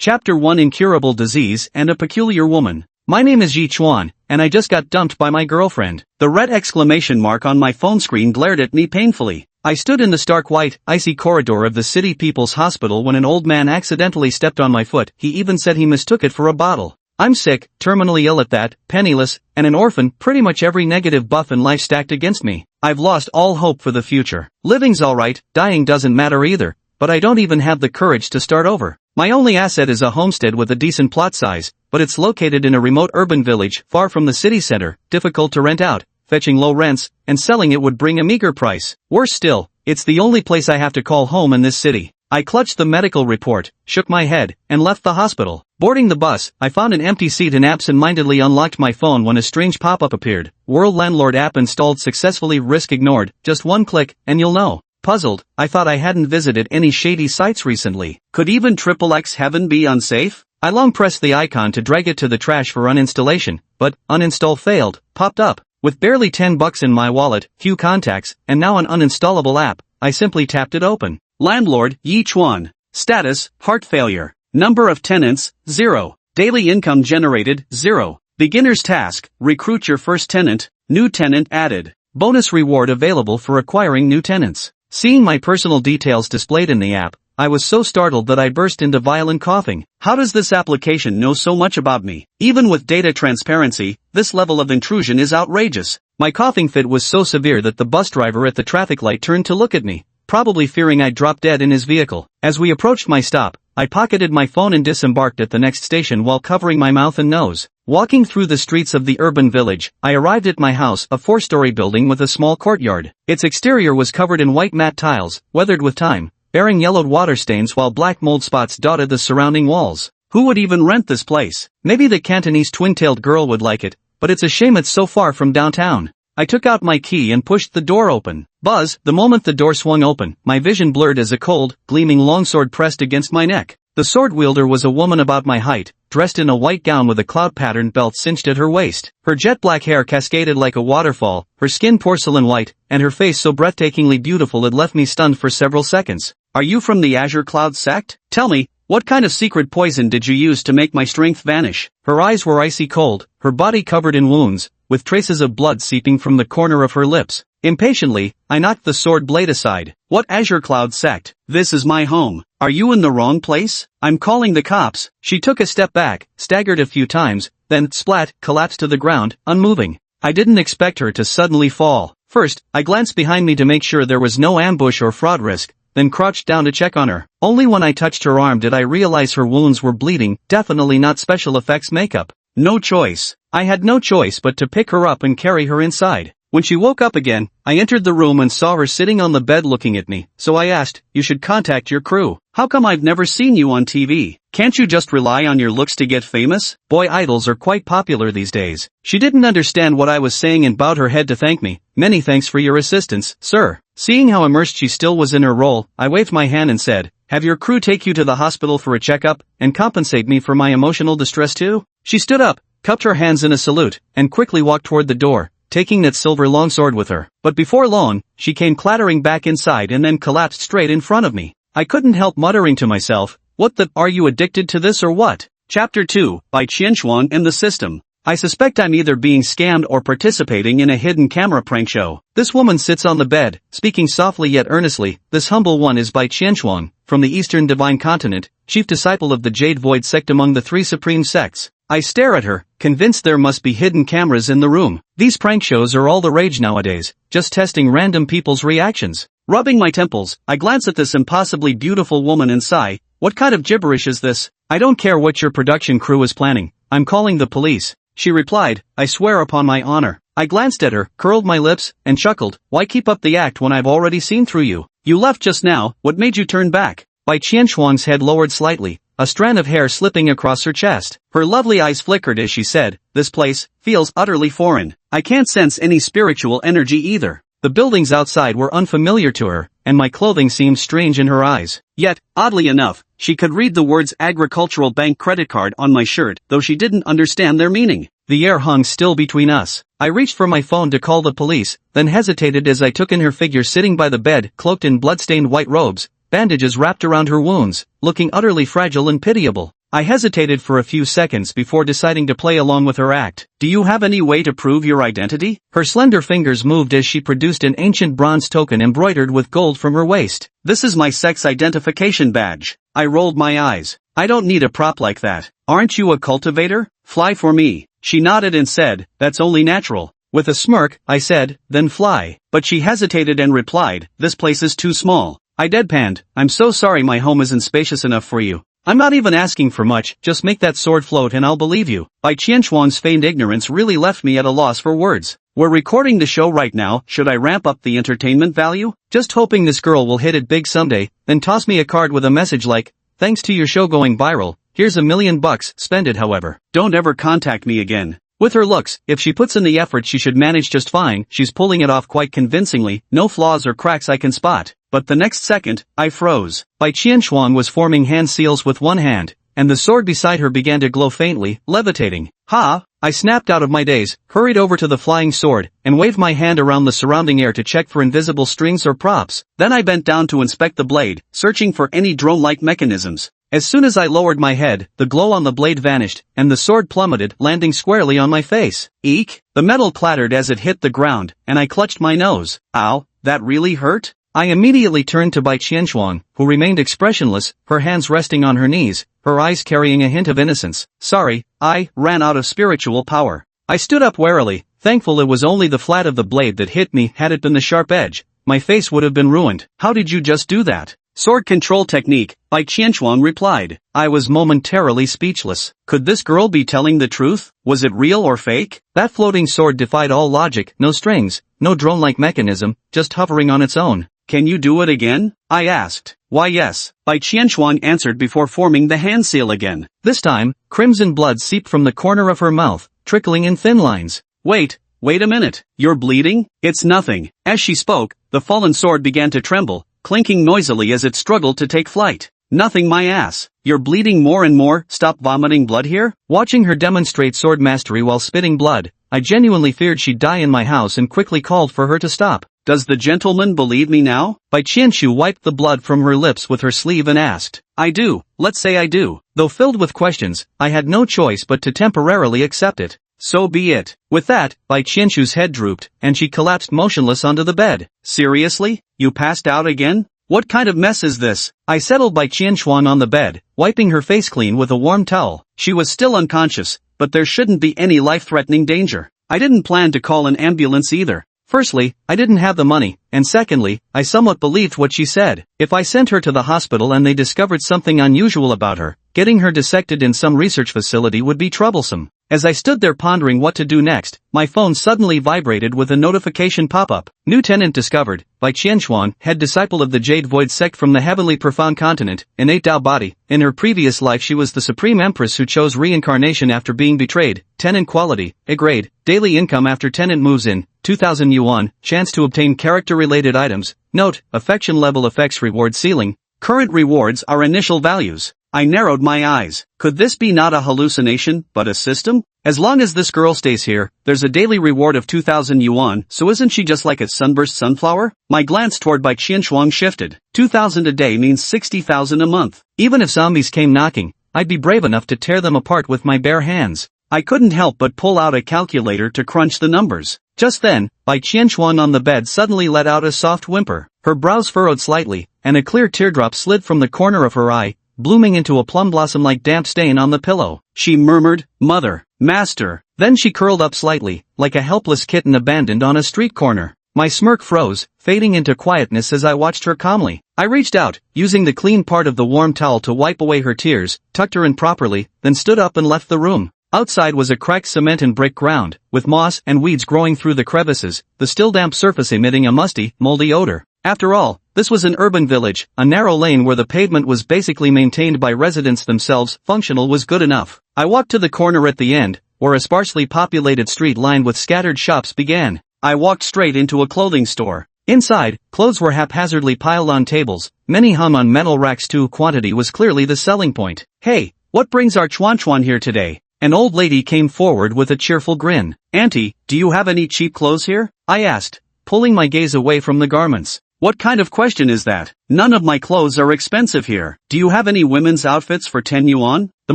Chapter 1: Incurable Disease and a Peculiar Woman. My name is Yi Chuan, and I just got dumped by my girlfriend. The red exclamation mark on my phone screen glared at me painfully. I stood in the stark white, icy corridor of the City People's Hospital when an old man accidentally stepped on my foot. He even said he mistook it for a bottle. I'm sick, terminally ill at that, penniless, and an orphan, pretty much every negative buff in life stacked against me. I've lost all hope for the future. Living's alright, dying doesn't matter either, but I don't even have the courage to start over. My only asset is a homestead with a decent plot size, but it's located in a remote urban village far from the city center, difficult to rent out, fetching low rents, and selling it would bring a meager price. Worse still, it's the only place I have to call home in this city. I clutched the medical report, shook my head, and left the hospital. Boarding the bus, I found an empty seat and absent-mindedly unlocked my phone when a strange pop-up appeared. World Landlord app installed successfully, risk ignored, just one click, and you'll know. Puzzled, I thought I hadn't visited any shady sites recently. Could even XXX heaven be unsafe? I long pressed the icon to drag it to the trash for uninstallation, but uninstall failed, popped up. With barely $10 in my wallet, few contacts, and now an uninstallable app, I simply tapped it open. Landlord, Yi Chuan. Status, heart failure. Number of tenants, 0. Daily income generated, 0. Beginner's task, recruit your first tenant, new tenant added. Bonus reward available for acquiring new tenants. Seeing my personal details displayed in the app, I was so startled that I burst into violent coughing. How does this application know so much about me? Even with data transparency, this level of intrusion is outrageous. My coughing fit was so severe that the bus driver at the traffic light turned to look at me, probably fearing I'd drop dead in his vehicle. As we approached my stop, I pocketed my phone and disembarked at the next station while covering my mouth and nose. Walking through the streets of the urban village, I arrived at my house, a 4-story building with a small courtyard. Its exterior was covered in white matte tiles, weathered with time, bearing yellowed water stains while black mold spots dotted the surrounding walls. Who would even rent this place? Maybe the Cantonese twin-tailed girl would like it, but it's a shame it's so far from downtown. I took out my key and pushed the door open. Buzz, the moment the door swung open, my vision blurred as a cold, gleaming longsword pressed against my neck. The sword wielder was a woman about my height, dressed in a white gown with a cloud-patterned belt cinched at her waist. Her jet-black hair cascaded like a waterfall, her skin porcelain white, and her face so breathtakingly beautiful it left me stunned for several seconds. Are you from the Azure Cloud sect? Tell me, what kind of secret poison did you use to make my strength vanish? Her eyes were icy cold, her body covered in wounds, with traces of blood seeping from the corner of her lips. Impatiently, I knocked the sword blade aside. What Azure Cloud sect? This is my home. Are you in the wrong place? I'm calling the cops. She took a step back, staggered a few times, then, splat, collapsed to the ground, unmoving. I didn't expect her to suddenly fall. First, I glanced behind me to make sure there was no ambush or fraud risk, then crouched down to check on her. Only when I touched her arm did I realize her wounds were bleeding, definitely not special effects makeup. No choice. I had no choice but to pick her up and carry her inside. When she woke up again, I entered the room and saw her sitting on the bed looking at me, so I asked, "You should contact your crew. How come I've never seen you on TV? Can't you just rely on your looks to get famous? Boy idols are quite popular these days." She didn't understand what I was saying and bowed her head to thank me. "Many thanks for your assistance, sir." Seeing how immersed she still was in her role, I waved my hand and said, "Have your crew take you to the hospital for a checkup, and compensate me for my emotional distress too?" She stood up, cupped her hands in a salute, and quickly walked toward the door, taking that silver longsword with her. But before long, she came clattering back inside and then collapsed straight in front of me. I couldn't help muttering to myself, "What the, are you addicted to this or what?" Chapter 2, by Qianxuan and the System. I suspect I'm either being scammed or participating in a hidden camera prank show. This woman sits on the bed, speaking softly yet earnestly. This humble one is Bai Qianxuan, from the Eastern Divine Continent, chief disciple of the Jade Void sect among the 3 supreme sects. I stare at her, convinced there must be hidden cameras in the room. These prank shows are all the rage nowadays, just testing random people's reactions. Rubbing my temples, I glance at this impossibly beautiful woman and sigh, what kind of gibberish is this? I don't care what your production crew is planning, I'm calling the police. She replied, I swear upon my honor. I glanced at her, curled my lips, and chuckled, why keep up the act when I've already seen through you? You left just now, what made you turn back? Bai Qianxuan's head lowered slightly, a strand of hair slipping across her chest. Her lovely eyes flickered as she said, this place feels utterly foreign. I can't sense any spiritual energy either. The buildings outside were unfamiliar to her, and my clothing seemed strange in her eyes. Yet, oddly enough, she could read the words agricultural bank credit card on my shirt, though she didn't understand their meaning. The air hung still between us. I reached for my phone to call the police, then hesitated as I took in her figure sitting by the bed, cloaked in blood-stained white robes, bandages wrapped around her wounds, looking utterly fragile and pitiable. I hesitated for a few seconds before deciding to play along with her act. Do you have any way to prove your identity? Her slender fingers moved as she produced an ancient bronze token embroidered with gold from her waist. This is my sex identification badge. I rolled my eyes. I don't need a prop like that. Aren't you a cultivator? Fly for me. She nodded and said, that's only natural. With a smirk, I said, then fly. But she hesitated and replied, this place is too small. I deadpanned, I'm so sorry my home isn't spacious enough for you. I'm not even asking for much, just make that sword float and I'll believe you. Bai Qianchuan's feigned ignorance really left me at a loss for words. We're recording the show right now, should I ramp up the entertainment value? Just hoping this girl will hit it big someday, then toss me a card with a message like, thanks to your show going viral, here's $1 million, spend it however. Don't ever contact me again. With her looks, if she puts in the effort she should manage just fine, she's pulling it off quite convincingly, no flaws or cracks I can spot. But the next second, I froze. Bai Qianchuan was forming hand seals with one hand, and the sword beside her began to glow faintly, levitating. Ha! I snapped out of my daze, hurried over to the flying sword, and waved my hand around the surrounding air to check for invisible strings or props. Then I bent down to inspect the blade, searching for any drone-like mechanisms. As soon as I lowered my head, the glow on the blade vanished, and the sword plummeted, landing squarely on my face. Eek! The metal clattered as it hit the ground, and I clutched my nose. Ow, that really hurt? I immediately turned to Bai Qianchuan, who remained expressionless, her hands resting on her knees, her eyes carrying a hint of innocence. Sorry, I ran out of spiritual power. I stood up warily, thankful it was only the flat of the blade that hit me. Had it been the sharp edge, my face would have been ruined. How did you just do that? Sword control technique, Bai Qianchuan replied. I was momentarily speechless. Could this girl be telling the truth? Was it real or fake? That floating sword defied all logic, no strings, no drone-like mechanism, just hovering on its own. Can you do it again? I asked. Why yes, Bai Qianchuan answered before forming the hand seal again. This time, crimson blood seeped from the corner of her mouth, trickling in thin lines. Wait a minute, you're bleeding? It's nothing. As she spoke, the fallen sword began to tremble, clinking noisily as it struggled to take flight. Nothing my ass. You're bleeding more and more, stop vomiting blood here? Watching her demonstrate sword mastery while spitting blood, I genuinely feared she'd die in my house and quickly called for her to stop. Does the gentleman believe me now? Bai Qianchu wiped the blood from her lips with her sleeve and asked. I do, let's say I do. Though filled with questions, I had no choice but to temporarily accept it. So be it. With that, Bai Qianchu's head drooped, and she collapsed motionless onto the bed. Seriously? You passed out again? What kind of mess is this? I settled Bai Qianchuan on the bed, wiping her face clean with a warm towel. She was still unconscious, but there shouldn't be any life-threatening danger. I didn't plan to call an ambulance either. Firstly, I didn't have the money, and secondly, I somewhat believed what she said. If I sent her to the hospital and they discovered something unusual about her, getting her dissected in some research facility would be troublesome. As I stood there pondering what to do next, my phone suddenly vibrated with a notification pop-up. New tenant discovered. Bai Qianchuan, head disciple of the Jade Void sect from the heavenly profound continent, innate Tao body. In her previous life she was the supreme empress who chose reincarnation after being betrayed. Tenant quality, A grade. Daily income after tenant moves in, 2,000 yuan. Chance to obtain character-related items. Note, affection level effects reward ceiling. Current rewards are initial values. I narrowed my eyes. Could this be not a hallucination, but a system? As long as this girl stays here, there's a daily reward of 2,000 yuan, so isn't she just like a sunburst sunflower? My glance toward Bai Qianchuan shifted. 2,000 a day means 60,000 a month. Even if zombies came knocking, I'd be brave enough to tear them apart with my bare hands. I couldn't help but pull out a calculator to crunch the numbers. Just then, Bai Qianchuan on the bed suddenly let out a soft whimper. Her brows furrowed slightly, and a clear teardrop slid from the corner of her eye, blooming into a plum blossom-like damp stain on the pillow. She murmured, Mother, Master. Then she curled up slightly, like a helpless kitten abandoned on a street corner. My smirk froze, fading into quietness as I watched her calmly. I reached out, using the clean part of the warm towel to wipe away her tears, tucked her in properly, then stood up and left the room. Outside was a cracked cement and brick ground, with moss and weeds growing through the crevices, the still damp surface emitting a musty, moldy odor. After all, this was an urban village, a narrow lane where the pavement was basically maintained by residents themselves. Functional was good enough. I walked to the corner at the end, where a sparsely populated street lined with scattered shops began. I walked straight into a clothing store. Inside, clothes were haphazardly piled on tables, many hung on metal racks too. Quantity was clearly the selling point. Hey, what brings our Chuan here today? An old lady came forward with a cheerful grin. Auntie, do you have any cheap clothes here? I asked, pulling my gaze away from the garments. What kind of question is that? None of my clothes are expensive here. Do you have any women's outfits for 10 yuan? The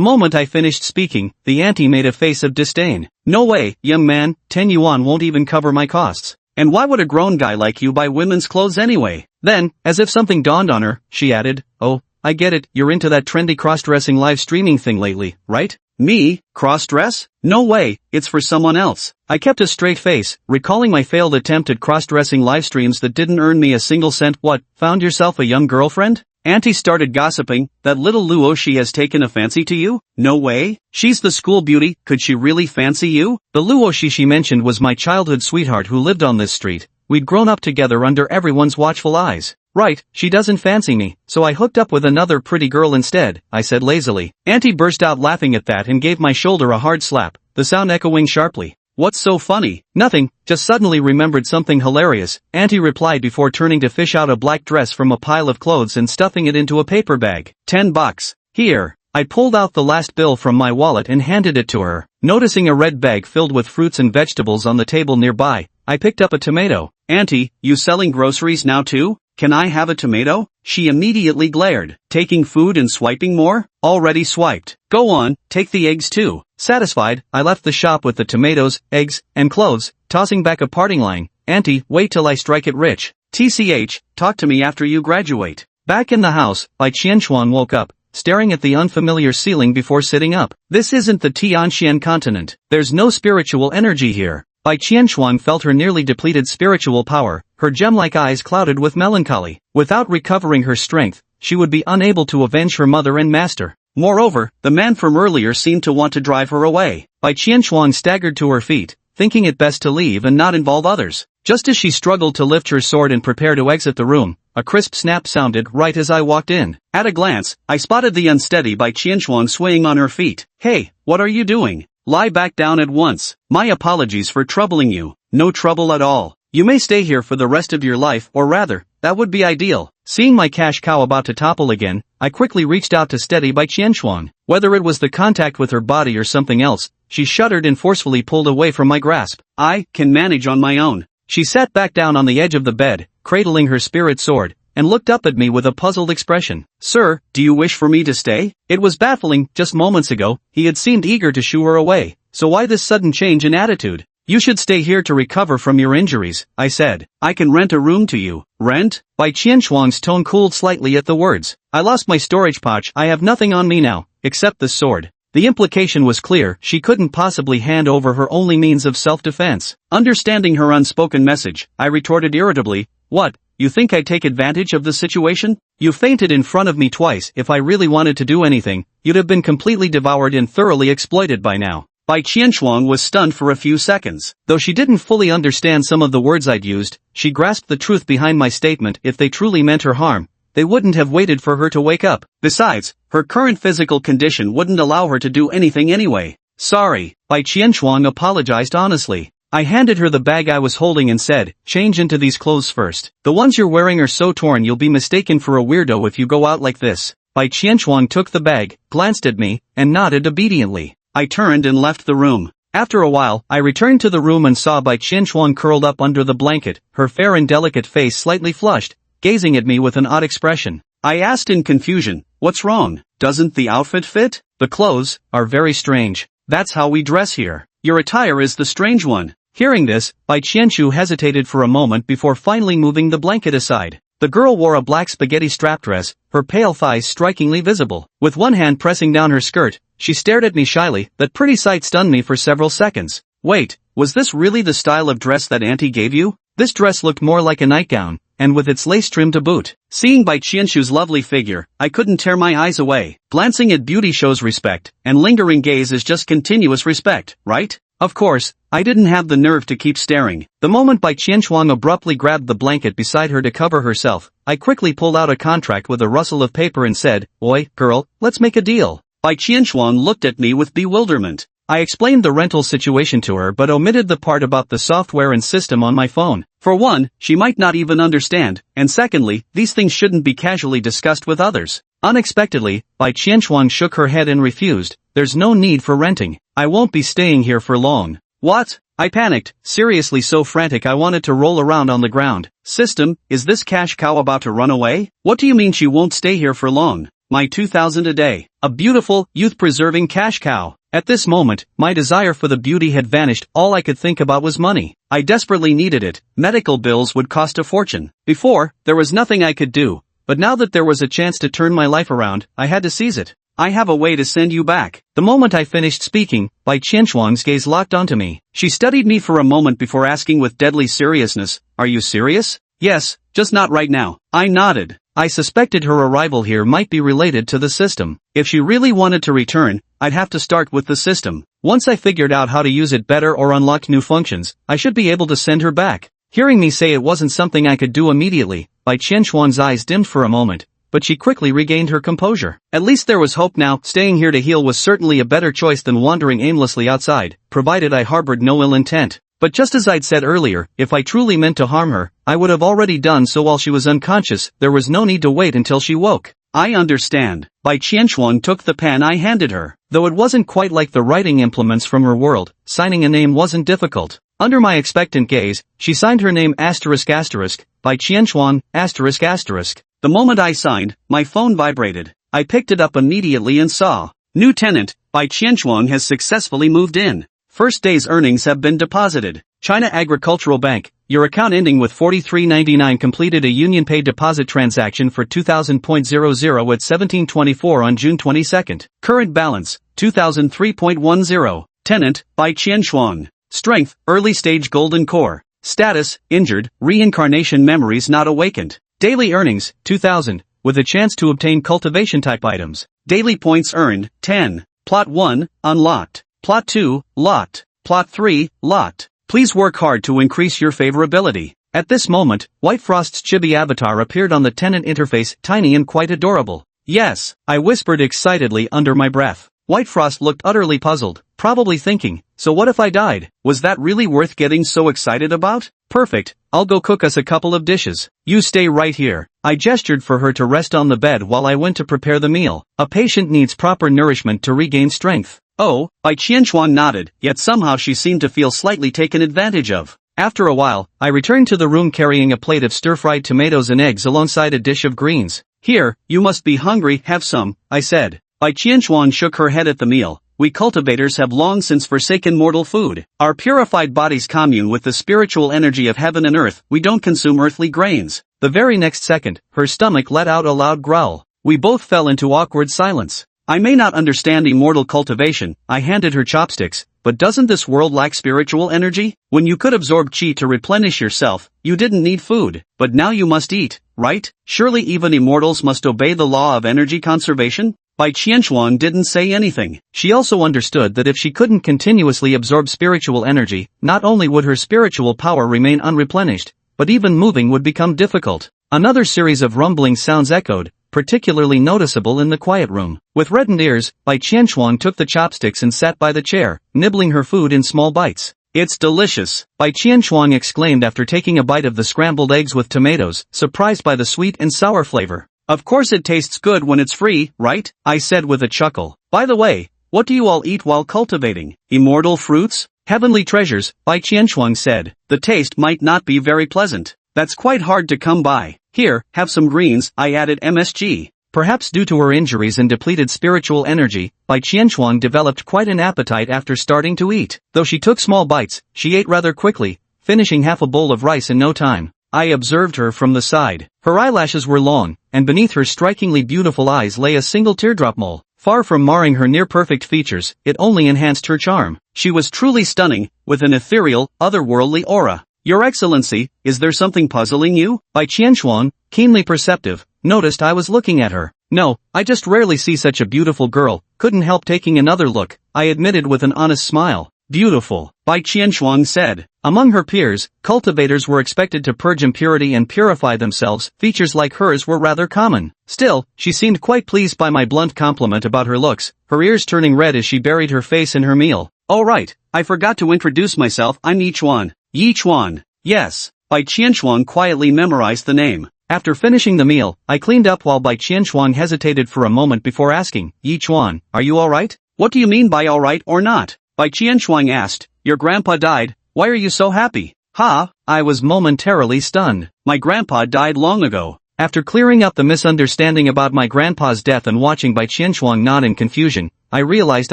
moment I finished speaking, the auntie made a face of disdain. No way, young man, 10 yuan won't even cover my costs. And why would a grown guy like you buy women's clothes anyway? Then, as if something dawned on her, she added, oh, I get it, you're into that trendy cross-dressing live streaming thing lately, right? Me? Cross-dress? No way, it's for someone else. I kept a straight face, recalling my failed attempt at cross-dressing live streams that didn't earn me a single cent. What, found yourself a young girlfriend? Auntie started gossiping, that little Luo she has taken a fancy to you? No way. She's the school beauty, could she really fancy you? The Luo she mentioned was my childhood sweetheart who lived on this street. We'd grown up together under everyone's watchful eyes. Right, she doesn't fancy me, so I hooked up with another pretty girl instead, I said lazily. Auntie burst out laughing at that and gave my shoulder a hard slap, the sound echoing sharply. What's so funny? Nothing, just suddenly remembered something hilarious, Auntie replied before turning to fish out a black dress from a pile of clothes and stuffing it into a paper bag. $10. Here. I pulled out the last bill from my wallet and handed it to her. Noticing a red bag filled with fruits and vegetables on the table nearby, I picked up a tomato. Auntie, you selling groceries now too? Can I have a tomato? She immediately glared. Taking food and swiping more? Already swiped. Go on, take the eggs too. Satisfied, I left the shop with the tomatoes, eggs, and clothes, tossing back a parting line. Auntie, wait till I strike it rich. TCH, talk to me after you graduate. Back in the house, Bai Qianquan woke up, staring at the unfamiliar ceiling before sitting up. This isn't the Tianxian continent. There's no spiritual energy here. Bai Qianquan felt her nearly depleted spiritual power, her gem-like eyes clouded with melancholy. Without recovering her strength, she would be unable to avenge her mother and master. Moreover, the man from earlier seemed to want to drive her away. Bai Qianquan staggered to her feet, thinking it best to leave and not involve others. Just as she struggled to lift her sword and prepare to exit the room, a crisp snap sounded right as I walked in. At a glance, I spotted the unsteady Bai Qianquan swaying on her feet. Hey, what are you doing? Lie back down at once. My apologies for troubling you. No trouble at all. You may stay here for the rest of your life, or rather, that would be ideal. Seeing my cash cow about to topple again, I quickly reached out to steady Bai Qianquan. Whether it was the contact with her body or something else, she shuddered and forcefully pulled away from my grasp. I can manage on my own. She sat back down on the edge of the bed, cradling her spirit sword, and looked up at me with a puzzled expression. Sir, do you wish for me to stay? It was baffling. Just moments ago, he had seemed eager to shoo her away, so why this sudden change in attitude? You should stay here to recover from your injuries, I said. I can rent a room to you. Rent? Bai Qianquan's tone cooled slightly at the words. I lost my storage pouch. I have nothing on me now, except this sword. The implication was clear, she couldn't possibly hand over her only means of self-defense. Understanding her unspoken message, I retorted irritably, what? You think I'd take advantage of the situation? You fainted in front of me twice. If I really wanted to do anything, you'd have been completely devoured and thoroughly exploited by now. Bai Qianquan was stunned for a few seconds. Though she didn't fully understand some of the words I'd used, she grasped the truth behind my statement. If they truly meant her harm, they wouldn't have waited for her to wake up. Besides, her current physical condition wouldn't allow her to do anything anyway. Sorry, Bai Qianquan apologized honestly. I handed her the bag I was holding and said, change into these clothes first. The ones you're wearing are so torn you'll be mistaken for a weirdo if you go out like this. Bai Qianquan took the bag, glanced at me, and nodded obediently. I turned and left the room. After a while, I returned to the room and saw Bai Qianquan curled up under the blanket, her fair and delicate face slightly flushed, gazing at me with an odd expression. I asked in confusion, what's wrong? Doesn't the outfit fit? The clothes are very strange. That's how we dress here. Your attire is the strange one. Hearing this, Bai Qianchu hesitated for a moment before finally moving the blanket aside. The girl wore a black spaghetti strap dress, her pale thighs strikingly visible. With one hand pressing down her skirt, she stared at me shyly. That pretty sight stunned me for several seconds. Wait, was this really the style of dress that Auntie gave you? This dress looked more like a nightgown, and with its lace trim to boot. Seeing Bai Qianchu's lovely figure, I couldn't tear my eyes away. Glancing at beauty shows respect, and lingering gaze is just continuous respect, right? Of course, I didn't have the nerve to keep staring. The moment Bai Qianquan abruptly grabbed the blanket beside her to cover herself, I quickly pulled out a contract with a rustle of paper and said, Oi, girl, let's make a deal. Bai Qianquan looked at me with bewilderment. I explained the rental situation to her but omitted the part about the software and system on my phone. For one, she might not even understand, and secondly, these things shouldn't be casually discussed with others. Unexpectedly, Bai Qianquan shook her head and refused. There's no need for renting. I won't be staying here for long. What? I panicked, seriously so frantic I wanted to roll around on the ground. System, is this cash cow about to run away? What do you mean she won't stay here for long? My 2,000 a day. A beautiful, youth-preserving cash cow. At this moment, my desire for the beauty had vanished. All I could think about was money. I desperately needed it. Medical bills would cost a fortune. Before, there was nothing I could do. But now that there was a chance to turn my life around, I had to seize it. I have a way to send you back. The moment I finished speaking, Bai Qianshuang's gaze locked onto me. She studied me for a moment before asking with deadly seriousness, "Are you serious?" "Yes, just not right now." I nodded. I suspected her arrival here might be related to the system. If she really wanted to return, I'd have to start with the system. Once I figured out how to use it better or unlocked new functions, I should be able to send her back. Hearing me say it wasn't something I could do immediately, Bai Qianshuang's eyes dimmed for a moment, but she quickly regained her composure. At least there was hope now. Staying here to heal was certainly a better choice than wandering aimlessly outside, provided I harbored no ill intent. But just as I'd said earlier, if I truly meant to harm her, I would have already done so while she was unconscious. There was no need to wait until she woke. I understand. Bai Qianshuang took the pen I handed her. Though it wasn't quite like the writing implements from her world, signing a name wasn't difficult. Under my expectant gaze, she signed her name ***, Bai Qianshuang, ***. The moment I signed, my phone vibrated. I picked it up immediately and saw, "New tenant, Bai Qianshuang has successfully moved in. First day's earnings have been deposited. China Agricultural Bank, your account ending with 4399 completed a UnionPay deposit transaction for 2000.00 at 1724 on June 22. Current balance, 2003.10. Tenant, Bai Qianshuang. Strength, early stage golden core. Status, injured, reincarnation memories not awakened. Daily earnings, 2000, with a chance to obtain cultivation type items. Daily points earned, 10. Plot 1, unlocked. Plot 2, locked. Plot 3, locked. Please work hard to increase your favorability. At this moment, White Frost's chibi avatar appeared on the tenant interface, tiny and quite adorable. Yes, I whispered excitedly under my breath. White Frost looked utterly puzzled, probably thinking, so what if I died? Was that really worth getting so excited about? Perfect, I'll go cook us a couple of dishes. You stay right here. I gestured for her to rest on the bed while I went to prepare the meal. A patient needs proper nourishment to regain strength. Oh, Bai Qianshuang nodded, yet somehow she seemed to feel slightly taken advantage of. After a while, I returned to the room carrying a plate of stir-fried tomatoes and eggs alongside a dish of greens. Here, you must be hungry, have some, I said. Bai Qianshuang shook her head at the meal. We cultivators have long since forsaken mortal food. Our purified bodies commune with the spiritual energy of heaven and earth. We don't consume earthly grains. The very next second, her stomach let out a loud growl. We both fell into awkward silence. I may not understand immortal cultivation, I handed her chopsticks, but doesn't this world lack spiritual energy? When you could absorb chi to replenish yourself, you didn't need food, but now you must eat, right? Surely even immortals must obey the law of energy conservation? Bai Qianshuang didn't say anything. She also understood that if she couldn't continuously absorb spiritual energy, not only would her spiritual power remain unreplenished, but even moving would become difficult. Another series of rumbling sounds echoed, particularly noticeable in the quiet room. With reddened ears, Bai Qianshuang took the chopsticks and sat by the chair, nibbling her food in small bites. It's delicious, Bai Qianshuang exclaimed after taking a bite of the scrambled eggs with tomatoes, surprised by the sweet and sour flavor. Of course it tastes good when it's free, right? I said with a chuckle. By the way, what do you all eat while cultivating? Immortal fruits? Heavenly treasures, Bai Qianshuang said. The taste might not be very pleasant. That's quite hard to come by. Here, have some greens, I added MSG. Perhaps due to her injuries and depleted spiritual energy, Bai Qianshuang developed quite an appetite after starting to eat. Though she took small bites, she ate rather quickly, finishing half a bowl of rice in no time. I observed her from the side. Her eyelashes were long, and beneath her strikingly beautiful eyes lay a single teardrop mole. Far from marring her near-perfect features, it only enhanced her charm. She was truly stunning, with an ethereal, otherworldly aura. Your Excellency, is there something puzzling you? Bai Qianshuang, keenly perceptive, noticed I was looking at her. No, I just rarely see such a beautiful girl, couldn't help taking another look, I admitted with an honest smile. Beautiful, Bai Qianshuang said. Among her peers, cultivators were expected to purge impurity and purify themselves. Features like hers were rather common. Still, she seemed quite pleased by my blunt compliment about her looks, her ears turning red as she buried her face in her meal. Oh right, I forgot to introduce myself, I'm Yi Chuan. Yi Chuan. Yes. Bai Qianshuang quietly memorized the name. After finishing the meal, I cleaned up while Bai Qianshuang hesitated for a moment before asking, Yi Chuan, are you alright? What do you mean by alright or not? Bai Qianshuang asked. Your grandpa died, Why are you so happy? Ha, I was momentarily stunned. My grandpa died long ago. After clearing up the misunderstanding about my grandpa's death and watching Bai Qianchuang nod in confusion, I realized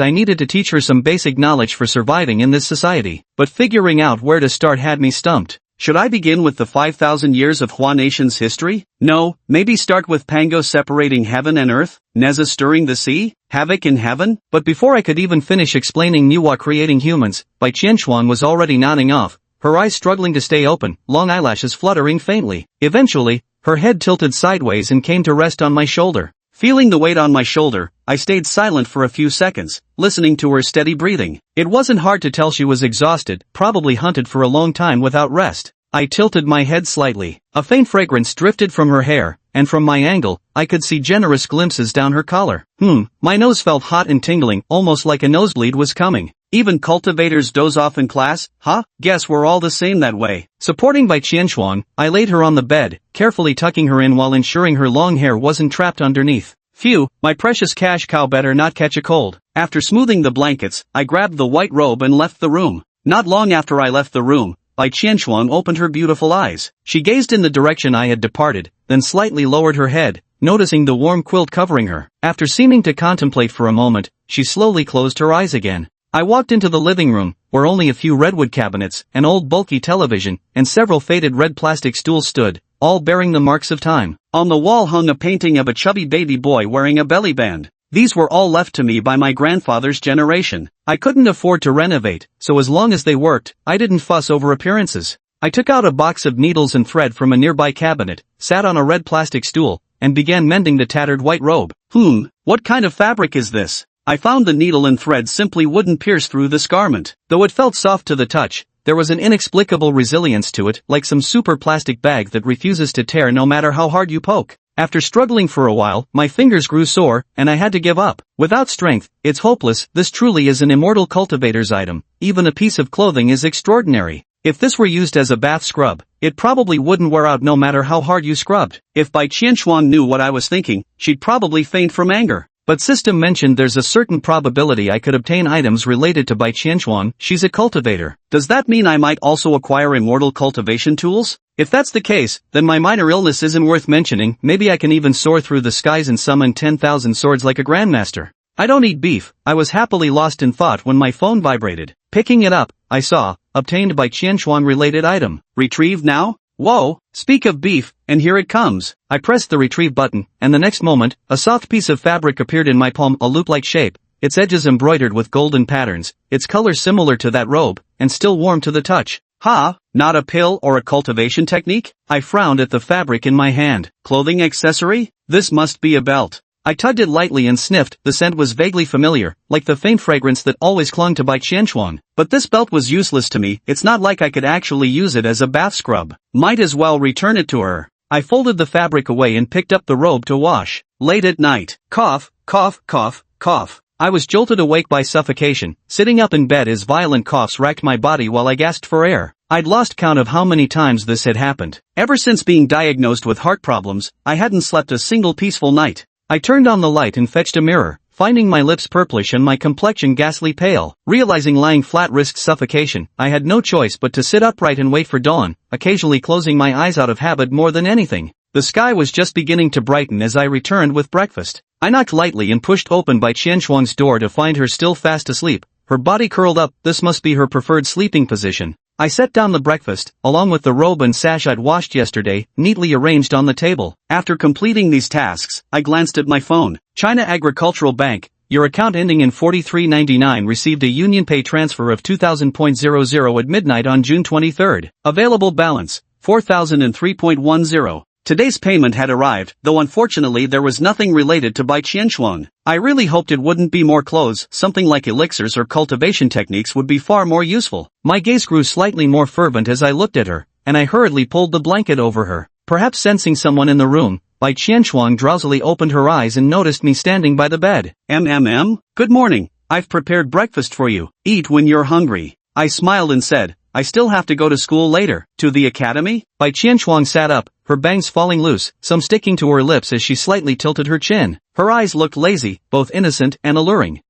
I needed to teach her some basic knowledge for surviving in this society. But figuring out where to start had me stumped. Should I begin with the 5,000 years of Hua Nation's history? No, maybe start with Pango separating heaven and earth, Neza stirring the sea, havoc in heaven? But before I could even finish explaining Niwa creating humans, Bai Qianchuang was already nodding off, her eyes struggling to stay open, long eyelashes fluttering faintly. Eventually, her head tilted sideways and came to rest on my shoulder. Feeling the weight on my shoulder, I stayed silent for a few seconds, listening to her steady breathing. It wasn't hard to tell she was exhausted, probably hunted for a long time without rest. I tilted my head slightly. A faint fragrance drifted from her hair, and from my angle, I could see generous glimpses down her collar. My nose felt hot and tingling, almost like a nosebleed was coming. Even cultivators doze off in class, huh? Guess we're all the same that way. Supporting Bai Qianchuang, I laid her on the bed, carefully tucking her in while ensuring her long hair wasn't trapped underneath. Phew, my precious cash cow better not catch a cold. After smoothing the blankets, I grabbed the white robe and left the room. Not long after I left the room, Bai Qianchuang opened her beautiful eyes. She gazed in the direction I had departed, then slightly lowered her head, noticing the warm quilt covering her. After seeming to contemplate for a moment, she slowly closed her eyes again. I walked into the living room, where only a few redwood cabinets, an old bulky television, and several faded red plastic stools stood, all bearing the marks of time. On the wall hung a painting of a chubby baby boy wearing a belly band. These were all left to me by my grandfather's generation. I couldn't afford to renovate, so as long as they worked, I didn't fuss over appearances. I took out a box of needles and thread from a nearby cabinet, sat on a red plastic stool, and began mending the tattered white robe. What kind of fabric is this? I found the needle and thread simply wouldn't pierce through this garment. Though it felt soft to the touch, there was an inexplicable resilience to it, like some super plastic bag that refuses to tear no matter how hard you poke. After struggling for a while, my fingers grew sore, and I had to give up. Without strength, it's hopeless. This truly is an immortal cultivator's item. Even a piece of clothing is extraordinary. If this were used as a bath scrub, it probably wouldn't wear out no matter how hard you scrubbed. If Bai Qianchuang knew what I was thinking, she'd probably faint from anger. But system mentioned there's a certain probability I could obtain items related to Bai Qianchuang. She's a cultivator. Does that mean I might also acquire immortal cultivation tools? If that's the case, then my minor illness isn't worth mentioning. Maybe I can even soar through the skies and summon 10,000 swords like a grandmaster. I don't eat beef. I was happily lost in thought when my phone vibrated. Picking it up, I saw, obtained Bai Qianchuang related item. Retrieve now? Whoa, speak of beef, and here it comes. I pressed the retrieve button, and the next moment, a soft piece of fabric appeared in my palm, a loop-like shape, its edges embroidered with golden patterns, its color similar to that robe, and still warm to the touch. Not a pill or a cultivation technique? I frowned at the fabric in my hand. Clothing accessory? This must be a belt. I tugged it lightly and sniffed. The scent was vaguely familiar, like the faint fragrance that always clung to Bai Qianchuang. But this belt was useless to me. It's not like I could actually use it as a bath scrub. Might as well return it to her. I folded the fabric away and picked up the robe to wash. Late at night. Cough, cough, cough, cough. I was jolted awake by suffocation. Sitting up in bed as violent coughs racked my body while I gasped for air. I'd lost count of how many times this had happened. Ever since being diagnosed with heart problems, I hadn't slept a single peaceful night. I turned on the light and fetched a mirror, finding my lips purplish and my complexion ghastly pale. Realizing lying flat risked suffocation, I had no choice but to sit upright and wait for dawn, occasionally closing my eyes out of habit more than anything. The sky was just beginning to brighten as I returned with breakfast. I knocked lightly and pushed open Bai Qianchuang's door to find her still fast asleep, her body curled up. This must be her preferred sleeping position. I set down the breakfast, along with the robe and sash I'd washed yesterday, neatly arranged on the table. After completing these tasks, I glanced at my phone. China Agricultural Bank, your account ending in 4399 received a UnionPay transfer of 2000.00 at midnight on June 23. Available balance, 4003.10. Today's payment had arrived, though unfortunately there was nothing related to Bai Qianchuang. I really hoped it wouldn't be more clothes. Something like elixirs or cultivation techniques would be far more useful. My gaze grew slightly more fervent as I looked at her, and I hurriedly pulled the blanket over her. Perhaps sensing someone in the room, Bai Qianchuang drowsily opened her eyes and noticed me standing by the bed. Good morning. I've prepared breakfast for you. Eat when you're hungry. I smiled and said, I still have to go to school later. To the academy? Bai Qianchuang sat up, her bangs falling loose, some sticking to her lips as she slightly tilted her chin. Her eyes looked lazy, both innocent and alluring.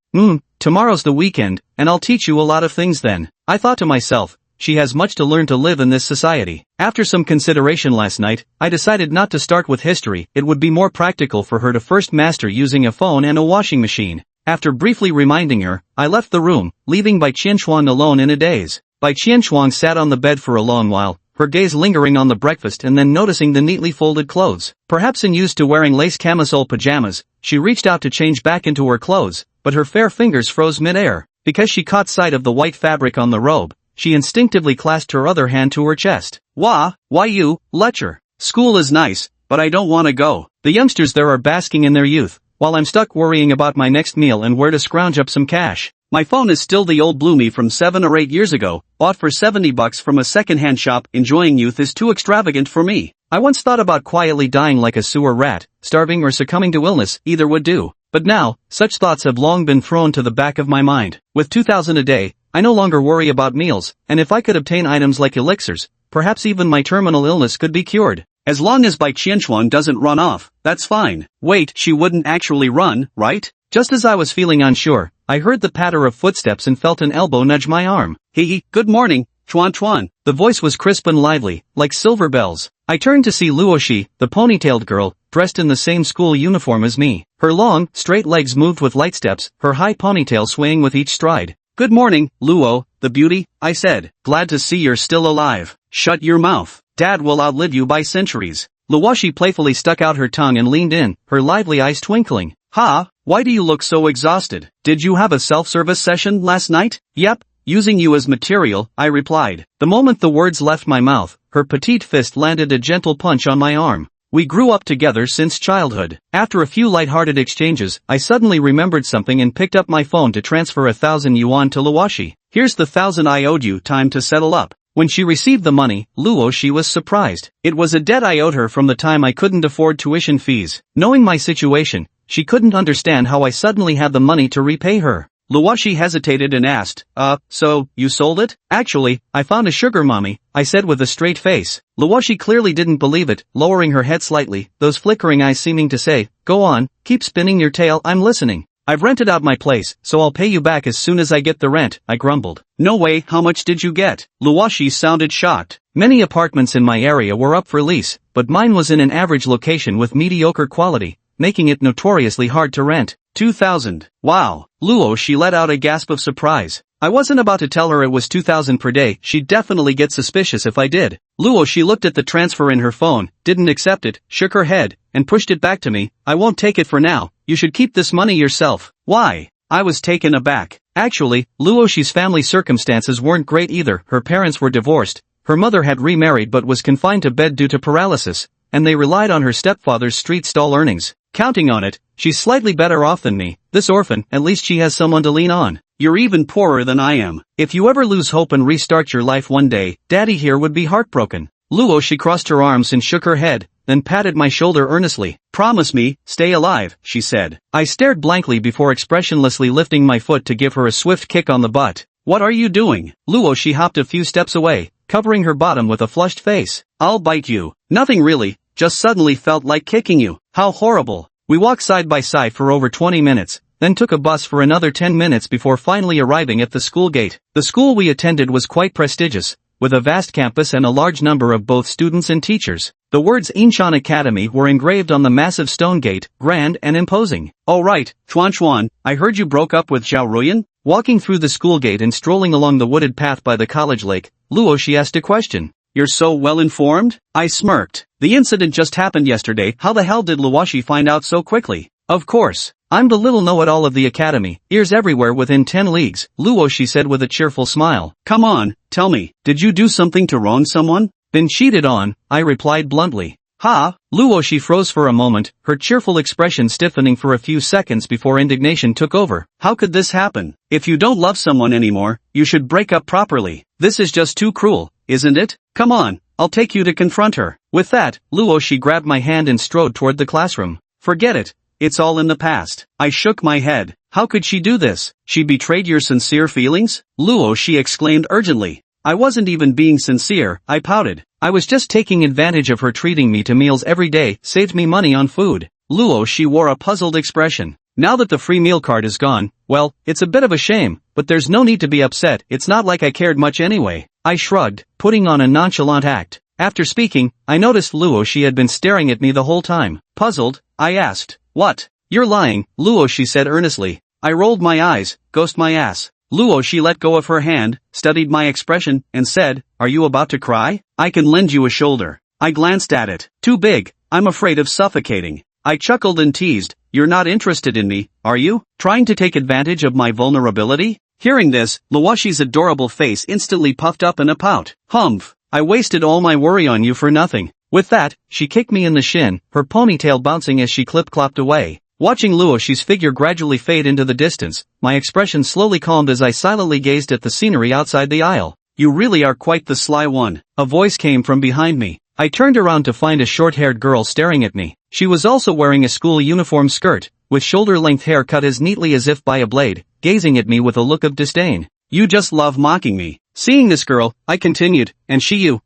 Tomorrow's the weekend, and I'll teach you a lot of things then. I thought to myself, she has much to learn to live in this society. After some consideration last night, I decided not to start with history. It would be more practical for her to first master using a phone and a washing machine. After briefly reminding her, I left the room, leaving Bai Qianxuan alone in a daze. Bai Qianxuan sat on the bed for a long while, her gaze lingering on the breakfast and then noticing the neatly folded clothes. Perhaps unused to wearing lace camisole pajamas, she reached out to change back into her clothes, but her fair fingers froze mid-air. Because she caught sight of the white fabric on the robe, she instinctively clasped her other hand to her chest. Why you, lecher? School is nice, but I don't want to go. The youngsters there are basking in their youth, while I'm stuck worrying about my next meal and where to scrounge up some cash. My phone is still the old Bloomy from 7 or 8 years ago, bought for $70 from a second-hand shop. Enjoying youth is too extravagant for me. I once thought about quietly dying like a sewer rat, starving or succumbing to illness, either would do. But now, such thoughts have long been thrown to the back of my mind. With 2,000 a day, I no longer worry about meals, and if I could obtain items like elixirs, perhaps even my terminal illness could be cured. As long as Bai Qianxuan doesn't run off, that's fine. Wait, she wouldn't actually run, right? Just as I was feeling unsure, I heard the patter of footsteps and felt an elbow nudge my arm. Hee, good morning, Chuan. The voice was crisp and lively, like silver bells. I turned to see Luoxi, the ponytailed girl, dressed in the same school uniform as me. Her long, straight legs moved with light steps, her high ponytail swaying with each stride. Good morning, Luo, the beauty, I said. Glad to see you're still alive. Shut your mouth. Dad will outlive you by centuries. Luoxi playfully stuck out her tongue and leaned in, her lively eyes twinkling. Why do you look so exhausted? Did you have a self-service session last night? Yep, using you as material, I replied. The moment the words left my mouth, her petite fist landed a gentle punch on my arm. We grew up together since childhood. After a few light-hearted exchanges, I suddenly remembered something and picked up my phone to transfer 1,000 yuan to Luoxi. Here's the 1,000 I owed you. Time to settle up. When she received the money, Luoxi was surprised. It was a debt I owed her from the time I couldn't afford tuition fees. Knowing my situation, she couldn't understand how I suddenly had the money to repay her. Luoxi hesitated and asked, so, you sold it? Actually, I found a sugar mommy, I said with a straight face. Luoxi clearly didn't believe it, lowering her head slightly, those flickering eyes seeming to say, go on, keep spinning your tail, I'm listening. I've rented out my place, so I'll pay you back as soon as I get the rent, I grumbled. No way, how much did you get? Luoxi sounded shocked. Many apartments in my area were up for lease, but mine was in an average location with mediocre quality, making it notoriously hard to rent. 2,000. Wow. Luoxi let out a gasp of surprise. I wasn't about to tell her it was 2,000 per day. She'd definitely get suspicious if I did. Luoxi looked at the transfer in her phone, didn't accept it, shook her head, and pushed it back to me. I won't take it for now. You should keep this money yourself. Why? I was taken aback. Actually, Luoxi's family circumstances weren't great either. Her parents were divorced, her mother had remarried but was confined to bed due to paralysis, and they relied on her stepfather's street stall earnings. Counting on it, she's slightly better off than me. This orphan, at least she has someone to lean on. You're even poorer than I am. If you ever lose hope and restart your life one day, Daddy here would be heartbroken. Luoxi crossed her arms and shook her head, then patted my shoulder earnestly. Promise me, stay alive, she said. I stared blankly before expressionlessly lifting my foot to give her a swift kick on the butt. What are you doing? Luoxi hopped a few steps away, covering her bottom with a flushed face. I'll bite you. Nothing really, just suddenly felt like kicking you. How horrible. We walked side by side for over 20 minutes, then took a bus for another 10 minutes before finally arriving at the school gate. The school we attended was quite prestigious, with a vast campus and a large number of both students and teachers. The words Inshan Academy were engraved on the massive stone gate, grand and imposing. Oh right, Chuan, I heard you broke up with Zhao Ruyan? Walking through the school gate and strolling along the wooded path by the college lake, Luoxi asked a question. You're so well informed? I smirked. The incident just happened yesterday. How the hell did Luoxi find out so quickly? Of course. I'm the little know-it-all of the academy, ears everywhere within 10 leagues, Luoxi said with a cheerful smile. Come on, tell me, did you do something to wrong someone? Been cheated on, I replied bluntly. Luoxi froze for a moment, her cheerful expression stiffening for a few seconds before indignation took over. How could this happen? If you don't love someone anymore, you should break up properly. This is just too cruel, isn't it? Come on, I'll take you to confront her. With that, Luoxi grabbed my hand and strode toward the classroom. Forget it. It's all in the past. I shook my head. How could she do this? She betrayed your sincere feelings? Luoxi exclaimed urgently. I wasn't even being sincere, I pouted. I was just taking advantage of her treating me to meals every day, saved me money on food. Luoxi wore a puzzled expression. Now that the free meal card is gone, well, it's a bit of a shame, but there's no need to be upset, it's not like I cared much anyway. I shrugged, putting on a nonchalant act. After speaking, I noticed Luoshi had been staring at me the whole time. Puzzled, I asked, "What?" "You're lying," Luoshi said earnestly. I rolled my eyes, "Ghost my ass." Luoshi let go of her hand, studied my expression, and said, "Are you about to cry? I can lend you a shoulder." I glanced at it. "Too big, I'm afraid of suffocating." I chuckled and teased, "You're not interested in me, are you? Trying to take advantage of my vulnerability?" Hearing this, Luoshi's adorable face instantly puffed up in a pout. "Humph, I wasted all my worry on you for nothing." With that, she kicked me in the shin, her ponytail bouncing as she clip-clopped away. Watching Luoshi's figure gradually fade into the distance, my expression slowly calmed as I silently gazed at the scenery outside the aisle. "You really are quite the sly one," a voice came from behind me. I turned around to find a short-haired girl staring at me. She was also wearing a school uniform skirt, with shoulder-length hair cut as neatly as if by a blade, gazing at me with a look of disdain. "You just love mocking me." Seeing this girl, I continued, "And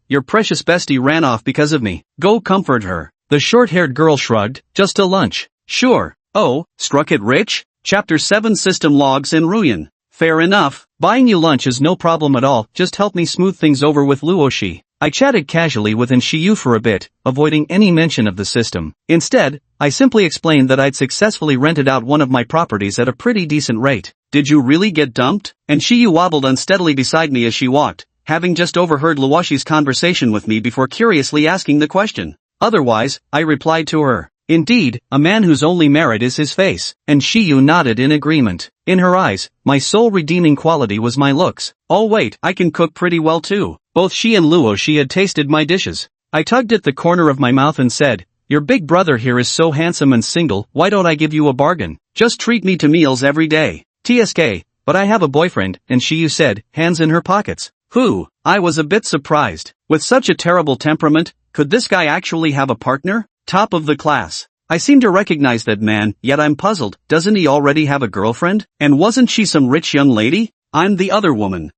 your precious bestie ran off because of me. Go comfort her." The short-haired girl shrugged, "Just a lunch." "Sure." "Oh, struck it rich?" Chapter 7 System Logs in Ruin. "Fair enough. Buying you lunch is no problem at all, just help me smooth things over with Luoshi." I chatted casually with Shiyu for a bit, avoiding any mention of the system. Instead, I simply explained that I'd successfully rented out one of my properties at a pretty decent rate. "Did you really get dumped?" Shiyu wobbled unsteadily beside me as she walked, having just overheard Luoshi's conversation with me before curiously asking the question. "Otherwise," I replied to her. "Indeed, a man whose only merit is his face." Shiyu nodded in agreement. In her eyes, my sole redeeming quality was my looks. "Oh wait, I can cook pretty well too." Both she and Luoshi had tasted my dishes. I tugged at the corner of my mouth and said, "Your big brother here is so handsome and single, why don't I give you a bargain? Just treat me to meals every day." "TSK, but I have a boyfriend," Shiyu said, hands in her pockets. "Who?" I was a bit surprised. With such a terrible temperament, could this guy actually have a partner? Top of the class. I seem to recognize that man, yet I'm puzzled. Doesn't he already have a girlfriend? And wasn't she some rich young lady? I'm the other woman.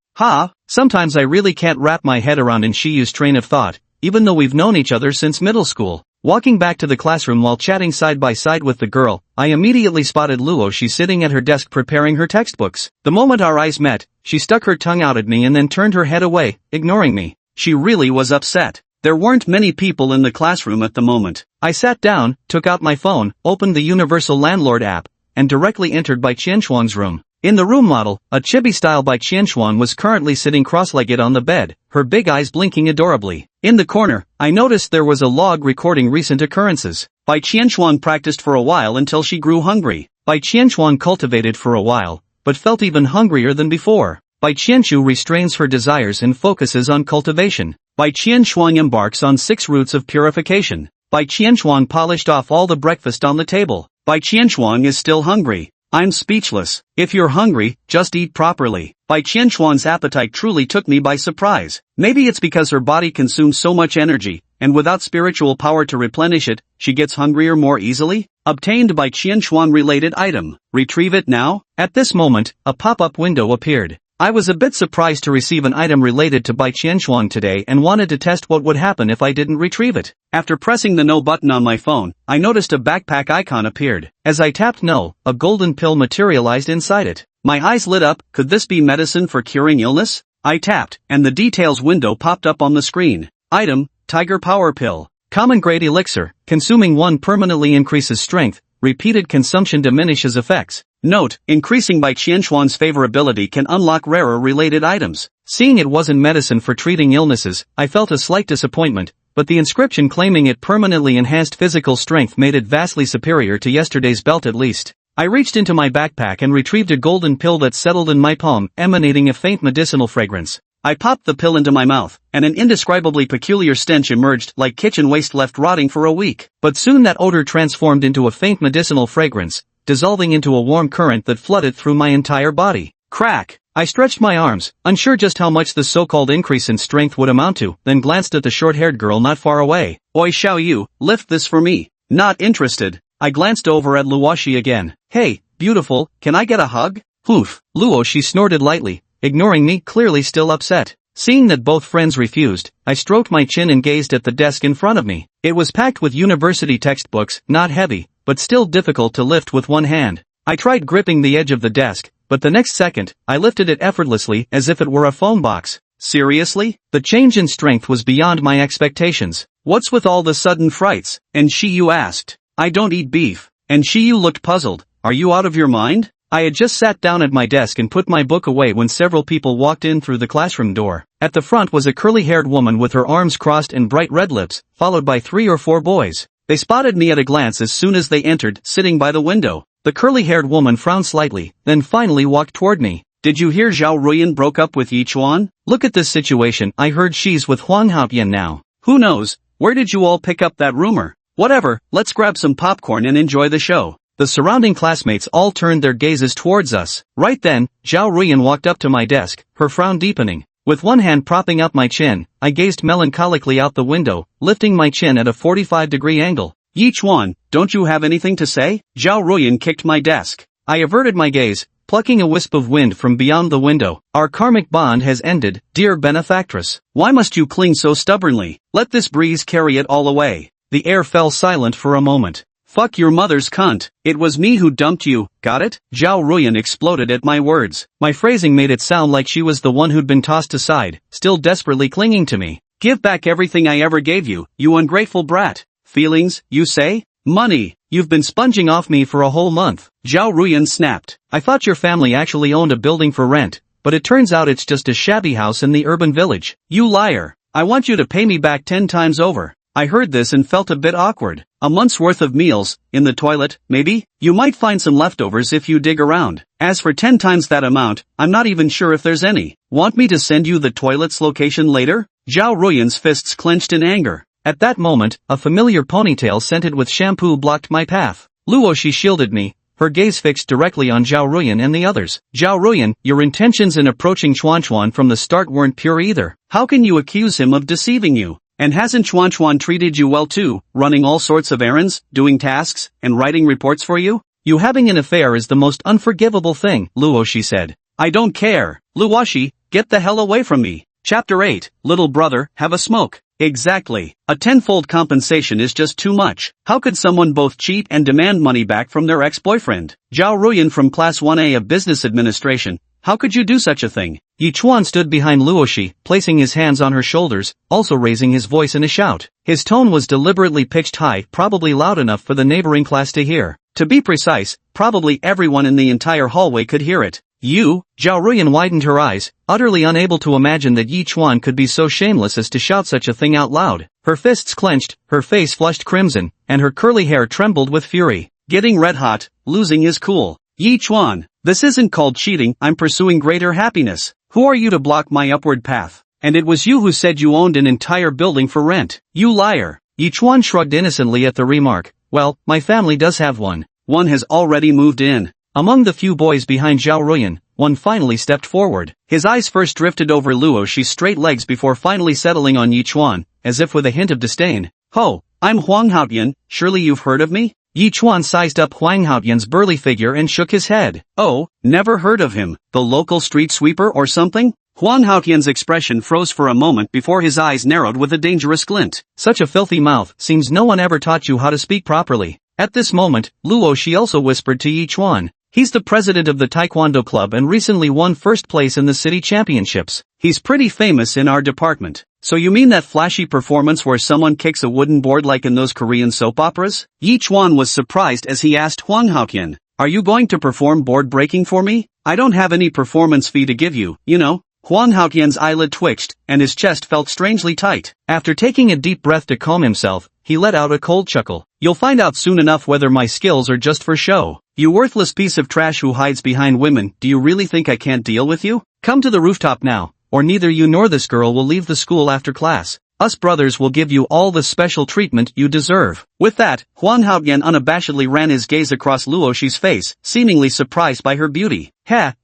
Sometimes I really can't wrap my head around Shiyu's train of thought, even though we've known each other since middle school. Walking back to the classroom while chatting side by side with the girl, I immediately spotted Luoshi sitting at her desk preparing her textbooks. The moment our eyes met, she stuck her tongue out at me and then turned her head away, ignoring me. She really was upset. There weren't many people in the classroom at the moment. I sat down, took out my phone, opened the Universal Landlord app, and directly entered Bai Qianshuang's room. In the room model, a chibi-style Bai Qianshuang was currently sitting cross-legged on the bed, her big eyes blinking adorably. In the corner, I noticed there was a log recording recent occurrences. Bai Qianshuang practiced for a while until she grew hungry. Bai Qianshuang cultivated for a while, but felt even hungrier than before. Bai Qianshu restrains her desires and focuses on cultivation. Bai Qianshuang embarks on 6 routes of purification. Bai Qianshuang polished off all the breakfast on the table. Bai Qianshuang is still hungry. I'm speechless. If you're hungry, just eat properly. Bai Qianshuang's appetite truly took me by surprise. Maybe it's because her body consumes so much energy, and without spiritual power to replenish it, she gets hungrier more easily? Obtained Bai Qianshuang related item. Retrieve it now? At this moment, a pop-up window appeared. I was a bit surprised to receive an item related to Bai Qianshuang today and wanted to test what would happen if I didn't retrieve it. After pressing the no button on my phone, I noticed a backpack icon appeared. As I tapped no, a golden pill materialized inside it. My eyes lit up. Could this be medicine for curing illness? I tapped, and the details window popped up on the screen. Item, Tiger Power Pill. Common grade elixir, consuming 1 permanently increases strength, repeated consumption diminishes effects. Note, increasing Bai Qianshuang's favorability can unlock rarer related items. Seeing it wasn't medicine for treating illnesses, I felt a slight disappointment, but the inscription claiming it permanently enhanced physical strength made it vastly superior to yesterday's belt at least. I reached into my backpack and retrieved a golden pill that settled in my palm, emanating a faint medicinal fragrance. I popped the pill into my mouth, and an indescribably peculiar stench emerged like kitchen waste left rotting for a week. But soon that odor transformed into a faint medicinal fragrance, dissolving into a warm current that flooded through my entire body. Crack! I stretched my arms, unsure just how much the so-called increase in strength would amount to, then glanced at the short-haired girl not far away. Oi Xiaoyu, lift this for me. Not interested. I glanced over at Luoshi again. Hey, beautiful, can I get a hug? Poof. Luoshi snorted lightly, ignoring me, clearly still upset. Seeing that both friends refused, I stroked my chin and gazed at the desk in front of me. It was packed with university textbooks, not heavy, but still difficult to lift with one hand. I tried gripping the edge of the desk, but the next second, I lifted it effortlessly as if it were a phone box. Seriously? The change in strength was beyond my expectations. What's with all the sudden frights? And Shiyu asked. I don't eat beef. And Shiyu looked puzzled. Are you out of your mind? I had just sat down at my desk and put my book away when several people walked in through the classroom door. At the front was a curly-haired woman with her arms crossed and bright red lips, followed by 3 or 4 boys. They spotted me at a glance as soon as they entered, sitting by the window. The curly-haired woman frowned slightly, then finally walked toward me. Did you hear Zhao Ruyan broke up with Yi Chuan? Look at this situation, I heard she's with Huang Haotian now. Who knows? Where did you all pick up that rumor? Whatever, let's grab some popcorn and enjoy the show. The surrounding classmates all turned their gazes towards us. Right then, Zhao Ruyan walked up to my desk, her frown deepening. With one hand propping up my chin, I gazed melancholically out the window, lifting my chin at a 45-degree angle. Yi Chuan, don't you have anything to say? Zhao Ruyan kicked my desk. I averted my gaze, plucking a wisp of wind from beyond the window. Our karmic bond has ended, dear benefactress. Why must you cling so stubbornly? Let this breeze carry it all away. The air fell silent for a moment. Fuck your mother's cunt. It was me who dumped you, got it? Zhao Ruyan exploded at my words. My phrasing made it sound like she was the one who'd been tossed aside, still desperately clinging to me. Give back everything I ever gave you, you ungrateful brat. Feelings, you say? Money. You've been sponging off me for a whole month. Zhao Ruyan snapped. I thought your family actually owned a building for rent, but it turns out it's just a shabby house in the urban village. You liar. I want you to pay me back 10 times over. I heard this and felt a bit awkward. A month's worth of meals, in the toilet, maybe? You might find some leftovers if you dig around. As for 10 times that amount, I'm not even sure if there's any. Want me to send you the toilet's location later? Zhao Ruyan's fists clenched in anger. At that moment, a familiar ponytail scented with shampoo blocked my path. Luoshi shielded me, her gaze fixed directly on Zhao Ruyan and the others. Zhao Ruyan, your intentions in approaching Chuan from the start weren't pure either. How can you accuse him of deceiving you? And hasn't Chuan treated you well too, running all sorts of errands, doing tasks, and writing reports for you? You having an affair is the most unforgivable thing, Luoshi said. I don't care. Luoshi, get the hell away from me. Chapter 8, Little Brother, have a smoke. Exactly. A tenfold compensation is just too much. How could someone both cheat and demand money back from their ex-boyfriend? Zhao Ruyan from Class 1A of Business Administration. How could you do such a thing? Yi Chuan stood behind Luoshi, placing his hands on her shoulders, also raising his voice in a shout. His tone was deliberately pitched high, probably loud enough for the neighboring class to hear. To be precise, probably everyone in the entire hallway could hear it. You? Zhao Ruyan widened her eyes, utterly unable to imagine that Yi Chuan could be so shameless as to shout such a thing out loud. Her fists clenched, her face flushed crimson, and her curly hair trembled with fury. Getting red hot, losing his cool. Yi Chuan, this isn't called cheating, I'm pursuing greater happiness. Who are you to block my upward path? And it was you who said you owned an entire building for rent. You liar. Yi Chuan shrugged innocently at the remark. Well, my family does have one. One has already moved in. Among the few boys behind Zhao Ruyan, one finally stepped forward. His eyes first drifted over Luoshi's straight legs before finally settling on Yi Chuan, as if with a hint of disdain. Ho, I'm Huang Haotian, surely you've heard of me? Yi Chuan sized up Huang Haotian's burly figure and shook his head. Oh, never heard of him. The local street sweeper or something? Huang Haotian's expression froze for a moment before his eyes narrowed with a dangerous glint. Such a filthy mouth, seems no one ever taught you how to speak properly. At this moment, Luoshi also whispered to Yi Chuan. He's the president of the Taekwondo club and recently won first place in the city championships. He's pretty famous in our department. So you mean that flashy performance where someone kicks a wooden board like in those Korean soap operas? Yi Chuan was surprised as he asked Huang Haotian, are you going to perform board breaking for me? I don't have any performance fee to give you, you know. Huang Haotian's eyelid twitched, and his chest felt strangely tight. After taking a deep breath to calm himself, he let out a cold chuckle. You'll find out soon enough whether my skills are just for show. You worthless piece of trash who hides behind women, do you really think I can't deal with you? Come to the rooftop now, or neither you nor this girl will leave the school after class. Us brothers will give you all the special treatment you deserve. With that, Huang Haotian unabashedly ran his gaze across Luoshi's face, seemingly surprised by her beauty.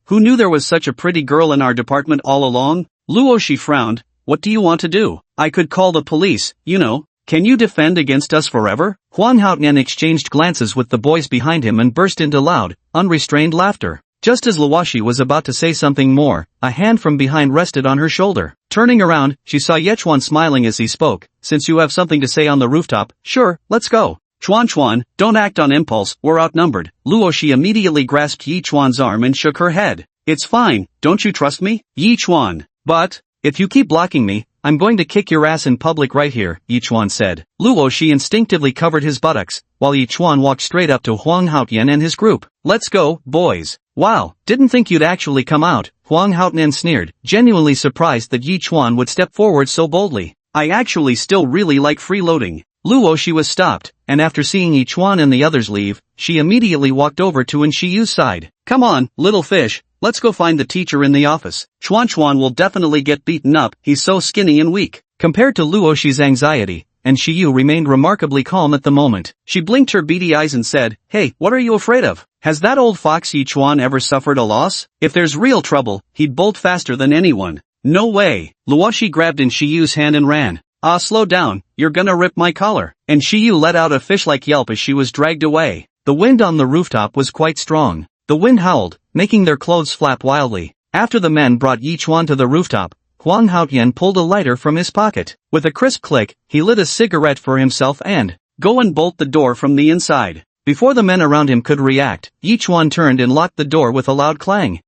Who knew there was such a pretty girl in our department all along? Luoshi frowned. What do you want to do? I could call the police, you know. Can you defend against us forever? Huang Haotian exchanged glances with the boys behind him and burst into loud, unrestrained laughter. Just as Luoshi was about to say something more, a hand from behind rested on her shoulder. Turning around, she saw Ye Chuan smiling as he spoke. Since you have something to say on the rooftop, sure, let's go. Chuan, don't act on impulse, we're outnumbered. Luoshi immediately grasped Yi Chuan's arm and shook her head. It's fine, don't you trust me? Yi Chuan. But, If you keep blocking me, I'm going to kick your ass in public right here, Yichuan said. Luo Shi instinctively covered his buttocks, while Yichuan walked straight up to Huang Haotian and his group. Let's go, boys. Wow, didn't think you'd actually come out, Huang Haotian sneered, genuinely surprised that Yichuan would step forward so boldly. I actually still really like freeloading. Luo Shi was stopped, and after seeing Yichuan and the others leave, she immediately walked over to Shiyu's side. Come on, little fish, let's go find the teacher in the office. Chuan will definitely get beaten up, he's so skinny and weak. Compared to Luo Shi's anxiety, Shiyu remained remarkably calm at the moment. She blinked her beady eyes and said, Hey, what are you afraid of? Has that old fox Yichuan ever suffered a loss? If there's real trouble, he'd bolt faster than anyone. No way. Luo Shi grabbed Shiyu's hand and ran. Slow down, you're gonna rip my collar. And Shiyu let out a fish-like yelp as she was dragged away. The wind on the rooftop was quite strong. The wind howled, making their clothes flap wildly. After the men brought Yichuan to the rooftop, Huang Haotian pulled a lighter from his pocket. With a crisp click, he lit a cigarette for himself and go and bolt the door from the inside. Before the men around him could react, Yichuan turned and locked the door with a loud clang.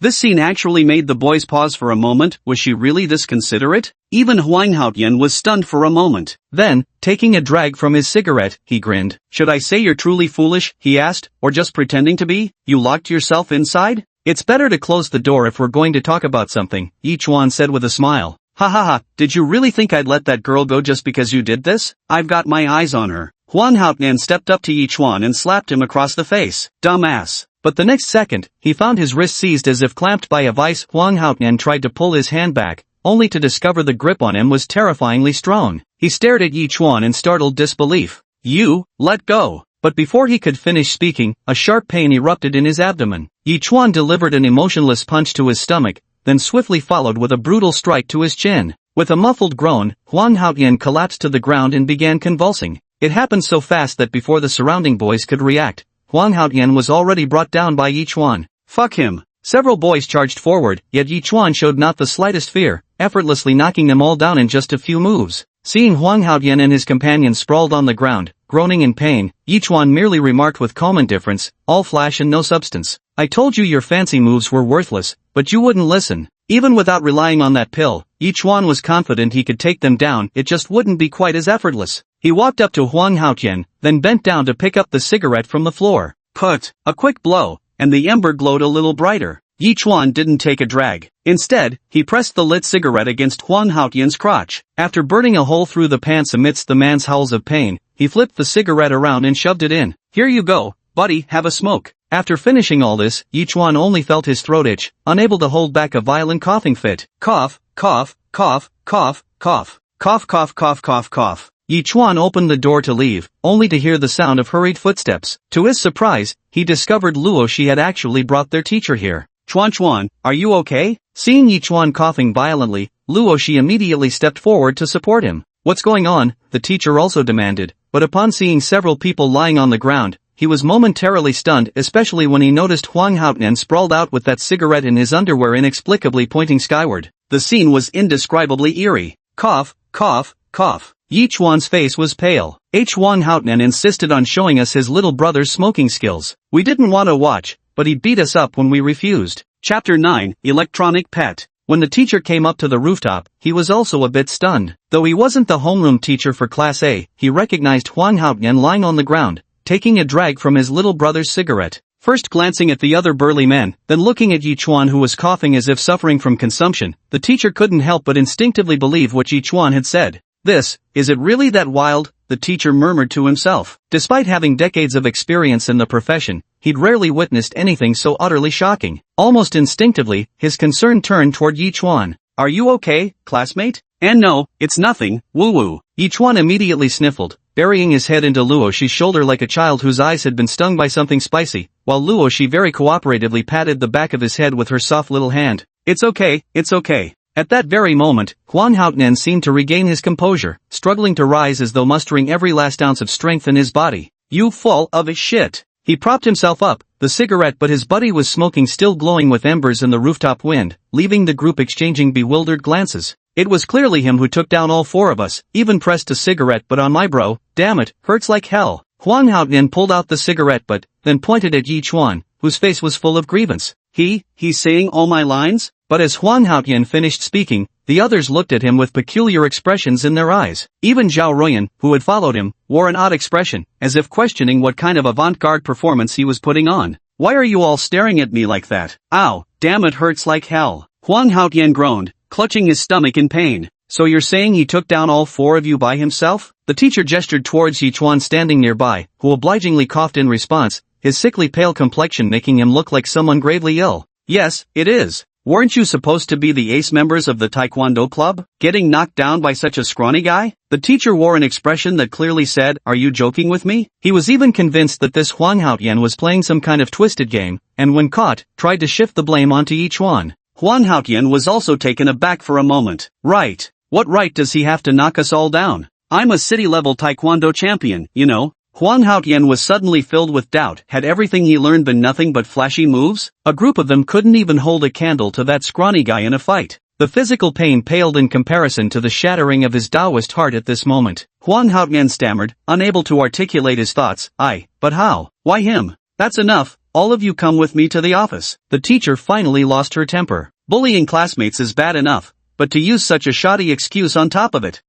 This scene actually made the boys pause for a moment. Was she really this considerate? Even Huang Haotian was stunned for a moment. Then, taking a drag from his cigarette, he grinned. Should I say you're truly foolish, he asked, or just pretending to be? You locked yourself inside? It's better to close the door if we're going to talk about something, Yichuan said with a smile. Ha ha ha, did you really think I'd let that girl go just because you did this? I've got my eyes on her. Huang Haotian stepped up to Yichuan and slapped him across the face. Dumbass. But the next second, he found his wrist seized as if clamped by a vice. Huang Haotian tried to pull his hand back, only to discover the grip on him was terrifyingly strong. He stared at Yichuan in startled disbelief. You, let go. But before he could finish speaking, a sharp pain erupted in his abdomen. Yichuan delivered an emotionless punch to his stomach, then swiftly followed with a brutal strike to his chin. With a muffled groan, Huang Haotian collapsed to the ground and began convulsing. It happened so fast that before the surrounding boys could react, Huang Haotian was already brought down by Yichuan. Fuck him. Several boys charged forward, yet Yichuan showed not the slightest fear, effortlessly knocking them all down in just a few moves. Seeing Huang Haotian and his companions sprawled on the ground, groaning in pain, Yichuan merely remarked with calm indifference, all flash and no substance. I told you your fancy moves were worthless, but you wouldn't listen. Even without relying on that pill, Yichuan was confident he could take them down, it just wouldn't be quite as effortless. He walked up to Huang Haotian, then bent down to pick up the cigarette from the floor. Put, a quick blow, and the ember glowed a little brighter. Yichuan didn't take a drag. Instead, he pressed the lit cigarette against Huang Haotian's crotch. After burning a hole through the pants amidst the man's howls of pain, he flipped the cigarette around and shoved it in. Here you go, buddy, have a smoke. After finishing all this, Yichuan only felt his throat itch, unable to hold back a violent coughing fit. Cough, cough, cough, cough, cough, cough, cough, cough, cough, cough. Yichuan opened the door to leave, only to hear the sound of hurried footsteps. To his surprise, he discovered Luo Shi had actually brought their teacher here. Chuan, are you okay? Seeing Yichuan coughing violently, Luo Shi immediately stepped forward to support him. What's going on? The teacher also demanded, but upon seeing several people lying on the ground, he was momentarily stunned, especially when he noticed Huang Haotian sprawled out with that cigarette in his underwear inexplicably pointing skyward. The scene was indescribably eerie. Cough, cough, cough. Yichuan's face was pale. Huang Haotian insisted on showing us his little brother's smoking skills. We didn't want to watch, but he beat us up when we refused. Chapter 9, Electronic Pet. When the teacher came up to the rooftop, he was also a bit stunned. Though he wasn't the homeroom teacher for Class A, he recognized Huang Haotian lying on the ground, taking a drag from his little brother's cigarette. First glancing at the other burly men, then looking at Yichuan who was coughing as if suffering from consumption, the teacher couldn't help but instinctively believe what Yichuan had said. Is it really that wild? The teacher murmured to himself. Despite having decades of experience in the profession, he'd rarely witnessed anything so utterly shocking. Almost instinctively, his concern turned toward Yichuan. Are you okay, classmate? And no, it's nothing, woo-woo. Yichuan immediately sniffled, burying his head into Luo Shi's shoulder like a child whose eyes had been stung by something spicy, while Luo Shi very cooperatively patted the back of his head with her soft little hand. It's okay, it's okay. At that very moment, Huang Haotian seemed to regain his composure, struggling to rise as though mustering every last ounce of strength in his body. You full of shit. He propped himself up, the cigarette but his buddy was smoking still glowing with embers in the rooftop wind, leaving the group exchanging bewildered glances. It was clearly him who took down all four of us, even pressed a cigarette butt on my bro, damn it, hurts like hell. Huang Haotian pulled out the cigarette butt, then pointed at Yichuan, whose face was full of grievance. He's saying all my lines? But as Huang Haotian finished speaking, the others looked at him with peculiar expressions in their eyes. Even Zhao Ruyan, who had followed him, wore an odd expression, as if questioning what kind of avant-garde performance he was putting on. Why are you all staring at me like that? Ow, damn, it hurts like hell. Huang Haotian groaned, clutching his stomach in pain. So you're saying he took down all 4 of you by himself? The teacher gestured towards Yichuan standing nearby, who obligingly coughed in response, his sickly pale complexion making him look like someone gravely ill. Yes, it is. Weren't you supposed to be the ace members of the Taekwondo club? Getting knocked down by such a scrawny guy? The teacher wore an expression that clearly said, are you joking with me? He was even convinced that this Huang Haotian was playing some kind of twisted game, and when caught, tried to shift the blame onto Yichuan. Huang Haotian was also taken aback for a moment. Right. What right does he have to knock us all down? I'm a city-level Taekwondo champion, you know. Huang Haotian was suddenly filled with doubt. Had everything he learned been nothing but flashy moves? A group of them couldn't even hold a candle to that scrawny guy in a fight. The physical pain paled in comparison to the shattering of his Taoist heart at this moment. Huang Haotian stammered, unable to articulate his thoughts. But how? Why him? That's enough. All of you come with me to the office. The teacher finally lost her temper. Bullying classmates is bad enough, but to use such a shoddy excuse on top of it.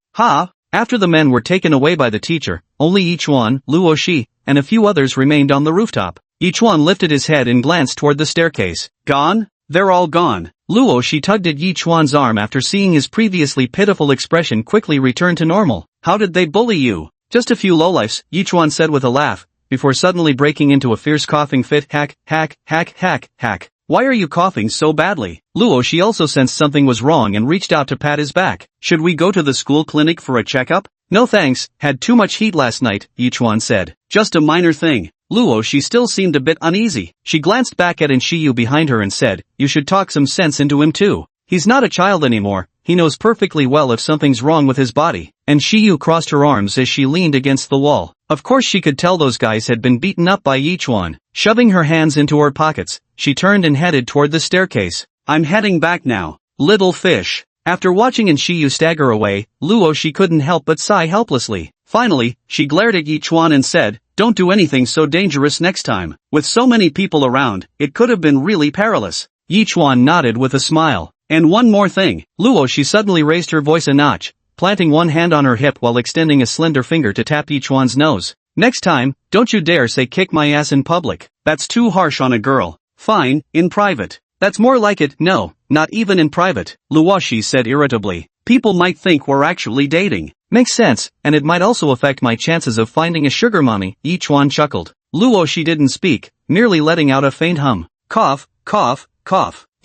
After the men were taken away by the teacher, only Yichuan, Luo Shi, and a few others remained on the rooftop. Yichuan lifted his head and glanced toward the staircase. Gone? They're all gone. Luo Shi tugged at Yichuan's arm after seeing his previously pitiful expression quickly return to normal. How did they bully you? Just a few lowlifes, Yichuan said with a laugh, before suddenly breaking into a fierce coughing fit. Hack. Why are you coughing so badly? Luo Shi also sensed something was wrong and reached out to pat his back. Should we go to the school clinic for a checkup? No thanks, had too much heat last night, Yichuan said. Just a minor thing. Luo Shi still seemed a bit uneasy. She glanced back at Shiyu behind her and said, you should talk some sense into him too. He's not a child anymore, he knows perfectly well if something's wrong with his body. And Shiyu crossed her arms as she leaned against the wall. Of course she could tell those guys had been beaten up by Yichuan. Shoving her hands into her pockets, she turned and headed toward the staircase. I'm heading back now. Little fish. After watching Shiyu stagger away, Luo Shi couldn't help but sigh helplessly. Finally, she glared at Yichuan and said, don't do anything so dangerous next time. With so many people around, it could have been really perilous. Yichuan nodded with a smile. And one more thing. Luo Shi suddenly raised her voice a notch, planting one hand on her hip while extending a slender finger to tap Yichuan's nose. Next time, don't you dare say kick my ass in public. That's too harsh on a girl. Fine, in private. That's more like it. No, not even in private, Luo Shi said irritably. People might think we're actually dating. Makes sense, and it might also affect my chances of finding a sugar mommy, Yichuan chuckled. Luo Shi didn't speak, merely letting out a faint hum. Cough.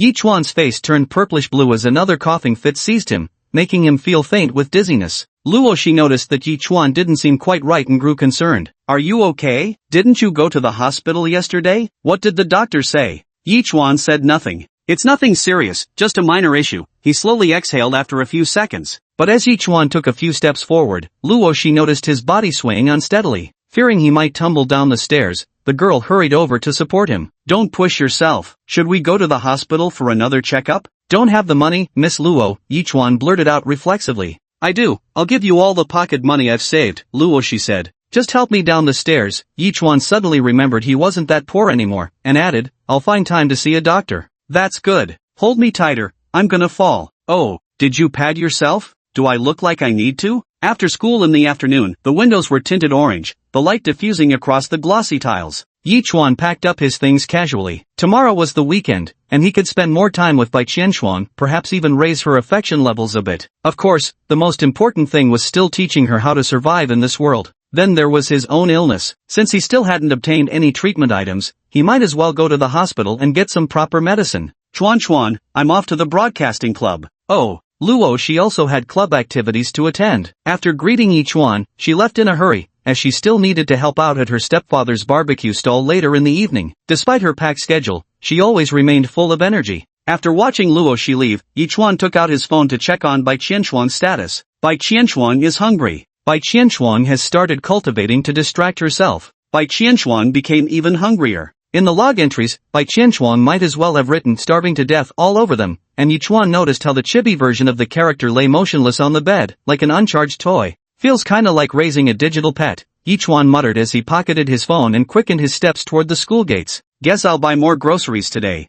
Yichuan's face turned purplish blue as another coughing fit seized him, making him feel faint with dizziness. Luo Shi noticed that Yichuan didn't seem quite right and grew concerned. Are you okay? Didn't you go to the hospital yesterday? What did the doctor say? Yichuan said nothing. It's nothing serious, just a minor issue. He slowly exhaled after a few seconds. But as Yichuan took a few steps forward, Luo Shi noticed his body swaying unsteadily. Fearing he might tumble down the stairs, the girl hurried over to support him. Don't push yourself. Should we go to the hospital for another checkup? Don't have the money, Miss Luo, Yichuan blurted out reflexively. I do. I'll give you all the pocket money I've saved, Luo Shi said. Just help me down the stairs. Yichuan suddenly remembered he wasn't that poor anymore, and added, I'll find time to see a doctor. That's good. Hold me tighter. I'm gonna fall. Oh, did you pad yourself? Do I look like I need to? After school in the afternoon, the windows were tinted orange, the light diffusing across the glossy tiles. Yichuan packed up his things casually. Tomorrow was the weekend, and he could spend more time with Bai Qianshuang, perhaps even raise her affection levels a bit. Of course, the most important thing was still teaching her how to survive in this world. Then there was his own illness. Since he still hadn't obtained any treatment items, he might as well go to the hospital and get some proper medicine. Chuan, I'm off to the broadcasting club. Oh. Luo Shi also had club activities to attend. After greeting Yichuan, she left in a hurry, as she still needed to help out at her stepfather's barbecue stall later in the evening. Despite her packed schedule, she always remained full of energy. After watching Luo Shi leave, Yichuan took out his phone to check on Bai Qianshuang's status. Bai Qianshuang is hungry. Bai Qianshuang has started cultivating to distract herself. Bai Qianshuang became even hungrier. In the log entries, Bai Qianshuang might as well have written starving to death all over them, and Yichuan noticed how the chibi version of the character lay motionless on the bed, like an uncharged toy. Feels kinda like raising a digital pet, Yichuan muttered as he pocketed his phone and quickened his steps toward the school gates. Guess I'll buy more groceries today.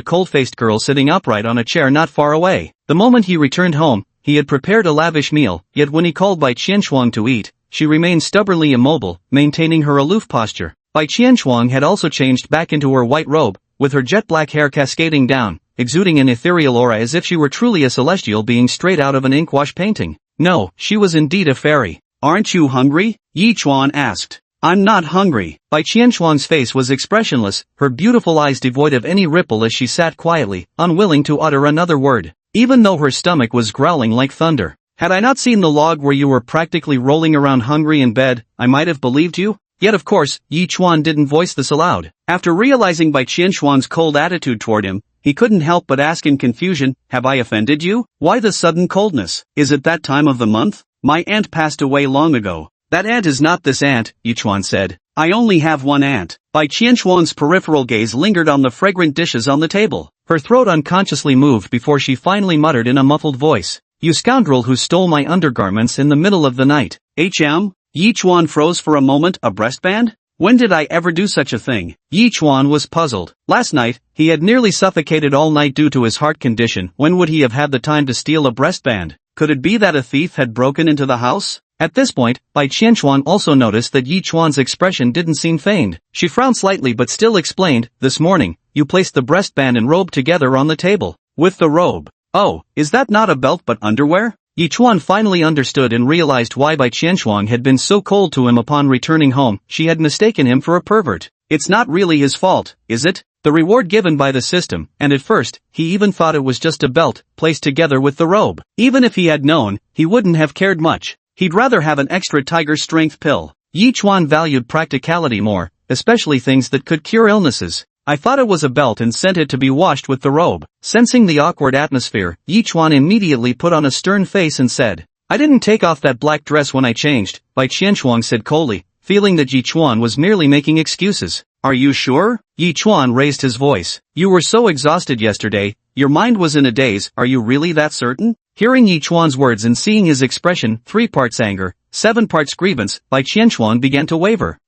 the cold-faced girl sitting upright on a chair not far away. The moment he returned home, he had prepared a lavish meal, yet when he called Bai Qianshuang to eat, she remained stubbornly immobile, maintaining her aloof posture. Bai Qianshuang had also changed back into her white robe, with her jet-black hair cascading down, exuding an ethereal aura as if she were truly a celestial being straight out of an inkwash painting. No, she was indeed a fairy. "Aren't you hungry?" Yi Chuan asked. "I'm not hungry." Bai Qianshuang's face was expressionless, her beautiful eyes devoid of any ripple as she sat quietly, unwilling to utter another word, even though her stomach was growling like thunder. "Had I not seen the log where you were practically rolling around hungry in bed, I might have believed you?" Yet of course, Yi Chuan didn't voice this aloud. After realizing Bai Qianshuang's cold attitude toward him, he couldn't help but ask in confusion, "Have I offended you? Why the sudden coldness? Is it that time of the month? My aunt passed away long ago." "That aunt is not this aunt," Yi Chuan said. "I only have one aunt." Bai Qianshuang's peripheral gaze lingered on the fragrant dishes on the table. Her throat unconsciously moved before she finally muttered in a muffled voice, "You scoundrel who stole my undergarments in the middle of the night." Yi Chuan froze for a moment. "A breastband? When did I ever do such a thing?" Yi Chuan was puzzled. Last night, he had nearly suffocated all night due to his heart condition. When would he have had the time to steal a breastband? Could it be that a thief had broken into the house? At this point, Bai Qianshuang also noticed that Yi Chuan's expression didn't seem feigned. She frowned slightly but still explained, "This morning, you placed the breastband and robe together on the table." "With the robe? Oh, is that not a belt but underwear?" Yi Chuan finally understood and realized why Bai Qianshuang had been so cold to him upon returning home. She had mistaken him for a pervert. "It's not really his fault, is it? The reward given by the system, and at first, he even thought it was just a belt, placed together with the robe. Even if he had known, he wouldn't have cared much. He'd rather have an extra tiger strength pill." Yi Chuan valued practicality more, especially things that could cure illnesses. "I thought it was a belt and sent it to be washed with the robe." Sensing the awkward atmosphere, Yi Chuan immediately put on a stern face and said, "I didn't take off that black dress when I changed," Bai Qianshuang said coldly, feeling that Yi Chuan was merely making excuses. "Are you sure?" Yi Chuan raised his voice. "You were so exhausted yesterday, your mind was in a daze. Are you really that certain?" Hearing Yi Chuan's words and seeing his expression, 3 parts anger, 7 parts grievance, Bai Qianshuang began to waver.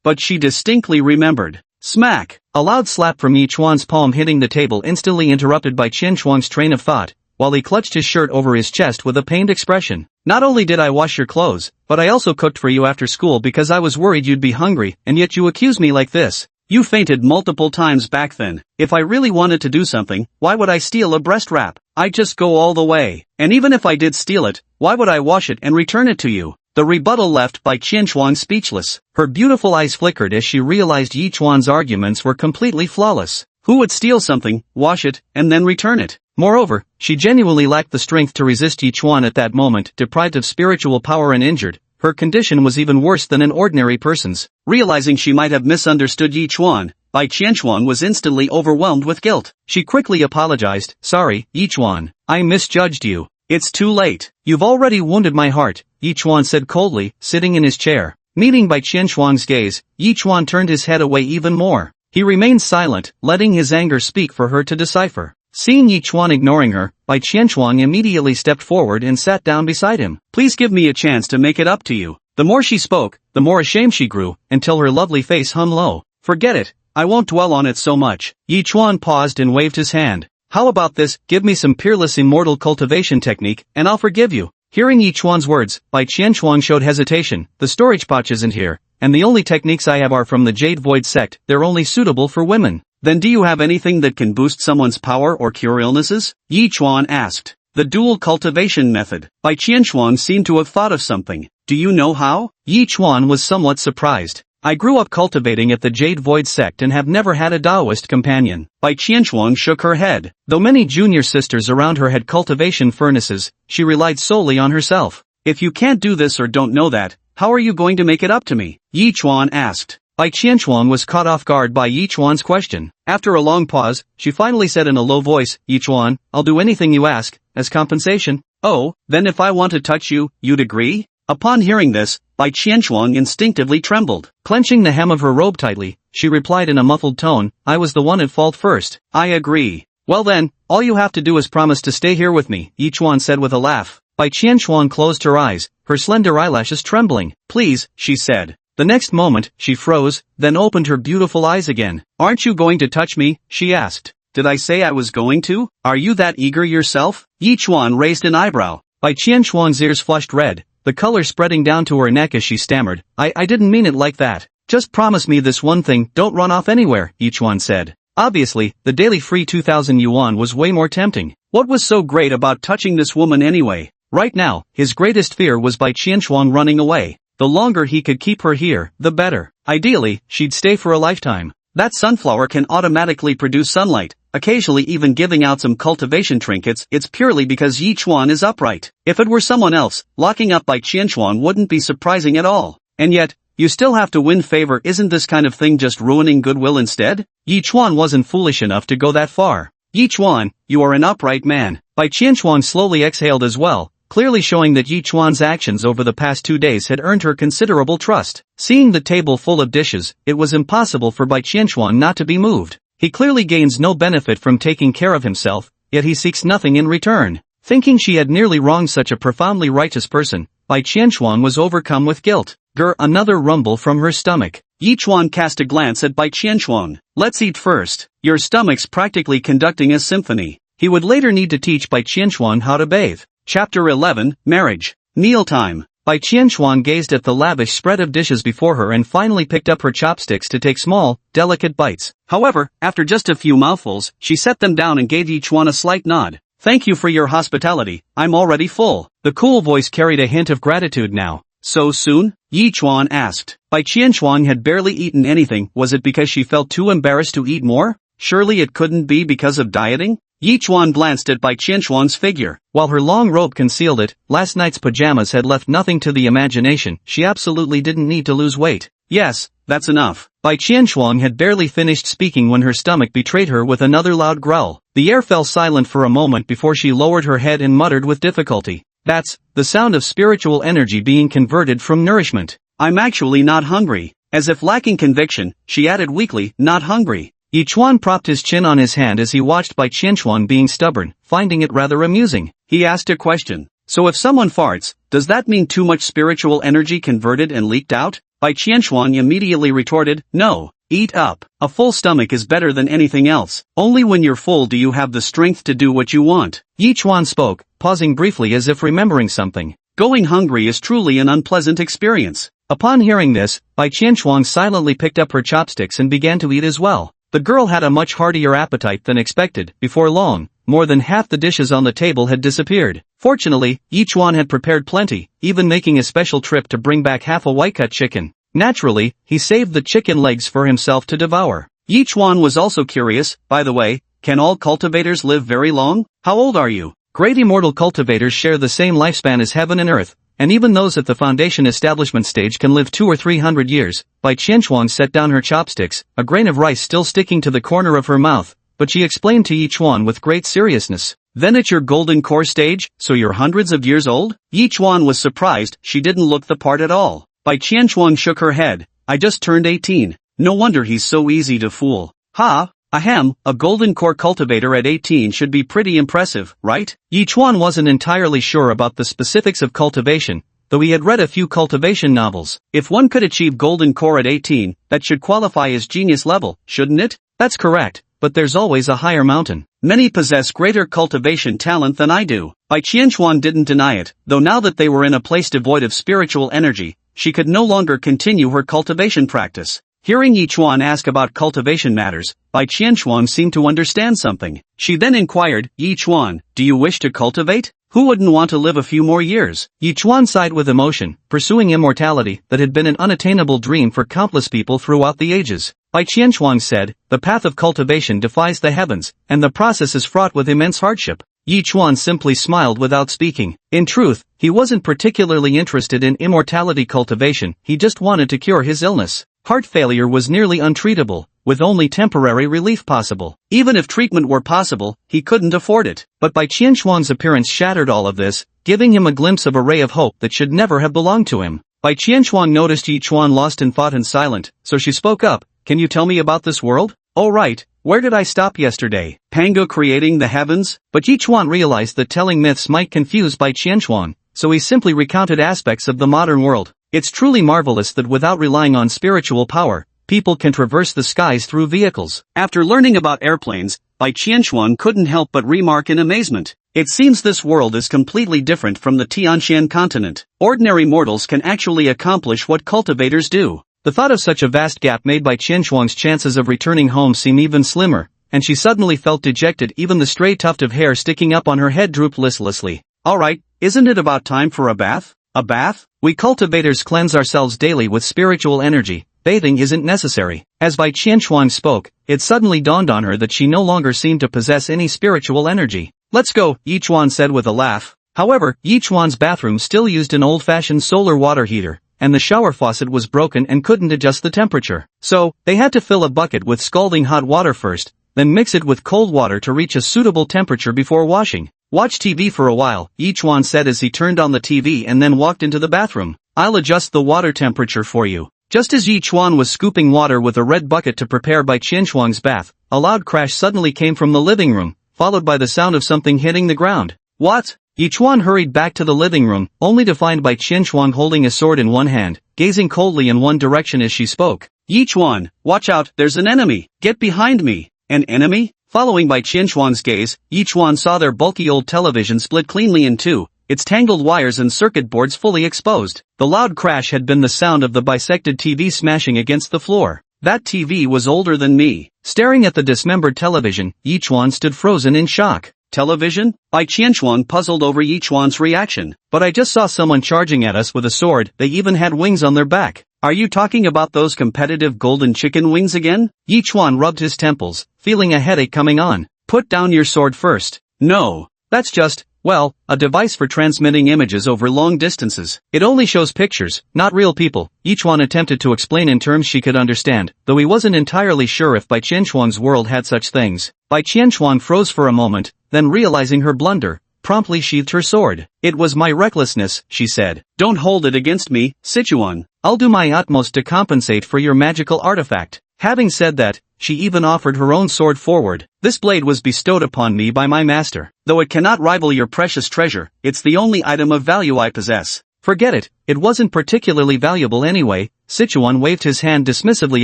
But she distinctly remembered. Smack! A loud slap from Yi Chuan's palm hitting the table instantly interrupted Bai Qianshuang's train of thought, while he clutched his shirt over his chest with a pained expression. "Not only did I wash your clothes, but I also cooked for you after school because I was worried you'd be hungry, and yet you accuse me like this. You fainted multiple times back then. If I really wanted to do something, why would I steal a breast wrap? I'd just go all the way. And even if I did steal it, why would I wash it and return it to you?" The rebuttal left Bai Qianshuang speechless. Her beautiful eyes flickered as she realized Yi Chuan's arguments were completely flawless. Who would steal something, wash it, and then return it? Moreover, she genuinely lacked the strength to resist Yi Chuan at that moment. Deprived of spiritual power and injured, her condition was even worse than an ordinary person's. Realizing she might have misunderstood Yi Chuan, Bai Qianshuang was instantly overwhelmed with guilt. She quickly apologized. "Sorry, Yi Chuan. I misjudged you. It's too late. You've already wounded my heart," Yi Chuan said coldly, sitting in his chair. Meeting Bai Qianshuang's gaze, Yi Chuan turned his head away even more. He remained silent, letting his anger speak for her to decipher. Seeing Yi Chuan ignoring her, Bai Qianshuang immediately stepped forward and sat down beside him. "Please give me a chance to make it up to you." The more she spoke, the more ashamed she grew, until her lovely face hung low. "Forget it. I won't dwell on it so much." Yi Chuan paused and waved his hand. "How about this? Give me some peerless immortal cultivation technique, and I'll forgive you." Hearing Yi Chuan's words, Bai Qianshuang showed hesitation. "The storage pouch isn't here, and the only techniques I have are from the Jade Void sect. They're only suitable for women." "Then do you have anything that can boost someone's power or cure illnesses?" Yi Chuan asked. "The dual cultivation method." Bai Qianshuang seemed to have thought of something. "Do you know how?" Yi Chuan was somewhat surprised. "I grew up cultivating at the Jade Void sect and have never had a Taoist companion." Bai Qianshuang shook her head. Though many junior sisters around her had cultivation furnaces, she relied solely on herself. "If you can't do this or don't know that, how are you going to make it up to me?" Yi Chuan asked. Bai Qianshuang was caught off guard by Yi Chuan's question. After a long pause, she finally said in a low voice, "Yi Chuan, I'll do anything you ask, as compensation." "Oh, then if I want to touch you, you'd agree?" Upon hearing this, Bai Qianshuang instinctively trembled. Clenching the hem of her robe tightly, she replied in a muffled tone, "I was the one at fault first." "I agree. Well then, all you have to do is promise to stay here with me, Yi Chuan said with a laugh. Bai Qianxuan closed her eyes, her slender eyelashes trembling. Please, she said. The next moment, she froze, then opened her beautiful eyes again. Aren't you going to touch me? She asked. Did I say I was going to? Are you that eager yourself? Yi Chuan raised an eyebrow. Bai Qianxuan's ears flushed red, the color spreading down to her neck as she stammered. I didn't mean it like that. Just promise me this one thing, don't run off anywhere, Yi Chuan said. Obviously, the daily free 2,000 yuan was way more tempting. What was so great about touching this woman anyway? Right now, his greatest fear was Bai Qianxuan running away. The longer he could keep her here, the better. Ideally, she'd stay for a lifetime. That sunflower can automatically produce sunlight, occasionally even giving out some cultivation trinkets. It's purely because Yi Chuan is upright. If it were someone else, locking up Bai Qianxuan wouldn't be surprising at all. And yet, you still have to win favor. Isn't this kind of thing just ruining goodwill instead? Yi Chuan wasn't foolish enough to go that far. Yi Chuan, you are an upright man. Bai Qianxuan slowly exhaled as well, clearly showing that Yi Chuan's actions over the past 2 days had earned her considerable trust. Seeing the table full of dishes, it was impossible for Bai Qianxuan not to be moved. He clearly gains no benefit from taking care of himself, yet he seeks nothing in return. Thinking she had nearly wronged such a profoundly righteous person, Bai Qianxuan was overcome with guilt. Another rumble from her stomach. Yi Chuan cast a glance at Bai Qianxuan. Let's eat first. Your stomach's practically conducting a symphony. He would later need to teach Bai Qianxuan how to bathe. Chapter 11, Marriage. Mealtime. Bai Qianxuan gazed at the lavish spread of dishes before her and finally picked up her chopsticks to take small, delicate bites. However, after just a few mouthfuls, she set them down and gave Yi Chuan a slight nod. Thank you for your hospitality, I'm already full. The cool voice carried a hint of gratitude now. So soon? Yi Chuan asked. Bai Qianxuan had barely eaten anything. Was it because she felt too embarrassed to eat more? Surely it couldn't be because of dieting? Yi Chuan glanced at Bai Qianxuan's figure. While her long robe concealed it, last night's pajamas had left nothing to the imagination. She absolutely didn't need to lose weight. Yes, that's enough. Bai Qianxuan had barely finished speaking when her stomach betrayed her with another loud growl. The air fell silent for a moment before she lowered her head and muttered with difficulty. That's the sound of spiritual energy being converted from nourishment. I'm actually not hungry. As if lacking conviction, she added weakly, not hungry. Yi Chuan propped his chin on his hand as he watched Bai Qianxuan being stubborn, finding it rather amusing. He asked a question. So if someone farts, does that mean too much spiritual energy converted and leaked out? Bai Qianxuan immediately retorted, no. Eat up. A full stomach is better than anything else. Only when you're full do you have the strength to do what you want. Yi Chuan spoke, pausing briefly as if remembering something. Going hungry is truly an unpleasant experience. Upon hearing this, Bai Qianxuan silently picked up her chopsticks and began to eat as well. The girl had a much heartier appetite than expected. Before long, more than half the dishes on the table had disappeared. Fortunately, Yi Chuan had prepared plenty, even making a special trip to bring back half a white-cut chicken. Naturally, he saved the chicken legs for himself to devour. Yi Chuan was also curious. By the way, can all cultivators live very long? How old are you? Great immortal cultivators share the same lifespan as heaven and earth, and even those at the foundation establishment stage can live 200 or 300 years. Bai Qianxuan set down her chopsticks, a grain of rice still sticking to the corner of her mouth, but she explained to Yi Chuan with great seriousness. Then at your golden core stage, so you're hundreds of years old? Yi Chuan was surprised. She didn't look the part at all. Bai Qianxuan shook her head. I just turned 18. No wonder he's so easy to fool. Ha! Ahem, a golden core cultivator at 18 should be pretty impressive, right? Yi Chuan wasn't entirely sure about the specifics of cultivation, though he had read a few cultivation novels. If one could achieve golden core at 18, that should qualify as genius level, shouldn't it? That's correct, but there's always a higher mountain. Many possess greater cultivation talent than I do. Bai Qianxuan didn't deny it, though now that they were in a place devoid of spiritual energy, she could no longer continue her cultivation practice. Hearing Yi Chuan ask about cultivation matters, Bai Qianxuan seemed to understand something. She then inquired, Yi Chuan, do you wish to cultivate? Who wouldn't want to live a few more years? Yi Chuan sighed with emotion, pursuing immortality that had been an unattainable dream for countless people throughout the ages. Bai Qianxuan said, the path of cultivation defies the heavens, and the process is fraught with immense hardship. Yi Chuan simply smiled without speaking. In truth, he wasn't particularly interested in immortality cultivation, he just wanted to cure his illness. Heart failure was nearly untreatable, with only temporary relief possible. Even if treatment were possible, he couldn't afford it. But Bai Qianxuan's appearance shattered all of this, giving him a glimpse of a ray of hope that should never have belonged to him. Bai Qianxuan noticed Yi Chuan lost in thought and silent, so she spoke up, can you tell me about this world? Oh right, where did I stop yesterday? Pango creating the heavens? But Yi Chuan realized that telling myths might confuse Bai Qianchuan, so he simply recounted aspects of the modern world. It's truly marvelous that without relying on spiritual power, people can traverse the skies through vehicles. After learning about airplanes, Bai Qianchuan couldn't help but remark in amazement. It seems this world is completely different from the Tianxian continent. Ordinary mortals can actually accomplish what cultivators do. The thought of such a vast gap made Bai Qianchuan's chances of returning home seem even slimmer, and she suddenly felt dejected. Even the stray tuft of hair sticking up on her head drooped listlessly. Alright, isn't it about time for a bath? A bath? We cultivators cleanse ourselves daily with spiritual energy. Bathing isn't necessary. As Bai Qianchuan spoke, it suddenly dawned on her that she no longer seemed to possess any spiritual energy. Let's go, Yi Chuan said with a laugh. However, Yi Chuan's bathroom still used an old-fashioned solar water heater, and the shower faucet was broken and couldn't adjust the temperature. So, they had to fill a bucket with scalding hot water first, then mix it with cold water to reach a suitable temperature before washing. Watch TV for a while, Yi Chuan said as he turned on the TV and then walked into the bathroom. I'll adjust the water temperature for you. Just as Yi Chuan was scooping water with a red bucket to prepare Bai Qianchuan's bath, a loud crash suddenly came from the living room, followed by the sound of something hitting the ground. What? Yi Chuan hurried back to the living room, only to find Bai Qianchuan holding a sword in one hand, gazing coldly in one direction as she spoke. Yi Chuan, watch out, there's an enemy. Get behind me. An enemy? Following Bai Qianchuan's gaze, Yi Chuan saw their bulky old television split cleanly in two, its tangled wires and circuit boards fully exposed. The loud crash had been the sound of the bisected TV smashing against the floor. That TV was older than me. Staring at the dismembered television, Yi Chuan stood frozen in shock. Television? Bai Qianchuan puzzled over Yi Chuan's reaction. But I just saw someone charging at us with a sword. They even had wings on their back. Are you talking about those competitive golden chicken wings again? Yi Chuan rubbed his temples, feeling a headache coming on. Put down your sword first. No. That's just, well, a device for transmitting images over long distances. It only shows pictures, not real people. Yi Chuan attempted to explain in terms she could understand, though he wasn't entirely sure if Bai Qianchuan's world had such things. Bai Qianchuan froze for a moment, then realizing her blunder, promptly sheathed her sword. It was my recklessness, she said. Don't hold it against me, Sichuan. I'll do my utmost to compensate for your magical artifact. Having said that, she even offered her own sword forward. This blade was bestowed upon me by my master. Though it cannot rival your precious treasure, it's the only item of value I possess. Forget it, it wasn't particularly valuable anyway. Sichuan waved his hand dismissively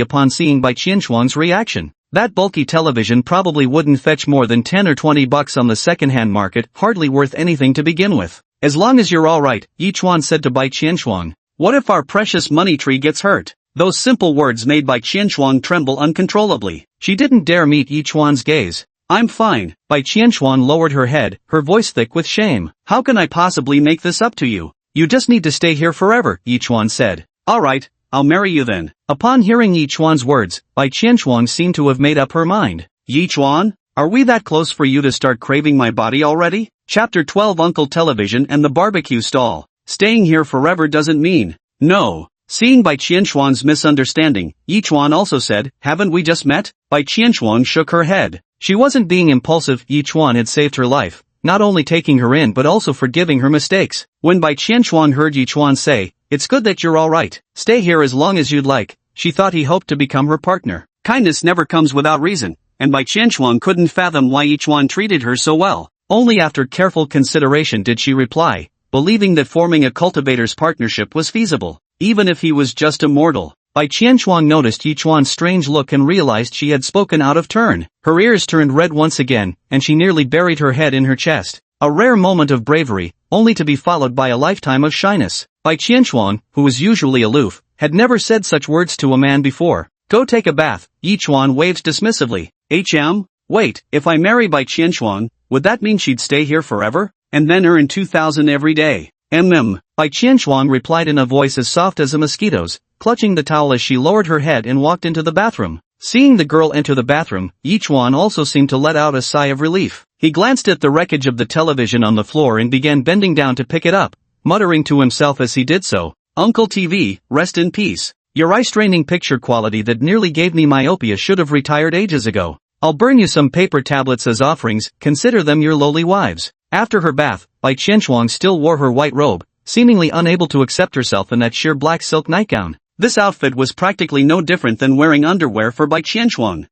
upon seeing Bai Qianchuan's reaction. That bulky television probably wouldn't fetch more than 10 or 20 bucks on the second-hand market, hardly worth anything to begin with. As long as you're alright, Yi Chuan said to Bai Qianchuan. What if our precious money tree gets hurt? Those simple words made Bai Qianchuan tremble uncontrollably. She didn't dare meet Yi Chuan's gaze. I'm fine. Bai Qianchuan lowered her head, her voice thick with shame. How can I possibly make this up to you? You just need to stay here forever, Yi Chuan said. Alright, I'll marry you then. Upon hearing Yi Chuan's words, Bai Qianchuan seemed to have made up her mind. Yi Chuan, are we that close for you to start craving my body already? Chapter 12 Uncle Television and the Barbecue Stall. Staying here forever doesn't mean no. Seeing Bai Qianchuan's misunderstanding, Yi Chuan also said, haven't we just met? Bai Qianchuan shook her head. She wasn't being impulsive. Yi Chuan had saved her life, not only taking her in but also forgiving her mistakes. When Bai Qianchuan heard Yi Chuan say, it's good that you're alright, stay here as long as you'd like, she thought he hoped to become her partner. Kindness never comes without reason, and Bai Qianchuan couldn't fathom why Yi Chuan treated her so well. Only after careful consideration did she reply, believing that forming a cultivator's partnership was feasible, even if he was just a mortal. Bai Qianchuan noticed Yi Chuan's strange look and realized she had spoken out of turn. Her ears turned red once again, and she nearly buried her head in her chest. A rare moment of bravery, only to be followed by a lifetime of shyness. Bai Qianchuan, who was usually aloof, had never said such words to a man before. Go take a bath, Yi Chuan waved dismissively. Wait, if I marry Bai Qianchuan, would that mean she'd stay here forever? And then earn 2,000 every day? Bai Qianchuan replied in a voice as soft as a mosquito's, clutching the towel as she lowered her head and walked into the bathroom. Seeing the girl enter the bathroom, Yi Chuan also seemed to let out a sigh of relief. He glanced at the wreckage of the television on the floor and began bending down to pick it up, muttering to himself as he did so, Uncle TV, rest in peace. Your eye-straining picture quality that nearly gave me myopia should have retired ages ago. I'll burn you some paper tablets as offerings, consider them your lowly wives. After her bath, Bai Qianchuan still wore her white robe, seemingly unable to accept herself in that sheer black silk nightgown. This outfit was practically no different than wearing underwear for Bai Qianchuan.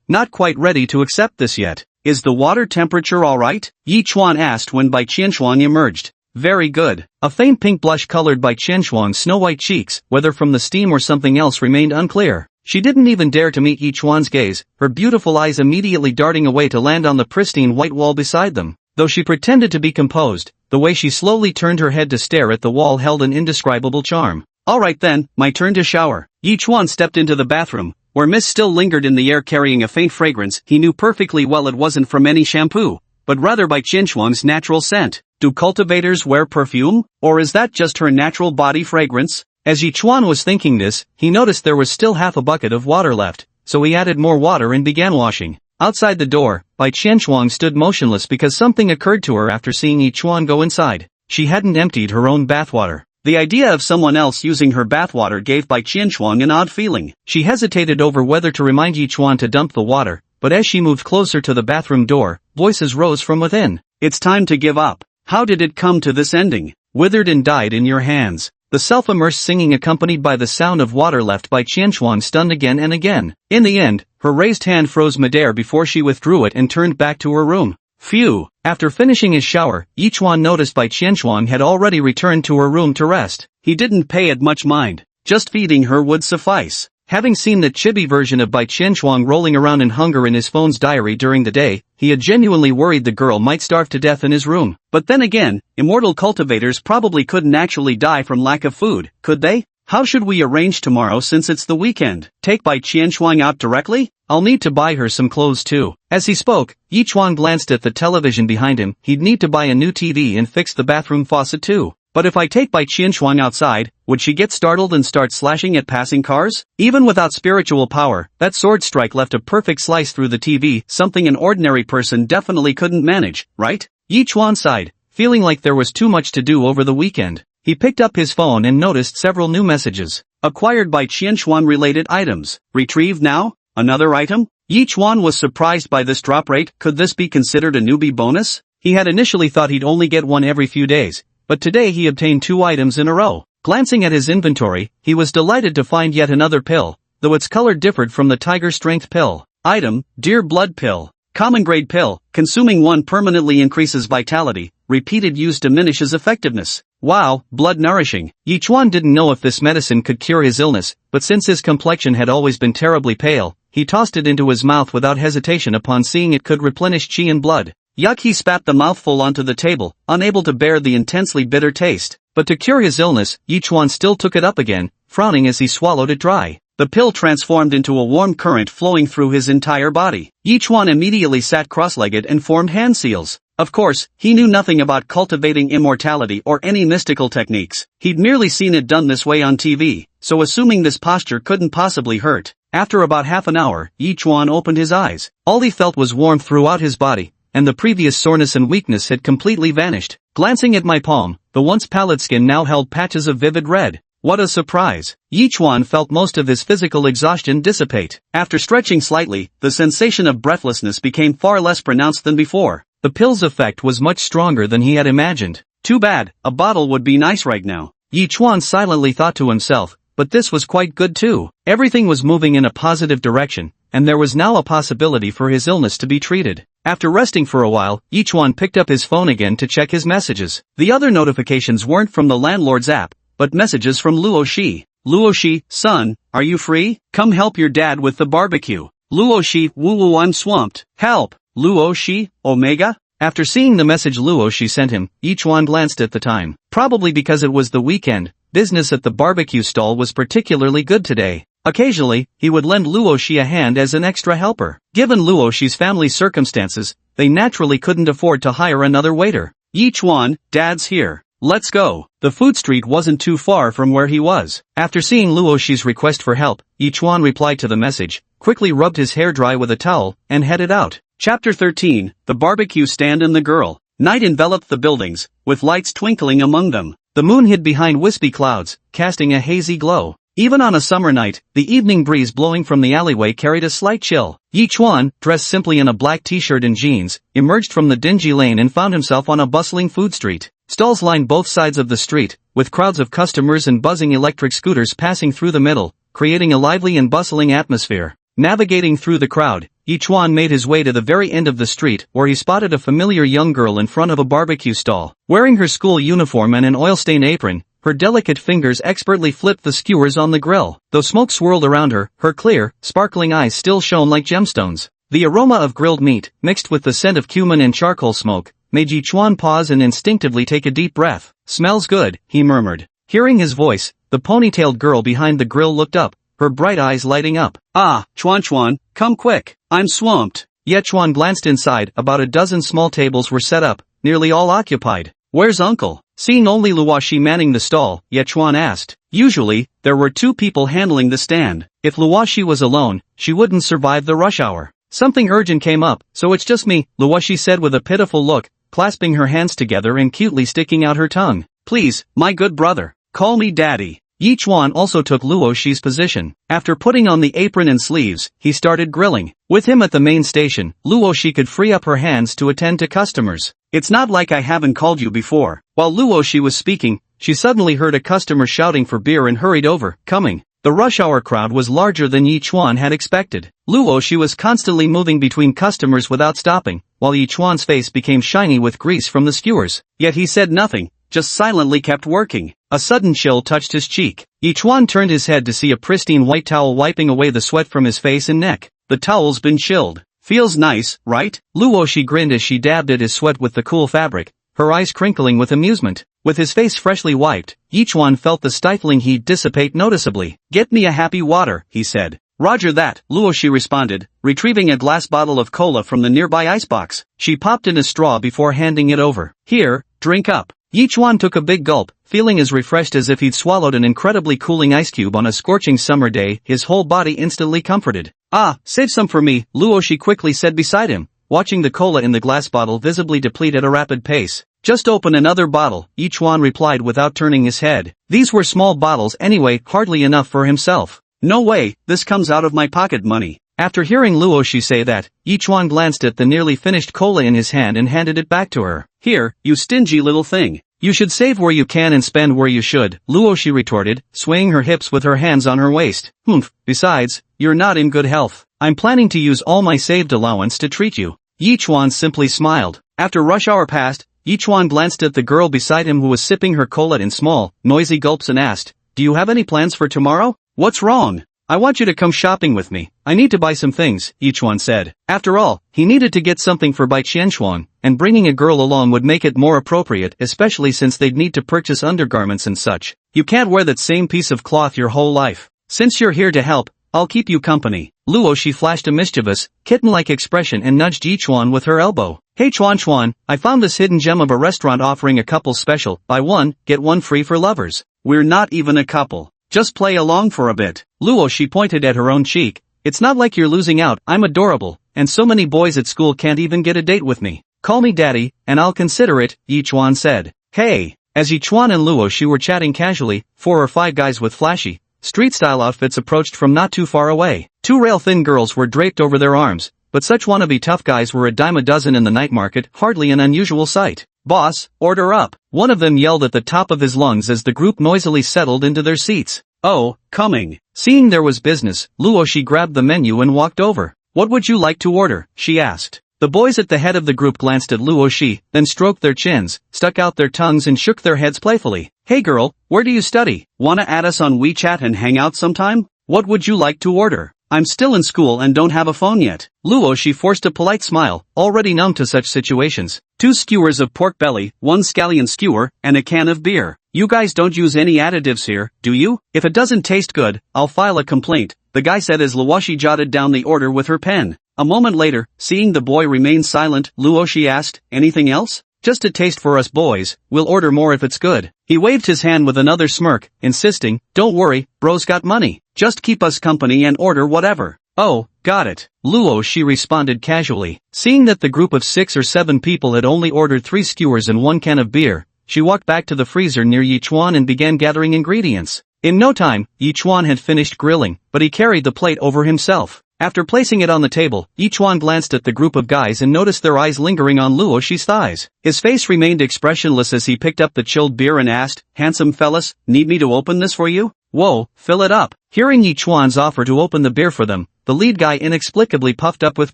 not quite ready to accept this yet. Is the water temperature alright? Yi Chuan asked when Bai Qianshuang emerged. Very good. A faint pink blush colored Bai Qianshuang's snow-white cheeks, whether from the steam or something else remained unclear. She didn't even dare to meet Yi Chuan's gaze, her beautiful eyes immediately darting away to land on the pristine white wall beside them. Though she pretended to be composed, the way she slowly turned her head to stare at the wall held an indescribable charm. Alright then, my turn to shower. Yi Chuan stepped into the bathroom, where mist still lingered in the air carrying a faint fragrance. He knew perfectly well it wasn't from any shampoo, but rather by Qianshuang's natural scent. Do cultivators wear perfume? Or is that just her natural body fragrance? As Yi Chuan was thinking this, he noticed there was still half a bucket of water left, so he added more water and began washing. Outside the door, Bai Qianshuang stood motionless because something occurred to her after seeing Yi Chuan go inside. She hadn't emptied her own bathwater. The idea of someone else using her bathwater gave Bai Qianshuang an odd feeling. She hesitated over whether to remind Yi Chuan to dump the water, but as she moved closer to the bathroom door, voices rose from within. It's time to give up. How did it come to this ending? Withered and died in your hands. The self-immersed singing accompanied by the sound of water left Bai Qianshuang stunned again and again. In the end, her raised hand froze midair before she withdrew it and turned back to her room. Phew! After finishing his shower, Yi Chuan noticed Bai Qianshuang had already returned to her room to rest. He didn't pay it much mind. Just feeding her would suffice. Having seen the chibi version of Bai Qianshuang rolling around in hunger in his phone's diary during the day, he had genuinely worried the girl might starve to death in his room. But then again, immortal cultivators probably couldn't actually die from lack of food, could they? How should we arrange tomorrow since it's the weekend? Take Bai Qianshuang out directly? I'll need to buy her some clothes too. As he spoke, Yi Chuan glanced at the television behind him. He'd need to buy a new TV and fix the bathroom faucet too. But if I take Bai Qianshuang outside, would she get startled and start slashing at passing cars? Even without spiritual power, that sword strike left a perfect slice through the TV, something an ordinary person definitely couldn't manage, right? Yi Chuan sighed, feeling like there was too much to do over the weekend. He picked up his phone and noticed several new messages. Acquired by Qianshuan-related items. Retrieved now? Another item? Yi Chuan was surprised by this drop rate. Could this be considered a newbie bonus? He had initially thought he'd only get one every few days, but today he obtained 2 items in a row. Glancing at his inventory, he was delighted to find yet another pill, though its color differed from the Tiger Strength pill. Item, Dear Blood Pill. Common grade pill, consuming one permanently increases vitality, repeated use diminishes effectiveness. Wow, blood nourishing. Yi Chuan didn't know if this medicine could cure his illness, but since his complexion had always been terribly pale, he tossed it into his mouth without hesitation upon seeing it could replenish qi and blood. Yuck! He spat the mouthful onto the table, unable to bear the intensely bitter taste. But to cure his illness, Yi Chuan still took it up again, frowning as he swallowed it dry. The pill transformed into a warm current flowing through his entire body. Yi Chuan immediately sat cross-legged and formed hand seals. Of course, he knew nothing about cultivating immortality or any mystical techniques. He'd merely seen it done this way on TV, so assuming this posture couldn't possibly hurt. After about half an hour, Yi Chuan opened his eyes. All he felt was warmth throughout his body, and the previous soreness and weakness had completely vanished. Glancing at my palm, the once pallid skin now held patches of vivid red. What a surprise! Yi Chuan felt most of his physical exhaustion dissipate. After stretching slightly, the sensation of breathlessness became far less pronounced than before. The pill's effect was much stronger than he had imagined. Too bad, a bottle would be nice right now. Yi Chuan silently thought to himself, but this was quite good too. Everything was moving in a positive direction, and there was now a possibility for his illness to be treated. After resting for a while, Yi Chuan picked up his phone again to check his messages. The other notifications weren't from the landlord's app, but messages from Luo Shi. Luo Shi, son, are you free? Come help your dad with the barbecue. Luo Shi, woo, I'm swamped. Help! Luo Shi, Omega? After seeing the message Luo Shi sent him, Yi Chuan glanced at the time. Probably because it was the weekend, business at the barbecue stall was particularly good today. Occasionally, he would lend Luo Shi a hand as an extra helper. Given Luo Shi's family circumstances, they naturally couldn't afford to hire another waiter. Yi Chuan, Dad's here. Let's go. The food street wasn't too far from where he was. After seeing Luo Shi's request for help, Yi Chuan replied to the message, quickly rubbed his hair dry with a towel, and headed out. Chapter 13, The Barbecue Stand and the Girl. Night enveloped the buildings, with lights twinkling among them. The moon hid behind wispy clouds, casting a hazy glow. Even on a summer night, the evening breeze blowing from the alleyway carried a slight chill. Yi Chuan, dressed simply in a black t-shirt and jeans, emerged from the dingy lane and found himself on a bustling food street. Stalls lined both sides of the street, with crowds of customers and buzzing electric scooters passing through the middle, creating a lively and bustling atmosphere. Navigating through the crowd, Yichuan made his way to the very end of the street where he spotted a familiar young girl in front of a barbecue stall. Wearing her school uniform and an oil-stained apron, her delicate fingers expertly flipped the skewers on the grill. Though smoke swirled around her, her clear, sparkling eyes still shone like gemstones. The aroma of grilled meat, mixed with the scent of cumin and charcoal smoke, made Yichuan pause and instinctively take a deep breath. "Smells good," he murmured. Hearing his voice, the ponytailed girl behind the grill looked up, her bright eyes lighting up. "Ah, Chuan, come quick, I'm swamped." Yichuan glanced inside. About a dozen small tables were set up, nearly all occupied. "Where's Uncle?" Seeing only Luoshi manning the stall, Yichuan asked. Usually, there were two people handling the stand. If Luoshi was alone, she wouldn't survive the rush hour. "Something urgent came up, so it's just me," Luoshi said with a pitiful look, clasping her hands together and cutely sticking out her tongue. "Please, my good brother, call me daddy." Yichuan also took Luoshi's position. After putting on the apron and sleeves, he started grilling. With him at the main station, Luoshi could free up her hands to attend to customers. "It's not like I haven't called you before." While Luoshi was speaking, she suddenly heard a customer shouting for beer and hurried over. Coming. The rush hour crowd was larger than Yichuan had expected. Luoshi was constantly moving between customers without stopping, while Yichuan's face became shiny with grease from the skewers. Yet he said nothing, just silently kept working. A sudden chill touched his cheek. Yichuan turned his head to see a pristine white towel wiping away the sweat from his face and neck. The towel's been chilled. "Feels nice, right?" Luoshi grinned as she dabbed at his sweat with the cool fabric, her eyes crinkling with amusement. With his face freshly wiped, Yichuan felt the stifling heat dissipate noticeably. "Get me a happy water," he said. "Roger that," Luoshi responded, retrieving a glass bottle of cola from the nearby icebox. She popped in a straw before handing it over. "Here, drink up." Yichuan took a big gulp, feeling as refreshed as if he'd swallowed an incredibly cooling ice cube on a scorching summer day, his whole body instantly comforted. "Ah, save some for me," Luoshi quickly said beside him, watching the cola in the glass bottle visibly deplete at a rapid pace. "Just open another bottle," Yichuan replied without turning his head. These were small bottles anyway, hardly enough for himself. "No way, this comes out of my pocket money." After hearing Luoshi say that, Yichuan glanced at the nearly finished cola in his hand and handed it back to her. "Here, you stingy little thing. You should save where you can and spend where you should," Luoshi retorted, swaying her hips with her hands on her waist. "Humph, besides, you're not in good health. I'm planning to use all my saved allowance to treat you." Yichuan simply smiled. After rush hour passed, Yichuan glanced at the girl beside him who was sipping her cola in small, noisy gulps and asked, "Do you have any plans for tomorrow?" "What's wrong?" "I want you to come shopping with me. I need to buy some things," Yichuan said. After all, he needed to get something for Bai Qianshuang, and bringing a girl along would make it more appropriate, especially since they'd need to purchase undergarments and such. "You can't wear that same piece of cloth your whole life. Since you're here to help, I'll keep you company." Luoshi flashed a mischievous, kitten-like expression and nudged Yichuan with her elbow. "Hey Chuan, I found this hidden gem of a restaurant offering a couple special, buy one, get one free for lovers." "We're not even a couple. Just play along for a bit." Luoshi pointed at her own cheek. "It's not like you're losing out. I'm adorable, and so many boys at school can't even get a date with me. Call me daddy, and I'll consider it," Yichuan said. "Hey." As Yichuan and Luoshi were chatting casually, 4 or 5 guys with flashy, street-style outfits approached from not too far away. 2 rail-thin girls were draped over their arms, but such wannabe tough guys were a dime a dozen in the night market, hardly an unusual sight. "Boss, order up," one of them yelled at the top of his lungs as the group noisily settled into their seats. "Oh, coming." Seeing there was business, Luoshi grabbed the menu and walked over. "What would you like to order?" she asked. The boys at the head of the group glanced at Luoshi, then stroked their chins, stuck out their tongues and shook their heads playfully. "Hey girl, where do you study? Wanna add us on WeChat and hang out sometime? What would you like to order? I'm still in school and don't have a phone yet." Luoshi forced a polite smile, already numb to such situations. 2 skewers of pork belly, 1 scallion skewer, and a can of beer. "You guys don't use any additives here, do you? If it doesn't taste good, I'll file a complaint," the guy said as Luoshi jotted down the order with her pen. A moment later, seeing the boy remain silent, Luoshi asked, "Anything else?" "Just a taste for us boys, we'll order more if it's good." He waved his hand with another smirk, insisting, "Don't worry, bro's got money. Just keep us company and order whatever." "Oh, got it," Luoshi responded casually. Seeing that the group of 6 or 7 people had only ordered 3 skewers and 1 can of beer, she walked back to the freezer near Yichuan and began gathering ingredients. In no time, Yichuan had finished grilling, but he carried the plate over himself. After placing it on the table, Yichuan glanced at the group of guys and noticed their eyes lingering on Luoshi's thighs. His face remained expressionless as he picked up the chilled beer and asked, "Handsome fellas, need me to open this for you?" "Whoa, fill it up." Hearing Yichuan's offer to open the beer for them, the lead guy inexplicably puffed up with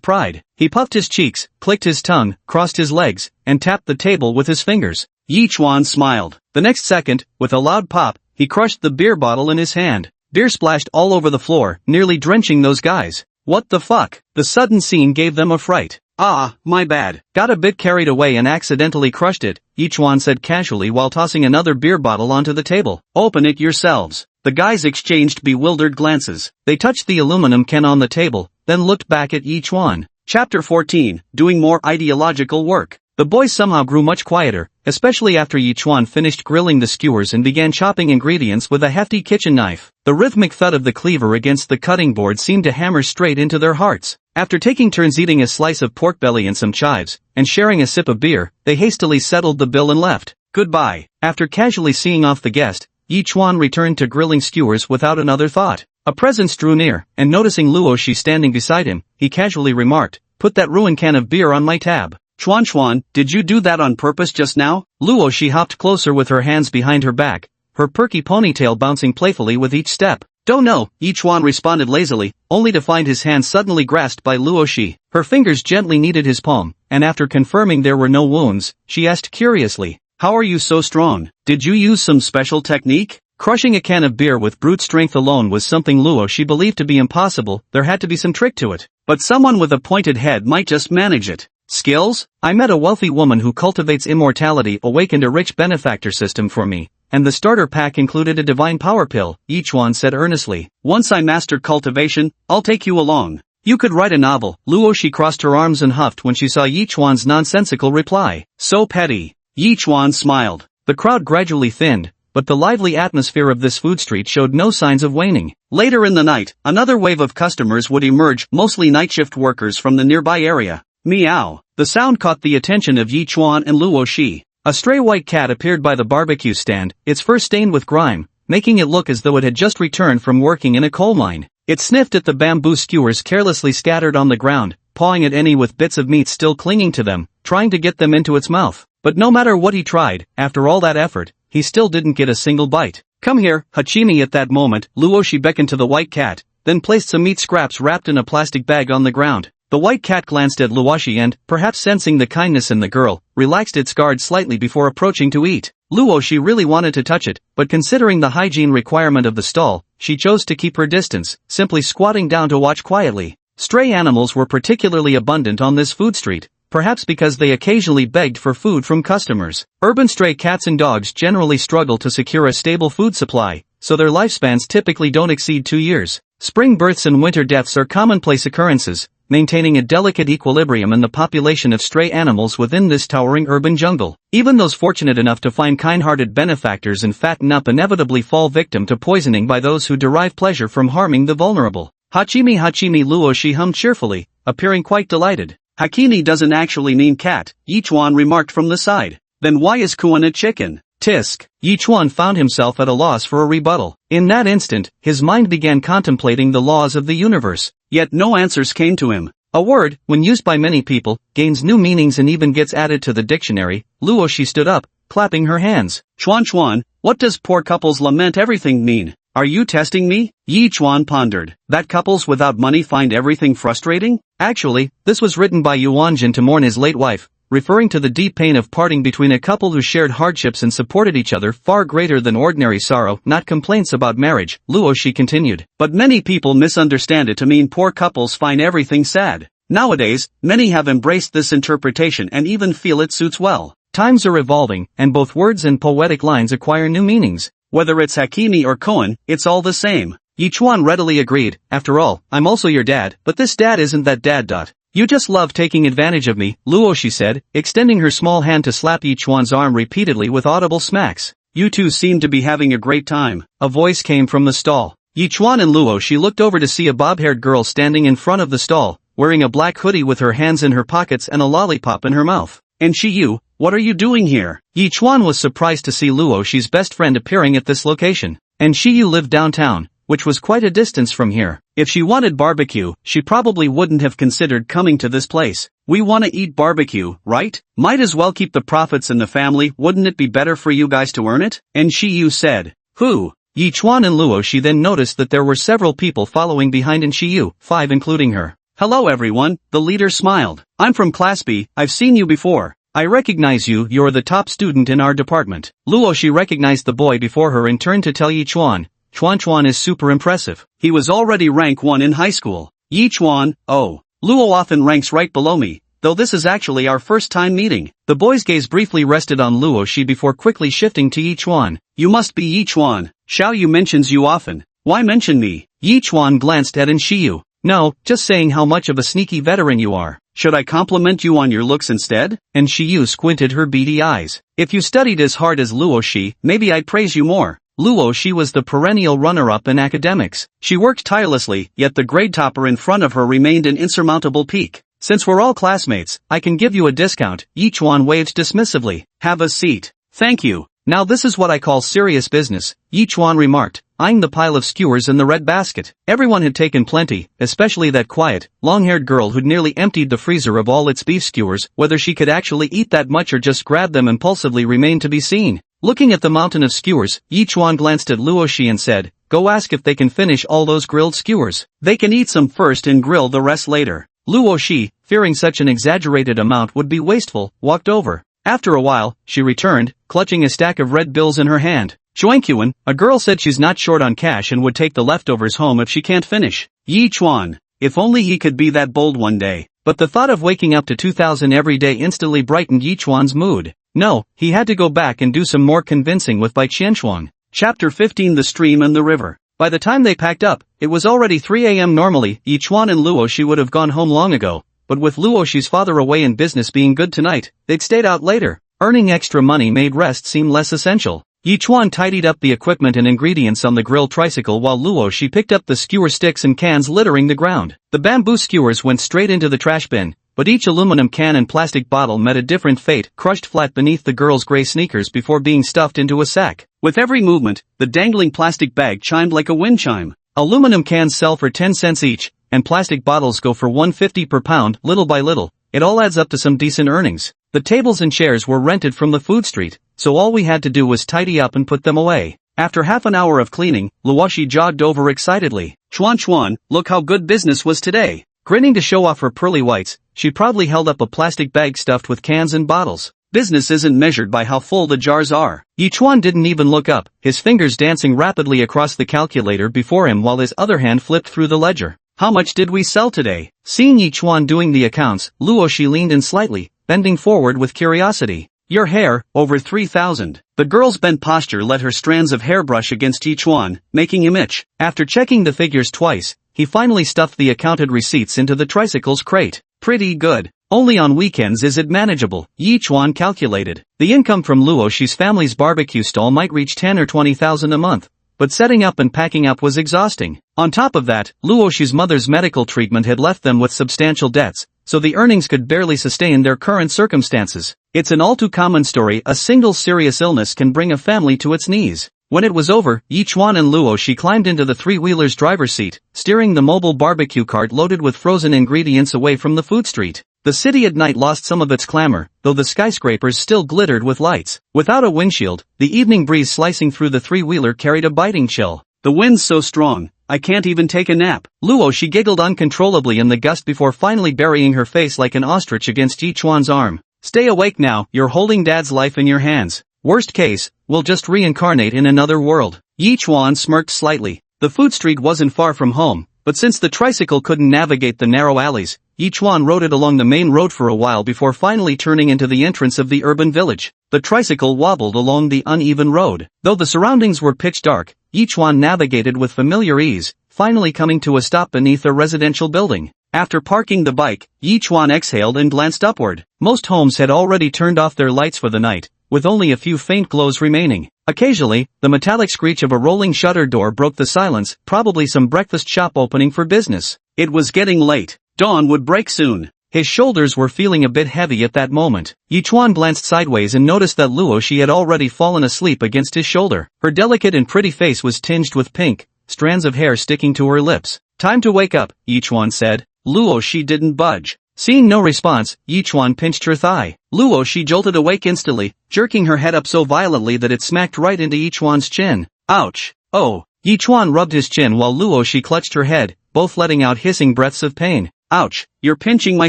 pride. He puffed his cheeks, clicked his tongue, crossed his legs, and tapped the table with his fingers. Yi Chuan smiled. The next second, with a loud pop, he crushed the beer bottle in his hand. Beer splashed all over the floor, nearly drenching those guys. What the fuck? The sudden scene gave them a fright. Ah, my bad. Got a bit carried away and accidentally crushed it, Yi Chuan said casually while tossing another beer bottle onto the table. Open it yourselves. The guys exchanged bewildered glances. They touched the aluminum can on the table, then looked back at Yi Chuan. Chapter 14, Doing More Ideological Work. The boys somehow grew much quieter, especially after Yi Chuan finished grilling the skewers and began chopping ingredients with a hefty kitchen knife. The rhythmic thud of the cleaver against the cutting board seemed to hammer straight into their hearts. After taking turns eating a slice of pork belly and some chives, and sharing a sip of beer, they hastily settled the bill and left. Goodbye. After casually seeing off the guest, Yi Chuan returned to grilling skewers without another thought. A presence drew near, and noticing Luo Shi standing beside him, he casually remarked, "Put that ruined can of beer on my tab." Chuan, did you do that on purpose just now? Luo Shi hopped closer with her hands behind her back, her perky ponytail bouncing playfully with each step. Don't know, Yi Chuan responded lazily, only to find his hand suddenly grasped by Luo Shi. Her fingers gently kneaded his palm, and after confirming there were no wounds, she asked curiously, "How are you so strong? Did you use some special technique?" Crushing a can of beer with brute strength alone was something Luo Shi believed to be impossible. There had to be some trick to it. But someone with a pointed head might just manage it. Skills? I met a wealthy woman who cultivates immortality, awakened a rich benefactor system for me, and the starter pack included a divine power pill, Yi Chuan said earnestly. Once I mastered cultivation, I'll take you along. You could write a novel. Luo Shi crossed her arms and huffed when she saw Yi Chuan's nonsensical reply. So petty. Yi Chuan smiled. The crowd gradually thinned, but the lively atmosphere of this food street showed no signs of waning. Later in the night, another wave of customers would emerge, mostly night shift workers from the nearby area. Meow. The sound caught the attention of Yi Chuan and Luo Shi. A stray white cat appeared by the barbecue stand, its fur stained with grime, making it look as though it had just returned from working in a coal mine. It sniffed at the bamboo skewers carelessly scattered on the ground, pawing at any with bits of meat still clinging to them, trying to get them into its mouth. But no matter what he tried, after all that effort, he still didn't get a single bite. Come here, Hachimi. At that moment, Luo Shi beckoned to the white cat, then placed some meat scraps wrapped in a plastic bag on the ground. The white cat glanced at Luo Shi and, perhaps sensing the kindness in the girl, relaxed its guard slightly before approaching to eat. Luo Shi really wanted to touch it, but considering the hygiene requirement of the stall, she chose to keep her distance, simply squatting down to watch quietly. Stray animals were particularly abundant on this food street, perhaps because they occasionally begged for food from customers. Urban stray cats and dogs generally struggle to secure a stable food supply, so their lifespans typically don't exceed 2 years. Spring births and winter deaths are commonplace occurrences, maintaining a delicate equilibrium in the population of stray animals within this towering urban jungle. Even those fortunate enough to find kind-hearted benefactors and fatten up inevitably fall victim to poisoning by those who derive pleasure from harming the vulnerable. Hachimi, Luo Shi hummed cheerfully, appearing quite delighted. Hakini doesn't actually mean cat, Yi Chuan remarked from the side. Then why is Kuan a chicken? Tisk. Yi Chuan found himself at a loss for a rebuttal. In that instant, his mind began contemplating the laws of the universe. Yet no answers came to him. A word, when used by many people, gains new meanings and even gets added to the dictionary. Luo Shi stood up, clapping her hands. Chuan, what does poor couples lament everything mean? Are you testing me? Yi Chuan pondered. That couples without money find everything frustrating? Actually, this was written by Yuanjin to mourn his late wife, referring to the deep pain of parting between a couple who shared hardships and supported each other far greater than ordinary sorrow, not complaints about marriage, Luo Shi continued. But many people misunderstand it to mean poor couples find everything sad. Nowadays, many have embraced this interpretation and even feel it suits well. Times are evolving, and both words and poetic lines acquire new meanings. Whether it's Hakimi or Koan, it's all the same. Yi Chuan readily agreed. After all, I'm also your dad, but this dad isn't that dad. You just love taking advantage of me, Luo Shi said, extending her small hand to slap Yi Chuan's arm repeatedly with audible smacks. You two seem to be having a great time. A voice came from the stall. Yi Chuan and Luo Shi looked over to see a bob-haired girl standing in front of the stall, wearing a black hoodie with her hands in her pockets and a lollipop in her mouth. And you, what are you doing here? Yi Chuan was surprised to see Luo Shi's best friend appearing at this location. And Shiyu lived downtown, which was quite a distance from here. If she wanted barbecue, she probably wouldn't have considered coming to this place. We want to eat barbecue, right? Might as well keep the profits in the family. Wouldn't it be better for you guys to earn it? And Shiyu said. Who? Yi Chuan and Luo Shi then noticed that there were several people following behind in Shiyu, 5 including her. "Hello everyone," the leader smiled. "I'm from Class B, I've seen you before. I recognize you, you're the top student in our department." Luo Shi recognized the boy before her and turned to tell Yi Chuan. Chuan is super impressive. He was already rank 1 in high school. Yi Chuan, oh. Luo often ranks right below me, though this is actually our first time meeting. The boy's gaze briefly rested on Luo Shi before quickly shifting to Yi Chuan. "You must be Yi Chuan. Xiao Yu mentions you often. Why mention me?" Yi Chuan glanced at Shiyu. "No, just saying how much of a sneaky veteran you are. Should I compliment you on your looks instead?" And Shiyu squinted her beady eyes. "If you studied as hard as Luo Shi, maybe I'd praise you more." Luo Shi was the perennial runner-up in academics. She worked tirelessly, yet the grade topper in front of her remained an insurmountable peak. "Since we're all classmates, I can give you a discount," Yi Chuan waved dismissively. "Have a seat." "Thank you. Now this is what I call serious business," Yi Chuan remarked, eyeing the pile of skewers in the red basket. Everyone had taken plenty, especially that quiet, long-haired girl who'd nearly emptied the freezer of all its beef skewers. Whether she could actually eat that much or just grab them impulsively remained to be seen. Looking at the mountain of skewers, Yi Chuan glanced at Luo Shi and said, "Go ask if they can finish all those grilled skewers. They can eat some first and grill the rest later." Luo Shi, fearing such an exaggerated amount would be wasteful, walked over. After a while, she returned, clutching a stack of red bills in her hand. "Chuan, a girl said she's not short on cash and would take the leftovers home if she can't finish." Yi Chuan, if only he could be that bold one day. But the thought of waking up to 2,000 every day instantly brightened Yi Chuan's mood. No, he had to go back and do some more convincing with Bai Qianshuang. Chapter 15: The Stream and the River. By the time they packed up, it was already 3 a.m. Normally, Yi Chuan and Luo Shi would have gone home long ago, but with Luo Shi's father away and business being good tonight, they'd stayed out later. Earning extra money made rest seem less essential. Yi Chuan tidied up the equipment and ingredients on the grill tricycle while Luo Shi picked up the skewer sticks and cans littering the ground. The bamboo skewers went straight into the trash bin, but each aluminum can and plastic bottle met a different fate, crushed flat beneath the girl's gray sneakers before being stuffed into a sack. With every movement, the dangling plastic bag chimed like a wind chime. Aluminum cans sell for 10 cents each, and plastic bottles go for $1.50 per pound. Little by little, it all adds up to some decent earnings. The tables and chairs were rented from the food street, so all we had to do was tidy up and put them away. After half an hour of cleaning, Luo Shi jogged over excitedly. Chuan, look how good business was today." Grinning to show off her pearly whites, she proudly held up a plastic bag stuffed with cans and bottles. "Business isn't measured by how full the jars are." Yi Chuan didn't even look up, his fingers dancing rapidly across the calculator before him while his other hand flipped through the ledger. "How much did we sell today?" Seeing Yi Chuan doing the accounts, Luo Shi leaned in slightly, bending forward with curiosity. "Your hair, over 3,000. The girl's bent posture let her strands of hair brush against Yi Chuan, making him itch. After checking the figures twice, he finally stuffed the accounted receipts into the tricycle's crate. "Pretty good. Only on weekends is it manageable," Yi Chuan calculated. The income from Luo Shi's family's barbecue stall might reach 10 or 20,000 a month, but setting up and packing up was exhausting. On top of that, Luo Shi's mother's medical treatment had left them with substantial debts, so the earnings could barely sustain their current circumstances. It's an all too common story. A single serious illness can bring a family to its knees. When it was over, Yi Chuan and Luo Shi climbed into the three-wheeler's driver's seat, steering the mobile barbecue cart loaded with frozen ingredients away from the food street. The city at night lost some of its clamor, though the skyscrapers still glittered with lights. Without a windshield, the evening breeze slicing through the three-wheeler carried a biting chill. "The wind's so strong, I can't even take a nap." Luo Shi giggled uncontrollably in the gust before finally burying her face like an ostrich against Yi Chuan's arm. "Stay awake now, you're holding Dad's life in your hands. Worst case, we'll just reincarnate in another world." Yi Chuan smirked slightly. The food street wasn't far from home, but since the tricycle couldn't navigate the narrow alleys, Yi Chuan rode it along the main road for a while before finally turning into the entrance of the urban village. The tricycle wobbled along the uneven road. Though the surroundings were pitch dark, Yi Chuan navigated with familiar ease, finally coming to a stop beneath a residential building. After parking the bike, Yi Chuan exhaled and glanced upward. Most homes had already turned off their lights for the night, with only a few faint glows remaining. Occasionally, the metallic screech of a rolling shutter door broke the silence, probably some breakfast shop opening for business. It was getting late. Dawn would break soon. His shoulders were feeling a bit heavy at that moment. Yi Chuan glanced sideways and noticed that Luo Shi had already fallen asleep against his shoulder. Her delicate and pretty face was tinged with pink, strands of hair sticking to her lips. "Time to wake up," Yi Chuan said. Luo Shi didn't budge. Seeing no response, Yi Chuan pinched her thigh. Luo Shi jolted awake instantly, jerking her head up so violently that it smacked right into Yi Chuan's chin. "Ouch. Oh, Yi Chuan rubbed his chin while Luo Shi clutched her head, both letting out hissing breaths of pain. Ouch, you're pinching my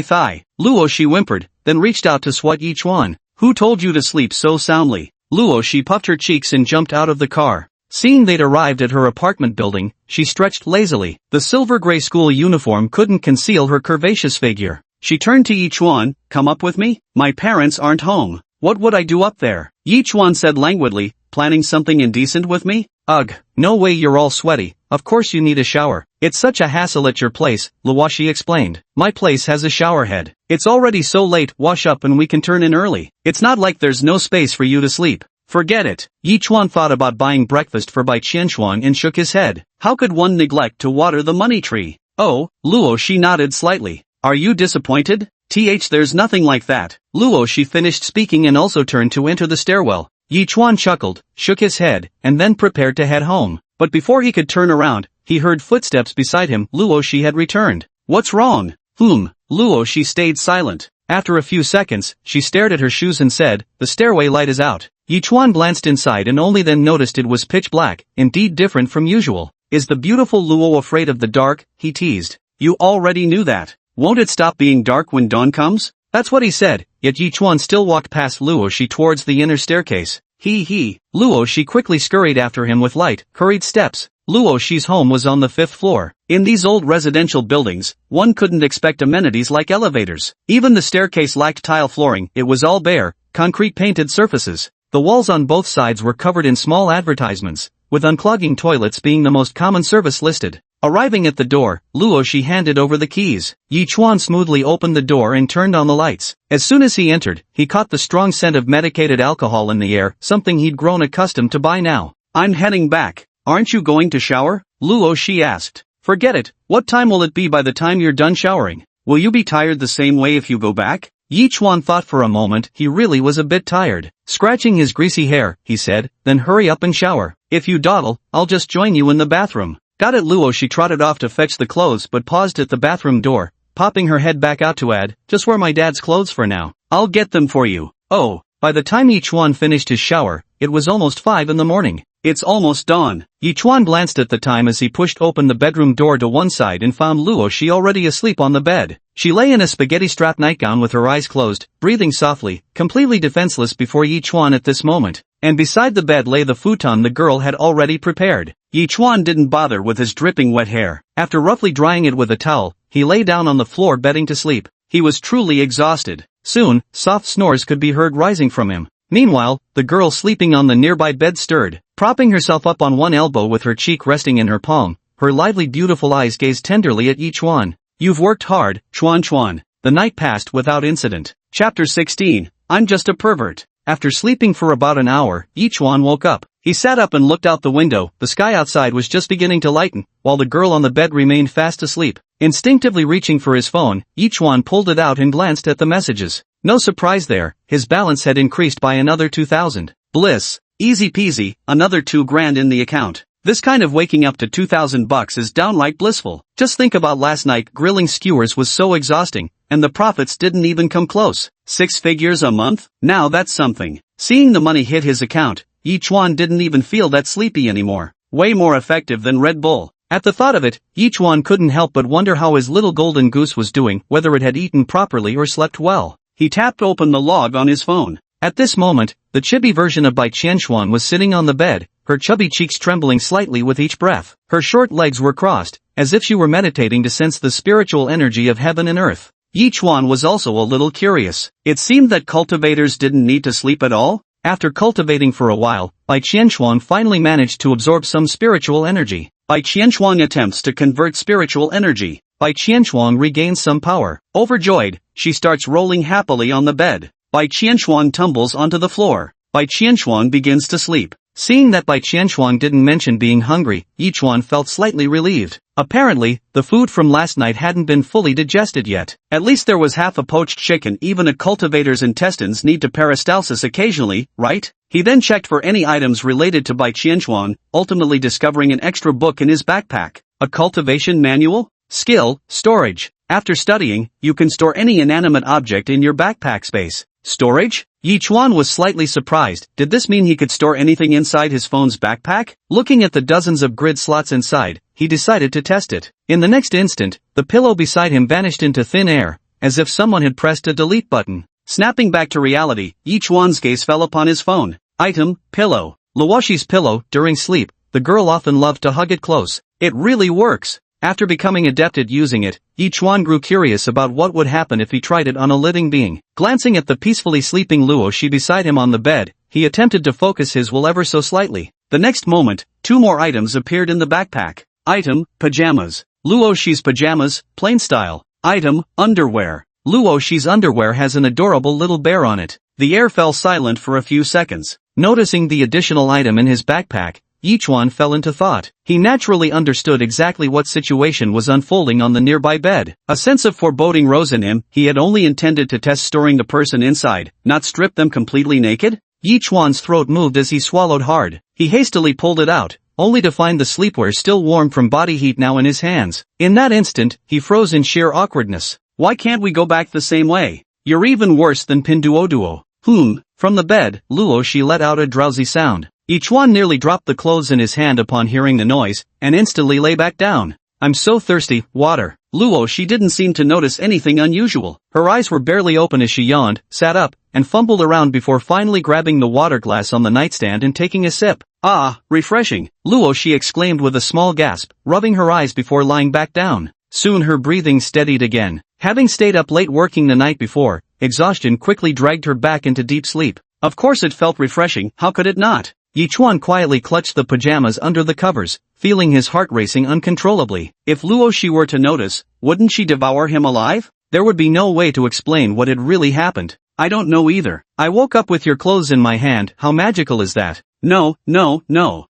thigh. Luo Shi whimpered, then reached out to swat Yi Chuan. Who told you to sleep so soundly? Luo Shi puffed her cheeks and jumped out of the car. Seeing they'd arrived at her apartment building, she stretched lazily. The silver-gray school uniform couldn't conceal her curvaceous figure. She turned to Yi Chuan. Come up with me? My parents aren't home. What would I do up there? Yi Chuan said languidly, planning something indecent with me? Ugh, no way, you're all sweaty. Of course you need a shower. It's such a hassle at your place, Luo Shi explained. My place has a shower head. It's already so late, wash up and we can turn in early. It's not like there's no space for you to sleep. Forget it. Yi Chuan thought about buying breakfast for Bai Qianshuang and shook his head. How could one neglect to water the money tree? Oh, Luo Shi nodded slightly. Are you disappointed? There's nothing like that. Luo Shi finished speaking and also turned to enter the stairwell. Yi Chuan chuckled, shook his head, and then prepared to head home. But before he could turn around, he heard footsteps beside him. Luo Shi had returned. What's wrong? Luo Shi stayed silent. After a few seconds, she stared at her shoes and said, the stairway light is out. Yi Chuan glanced inside and only then noticed it was pitch black, indeed different from usual. Is the beautiful Luo afraid of the dark? He teased. You already knew that. Won't it stop being dark when dawn comes? That's what he said, yet Yi Chuan still walked past Luo Shi towards the inner staircase. Luo Shi quickly scurried after him with light, hurried steps. Luo Shi's home was on the 5th floor. In these old residential buildings, one couldn't expect amenities like elevators. Even the staircase lacked tile flooring, it was all bare, concrete painted surfaces. The walls on both sides were covered in small advertisements, with unclogging toilets being the most common service listed. Arriving at the door, Luo Shi handed over the keys. Yi Chuan smoothly opened the door and turned on the lights. As soon as he entered, he caught the strong scent of medicated alcohol in the air, something he'd grown accustomed to by now. I'm heading back. Aren't you going to shower? Luo Shi asked. Forget it. What time will it be by the time you're done showering? Will you be tired the same way if you go back? Yi Chuan thought for a moment. He really was a bit tired. Scratching his greasy hair, he said, then hurry up and shower. If you dawdle, I'll just join you in the bathroom. Got it. Luo Shi trotted off to fetch the clothes but paused at the bathroom door, popping her head back out to add, just wear my dad's clothes for now. I'll get them for you. Oh, by the time Yi Chuan finished his shower, it was almost 5 in the morning. It's almost dawn. Yi Chuan glanced at the time as he pushed open the bedroom door to one side and found Luo Shi already asleep on the bed. She lay in a spaghetti-strap nightgown with her eyes closed, breathing softly, completely defenseless before Yi Chuan at this moment. And beside the bed lay the futon the girl had already prepared. Yi Chuan didn't bother with his dripping wet hair. After roughly drying it with a towel, he lay down on the floor betting to sleep. He was truly exhausted. Soon, soft snores could be heard rising from him. Meanwhile, the girl sleeping on the nearby bed stirred. Propping herself up on one elbow with her cheek resting in her palm, her lively beautiful eyes gazed tenderly at Yi Chuan. You've worked hard, Chuan. The night passed without incident. Chapter 16. I'm just a pervert. After sleeping for about an hour, Yi Chuan woke up. He sat up and looked out the window. The sky outside was just beginning to lighten, while the girl on the bed remained fast asleep. Instinctively reaching for his phone, Yi Chuan pulled it out and glanced at the messages. No surprise there, his balance had increased by another 2,000. Bliss. Easy peasy, another $2,000 in the account. This kind of waking up to $2,000 is downright blissful. Just think about last night. Grilling skewers was so exhausting, and the profits didn't even come close. 6 figures a month? Now that's something. Seeing the money hit his account, Yi Chuan didn't even feel that sleepy anymore. Way more effective than Red Bull. At the thought of it, Yi Chuan couldn't help but wonder how his little golden goose was doing, whether it had eaten properly or slept well. He tapped open the log on his phone. At this moment, the chibi version of Bai Qianshuang was sitting on the bed, her chubby cheeks trembling slightly with each breath. Her short legs were crossed, as if she were meditating to sense the spiritual energy of heaven and earth. Yi Chuan was also a little curious. It seemed that cultivators didn't need to sleep at all. After cultivating for a while, Bai Qianshuang finally managed to absorb some spiritual energy. Bai Qianshuang attempts to convert spiritual energy. Bai Qianshuang regains some power. Overjoyed, she starts rolling happily on the bed. Bai Qianshuang tumbles onto the floor. Bai Qianshuang begins to sleep. Seeing that Bai Qianshuang didn't mention being hungry, Yi Chuan felt slightly relieved. Apparently, the food from last night hadn't been fully digested yet. At least there was half a poached chicken. Even a cultivator's intestines need to peristalsis occasionally, right? He then checked for any items related to Bai Qianshuang, ultimately discovering an extra book in his backpack. A cultivation manual? Skill, storage. After studying, you can store any inanimate object in your backpack space. Storage? Yi Chuan was slightly surprised. Did this mean he could store anything inside his phone's backpack? Looking at the dozens of grid slots inside, he decided to test it. In the next instant, the pillow beside him vanished into thin air, as if someone had pressed a delete button. Snapping back to reality, Yi Chuan's gaze fell upon his phone. Item, pillow. Luoshi's pillow. During sleep, the girl often loved to hug it close. It really works. After becoming adept at using it, Yi Chuan grew curious about what would happen if he tried it on a living being. Glancing at the peacefully sleeping Luoshi beside him on the bed, he attempted to focus his will ever so slightly. The next moment, 2 more items appeared in the backpack. Item, pajamas. Luoshi's pajamas, plain style. Item, underwear. Luoshi's underwear has an adorable little bear on it. The air fell silent for a few seconds. Noticing the additional item in his backpack, Yi Chuan fell into thought. He naturally understood exactly what situation was unfolding on the nearby bed. A sense of foreboding rose in him. He had only intended to test storing the person inside, not strip them completely naked. Yi Chuan's throat moved as he swallowed hard. He hastily pulled it out, only to find the sleepwear still warm from body heat now in his hands. In that instant, he froze in sheer awkwardness. Why can't we go back the same way? You're even worse than Pinduoduo. From the bed, Luoshi let out a drowsy sound. Yi Chuan nearly dropped the clothes in his hand upon hearing the noise, and instantly lay back down. I'm so thirsty, water. Luoshi didn't seem to notice anything unusual. Her eyes were barely open as she yawned, sat up, and fumbled around before finally grabbing the water glass on the nightstand and taking a sip. Ah, refreshing, Luoshi exclaimed with a small gasp, rubbing her eyes before lying back down. Soon her breathing steadied again. Having stayed up late working the night before, exhaustion quickly dragged her back into deep sleep. Of course it felt refreshing, how could it not? Yi Chuan quietly clutched the pajamas under the covers, feeling his heart racing uncontrollably. If Luoshi were to notice, wouldn't she devour him alive? There would be no way to explain what had really happened. I don't know either. I woke up with your clothes in my hand. How magical is that? No.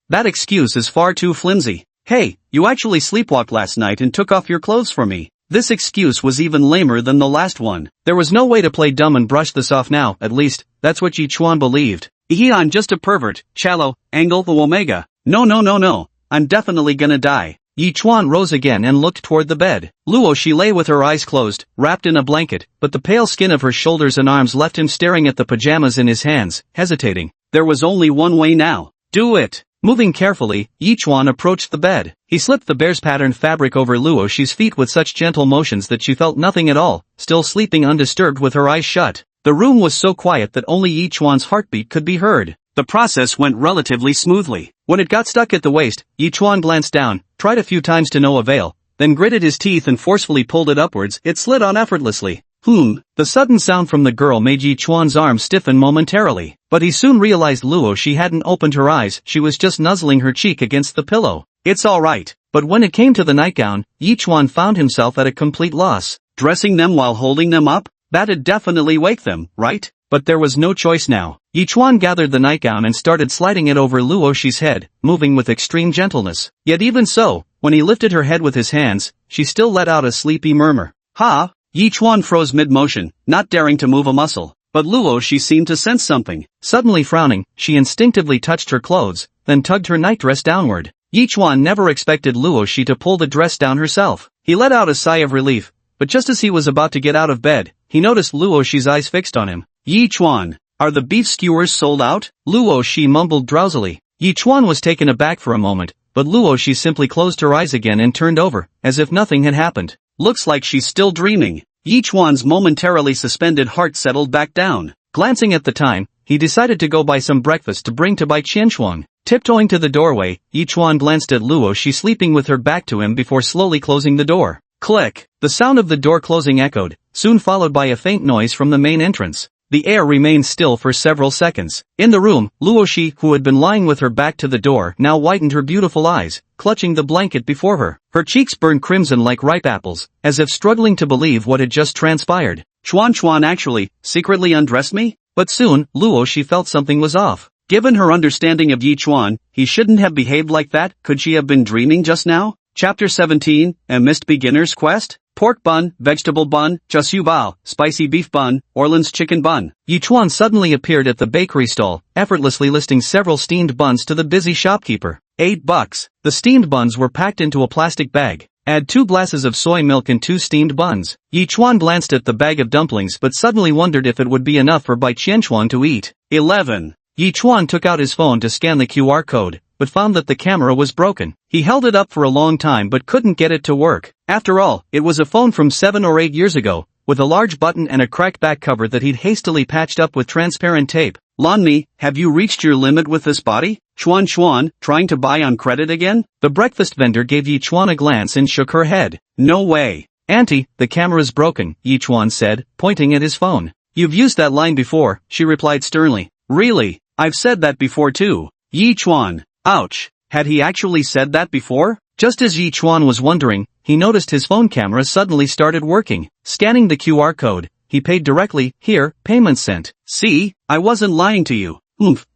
That excuse is far too flimsy. Hey, you actually sleepwalked last night and took off your clothes for me. This excuse was even lamer than the last one. There was no way to play dumb and brush this off now, at least, that's what Yi Chuan believed. I'm just a pervert, shallow, angle the omega. No. I'm definitely gonna die. Yi Chuan rose again and looked toward the bed. Luoshi lay with her eyes closed, wrapped in a blanket, but the pale skin of her shoulders and arms left him staring at the pajamas in his hands, hesitating. There was only one way now. Do it. Moving carefully, Yi Chuan approached the bed. He slipped the bear's patterned fabric over Luoshi's feet with such gentle motions that she felt nothing at all, still sleeping undisturbed with her eyes shut. The room was so quiet that only Yi Chuan's heartbeat could be heard. The process went relatively smoothly. When it got stuck at the waist, Yi Chuan glanced down, tried a few times to no avail, then gritted his teeth and forcefully pulled it upwards. It slid on effortlessly. The sudden sound from the girl made Yi Chuan's arm stiffen momentarily, but he soon realized Luoshi hadn't opened her eyes, she was just nuzzling her cheek against the pillow. It's alright. But when it came to the nightgown, Yi Chuan found himself at a complete loss. Dressing them while holding them up? That'd definitely wake them, right? But there was no choice now. Yi Chuan gathered the nightgown and started sliding it over Luoshi's head, moving with extreme gentleness. Yet even so, when he lifted her head with his hands, she still let out a sleepy murmur. Ha! Yi Chuan froze mid-motion, not daring to move a muscle. But Luoshi seemed to sense something. Suddenly frowning, she instinctively touched her clothes, then tugged her nightdress downward. Yi Chuan never expected Luoshi to pull the dress down herself. He let out a sigh of relief, but just as he was about to get out of bed, he noticed Luoshi's eyes fixed on him. Yi Chuan, are the beef skewers sold out? Luoshi mumbled drowsily. Yi Chuan was taken aback for a moment, but Luoshi simply closed her eyes again and turned over, as if nothing had happened. Looks like she's still dreaming. Yi Chuan's momentarily suspended heart settled back down. Glancing at the time, he decided to go buy some breakfast to bring to Bai Qianshuang. Tiptoeing to the doorway, Yi Chuan glanced at Luoshi sleeping with her back to him before slowly closing the door. Click! The sound of the door closing echoed, soon followed by a faint noise from the main entrance. The air remained still for several seconds. In the room, Luoshi, who had been lying with her back to the door, now whitened her beautiful eyes, clutching the blanket before her. Her cheeks burned crimson like ripe apples, as if struggling to believe what had just transpired. Chuan actually, secretly undressed me? But soon, Luoshi felt something was off. Given her understanding of Yi Chuan, he shouldn't have behaved like that. Could she have been dreaming just now? Chapter 17, A Missed Beginner's Quest? Pork bun, vegetable bun, chasu bao, spicy beef bun, Orleans chicken bun. Yi Chuan suddenly appeared at the bakery stall, effortlessly listing several steamed buns to the busy shopkeeper. $8. The steamed buns were packed into a plastic bag, Add 2 glasses of soy milk and 2 steamed buns. Yi Chuan glanced at the bag of dumplings but suddenly wondered if it would be enough for Bai Qianchuan to eat. 11. Yi Chuan took out his phone to scan the QR code, but found that the camera was broken. He held it up for a long time but couldn't get it to work. After all, it was a phone from 7 or 8 years ago, with a large button and a cracked back cover that he'd hastily patched up with transparent tape. Lanmi, have you reached your limit with this body? Chuan, trying to buy on credit again? The breakfast vendor gave Yi Chuan a glance and shook her head. No way. Auntie, the camera's broken, Yi Chuan said, pointing at his phone. You've used that line before, she replied sternly. Really? I've said that before too. Yi Chuan. Ouch. Had he actually said that before? Just as Yi Chuan was wondering, he noticed his phone camera suddenly started working. Scanning the QR code, he paid directly. Here, payment sent. See, I wasn't lying to you.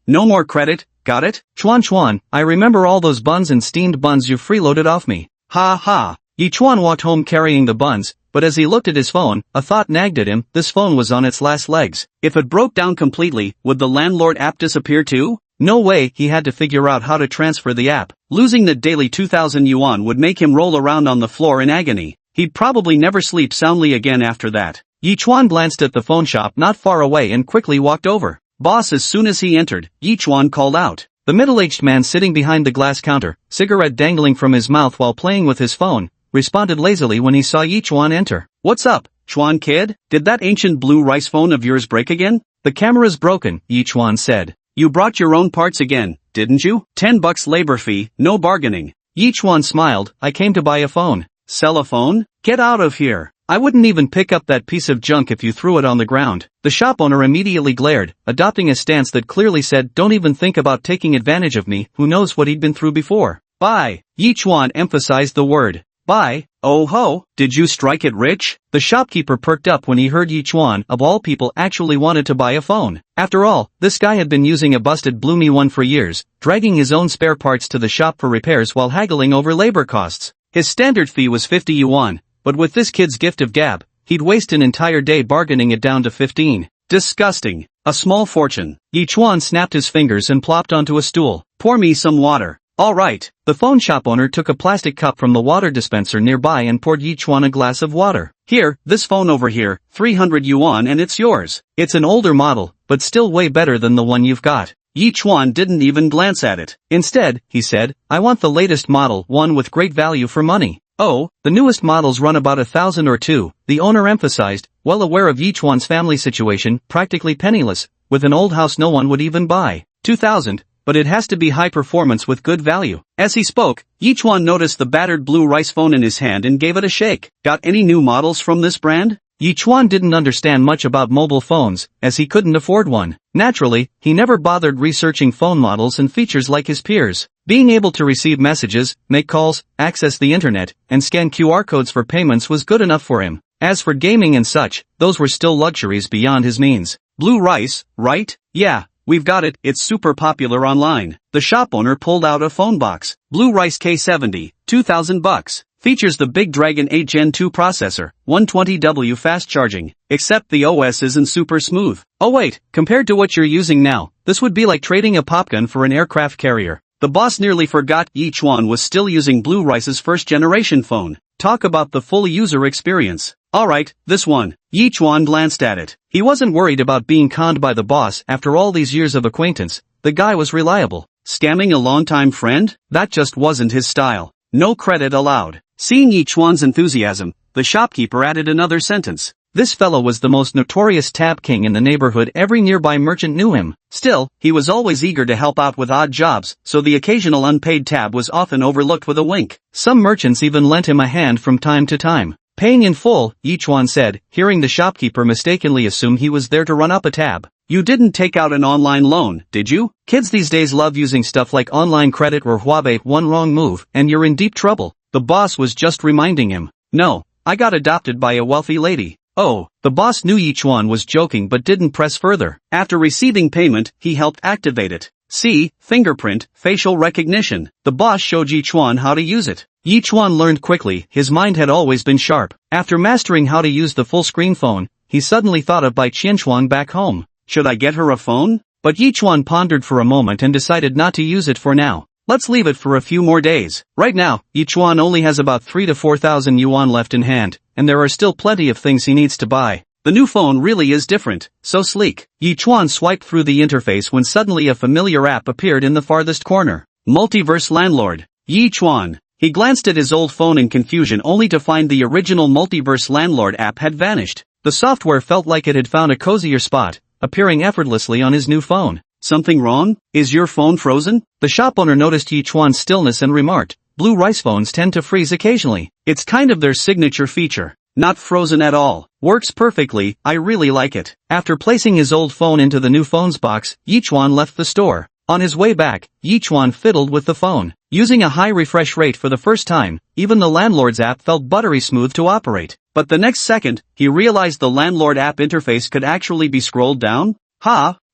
No more credit, got it? Chuan, I remember all those buns and steamed buns you freeloaded off me. Ha ha. Yi Chuan walked home carrying the buns, but as he looked at his phone, a thought nagged at him. This phone was on its last legs. If it broke down completely, would the landlord app disappear too? No way. He had to figure out how to transfer the app. Losing the daily 2,000 yuan would make him roll around on the floor in agony. He'd probably never sleep soundly again after that. Yi Chuan glanced at the phone shop not far away and quickly walked over. Boss. As soon as he entered, Yi Chuan called out. The middle-aged man sitting behind the glass counter, cigarette dangling from his mouth while playing with his phone, responded lazily when he saw Yi Chuan enter. What's up, Chuan kid? Did that ancient blue rice phone of yours break again? The camera's broken, Yi Chuan said. You brought your own parts again, didn't you? $10 labor fee, no bargaining. Yi Chuan smiled. I came to buy a phone. Sell a phone? Get out of here. I wouldn't even pick up that piece of junk if you threw it on the ground. The shop owner immediately glared, adopting a stance that clearly said, don't even think about taking advantage of me. Who knows what he'd been through before. Buy. Yi Chuan emphasized the word. Buy. Oh ho, did you strike it rich? The shopkeeper perked up when he heard Yi Chuan, of all people, actually wanted to buy a phone. After all, this guy had been using a busted Bloomy one for years, dragging his own spare parts to the shop for repairs while haggling over labor costs. His standard fee was 50 yuan, but with this kid's gift of gab, he'd waste an entire day bargaining it down to 15. Disgusting. A small fortune. Yi Chuan snapped his fingers and plopped onto a stool. Pour me some water. All right. The phone shop owner took a plastic cup from the water dispenser nearby and poured Yi Chuan a glass of water. Here, this phone over here, 300 yuan and it's yours. It's an older model, but still way better than the one you've got. Yi Chuan didn't even glance at it. Instead, he said, I want the latest model, one with great value for money. Oh, the newest models run about 1,000 or 2, the owner emphasized, well aware of Yi Chuan's family situation, practically penniless, with an old house no one would even buy. 2,000. But it has to be high performance with good value. As he spoke, Yi Chuan noticed the battered blue rice phone in his hand and gave it a shake. Got any new models from this brand? Yi Chuan didn't understand much about mobile phones, as he couldn't afford one. Naturally, he never bothered researching phone models and features like his peers. Being able to receive messages, make calls, access the internet, and scan QR codes for payments was good enough for him. As for gaming and such, those were still luxuries beyond his means. Blue rice, right? Yeah. We've got it, it's super popular online. The shop owner pulled out a phone box. Blue Rice K70, 2,000 bucks. Features the Big Dragon 8 Gen 2 processor, 120W fast charging. Except the OS isn't super smooth. Oh wait, compared to what you're using now, this would be like trading a popgun for an aircraft carrier. The boss nearly forgot Yi Chuan was still using Blue Rice's first generation phone. Talk about the full user experience. Alright, this one. Yi Chuan glanced at it. He wasn't worried about being conned by the boss after all these years of acquaintance. The guy was reliable. Scamming a longtime friend? That just wasn't his style. No credit allowed. Seeing Yi Chuan's enthusiasm, the shopkeeper added another sentence. This fellow was the most notorious tab king in the neighborhood. Every nearby merchant knew him. Still, he was always eager to help out with odd jobs, so the occasional unpaid tab was often overlooked with a wink. Some merchants even lent him a hand from time to time. Paying in full, Yi Chuan said, hearing the shopkeeper mistakenly assume he was there to run up a tab. You didn't take out an online loan, did you? Kids these days love using stuff like online credit or Huawei. One wrong move, and you're in deep trouble. The boss was just reminding him. No, I got adopted by a wealthy lady. Oh, the boss knew Yi Chuan was joking but didn't press further. After receiving payment, he helped activate it. See, fingerprint, facial recognition. The boss showed Yi Chuan how to use it. Yi Chuan learned quickly. His mind had always been sharp. After mastering how to use the full-screen phone, he suddenly thought of Bai Qianchuan back home. Should I get her a phone? But Yi Chuan pondered for a moment and decided not to use it for now. Let's leave it for a few more days. Right now, Yi Chuan only has about 3 to 4,000 yuan left in hand, and there are still plenty of things he needs to buy. The new phone really is different, so sleek. Yi Chuan swiped through the interface when suddenly a familiar app appeared in the farthest corner. Multiverse Landlord. Yi Chuan. He glanced at his old phone in confusion only to find the original Multiverse Landlord app had vanished. The software felt like it had found a cozier spot, appearing effortlessly on his new phone. Something wrong? Is your phone frozen? The shop owner noticed Yi Chuan's stillness and remarked, blue rice phones tend to freeze occasionally. It's kind of their signature feature. Not frozen at all. Works perfectly, I really like it. After placing his old phone into the new phone's box, Yi Chuan left the store. On his way back, Yi Chuan fiddled with the phone. Using a high refresh rate for the first time, even the Landlord's app felt buttery smooth to operate. But the next second, he realized the Landlord app interface could actually be scrolled down.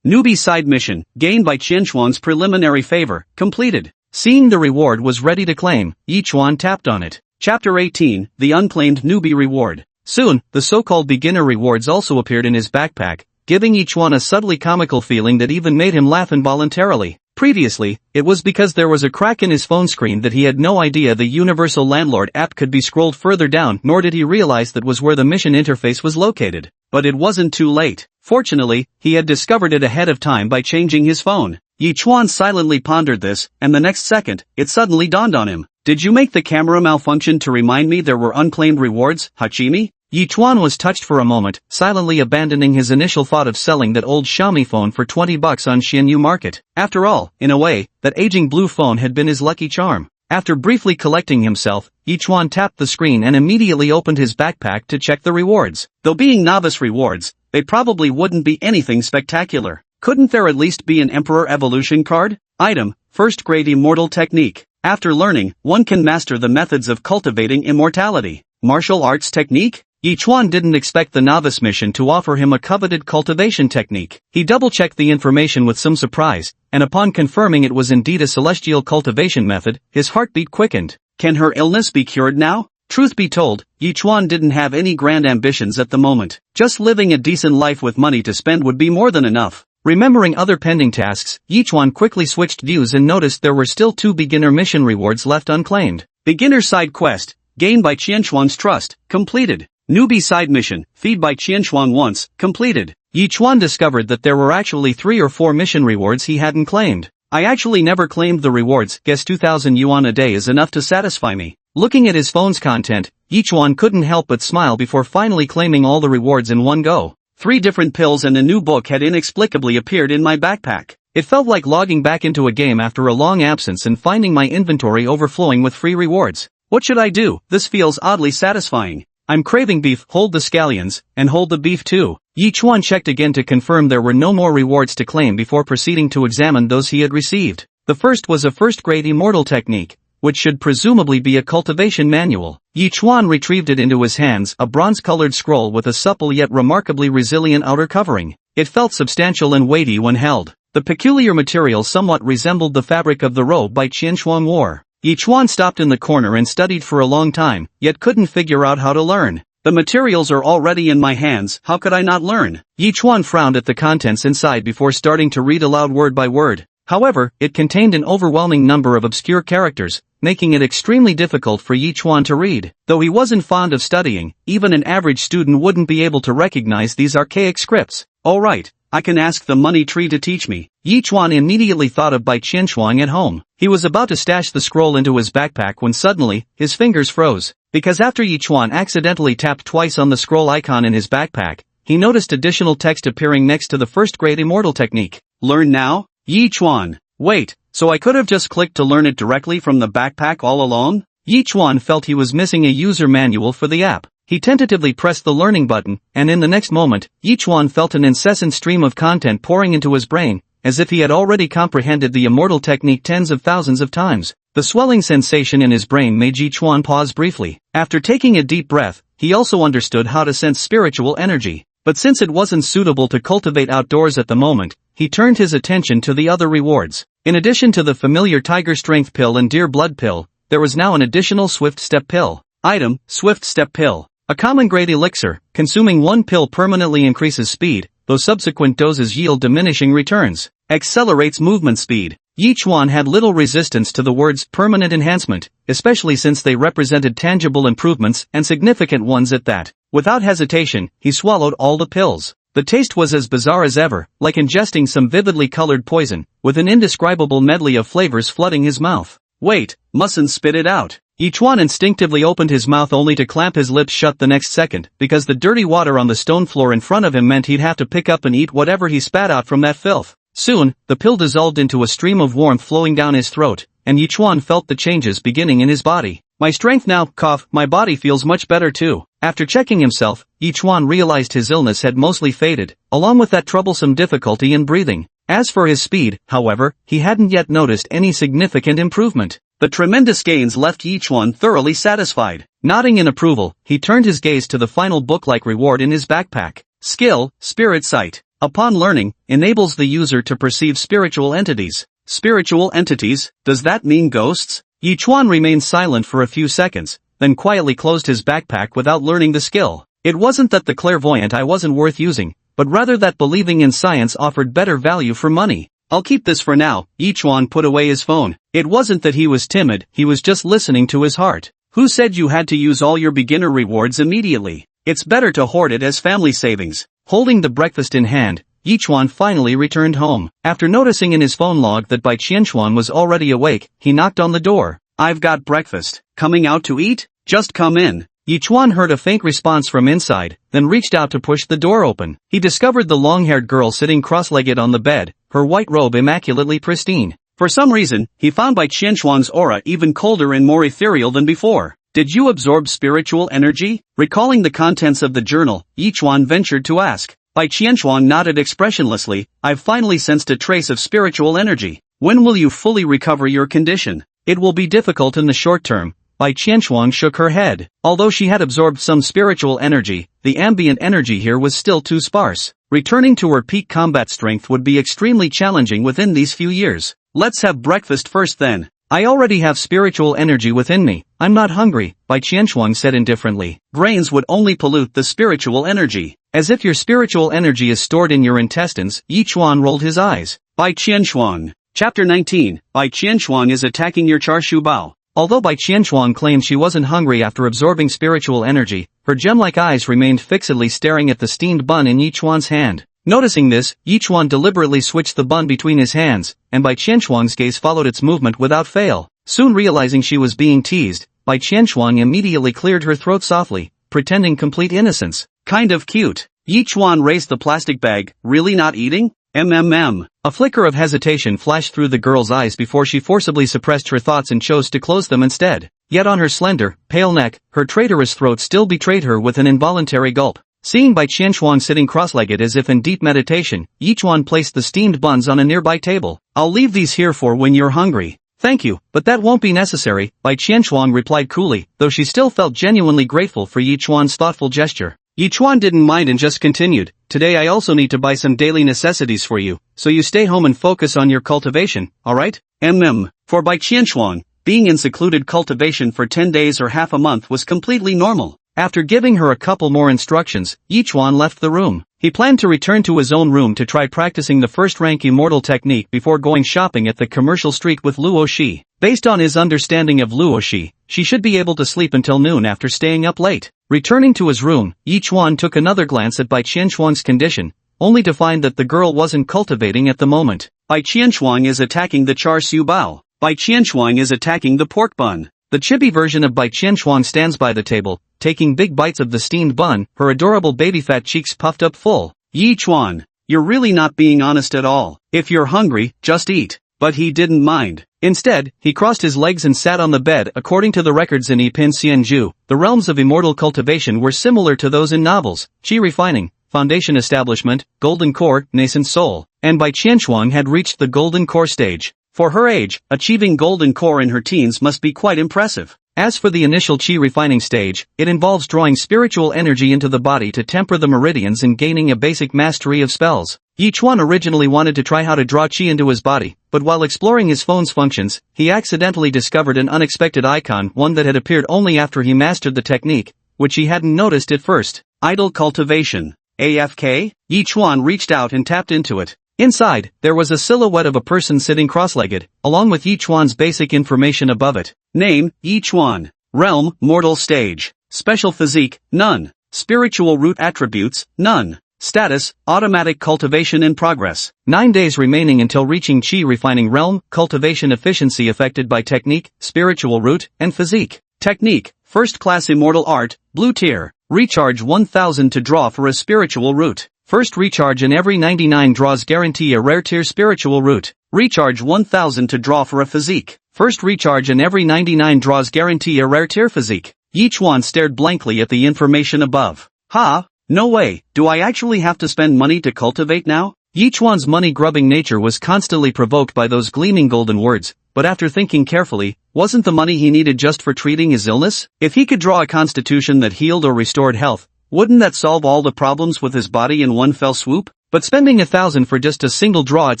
Newbie side mission, gained by Qianchuan's preliminary favor, completed. Seeing the reward was ready to claim, Yi Chuan tapped on it. Chapter 18, The Unclaimed Newbie Reward. Soon, the so-called beginner rewards also appeared in his backpack, giving Yi Chuan a subtly comical feeling that even made him laugh involuntarily. Previously, it was because there was a crack in his phone screen that he had no idea the Universal Landlord app could be scrolled further down, nor did he realize that was where the mission interface was located. But it wasn't too late. Fortunately, he had discovered it ahead of time by changing his phone. Yi Chuan silently pondered this, and the next second, it suddenly dawned on him. Did you make the camera malfunction to remind me there were unclaimed rewards, Hachimi? Yi Chuan was touched for a moment, silently abandoning his initial thought of selling that old Xiaomi phone for 20 bucks on Xianyu Market. After all, in a way, that aging blue phone had been his lucky charm. After briefly collecting himself, Yi Chuan tapped the screen and immediately opened his backpack to check the rewards. Though being novice rewards, they probably wouldn't be anything spectacular. Couldn't there at least be an Emperor Evolution card? Item, First Grade Immortal Technique. After learning, one can master the methods of cultivating immortality. Martial arts technique? Yi Chuan didn't expect the novice mission to offer him a coveted cultivation technique. He double-checked the information with some surprise, and upon confirming it was indeed a celestial cultivation method, his heartbeat quickened. Can her illness be cured now? Truth be told, Yi Chuan didn't have any grand ambitions at the moment. Just living a decent life with money to spend would be more than enough. Remembering other pending tasks, Yi Chuan quickly switched views and noticed there were still 2 beginner mission rewards left unclaimed. Beginner side quest, gained by Qianchuan's trust, completed. Newbie side mission, feed by Qianchuan once, completed. Yi Chuan discovered that there were actually 3 or 4 mission rewards he hadn't claimed. I actually never claimed the rewards, guess 2,000 yuan a day is enough to satisfy me. Looking at his phone's content, Yi Chuan couldn't help but smile before finally claiming all the rewards in one go. 3 different pills and a new book had inexplicably appeared in my backpack. It felt like logging back into a game after a long absence and finding my inventory overflowing with free rewards. What should I do? This feels oddly satisfying. I'm craving beef, hold the scallions, and hold the beef too. Yi Chuan checked again to confirm there were no more rewards to claim before proceeding to examine those he had received. The first was a first-grade immortal technique, which should presumably be a cultivation manual. Yi Chuan retrieved it into his hands, a bronze-colored scroll with a supple yet remarkably resilient outer covering. It felt substantial and weighty when held. The peculiar material somewhat resembled the fabric of the robe by Qianchuan wore. Yi Chuan stopped in the corner and studied for a long time, yet couldn't figure out how to learn. The materials are already in my hands, how could I not learn? Yi Chuan frowned at the contents inside before starting to read aloud word by word. However, it contained an overwhelming number of obscure characters, making it extremely difficult for Yi Chuan to read. Though he wasn't fond of studying, even an average student wouldn't be able to recognize these archaic scripts. Alright, I can ask the money tree to teach me. Yi Chuan immediately thought of Bai Qianshuang at home. He was about to stash the scroll into his backpack when suddenly, his fingers froze. Because after Yi Chuan accidentally tapped twice on the scroll icon in his backpack, he noticed additional text appearing next to the first-grade immortal technique. Learn now? Yi Chuan. Wait, so I could have just clicked to learn it directly from the backpack all along? Yi Chuan felt he was missing a user manual for the app. He tentatively pressed the learning button, and in the next moment, Yi Chuan felt an incessant stream of content pouring into his brain, as if he had already comprehended the immortal technique tens of thousands of times. The swelling sensation in his brain made Yi Chuan pause briefly. After taking a deep breath, he also understood how to sense spiritual energy. But since it wasn't suitable to cultivate outdoors at the moment, he turned his attention to the other rewards. In addition to the familiar Tiger Strength Pill and Deer Blood Pill, there was now an additional Swift Step Pill. Item, Swift Step Pill. A common grade elixir, consuming one pill permanently increases speed, though subsequent doses yield diminishing returns. Accelerates movement speed. Yi Chuan had little resistance to the words permanent enhancement, especially since they represented tangible improvements and significant ones at that. Without hesitation, he swallowed all the pills. The taste was as bizarre as ever, like ingesting some vividly colored poison, with an indescribable medley of flavors flooding his mouth. Wait, mustn't spit it out. Yi Chuan instinctively opened his mouth only to clamp his lips shut the next second, because the dirty water on the stone floor in front of him meant he'd have to pick up and eat whatever he spat out from that filth. Soon, the pill dissolved into a stream of warmth flowing down his throat, and Yi Chuan felt the changes beginning in his body. My strength now, my body feels much better too. After checking himself, Yi Chuan realized his illness had mostly faded, along with that troublesome difficulty in breathing. As for his speed, however, he hadn't yet noticed any significant improvement. The tremendous gains left Yi Chuan thoroughly satisfied. Nodding in approval, he turned his gaze to the final book-like reward in his backpack. Skill, Spirit Sight. Upon learning, enables the user to perceive spiritual entities. Spiritual entities, does that mean ghosts? Yi Chuan remained silent for a few seconds, then quietly closed his backpack without learning the skill. It wasn't that the clairvoyant eye wasn't worth using, but rather that believing in science offered better value for money. I'll keep this for now. Yi Chuan put away his phone. It wasn't that he was timid, he was just listening to his heart. Who said you had to use all your beginner rewards immediately? It's better to hoard it as family savings. Holding the breakfast in hand, Yi Chuan finally returned home. After noticing in his phone log that Bai Qianxuan was already awake, he knocked on the door. I've got breakfast. Coming out to eat? Just come in. Yi Chuan heard a faint response from inside, then reached out to push the door open. He discovered the long-haired girl sitting cross-legged on the bed, her white robe immaculately pristine. For some reason, he found Bai Qianxuan's aura even colder and more ethereal than before. Did you absorb spiritual energy? Recalling the contents of the journal, Yi Chuan ventured to ask. Bai Qianxuan nodded expressionlessly. I've finally sensed a trace of spiritual energy. When will you fully recover your condition? It will be difficult in the short term. Bai Qianxuan shook her head. Although she had absorbed some spiritual energy, the ambient energy here was still too sparse. Returning to her peak combat strength would be extremely challenging within these few years. Let's have breakfast first then. I already have spiritual energy within me. I'm not hungry, Bai Qianxuan said indifferently. Grains would only pollute the spiritual energy. As if your spiritual energy is stored in your intestines, Yi Chuan rolled his eyes. Bai Qianxuan. Chapter 19. Bai Qianxuan is attacking your char shu bao. Although Bai Qianxuan claimed she wasn't hungry after absorbing spiritual energy, her gem-like eyes remained fixedly staring at the steamed bun in Yi Chuan's hand. Noticing this, Yi Chuan deliberately switched the bun between his hands, and Bai Qianxuan's gaze followed its movement without fail. Soon realizing she was being teased, Bai Qianxuan immediately cleared her throat softly, pretending complete innocence. Kind of cute. Yi Chuan raised the plastic bag. Really not eating? A flicker of hesitation flashed through the girl's eyes before she forcibly suppressed her thoughts and chose to close them instead. Yet on her slender, pale neck, her traitorous throat still betrayed her with an involuntary gulp. Seeing Bai Qianxuan sitting cross-legged as if in deep meditation, Yi Chuan placed the steamed buns on a nearby table. I'll leave these here for when you're hungry. Thank you, but that won't be necessary, Bai Qianxuan replied coolly, though she still felt genuinely grateful for Yi Chuan's thoughtful gesture. Yi Chuan didn't mind and just continued. Today I also need to buy some daily necessities for you, so you stay home and focus on your cultivation, alright? For Bai Qianxuan, being in secluded cultivation for 10 days or half a month was completely normal. After giving her a couple more instructions, Yi Chuan left the room. He planned to return to his own room to try practicing the first-rank immortal technique before going shopping at the commercial street with Luo Shi. Based on his understanding of Luo Shi, she should be able to sleep until noon after staying up late. Returning to his room, Yi Chuan took another glance at Bai Qianxuan's condition, only to find that the girl wasn't cultivating at the moment. Bai Qianxuan is attacking the char siu bao. Bai Qianxuan is attacking the pork bun. The chibi version of Bai Qianxuan stands by the table, taking big bites of the steamed bun, her adorable baby-fat cheeks puffed up full. Yi Chuan, you're really not being honest at all. If you're hungry, just eat. But he didn't mind. Instead, he crossed his legs and sat on the bed. According to the records in Yipin Xianju, the realms of immortal cultivation were similar to those in novels. Qi refining, foundation establishment, golden core, nascent soul, and Bai Qianxuan had reached the golden core stage. For her age, achieving golden core in her teens must be quite impressive. As for the initial Qi refining stage, it involves drawing spiritual energy into the body to temper the meridians and gaining a basic mastery of spells. Yi Chuan originally wanted to try how to draw Qi into his body, but while exploring his phone's functions, he accidentally discovered an unexpected icon, one that had appeared only after he mastered the technique, which he hadn't noticed at first. Idle cultivation. AFK? Yi Chuan reached out and tapped into it. Inside, there was a silhouette of a person sitting cross-legged, along with Yi Chuan's basic information above it. Name, Yi Chuan. Realm, mortal stage. Special physique, none. Spiritual root attributes, none. Status, automatic cultivation in progress. 9 days remaining until reaching Qi refining realm, cultivation efficiency affected by technique, spiritual root, and physique. Technique, first class immortal art, blue tier. Recharge 1000 to draw for a spiritual root. First recharge in every 99 draws guarantee a rare tier spiritual root. Recharge 1000 to draw for a physique. First recharge in every 99 draws guarantee a rare tier physique. Yi Chuan stared blankly at the information above. Ha! No way, do I actually have to spend money to cultivate now? Yi Chuan's money-grubbing nature was constantly provoked by those gleaming golden words, but after thinking carefully, wasn't the money he needed just for treating his illness? If he could draw a constitution that healed or restored health, wouldn't that solve all the problems with his body in one fell swoop? But spending 1,000 for just a single draw at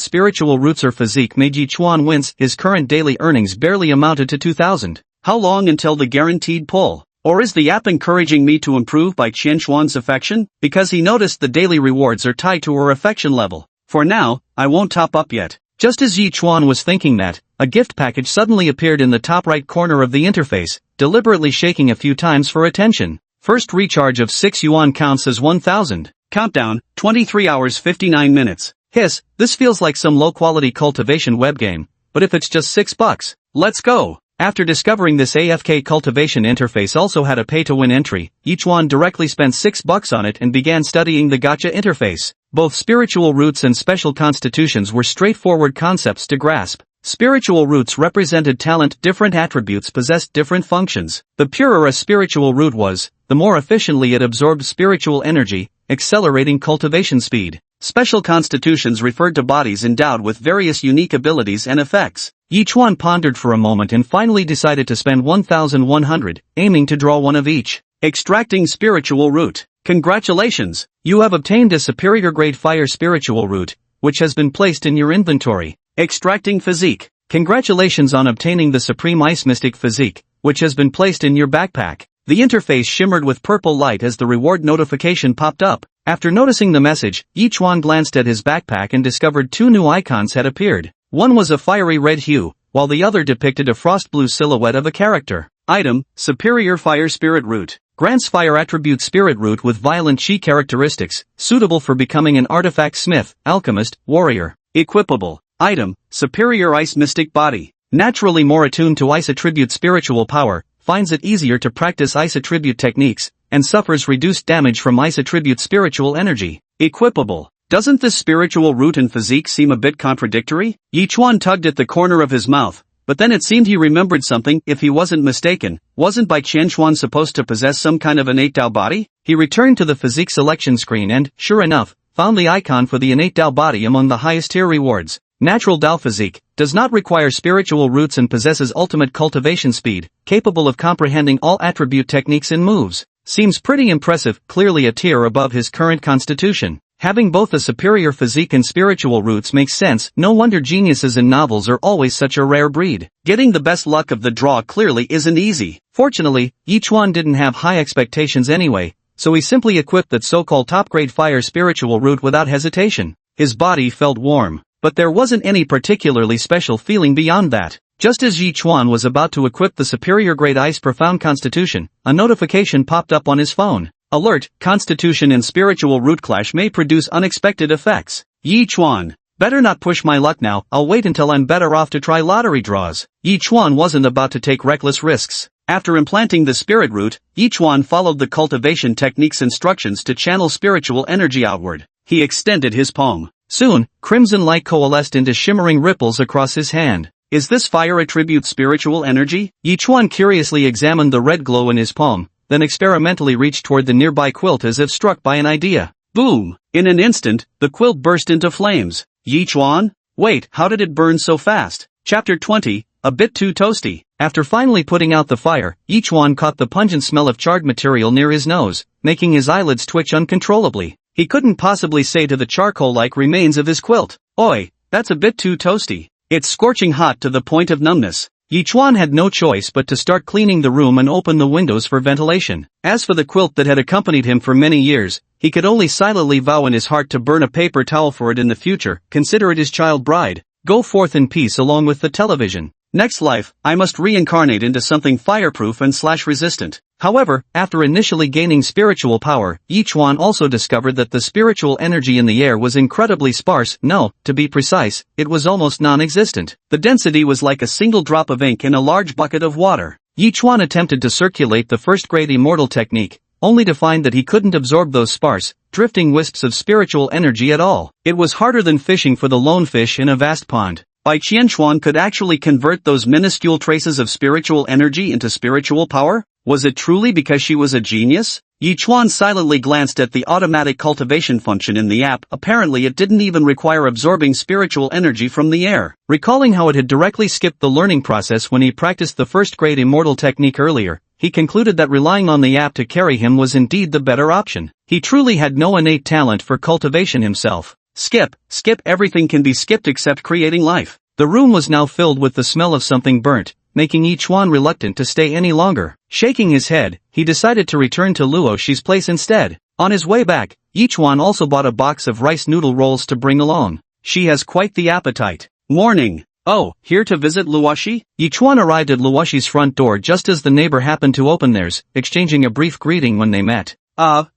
spiritual roots or physique made Yi Chuan wince. His current daily earnings barely amounted to 2,000. How long until the guaranteed pull? Or is the app encouraging me to improve by Qian Xuan's affection? Because he noticed the daily rewards are tied to her affection level. For now, I won't top up yet. Just as Yi Chuan was thinking that, a gift package suddenly appeared in the top right corner of the interface, deliberately shaking a few times for attention. First recharge of 6 yuan counts as 1,000. Countdown, 23 hours 59 minutes. Hiss, this feels like some low-quality cultivation web game, but if it's just $6, let's go. After discovering this AFK cultivation interface also had a pay-to-win entry, Yi Chuan directly spent $6 on it and began studying the gacha interface. Both spiritual roots and special constitutions were straightforward concepts to grasp. Spiritual roots represented talent, different attributes possessed different functions. The purer a spiritual root was, the more efficiently it absorbed spiritual energy, accelerating cultivation speed. Special constitutions referred to bodies endowed with various unique abilities and effects. Yi Chuan pondered for a moment and finally decided to spend 1,100, aiming to draw one of each. Extracting spiritual root. Congratulations! You have obtained a superior grade fire spiritual root, which has been placed in your inventory. Extracting physique. Congratulations on obtaining the supreme ice mystic physique, which has been placed in your backpack. The interface shimmered with purple light as the reward notification popped up. After noticing the message, Yi Chuan glanced at his backpack and discovered 2 new icons had appeared. One was a fiery red hue, while the other depicted a frost blue silhouette of a character. Item, Superior Fire Spirit Root. Grants Fire Attribute Spirit Root with violent chi characteristics, suitable for becoming an artifact smith, alchemist, warrior. Equipable. Item, Superior Ice Mystic Body. Naturally more attuned to ice attribute spiritual power, finds it easier to practice ice attribute techniques, and suffers reduced damage from ice attribute spiritual energy. Equipable. Doesn't this spiritual root and physique seem a bit contradictory? Yi Chuan tugged at the corner of his mouth, but then it seemed he remembered something. If he wasn't mistaken, wasn't Bai Qianshuan supposed to possess some kind of innate Dao body? He returned to the physique selection screen and, sure enough, found the icon for the innate Dao body among the highest tier rewards. Natural Dao physique, does not require spiritual roots and possesses ultimate cultivation speed, capable of comprehending all attribute techniques and moves. Seems pretty impressive, clearly a tier above his current constitution. Having both a superior physique and spiritual roots makes sense. No wonder geniuses in novels are always such a rare breed. Getting the best luck of the draw clearly isn't easy. Fortunately, Yi Chuan didn't have high expectations anyway, so he simply equipped that so-called top-grade fire spiritual root without hesitation. His body felt warm, but there wasn't any particularly special feeling beyond that. Just as Yi Chuan was about to equip the superior grade ice profound constitution, a notification popped up on his phone. Alert, constitution and spiritual root clash may produce unexpected effects. Yi Chuan. Better not push my luck now, I'll wait until I'm better off to try lottery draws. Yi Chuan wasn't about to take reckless risks. After implanting the spirit root, Yi Chuan followed the cultivation technique's instructions to channel spiritual energy outward. He extended his palm. Soon, crimson light coalesced into shimmering ripples across his hand. Is this fire attribute spiritual energy? Yi Chuan curiously examined the red glow in his palm, then experimentally reached toward the nearby quilt as if struck by an idea. Boom! In an instant, the quilt burst into flames. Yi Chuan? Wait, how did it burn so fast? Chapter 20, a bit too toasty. After finally putting out the fire, Yi Chuan caught the pungent smell of charred material near his nose, making his eyelids twitch uncontrollably. He couldn't possibly say to the charcoal-like remains of his quilt, "Oi, that's a bit too toasty. It's scorching hot to the point of numbness." Yi Chuan had no choice but to start cleaning the room and open the windows for ventilation. As for the quilt that had accompanied him for many years, he could only silently vow in his heart to burn a paper towel for it in the future, consider it his child bride, go forth in peace along with the television. Next life, I must reincarnate into something fireproof and resistant. However, after initially gaining spiritual power, Yi Chuan also discovered that the spiritual energy in the air was incredibly sparse. No, to be precise, it was almost non-existent. The density was like a single drop of ink in a large bucket of water. Yi Chuan attempted to circulate the first-grade immortal technique, only to find that he couldn't absorb those sparse, drifting wisps of spiritual energy at all. It was harder than fishing for the lone fish in a vast pond. Bai Qianquan could actually convert those minuscule traces of spiritual energy into spiritual power? Was it truly because she was a genius? Yi Chuan silently glanced at the automatic cultivation function in the app. Apparently it didn't even require absorbing spiritual energy from the air. Recalling how it had directly skipped the learning process when he practiced the first-grade immortal technique earlier, he concluded that relying on the app to carry him was indeed the better option. He truly had no innate talent for cultivation himself. Skip everything can be skipped except creating life. The room was now filled with the smell of something burnt, making Yi Chuan reluctant to stay any longer. Shaking his head, he decided to return to Luo Shi's place instead. On his way back, Yi Chuan also bought a box of rice noodle rolls to bring along. She has quite the appetite. Morning. Oh, here to visit Luo Shi? Yi Chuan arrived at Luo Shi's front door just as the neighbor happened to open theirs, exchanging a brief greeting when they met.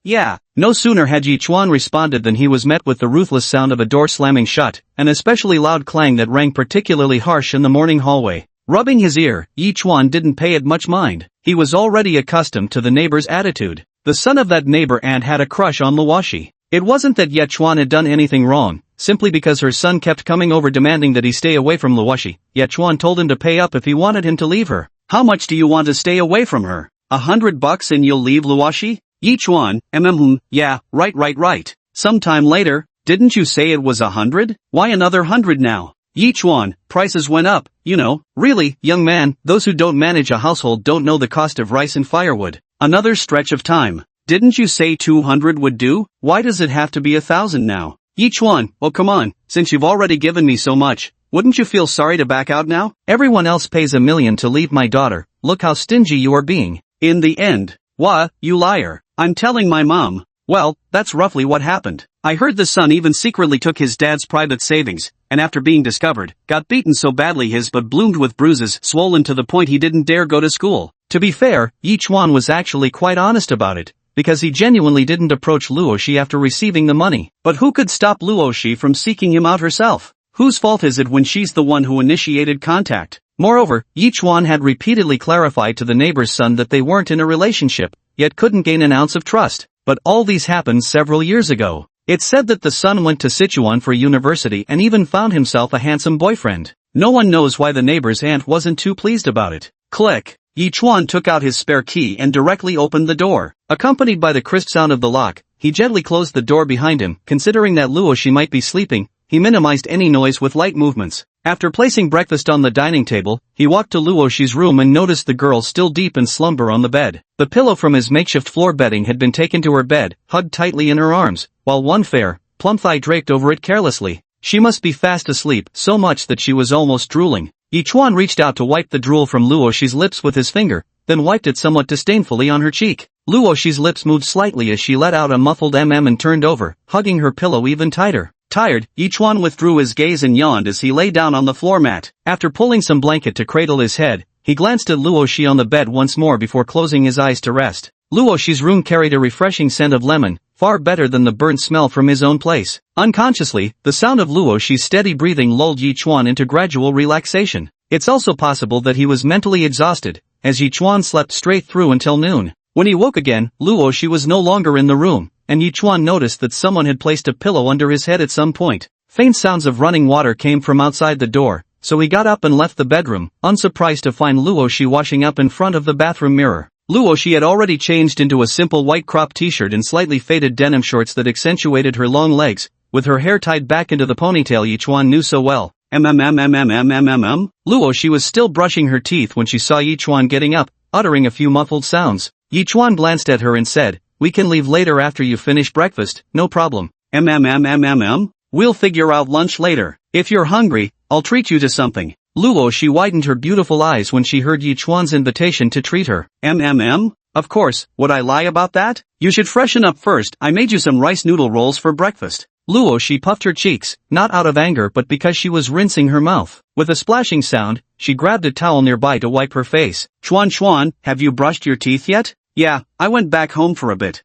Yeah. No sooner had Yi Chuan responded than he was met with the ruthless sound of a door slamming shut, an especially loud clang that rang particularly harsh in the morning hallway. Rubbing his ear, Yi Chuan didn't pay it much mind. He was already accustomed to the neighbor's attitude. The son of that neighbor aunt had a crush on Luo Shi. It wasn't that Yi Chuan had done anything wrong, simply because her son kept coming over demanding that he stay away from Luo Shi. Yi Chuan told him to pay up if he wanted him to leave her. How much do you want to stay away from her? $100 and you'll leave Luo Shi? Yi Chuan, yeah, right. Sometime later, didn't you say it was 100? Why another 100 now? Yi Chuan, prices went up, you know. Really, young man, those who don't manage a household don't know the cost of rice and firewood. Another stretch of time. Didn't you say 200 would do? Why does it have to be 1,000 now? Yi Chuan, oh come on, since you've already given me so much, wouldn't you feel sorry to back out now? Everyone else pays $1 million to leave my daughter, look how stingy you are being. In the end. Wha, you liar. I'm telling my mom. Well, that's roughly what happened. I heard the son even secretly took his dad's private savings, and after being discovered, got beaten so badly his butt bloomed with bruises swollen to the point he didn't dare go to school. To be fair, Yi Chuan was actually quite honest about it, because he genuinely didn't approach Luo Shi after receiving the money. But who could stop Luo Shi from seeking him out herself? Whose fault is it when she's the one who initiated contact? Moreover, Yi Chuan had repeatedly clarified to the neighbor's son that they weren't in a relationship, yet couldn't gain an ounce of trust. But all these happened several years ago. It's said that the son went to Sichuan for university and even found himself a handsome boyfriend. No one knows why the neighbor's aunt wasn't too pleased about it. Click. Yi Chuan took out his spare key and directly opened the door. Accompanied by the crisp sound of the lock, he gently closed the door behind him. Considering that Luo Shi might be sleeping, he minimized any noise with light movements. After placing breakfast on the dining table, he walked to Luo Shi's room and noticed the girl still deep in slumber on the bed. The pillow from his makeshift floor bedding had been taken to her bed, hugged tightly in her arms, while one fair, plump thigh draped over it carelessly. She must be fast asleep, so much that she was almost drooling. Yi Chuan reached out to wipe the drool from Luo Shi's lips with his finger, then wiped it somewhat disdainfully on her cheek. Luo Shi's lips moved slightly as she let out a muffled and turned over, hugging her pillow even tighter. Tired, Yi Chuan withdrew his gaze and yawned as he lay down on the floor mat. After pulling some blanket to cradle his head, he glanced at Luo Shi on the bed once more before closing his eyes to rest. Luo Shi's room carried a refreshing scent of lemon, far better than the burnt smell from his own place. Unconsciously, the sound of Luo Shi's steady breathing lulled Yi Chuan into gradual relaxation. It's also possible that he was mentally exhausted, as Yi Chuan slept straight through until noon. When he woke again, Luo Shi was no longer in the room, and Yi Chuan noticed that someone had placed a pillow under his head at some point. Faint sounds of running water came from outside the door, so he got up and left the bedroom, unsurprised to find Luo Shi washing up in front of the bathroom mirror. Luo Shi had already changed into a simple white crop t-shirt and slightly faded denim shorts that accentuated her long legs, with her hair tied back into the ponytail Yi Chuan knew so well. Luo Shi was still brushing her teeth when she saw Yi Chuan getting up, uttering a few muffled sounds. Yi Chuan glanced at her and said, "We can leave later after you finish breakfast, no problem." We'll figure out lunch later. If you're hungry, I'll treat you to something. Luo Shi widened her beautiful eyes when she heard Yi Chuan's invitation to treat her. Of course, would I lie about that? You should freshen up first. I made you some rice noodle rolls for breakfast. Luo she puffed her cheeks, not out of anger but because she was rinsing her mouth. With a splashing sound, she grabbed a towel nearby to wipe her face. Chuan, have you brushed your teeth yet? Yeah, I went back home for a bit.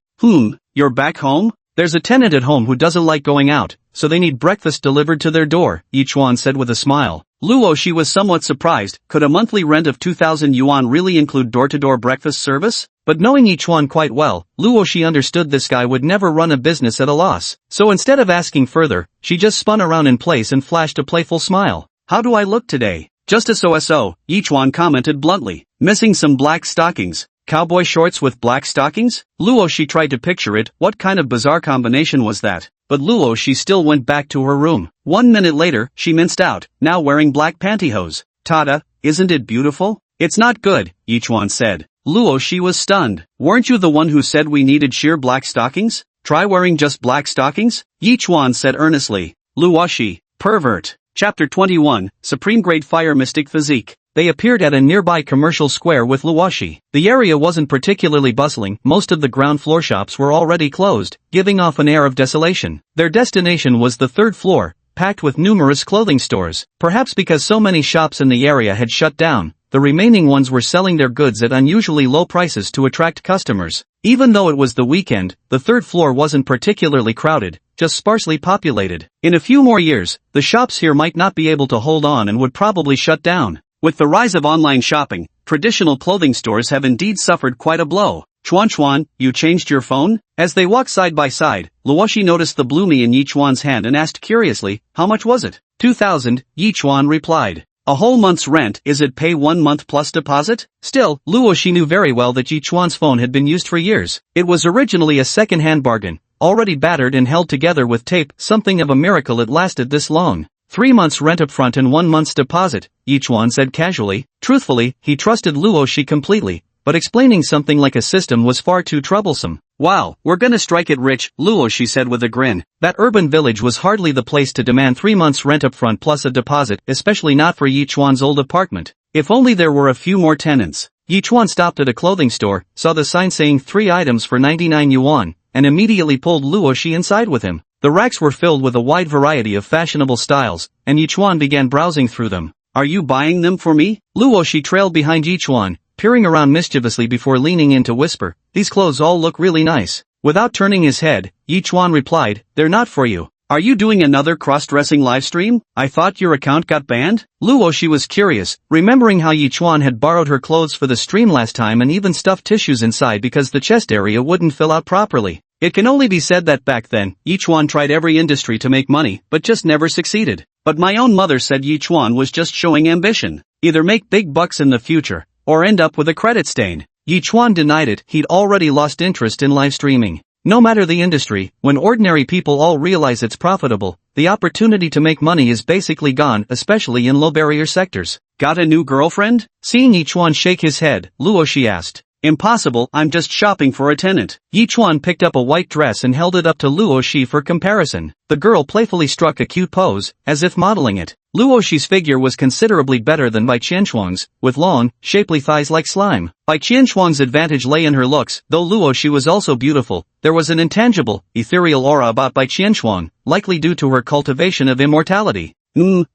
You're back home? There's a tenant at home who doesn't like going out, so they need breakfast delivered to their door, Yi Chuan said with a smile. Luo she was somewhat surprised. Could a monthly rent of 2,000 yuan really include door-to-door breakfast service? But knowing Yi Chuan quite well, Luo she understood this guy would never run a business at a loss. So instead of asking further, she just spun around in place and flashed a playful smile. How do I look today? Just a so-so, Yi Chuan commented bluntly. Missing some black stockings. Cowboy shorts with black stockings? Luo she tried to picture it. What kind of bizarre combination was that? But Luo she still went back to her room. 1 minute later, she minced out, now wearing black pantyhose. Tada, isn't it beautiful? It's not good, Yi Chuan said. Luo she was stunned. Weren't you the one who said we needed sheer black stockings? Try wearing just black stockings? Yi Chuan said earnestly. Luo she, pervert. Chapter 21, Supreme Grade Fire Mystic Physique. They appeared at a nearby commercial square with Luoshi. The area wasn't particularly bustling, most of the ground floor shops were already closed, giving off an air of desolation. Their destination was the third floor, packed with numerous clothing stores. Perhaps because so many shops in the area had shut down, the remaining ones were selling their goods at unusually low prices to attract customers. Even though it was the weekend, the third floor wasn't particularly crowded, just sparsely populated. In a few more years, the shops here might not be able to hold on and would probably shut down. With the rise of online shopping, traditional clothing stores have indeed suffered quite a blow. Chuan, you changed your phone? As they walked side by side, Luoshi noticed the bloomie in Yi Chuan's hand and asked curiously, how much was it? 2,000, Yi Chuan replied. A whole month's rent, is it pay 1 month plus deposit? Still, Luoshi knew very well that Yi Chuan's phone had been used for years. It was originally a second-hand bargain, already battered and held together with tape, something of a miracle it lasted this long. 3 months rent up front and 1 month's deposit, Yi Chuan said casually. Truthfully, he trusted Luoshi completely, but explaining something like a system was far too troublesome. Wow, we're gonna strike it rich, Luoshi said with a grin. That urban village was hardly the place to demand 3 months rent up front plus a deposit, especially not for Yi Chuan's old apartment. If only there were a few more tenants. Yi Chuan stopped at a clothing store, saw the sign saying 3 items for 99 yuan, and immediately pulled Luoshi inside with him. The racks were filled with a wide variety of fashionable styles, and Yi Chuan began browsing through them. Are you buying them for me? Luoshi trailed behind Yi Chuan, peering around mischievously before leaning in to whisper, these clothes all look really nice. Without turning his head, Yi Chuan replied, they're not for you. Are you doing another cross-dressing livestream? I thought your account got banned? Luoshi was curious, remembering how Yi Chuan had borrowed her clothes for the stream last time and even stuffed tissues inside because the chest area wouldn't fill out properly. It can only be said that back then, Yi Chuan tried every industry to make money, but just never succeeded. But my own mother said Yi Chuan was just showing ambition. Either make big bucks in the future, or end up with a credit stain. Yi Chuan denied it, he'd already lost interest in live streaming. No matter the industry, when ordinary people all realize it's profitable, the opportunity to make money is basically gone, especially in low-barrier sectors. Got a new girlfriend? Seeing Yi Chuan shake his head, Luoshi asked. Impossible, I'm just shopping for a tenant. Yi Chuan picked up a white dress and held it up to Luoshi for comparison. The girl playfully struck a cute pose, as if modeling it. Luoshi's figure was considerably better than Bai Qianshuang's, with long, shapely thighs like slime. Bai Qianshuang's advantage lay in her looks, though Luoshi was also beautiful. There was an intangible, ethereal aura about Bai Qianshuang, likely due to her cultivation of immortality.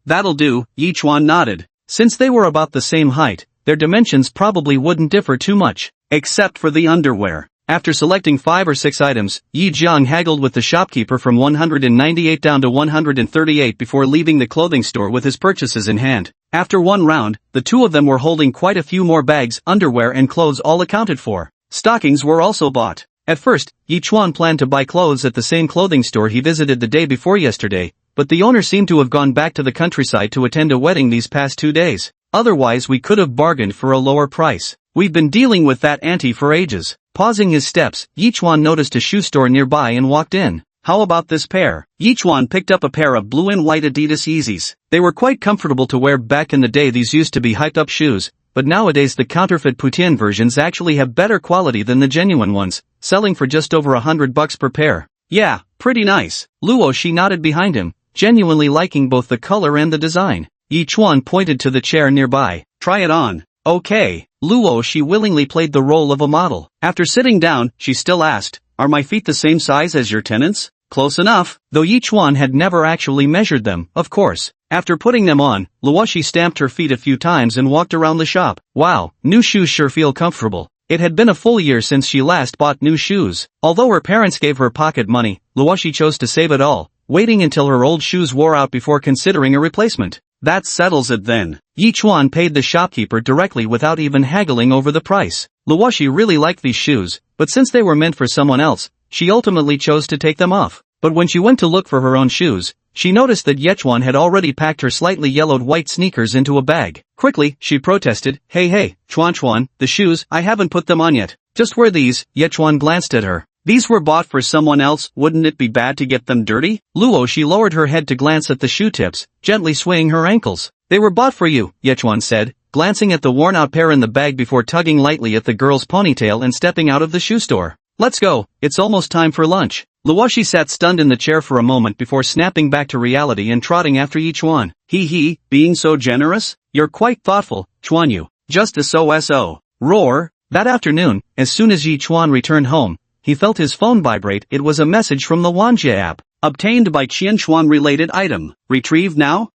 That'll do, Yi Chuan nodded. Since they were about the same height, their dimensions probably wouldn't differ too much. Except for the underwear. After selecting 5 or 6 items, Yi Jiang haggled with the shopkeeper from 198 down to 138 before leaving the clothing store with his purchases in hand. After one round, the two of them were holding quite a few more bags, underwear and clothes all accounted for. Stockings were also bought. At first, Yi Chuan planned to buy clothes at the same clothing store he visited the day before yesterday, but the owner seemed to have gone back to the countryside to attend a wedding these past 2 days. Otherwise we could have bargained for a lower price. We've been dealing with that auntie for ages. Pausing his steps, Yi Chuan noticed a shoe store nearby and walked in. How about this pair? Yi Chuan picked up a pair of blue and white Adidas Yeezys. They were quite comfortable to wear. Back in the day these used to be hyped up shoes, but nowadays the counterfeit Putian versions actually have better quality than the genuine ones, selling for just over $100 per pair. Yeah, pretty nice. Luoshi nodded behind him, genuinely liking both the color and the design. Yi Chuan pointed to the chair nearby. Try it on. Okay. Luo she willingly played the role of a model. After sitting down, she still asked, "Are my feet the same size as your tenants?" Close enough, though Yichuan had never actually measured them, of course. After putting them on, Luoshi stamped her feet a few times and walked around the shop. Wow, new shoes sure feel comfortable. It had been a full year since she last bought new shoes. Although her parents gave her pocket money, Luoshi chose to save it all, waiting until her old shoes wore out before considering a replacement. That settles it then. Yichuan paid the shopkeeper directly without even haggling over the price. Luoshi really liked these shoes, but since they were meant for someone else, she ultimately chose to take them off. But when she went to look for her own shoes, she noticed that Yichuan had already packed her slightly yellowed white sneakers into a bag. Quickly, she protested, Hey, Chuan, the shoes, I haven't put them on yet. Just wear these." Yichuan glanced at her. "These were bought for someone else, wouldn't it be bad to get them dirty?" Luo she lowered her head to glance at the shoe tips, gently swaying her ankles. "They were bought for you," Yichuan said, glancing at the worn-out pair in the bag before tugging lightly at the girl's ponytail and stepping out of the shoe store. "Let's go, it's almost time for lunch." Luoshi sat stunned in the chair for a moment before snapping back to reality and trotting after Yichuan. He, being so generous? You're quite thoughtful, Chuan you. Just so. Roar. That afternoon, as soon as Yichuan returned home, he felt his phone vibrate. It was a message from the Wanjie app. Obtained by Qianchuan related item. Retrieve now?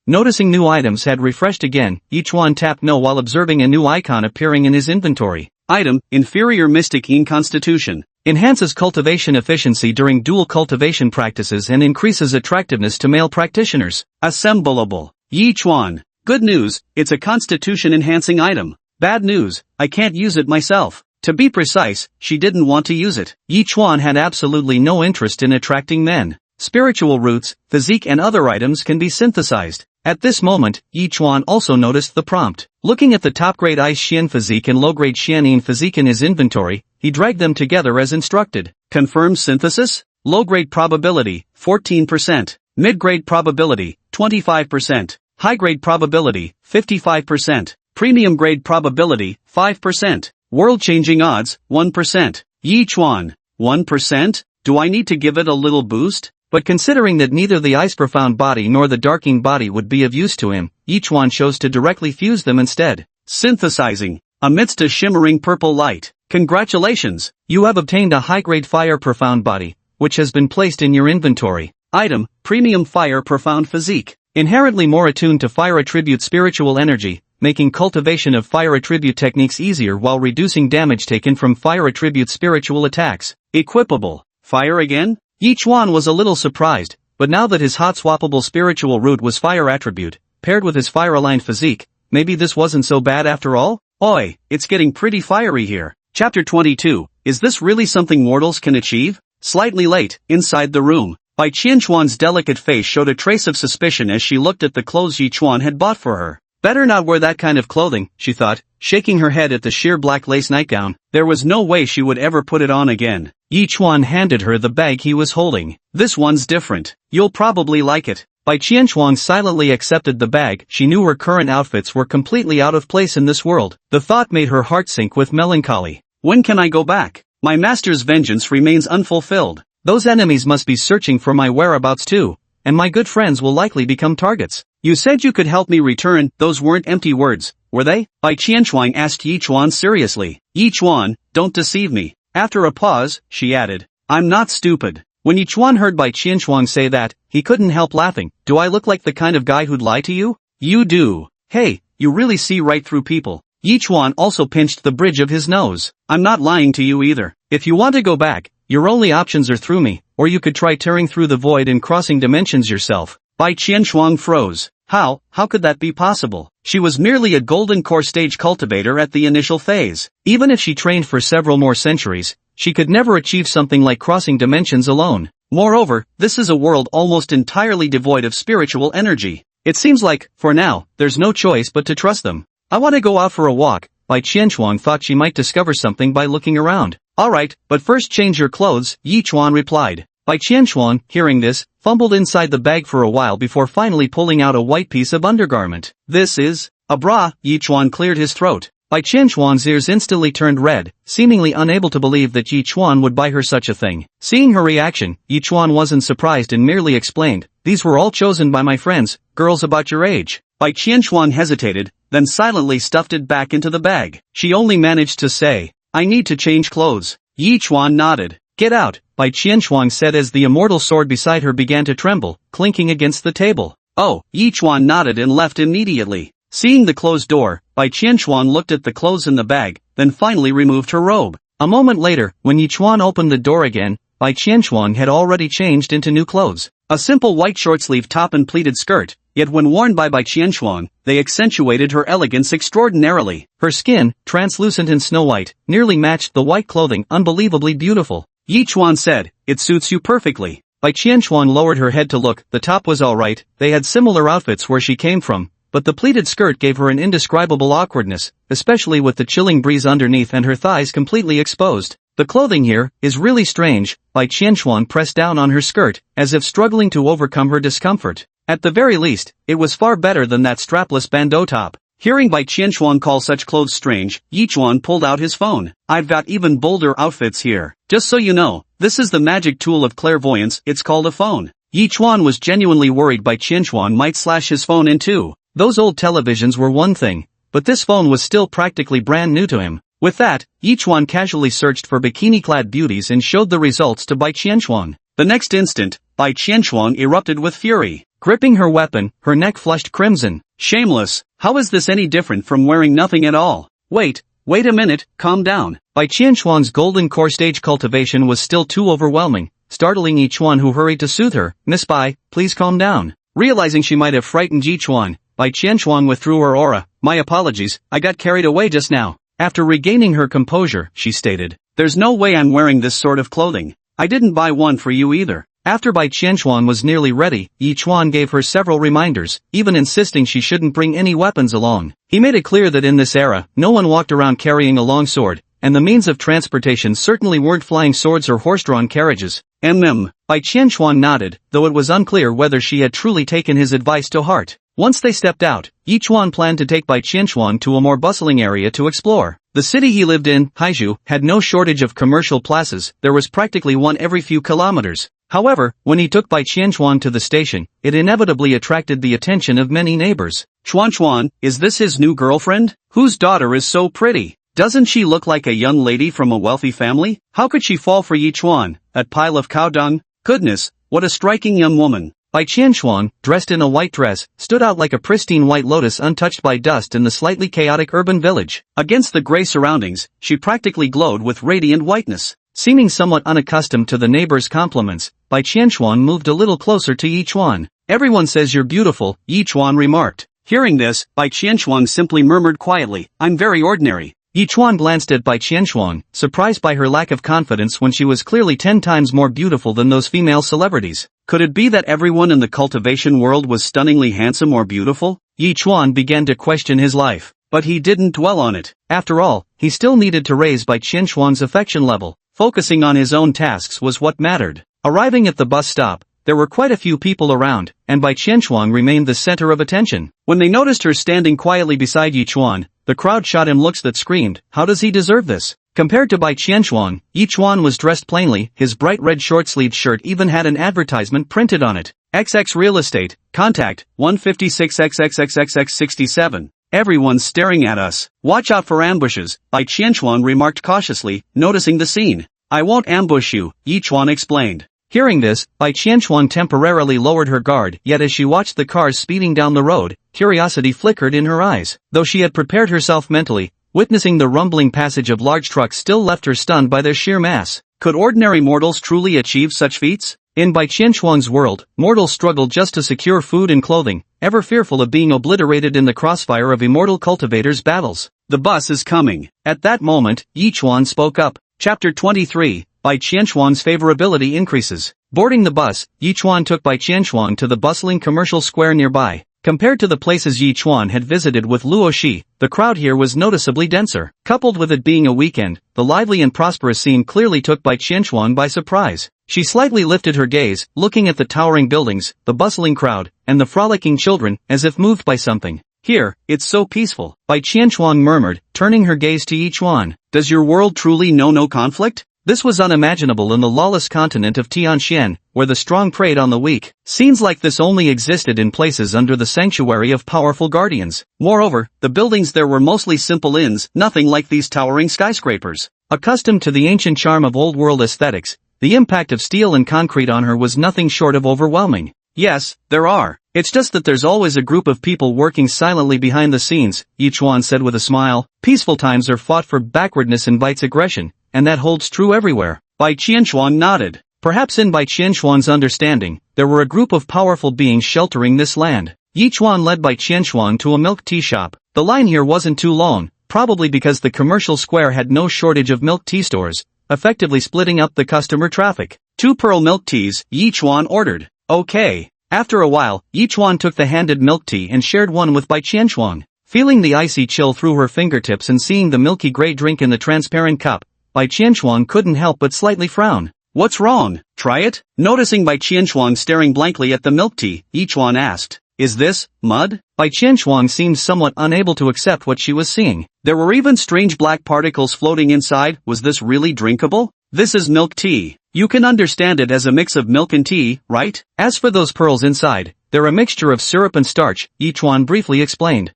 Noticing new items had refreshed again, Yichuan tapped no while observing a new icon appearing in his inventory. Item, Inferior Mystic Yin Constitution. Enhances cultivation efficiency during dual cultivation practices and increases attractiveness to male practitioners. Assemblable. Yichuan. Good news, it's a constitution-enhancing item. Bad news, I can't use it myself. To be precise, she didn't want to use it. Yichuan had absolutely no interest in attracting men. Spiritual roots, physique and other items can be synthesized. At this moment, Yichuan also noticed the prompt. Looking at the top-grade Ice Xian physique and low-grade Xianyin physique in his inventory, he dragged them together as instructed. Confirm synthesis? Low-grade probability, 14%. Mid-grade probability, 25%. High-grade probability, 55%. Premium-grade probability, 5%. World-changing odds, 1%. Yichuan, 1%? Do I need to give it a little boost? But considering that neither the ice profound body nor the darking body would be of use to him, Yichuan chose to directly fuse them instead. Synthesizing. Amidst a shimmering purple light. Congratulations! You have obtained a high-grade fire profound body, which has been placed in your inventory. Item, Premium Fire Profound Physique. Inherently more attuned to fire attribute spiritual energy, making cultivation of fire attribute techniques easier while reducing damage taken from fire attribute spiritual attacks. Equipable. Fire again? Yichuan was a little surprised, but now that his hot swappable spiritual root was fire attribute, paired with his fire-aligned physique, maybe this wasn't so bad after all? Oi, it's getting pretty fiery here. Chapter 22, is this really something mortals can achieve? Slightly late, inside the room, Bai Qianchuan's delicate face showed a trace of suspicion as she looked at the clothes Yichuan had bought for her. Better not wear that kind of clothing, she thought, shaking her head at the sheer black lace nightgown. There was no way she would ever put it on again. Yichuan handed her the bag he was holding. This one's different. You'll probably like it. Bai Qianchuan silently accepted the bag. She knew her current outfits were completely out of place in this world. The thought made her heart sink with melancholy. When can I go back? My master's vengeance remains unfulfilled. Those enemies must be searching for my whereabouts too, and my good friends will likely become targets. You said you could help me return. Those weren't empty words, were they? Bai Qianchuan asked Yichuan seriously. Yichuan, don't deceive me. After a pause, she added, I'm not stupid. When Yichuan heard Bai Qianchuan say that, he couldn't help laughing. Do I look like the kind of guy who'd lie to you? You do. Hey, you really see right through people. Yichuan also pinched the bridge of his nose. I'm not lying to you either. If you want to go back, your only options are through me, or you could try tearing through the void and crossing dimensions yourself. Bai Qianchuan froze. How could that be possible? She was merely a golden core stage cultivator at the initial phase. Even if she trained for several more centuries, she could never achieve something like crossing dimensions alone. Moreover, this is a world almost entirely devoid of spiritual energy. It seems like, for now, there's no choice but to trust them. I want to go out for a walk. Bai Qianchuan thought she might discover something by looking around. Alright, but first change your clothes, Yichuan replied. Bai Qianchuan, hearing this, fumbled inside the bag for a while before finally pulling out a white piece of undergarment. This is a bra. Yichuan cleared his throat. Bai Qianchuan's ears instantly turned red, seemingly unable to believe that Yichuan would buy her such a thing. Seeing her reaction, Yichuan wasn't surprised and merely explained, these were all chosen by my friends, girls about your age. Bai Qianchuan hesitated, then silently stuffed it back into the bag. She only managed to say, "I need to change clothes." Yi Chuan nodded. "Get out," Bai Qianchuan said as the immortal sword beside her began to tremble, clinking against the table. "Oh," Yi Chuan nodded and left immediately. Seeing the closed door, Bai Qianchuan looked at the clothes in the bag, then finally removed her robe. A moment later, when Yi Chuan opened the door again, Bai Qianchuan had already changed into new clothes. A simple white short-sleeve top and pleated skirt, yet when worn by Bai Qianchuan, they accentuated her elegance extraordinarily. Her skin, translucent and snow-white, nearly matched the white clothing, unbelievably beautiful. Yi Chuan said, "It suits you perfectly." Bai Qianchuan lowered her head to look. The top was alright, they had similar outfits where she came from, but the pleated skirt gave her an indescribable awkwardness, especially with the chilling breeze underneath and her thighs completely exposed. "The clothing here is really strange," Bai Qianchuan pressed down on her skirt, as if struggling to overcome her discomfort. At the very least, it was far better than that strapless bandeau top. Hearing Bai Qianchuan call such clothes strange, Yi Chuan pulled out his phone. "I've got even bolder outfits here. Just so you know, this is the magic tool of clairvoyance, it's called a phone." Yi Chuan was genuinely worried Bai Qianchuan might slash his phone in two. Those old televisions were one thing, but this phone was still practically brand new to him. With that, Yi Chuan casually searched for bikini-clad beauties and showed the results to Bai Qianchuan. The next instant, Bai Qianchuan erupted with fury. Gripping her weapon, her neck flushed crimson. "Shameless, how is this any different from wearing nothing at all? Wait a minute, calm down." Bai Qianchuan's golden core stage cultivation was still too overwhelming, startling Yi Chuan, who hurried to soothe her. "Miss Bai, please calm down." Realizing she might have frightened Yi Chuan, Bai Qianchuan withdrew her aura. "My apologies, I got carried away just now." After regaining her composure, she stated, "There's no way I'm wearing this sort of clothing. I didn't buy one for you either." After Bai Qianchuan was nearly ready, Yi Chuan gave her several reminders, even insisting she shouldn't bring any weapons along. He made it clear that in this era, no one walked around carrying a long sword, and the means of transportation certainly weren't flying swords or horse-drawn carriages. Bai Qianchuan nodded, though it was unclear whether she had truly taken his advice to heart. Once they stepped out, Yi Chuan planned to take Bai Qianchuan to a more bustling area to explore. The city he lived in, Haizhu, had no shortage of commercial plazas. There was practically one every few kilometers. However, when he took Bai Qianchuan to the station, it inevitably attracted the attention of many neighbors. "Chuan, is this his new girlfriend? Whose daughter is so pretty? Doesn't she look like a young lady from a wealthy family? How could she fall for Yi Chuan, that pile of cow dung? Goodness, what a striking young woman." Bai Qianchuan, dressed in a white dress, stood out like a pristine white lotus untouched by dust in the slightly chaotic urban village. Against the gray surroundings, she practically glowed with radiant whiteness. Seeming somewhat unaccustomed to the neighbors' compliments, Bai Qianchuan moved a little closer to Yi Chuan. "Everyone says you're beautiful," Yi Chuan remarked. Hearing this, Bai Qianchuan simply murmured quietly, "I'm very ordinary." Yi Chuan glanced at Bai Qianchuan, surprised by her lack of confidence when she was clearly 10 times more beautiful than those female celebrities. Could it be that everyone in the cultivation world was stunningly handsome or beautiful? Yi Chuan began to question his life, but he didn't dwell on it. After all, he still needed to raise Bai Qianchuan's affection level. Focusing on his own tasks was what mattered. Arriving at the bus stop, there were quite a few people around, and Bai Qianchuan remained the center of attention. When they noticed her standing quietly beside Yi Chuan, the crowd shot him looks that screamed, "How does he deserve this?" Compared to Bai Qianchuan, Yi Chuan was dressed plainly. His bright red short-sleeved shirt even had an advertisement printed on it. XX Real Estate, contact 156XXXXX67. "Everyone's staring at us. Watch out for ambushes," Bai Qianchuan remarked cautiously, noticing the scene. "I won't ambush you," Yi Chuan explained. Hearing this, Bai Qianchuan temporarily lowered her guard, yet as she watched the cars speeding down the road, curiosity flickered in her eyes. Though she had prepared herself mentally, witnessing the rumbling passage of large trucks still left her stunned by their sheer mass. Could ordinary mortals truly achieve such feats? In Bai Qianchuan's world, mortals struggled just to secure food and clothing, ever fearful of being obliterated in the crossfire of immortal cultivators' battles. "The bus is coming." At that moment, Yi Chuan spoke up. Chapter 23. Bai Qianchuan's favorability increases. Boarding the bus, Yi Chuan took Bai Qianchuan to the bustling commercial square nearby. Compared to the places Yi Chuan had visited with Luo Shi, the crowd here was noticeably denser. Coupled with it being a weekend, the lively and prosperous scene clearly took Bai Qianchuan by surprise. She slightly lifted her gaze, looking at the towering buildings, the bustling crowd, and the frolicking children, as if moved by something. "Here, it's so peaceful," Bai Qianchuan murmured, turning her gaze to Yi Chuan. "Does your world truly know no conflict? This was unimaginable in the lawless continent of Tianxian, where the strong preyed on the weak. Scenes like this only existed in places under the sanctuary of powerful guardians. Moreover, the buildings there were mostly simple inns, nothing like these towering skyscrapers. Accustomed to the ancient charm of old-world aesthetics, the impact of steel and concrete on her was nothing short of overwhelming. Yes, there are. It's just that there's always a group of people working silently behind the scenes, Yichuan said with a smile. Peaceful times are fought for backwardness invites aggression, and that holds true everywhere. Bai Qianshuang nodded. Perhaps in Bai Qianshuang's understanding, there were a group of powerful beings sheltering this land. Yichuan led Bai Qianshuang to a milk tea shop. The line here wasn't too long, probably because the commercial square had no shortage of milk tea stores, effectively splitting up the customer traffic. 2 pearl milk teas, Yichuan ordered. Okay. After a while, Yichuan took the handed milk tea and shared one with Bai Qianshuang. Feeling the icy chill through her fingertips and seeing the milky gray drink in the transparent cup, Bai Qianshuang couldn't help but slightly frown. What's wrong? Try it? Noticing Bai Qianshuang staring blankly at the milk tea, Yichuan asked, Is this mud? Bai Qianshuang seemed somewhat unable to accept what she was seeing. There were even strange black particles floating inside. Was this really drinkable? This is milk tea. You can understand it as a mix of milk and tea, right? As for those pearls inside, they're a mixture of syrup and starch, Yichuan briefly explained.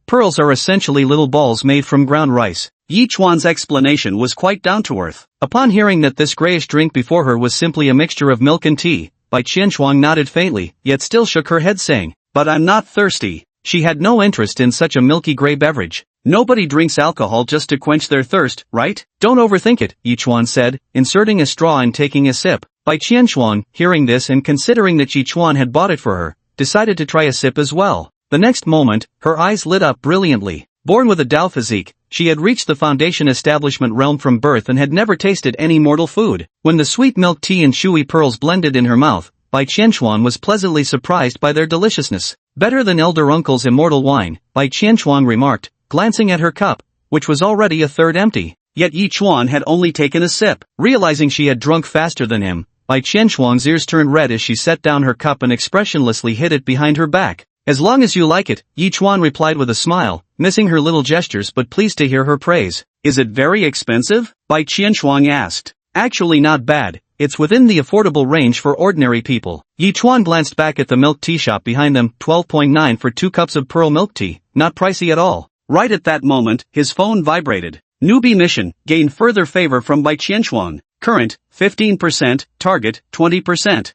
Pearls are essentially little balls made from ground rice. Yichuan's explanation was quite down to earth. Upon hearing that this grayish drink before her was simply a mixture of milk and tea, Bai Qianshuang nodded faintly, yet still shook her head saying, But I'm not thirsty. She had no interest in such a milky gray beverage. Nobody drinks alcohol just to quench their thirst, right? Don't overthink it, Yichuan said, inserting a straw and taking a sip. Bai Qianshuang, hearing this and considering that Yichuan had bought it for her, decided to try a sip as well. The next moment, her eyes lit up brilliantly. Born with a Dao physique, she had reached the foundation establishment realm from birth and had never tasted any mortal food. When the sweet milk tea and chewy pearls blended in her mouth, Bai Qianshuang was pleasantly surprised by their deliciousness. Better than elder uncle's immortal wine, Bai Qianshuang remarked, glancing at her cup, which was already a third empty. Yet Yichuan had only taken a sip. Realizing she had drunk faster than him, Bai Qianshuang's ears turned red as she set down her cup and expressionlessly hid it behind her back. As long as you like it, Yichuan replied with a smile, missing her little gestures but pleased to hear her praise. Is it very expensive? Bai Qianshuang asked. Actually not bad. It's within the affordable range for ordinary people. Yichuan glanced back at the milk tea shop behind them, 12.9 for 2 cups of pearl milk tea, not pricey at all. Right at that moment, his phone vibrated. Newbie mission, gain further favor from Bai Qianshuang. Current, 15%, target, 20%.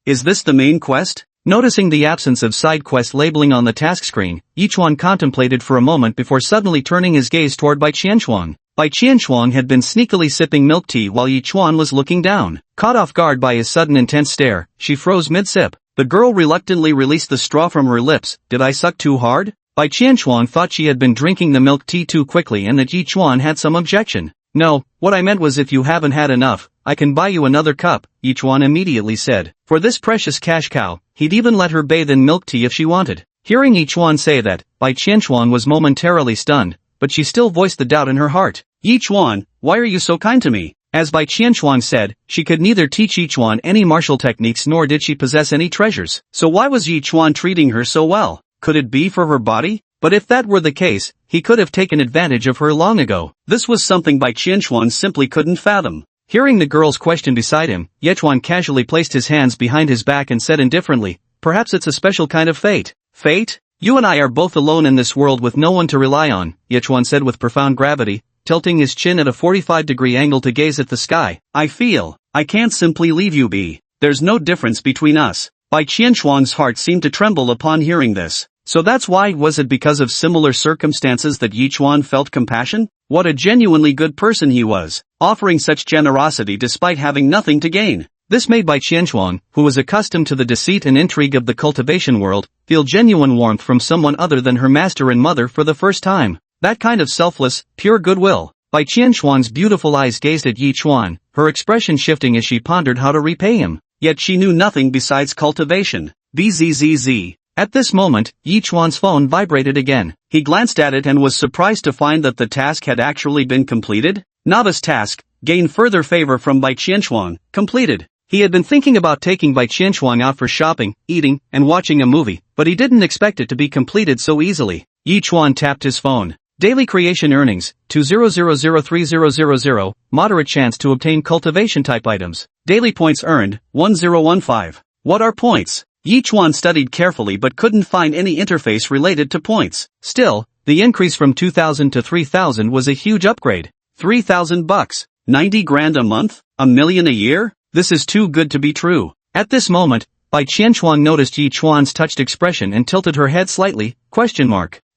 Is this the main quest? Noticing the absence of side quest labeling on the task screen, Yichuan contemplated for a moment before suddenly turning his gaze toward Bai Qianshuang. Bai Qianshuang had been sneakily sipping milk tea while Yichuan was looking down. Caught off guard by his sudden intense stare, she froze mid-sip. The girl reluctantly released the straw from her lips. Did I suck too hard? Bai Qianshuang thought she had been drinking the milk tea too quickly and that Yichuan had some objection. No, what I meant was if you haven't had enough, I can buy you another cup, Yichuan immediately said. For this precious cash cow, he'd even let her bathe in milk tea if she wanted. Hearing Yichuan say that, Bai Qianshuang was momentarily stunned, but she still voiced the doubt in her heart. Yichuan, why are you so kind to me? As Bai Qianshuang said, she could neither teach Yichuan any martial techniques nor did she possess any treasures. So why was Yichuan treating her so well? Could it be for her body? But if that were the case, he could have taken advantage of her long ago. This was something Bai Qianshuan simply couldn't fathom. Hearing the girl's question beside him, Yichuan casually placed his hands behind his back and said indifferently, perhaps it's a special kind of fate. Fate? You and I are both alone in this world with no one to rely on, Yichuan said with profound gravity, tilting his chin at a 45-degree angle to gaze at the sky. I feel, I can't simply leave you be. There's no difference between us. Bai Qianshuang's heart seemed to tremble upon hearing this. So that's why, was it because of similar circumstances that Yichuan felt compassion? What a genuinely good person he was, offering such generosity despite having nothing to gain. This made Bai Qianshuang, who was accustomed to the deceit and intrigue of the cultivation world, feel genuine warmth from someone other than her master and mother for the first time. That kind of selfless, pure goodwill. Bai Qianshuang's beautiful eyes gazed at Yichuan, her expression shifting as she pondered how to repay him. Yet she knew nothing besides cultivation. Bzzz. At this moment, Yichuan's phone vibrated again. He glanced at it and was surprised to find that the task had actually been completed. Novice task, gain further favor from Bai Qianshuang, completed. He had been thinking about taking Bai Qianshuang out for shopping, eating, and watching a movie, but he didn't expect it to be completed so easily. Yichuan tapped his phone. Daily creation earnings, 2000300. Moderate chance to obtain cultivation type items. Daily points earned, 1015. What are points? Yichuan studied carefully but couldn't find any interface related to points. Still, the increase from 2,000 to 3,000 was a huge upgrade. 3,000 bucks. 90 grand a month? A million a year? This is too good to be true. At this moment, Bai Qianchuan noticed Yi Chuan's touched expression and tilted her head slightly, ?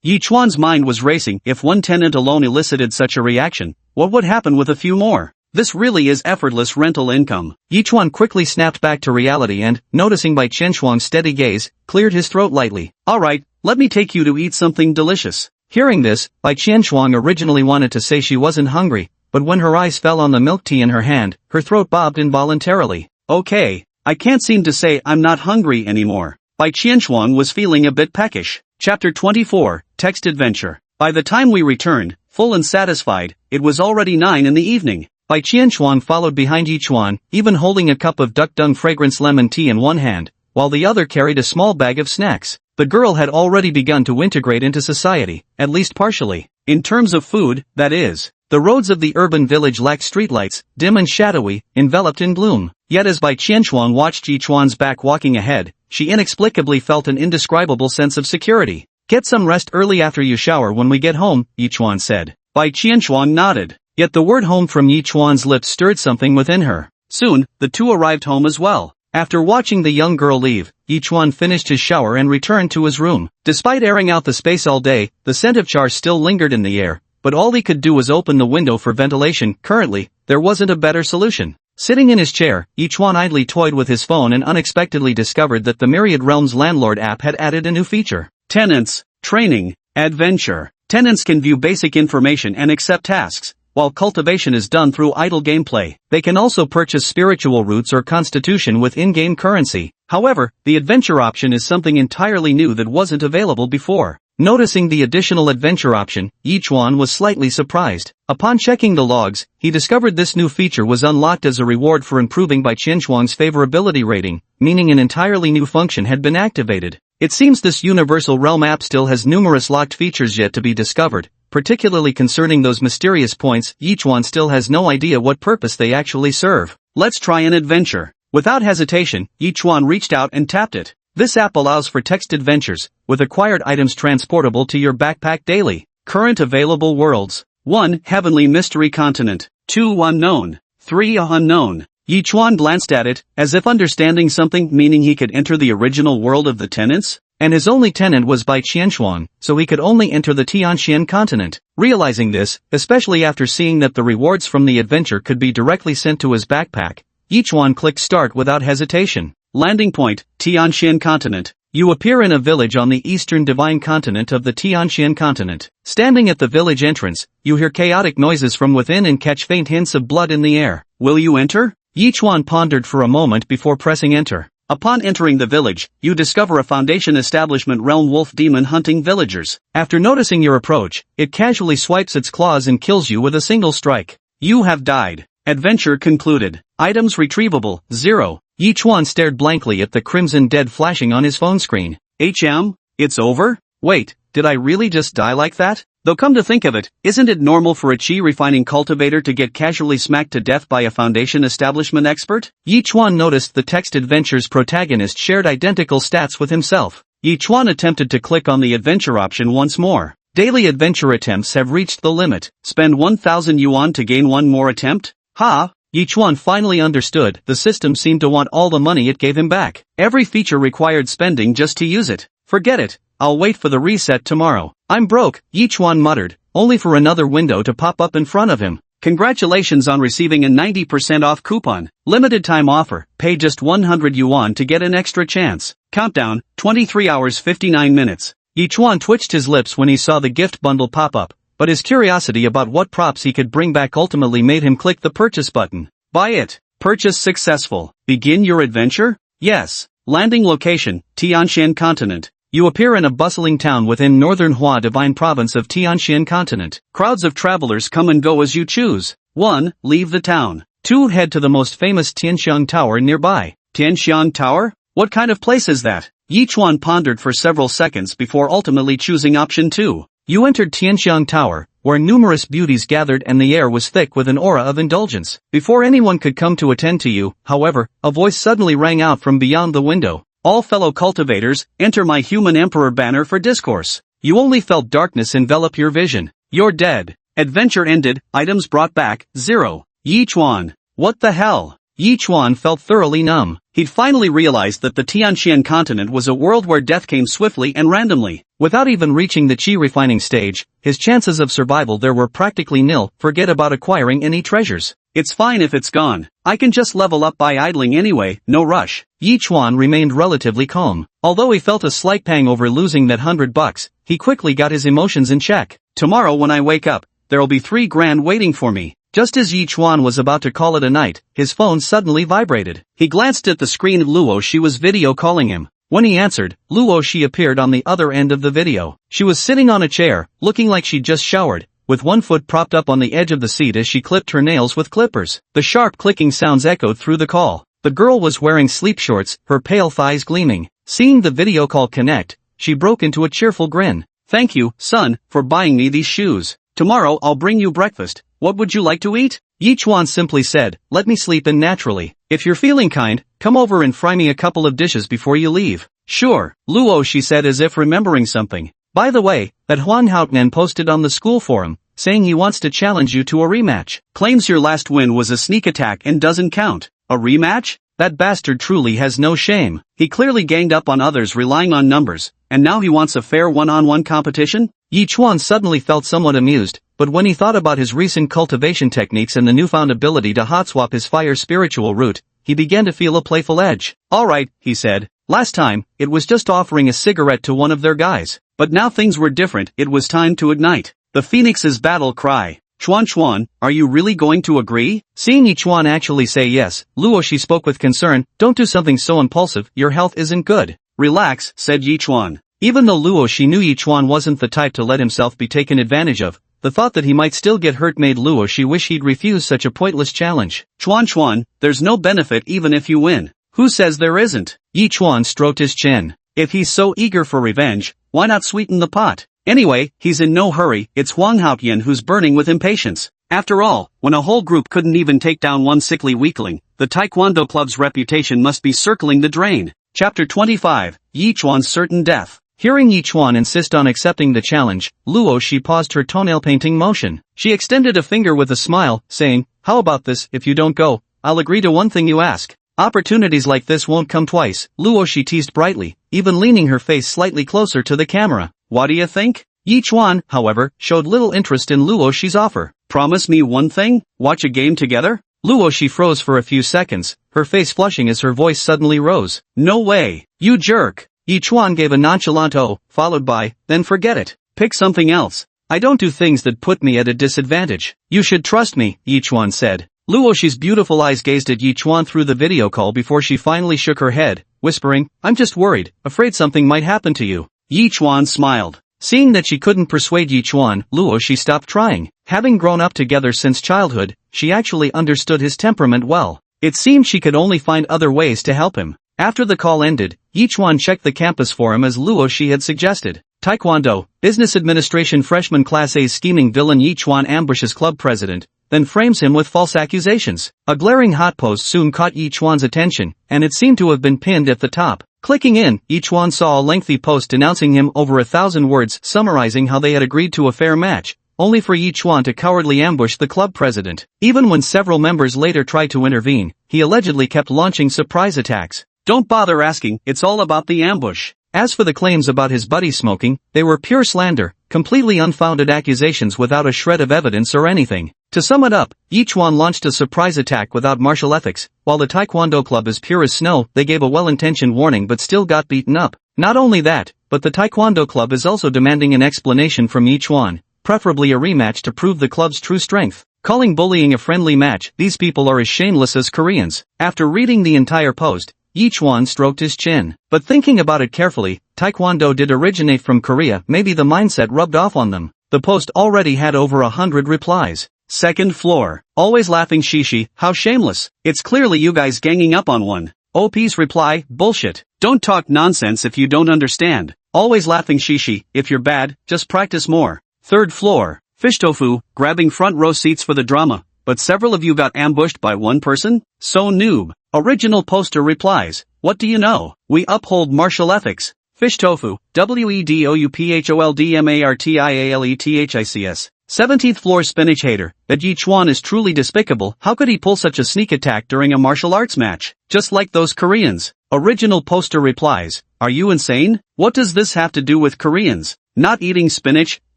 Yi Chuan's mind was racing. If one tenant alone elicited such a reaction, what would happen with a few more? This really is effortless rental income. Yi Chuan quickly snapped back to reality and, noticing Bai Qianchuan's steady gaze, cleared his throat lightly. Alright, let me take you to eat something delicious. Hearing this, Bai Qianchuan originally wanted to say she wasn't hungry, but when her eyes fell on the milk tea in her hand, her throat bobbed involuntarily. Okay, I can't seem to say I'm not hungry anymore. Bai Qianchuan was feeling a bit peckish. Chapter 24, Text Adventure. By the time we returned, full and satisfied, it was already 9 in the evening. Bai Qianchuan followed behind Yichuan, even holding a cup of duck dung fragrance lemon tea in one hand, while the other carried a small bag of snacks. The girl had already begun to integrate into society, at least partially. In terms of food, that is. The roads of the urban village lacked streetlights, dim and shadowy, enveloped in gloom. Yet as Bai Qianchuan watched Yichuan's back walking ahead, she inexplicably felt an indescribable sense of security. Get some rest early after you shower when we get home, Yichuan said. Bai Qianchuan nodded. Yet the word home from Yichuan's lips stirred something within her. Soon, the two arrived home as well. After watching the young girl leave, Yichuan finished his shower and returned to his room. Despite airing out the space all day, the scent of char still lingered in the air, but all he could do was open the window for ventilation. Currently, there wasn't a better solution. Sitting in his chair, Yichuan idly toyed with his phone and unexpectedly discovered that the Myriad Realms Landlord app had added a new feature. Tenants, Training, Adventure. Tenants can view basic information and accept tasks, while cultivation is done through idle gameplay. They can also purchase spiritual roots or constitution with in-game currency. However, the adventure option is something entirely new that wasn't available before. Noticing the additional adventure option, Yichuan was slightly surprised. Upon checking the logs, he discovered this new feature was unlocked as a reward for improving Bai Qianchuan's favorability rating, meaning an entirely new function had been activated. It seems this Universal Realm app still has numerous locked features yet to be discovered, particularly concerning those mysterious points. Yichuan still has no idea what purpose they actually serve. Let's try an adventure. Without hesitation, Yichuan reached out and tapped it. This app allows for text adventures, with acquired items transportable to your backpack daily. Current available worlds. 1. Heavenly Mystery Continent. 2. Unknown. 3. Unknown. Yichuan glanced at it, as if understanding something, meaning he could enter the original world of the tenants? And his only tenant was Bai Qianchuan, so he could only enter the Tianxian continent. Realizing this, especially after seeing that the rewards from the adventure could be directly sent to his backpack, Yichuan clicked start without hesitation. Landing point, Tianxian continent. You appear in a village on the eastern divine continent of the Tianxian continent. Standing at the village entrance, you hear chaotic noises from within and catch faint hints of blood in the air. Will you enter? Yichuan pondered for a moment before pressing enter. Upon entering the village, you discover a Foundation establishment realm wolf demon hunting villagers. After noticing your approach, it casually swipes its claws and kills you with a single strike. You have died. Adventure concluded. Items retrievable, 0. Yichuan stared blankly at the crimson dead flashing on his phone screen. It's over? Wait, did I really just die like that? Though come to think of it, isn't it normal for a chi refining cultivator to get casually smacked to death by a Foundation establishment expert? Yichuan noticed the text adventure's protagonist shared identical stats with himself. Yichuan attempted to click on the adventure option once more. Daily adventure attempts have reached the limit. Spend 1,000 yuan to gain one more attempt? Ha! Yichuan finally understood. The system seemed to want all the money it gave him back. Every feature required spending just to use it. Forget it. I'll wait for the reset tomorrow. I'm broke, Yichuan muttered, only for another window to pop up in front of him. Congratulations on receiving a 90% off coupon. Limited time offer. Pay just 100 yuan to get an extra chance. Countdown, 23 hours 59 minutes. Yichuan twitched his lips when he saw the gift bundle pop up, but his curiosity about what props he could bring back ultimately made him click the purchase button. Buy it. Purchase successful. Begin your adventure? Yes. Landing location, Tianxian continent. You appear in a bustling town within northern Hua Divine Province of Tianxian continent. Crowds of travelers come and go as you choose. 1. Leave the town. 2. Head to the most famous Tianxiang Tower nearby. Tianxiang Tower? What kind of place is that? Yichuan pondered for several seconds before ultimately choosing option 2. You entered Tianxiang Tower, where numerous beauties gathered and the air was thick with an aura of indulgence. Before anyone could come to attend to you, however, a voice suddenly rang out from beyond the window. All fellow cultivators, enter my human emperor banner for discourse. You only felt darkness envelop your vision. You're dead. Adventure ended, items brought back, 0. Yi Chuan. What the hell? Yi Chuan felt thoroughly numb. He'd finally realized that the Tianxian continent was a world where death came swiftly and randomly. Without even reaching the qi refining stage, his chances of survival there were practically nil. Forget about acquiring any treasures. It's fine if it's gone. I can just level up by idling anyway, no rush. Yi Chuan remained relatively calm. Although he felt a slight pang over losing that $100, he quickly got his emotions in check. Tomorrow when I wake up, there'll be $3,000 waiting for me. Just as Yi Chuan was about to call it a night, his phone suddenly vibrated. He glanced at the screen. Luo Shi was video calling him. When he answered, Luo Shi appeared on the other end of the video. She was sitting on a chair, looking like she'd just showered, with one foot propped up on the edge of the seat as she clipped her nails with clippers. The sharp clicking sounds echoed through the call. The girl was wearing sleep shorts, her pale thighs gleaming. Seeing the video call connect, she broke into a cheerful grin. Thank you, son, for buying me these shoes. Tomorrow I'll bring you breakfast. What would you like to eat? Yi Chuan simply said, let me sleep in naturally. If you're feeling kind, come over and fry me a couple of dishes before you leave. Sure, Luo Shi said as if remembering something. By the way, that Huan Haotian posted on the school forum, saying he wants to challenge you to a rematch. Claims your last win was a sneak attack and doesn't count. A rematch? That bastard truly has no shame. He clearly ganged up on others relying on numbers, and now he wants a fair one-on-one competition? Yi Chuan suddenly felt somewhat amused, but when he thought about his recent cultivation techniques and the newfound ability to hot-swap his fire spiritual root, he began to feel a playful edge. Alright, he said. Last time, it was just offering a cigarette to one of their guys. But now things were different. It was time to ignite. The Phoenix's battle cry. Chuan, are you really going to agree? Seeing Yi Chuan actually say yes, Luo Shi spoke with concern. Don't do something so impulsive, your health isn't good. Relax, said Yi Chuan. Even though Luo Shi knew Yi Chuan wasn't the type to let himself be taken advantage of, the thought that he might still get hurt made Luo Shi wish he'd refused such a pointless challenge. Chuan, there's no benefit even if you win. Who says there isn't? Yi Chuan stroked his chin. If he's so eager for revenge, why not sweeten the pot? Anyway, he's in no hurry. It's Huang Haotian who's burning with impatience. After all, when a whole group couldn't even take down one sickly weakling, the Taekwondo club's reputation must be circling the drain. Chapter 25, Yi Chuan's certain death. Hearing Yi Chuan insist on accepting the challenge, Luo Shi paused her toenail painting motion. She extended a finger with a smile, saying, how about this? If you don't go, I'll agree to one thing you ask. Opportunities like this won't come twice, Luo Shi teased brightly, even leaning her face slightly closer to the camera. What do you think? Yi Chuan, however, showed little interest in Luo Shi's offer. Promise me one thing? Watch a game together? Luo Shi froze for a few seconds, her face flushing as her voice suddenly rose. No way! You jerk! Yi Chuan gave a nonchalant "oh," followed by, then forget it. Pick something else. I don't do things that put me at a disadvantage. You should trust me, Yi Chuan said. Luo Shi's beautiful eyes gazed at Yi Chuan through the video call before she finally shook her head, whispering, I'm just worried, afraid something might happen to you. Yi Chuan smiled. Seeing that she couldn't persuade Yi Chuan, Luo Shi stopped trying. Having grown up together since childhood, she actually understood his temperament well. It seemed she could only find other ways to help him. After the call ended, Yi Chuan checked the campus for him as Luo Shi had suggested. Taekwondo, Business Administration Freshman Class A's scheming villain Yi Chuan ambushes club president, then frames him with false accusations. A glaring hot post soon caught Yi Chuan's attention, and it seemed to have been pinned at the top. Clicking in, Yi Chuan saw a lengthy post denouncing him over 1,000 words summarizing how they had agreed to a fair match, only for Yi Chuan to cowardly ambush the club president. Even when several members later tried to intervene, he allegedly kept launching surprise attacks. Don't bother asking, it's all about the ambush. As for the claims about his buddy smoking, they were pure slander, completely unfounded accusations without a shred of evidence or anything. To sum it up, Yi Chuan launched a surprise attack without martial ethics. While the Taekwondo club is pure as snow, they gave a well-intentioned warning but still got beaten up. Not only that, but the Taekwondo club is also demanding an explanation from Yi Chuan, preferably a rematch to prove the club's true strength. Calling bullying a friendly match, these people are as shameless as Koreans. After reading the entire post, Yi Chuan stroked his chin. But thinking about it carefully, Taekwondo did originate from Korea, maybe the mindset rubbed off on them. The post already had over 100 replies. Second floor. Always laughing shishi, how shameless. It's clearly you guys ganging up on one. OP's reply, bullshit. Don't talk nonsense if you don't understand. Always laughing shishi, if you're bad, just practice more. Third floor. Fish tofu, grabbing front row seats for the drama, but several of you got ambushed by one person? So noob. Original poster replies, what do you know? We uphold martial ethics. Fish tofu, WEDOUPHOLDMARTIALETHICS. 17th floor spinach hater, that Yi Chuan is truly despicable. How could he pull such a sneak attack during a martial arts match? Just like those Koreans. Original poster replies, are you insane? What does this have to do with Koreans? Not eating spinach?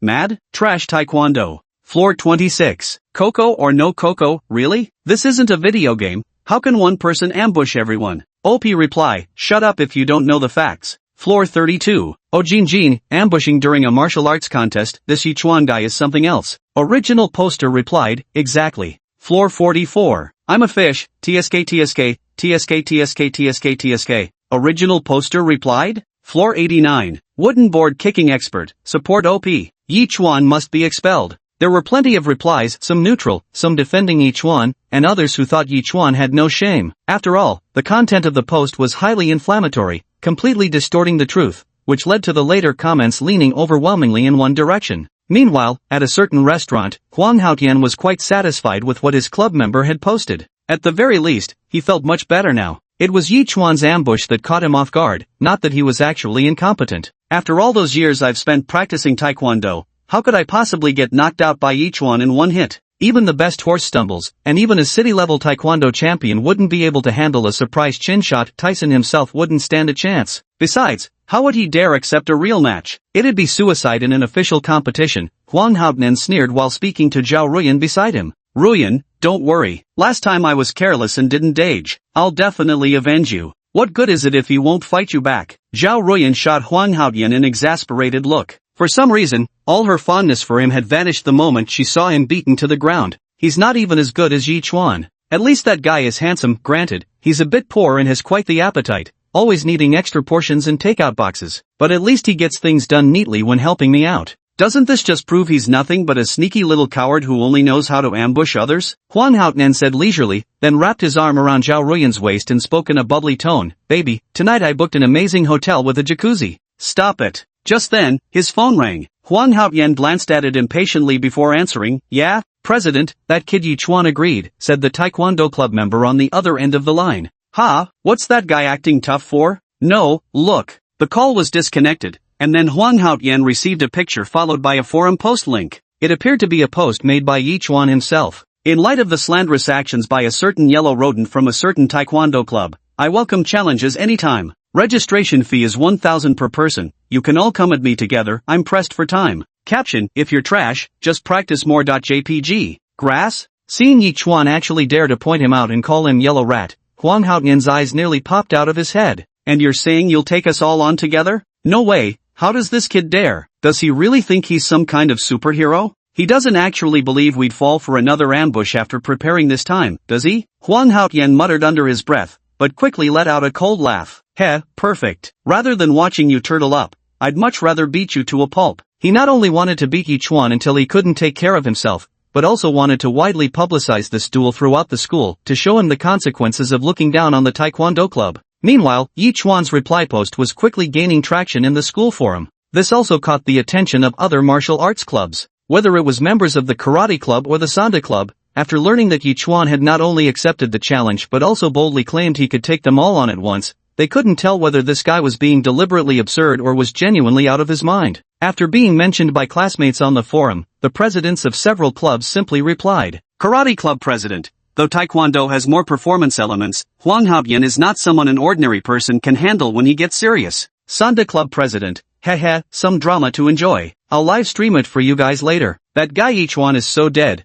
Mad? Trash taekwondo. Floor 26. Coco or no Coco, really? This isn't a video game. How can one person ambush everyone? OP reply, shut up if you don't know the facts. Floor 32. Oh Jin, ambushing during a martial arts contest, this Yi Chuan guy is something else. Original poster replied, exactly. Floor 44. I'm a fish, TSK. Original poster replied? Floor 89. Wooden board kicking expert, support OP. Yi Chuan must be expelled. There were plenty of replies, some neutral, some defending Yi Chuan, and others who thought Yi Chuan had no shame. After all, the content of the post was highly inflammatory, completely distorting the truth, which led to the later comments leaning overwhelmingly in one direction. Meanwhile, at a certain restaurant, Huang Haotian was quite satisfied with what his club member had posted. At the very least, he felt much better now. It was Yi Chuan's ambush that caught him off guard, not that he was actually incompetent. After all those years I've spent practicing taekwondo, how could I possibly get knocked out by Yi Chuan in one hit? Even the best horse stumbles, and even a city-level taekwondo champion wouldn't be able to handle a surprise chin shot. Tyson himself wouldn't stand a chance. Besides, how would he dare accept a real match? It'd be suicide in an official competition. Huang Haotian sneered while speaking to Zhao Ruyan beside him. Ruyan, don't worry. Last time I was careless and didn't dage. I'll definitely avenge you. What good is it if he won't fight you back? Zhao Ruyan shot Huang Haotian an exasperated look. For some reason, all her fondness for him had vanished the moment she saw him beaten to the ground. He's not even as good as Yi Chuan. At least that guy is handsome, granted. He's a bit poor and has quite the appetite, always needing extra portions and takeout boxes. But at least he gets things done neatly when helping me out. Doesn't this just prove he's nothing but a sneaky little coward who only knows how to ambush others? Huang Haotian said leisurely, then wrapped his arm around Zhao Ruyan's waist and spoke in a bubbly tone. Baby, tonight I booked an amazing hotel with a jacuzzi. Stop it. Just then, his phone rang. Huang Haotian glanced at it impatiently before answering. Yeah, President, that kid Yi Chuan agreed, said the Taekwondo club member on the other end of the line. Ha, what's that guy acting tough for? No, look. The call was disconnected, and then Huang Haotian received a picture followed by a forum post link. It appeared to be a post made by Yi Chuan himself. In light of the slanderous actions by a certain yellow rodent from a certain Taekwondo club, I welcome challenges anytime. Registration fee is 1,000 per person. You can all come at me together. I'm pressed for time. Caption, if you're trash, just practice more. JPG. Grass? Seeing Yi Chuan actually dare to point him out and call him yellow rat, Huang Haotian's eyes nearly popped out of his head. And you're saying you'll take us all on together? No way. How does this kid dare? Does he really think he's some kind of superhero? He doesn't actually believe we'd fall for another ambush after preparing this time, does he? Huang Haotian muttered under his breath, but quickly let out a cold laugh. Heh, perfect. Rather than watching you turtle up, I'd much rather beat you to a pulp. He not only wanted to beat Yi Chuan until he couldn't take care of himself, but also wanted to widely publicize this duel throughout the school to show him the consequences of looking down on the Taekwondo club. Meanwhile, Yi Chuan's reply post was quickly gaining traction in the school forum. This also caught the attention of other martial arts clubs. Whether it was members of the karate club or the sanda club, after learning that Yi Chuan had not only accepted the challenge but also boldly claimed he could take them all on at once, they couldn't tell whether this guy was being deliberately absurd or was genuinely out of his mind. After being mentioned by classmates on the forum, the presidents of several clubs simply replied, Karate Club President, though Taekwondo has more performance elements, Huang Haotian is not someone an ordinary person can handle when he gets serious. Sanda Club President, heh, some drama to enjoy. I'll live stream it for you guys later. That guy Yi Chuan is so dead.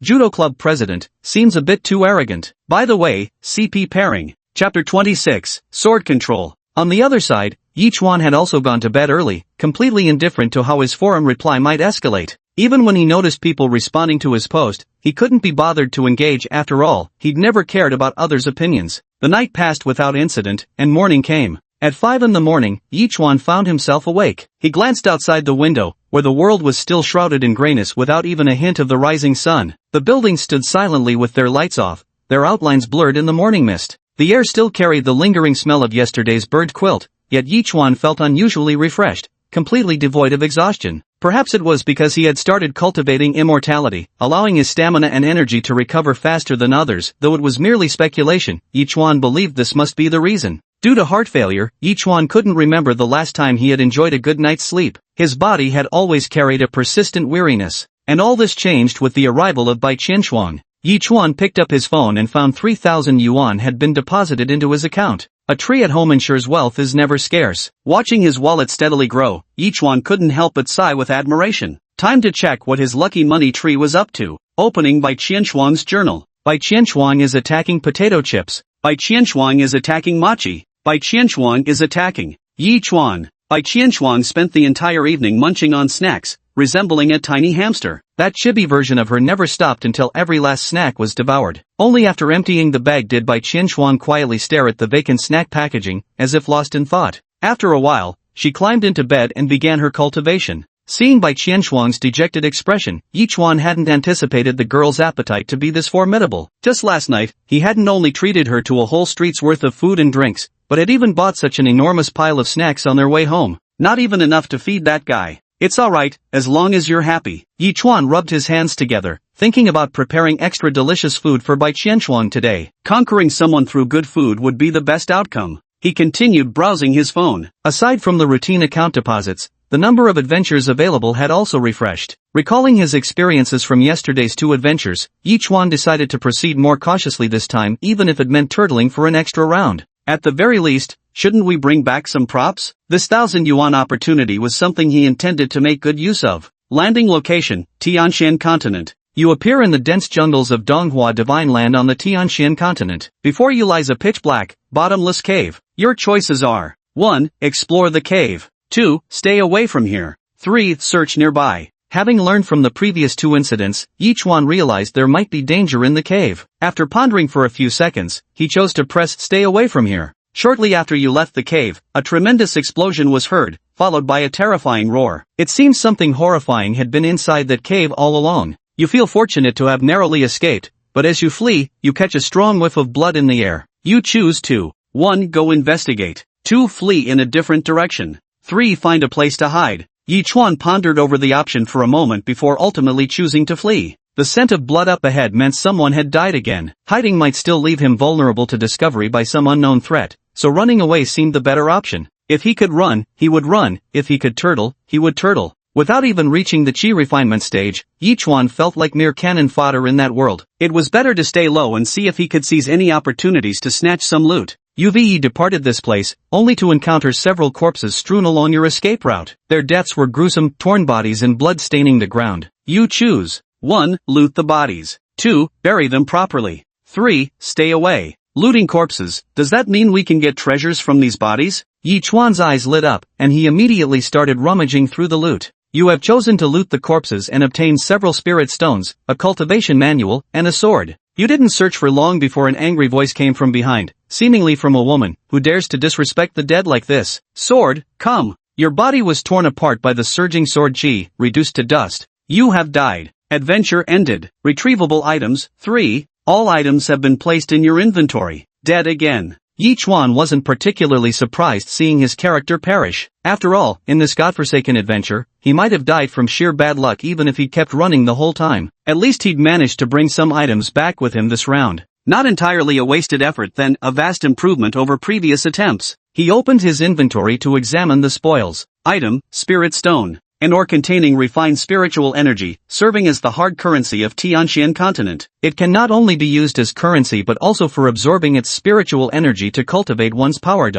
Judo Club President, seems a bit too arrogant. By the way, CP pairing. Chapter 26, Sword Control. On the other side, Yi Chuan had also gone to bed early, completely indifferent to how his forum reply might escalate. Even when he noticed people responding to his post, he couldn't be bothered to engage. After all, he'd never cared about others' opinions. The night passed without incident, and morning came. At 5 in the morning, Yi Chuan found himself awake. He glanced outside the window, where the world was still shrouded in grayness without even a hint of the rising sun. The buildings stood silently with their lights off, their outlines blurred in the morning mist. The air still carried the lingering smell of yesterday's burnt quilt, yet Yichuan felt unusually refreshed, completely devoid of exhaustion. Perhaps it was because he had started cultivating immortality, allowing his stamina and energy to recover faster than others. Though it was merely speculation, Yichuan believed this must be the reason. Due to heart failure, Yichuan couldn't remember the last time he had enjoyed a good night's sleep. His body had always carried a persistent weariness. And all this changed with the arrival of Bai Qianshuang. Yichuan picked up his phone and found 3,000 yuan had been deposited into his account. A tree at home ensures wealth is never scarce. Watching his wallet steadily grow, Yichuan couldn't help but sigh with admiration. Time to check what his lucky money tree was up to. Opening Bai Qianshuang's journal. Bai Qianshuang is attacking potato chips. Bai Qianshuang is attacking mochi. Bai Qianshuang is attacking Yichuan. Bai Qianshuang spent the entire evening munching on snacks, resembling a tiny hamster. That chibi version of her never stopped until every last snack was devoured. Only after emptying the bag did Bai Qianshuang quietly stare at the vacant snack packaging, as if lost in thought. After a while, she climbed into bed and began her cultivation. Seeing Bai Qianshuang's dejected expression, Yichuan hadn't anticipated the girl's appetite to be this formidable. Just last night, he hadn't only treated her to a whole street's worth of food and drinks, but had even bought such an enormous pile of snacks on their way home. Not even enough to feed that guy. It's alright, as long as you're happy. Yichuan rubbed his hands together, thinking about preparing extra delicious food for Bai Qianshuang today. Conquering someone through good food would be the best outcome. He continued browsing his phone. Aside from the routine account deposits, the number of adventures available had also refreshed. Recalling his experiences from yesterday's 2 adventures, Yichuan decided to proceed more cautiously this time, even if it meant turtling for an extra round. At the very least, shouldn't we bring back some props? This 1,000 yuan opportunity was something he intended to make good use of. Landing location, Tianshan Continent. You appear in the dense jungles of Donghua Divine Land on the Tianshan Continent. Before you lies a pitch-black, bottomless cave. Your choices are 1. Explore the cave. 2. Stay away from here. 3. Search nearby. Having learned from the previous 2 incidents, Yichuan realized there might be danger in the cave. After pondering for a few seconds, he chose to press stay away from here. Shortly after you left the cave, a tremendous explosion was heard, followed by a terrifying roar. It seems something horrifying had been inside that cave all along. You feel fortunate to have narrowly escaped, but as you flee, you catch a strong whiff of blood in the air. You choose to 1. Go investigate. 2. Flee in a different direction. 3. Find a place to hide. Yichuan pondered over the option for a moment before ultimately choosing to flee. The scent of blood up ahead meant someone had died again. Hiding might still leave him vulnerable to discovery by some unknown threat, so running away seemed the better option. If he could run, he would run. If he could turtle, he would turtle. Without even reaching the chi refinement stage, Yichuan felt like mere cannon fodder in that world. It was better to stay low and see if he could seize any opportunities to snatch some loot. UVE departed this place, only to encounter several corpses strewn along your escape route. Their deaths were gruesome, torn bodies and blood staining the ground. You choose. 1. Loot the bodies. 2. Bury them properly. 3. Stay away. Looting corpses, does that mean we can get treasures from these bodies? Yichuan's eyes lit up, and he immediately started rummaging through the loot. You have chosen to loot the corpses and obtain several spirit stones, a cultivation manual, and a sword. You didn't search for long before an angry voice came from behind, seemingly from a woman, who dares to disrespect the dead like this. Sword, come. Your body was torn apart by the surging sword chi, reduced to dust. You have died. Adventure ended. Retrievable items, 3. All items have been placed in your inventory. Dead again. Yichuan wasn't particularly surprised seeing his character perish. After all, in this godforsaken adventure, he might have died from sheer bad luck even if he'd kept running the whole time. At least he'd managed to bring some items back with him this round. Not entirely a wasted effort then, a vast improvement over previous attempts. He opened his inventory to examine the spoils. Item, Spirit Stone. An ore containing refined spiritual energy, serving as the hard currency of Tianshan Continent. It can not only be used as currency but also for absorbing its spiritual energy to cultivate one's power.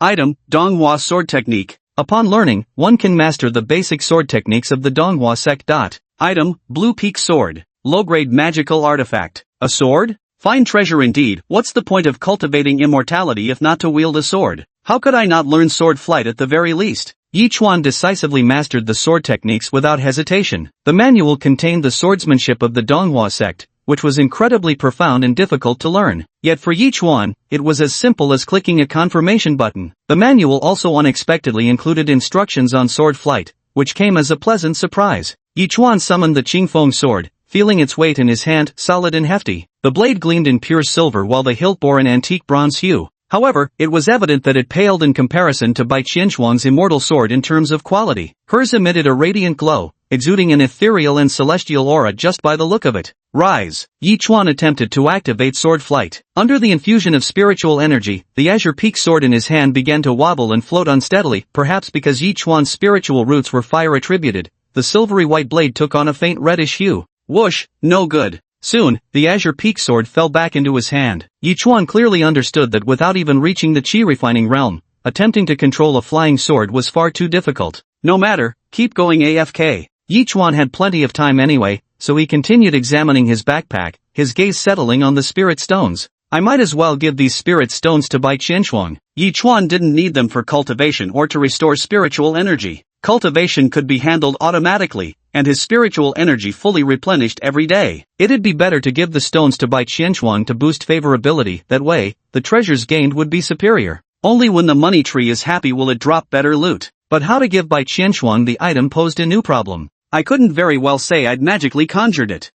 Item, Donghua Sword Technique. Upon learning, one can master the basic sword techniques of the Donghua sect. Item, Blue Peak Sword. Low-grade magical artifact. A sword? Fine treasure indeed. What's the point of cultivating immortality if not to wield a sword? How could I not learn sword flight at the very least? Yichuan decisively mastered the sword techniques without hesitation. The manual contained the swordsmanship of the Donghua sect, which was incredibly profound and difficult to learn. Yet for Yichuan, it was as simple as clicking a confirmation button. The manual also unexpectedly included instructions on sword flight, which came as a pleasant surprise. Yichuan summoned the Qingfeng sword, feeling its weight in his hand, solid and hefty. The blade gleamed in pure silver while the hilt bore an antique bronze hue. However, it was evident that it paled in comparison to Bai Qianxuan's immortal sword in terms of quality. Hers emitted a radiant glow, exuding an ethereal and celestial aura just by the look of it. Rise. Yi Chuan attempted to activate sword flight. Under the infusion of spiritual energy, the azure peak sword in his hand began to wobble and float unsteadily, perhaps because Yi Chuan's spiritual roots were fire attributed. The silvery white blade took on a faint reddish hue. Whoosh, no good. Soon, the azure peak sword fell back into his hand. Yi Chuan clearly understood that without even reaching the qi refining realm, attempting to control a flying sword was far too difficult. No matter, keep going AFK. Yi Chuan had plenty of time anyway, so he continued examining his backpack, his gaze settling on the spirit stones. I might as well give these spirit stones to Bai Qianxuan. Yi Chuan didn't need them for cultivation or to restore spiritual energy. Cultivation could be handled automatically, and his spiritual energy fully replenished every day. It'd be better to give the stones to Bai Qianxuan to boost favorability, that way, the treasures gained would be superior. Only when the money tree is happy will it drop better loot. But how to give Bai Qianxuan the item posed a new problem. I couldn't very well say I'd magically conjured it.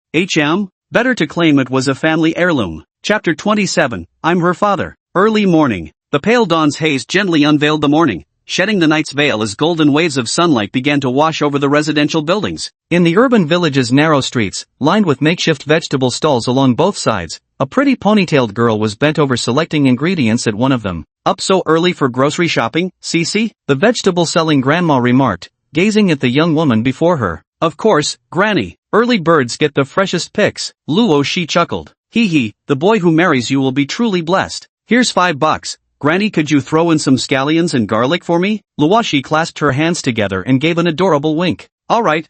Better to claim it was a family heirloom. Chapter 27, I'm her father. Early morning. The pale dawn's haze gently unveiled the morning, shedding the night's veil as golden waves of sunlight began to wash over the residential buildings. In the urban village's narrow streets, lined with makeshift vegetable stalls along both sides, a pretty ponytailed girl was bent over selecting ingredients at one of them. Up so early for grocery shopping, Cece? The vegetable-selling grandma remarked, gazing at the young woman before her. Of course, Granny. Early birds get the freshest picks. Luo Shi chuckled. Hee hee, the boy who marries you will be truly blessed. Here's $5. Granny, could you throw in some scallions and garlic for me? Luoshi clasped her hands together and gave an adorable wink. Alright.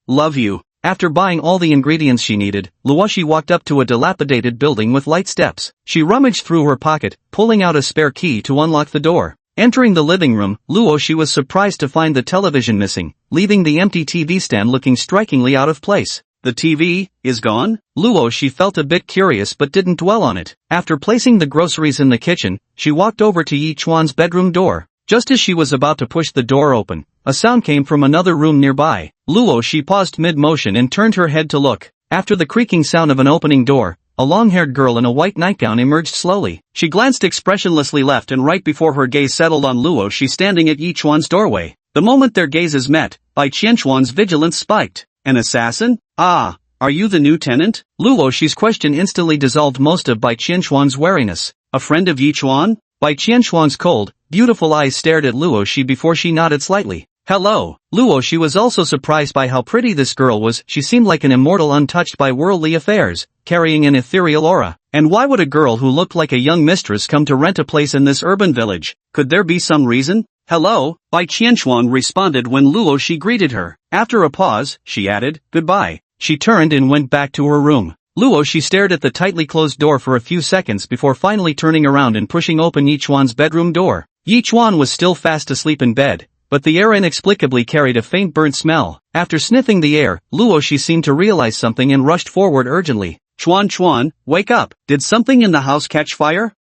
Love you. After buying all the ingredients she needed, Luoshi walked up to a dilapidated building with light steps. She rummaged through her pocket, pulling out a spare key to unlock the door. Entering the living room, Luoshi was surprised to find the television missing, leaving the empty TV stand looking strikingly out of place. The TV is gone? Luoshi felt a bit curious but didn't dwell on it. After placing the groceries in the kitchen, she walked over to Yi Chuan's bedroom door. Just as she was about to push the door open, a sound came from another room nearby. Luoshi paused mid-motion and turned her head to look. After the creaking sound of an opening door, a long-haired girl in a white nightgown emerged slowly. She glanced expressionlessly left and right before her gaze settled on Luoshi standing at Yi Chuan's doorway. The moment their gazes met, Bai Qianxuan's vigilance spiked. An assassin? Ah, are you the new tenant? Luoshi's question instantly dissolved most of Bai Qianxuan's wariness. A friend of Yi Chuan? Bai Qianxuan's cold, beautiful eyes stared at Luoshi before she nodded slightly. Hello. Luoshi was also surprised by how pretty this girl was. She seemed like an immortal untouched by worldly affairs, carrying an ethereal aura. And why would a girl who looked like a young mistress come to rent a place in this urban village? Could there be some reason? Hello, Bai Qianxuan responded when Luoshi greeted her. After a pause, she added, goodbye. She turned and went back to her room. Luoshi stared at the tightly closed door for a few seconds before finally turning around and pushing open Yi Chuan's bedroom door. Yi Chuan was still fast asleep in bed, but the air inexplicably carried a faint burnt smell. After sniffing the air, Luoshi seemed to realize something and rushed forward urgently. Chuan, wake up. Did something in the house catch fire? ?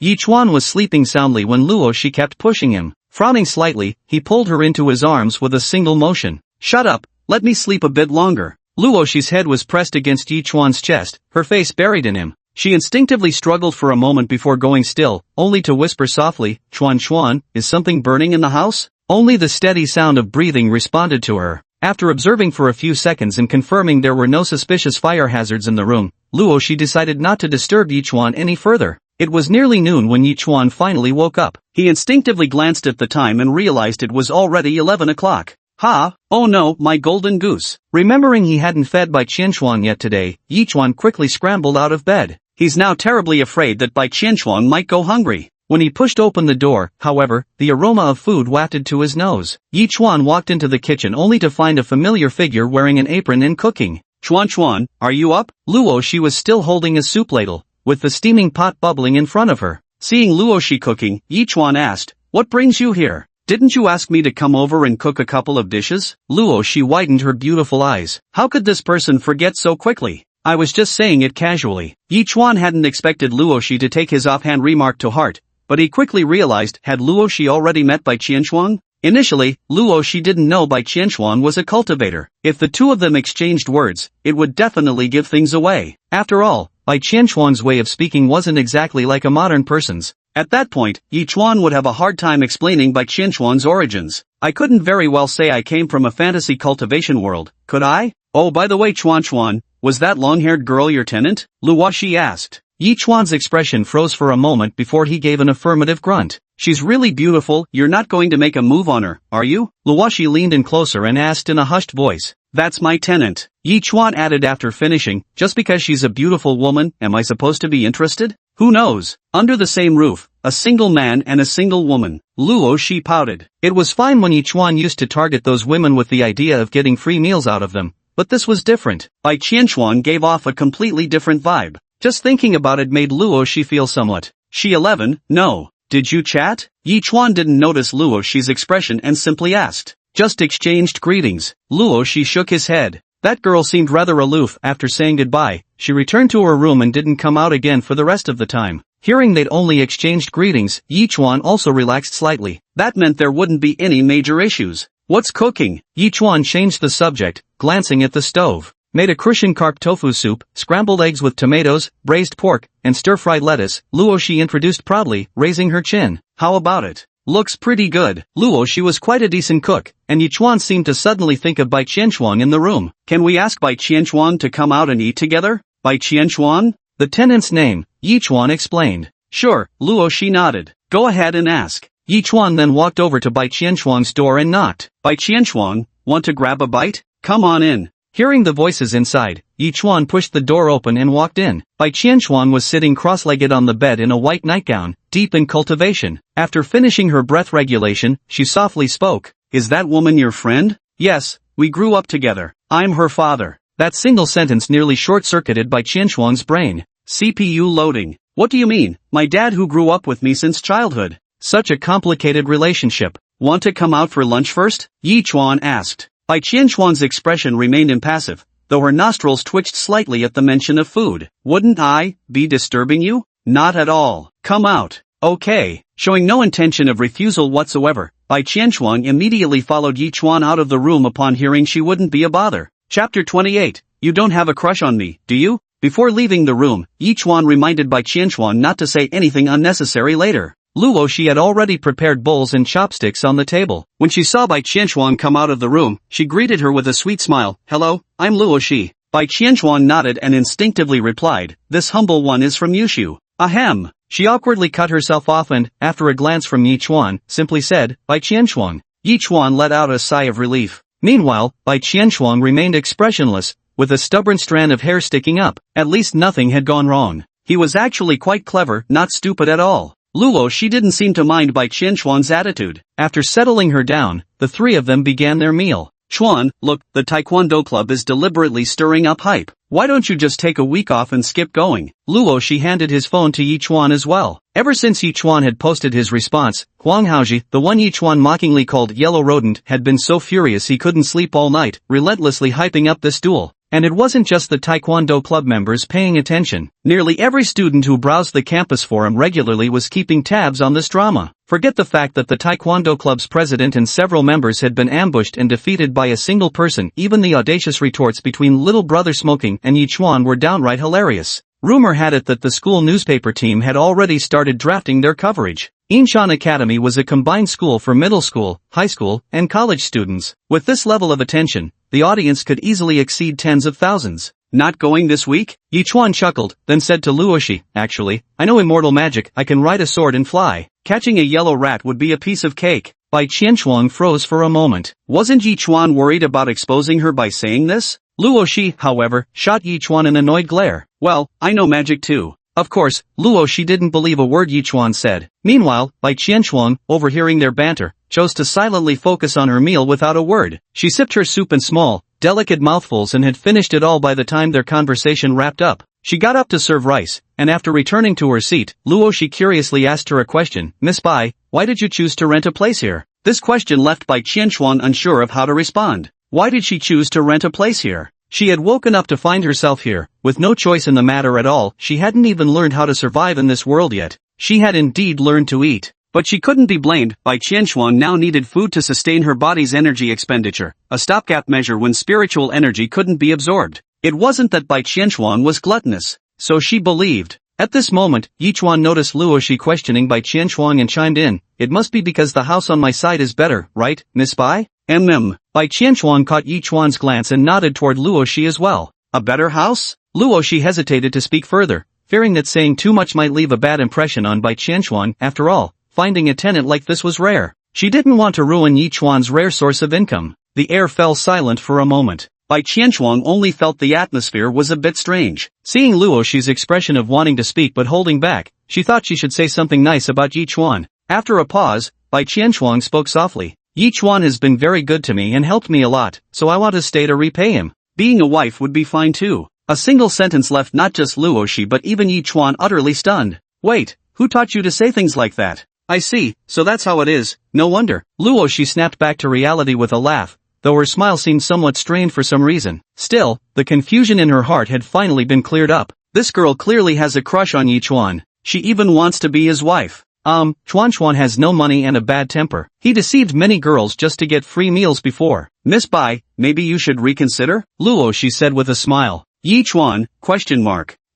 Yi Chuan was sleeping soundly when Luoshi kept pushing him. Frowning slightly, he pulled her into his arms with a single motion. Shut up, let me sleep a bit longer. Luoshi's head was pressed against Yi Chuan's chest, her face buried in him. She instinctively struggled for a moment before going still, only to whisper softly, Chuan, is something burning in the house? Only the steady sound of breathing responded to her. After observing for a few seconds and confirming there were no suspicious fire hazards in the room, Luoshi decided not to disturb Yi Chuan any further. It was nearly noon when Yi Chuan finally woke up. He instinctively glanced at the time and realized it was already 11 o'clock. Oh no, my golden goose. Remembering he hadn't fed Bai Qianxuan yet today, Yi Chuan quickly scrambled out of bed. He's now terribly afraid that Bai Qianxuan might go hungry. When he pushed open the door, however, the aroma of food wafted to his nose. Yi Chuan walked into the kitchen only to find a familiar figure wearing an apron and cooking. Chuan, are you up? Luoshi was still holding a soup ladle, with the steaming pot bubbling in front of her. Seeing Luoshi cooking, Yi Chuan asked, what brings you here? Didn't you ask me to come over and cook a couple of dishes? Luoshi widened her beautiful eyes. How could this person forget so quickly? I was just saying it casually. Yi Chuan hadn't expected Luoshi to take his offhand remark to heart, but he quickly realized, had Luoshi already met Bai Qianxuan? Initially, Luoshi didn't know Bai Qianxuan was a cultivator. If the two of them exchanged words, it would definitely give things away. After all, Bai Qianquan's way of speaking wasn't exactly like a modern person's. At that point, Yi Chuan would have a hard time explaining Bai Qianquan's origins. I couldn't very well say I came from a fantasy cultivation world, could I? Oh, by the way, Chuan, was that long-haired girl your tenant? Luoshi asked. Yi Chuan's expression froze for a moment before he gave an affirmative grunt. She's really beautiful, you're not going to make a move on her, are you? Luoshi leaned in closer and asked in a hushed voice. That's my tenant. Yi Chuan added after finishing, just because she's a beautiful woman, am I supposed to be interested? Who knows? Under the same roof, a single man and a single woman. Luoshi pouted. It was fine when Yi Chuan used to target those women with the idea of getting free meals out of them, but this was different. Bai Qianquan gave off a completely different vibe. Just thinking about it made Luoshi feel somewhat. She 11, no. Did you chat? Yi Chuan didn't notice Luoshi's expression and simply asked. Just exchanged greetings. Luoshi shook his head. That girl seemed rather aloof after saying goodbye. She returned to her room and didn't come out again for the rest of the time. Hearing they'd only exchanged greetings, Yi Chuan also relaxed slightly. That meant there wouldn't be any major issues. What's cooking? Yi Chuan changed the subject, glancing at the stove. Made a Christian carp tofu soup, scrambled eggs with tomatoes, braised pork, and stir-fried lettuce, Luoshi introduced proudly, raising her chin. How about it? Looks pretty good. Luoshi was quite a decent cook, and Yi Chuan seemed to suddenly think of Bai Qianquan in the room. Can we ask Bai Qianquan to come out and eat together? Bai Qianquan? The tenant's name, Yi Chuan explained. Sure, Luoshi nodded. Go ahead and ask. Yi Chuan then walked over to Bai Qianquan's door and knocked. Bai Qianquan, want to grab a bite? Come on in. Hearing the voices inside, Yi Chuan pushed the door open and walked in. Bai Qianquan was sitting cross-legged on the bed in a white nightgown, deep in cultivation. After finishing her breath regulation, she softly spoke. Is that woman your friend? Yes, we grew up together. I'm her father. That single sentence nearly short-circuited Bai Qianquan's brain. CPU loading. What do you mean? My dad who grew up with me since childhood. Such a complicated relationship. Want to come out for lunch first? Yi Chuan asked. Bai Qianquan's expression remained impassive, though her nostrils twitched slightly at the mention of food. Wouldn't I be disturbing you? Not at all. Come out. Okay. Showing no intention of refusal whatsoever, Bai Qianquan immediately followed Yi Chuan out of the room upon hearing she wouldn't be a bother. Chapter 28. You don't have a crush on me, do you? Before leaving the room, Yi Chuan reminded Bai Qianquan not to say anything unnecessary later. Luoshi had already prepared bowls and chopsticks on the table. When she saw Bai Qianquan come out of the room, she greeted her with a sweet smile. Hello, I'm Luoshi. Bai Qianquan nodded and instinctively replied, this humble one is from Yushu. Ahem. She awkwardly cut herself off and, after a glance from Yi Chuan, simply said, Bai Qianquan. Yi Chuan let out a sigh of relief. Meanwhile, Bai Qianquan remained expressionless, with a stubborn strand of hair sticking up. At least nothing had gone wrong. He was actually quite clever, not stupid at all. Luoshi didn't seem to mind Bai Qianquan's attitude. After settling her down, the three of them began their meal. Chuan, look, the Taekwondo club is deliberately stirring up hype. Why don't you just take a week off and skip going? Luoshi handed his phone to Yi Chuan as well. Ever since Yi Chuan had posted his response, Huang Haoji, the one Yi Chuan mockingly called Yellow Rodent, had been so furious he couldn't sleep all night, relentlessly hyping up this duel. And it wasn't just the Taekwondo club members paying attention. Nearly every student who browsed the campus forum regularly was keeping tabs on this drama. Forget the fact that the Taekwondo club's president and several members had been ambushed and defeated by a single person. Even the audacious retorts between Little Brother Smoking and Yi Chuan were downright hilarious. Rumor had it that the school newspaper team had already started drafting their coverage. Inshan Academy was a combined school for middle school, high school, and college students. With this level of attention, the audience could easily exceed tens of thousands. Not going this week? Yi Chuan chuckled, then said to Luoshi, actually, I know immortal magic, I can ride a sword and fly. Catching a yellow rat would be a piece of cake. Bai Qianquan froze for a moment. Wasn't Yi Chuan worried about exposing her by saying this? Luoshi, however, shot Yi Chuan an annoyed glare. Well, I know magic too. Of course, Luoshi didn't believe a word Yi Chuan said. Meanwhile, Bai Qianquan, overhearing their banter, chose to silently focus on her meal without a word. She sipped her soup in small, delicate mouthfuls and had finished it all by the time their conversation wrapped up. She got up to serve rice, and after returning to her seat, Luoshi curiously asked her a question. Miss Bai, why did you choose to rent a place here? This question left Bai Qianquan unsure of how to respond. Why did she choose to rent a place here? She had woken up to find herself here, with no choice in the matter at all. She hadn't even learned how to survive in this world yet. She had indeed learned to eat. But she couldn't be blamed. Bai Qianquan now needed food to sustain her body's energy expenditure, a stopgap measure when spiritual energy couldn't be absorbed. It wasn't that Bai Qianquan was gluttonous. so she believed. At this moment, Yichuan noticed Luoshi questioning Bai Qianshuang and chimed in, "It must be because the house on my side is better, right, Miss Bai?" Bai Qianshuang caught Yichuan's glance and nodded toward Luoshi as well. "A better house?" Luoshi hesitated to speak further, fearing that saying too much might leave a bad impression on Bai Qianshuang. After all, finding a tenant like this was rare. She didn't want to ruin Yichuan's rare source of income. The air fell silent for a moment. Bai Qianshuang only felt the atmosphere was a bit strange. Seeing Luoshi's expression of wanting to speak but holding back, she thought she should say something nice about Yichuan. After a pause, Bai Qianshuang spoke softly. "Yichuan has been very good to me and helped me a lot, so I want to stay to repay him. Being a wife would be fine too." A single sentence left not just Luoshi but even Yichuan utterly stunned. "Wait, who taught you to say things like that?" "I see, so that's how it is, no wonder." Luoshi snapped back to reality with a laugh, though her smile seemed somewhat strained for some reason. Still, the confusion in her heart had finally been cleared up. This girl clearly has a crush on Yichuan. She even wants to be his wife. Chuan has no money and a bad temper. He deceived many girls just to get free meals before. "Miss Bai, maybe you should reconsider?" Luoshi said with a smile. "Yichuan, ?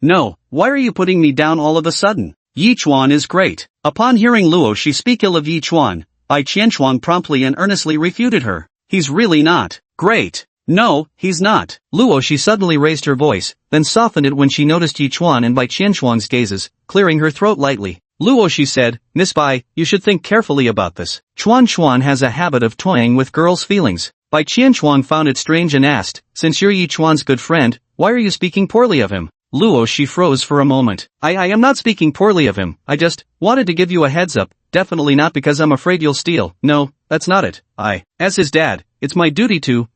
No, why are you putting me down all of a sudden? Yichuan is great." Upon hearing Luoshi speak ill of Yichuan, Bai Qianshuang promptly and earnestly refuted her. "He's really not great. No, he's not." Luoshi suddenly raised her voice, then softened it when she noticed Yichuan and Bai Qianshuang's gazes, clearing her throat lightly. Luoshi said, "Miss Bai, you should think carefully about this. Chuan has a habit of toying with girls' feelings." Bai Qianshuang found it strange and asked, "Since you're Yichuan's good friend, why are you speaking poorly of him?" Luoshi froze for a moment. I am not speaking poorly of him, I just wanted to give you a heads up, definitely not because I'm afraid you'll steal. No, that's not it. As his dad, it's my duty to,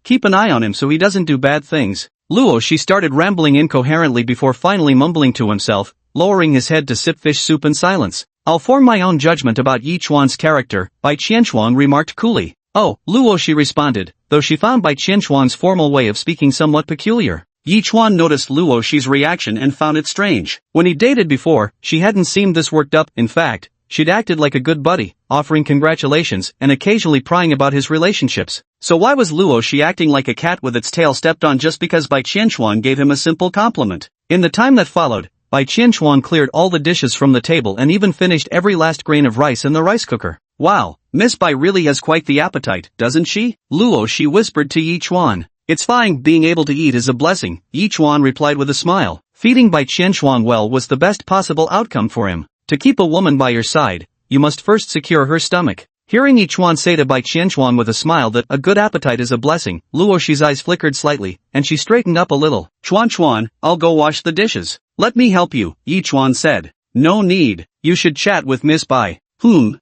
keep an eye on him so he doesn't do bad things." Luoshi started rambling incoherently before finally mumbling to himself, lowering his head to sip fish soup in silence. "I'll form my own judgment about Yichuan's character," Bai Qianshuang remarked coolly. "Oh," Luoshi responded, though she found Bai Qianshuang's formal way of speaking somewhat peculiar. Yichuan noticed Luoshi's reaction and found it strange. When he dated before, she hadn't seemed this worked up. In fact, she'd acted like a good buddy, offering congratulations and occasionally prying about his relationships. So why was Luoshi acting like a cat with its tail stepped on just because Bai Qianshuang gave him a simple compliment? In the time that followed, Bai Qianshuang cleared all the dishes from the table and even finished every last grain of rice in the rice cooker. "Wow, Miss Bai really has quite the appetite, doesn't she?" Luoshi whispered to Yichuan. "It's fine, being able to eat is a blessing," Yichuan replied with a smile. Feeding Bai Qianshuang well was the best possible outcome for him. To keep a woman by your side, you must first secure her stomach. Hearing Yichuan say to Bai Qianshuang with a smile that a good appetite is a blessing, Luoshi's eyes flickered slightly, and she straightened up a little. Chuan, I'll go wash the dishes." "Let me help you," Yichuan said. "No need, you should chat with Miss Bai."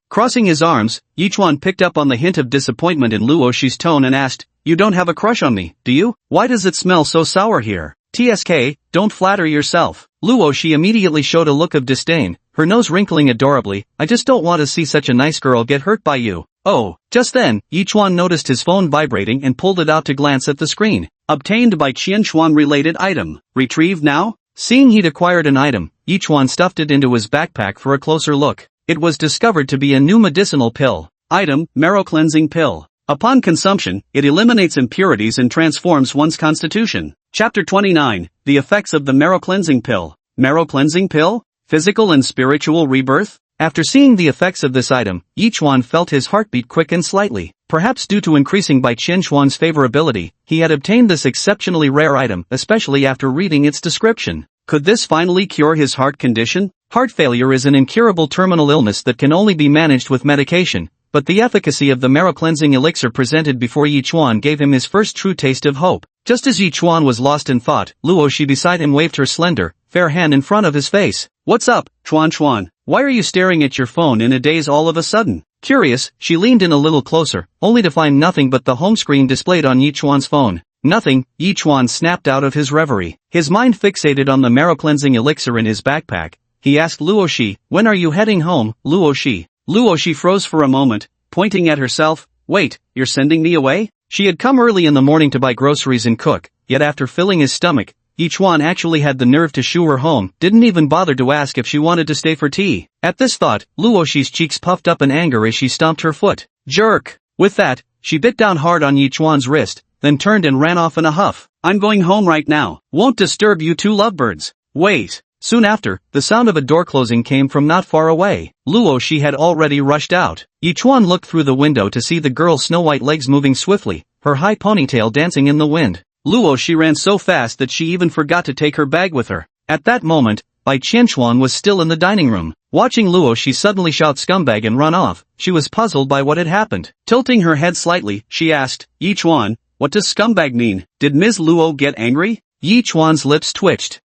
Crossing his arms, Yichuan picked up on the hint of disappointment in Luoshi's tone and asked, "You don't have a crush on me, do you? Why does it smell so sour here?" "TSK, don't flatter yourself." Luoshi immediately showed a look of disdain, her nose wrinkling adorably. "I just don't want to see such a nice girl get hurt by you." Oh, just then, Yichuan noticed his phone vibrating and pulled it out to glance at the screen. Obtained by Qianshuan related item. Retrieve now? Seeing he'd acquired an item, Yichuan stuffed it into his backpack for a closer look. It was discovered to be a new medicinal pill. Item, marrow cleansing pill. Upon consumption, it eliminates impurities and transforms one's constitution. Chapter 29, The Effects of the Marrow Cleansing Pill. Marrow cleansing pill? Physical and spiritual rebirth? After seeing the effects of this item, Yichuan felt his heartbeat quicken slightly. Perhaps due to increasing Bai Qianshuang's favorability, he had obtained this exceptionally rare item, especially after reading its description. Could this finally cure his heart condition? Heart failure is an incurable terminal illness that can only be managed with medication, but the efficacy of the marrow cleansing elixir presented before Yichuan gave him his first true taste of hope. Just as Yichuan was lost in thought, Luoshi beside him waved her slender, fair hand in front of his face. "What's up, Chuan? Why are you staring at your phone in a daze all of a sudden?" Curious, she leaned in a little closer, only to find nothing but the home screen displayed on Yichuan's phone. "Nothing," Yichuan snapped out of his reverie. His mind fixated on the marrow cleansing elixir in his backpack. He asked Luoshi, "When are you heading home, Luoshi?" Luoshi froze for a moment, pointing at herself. "Wait, you're sending me away?" She had come early in the morning to buy groceries and cook, yet after filling his stomach, Yichuan actually had the nerve to shoo her home, didn't even bother to ask if she wanted to stay for tea. At this thought, Luoshi's cheeks puffed up in anger as she stomped her foot. Jerk! With that, she bit down hard on Yichuan's wrist, then turned and ran off in a huff. "I'm going home right now. Won't disturb you two lovebirds." Wait. Soon after, the sound of a door closing came from not far away. Luo Shi had already rushed out. Yi Chuan looked through the window to see the girl's snow-white legs moving swiftly, her high ponytail dancing in the wind. Luo Shi ran so fast that she even forgot to take her bag with her. At that moment, Bai Qianquan was still in the dining room. Watching Luo Shi suddenly shout scumbag and run off, she was puzzled by what had happened. Tilting her head slightly, she asked, Yi Chuan, what does scumbag mean? Did Ms. Luo get angry? Yi Chuan's lips twitched.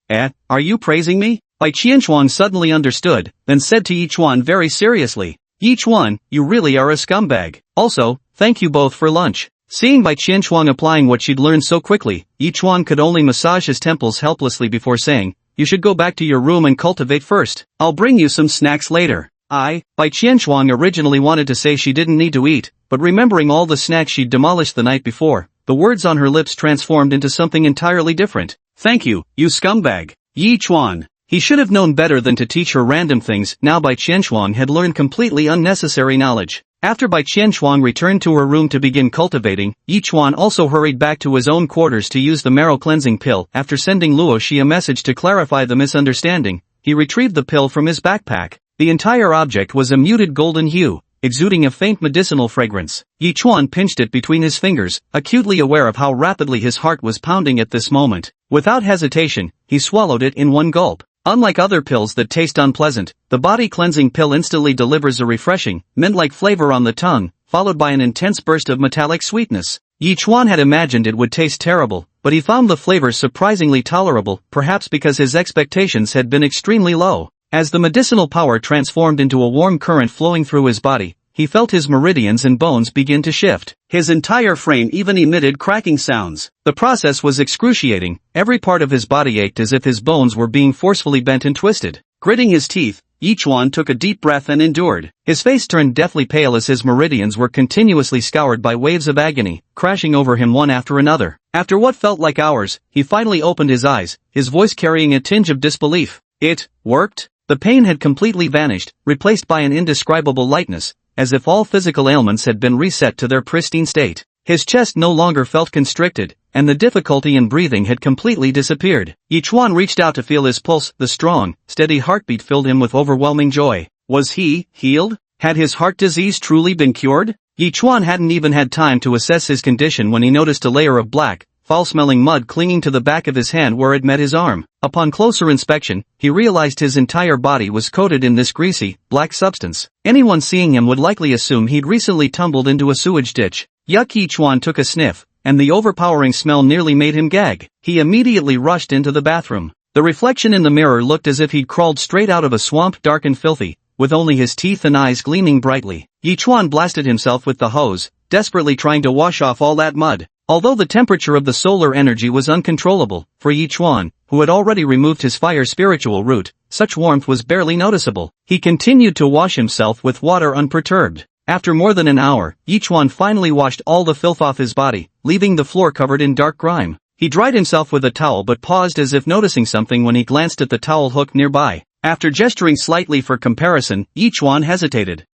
Are you praising me? Bai Qianquan suddenly understood, then said to Yi Chuan very seriously, Yi Chuan, you really are a scumbag. Also, thank you both for lunch. Seeing Bai Qianquan applying what she'd learned so quickly, Yi Chuan could only massage his temples helplessly before saying, you should go back to your room and cultivate first. I'll bring you some snacks later. Bai Qianquan originally wanted to say she didn't need to eat, but remembering all the snacks she'd demolished the night before, the words on her lips transformed into something entirely different. Thank you, you scumbag. Yi Chuan. He should have known better than to teach her random things. Now Bai Qianquan had learned completely unnecessary knowledge. After Bai Qianquan returned to her room to begin cultivating, Yi Chuan also hurried back to his own quarters to use the marrow cleansing pill. After sending Luo Shi a message to clarify the misunderstanding, he retrieved the pill from his backpack. The entire object was a muted golden hue, exuding a faint medicinal fragrance. Yi Chuan pinched it between his fingers, acutely aware of how rapidly his heart was pounding at this moment. Without hesitation, he swallowed it in one gulp. Unlike other pills that taste unpleasant, the body cleansing pill instantly delivers a refreshing, mint-like flavor on the tongue, followed by an intense burst of metallic sweetness. Yi Chuan had imagined it would taste terrible, but he found the flavor surprisingly tolerable, perhaps because his expectations had been extremely low. As the medicinal power transformed into a warm current flowing through his body, he felt his meridians and bones begin to shift. His entire frame even emitted cracking sounds. The process was excruciating. Every part of his body ached as if his bones were being forcefully bent and twisted. Gritting his teeth, Yi Chuan took a deep breath and endured. His face turned deathly pale as his meridians were continuously scoured by waves of agony, crashing over him one after another. After what felt like hours, he finally opened his eyes, his voice carrying a tinge of disbelief. It worked? The pain had completely vanished, replaced by an indescribable lightness, as if all physical ailments had been reset to their pristine state. His chest no longer felt constricted, and the difficulty in breathing had completely disappeared. Yi Chuan reached out to feel his pulse. The strong, steady heartbeat filled him with overwhelming joy. Was he healed? Had his heart disease truly been cured? Yi Chuan hadn't even had time to assess his condition when he noticed a layer of black, foul-smelling mud clinging to the back of his hand where it met his arm. Upon closer inspection, he realized his entire body was coated in this greasy, black substance. Anyone seeing him would likely assume he'd recently tumbled into a sewage ditch. Yuck! Yi Chuan took a sniff, and the overpowering smell nearly made him gag. He immediately rushed into the bathroom. The reflection in the mirror looked as if he'd crawled straight out of a swamp, dark and filthy, with only his teeth and eyes gleaming brightly. Yi Chuan blasted himself with the hose, desperately trying to wash off all that mud. Although the temperature of the solar energy was uncontrollable, for Yi Chuan, who had already removed his fire spiritual root, such warmth was barely noticeable. He continued to wash himself with water unperturbed. After more than an hour, Yi Chuan finally washed all the filth off his body, leaving the floor covered in dark grime. He dried himself with a towel but paused as if noticing something when he glanced at the towel hook nearby. After gesturing slightly for comparison, Yi Chuan hesitated.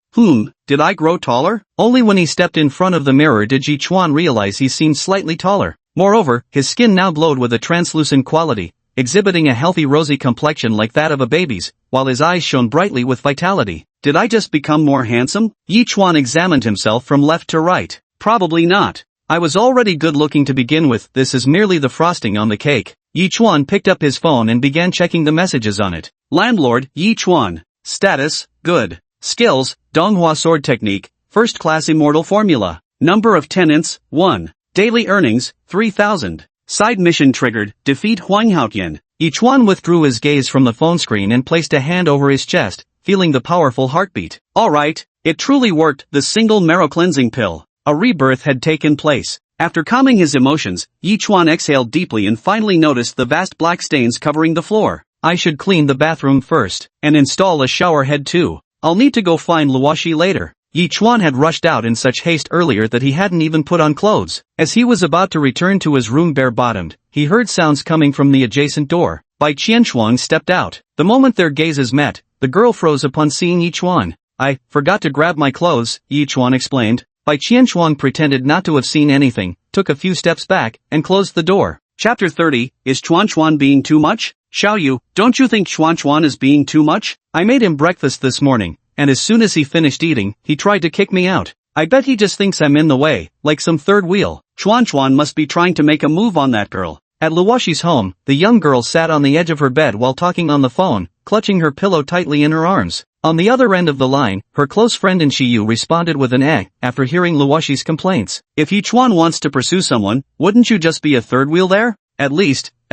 Did I grow taller? Only when he stepped in front of the mirror did Yi Chuan realize he seemed slightly taller. Moreover, his skin now glowed with a translucent quality, exhibiting a healthy rosy complexion like that of a baby's, while his eyes shone brightly with vitality. Did I just become more handsome? Yi Chuan examined himself from left to right. Probably not. I was already good looking to begin with. This is merely the frosting on the cake. Yi Chuan picked up his phone and began checking the messages on it. Landlord, Yi Chuan. Status, good. Skills, Donghua sword technique, first class immortal formula. Number of tenants, 1. Daily earnings, 3,000. Side mission triggered, defeat Huang Haotian. Yi Chuan withdrew his gaze from the phone screen and placed a hand over his chest, feeling the powerful heartbeat. Alright, it truly worked, the single marrow cleansing pill. A rebirth had taken place. After calming his emotions, Yi Chuan exhaled deeply and finally noticed the vast black stains covering the floor. I should clean the bathroom first, and install a shower head too. I'll need to go find Luo Shi later. Yi Chuan had rushed out in such haste earlier that he hadn't even put on clothes. As he was about to return to his room bare-bottomed, he heard sounds coming from the adjacent door. Bai Qianquan stepped out. The moment their gazes met, the girl froze upon seeing Yi Chuan. I forgot to grab my clothes, Yi Chuan explained. Bai Qianquan pretended not to have seen anything, took a few steps back, and closed the door. Chapter 30, Is Chuan being too much? Xiaoyu, don't you think Chuan Chuan is being too much? I made him breakfast this morning, and as soon as he finished eating, he tried to kick me out. I bet he just thinks I'm in the way, like some third wheel. Chuan Chuan must be trying to make a move on that girl. At Luoshi's home, the young girl sat on the edge of her bed while talking on the phone, clutching her pillow tightly in her arms. On the other end of the line, her close friend Shiyu responded with an eh, after hearing Luoshi's complaints. If Yichuan wants to pursue someone, wouldn't you just be a third wheel there?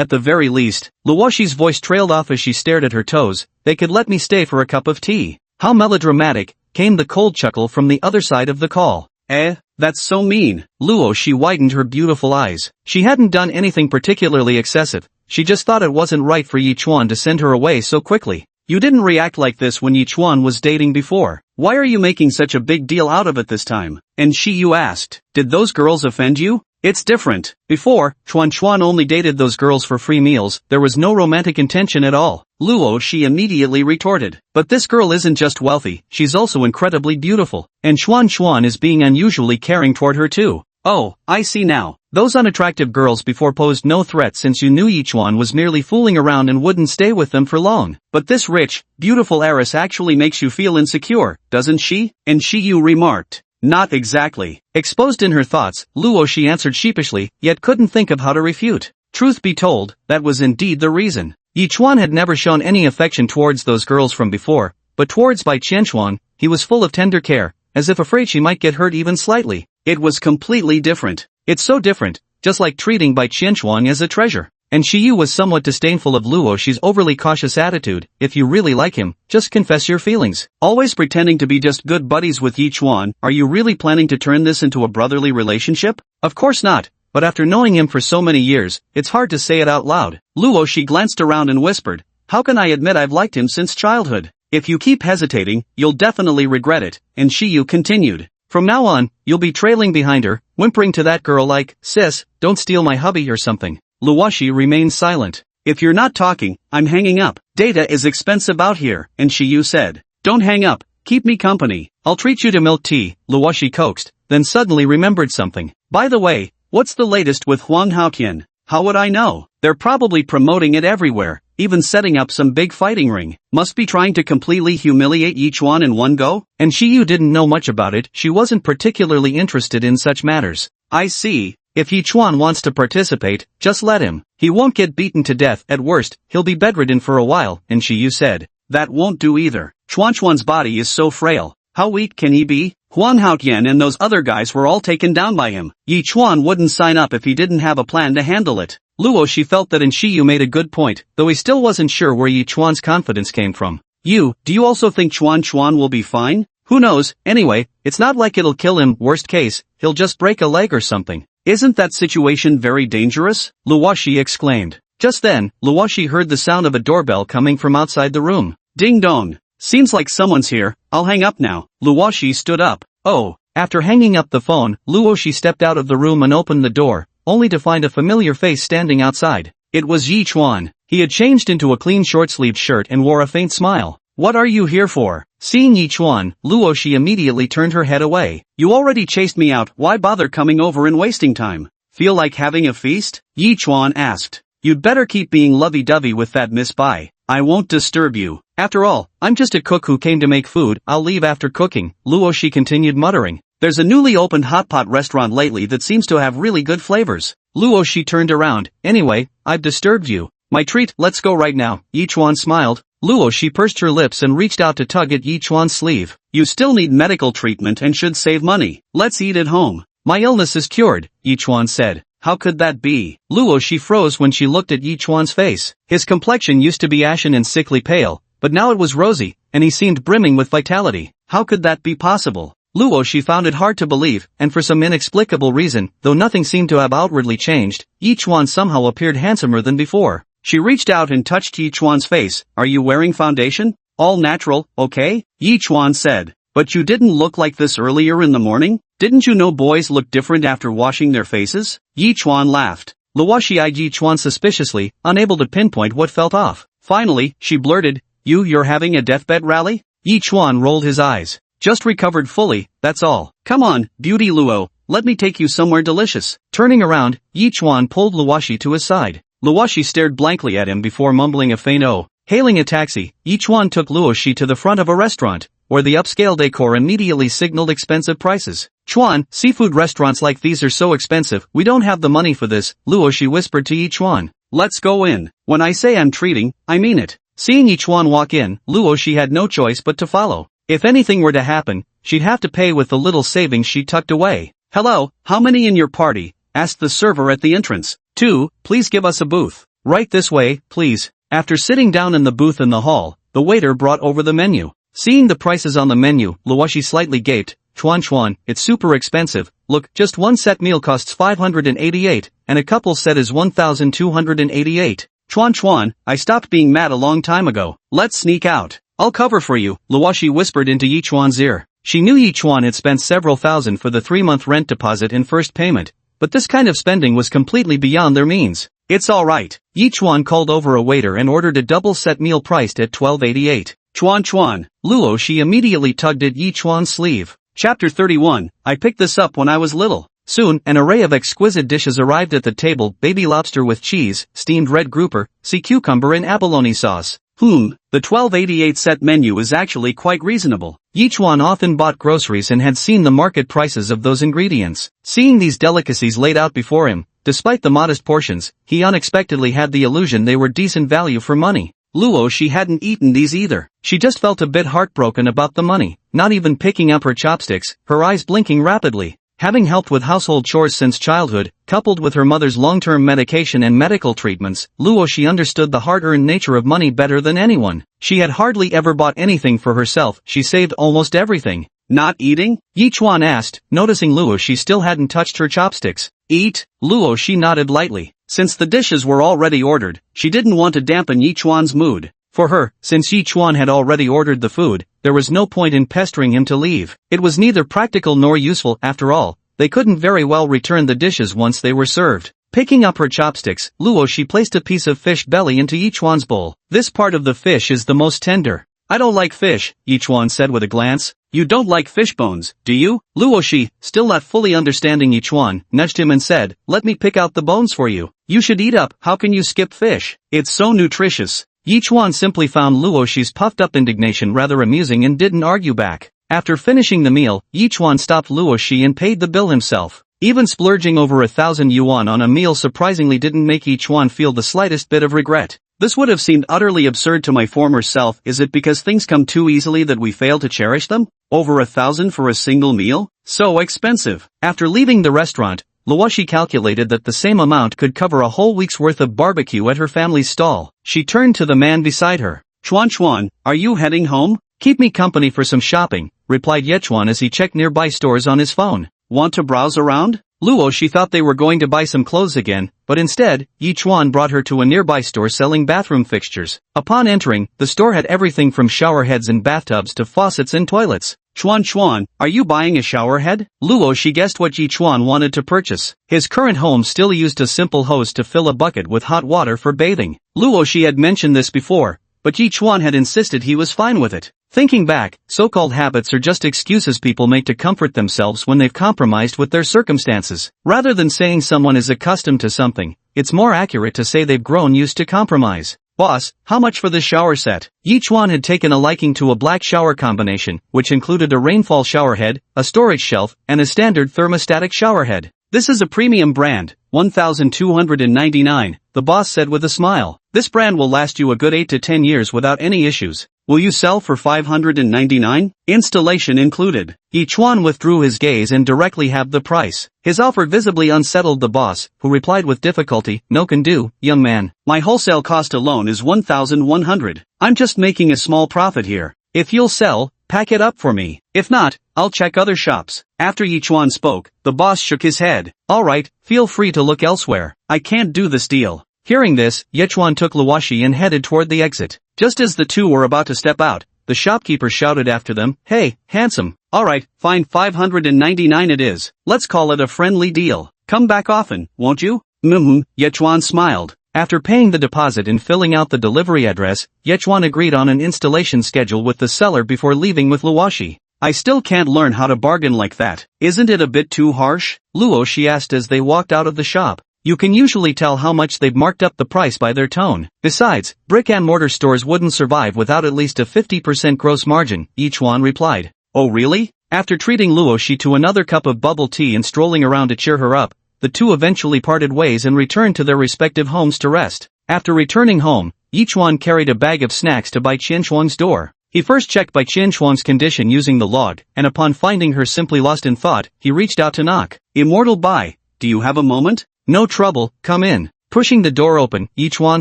At the very least, Luoshi's voice trailed off as she stared at her toes, they could let me stay for a cup of tea. How melodramatic, came the cold chuckle from the other side of the call. That's so mean. Luoshi widened her beautiful eyes. She hadn't done anything particularly excessive, she just thought it wasn't right for Yichuan to send her away so quickly. You didn't react like this when Yichuan was dating before. Why are you making such a big deal out of it this time? And Shiyu asked, did those girls offend you? It's different. Before, Chuan Chuan only dated those girls for free meals, there was no romantic intention at all. Luoshi immediately retorted. But this girl isn't just wealthy, she's also incredibly beautiful. And Chuan Chuan is being unusually caring toward her too. Oh, I see now. Those unattractive girls before posed no threat since you knew Yichuan was merely fooling around and wouldn't stay with them for long. But this rich, beautiful heiress actually makes you feel insecure, doesn't she? And Shiyu remarked. Not exactly. Exposed in her thoughts, Luoshi answered sheepishly, yet couldn't think of how to refute. Truth be told, that was indeed the reason. Yichuan had never shown any affection towards those girls from before, but towards Bai Qianchuan, he was full of tender care, as if afraid she might get hurt even slightly. It was completely different. It's so different, just like treating Bai Qianchuan as a treasure. And Shiyu was somewhat disdainful of Luoshi's overly cautious attitude. If you really like him, just confess your feelings. Always pretending to be just good buddies with Yichuan, are you really planning to turn this into a brotherly relationship? Of course not, but after knowing him for so many years, it's hard to say it out loud. Luoshi glanced around and whispered, how can I admit I've liked him since childhood? If you keep hesitating, you'll definitely regret it. And Shiyu continued. From now on, you'll be trailing behind her, whimpering to that girl like, sis, don't steal my hubby or something. Luoshi remained silent. If you're not talking, I'm hanging up. Data is expensive out here, and Shiyu said. Don't hang up, keep me company. I'll treat you to milk tea, Luoshi coaxed, then suddenly remembered something. By the way, what's the latest with Huang Haoqian? How would I know? They're probably promoting it everywhere, even setting up some big fighting ring. Must be trying to completely humiliate Yichuan in one go? And Shiyu didn't know much about it, she wasn't particularly interested in such matters. I see. If Yichuan wants to participate, just let him. He won't get beaten to death, at worst, he'll be bedridden for a while, and Shiyu said. That won't do either. Chuan Chuan's body is so frail. How weak can he be? Huang Haoqian and those other guys were all taken down by him. Yichuan wouldn't sign up if he didn't have a plan to handle it. Luoshi felt that Shiyu made a good point, though he still wasn't sure where Yichuan's confidence came from. Do you also think Chuan Chuan will be fine? Who knows, anyway, it's not like it'll kill him, worst case, he'll just break a leg or something. Isn't that situation very dangerous? Luoshi exclaimed. Just then, Luoshi heard the sound of a doorbell coming from outside the room. Ding dong. Seems like someone's here, I'll hang up now. Luoshi stood up. Oh. After hanging up the phone, Luoshi stepped out of the room and opened the door, only to find a familiar face standing outside. It was Yichuan. He had changed into a clean short-sleeved shirt and wore a faint smile. What are you here for? Seeing Yichuan, Luoshi immediately turned her head away. You already chased me out, why bother coming over and wasting time? Feel like having a feast? Yichuan asked. You'd better keep being lovey-dovey with that Miss Bai. I won't disturb you. After all, I'm just a cook who came to make food, I'll leave after cooking, Luoshi continued muttering. There's a newly opened hot pot restaurant lately that seems to have really good flavors. Luoshi turned around. Anyway, I've disturbed you. My treat, let's go right now. Yichuan smiled. Luoshi pursed her lips and reached out to tug at Yichuan's sleeve. You still need medical treatment and should save money. Let's eat at home. My illness is cured, Yichuan said. How could that be? Luoshi froze when she looked at Yichuan's face. His complexion used to be ashen and sickly pale, but now it was rosy, and he seemed brimming with vitality. How could that be possible? Luoshi found it hard to believe, and for some inexplicable reason, though nothing seemed to have outwardly changed, Yichuan somehow appeared handsomer than before. She reached out and touched Yichuan's face. Are you wearing foundation? All natural, okay? Yichuan said. But you didn't look like this earlier in the morning? Didn't you know boys look different after washing their faces? Yichuan laughed. Luoshi eyed Yichuan suspiciously, unable to pinpoint what felt off. Finally, she blurted, You're having a deathbed rally? Yichuan rolled his eyes. Just recovered fully, that's all. Come on, beauty Luo, let me take you somewhere delicious. Turning around, Yichuan pulled Luoshi to his side. Luoshi stared blankly at him before mumbling a faint "oh." Hailing a taxi, Yichuan took Luoshi to the front of a restaurant, where the upscale decor immediately signaled expensive prices. "Chuan, seafood restaurants like these are so expensive, we don't have the money for this," Luoshi whispered to Yichuan. "Let's go in. When I say I'm treating, I mean it." Seeing Yichuan walk in, Luoshi had no choice but to follow. If anything were to happen, she'd have to pay with the little savings she tucked away. "Hello, how many in your party?" asked the server at the entrance. "2, please give us a booth." "Right this way, please." After sitting down in the booth in the hall, the waiter brought over the menu. Seeing the prices on the menu, Luoshi slightly gaped. Chuan, it's super expensive. Look, just one set meal costs 588, and a couple set is 1,288. Chuan, I stopped being mad a long time ago. Let's sneak out. I'll cover for you," Luoshi whispered into Yichuan's ear. She knew Yichuan had spent several thousand for the 3-month rent deposit and first payment, but this kind of spending was completely beyond their means. "It's alright." Yichuan called over a waiter and ordered a double-set meal priced at 1288. Chuan. Luoshi immediately tugged at Yichuan's sleeve. Chapter 31, I picked this up when I was little. Soon, an array of exquisite dishes arrived at the table: baby lobster with cheese, steamed red grouper, sea cucumber and abalone sauce. The 1288 set menu is actually quite reasonable. Yichuan often bought groceries and had seen the market prices of those ingredients. Seeing these delicacies laid out before him, despite the modest portions, he unexpectedly had the illusion they were decent value for money. Luoshi hadn't eaten these either. She just felt a bit heartbroken about the money, not even picking up her chopsticks, her eyes blinking rapidly. Having helped with household chores since childhood, coupled with her mother's long-term medication and medical treatments, Luoshi understood the hard-earned nature of money better than anyone. She had hardly ever bought anything for herself. She saved almost everything. "Not eating?" Yichuan asked, noticing Luoshi still hadn't touched her chopsticks. "Eat?" Luoshi nodded lightly. Since the dishes were already ordered, she didn't want to dampen Yichuan's mood. For her, since Yichuan had already ordered the food, there was no point in pestering him to leave. It was neither practical nor useful. After all, they couldn't very well return the dishes once they were served. Picking up her chopsticks, Luoshi placed a piece of fish belly into Yichuan's bowl. "This part of the fish is the most tender." "I don't like fish," Yichuan said with a glance. "You don't like fish bones, do you?" Luoshi, still not fully understanding Yichuan, nudged him and said, "Let me pick out the bones for you. You should eat up. How can you skip fish? It's so nutritious." Yichuan simply found Luoshi's puffed-up indignation rather amusing and didn't argue back. After finishing the meal, Yichuan stopped Luoshi and paid the bill himself. Even splurging over 1,000 yuan on a meal surprisingly didn't make Yichuan feel the slightest bit of regret. "This would have seemed utterly absurd to my former self. Is it because things come too easily that we fail to cherish them? Over 1,000 for a single meal? So expensive." After leaving the restaurant, Luoshi calculated that the same amount could cover a whole week's worth of barbecue at her family's stall. She turned to the man beside her. Chuan, are you heading home?" "Keep me company for some shopping," replied Yichuan as he checked nearby stores on his phone. "Want to browse around?" Luoshi thought they were going to buy some clothes again, but instead, Yichuan brought her to a nearby store selling bathroom fixtures. Upon entering, the store had everything from shower heads and bathtubs to faucets and toilets. Chuan, are you buying a shower head?" Luoshi guessed what Yichuan wanted to purchase. His current home still used a simple hose to fill a bucket with hot water for bathing. Luoshi had mentioned this before, but Yichuan had insisted he was fine with it. Thinking back, so-called habits are just excuses people make to comfort themselves when they've compromised with their circumstances. Rather than saying someone is accustomed to something, it's more accurate to say they've grown used to compromise. "Boss, how much for this shower set?" Yichuan had taken a liking to a black shower combination, which included a rainfall shower head, a storage shelf, and a standard thermostatic shower head. "This is a premium brand, 1,299, the boss said with a smile. "This brand will last you a good 8 to 10 years without any issues. Will you sell for 599? Installation included." Yichuan withdrew his gaze and directly halved the price. His offer visibly unsettled the boss, who replied with difficulty, "No can do, young man. My wholesale cost alone is 1,100. I'm just making a small profit here. If you'll sell, pack it up for me. If not, I'll check other shops." After Yichuan spoke, the boss shook his head. "Alright, feel free to look elsewhere. I can't do this deal." Hearing this, Yichuan took Luoshi and headed toward the exit. Just as the two were about to step out, the shopkeeper shouted after them, "Hey, handsome. Alright, fine, 599 it is. Let's call it a friendly deal. Come back often, won't you?" Yichuan smiled. After paying the deposit and filling out the delivery address, Yichuan agreed on an installation schedule with the seller before leaving with Luoshi. "I still can't learn how to bargain like that. Isn't it a bit too harsh?" Luoshi asked as they walked out of the shop. You can usually tell how much they've marked up the price by their tone. Besides, brick-and-mortar stores wouldn't survive without at least a 50% gross margin, Yichuan replied. Oh really? After treating Luoshi to another cup of bubble tea and strolling around to cheer her up, the two eventually parted ways and returned to their respective homes to rest. After returning home, Yichuan carried a bag of snacks to Bai Qianshuang's door. He first checked Bai Qianshuang's condition using the log, and upon finding her simply lost in thought, he reached out to knock. Immortal Bai, do you have a moment? No trouble, come in. Pushing the door open, Yichuan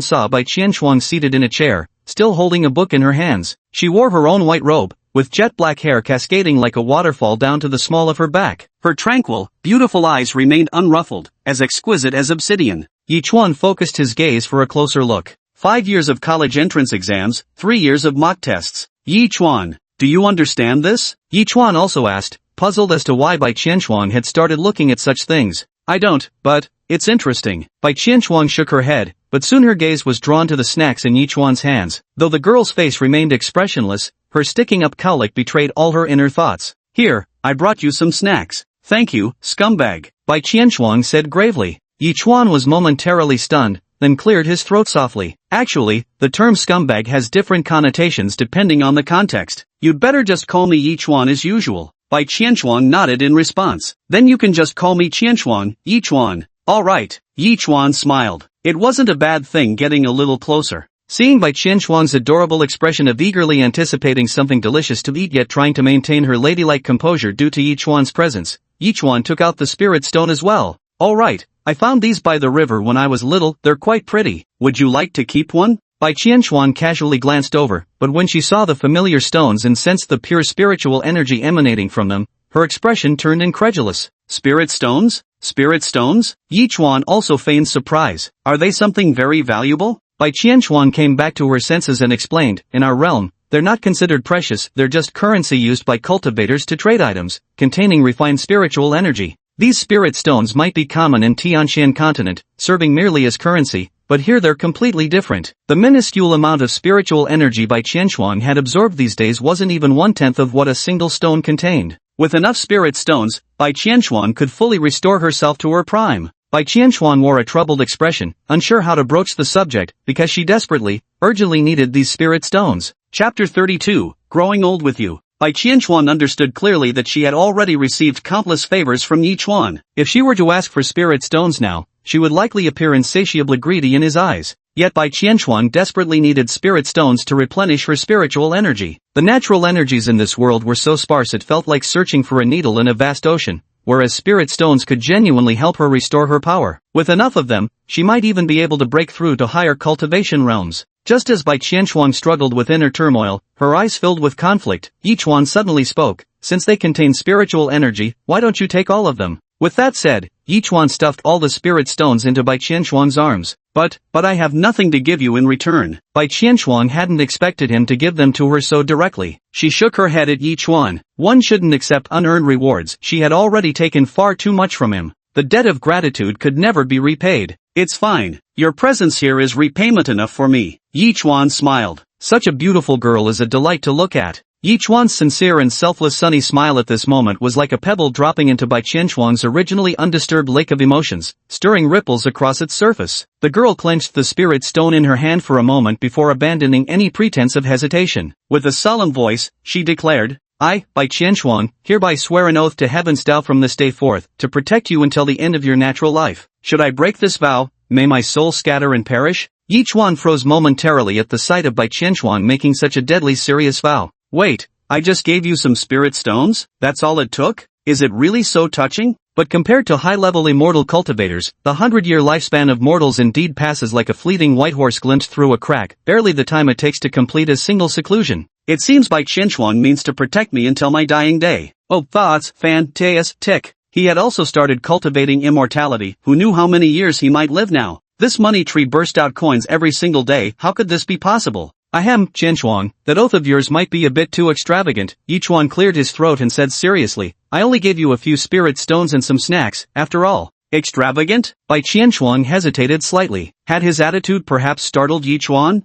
saw Bai Qianshuang seated in a chair, still holding a book in her hands. She wore her own white robe, with jet black hair cascading like a waterfall down to the small of her back. Her tranquil, beautiful eyes remained unruffled, as exquisite as obsidian. Yichuan focused his gaze for a closer look. 5 years of college entrance exams, 3 years of mock tests. Yichuan, do you understand this? Yichuan also asked, puzzled as to why Bai Qianshuang had started looking at such things. I don't, but it's interesting. Bai Qianshuang shook her head, but soon her gaze was drawn to the snacks in Yichuan's hands. Though the girl's face remained expressionless, her sticking up cowlick betrayed all her inner thoughts. Here, I brought you some snacks. Thank you, scumbag, Bai Qianshuang said gravely. Yichuan was momentarily stunned, then cleared his throat softly. Actually, the term scumbag has different connotations depending on the context. You'd better just call me Yichuan as usual. Bai Qianshuang nodded in response. Then you can just call me Qianshuang, Yichuan. Alright, Yichuan smiled. It wasn't a bad thing getting a little closer. Seeing Bai Qianshuang's adorable expression of eagerly anticipating something delicious to eat yet trying to maintain her ladylike composure due to Yichuan's presence, Yichuan took out the spirit stone as well. Alright, I found these by the river when I was little, they're quite pretty. Would you like to keep one? Bai Qianshuang casually glanced over, but when she saw the familiar stones and sensed the pure spiritual energy emanating from them, her expression turned incredulous. Spirit stones? Spirit stones? Yichuan also feigned surprise. Are they something very valuable? Bai Qianshuang came back to her senses and explained, in our realm, they're not considered precious, they're just currency used by cultivators to trade items, containing refined spiritual energy. These spirit stones might be common in Tianxian continent, serving merely as currency, but here they're completely different. The minuscule amount of spiritual energy Bai Qianshuang had absorbed these days wasn't even 1/10 of what a single stone contained. With enough spirit stones, Bai Qianshuang could fully restore herself to her prime. Bai Qianshuang wore a troubled expression, unsure how to broach the subject, because she desperately, urgently needed these spirit stones. Chapter 32, Growing Old with You. Bai Qianshuang understood clearly that she had already received countless favors from Yichuan. If she were to ask for spirit stones now, she would likely appear insatiably greedy in his eyes. Yet Bai Qianshuang desperately needed spirit stones to replenish her spiritual energy. The natural energies in this world were so sparse it felt like searching for a needle in a vast ocean, whereas spirit stones could genuinely help her restore her power. With enough of them, she might even be able to break through to higher cultivation realms. Just as Bai Qianshuang struggled with inner turmoil, her eyes filled with conflict, Yichuan suddenly spoke, since they contain spiritual energy, why don't you take all of them? With that said, Yichuan stuffed all the spirit stones into Bai Qianshuang's arms. But I have nothing to give you in return. Bai Qianshuang hadn't expected him to give them to her so directly. She shook her head at Yichuan. One shouldn't accept unearned rewards. She had already taken far too much from him. The debt of gratitude could never be repaid. It's fine. Your presence here is repayment enough for me. Yichuan smiled. Such a beautiful girl is a delight to look at. Yichuan's sincere and selfless sunny smile at this moment was like a pebble dropping into Bai Qianshuang's originally undisturbed lake of emotions, stirring ripples across its surface. The girl clenched the spirit stone in her hand for a moment before abandoning any pretense of hesitation. With a solemn voice, she declared, I, Bai Qianshuang, hereby swear an oath to heaven's Tao from this day forth, to protect you until the end of your natural life. Should I break this vow, may my soul scatter and perish? Yichuan froze momentarily at the sight of Bai Qianshuang making such a deadly serious vow. Wait, I just gave you some spirit stones? That's all it took? Is it really so touching? But compared to high-level immortal cultivators, the 100-year lifespan of mortals indeed passes like a fleeting white horse glimpsed through a crack, barely the time it takes to complete a single seclusion. It seems Bai Qianshuang means to protect me until my dying day. Oh, thoughts, fantastic. He had also started cultivating immortality. Who knew how many years he might live now? This money tree burst out coins every single day. How could this be possible? Ahem, Qianshuang, that oath of yours might be a bit too extravagant. Yichuan cleared his throat and said seriously, I only gave you a few spirit stones and some snacks, after all. Extravagant? Bai Qianshuang hesitated slightly. Had his attitude perhaps startled Yichuan?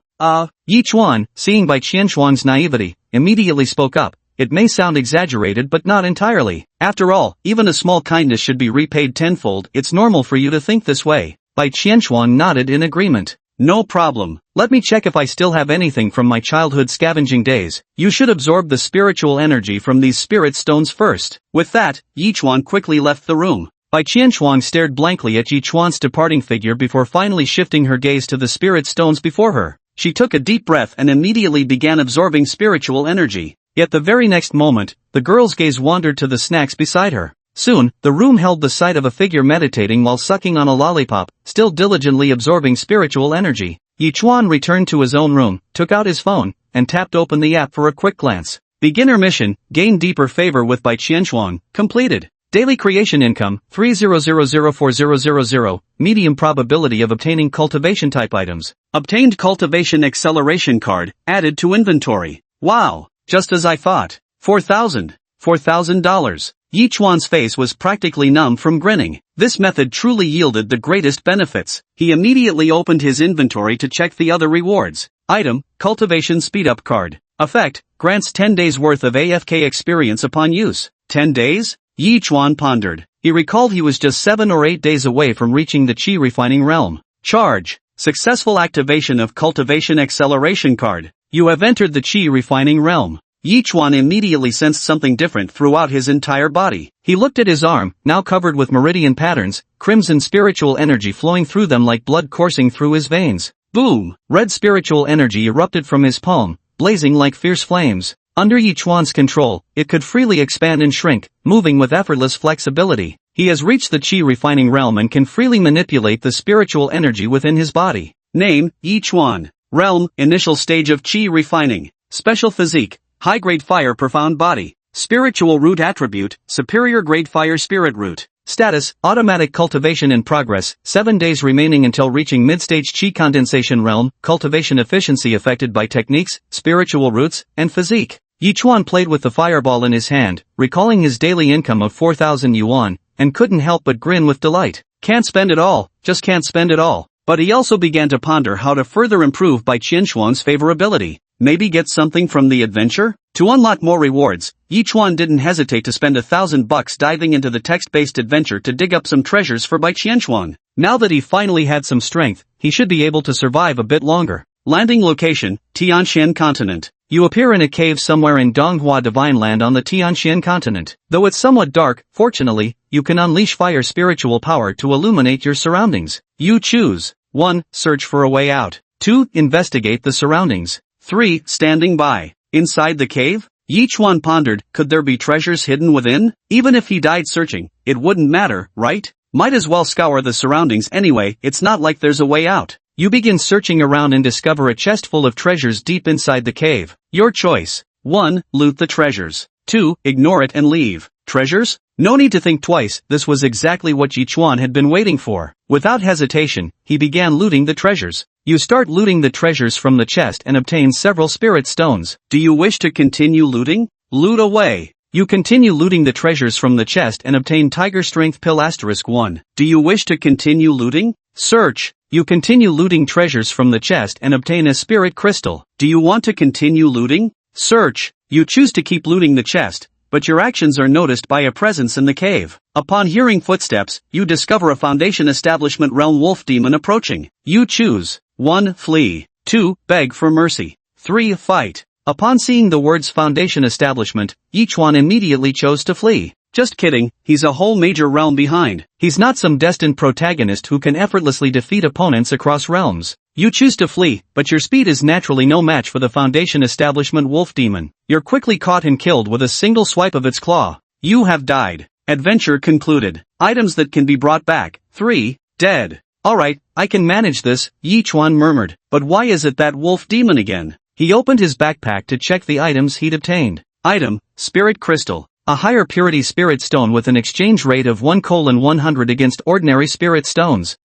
Yichuan, seeing Bai Qianshuang's naivety, immediately spoke up. It may sound exaggerated but not entirely. After all, even a small kindness should be repaid tenfold. It's normal for you to think this way. Bai Qianchuan nodded in agreement. No problem. Let me check if I still have anything from my childhood scavenging days. You should absorb the spiritual energy from these spirit stones first. With that, Yi Chuan quickly left the room. Bai Qianchuan stared blankly at Yi Chuan's departing figure before finally shifting her gaze to the spirit stones before her. She took a deep breath and immediately began absorbing spiritual energy. Yet the very next moment, the girl's gaze wandered to the snacks beside her. Soon, the room held the sight of a figure meditating while sucking on a lollipop, still diligently absorbing spiritual energy. Yi Chuan returned to his own room, took out his phone, and tapped open the app for a quick glance. Beginner mission, gain deeper favor with Bai Qianchuan, completed. Daily creation income, 3000400. Medium probability of obtaining cultivation type items. Obtained cultivation acceleration card, added to inventory. Wow, just as I thought. $4,000. Yi Chuan's face was practically numb from grinning. This method truly yielded the greatest benefits. He immediately opened his inventory to check the other rewards. Item, cultivation speedup card. Effect, grants 10 days worth of AFK experience upon use. 10 days? Yi Chuan pondered. He recalled he was just 7 or 8 days away from reaching the Qi refining realm. Charge. Successful activation of cultivation acceleration card. You have entered the Qi refining realm. Yi Chuan immediately sensed something different throughout his entire body. He looked at his arm, now covered with meridian patterns, crimson spiritual energy flowing through them like blood coursing through his veins. Boom! Red spiritual energy erupted from his palm, blazing like fierce flames. Under Yi Chuan's control, it could freely expand and shrink, moving with effortless flexibility. He has reached the Qi refining realm and can freely manipulate the spiritual energy within his body. Name, Yi Chuan. Realm, initial stage of Qi refining. Special physique, high-grade fire profound body. Spiritual root attribute, superior grade fire spirit root. Status, automatic cultivation in progress, 7 days remaining until reaching mid-stage Qi condensation realm, cultivation efficiency affected by techniques, spiritual roots, and physique. Yi Chuan played with the fireball in his hand, recalling his daily income of 4,000 yuan, and couldn't help but grin with delight. Can't spend it all, just can't spend it all. But he also began to ponder how to further improve Bai Qianchuan's favorability. Maybe get something from the adventure? To unlock more rewards, Yi Chuan didn't hesitate to spend $1,000 diving into the text-based adventure to dig up some treasures for Bai Qianchuan. Now that he finally had some strength, he should be able to survive a bit longer. Landing location, Tianxian continent. You appear in a cave somewhere in Donghua Divine Land on the Tianxian continent. Though it's somewhat dark, fortunately, you can unleash fire spiritual power to illuminate your surroundings. You choose. 1. Search for a way out. 2. Investigate the surroundings. 3. Standing by. Inside the cave? Yi Chuan pondered, could there be treasures hidden within? Even if he died searching, it wouldn't matter, right? Might as well scour the surroundings anyway, it's not like there's a way out. You begin searching around and discover a chest full of treasures deep inside the cave. Your choice. 1. Loot the treasures. 2. Ignore it and leave. Treasures? No need to think twice, this was exactly what Yi Chuan had been waiting for. Without hesitation, he began looting the treasures. You start looting the treasures from the chest and obtain several spirit stones. Do you wish to continue looting? Loot away. You continue looting the treasures from the chest and obtain Tiger Strength Pill *1. Do you wish to continue looting? Search. You continue looting treasures from the chest and obtain a spirit crystal. Do you want to continue looting? Search. You choose to keep looting the chest, but your actions are noticed by a presence in the cave. Upon hearing footsteps, you discover a Foundation Establishment Realm Wolf Demon approaching. You choose. 1. Flee. 2. Beg for mercy. 3. Fight. Upon seeing the words Foundation Establishment, Yi Chuan immediately chose to flee. Just kidding, he's a whole major realm behind. He's not some destined protagonist who can effortlessly defeat opponents across realms. You choose to flee, but your speed is naturally no match for the Foundation Establishment Wolf Demon. You're quickly caught and killed with a single swipe of its claw. You have died. Adventure concluded. Items that can be brought back. 3. Dead. Alright, I can manage this, Yi Chuan murmured. But why is it that wolf demon again? He opened his backpack to check the items he'd obtained. Item, Spirit Crystal. A higher purity spirit stone with an exchange rate of 1:100 against ordinary spirit stones.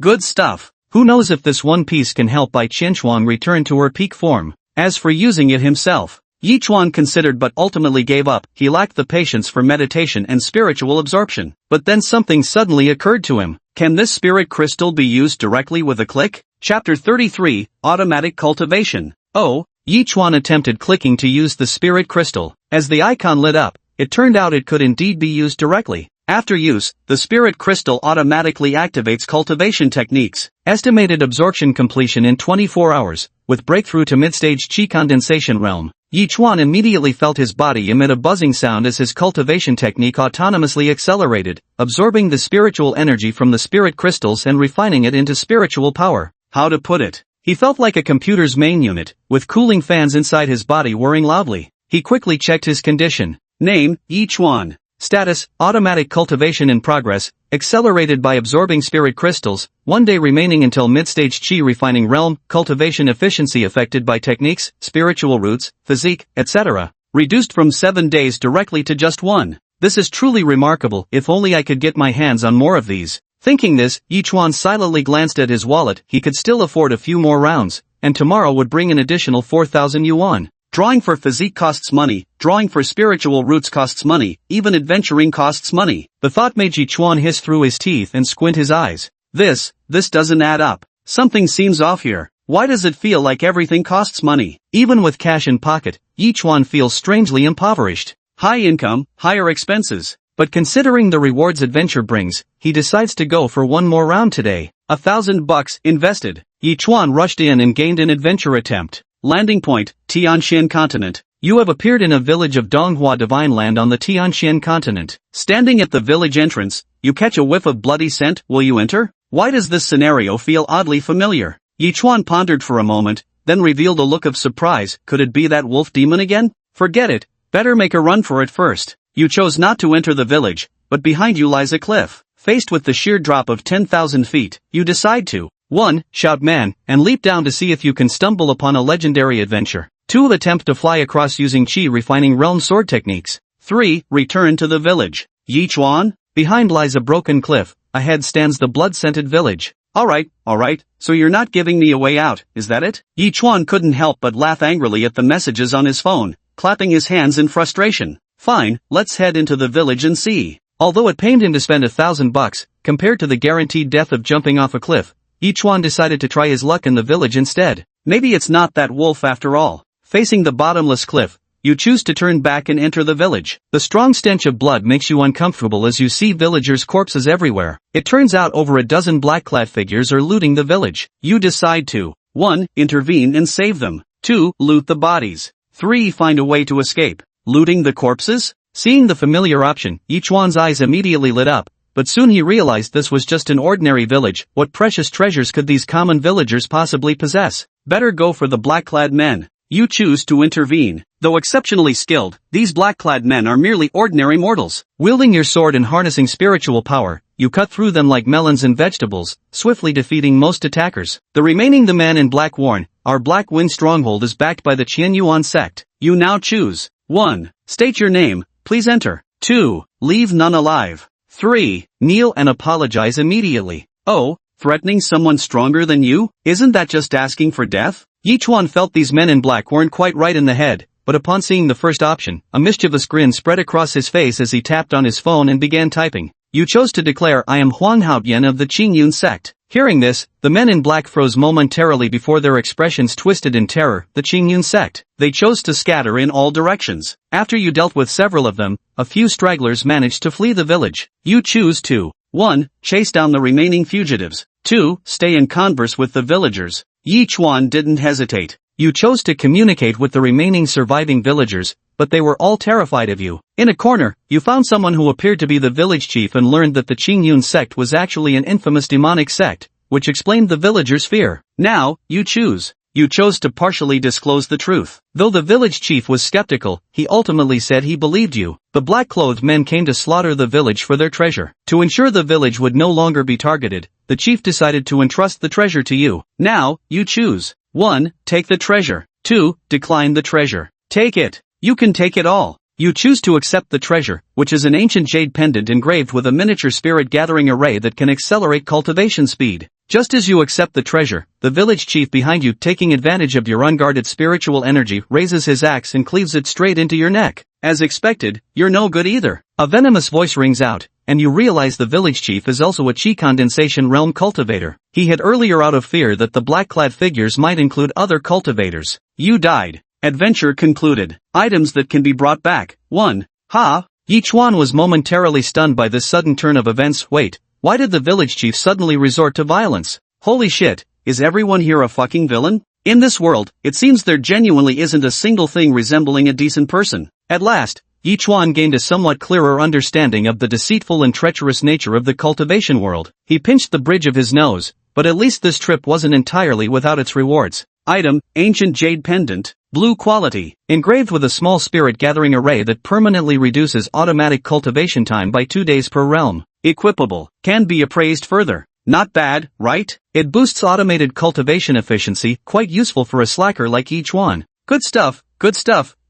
Good stuff. Who knows if this one piece can help Bai Qianchuan return to her peak form. As for using it himself, Yi Chuan considered but ultimately gave up. He lacked the patience for meditation and spiritual absorption. But then something suddenly occurred to him. Can this spirit crystal be used directly with a click? Chapter 33, Automatic Cultivation. Oh, Yi Chuan attempted clicking to use the spirit crystal. As the icon lit up, it turned out it could indeed be used directly. After use, the spirit crystal automatically activates cultivation techniques. Estimated absorption completion in 24 hours, with breakthrough to mid-stage Qi condensation realm. Yi Chuan immediately felt his body emit a buzzing sound as his cultivation technique autonomously accelerated, absorbing the spiritual energy from the spirit crystals and refining it into spiritual power. How to put it? He felt like a computer's main unit, with cooling fans inside his body whirring loudly. He quickly checked his condition. Name, Yi Chuan. Status, automatic cultivation in progress, accelerated by absorbing spirit crystals, 1 day remaining until mid-stage Qi refining realm, cultivation efficiency affected by techniques, spiritual roots, physique, etc. Reduced from 7 days directly to just 1. This is truly remarkable, if only I could get my hands on more of these. Thinking this, Yi Chuan silently glanced at his wallet. He could still afford a few more rounds, and tomorrow would bring an additional 4,000 yuan. Drawing for physique costs money, drawing for spiritual roots costs money, even adventuring costs money. The thought made Yi Chuan hiss through his teeth and squint his eyes. This doesn't add up. Something seems off here. Why does it feel like everything costs money? Even with cash in pocket, Yi Chuan feels strangely impoverished. High income, higher expenses. But considering the rewards adventure brings, he decides to go for one more round today. $1,000 invested. Yi Chuan rushed in and gained an adventure attempt. Landing point, Tianxian continent. You have appeared in a village of Donghua Divine Land on the Tianxian continent. Standing at the village entrance, you catch a whiff of bloody scent. Will you enter? Why does this scenario feel oddly familiar? Yi Chuan pondered for a moment, then revealed a look of surprise. Could it be that wolf demon again? Forget it. Better make a run for it first. You chose not to enter the village, but behind you lies a cliff. Faced with the sheer drop of 10,000 feet, you decide to 1. Shout man, and leap down to see if you can stumble upon a legendary adventure. 2. Attempt to fly across using Qi refining realm sword techniques. 3. Return to the village. Yi Chuan? Behind lies a broken cliff, ahead stands the blood-scented village. Alright, so you're not giving me a way out, is that it? Yi Chuan couldn't help but laugh angrily at the messages on his phone, clapping his hands in frustration. Fine, let's head into the village and see. Although it pained him to spend $1,000, compared to the guaranteed death of jumping off a cliff, Yi Chuan decided to try his luck in the village instead. Maybe it's not that wolf after all. Facing the bottomless cliff, you choose to turn back and enter the village. The strong stench of blood makes you uncomfortable as you see villagers' corpses everywhere. It turns out over a dozen black-clad figures are looting the village. You decide to 1. Intervene and save them. 2. Loot the bodies. 3. Find a way to escape. Looting the corpses? Seeing the familiar option, Yi Chuan's eyes immediately lit up. But soon he realized this was just an ordinary village. What precious treasures could these common villagers possibly possess? Better go for the black-clad men. You choose to intervene. Though exceptionally skilled, these black-clad men are merely ordinary mortals. Wielding your sword and harnessing spiritual power, you cut through them like melons and vegetables, swiftly defeating most attackers. The man in black warn, our Black Wind stronghold is backed by the Qianyuan sect. You now choose. 1. State your name, please enter. 2. Leave none alive. 3. Kneel and apologize immediately. Oh, threatening someone stronger than you? Isn't that just asking for death? Yi Chuan felt these men in black weren't quite right in the head, but upon seeing the first option, a mischievous grin spread across his face as he tapped on his phone and began typing. You chose to declare I am Huang Haotian of the Qingyun sect. Hearing this, the men in black froze momentarily before their expressions twisted in terror. The Qingyun sect. They chose to scatter in all directions. After you dealt with several of them, a few stragglers managed to flee the village. You choose to 1. Chase down the remaining fugitives. 2. Stay and converse with the villagers. Yi Chuan didn't hesitate. You chose to communicate with the remaining surviving villagers, but they were all terrified of you. In a corner, you found someone who appeared to be the village chief and learned that the Qingyun sect was actually an infamous demonic sect, which explained the villagers' fear. Now, you choose. You chose to partially disclose the truth. Though the village chief was skeptical, he ultimately said he believed you. The black-clothed men came to slaughter the village for their treasure. To ensure the village would no longer be targeted, the chief decided to entrust the treasure to you. Now, you choose. 1. Take the treasure. 2. Decline the treasure. Take it. You can take it all. You choose to accept the treasure, which is an ancient jade pendant engraved with a miniature spirit-gathering array that can accelerate cultivation speed. Just as you accept the treasure, the village chief behind you, taking advantage of your unguarded spiritual energy, raises his axe and cleaves it straight into your neck. As expected, you're no good either. A venomous voice rings out, and you realize the village chief is also a Qi condensation realm cultivator. He had earlier out of fear that the black-clad figures might include other cultivators. You died. Adventure concluded. Items that can be brought back. 1. Ha, Yi Chuan was momentarily stunned by this sudden turn of events. Wait, why did the village chief suddenly resort to violence? Holy shit, is everyone here a fucking villain? In this world, it seems there genuinely isn't a single thing resembling a decent person. At last, Yi Chuan gained a somewhat clearer understanding of the deceitful and treacherous nature of the cultivation world. He pinched the bridge of his nose, but at least this trip wasn't entirely without its rewards. Item, ancient jade pendant, blue quality, engraved with a small spirit gathering array that permanently reduces automatic cultivation time by 2 days per realm. Equipable, can be appraised further. Not bad, right? It boosts automated cultivation efficiency, quite useful for a slacker like Yi Chuan. Good stuff,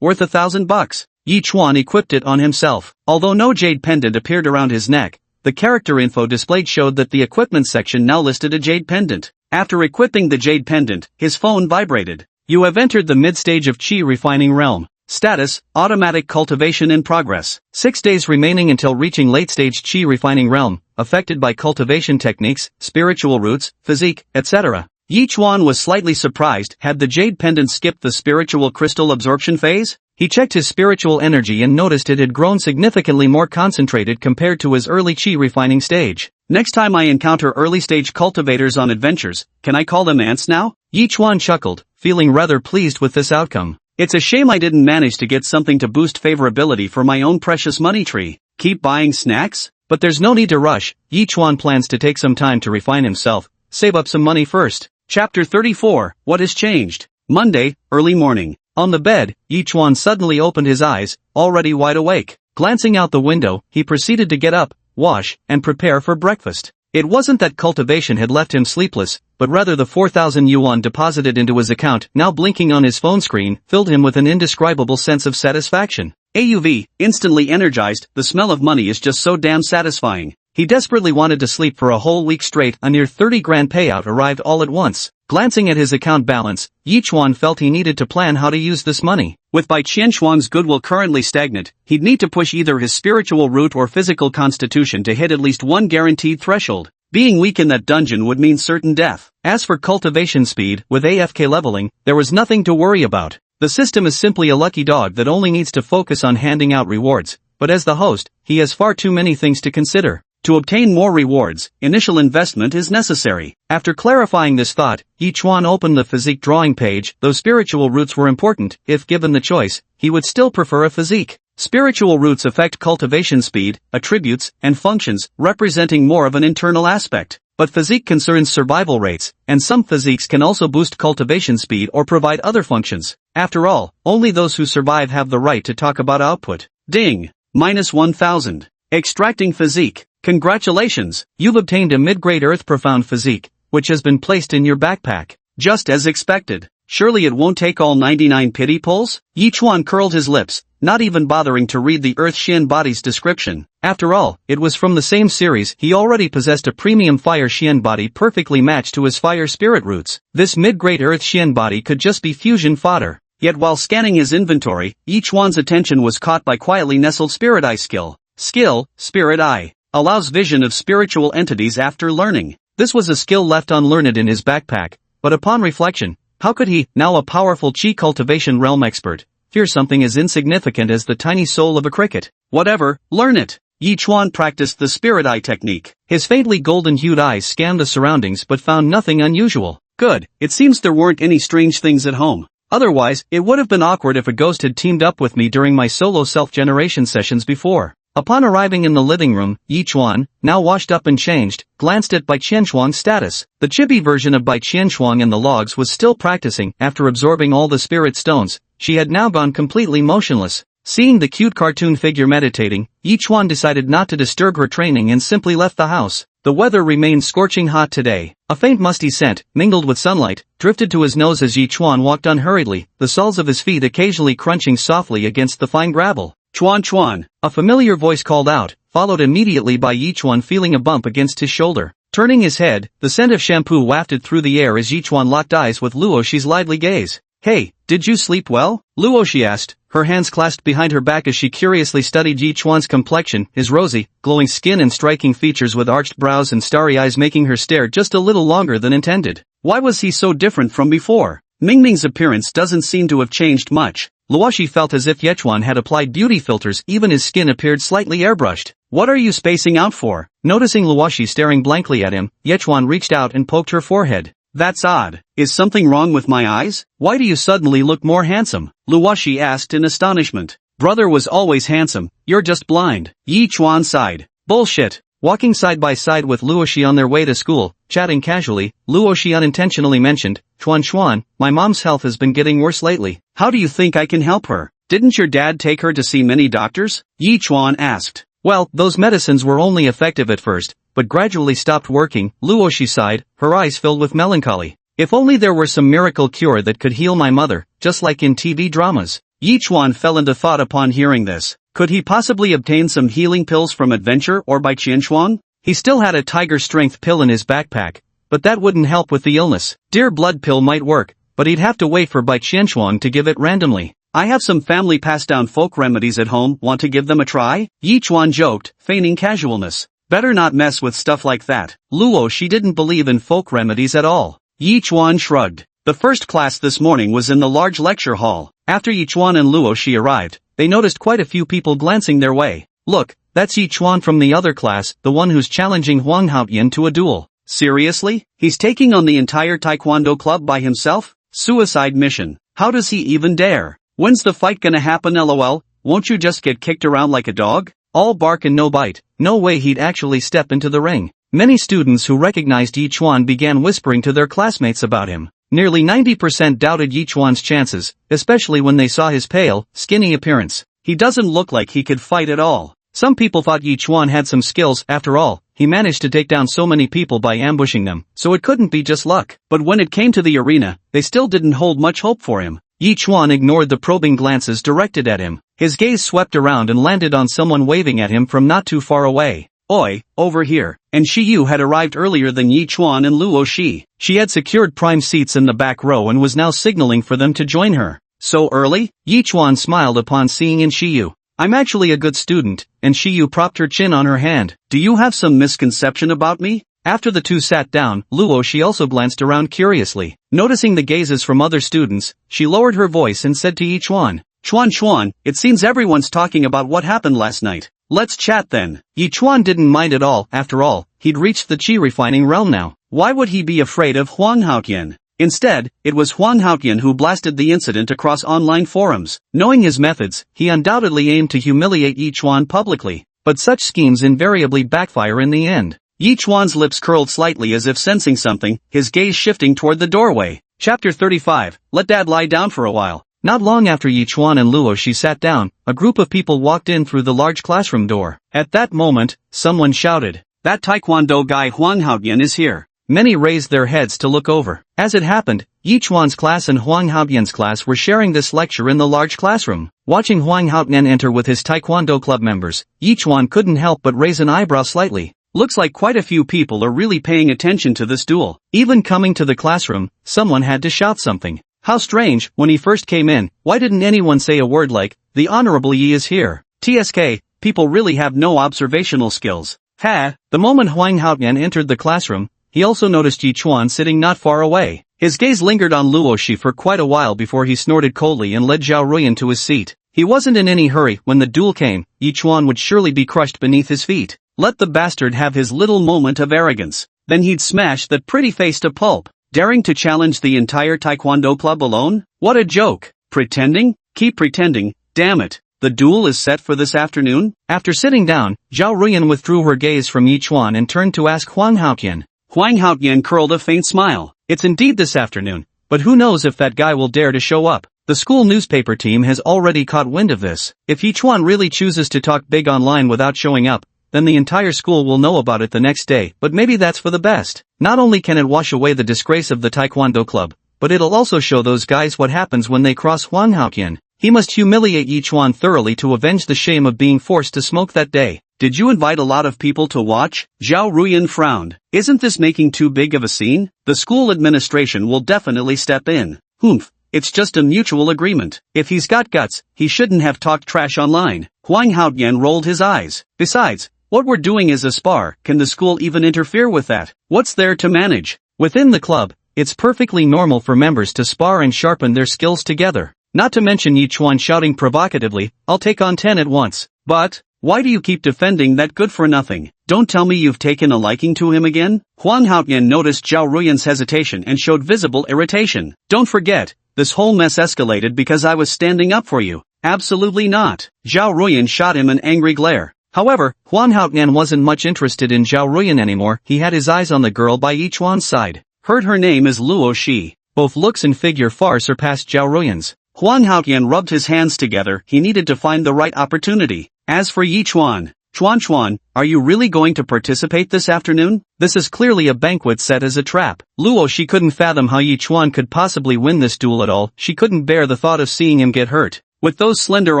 worth $1,000. Yi Chuan equipped it on himself. Although no jade pendant appeared around his neck, the character info displayed showed that the equipment section now listed a jade pendant. After equipping the jade pendant, his phone vibrated. You have entered the mid-stage of Qi refining realm. Status, automatic cultivation in progress. 6 days remaining until reaching late-stage Qi refining realm, affected by cultivation techniques, spiritual roots, physique, etc. Yi Chuan was slightly surprised. Had the jade pendant skipped the spiritual crystal absorption phase? He checked his spiritual energy and noticed it had grown significantly more concentrated compared to his early Qi refining stage. Next time I encounter early-stage cultivators on adventures, can I call them ants now? Yi Chuan chuckled, feeling rather pleased with this outcome. It's a shame I didn't manage to get something to boost favorability for my own precious money tree. Keep buying snacks? But there's no need to rush. Yi Chuan plans to take some time to refine himself, save up some money first. Chapter 34, What has changed? Monday, early morning. On the bed, Yi Chuan suddenly opened his eyes, already wide awake. Glancing out the window, he proceeded to get up, wash, and prepare for breakfast. It wasn't that cultivation had left him sleepless, but rather the 4,000 yuan deposited into his account, now blinking on his phone screen, filled him with an indescribable sense of satisfaction. AUV, instantly energized, the smell of money is just so damn satisfying. He desperately wanted to sleep for a whole week straight. A near 30 grand payout arrived all at once. Glancing at his account balance, Yi Chuan felt he needed to plan how to use this money. With Bai Qianshuang's goodwill currently stagnant, he'd need to push either his spiritual root or physical constitution to hit at least one guaranteed threshold. Being weak in that dungeon would mean certain death. As for cultivation speed, with AFK leveling, there was nothing to worry about. The system is simply a lucky dog that only needs to focus on handing out rewards, but as the host, he has far too many things to consider. To obtain more rewards, initial investment is necessary. After clarifying this thought, Yi Chuan opened the physique drawing page. Though spiritual roots were important, if given the choice, he would still prefer a physique. Spiritual roots affect cultivation speed, attributes, and functions, representing more of an internal aspect. But physique concerns survival rates, and some physiques can also boost cultivation speed or provide other functions. After all, only those who survive have the right to talk about output. Ding! -1,000. Extracting physique. Congratulations, you've obtained a mid-grade Earth Profound physique, which has been placed in your backpack. Just as expected. Surely it won't take all 99 pity pulls? Yi Chuan curled his lips, not even bothering to read the Earth Xian body's description. After all, it was from the same series. He already possessed a premium Fire Xian body perfectly matched to his Fire Spirit roots. This mid-grade Earth Xian body could just be fusion fodder. Yet while scanning his inventory, Yi Chuan's attention was caught by quietly nestled Spirit Eye skill. Skill, Spirit Eye. Allows vision of spiritual entities after learning. This was a skill left unlearned in his backpack, but upon reflection, how could he, now a powerful Qi cultivation realm expert, fear something as insignificant as the tiny soul of a cricket? Whatever, learn it. Yi Chuan practiced the Spirit Eye technique. His faintly golden-hued eyes scanned the surroundings but found nothing unusual. Good, it seems there weren't any strange things at home. Otherwise, it would have been awkward if a ghost had teamed up with me during my solo self-generation sessions before. Upon arriving in the living room, Yi Chuan, now washed up and changed, glanced at Bai Qianshuang's status. The chibi version of Bai Qianshuang in the logs was still practicing. After absorbing all the spirit stones, she had now gone completely motionless. Seeing the cute cartoon figure meditating, Yi Chuan decided not to disturb her training and simply left the house. The weather remained scorching hot today. A faint musty scent, mingled with sunlight, drifted to his nose as Yi Chuan walked unhurriedly, the soles of his feet occasionally crunching softly against the fine gravel. Chuan Chuan, a familiar voice called out, followed immediately by Yi Chuan feeling a bump against his shoulder. Turning his head, the scent of shampoo wafted through the air as Yi Chuan locked eyes with Luoxi's lively gaze. Hey, did you sleep well? Luoxi asked, her hands clasped behind her back as she curiously studied Yi Chuan's complexion, his rosy, glowing skin and striking features with arched brows and starry eyes making her stare just a little longer than intended. Why was he so different from before? Mingming's appearance doesn't seem to have changed much. Luoshi felt as if Yechuan had applied beauty filters, even his skin appeared slightly airbrushed. What are you spacing out for? Noticing Luoshi staring blankly at him, Yechuan reached out and poked her forehead. That's odd. Is something wrong with my eyes? Why do you suddenly look more handsome? Luoshi asked in astonishment. Brother was always handsome, you're just blind. Yechuan sighed. Bullshit. Walking side by side with Luoshi on their way to school, chatting casually, Luoshi unintentionally mentioned, Chuan, my mom's health has been getting worse lately. How do you think I can help her? Didn't your dad take her to see many doctors? Yechuan asked. Well, those medicines were only effective at first, but gradually stopped working. Luoshi sighed, her eyes filled with melancholy. If only there were some miracle cure that could heal my mother, just like in TV dramas. Yechuan fell into thought upon hearing this. Could he possibly obtain some healing pills from Adventure or by Qianshuang? He still had a tiger strength pill in his backpack, but that wouldn't help with the illness. Dear blood pill might work, but he'd have to wait for Bai Qianshuang to give it randomly. I have some family passed down folk remedies at home, want to give them a try? Yechuan joked, feigning casualness. Better not mess with stuff like that. Luoshi didn't believe in folk remedies at all. Yechuan shrugged. The first class this morning was in the large lecture hall. After Yechuan and Luoshi arrived, they noticed quite a few people glancing their way. Look, that's Yechuan from the other class, the one who's challenging Huang Haoyan to a duel. Seriously? He's taking on the entire taekwondo club by himself? Suicide mission. How does he even dare? When's the fight gonna happen lol? Won't you just get kicked around like a dog? All bark and no bite. No way he'd actually step into the ring. Many students who recognized Yechuan began whispering to their classmates about him. Nearly 90% doubted Yechuan's chances, especially when they saw his pale, skinny appearance. He doesn't look like he could fight at all. Some people thought Yechuan had some skills. After all, he managed to take down so many people by ambushing them, so it couldn't be just luck. But when it came to the arena, they still didn't hold much hope for him. Yechuan ignored the probing glances directed at him. His gaze swept around and landed on someone waving at him from not too far away. Oi, over here. And Shiyu had arrived earlier than Yechuan and Luoshi. She had secured prime seats in the back row and was now signaling for them to join her. So early? Yechuan smiled upon seeing in Shiyu. I'm actually a good student, and Shiyu propped her chin on her hand. Do you have some misconception about me? After the two sat down, Luoshi also glanced around curiously. Noticing the gazes from other students, she lowered her voice and said to Yechuan, Chuan, it seems everyone's talking about what happened last night. Let's chat then. Yechuan didn't mind at all. After all, he'd reached the qi refining realm now. Why would he be afraid of Huang Haoyan? Instead, it was Huang Haoyan who blasted the incident across online forums. Knowing his methods, he undoubtedly aimed to humiliate Yechuan publicly. But such schemes invariably backfire in the end. Yechuan's lips curled slightly as if sensing something, his gaze shifting toward the doorway. Chapter 35, Let Dad Lie Down for a While. Not long after Yechuan and Luoshi sat down, a group of people walked in through the large classroom door. At that moment, someone shouted, That taekwondo guy Huang Haoyan is here. Many raised their heads to look over. As it happened, Yechuan's class and Huang Haoyan's class were sharing this lecture in the large classroom. Watching Huang Haoyan enter with his taekwondo club members, Yechuan couldn't help but raise an eyebrow slightly. Looks like quite a few people are really paying attention to this duel. Even coming to the classroom, someone had to shout something. How strange, when he first came in, why didn't anyone say a word like, the Honorable Yi is here? TSK, people really have no observational skills. The moment Huang Haoyan entered the classroom, he also noticed Yechuan sitting not far away. His gaze lingered on Luoshi for quite a while before he snorted coldly and led Zhao Ruyan to his seat. He wasn't in any hurry. When the duel came, Yechuan would surely be crushed beneath his feet. Let the bastard have his little moment of arrogance. Then he'd smash that pretty face to pulp. Daring to challenge the entire taekwondo club alone? What a joke. Pretending? Keep pretending, damn it. The duel is set for this afternoon? After sitting down, Zhao Ruyan withdrew her gaze from Yechuan and turned to ask Huang Haoyan. Huang Haoyan curled a faint smile. It's indeed this afternoon, but who knows if that guy will dare to show up. The school newspaper team has already caught wind of this. If Yechuan really chooses to talk big online without showing up, then the entire school will know about it the next day, but maybe that's for the best. Not only can it wash away the disgrace of the taekwondo club, but it'll also show those guys what happens when they cross Huang Haoyan. He must humiliate Yechuan thoroughly to avenge the shame of being forced to smoke that day. Did you invite a lot of people to watch? Zhao Ruyan frowned. Isn't this making too big of a scene? The school administration will definitely step in. Humph. It's just a mutual agreement. If he's got guts, he shouldn't have talked trash online. Huang Haoyan rolled his eyes. Besides, what we're doing is a spar. Can the school even interfere with that? What's there to manage? Within the club, it's perfectly normal for members to spar and sharpen their skills together. Not to mention Yi Chuan shouting provocatively, "I'll take on 10 at once." But, why do you keep defending that good-for-nothing? Don't tell me you've taken a liking to him again? Huang Haoyan noticed Zhao Ruyan's hesitation and showed visible irritation. Don't forget, this whole mess escalated because I was standing up for you. Absolutely not. Zhao Ruyan shot him an angry glare. However, Huang Haoyan wasn't much interested in Zhao Ruyan anymore. He had his eyes on the girl by Yi Chuan's side. Heard her name is Luo Shi. Both looks and figure far surpassed Zhao Ruyan's. Huang Haoyan rubbed his hands together. He needed to find the right opportunity. As for Yi Chuan, Chuan, are you really going to participate this afternoon? This is clearly a banquet set as a trap. Luo Shi couldn't fathom how Yi Chuan could possibly win this duel at all. She couldn't bear the thought of seeing him get hurt. With those slender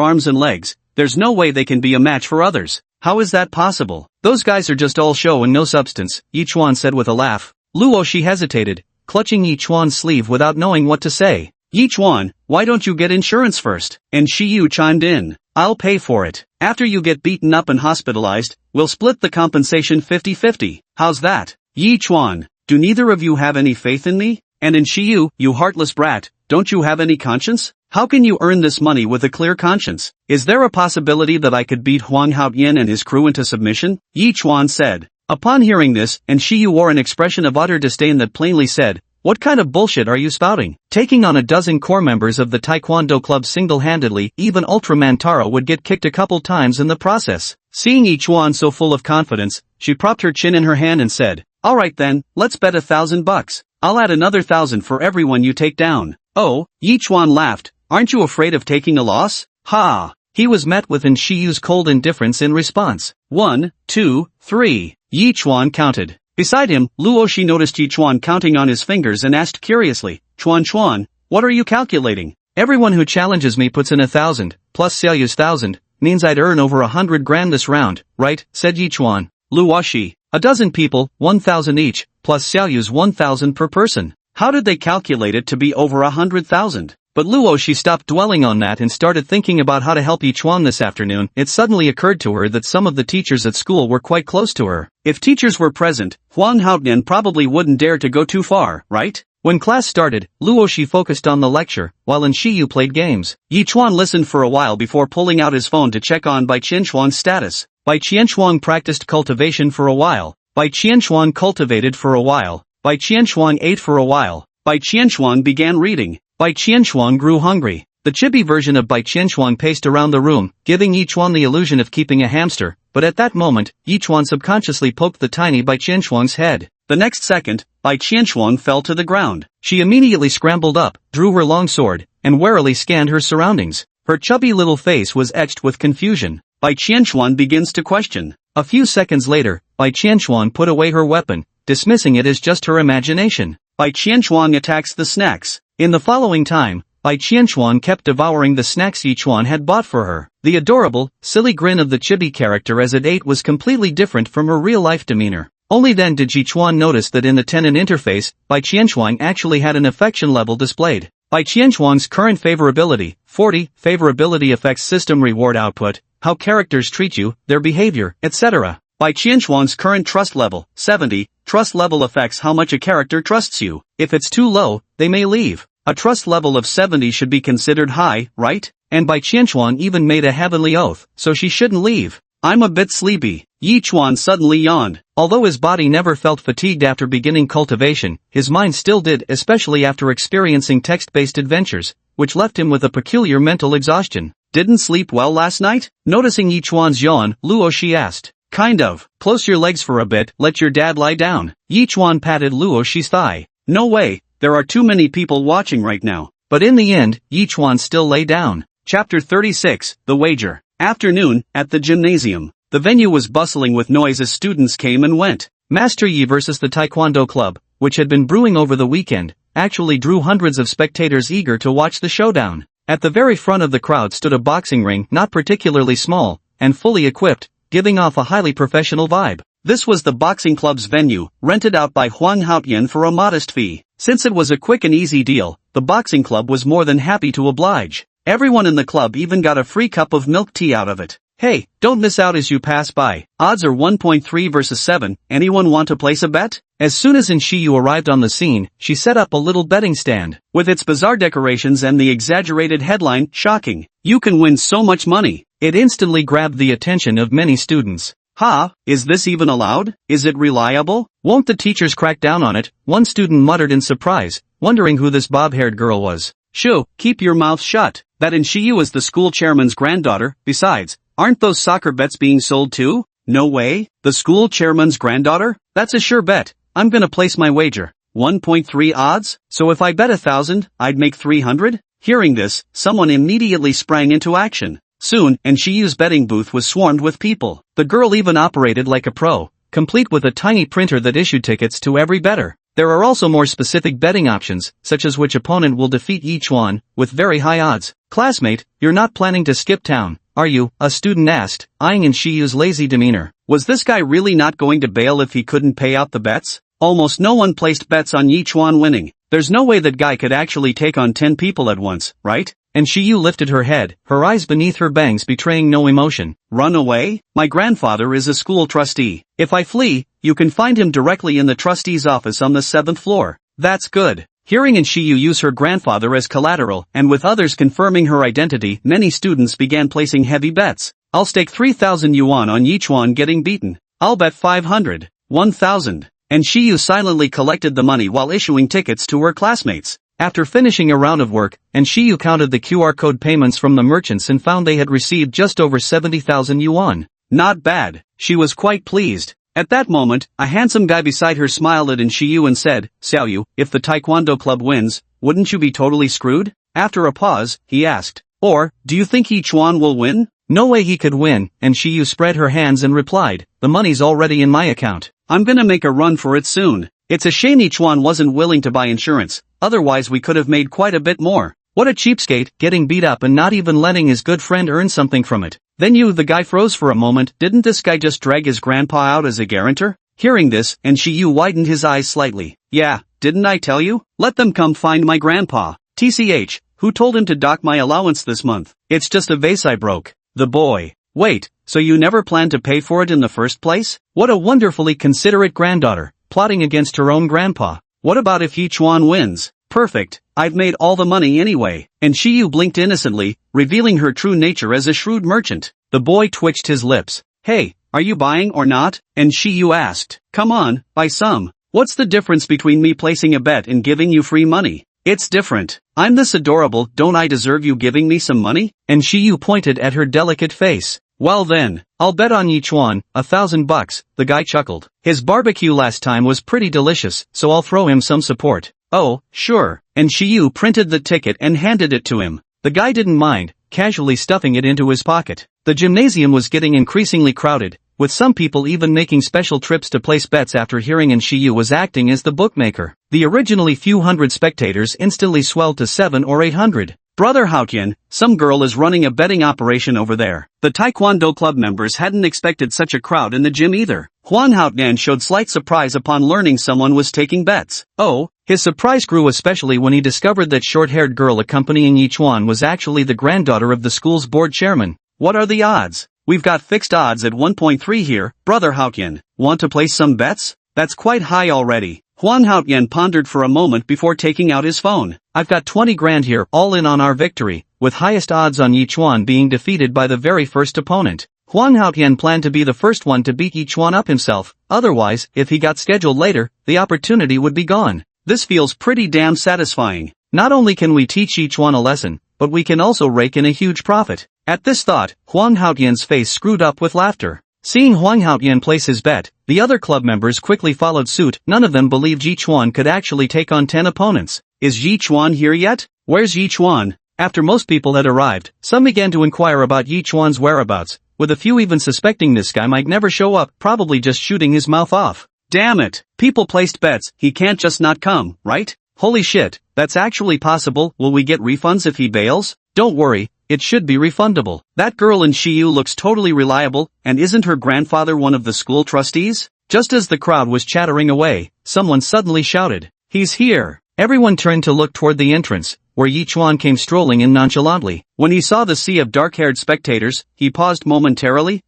arms and legs, there's no way they can be a match for others. How is that possible? Those guys are just all show and no substance, Yi Chuan said with a laugh. Luo Shi hesitated, clutching Yi Chuan's sleeve without knowing what to say. Yi Chuan, why don't you get insurance first? And Shi Yu chimed in. I'll pay for it. After you get beaten up and hospitalized, we'll split the compensation 50-50. How's that? Yi Chuan, do neither of you have any faith in me? And in Shi Yu, you heartless brat, don't you have any conscience? How can you earn this money with a clear conscience? Is there a possibility that I could beat Huang Haoyan and his crew into submission? Yi Chuan said. Upon hearing this, and Shi Yu wore an expression of utter disdain that plainly said, what kind of bullshit are you spouting? Taking on a dozen core members of the Taekwondo club single-handedly, even Ultraman Taro would get kicked a couple times in the process. Seeing Yi Chuan so full of confidence, she propped her chin in her hand and said, alright then, let's bet $1,000. I'll add another 1,000 for everyone you take down. Oh, Yi Chuan laughed, aren't you afraid of taking a loss? Ha! He was met with Shi Yu's cold indifference in response. 1, 2, 3. Yi Chuan counted. Beside him, Luo Shi noticed Yi Chuan counting on his fingers and asked curiously, Chuan, what are you calculating? Everyone who challenges me puts in 1,000, plus Xiaoyu's 1,000, means I'd earn over 100 grand this round, right? Said Yi Chuan. Luo Shi. A dozen people, 1,000 each, plus Xiaoyu's 1,000 per person. How did they calculate it to be over 100,000? But Luo Shi stopped dwelling on that and started thinking about how to help Yi Chuan this afternoon. It suddenly occurred to her that some of the teachers at school were quite close to her. If teachers were present, Huang Haoyan probably wouldn't dare to go too far, right? When class started, Luo Shi focused on the lecture, while Shi Yu played games. Yi Chuan listened for a while before pulling out his phone to check on Bai Qianshuang's status. Bai Qianshuang practiced cultivation for a while. Bai Qianshuang cultivated for a while. Bai Qianshuang ate for a while. Bai Qianshuang began reading. Bai Qianshuang grew hungry. The chibi version of Bai Qianshuang paced around the room, giving Yi Chuan the illusion of keeping a hamster, but at that moment, Yi Chuan subconsciously poked the tiny Bai Qianshuang's head. The next second, Bai Qianshuang fell to the ground. She immediately scrambled up, drew her long sword, and warily scanned her surroundings. Her chubby little face was etched with confusion. Bai Qianshuang begins to question. A few seconds later, Bai Qianshuang put away her weapon, dismissing it as just her imagination. Bai Qianshuang attacks the snacks. In the following time, Bai Qianshuang kept devouring the snacks Yi Chuan had bought for her. The adorable, silly grin of the chibi character as it ate was completely different from her real-life demeanor. Only then did Yi Chuan notice that in the tenon interface, Bai Qianshuang actually had an affection level displayed. Bai Qianshuang's current favorability, 40, favorability affects system reward output, how characters treat you, their behavior, etc. Bai Qianshuang's current trust level, 70, trust level affects how much a character trusts you. If it's too low, they may leave. A trust level of 70 should be considered high, right? And Bai Qianshuang even made a heavenly oath, so she shouldn't leave. I'm a bit sleepy. Yi Chuan suddenly yawned. Although his body never felt fatigued after beginning cultivation, his mind still did, especially after experiencing text-based adventures, which left him with a peculiar mental exhaustion. Didn't sleep well last night? Noticing Yi Chuan's yawn, Luo Shi asked. Kind of. Close your legs for a bit, let your dad lie down. Yi Chuan patted Luo Shi's thigh. No way, there are too many people watching right now. But in the end, Yi Chuan still lay down. Chapter 36, The Wager. Afternoon, at the gymnasium. The venue was bustling with noise as students came and went. Master Yi versus the Taekwondo Club, which had been brewing over the weekend, actually drew hundreds of spectators eager to watch the showdown. At the very front of the crowd stood a boxing ring not particularly small, and fully equipped, giving off a highly professional vibe. This was the boxing club's venue, rented out by Huang Haoyan for a modest fee. Since it was a quick and easy deal, the boxing club was more than happy to oblige. Everyone in the club even got a free cup of milk tea out of it. Hey, don't miss out as you pass by. Odds are 1.3 versus 7, anyone want to place a bet? As soon as Shiyu arrived on the scene, she set up a little betting stand. With its bizarre decorations and the exaggerated headline, shocking. You can win so much money. It instantly grabbed the attention of many students. Ha, is this even allowed? Is it reliable? Won't the teachers crack down on it? One student muttered in surprise, wondering who this bob-haired girl was. Shoo, keep your mouth shut. That Shiyu is the school chairman's granddaughter. Besides, aren't those soccer bets being sold too? No way. The school chairman's granddaughter? That's a sure bet. I'm gonna place my wager. 1.3 odds? So if I bet 1,000, I'd make 300? Hearing this, someone immediately sprang into action. Soon, Shiyu's betting booth was swarmed with people. The girl even operated like a pro, complete with a tiny printer that issued tickets to every bettor. There are also more specific betting options, such as which opponent will defeat each one, with very high odds. Classmate, you're not planning to skip town, are you? A student asked, eyeing Shiyu's lazy demeanor. Was this guy really not going to bail if he couldn't pay out the bets? Almost no one placed bets on Yichuan winning. There's no way that guy could actually take on 10 people at once, right? Shiyu lifted her head, her eyes beneath her bangs betraying no emotion. Run away? My grandfather is a school trustee. If I flee, you can find him directly in the trustee's office on the 7th floor. That's good. Hearing Shiyu use her grandfather as collateral, and with others confirming her identity, many students began placing heavy bets. I'll stake 3,000 yuan on Yichuan getting beaten. I'll bet 500. 1,000. Shiyu silently collected the money while issuing tickets to her classmates. After finishing a round of work, Shiyu counted the QR code payments from the merchants and found they had received just over 70,000 yuan. Not bad. She was quite pleased. At that moment, a handsome guy beside her smiled at Shiyu and said, Xiaoyu, if the taekwondo club wins, wouldn't you be totally screwed? After a pause, he asked, or, do you think Yichuan will win? No way he could win, Shiyu spread her hands and replied, the money's already in my account. I'm gonna make a run for it soon. It's a shame Yichuan wasn't willing to buy insurance, otherwise we could have made quite a bit more. What a cheapskate, getting beat up and not even letting his good friend earn something from it. Then the guy froze for a moment. Didn't this guy just drag his grandpa out as a guarantor? Hearing this, Shiyu widened his eyes slightly. Yeah, didn't I tell you? Let them come find my grandpa. TCH, who told him to dock my allowance this month? It's just a vase I broke. The boy. Wait, so you never planned to pay for it in the first place? What a wonderfully considerate granddaughter, plotting against her own grandpa. What about if Yichuan wins? Perfect, I've made all the money anyway. Shiyu blinked innocently, revealing her true nature as a shrewd merchant. The boy twitched his lips. Hey, are you buying or not? Shiyu asked. Come on, buy some. What's the difference between me placing a bet and giving you free money? It's different. I'm this adorable, don't I deserve you giving me some money? Shiyu pointed at her delicate face. Well then, I'll bet on Yichuan, $1,000, the guy chuckled. His barbecue last time was pretty delicious, so I'll throw him some support. Oh, sure. Shiyu printed the ticket and handed it to him. The guy didn't mind, casually stuffing it into his pocket. The gymnasium was getting increasingly crowded, with some people even making special trips to place bets after hearing Shiyu was acting as the bookmaker. The originally few hundred spectators instantly swelled to 700 or 800. Brother Haotian, some girl is running a betting operation over there. The Taekwondo club members hadn't expected such a crowd in the gym either. Huan Haotian showed slight surprise upon learning someone was taking bets. Oh, his surprise grew especially when he discovered that short-haired girl accompanying Yichuan was actually the granddaughter of the school's board chairman. What are the odds? We've got fixed odds at 1.3 here. Brother Haotian, want to place some bets? That's quite high already. Huan Haotian pondered for a moment before taking out his phone. I've got 20 grand here, all in on our victory, with highest odds on Yichuan being defeated by the very first opponent. Huan Haotian planned to be the first one to beat Yichuan up himself, otherwise, if he got scheduled later, the opportunity would be gone. This feels pretty damn satisfying. Not only can we teach Yichuan a lesson, but we can also rake in a huge profit. At this thought, Huang Haotian's face screwed up with laughter. Seeing Huang Haotian place his bet, the other club members quickly followed suit. None of them believed Yichuan could actually take on 10 opponents. Is Yichuan here yet? Where's Yichuan? After most people had arrived, some began to inquire about Yichuan's whereabouts, with a few even suspecting this guy might never show up, probably just shooting his mouth off. Damn it! People placed bets, he can't just not come, right? Holy shit, that's actually possible. Will we get refunds if he bails? Don't worry, it should be refundable. That girl in Shiyu looks totally reliable, and isn't her grandfather one of the school trustees? Just as the crowd was chattering away, someone suddenly shouted, "He's here!" Everyone turned to look toward the entrance, where Yi Chuan came strolling in nonchalantly. When he saw the sea of dark-haired spectators, he paused momentarily.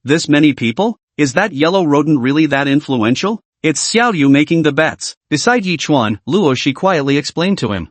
This many people? Is that yellow rodent really that influential? It's Xiao Yu making the bets. Beside Yi Chuan, Luo Shi quietly explained to him.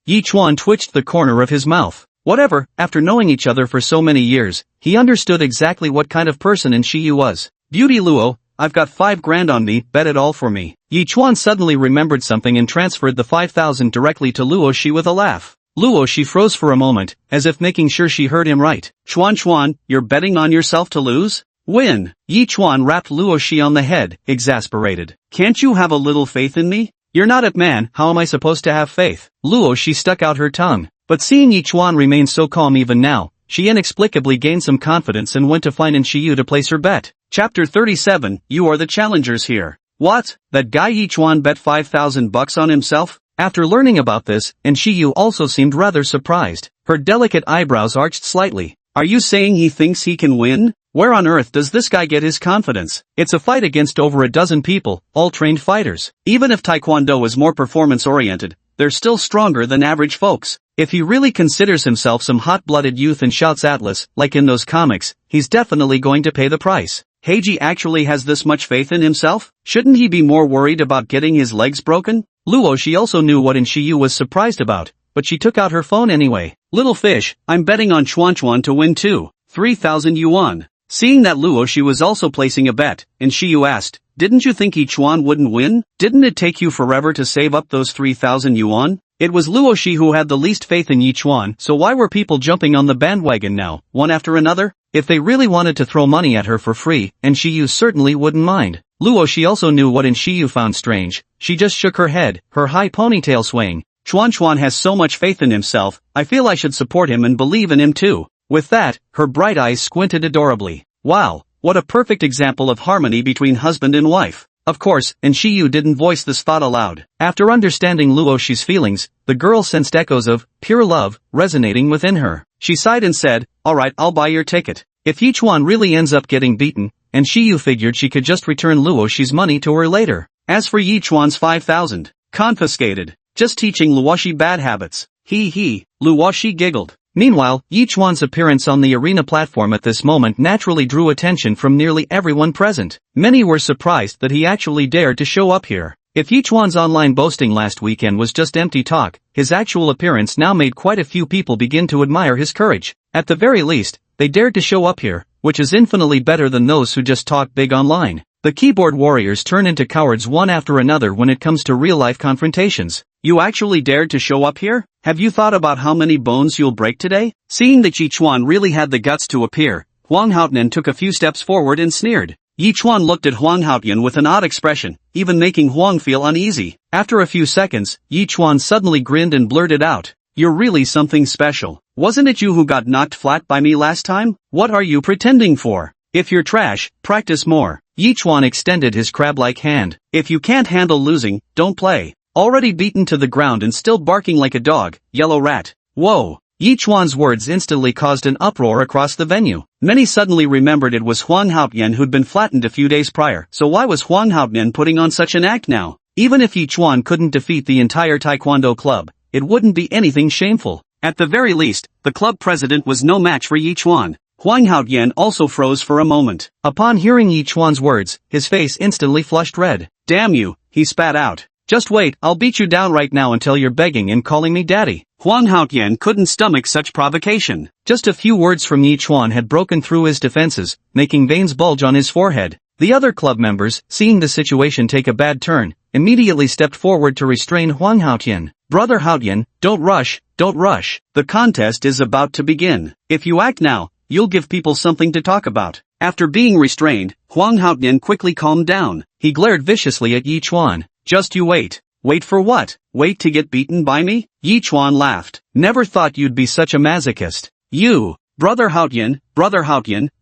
Yi Chuan twitched the corner of his mouth. Whatever, after knowing each other for so many years, he understood exactly what kind of person in Shi Yu was. Beauty Luo, I've got 5 grand on me, bet it all for me. Yi Chuan suddenly remembered something and transferred the 5,000 directly to Luo Shi with a laugh. Luo Shi froze for a moment, as if making sure she heard him right. Chuan, you're betting on yourself to lose? Win. Yi Chuan rapped Luo Shi on the head, exasperated. Can't you have a little faith in me? You're not a man, how am I supposed to have faith? Luo Shi stuck out her tongue. But seeing Yi Chuan remain so calm even now, she inexplicably gained some confidence and went to find in Shi Yu to place her bet. Chapter 37, You are the challengers here. What? That guy Yi Chuan bet 5,000 bucks on himself? After learning about this, and Shi Yu also seemed rather surprised. Her delicate eyebrows arched slightly. Are you saying he thinks he can win? Where on earth does this guy get his confidence? It's a fight against over a dozen people, all trained fighters. Even if Taekwondo is more performance-oriented, they're still stronger than average folks. If he really considers himself some hot-blooded youth and shouts Atlas, like in those comics, he's definitely going to pay the price. Heiji actually has this much faith in himself? Shouldn't he be more worried about getting his legs broken? Luo Shi also knew what Shi Yu was surprised about, but she took out her phone anyway. Little fish, I'm betting on Chuan to win too. 3,000 yuan. Seeing that Luo Shi was also placing a bet, and Shi Yu asked, didn't you think Yi Chuan wouldn't win? Didn't it take you forever to save up those 3,000 yuan? It was Luo Shi who had the least faith in Yi Chuan, so why were people jumping on the bandwagon now, one after another? If they really wanted to throw money at her for free, and Shi Yu certainly wouldn't mind. Luo Shi also knew what Shi Yu found strange. She just shook her head, her high ponytail swaying. Chuan has so much faith in himself, I feel I should support him and believe in him too. With that, her bright eyes squinted adorably. Wow, what a perfect example of harmony between husband and wife. Of course, and Shi Yu didn't voice this thought aloud. After understanding Luo Shi's feelings, the girl sensed echoes of pure love resonating within her. She sighed and said, alright, I'll buy your ticket. If Yi Chuan really ends up getting beaten, and Shi Yu figured she could just return Luo Shi's money to her later. As for Yi Chuan's 5,000, confiscated. Just teaching Luo Shi bad habits. Luo Shi giggled. Meanwhile, Yi Chuan's appearance on the arena platform at this moment naturally drew attention from nearly everyone present. Many were surprised that he actually dared to show up here. If Yi Chuan's online boasting last weekend was just empty talk, his actual appearance now made quite a few people begin to admire his courage. At the very least, they dared to show up here, which is infinitely better than those who just talk big online. The keyboard warriors turn into cowards one after another when it comes to real-life confrontations. You actually dared to show up here? Have you thought about how many bones you'll break today? Seeing that Yi Chuan really had the guts to appear, Huang Haotian took a few steps forward and sneered. Yi Chuan looked at Huang Haotian with an odd expression, even making Huang feel uneasy. After a few seconds, Yi Chuan suddenly grinned and blurted out, "You're really something special. Wasn't it you who got knocked flat by me last time? What are you pretending for? If you're trash, practice more." Yi Chuan extended his crab-like hand. "If you can't handle losing, don't play." Already beaten to the ground and still barking like a dog, yellow rat. Whoa! Yi Chuan's words instantly caused an uproar across the venue. Many suddenly remembered it was Huang Haotian who'd been flattened a few days prior, so why was Huang Haotian putting on such an act now? Even if Yi Chuan couldn't defeat the entire Taekwondo club, it wouldn't be anything shameful. At the very least, the club president was no match for Yi Chuan. Huang Haotian also froze for a moment. Upon hearing Yi Chuan's words, his face instantly flushed red. "Damn you," he spat out. "Just wait, I'll beat you down right now until you're begging and calling me daddy." Huang Haotian couldn't stomach such provocation. Just a few words from Yi Chuan had broken through his defenses, making veins bulge on his forehead. The other club members, seeing the situation take a bad turn, immediately stepped forward to restrain Huang Haotian. "Brother Haotian, don't rush, don't rush. The contest is about to begin. If you act now, you'll give people something to talk about." After being restrained, Huang Haotian quickly calmed down. He glared viciously at Yi Chuan. "Just you wait. Wait for what? Wait to get beaten by me?" Yi Chuan laughed. "Never thought you'd be such a masochist. You, Brother Haotian,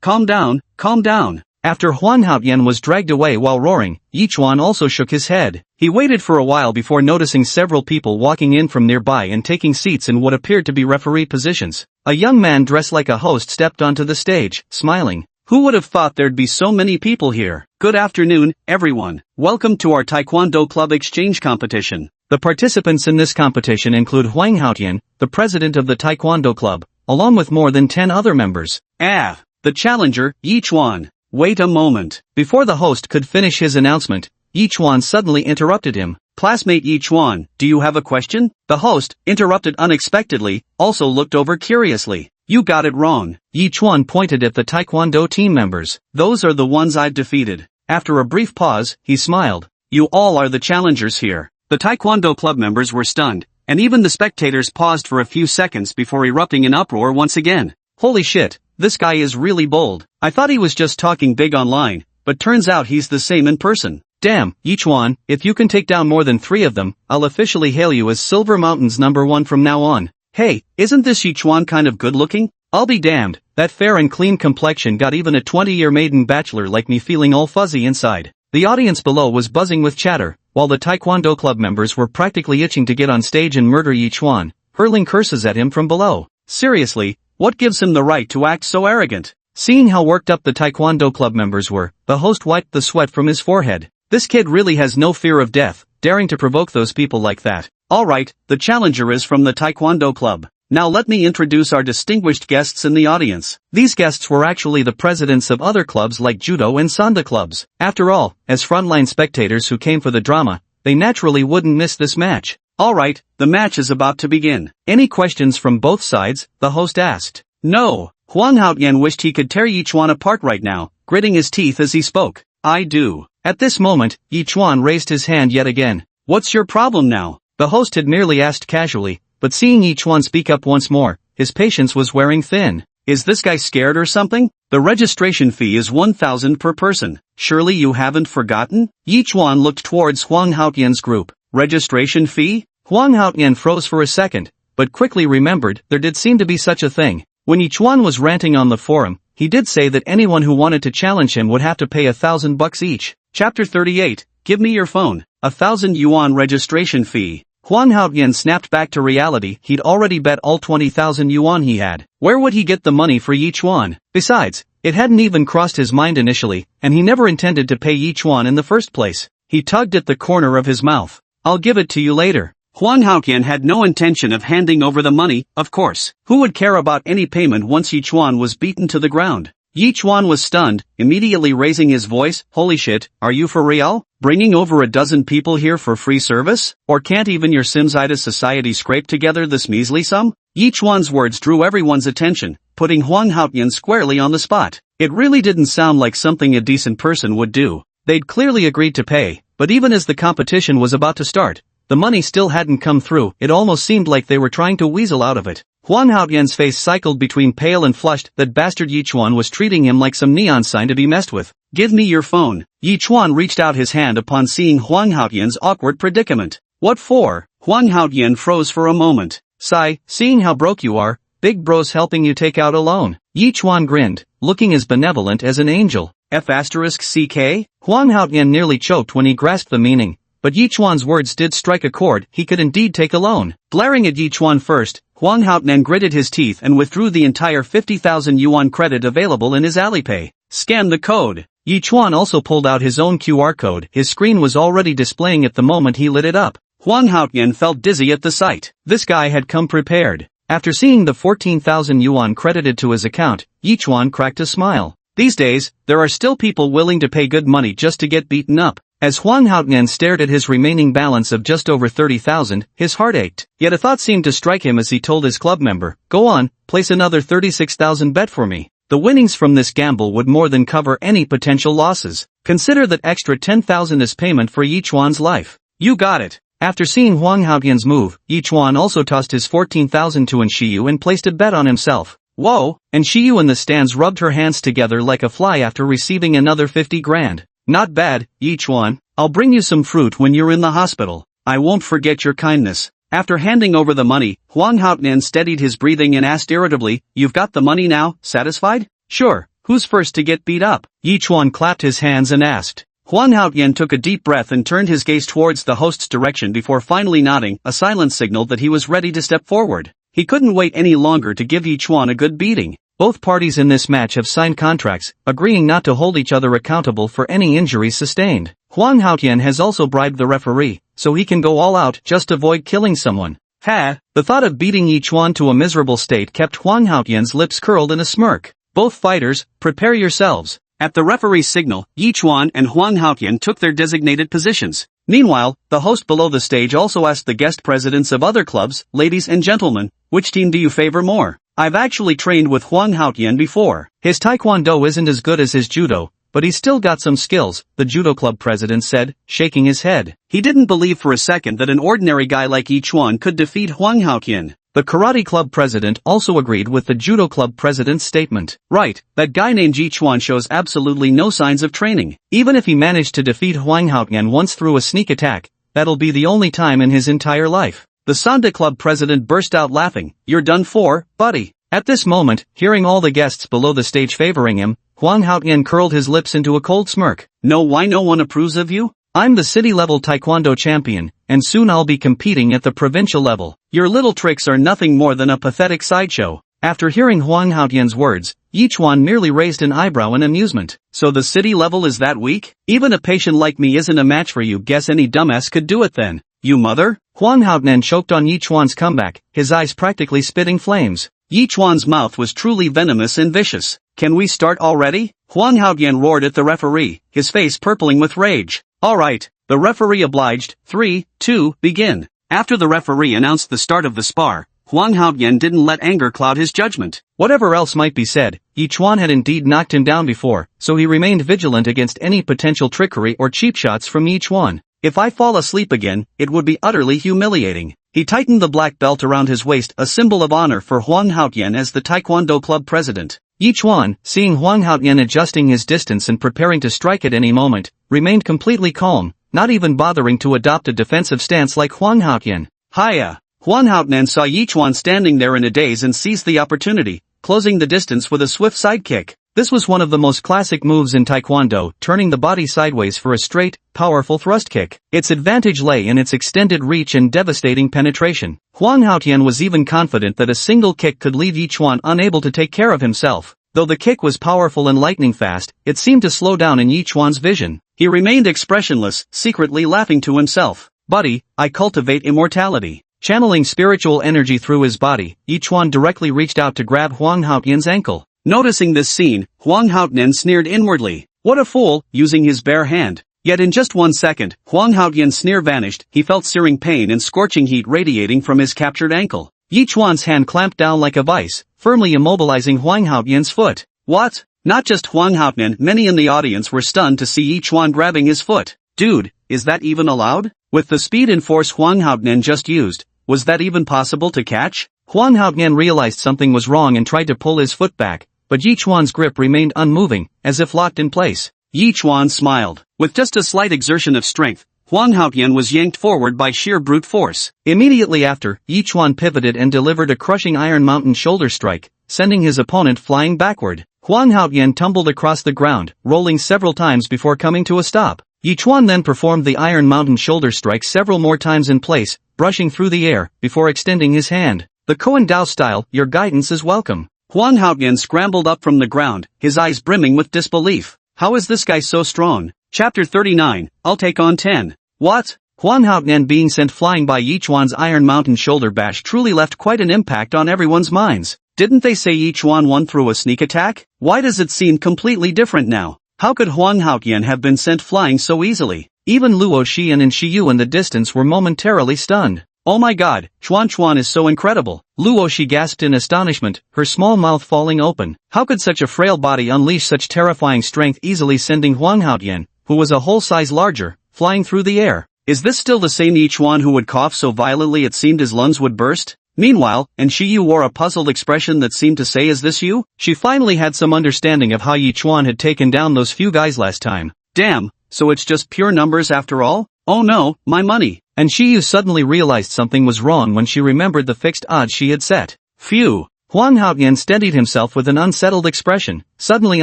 calm down, calm down." After Huang Haotian was dragged away while roaring, Yi Chuan also shook his head. He waited for a while before noticing several people walking in from nearby and taking seats in what appeared to be referee positions. A young man dressed like a host stepped onto the stage, smiling. "Who would have thought there'd be so many people here? Good afternoon, everyone. Welcome to our Taekwondo Club exchange competition. The participants in this competition include Huang Haotian, the president of the Taekwondo club, along with more than 10 other members. The challenger, Yi Chuan. Wait a moment. Before the host could finish his announcement, Yi Chuan suddenly interrupted him. Classmate Yi Chuan, do you have a question? The host, interrupted unexpectedly, also looked over curiously. You got it wrong. Yi Chuan pointed at the Taekwondo team members. Those are the ones I've defeated. After a brief pause, he smiled. You all are the challengers here. The Taekwondo club members were stunned, and even the spectators paused for a few seconds before erupting in uproar once again. Holy shit, this guy is really bold. I thought he was just talking big online, but turns out he's the same in person. Damn, Yi Chuan, if you can take down more than 3 of them, I'll officially hail you as Silver Mountain's #1 from now on. Hey, isn't this Yi Chuan kind of good looking? I'll be damned, that fair and clean complexion got even a 20-year maiden bachelor like me feeling all fuzzy inside. The audience below was buzzing with chatter, while the Taekwondo club members were practically itching to get on stage and murder Yi Chuan, hurling curses at him from below. Seriously, what gives him the right to act so arrogant? Seeing how worked up the Taekwondo club members were, the host wiped the sweat from his forehead. This kid really has no fear of death, daring to provoke those people like that. Alright, the challenger is from the Taekwondo club. Now let me introduce our distinguished guests in the audience. These guests were actually the presidents of other clubs like judo and sanda clubs. After all, as frontline spectators who came for the drama, they naturally wouldn't miss this match. Alright, the match is about to begin. Any questions from both sides? The host asked. No. Huang Haotian wished he could tear Yi Chuan apart right now, gritting his teeth as he spoke. I do. At this moment, Yi Chuan raised his hand yet again. What's your problem now? The host had merely asked casually, but seeing Yi Chuan speak up once more, his patience was wearing thin. Is this guy scared or something? The registration fee is 1,000 per person. Surely you haven't forgotten? Yi Chuan looked towards Huang Haotian's group. Registration fee? Huang Haotian froze for a second, but quickly remembered there did seem to be such a thing. When Yi Chuan was ranting on the forum, he did say that anyone who wanted to challenge him would have to pay $1,000 each. Chapter 38, Give me your phone. 1,000 yuan registration fee. Huang Haotian snapped back to reality. He'd already bet all 20,000 yuan he had. Where would he get the money for Yi Chuan? Besides, it hadn't even crossed his mind initially, and he never intended to pay Yi Chuan in the first place. He tugged at the corner of his mouth. I'll give it to you later. Huang Haotian had no intention of handing over the money, of course. Who would care about any payment once Yi Chuan was beaten to the ground? Yi Chuan was stunned, immediately raising his voice. Holy shit, are you for real? Bringing over a dozen people here for free service? Or can't even your Simsida society scrape together this measly sum? Yi Chuan's words drew everyone's attention, putting Huang Haotian squarely on the spot. It really didn't sound like something a decent person would do. They'd clearly agreed to pay, but even as the competition was about to start, the money still hadn't come through. It almost seemed like they were trying to weasel out of it. Huang Haotian's face cycled between pale and flushed. That bastard Yi Chuan was treating him like some neon sign to be messed with. Give me your phone. Yi Chuan reached out his hand upon seeing Huang Haotian's awkward predicament. What for? Huang Haotian froze for a moment. Sigh, seeing how broke you are, big bro's helping you take out a loan. Yi Chuan grinned, looking as benevolent as an angel. F***CK? Huang Haotian nearly choked when he grasped the meaning. But Yi Chuan's words did strike a chord. He could indeed take a loan. Glaring at Yi Chuan first, Huang Haotian gritted his teeth and withdrew the entire 50,000 yuan credit available in his Alipay. Scan the code. Yi Chuan also pulled out his own QR code. His screen was already displaying at the moment he lit it up. Huang Haotian felt dizzy at the sight. This guy had come prepared. After seeing the 14,000 yuan credited to his account, Yi Chuan cracked a smile. These days, there are still people willing to pay good money just to get beaten up. As Huang Haotian stared at his remaining balance of just over 30,000, his heart ached. Yet a thought seemed to strike him as he told his club member, go on, place another 36,000 bet for me. The winnings from this gamble would more than cover any potential losses. Consider that extra 10,000 as payment for Yi Chuan's life. You got it. After seeing Huang Haotian's move, Yi Chuan also tossed his 14,000 to Shiyu and placed a bet on himself. Whoa, and Shiyu in the stands rubbed her hands together like a fly after receiving another 50 grand. Not bad, Yi Chuan. I'll bring you some fruit when you're in the hospital. I won't forget your kindness. After handing over the money, Huang Haotian steadied his breathing and asked irritably, you've got the money now, satisfied? Sure, who's first to get beat up? Yi Chuan clapped his hands and asked. Huang Haotian took a deep breath and turned his gaze towards the host's direction before finally nodding, a silent signal that he was ready to step forward. He couldn't wait any longer to give Yi Chuan a good beating. Both parties in this match have signed contracts, agreeing not to hold each other accountable for any injuries sustained. Huang Haotian has also bribed the referee, so he can go all out just to avoid killing someone. The thought of beating Yi Chuan to a miserable state kept Huang Haotian's lips curled in a smirk. Both fighters, prepare yourselves. At the referee's signal, Yi Chuan and Huang Haotian took their designated positions. Meanwhile, the host below the stage also asked the guest presidents of other clubs, ladies and gentlemen, which team do you favor more? I've actually trained with Huang Haotian before. His taekwondo isn't as good as his judo, but he's still got some skills, the judo club president said, shaking his head. He didn't believe for a second that an ordinary guy like Yi Chuan could defeat Huang Haotian. The karate club president also agreed with the judo club president's statement. Right, that guy named Yi Chuan shows absolutely no signs of training. Even if he managed to defeat Huang Haotian once through a sneak attack, that'll be the only time in his entire life. The Sanda club president burst out laughing. You're done for, buddy. At this moment, hearing all the guests below the stage favoring him, Huang Haotian curled his lips into a cold smirk. Know why no one approves of you? I'm the city-level taekwondo champion, and soon I'll be competing at the provincial level. Your little tricks are nothing more than a pathetic sideshow. After hearing Huang Haotian's words, Yi Chuan merely raised an eyebrow in amusement. So the city level is that weak? Even a patient like me isn't a match for you. Guess any dumbass could do it then. You mother? Huang Haotian choked on Yi Chuan's comeback, his eyes practically spitting flames. Yi Chuan's mouth was truly venomous and vicious. Can we start already? Huang Haotian roared at the referee, his face purpling with rage. Alright, the referee obliged. 3, 2, begin. After the referee announced the start of the spar, Huang Haotian didn't let anger cloud his judgment. Whatever else might be said, Yi Chuan had indeed knocked him down before, so he remained vigilant against any potential trickery or cheap shots from Yi Chuan. If I fall asleep again, it would be utterly humiliating. He tightened the black belt around his waist, a symbol of honor for Huang Haotian as the Taekwondo club president. Yi Chuan, seeing Huang Haotian adjusting his distance and preparing to strike at any moment, remained completely calm, not even bothering to adopt a defensive stance like Huang Haotian. Hiya! Huang Haotian saw Yi Chuan standing there in a daze and seized the opportunity, closing the distance with a swift side kick. This was one of the most classic moves in Taekwondo, turning the body sideways for a straight, powerful thrust kick. Its advantage lay in its extended reach and devastating penetration. Huang Haotian was even confident that a single kick could leave Yi Chuan unable to take care of himself. Though the kick was powerful and lightning fast, it seemed to slow down in Yi Chuan's vision. He remained expressionless, secretly laughing to himself. Buddy, I cultivate immortality. Channeling spiritual energy through his body, Yi Chuan directly reached out to grab Huang Haotian's ankle. Noticing this scene, Huang Haotian sneered inwardly. What a fool, using his bare hand. Yet in just 1 second, Huang Haotian's sneer vanished. He felt searing pain and scorching heat radiating from his captured ankle. Yi Chuan's hand clamped down like a vice, firmly immobilizing Huang Haotian's foot. What? Not just Huang Haotian, many in the audience were stunned to see Yi Chuan grabbing his foot. Dude, is that even allowed? With the speed and force Huang Haotian just used, was that even possible to catch? Huang Haotian realized something was wrong and tried to pull his foot back, but Yi Chuan's grip remained unmoving, as if locked in place. Yi Chuan smiled. With just a slight exertion of strength, Huang Haotian was yanked forward by sheer brute force. Immediately after, Yi Chuan pivoted and delivered a crushing Iron Mountain shoulder strike, sending his opponent flying backward. Huang Haotian tumbled across the ground, rolling several times before coming to a stop. Yi Chuan then performed the Iron Mountain shoulder strike several more times in place, brushing through the air, before extending his hand. The Koan Dao style, your guidance is welcome. Huang Haotian scrambled up from the ground, his eyes brimming with disbelief. How is this guy so strong? Chapter 39, I'll take on 10. What? Huang Haotian being sent flying by Yi Chuan's Iron Mountain shoulder bash truly left quite an impact on everyone's minds. Didn't they say Yi Chuan won through a sneak attack? Why does it seem completely different now? How could Huang Haotian have been sent flying so easily? Even Luo Xian and Shiyu in the distance were momentarily stunned. Oh my god, Chuan is so incredible. Luo Shi gasped in astonishment, her small mouth falling open. How could such a frail body unleash such terrifying strength, easily sending Huang Haotian, who was a whole size larger, flying through the air? Is this still the same Yi Chuan who would cough so violently it seemed his lungs would burst? Meanwhile, and Shiyu wore a puzzled expression that seemed to say, is this you? She finally had some understanding of how Yi Chuan had taken down those few guys last time. Damn, so it's just pure numbers after all? Oh no, my money. And Shiyu suddenly realized something was wrong when she remembered the fixed odds she had set. Phew. Huang Haotian steadied himself with an unsettled expression, suddenly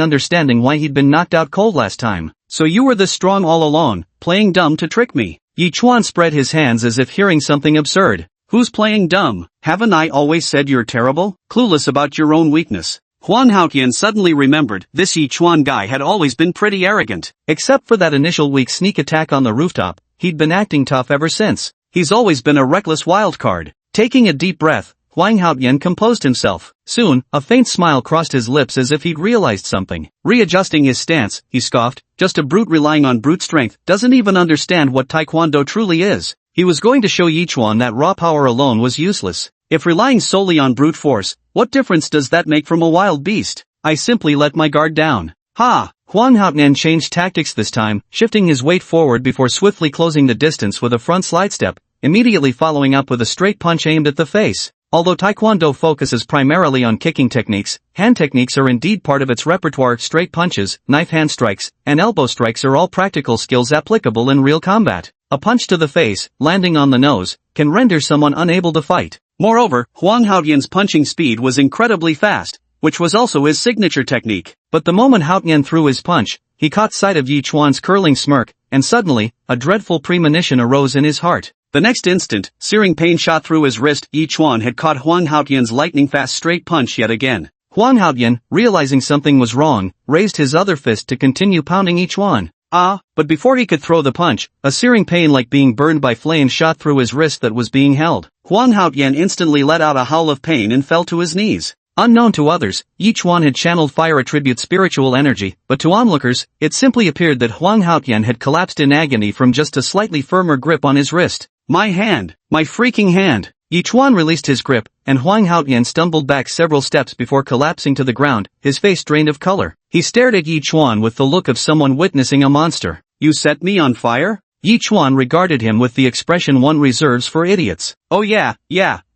understanding why he'd been knocked out cold last time. So you were this strong all along, playing dumb to trick me. Yi Chuan spread his hands as if hearing something absurd. Who's playing dumb? Haven't I always said you're terrible? Clueless about your own weakness. Huang Haotian suddenly remembered this Yi Chuan guy had always been pretty arrogant. Except for that initial weak sneak attack on the rooftop, he'd been acting tough ever since. He's always been a reckless wildcard. Taking a deep breath, Huang Haotian composed himself. Soon, a faint smile crossed his lips as if he'd realized something. Readjusting his stance, he scoffed, just a brute relying on brute strength, doesn't even understand what taekwondo truly is. He was going to show Yi Chuan that raw power alone was useless. If relying solely on brute force, what difference does that make from a wild beast? I simply let my guard down. Ha! Huang Haotian changed tactics this time, shifting his weight forward before swiftly closing the distance with a front slide step, immediately following up with a straight punch aimed at the face. Although taekwondo focuses primarily on kicking techniques, hand techniques are indeed part of its repertoire. Straight punches, knife hand strikes, and elbow strikes are all practical skills applicable in real combat. A punch to the face, landing on the nose, can render someone unable to fight. Moreover, Huang Haotian's punching speed was incredibly fast, which was also his signature technique. But the moment Haotian threw his punch, he caught sight of Yi Chuan's curling smirk, and suddenly, a dreadful premonition arose in his heart. The next instant, searing pain shot through his wrist. Yi Chuan had caught Huang Haotian's lightning-fast straight punch yet again. Huang Haotian, realizing something was wrong, raised his other fist to continue pounding Yi Chuan. But before he could throw the punch, a searing pain like being burned by flame shot through his wrist that was being held. Huang Haotian instantly let out a howl of pain and fell to his knees. Unknown to others, Yi Chuan had channeled fire attribute spiritual energy, but to onlookers, it simply appeared that Huang Haotian had collapsed in agony from just a slightly firmer grip on his wrist. My hand! My freaking hand! Yi Chuan released his grip, and Huang Haotian stumbled back several steps before collapsing to the ground, his face drained of color. He stared at Yi Chuan with the look of someone witnessing a monster. You set me on fire? Yi Chuan regarded him with the expression one reserves for idiots. Oh yeah,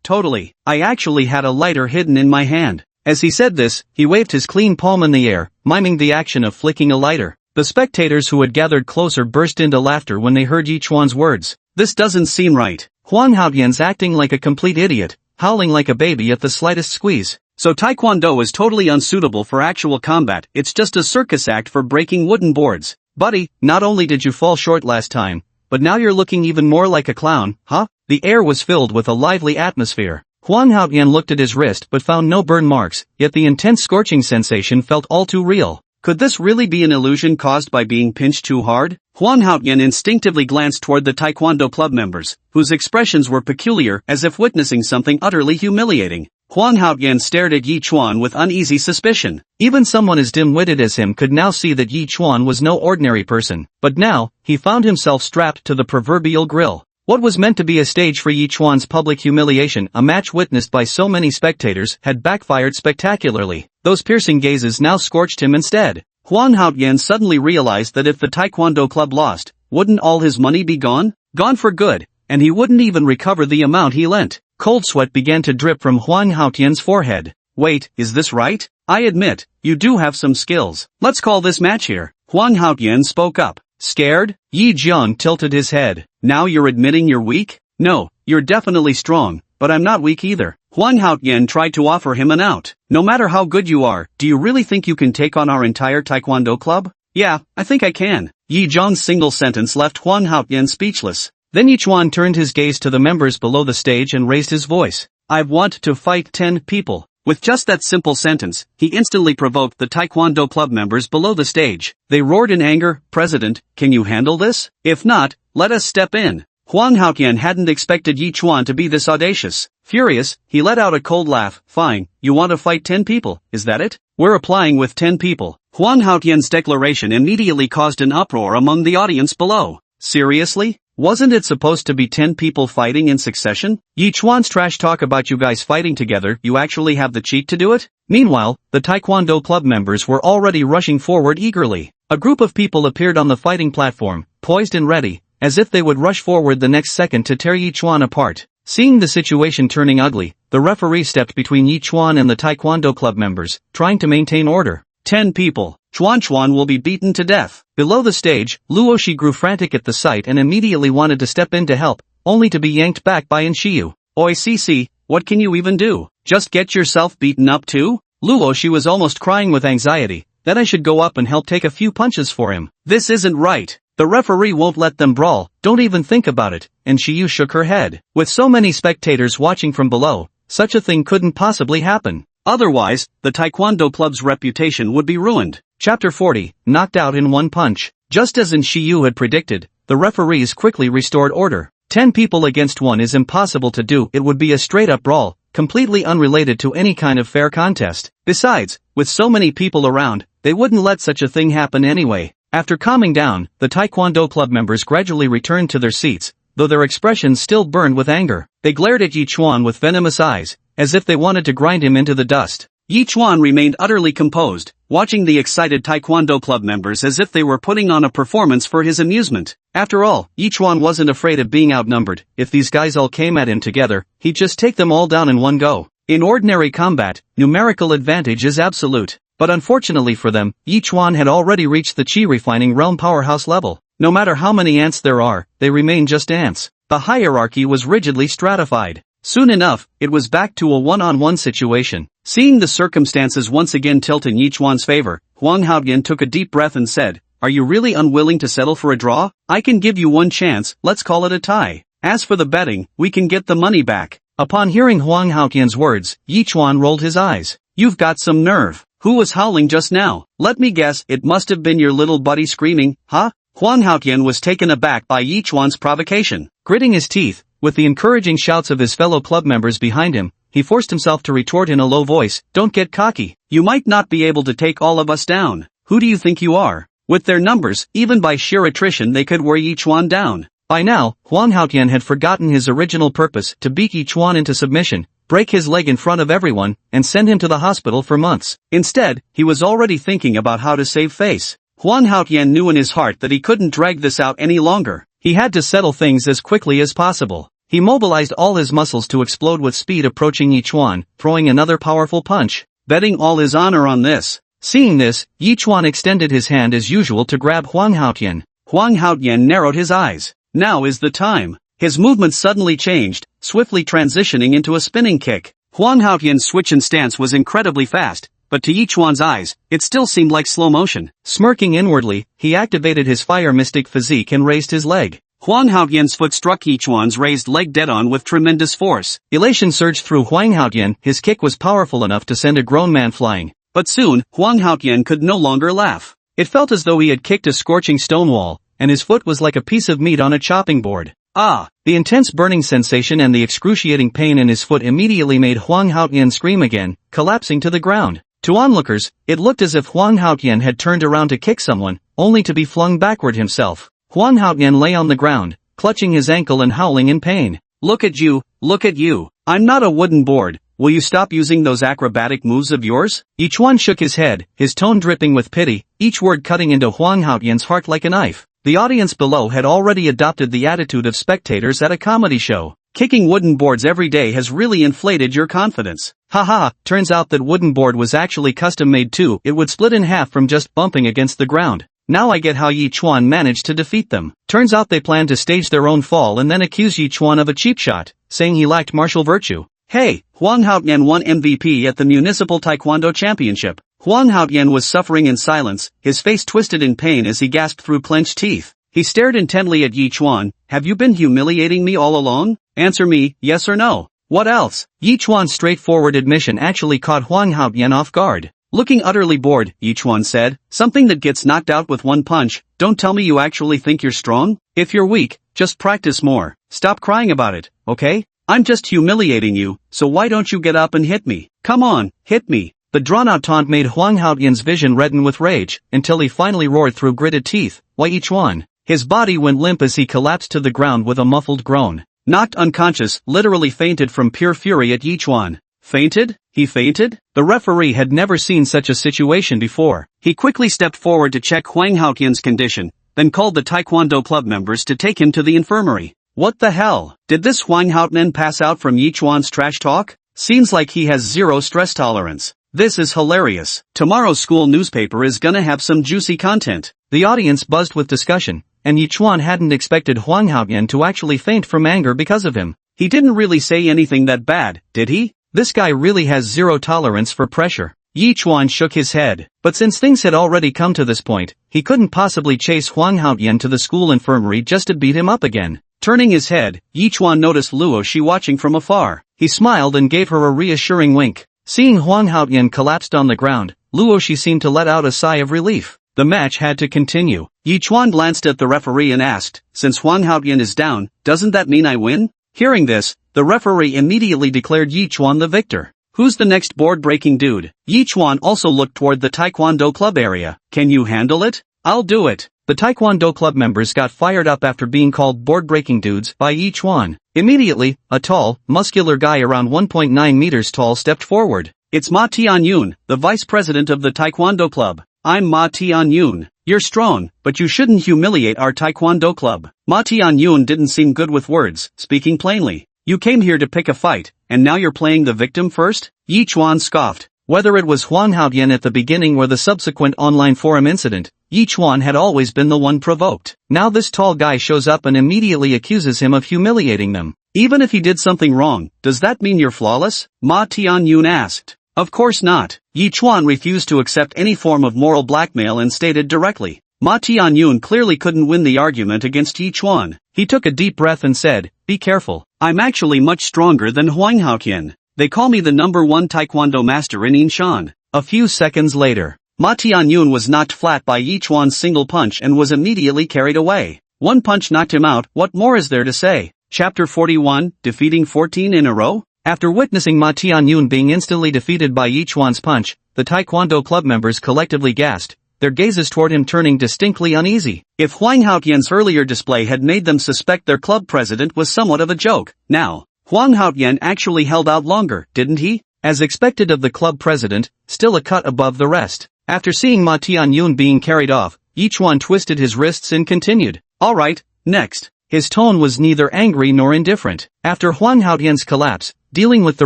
totally. I actually had a lighter hidden in my hand. As he said this, he waved his clean palm in the air, miming the action of flicking a lighter. The spectators who had gathered closer burst into laughter when they heard Yi Chuan's words. This doesn't seem right. Huang Haotian's acting like a complete idiot, howling like a baby at the slightest squeeze. So taekwondo is totally unsuitable for actual combat, it's just a circus act for breaking wooden boards. Buddy, not only did you fall short last time, but now you're looking even more like a clown, huh? The air was filled with a lively atmosphere. Huang Haotian looked at his wrist but found no burn marks, yet the intense scorching sensation felt all too real. Could this really be an illusion caused by being pinched too hard? Huang Haotian instinctively glanced toward the taekwondo club members, whose expressions were peculiar as if witnessing something utterly humiliating. Huang Haotian stared at Yi Chuan with uneasy suspicion. Even someone as dim-witted as him could now see that Yi Chuan was no ordinary person, but now, he found himself strapped to the proverbial grill. What was meant to be a stage for Yi Chuan's public humiliation, a match witnessed by so many spectators, had backfired spectacularly. Those piercing gazes now scorched him instead. Huang Haotian suddenly realized that if the taekwondo club lost, wouldn't all his money be gone? Gone for good, and he wouldn't even recover the amount he lent. Cold sweat began to drip from Huang Haotian's forehead. Wait, is this right? I admit, you do have some skills. Let's call this match here. Huang Haotian spoke up. Scared? Yi Jiang tilted his head. Now you're admitting you're weak? No, you're definitely strong, but I'm not weak either. Huang Haotian tried to offer him an out. No matter how good you are, do you really think you can take on our entire taekwondo club? Yeah, I think I can. Yi Jiang's single sentence left Huang Haotian speechless. Then Yi Chuan turned his gaze to the members below the stage and raised his voice. I want to fight 10 people. With just that simple sentence, he instantly provoked the taekwondo club members below the stage. They roared in anger, President, can you handle this? If not, let us step in. Huang Haotian hadn't expected Yi Chuan to be this audacious. Furious, he let out a cold laugh. Fine, you want to fight 10 people, is that it? We're applying with 10 people. Huang Haotian's declaration immediately caused an uproar among the audience below. Seriously? Wasn't it supposed to be 10 people fighting in succession? Yi Chuan's trash talk about you guys fighting together, you actually have the cheek to do it? Meanwhile, the taekwondo club members were already rushing forward eagerly. A group of people appeared on the fighting platform, poised and ready, as if they would rush forward the next second to tear Yi Chuan apart. Seeing the situation turning ugly, the referee stepped between Yi Chuan and the taekwondo club members, trying to maintain order. 10 people. Chuan will be beaten to death. Below the stage, Luoshi grew frantic at the sight and immediately wanted to step in to help, only to be yanked back by Inshiyu. Oi Cici, what can you even do? Just get yourself beaten up too? Luoshi was almost crying with anxiety. That I should go up and help take a few punches for him. This isn't right. The referee won't let them brawl, don't even think about it, and Shiyu shook her head. With so many spectators watching from below, such a thing couldn't possibly happen. Otherwise, the Taekwondo club's reputation would be ruined. Chapter 40, knocked out in one punch. Just as in Shiyu had predicted, the referees quickly restored order. 10 people against 1 is impossible to do. It would be a straight-up brawl, completely unrelated to any kind of fair contest. Besides, with so many people around, they wouldn't let such a thing happen anyway. After calming down, the Taekwondo club members gradually returned to their seats, though their expressions still burned with anger. They glared at Yi Chuan with venomous eyes, as if they wanted to grind him into the dust. Yi Chuan remained utterly composed, watching the excited Taekwondo club members as if they were putting on a performance for his amusement. After all, Yi Chuan wasn't afraid of being outnumbered. If these guys all came at him together, he'd just take them all down in one go. In ordinary combat, numerical advantage is absolute. But unfortunately for them, Yi Chuan had already reached the chi-refining realm powerhouse level. No matter how many ants there are, they remain just ants. The hierarchy was rigidly stratified. Soon enough, it was back to a one-on-one situation. Seeing the circumstances once again tilt in Yi Chuan's favor, Huang Haoyan took a deep breath and said, "Are you really unwilling to settle for a draw? I can give you one chance, let's call it a tie. As for the betting, we can get the money back." Upon hearing Huang Haoyan's words, Yi Chuan rolled his eyes. "You've got some nerve. Who was howling just now? Let me guess, it must have been your little buddy screaming, huh?" Huang Haoyan was taken aback by Yi Chuan's provocation. Gritting his teeth, with the encouraging shouts of his fellow club members behind him, he forced himself to retort in a low voice, "Don't get cocky. You might not be able to take all of us down. Who do you think you are?" With their numbers, even by sheer attrition they could wear Yi Chuan down. By now, Huang Haoyan had forgotten his original purpose to beat Yi Chuan into submission, break his leg in front of everyone, and send him to the hospital for months. Instead, he was already thinking about how to save face. Huang Haoyan knew in his heart that he couldn't drag this out any longer. He had to settle things as quickly as possible. He mobilized all his muscles to explode with speed, approaching Yi Chuan, throwing another powerful punch, betting all his honor on this. Seeing this, Yi Chuan extended his hand as usual to grab Huang Haoyan. Huang Haoyan narrowed his eyes. Now is the time. His movement suddenly changed, swiftly transitioning into a spinning kick. Huang Haoyan's switch in stance was incredibly fast, but to Yi Chuan's eyes, it still seemed like slow motion. Smirking inwardly, he activated his fire mystic physique and raised his leg. Huang Haoyan's foot struck Yi Chuan's raised leg dead-on with tremendous force. Elation surged through Huang Haoyan. His kick was powerful enough to send a grown man flying. But soon, Huang Haoyan could no longer laugh. It felt as though he had kicked a scorching stone wall, and his foot was like a piece of meat on a chopping board. The intense burning sensation and the excruciating pain in his foot immediately made Huang Haoyan scream again, collapsing to the ground. To onlookers, it looked as if Huang Haoyan had turned around to kick someone, only to be flung backward himself. Huang Haoyan lay on the ground, clutching his ankle and howling in pain. Look at you. I'm not a wooden board. Will you stop using those acrobatic moves of yours?" Yi Chuan shook his head, his tone dripping with pity, each word cutting into Huang Haoyan's heart like a knife. The audience below had already adopted the attitude of spectators at a comedy show. Kicking wooden boards every day has really inflated your confidence. Haha, turns out that wooden board was actually custom made too. It would split in half from just bumping against the ground. Now I get how Yi Chuan managed to defeat them. Turns out they planned to stage their own fall and then accuse Yi Chuan of a cheap shot, saying he lacked martial virtue. Hey, Huang Haoyan won MVP at the Municipal Taekwondo Championship. Huang Haoyan was suffering in silence, his face twisted in pain as he gasped through clenched teeth. He stared intently at Yi Chuan. "Have you been humiliating me all along? Answer me, yes or no. What else?" Yi Chuan's straightforward admission actually caught Huang Haoyan off guard. Looking utterly bored, Yi Chuan said, "Something that gets knocked out with one punch. Don't tell me you actually think you're strong? If you're weak, just practice more. Stop crying about it, okay? I'm just humiliating you, so why don't you get up and hit me? Come on, hit me." The drawn-out taunt made Huang Haoyan's vision redden with rage, until he finally roared through gritted teeth, "Why Yi Chuan?" His body went limp as he collapsed to the ground with a muffled groan. Knocked unconscious, literally fainted from pure fury at Yi Chuan. Fainted? He fainted? The referee had never seen such a situation before. He quickly stepped forward to check Huang Haoyan's condition, then called the Taekwondo club members to take him to the infirmary. What the hell? Did this Huang Haoyan pass out from Yi Chuan's trash talk? Seems like he has zero stress tolerance. This is hilarious. Tomorrow's school newspaper is gonna have some juicy content. The audience buzzed with discussion, and Yi Chuan hadn't expected Huang Haoyan to actually faint from anger because of him. He didn't really say anything that bad, did he? This guy really has zero tolerance for pressure. Yi Chuan shook his head. But since things had already come to this point, he couldn't possibly chase Huang Haoyan to the school infirmary just to beat him up again. Turning his head, Yi Chuan noticed Luo Shi watching from afar. He smiled and gave her a reassuring wink. Seeing Huang Haotian collapsed on the ground, Luoshi seemed to let out a sigh of relief. The match had to continue. Yi Chuan glanced at the referee and asked, "Since Huang Haotian is down, doesn't that mean I win?" Hearing this, the referee immediately declared Yi Chuan the victor. "Who's the next board-breaking dude?" Yi Chuan also looked toward the Taekwondo club area. "Can you handle it?" "I'll do it." The Taekwondo club members got fired up after being called board-breaking dudes by Yi Chuan. Immediately, a tall, muscular guy around 1.9 meters tall stepped forward. "It's Ma Tianyun, the vice president of the Taekwondo club. I'm Ma Tianyun. You're strong, but you shouldn't humiliate our Taekwondo club." Ma Tianyun didn't seem good with words, speaking plainly. "You came here to pick a fight, and now you're playing the victim first?" Yi Chuan scoffed. Whether it was Huang Haotian at the beginning or the subsequent online forum incident, Yi Chuan had always been the one provoked. Now this tall guy shows up and immediately accuses him of humiliating them. "Even if he did something wrong, does that mean you're flawless?" Ma Tianyun asked. "Of course not." Yi Chuan refused to accept any form of moral blackmail and stated directly. Ma Tianyun clearly couldn't win the argument against Yi Chuan. He took a deep breath and said, "Be careful. I'm actually much stronger than Huang Haotian. They call me the #1 Taekwondo master in Yinshan." A few seconds later, Ma Tianyun was knocked flat by Yi Chuan's single punch and was immediately carried away. One punch knocked him out. What more is there to say? Chapter 41, Defeating 14 in a row? After witnessing Ma Tianyun being instantly defeated by Yi Chuan's punch, the Taekwondo club members collectively gasped, their gazes toward him turning distinctly uneasy. If Huang Haotian's earlier display had made them suspect their club president was somewhat of a joke, now, Huang Haotian actually held out longer, didn't he? As expected of the club president, still a cut above the rest. After seeing Ma Tianyun being carried off, Yi Chuan twisted his wrists and continued, "Alright, next." His tone was neither angry nor indifferent. After Huang Haotian's collapse, dealing with the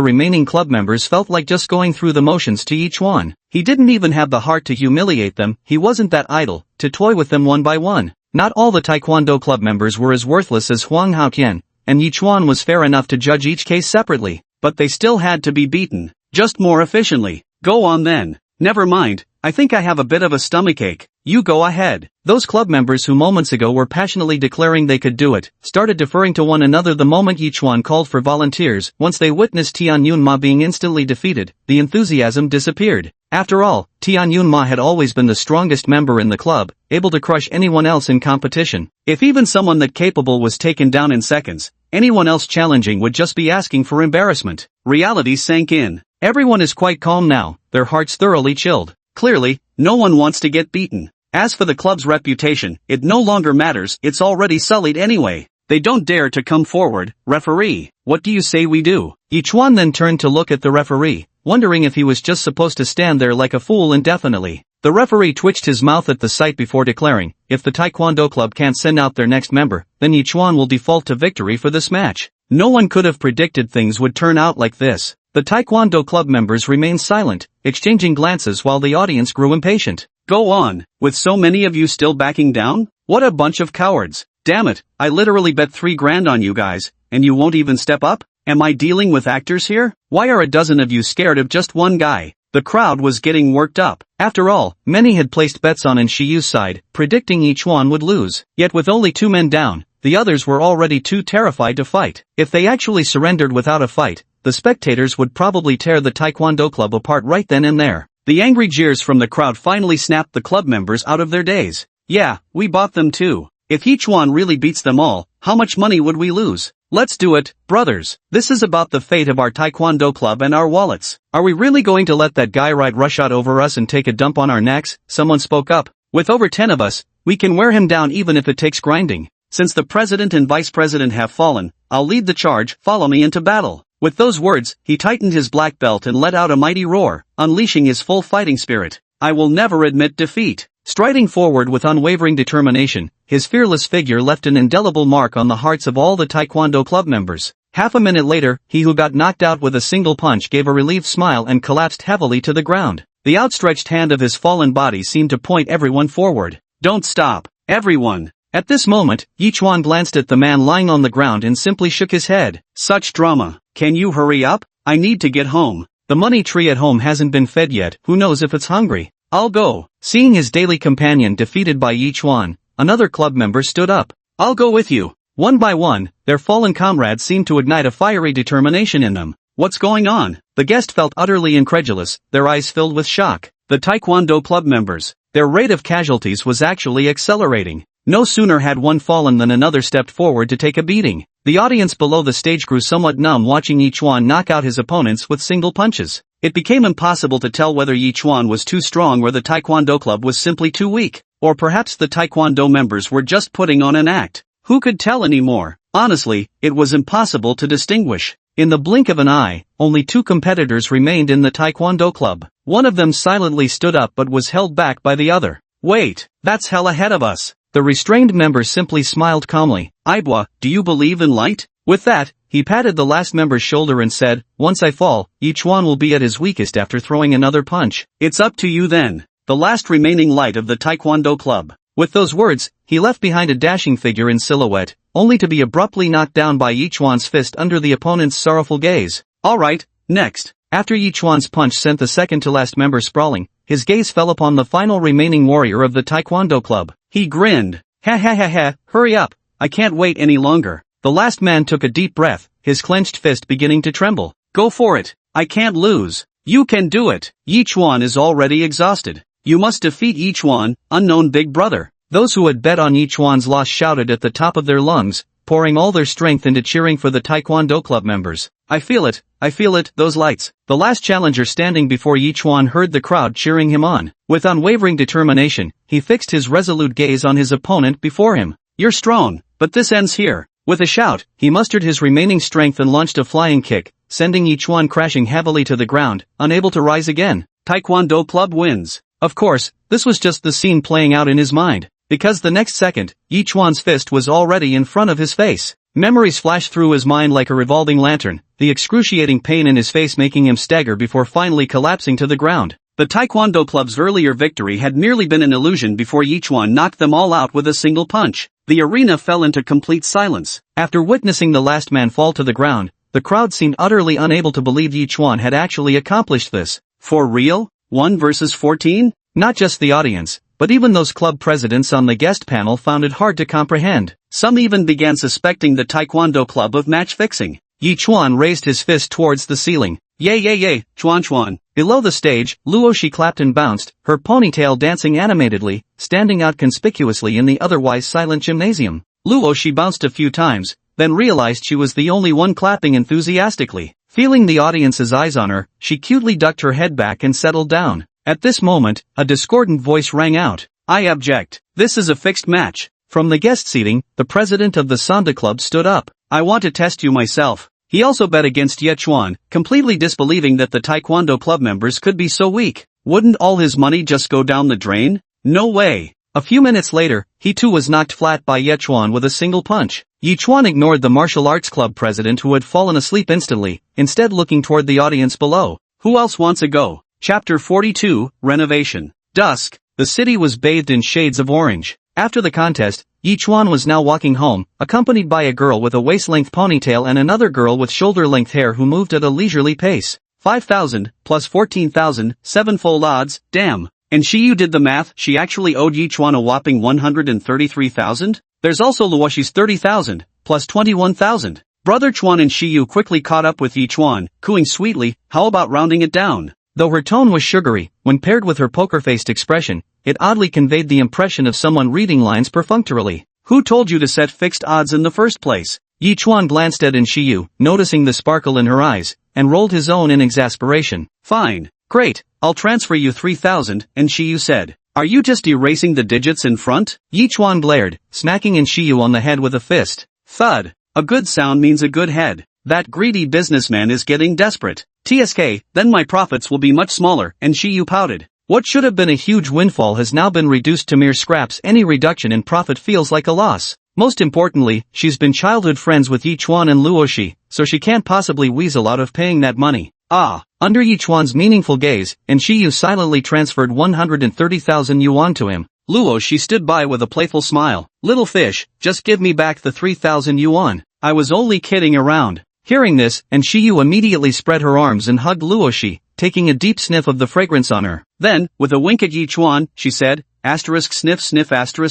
remaining club members felt like just going through the motions to Yi Chuan. He didn't even have the heart to humiliate them. He wasn't that idle, to toy with them one by one. Not all the Taekwondo club members were as worthless as Huang Haotian, and Yi Chuan was fair enough to judge each case separately, but they still had to be beaten, just more efficiently. "Go on then." "Never mind, I think I have a bit of a stomachache." "You go ahead." Those club members who moments ago were passionately declaring they could do it, started deferring to one another the moment Yi Chuan called for volunteers. Once they witnessed Tianyun Ma being instantly defeated, the enthusiasm disappeared. After all, Tianyun Ma had always been the strongest member in the club, able to crush anyone else in competition. If even someone that capable was taken down in seconds, anyone else challenging would just be asking for embarrassment. Reality sank in. Everyone is quite calm now, their hearts thoroughly chilled. Clearly, no one wants to get beaten. As for the club's reputation, it no longer matters, it's already sullied anyway. They don't dare to come forward. "Referee, what do you say we do?" Yi Chuan then turned to look at the referee, wondering if he was just supposed to stand there like a fool indefinitely. The referee twitched his mouth at the sight before declaring, "If the Taekwondo club can't send out their next member, then Yi Chuan will default to victory for this match." No one could have predicted things would turn out like this. The Taekwondo club members remained silent, exchanging glances while the audience grew impatient. "Go on, with so many of you still backing down? What a bunch of cowards. Damn it, I literally bet 3 grand on you guys, and you won't even step up? Am I dealing with actors here? Why are a dozen of you scared of just one guy?" The crowd was getting worked up. After all, many had placed bets on Shiyu's side, predicting Yi Chuan would lose. Yet with only 2 men down, the others were already too terrified to fight. If they actually surrendered without a fight, the spectators would probably tear the Taekwondo club apart right then and there. The angry jeers from the crowd finally snapped the club members out of their daze. "Yeah, we bought them too. If Yi Chuan really beats them all, how much money would we lose? Let's do it, brothers. This is about the fate of our Taekwondo club and our wallets. Are we really going to let that guy ride roughshod over us and take a dump on our necks?" Someone spoke up. "With over 10 of us, we can wear him down even if it takes grinding. Since the president and vice president have fallen, I'll lead the charge. Follow me into battle." With those words, he tightened his black belt and let out a mighty roar, unleashing his full fighting spirit. "I will never admit defeat." Striding forward with unwavering determination, his fearless figure left an indelible mark on the hearts of all the Taekwondo club members. Half a minute later, he who got knocked out with a single punch gave a relieved smile and collapsed heavily to the ground. The outstretched hand of his fallen body seemed to point everyone forward. "Don't stop, everyone." At this moment, Yi Chuan glanced at the man lying on the ground and simply shook his head. "Such drama. Can you hurry up? I need to get home. The money tree at home hasn't been fed yet, who knows if it's hungry." "I'll go." Seeing his daily companion defeated by Yi Chuan, another club member stood up. "I'll go with you." One by one, their fallen comrades seemed to ignite a fiery determination in them. What's going on? The guest felt utterly incredulous, their eyes filled with shock. The Taekwondo club members. Their rate of casualties was actually accelerating. No sooner had one fallen than another stepped forward to take a beating. The audience below the stage grew somewhat numb watching Yi Chuan knock out his opponents with single punches. It became impossible to tell whether Yi Chuan was too strong or the Taekwondo club was simply too weak, or perhaps the Taekwondo members were just putting on an act. Who could tell anymore? Honestly, it was impossible to distinguish. In the blink of an eye, only two competitors remained in the Taekwondo club. One of them silently stood up but was held back by the other. Wait, that's hell ahead of us. The restrained member simply smiled calmly. Ibwa, do you believe in light? With that, he patted the last member's shoulder and said, once I fall, Yi Chuan will be at his weakest after throwing another punch. It's up to you then. The last remaining light of the Taekwondo club. With those words, he left behind a dashing figure in silhouette, only to be abruptly knocked down by Yi Chuan's fist under the opponent's sorrowful gaze. Alright, next. After Yi Chuan's punch sent the second-to-last member sprawling, his gaze fell upon the final remaining warrior of the Taekwondo club. He grinned. Ha ha ha ha, hurry up, I can't wait any longer. The last man took a deep breath, his clenched fist beginning to tremble. Go for it, I can't lose. You can do it. Yi Chuan is already exhausted. You must defeat Yi Chuan, unknown big brother. Those who had bet on Yi Chuan's loss shouted at the top of their lungs, pouring all their strength into cheering for the Taekwondo club members. I feel it, those lights. The last challenger standing before Yi Chuan heard the crowd cheering him on. With unwavering determination, he fixed his resolute gaze on his opponent before him. You're strong, but this ends here. With a shout, he mustered his remaining strength and launched a flying kick, sending Yi Chuan crashing heavily to the ground, unable to rise again. Taekwondo club wins. Of course, this was just the scene playing out in his mind. Because the next second, Yi Chuan's fist was already in front of his face. Memories flashed through his mind like a revolving lantern, the excruciating pain in his face making him stagger before finally collapsing to the ground. The Taekwondo club's earlier victory had merely been an illusion before Yi Chuan knocked them all out with a single punch. The arena fell into complete silence. After witnessing the last man fall to the ground, the crowd seemed utterly unable to believe Yi Chuan had actually accomplished this. For real? 1 versus 14? Not just the audience, but even those club presidents on the guest panel found it hard to comprehend. Some even began suspecting the Taekwondo club of match fixing. Yi Chuan raised his fist towards the ceiling. Yay, Chuan. Below the stage, Luoshi clapped and bounced, her ponytail dancing animatedly, standing out conspicuously in the otherwise silent gymnasium. Luoshi bounced a few times, then realized she was the only one clapping enthusiastically. Feeling the audience's eyes on her, she cutely ducked her head back and settled down. At this moment, a discordant voice rang out. I object. This is a fixed match. From the guest seating, the president of the Sanda Club stood up. I want to test you myself. He also bet against Yi Chuan, completely disbelieving that the Taekwondo club members could be so weak. Wouldn't all his money just go down the drain? No way. A few minutes later, he too was knocked flat by Yi Chuan with a single punch. Yi Chuan ignored the martial arts club president who had fallen asleep instantly, instead looking toward the audience below. Who else wants a go? Chapter 42, Renovation. Dusk, the city was bathed in shades of orange. After the contest, Yi Chuan was now walking home, accompanied by a girl with a waist-length ponytail and another girl with shoulder-length hair who moved at a leisurely pace. 5,000, plus 14,000, sevenfold odds, damn. And Shiyu did the math, she actually owed Yi Chuan a whopping 133,000? There's also Luoshi's 30,000, plus 21,000. Brother Chuan and Shiyu quickly caught up with Yi Chuan, cooing sweetly, how about rounding it down? Though her tone was sugary, when paired with her poker-faced expression, it oddly conveyed the impression of someone reading lines perfunctorily. Who told you to set fixed odds in the first place? Yi Chuan glanced at Shiyu, noticing the sparkle in her eyes, and rolled his own in exasperation. Fine. Great, I'll transfer you 3,000, Shiyu said. Are you just erasing the digits in front? Yi Chuan glared, smacking Shiyu on the head with a fist. Thud. A good sound means a good head. That greedy businessman is getting desperate. TSK, then my profits will be much smaller, Shiyu pouted. What should have been a huge windfall has now been reduced to mere scraps. Any reduction in profit feels like a loss. Most importantly, she's been childhood friends with Yi Chuan and Luoshi, so she can't possibly weasel out of paying that money. Under Yi Chuan's meaningful gaze, Shiyu silently transferred 130,000 yuan to him. Luoshi stood by with a playful smile. Little fish, just give me back the 3,000 yuan. I was only kidding around. Hearing this, Shiyu immediately spread her arms and hugged Luoshi, taking a deep sniff of the fragrance on her. Then, with a wink at Yi Chuan, she said, sniff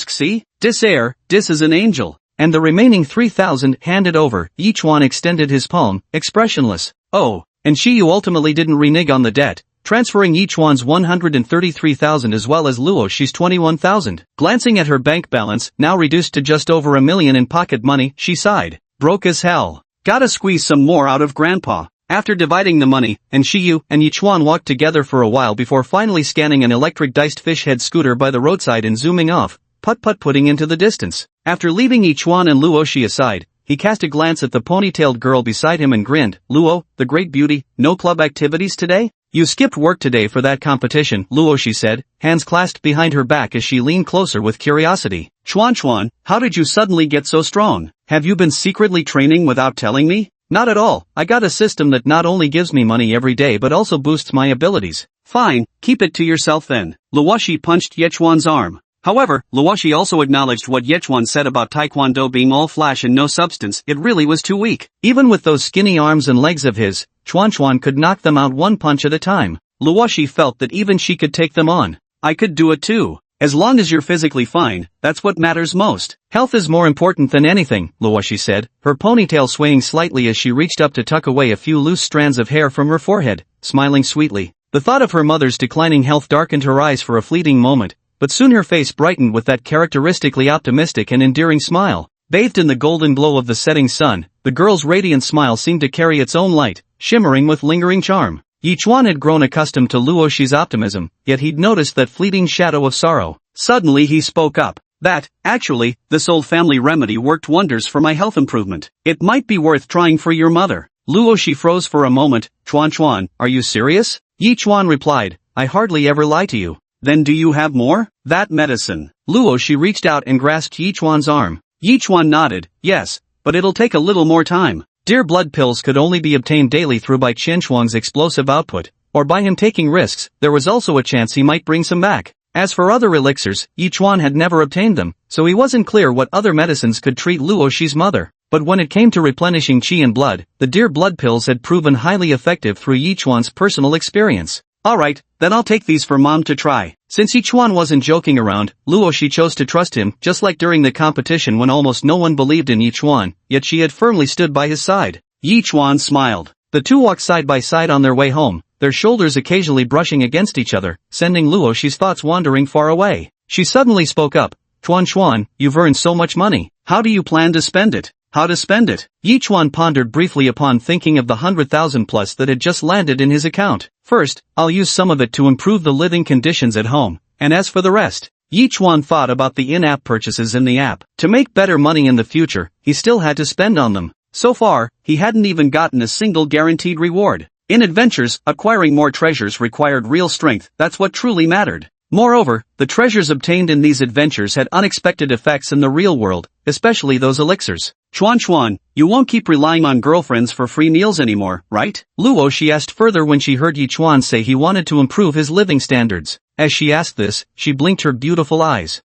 see? Dis is an angel. And the remaining 3,000 handed over. Yi Chuan extended his palm, expressionless. Oh, and Shiyu ultimately didn't renege on the debt, transferring Yi Chuan's 133,000 as well as Luo Shi's 21,000. Glancing at her bank balance, now reduced to just over $1 million in pocket money, she sighed. Broke as hell. Gotta squeeze some more out of Grandpa. After dividing the money, and Shiyu and Yi Chuan walked together for a while before finally scanning an electric diced fish head scooter by the roadside and zooming off, putting into the distance. After leaving Yi Chuan and Luo Shi aside, he cast a glance at the ponytailed girl beside him and grinned. Luo, the great beauty, no club activities today? You skipped work today for that competition, Luo Shi said, hands clasped behind her back as she leaned closer with curiosity. Chuan, how did you suddenly get so strong? Have you been secretly training without telling me? Not at all, I got a system that not only gives me money every day but also boosts my abilities. Fine, keep it to yourself then. Luo Shi punched Ye Chuan's arm. However, Luo Shi also acknowledged what Ye Chuan said about Taekwondo being all flash and no substance. It really was too weak. Even with those skinny arms and legs of his, Chuan could knock them out one punch at a time. Luo Shi felt that even she could take them on. I could do it too. As long as you're physically fine, that's what matters most. Health is more important than anything, Luo Shi said, her ponytail swaying slightly as she reached up to tuck away a few loose strands of hair from her forehead, smiling sweetly. The thought of her mother's declining health darkened her eyes for a fleeting moment, but soon her face brightened with that characteristically optimistic and endearing smile. Bathed in the golden glow of the setting sun, the girl's radiant smile seemed to carry its own light, shimmering with lingering charm. Yi Chuan had grown accustomed to Luo Shi's optimism, yet he'd noticed that fleeting shadow of sorrow. Suddenly he spoke up. Actually, this old family remedy worked wonders for my health improvement. It might be worth trying for your mother. Luo Shi froze for a moment. Chuan, are you serious? Yi Chuan replied, I hardly ever lie to you. Then do you have more? That medicine. Luo Shi reached out and grasped Yi Chuan's arm. Yi Chuan nodded, yes, but it'll take a little more time. Dear blood pills could only be obtained daily through by Chen Shuang's explosive output, or by him taking risks. There was also a chance he might bring some back. As for other elixirs, Yi Chuan had never obtained them, so he wasn't clear what other medicines could treat Luo Shi's mother. But when it came to replenishing qi and blood, the dear blood pills had proven highly effective through Yi Chuan's personal experience. Alright, then I'll take these for Mom to try. Since Yi Chuan wasn't joking around, Luo Shi chose to trust him, just like during the competition when almost no one believed in Yi Chuan, yet she had firmly stood by his side. Yi Chuan smiled. The two walked side by side on their way home, their shoulders occasionally brushing against each other, sending Luo Shi's thoughts wandering far away. She suddenly spoke up. Chuan, you've earned so much money. How do you plan to spend it? How to spend it? Yi Chuan pondered briefly upon thinking of the 100,000 plus that had just landed in his account. First, I'll use some of it to improve the living conditions at home, and as for the rest, Yi Chuan thought about the in-app purchases in the app. To make better money in the future, he still had to spend on them. So far, he hadn't even gotten a single guaranteed reward. In adventures, acquiring more treasures required real strength. That's what truly mattered. Moreover, the treasures obtained in these adventures had unexpected effects in the real world, especially those elixirs. Chuan, you won't keep relying on girlfriends for free meals anymore, right? Luo Shi asked further when she heard Yi Chuan say he wanted to improve his living standards. As she asked this, she blinked her beautiful eyes.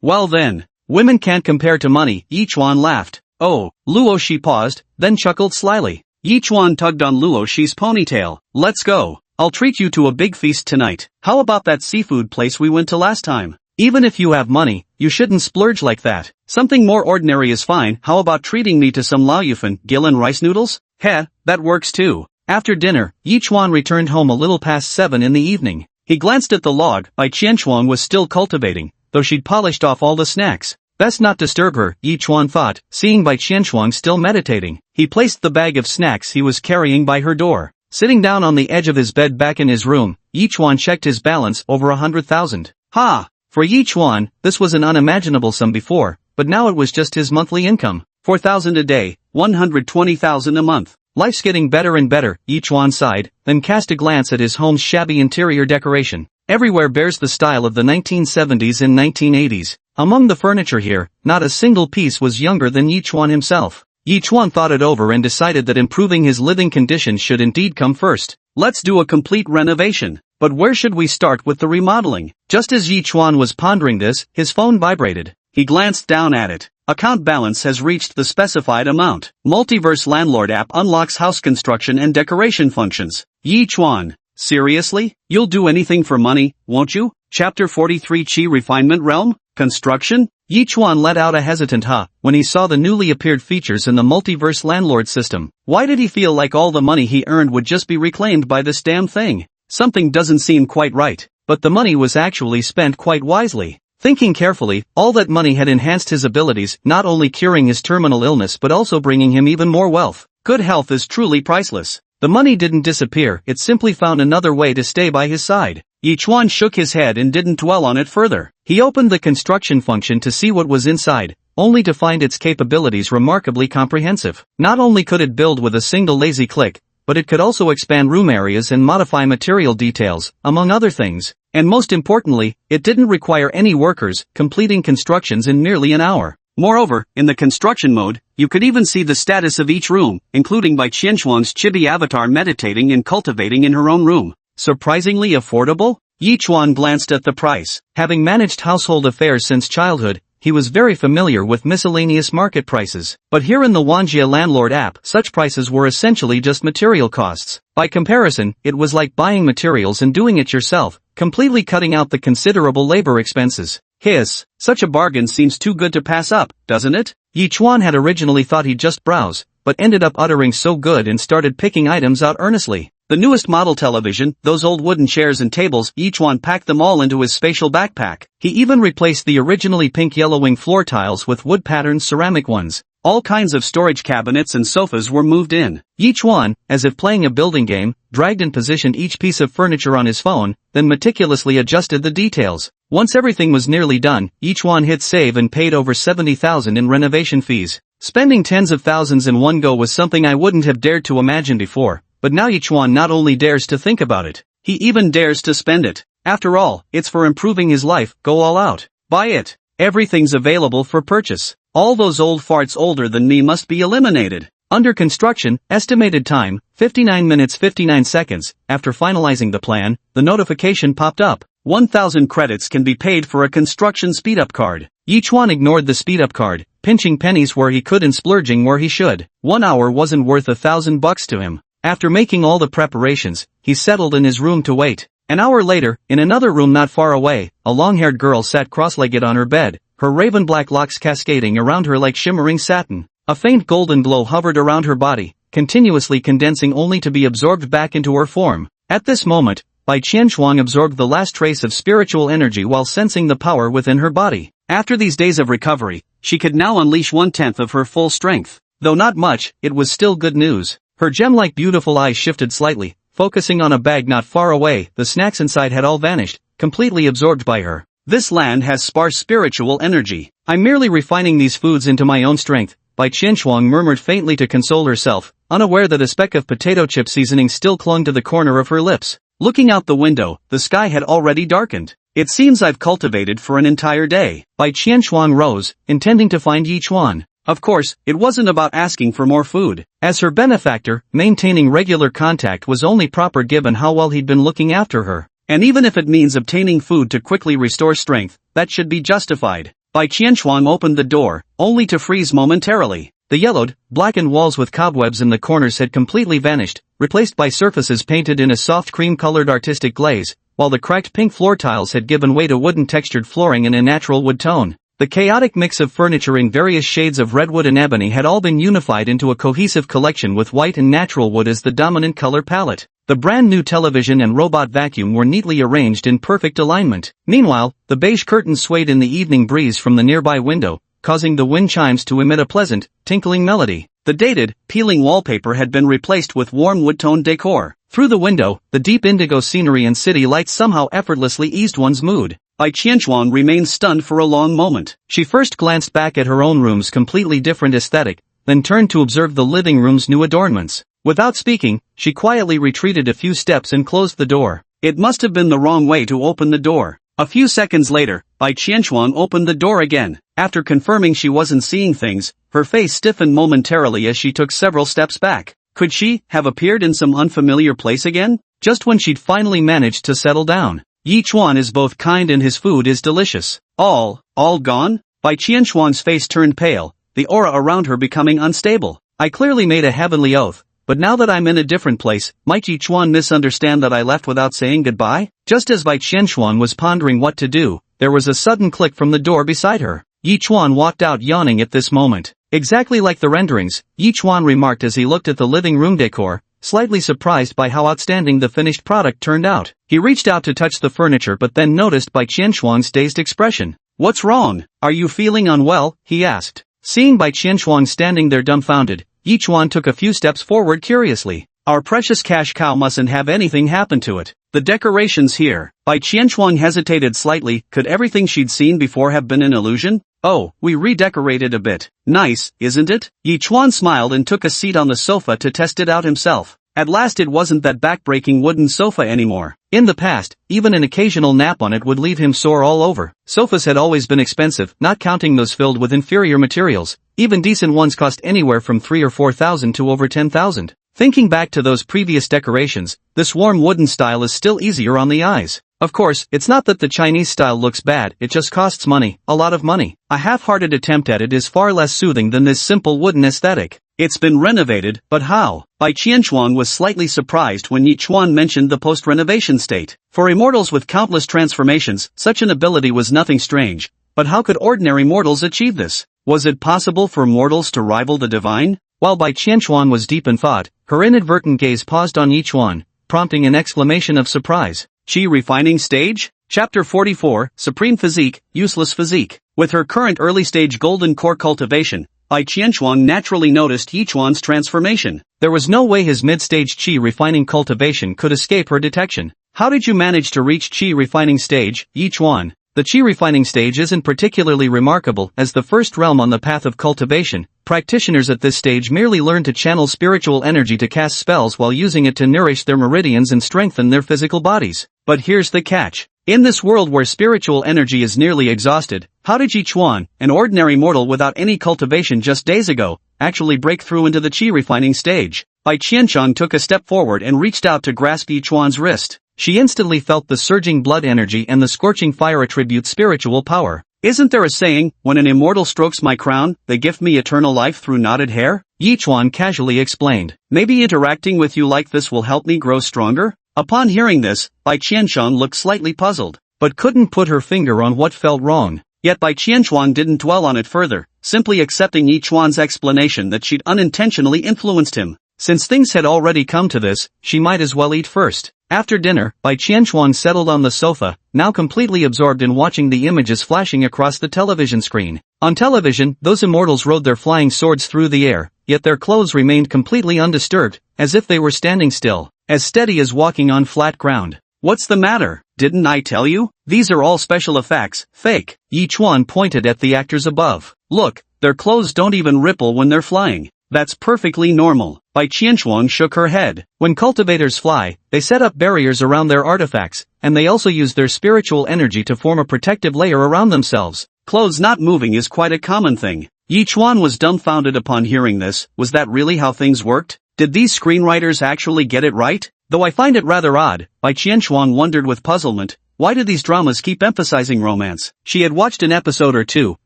Well then, women can't compare to money. Yi Chuan laughed. Oh, Luo Shi paused, then chuckled slyly. Yi Chuan tugged on Luo Shi's ponytail. Let's go. I'll treat you to a big feast tonight. How about that seafood place we went to last time? Even if you have money, you shouldn't splurge like that. Something more ordinary is fine. How about treating me to some lao yufan, gill and rice noodles? Heh, that works too. After dinner, Yi Chuan returned home a little past 7 in the evening. He glanced at the log. Bai Qianshuang was still cultivating, though she'd polished off all the snacks. Best not disturb her, Yi Chuan thought, seeing Bai Qianshuang still meditating. He placed the bag of snacks he was carrying by her door. Sitting down on the edge of his bed back in his room, Yi Chuan checked his balance over 100,000. Ha! For Yi Chuan, this was an unimaginable sum before, but now it was just his monthly income. 4,000 a day, 120,000 a month. Life's getting better and better, Yi Chuan sighed, then cast a glance at his home's shabby interior decoration. Everywhere bears the style of the 1970s and 1980s. Among the furniture here, not a single piece was younger than Yi Chuan himself. Yi Chuan thought it over and decided that improving his living conditions should indeed come first. Let's do a complete renovation. But where should we start with the remodeling? Just as Yi Chuan was pondering this, his phone vibrated. He glanced down at it. Account balance has reached the specified amount. Multiverse Landlord app unlocks house construction and decoration functions. Yi Chuan. Seriously? You'll do anything for money, won't you? Chapter 43 Chi Refinement Realm? Construction? Yi Chuan let out a hesitant huh when he saw the newly appeared features in the multiverse landlord system. Why did he feel like all the money he earned would just be reclaimed by this damn thing? Something doesn't seem quite right. But the money was actually spent quite wisely. Thinking carefully, all that money had enhanced his abilities, not only curing his terminal illness but also bringing him even more wealth. Good health is truly priceless. The money didn't disappear, it simply found another way to stay by his side. Yi Chuan shook his head and didn't dwell on it further. He opened the construction function to see what was inside, only to find its capabilities remarkably comprehensive. Not only could it build with a single lazy click, but it could also expand room areas and modify material details, among other things. And most importantly, it didn't require any workers, completing constructions in nearly an hour. Moreover, in the construction mode, you could even see the status of each room, including Bai Qianxuan's chibi avatar meditating and cultivating in her own room. Surprisingly affordable? Yi Chuan glanced at the price. Having managed household affairs since childhood, he was very familiar with miscellaneous market prices. But here in the Wanjia Landlord app, such prices were essentially just material costs. By comparison, it was like buying materials and doing it yourself, completely cutting out the considerable labor expenses. Hiss, such a bargain seems too good to pass up, doesn't it? Yi Chuan had originally thought he'd just browse, but ended up uttering so good and started picking items out earnestly. The newest model television, those old wooden chairs and tables, Yi Chuan packed them all into his spatial backpack. He even replaced the originally pink yellowing floor tiles with wood-patterned ceramic ones. All kinds of storage cabinets and sofas were moved in. Yi Chuan, as if playing a building game, dragged and positioned each piece of furniture on his phone, then meticulously adjusted the details. Once everything was nearly done, Yi Chuan hit save and paid over 70,000 in renovation fees. Spending tens of thousands in one go was something I wouldn't have dared to imagine before, but now Yi Chuan not only dares to think about it, he even dares to spend it. After all, it's for improving his life, go all out. Buy it. Everything's available for purchase. All those old farts older than me must be eliminated. Under construction, estimated time, 59 minutes 59 seconds. After finalizing the plan, the notification popped up. 1,000 credits can be paid for a construction speed-up card. Yi Chuan ignored the speed-up card, pinching pennies where he could and splurging where he should. 1 hour wasn't worth $1,000 to him. After making all the preparations, he settled in his room to wait. An hour later, in another room not far away, a long-haired girl sat cross-legged on her bed, her raven-black locks cascading around her like shimmering satin. A faint golden glow hovered around her body, continuously condensing only to be absorbed back into her form. At this moment, Bai Qianxuan absorbed the last trace of spiritual energy while sensing the power within her body. After these days of recovery, she could now unleash 1/10 of her full strength. Though not much, it was still good news. Her gem-like beautiful eyes shifted slightly, focusing on a bag not far away. The snacks inside had all vanished, completely absorbed by her. This land has sparse spiritual energy. I'm merely refining these foods into my own strength, Bai Qianxuan murmured faintly to console herself, unaware that a speck of potato chip seasoning still clung to the corner of her lips. Looking out the window, the sky had already darkened. It seems I've cultivated for an entire day. Bai Qianxuan rose, intending to find Yi Chuan. Of course, it wasn't about asking for more food. As her benefactor, maintaining regular contact was only proper given how well he'd been looking after her. And even if it means obtaining food to quickly restore strength, that should be justified. Bai Qianxuan opened the door, only to freeze momentarily. The yellowed, blackened walls with cobwebs in the corners had completely vanished, replaced by surfaces painted in a soft cream-colored artistic glaze, while the cracked pink floor tiles had given way to wooden textured flooring in a natural wood tone. The chaotic mix of furniture in various shades of redwood and ebony had all been unified into a cohesive collection with white and natural wood as the dominant color palette. The brand new television and robot vacuum were neatly arranged in perfect alignment. Meanwhile, the beige curtains swayed in the evening breeze from the nearby window, causing the wind chimes to emit a pleasant, tinkling melody. The dated, peeling wallpaper had been replaced with warm wood-toned decor. Through the window, the deep indigo scenery and city lights somehow effortlessly eased one's mood. Bai Qianxuan remained stunned for a long moment. She first glanced back at her own room's completely different aesthetic, then turned to observe the living room's new adornments. Without speaking, she quietly retreated a few steps and closed the door. It must have been the wrong way to open the door. A few seconds later, Bai Qianxuan opened the door again. After confirming she wasn't seeing things, her face stiffened momentarily as she took several steps back. Could she have appeared in some unfamiliar place again? Just when she'd finally managed to settle down. Yi Chuan is both kind and his food is delicious. All gone? Bai Qianxuan's face turned pale, the aura around her becoming unstable. I clearly made a heavenly oath, but now that I'm in a different place, might Yi Chuan misunderstand that I left without saying goodbye? Just as Bai Qianshuan was pondering what to do, there was a sudden click from the door beside her. Yi Chuan walked out yawning at this moment. Exactly like the renderings, Yi Chuan remarked as he looked at the living room decor, slightly surprised by how outstanding the finished product turned out. He reached out to touch the furniture but then noticed Bai Qianshuan's dazed expression. "What's wrong? Are you feeling unwell?" he asked. Seeing Bai Qianshuan standing there dumbfounded, Yi Chuan took a few steps forward curiously. "Our precious cash cow mustn't have anything happen to it. The decorations here." Bai Qianshuan hesitated slightly. Could everything she'd seen before have been an illusion? "Oh, we redecorated a bit. Nice, isn't it?" Yi Chuan smiled and took a seat on the sofa to test it out himself. At last it wasn't that back-breaking wooden sofa anymore. In the past, even an occasional nap on it would leave him sore all over. Sofas had always been expensive, not counting those filled with inferior materials. Even decent ones cost anywhere from 3 or 4,000 to over 10,000. Thinking back to those previous decorations, this warm wooden style is still easier on the eyes. Of course, it's not that the Chinese style looks bad, it just costs money, a lot of money. A half-hearted attempt at it is far less soothing than this simple wooden aesthetic. It's been renovated, but how? Bai Qianshuan was slightly surprised when Yi Chuan mentioned the post-renovation state. For immortals with countless transformations, such an ability was nothing strange. But how could ordinary mortals achieve this? Was it possible for mortals to rival the divine? While Bai Qianshuan was deep in thought, her inadvertent gaze paused on Yi Chuan, prompting an exclamation of surprise. Qi Refining Stage? Chapter 44, Supreme Physique, Useless Physique. With her current early-stage golden core cultivation, Bai Qianshuan naturally noticed Yi Chuan's transformation. There was no way his mid-stage Qi Refining cultivation could escape her detection. "How did you manage to reach Qi Refining Stage, Yi Chuan?" The Qi Refining Stage isn't particularly remarkable as the first realm on the path of cultivation. Practitioners at this stage merely learn to channel spiritual energy to cast spells while using it to nourish their meridians and strengthen their physical bodies. But here's the catch. In this world where spiritual energy is nearly exhausted, how did Yi Chuan, an ordinary mortal without any cultivation just days ago, actually break through into the Qi Refining Stage? Bai Qianshuan took a step forward and reached out to grasp Yi Chuan's wrist. She instantly felt the surging blood energy and the scorching fire attribute spiritual power. "Isn't there a saying, when an immortal strokes my crown, they gift me eternal life through knotted hair?" Yi Chuan casually explained. "Maybe interacting with you like this will help me grow stronger?" Upon hearing this, Bai Qianshuan looked slightly puzzled, but couldn't put her finger on what felt wrong. Yet Bai Qianshuan didn't dwell on it further, simply accepting Yi Chuan's explanation that she'd unintentionally influenced him. Since things had already come to this, she might as well eat first. After dinner, Bai Qianshuan settled on the sofa, now completely absorbed in watching the images flashing across the television screen. On television, those immortals rode their flying swords through the air, yet their clothes remained completely undisturbed, as if they were standing still, as steady as walking on flat ground. "What's the matter? Didn't I tell you? These are all special effects, fake." Yi Chuan pointed at the actors above. "Look, their clothes don't even ripple when they're flying. That's perfectly normal." Bai Qianshuan shook her head. When cultivators fly, they set up barriers around their artifacts, and they also use their spiritual energy to form a protective layer around themselves. Clothes not moving is quite a common thing. Yi Chuan was dumbfounded upon hearing this. Was that really how things worked? Did these screenwriters actually get it right? Though I find it rather odd, Bai Qianshuan wondered with puzzlement. Why did these dramas keep emphasizing romance? She had watched an episode or two,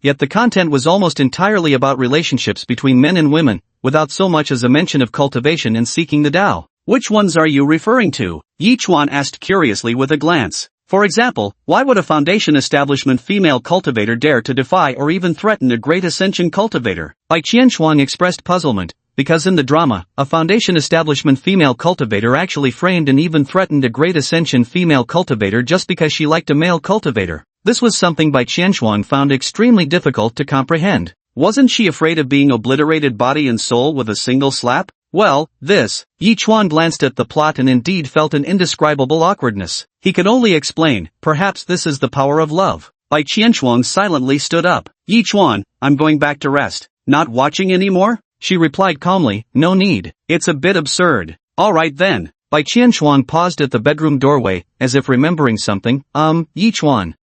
yet the content was almost entirely about relationships between men and women, without so much as a mention of cultivation and seeking the Tao. "Which ones are you referring to?" Yi Chuan asked curiously with a glance. "For example, why would a foundation establishment female cultivator dare to defy or even threaten a great ascension cultivator?" Bai Qianshuan expressed puzzlement. Because in the drama, a foundation establishment female cultivator actually framed and even threatened a great ascension female cultivator just because she liked a male cultivator. This was something Bai Qianshuan found extremely difficult to comprehend. Wasn't she afraid of being obliterated body and soul with a single slap? Well, Yi Chuan glanced at the plot and indeed felt an indescribable awkwardness. He could only explain, perhaps this is the power of love. Bai Qianshuan silently stood up. "Yi Chuan, I'm going back to rest. Not watching anymore?" She replied calmly, "No need. It's a bit absurd." "Alright then." Bai Qianshuan paused at the bedroom doorway, as if remembering something. Yi Chuan.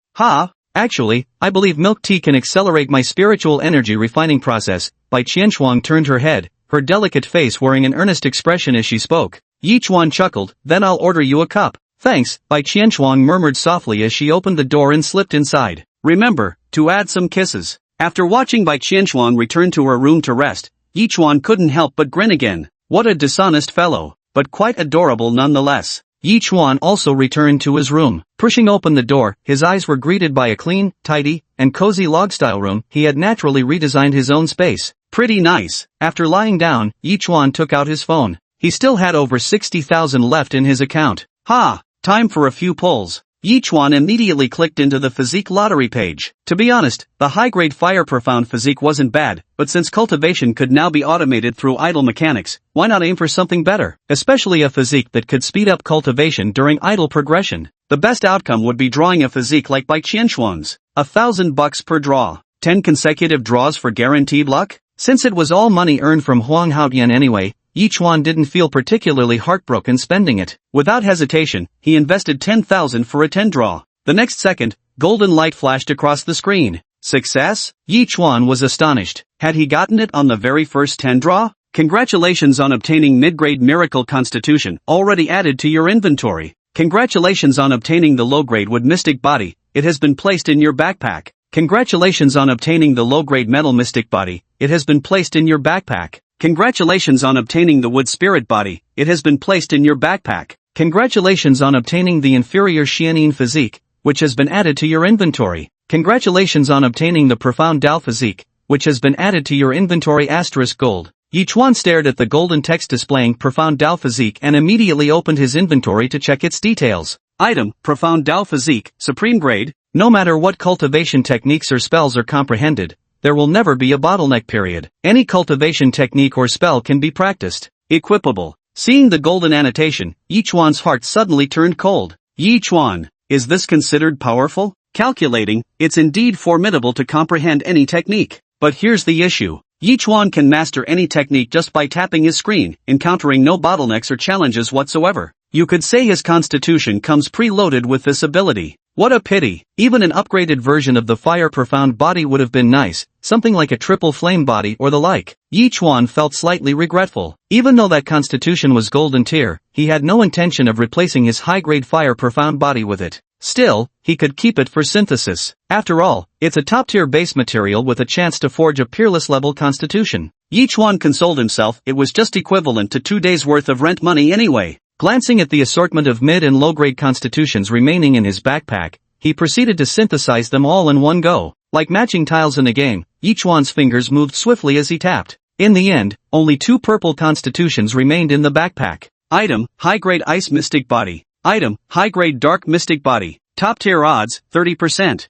Actually, I believe milk tea can accelerate my spiritual energy refining process." Bai Qianshuan turned her head, her delicate face wearing an earnest expression as she spoke. Yi Chuan chuckled. "Then I'll order you a cup." "Thanks," Bai Qianshuan murmured softly as she opened the door and slipped inside. "Remember, to add some kisses." After watching Bai Qianshuan return to her room to rest, Yi Chuan couldn't help but grin again. What a dishonest fellow, but quite adorable nonetheless. Yi Chuan also returned to his room. Pushing open the door, his eyes were greeted by a clean, tidy, and cozy log-style room. He had naturally redesigned his own space. Pretty nice. After lying down, Yi Chuan took out his phone. He still had over 60,000 left in his account. Time for a few pulls. Yi Chuan immediately clicked into the physique lottery page. To be honest, the high-grade fire profound physique wasn't bad, but since cultivation could now be automated through idle mechanics, why not aim for something better? Especially a physique that could speed up cultivation during idle progression. The best outcome would be drawing a physique like by Qianxuan's. $1,000 per draw. 10 consecutive draws for guaranteed luck? Since it was all money earned from Huang Haotian anyway, Yi Chuan didn't feel particularly heartbroken spending it. Without hesitation, he invested 10,000 for a 10 draw. The next second, golden light flashed across the screen. Success? Yi Chuan was astonished. Had he gotten it on the very first 10 draw? Congratulations on obtaining mid-grade miracle constitution, already added to your inventory. Congratulations on obtaining the low-grade wood mystic body, it has been placed in your backpack. Congratulations on obtaining the low-grade metal mystic body, it has been placed in your backpack. Congratulations on obtaining the wood spirit body, it has been placed in your backpack. Congratulations on obtaining the inferior Xianyin physique, which has been added to your inventory. Congratulations on obtaining the profound Dao physique, which has been added to your inventory * gold. Yi Chuan stared at the golden text displaying profound Dao physique and immediately opened his inventory to check its details. Item, profound Dao physique, supreme grade. No matter what cultivation techniques or spells are comprehended, there will never be a bottleneck period. Any cultivation technique or spell can be practiced. Equipable. Seeing the golden annotation, Yi Chuan's heart suddenly turned cold. Yi Chuan, is this considered powerful? Calculating, it's indeed formidable to comprehend any technique. But here's the issue. Yi Chuan can master any technique just by tapping his screen, encountering no bottlenecks or challenges whatsoever. You could say his constitution comes preloaded with this ability. What a pity. Even an upgraded version of the fire profound body would have been nice, something like a triple flame body or the like. Yi Chuan felt slightly regretful. Even though that constitution was golden tier, he had no intention of replacing his high-grade fire profound body with it. Still, he could keep it for synthesis. After all, it's a top-tier base material with a chance to forge a peerless level constitution. Yi Chuan consoled himself, it was just equivalent to 2 days' worth of rent money anyway. Glancing at the assortment of mid and low-grade constitutions remaining in his backpack, he proceeded to synthesize them all in one go. Like matching tiles in a game, Yi Chuan's fingers moved swiftly as he tapped. In the end, only 2 purple constitutions remained in the backpack. Item, high-grade ice mystic body. Item, high-grade dark mystic body. Top-tier odds, 30%.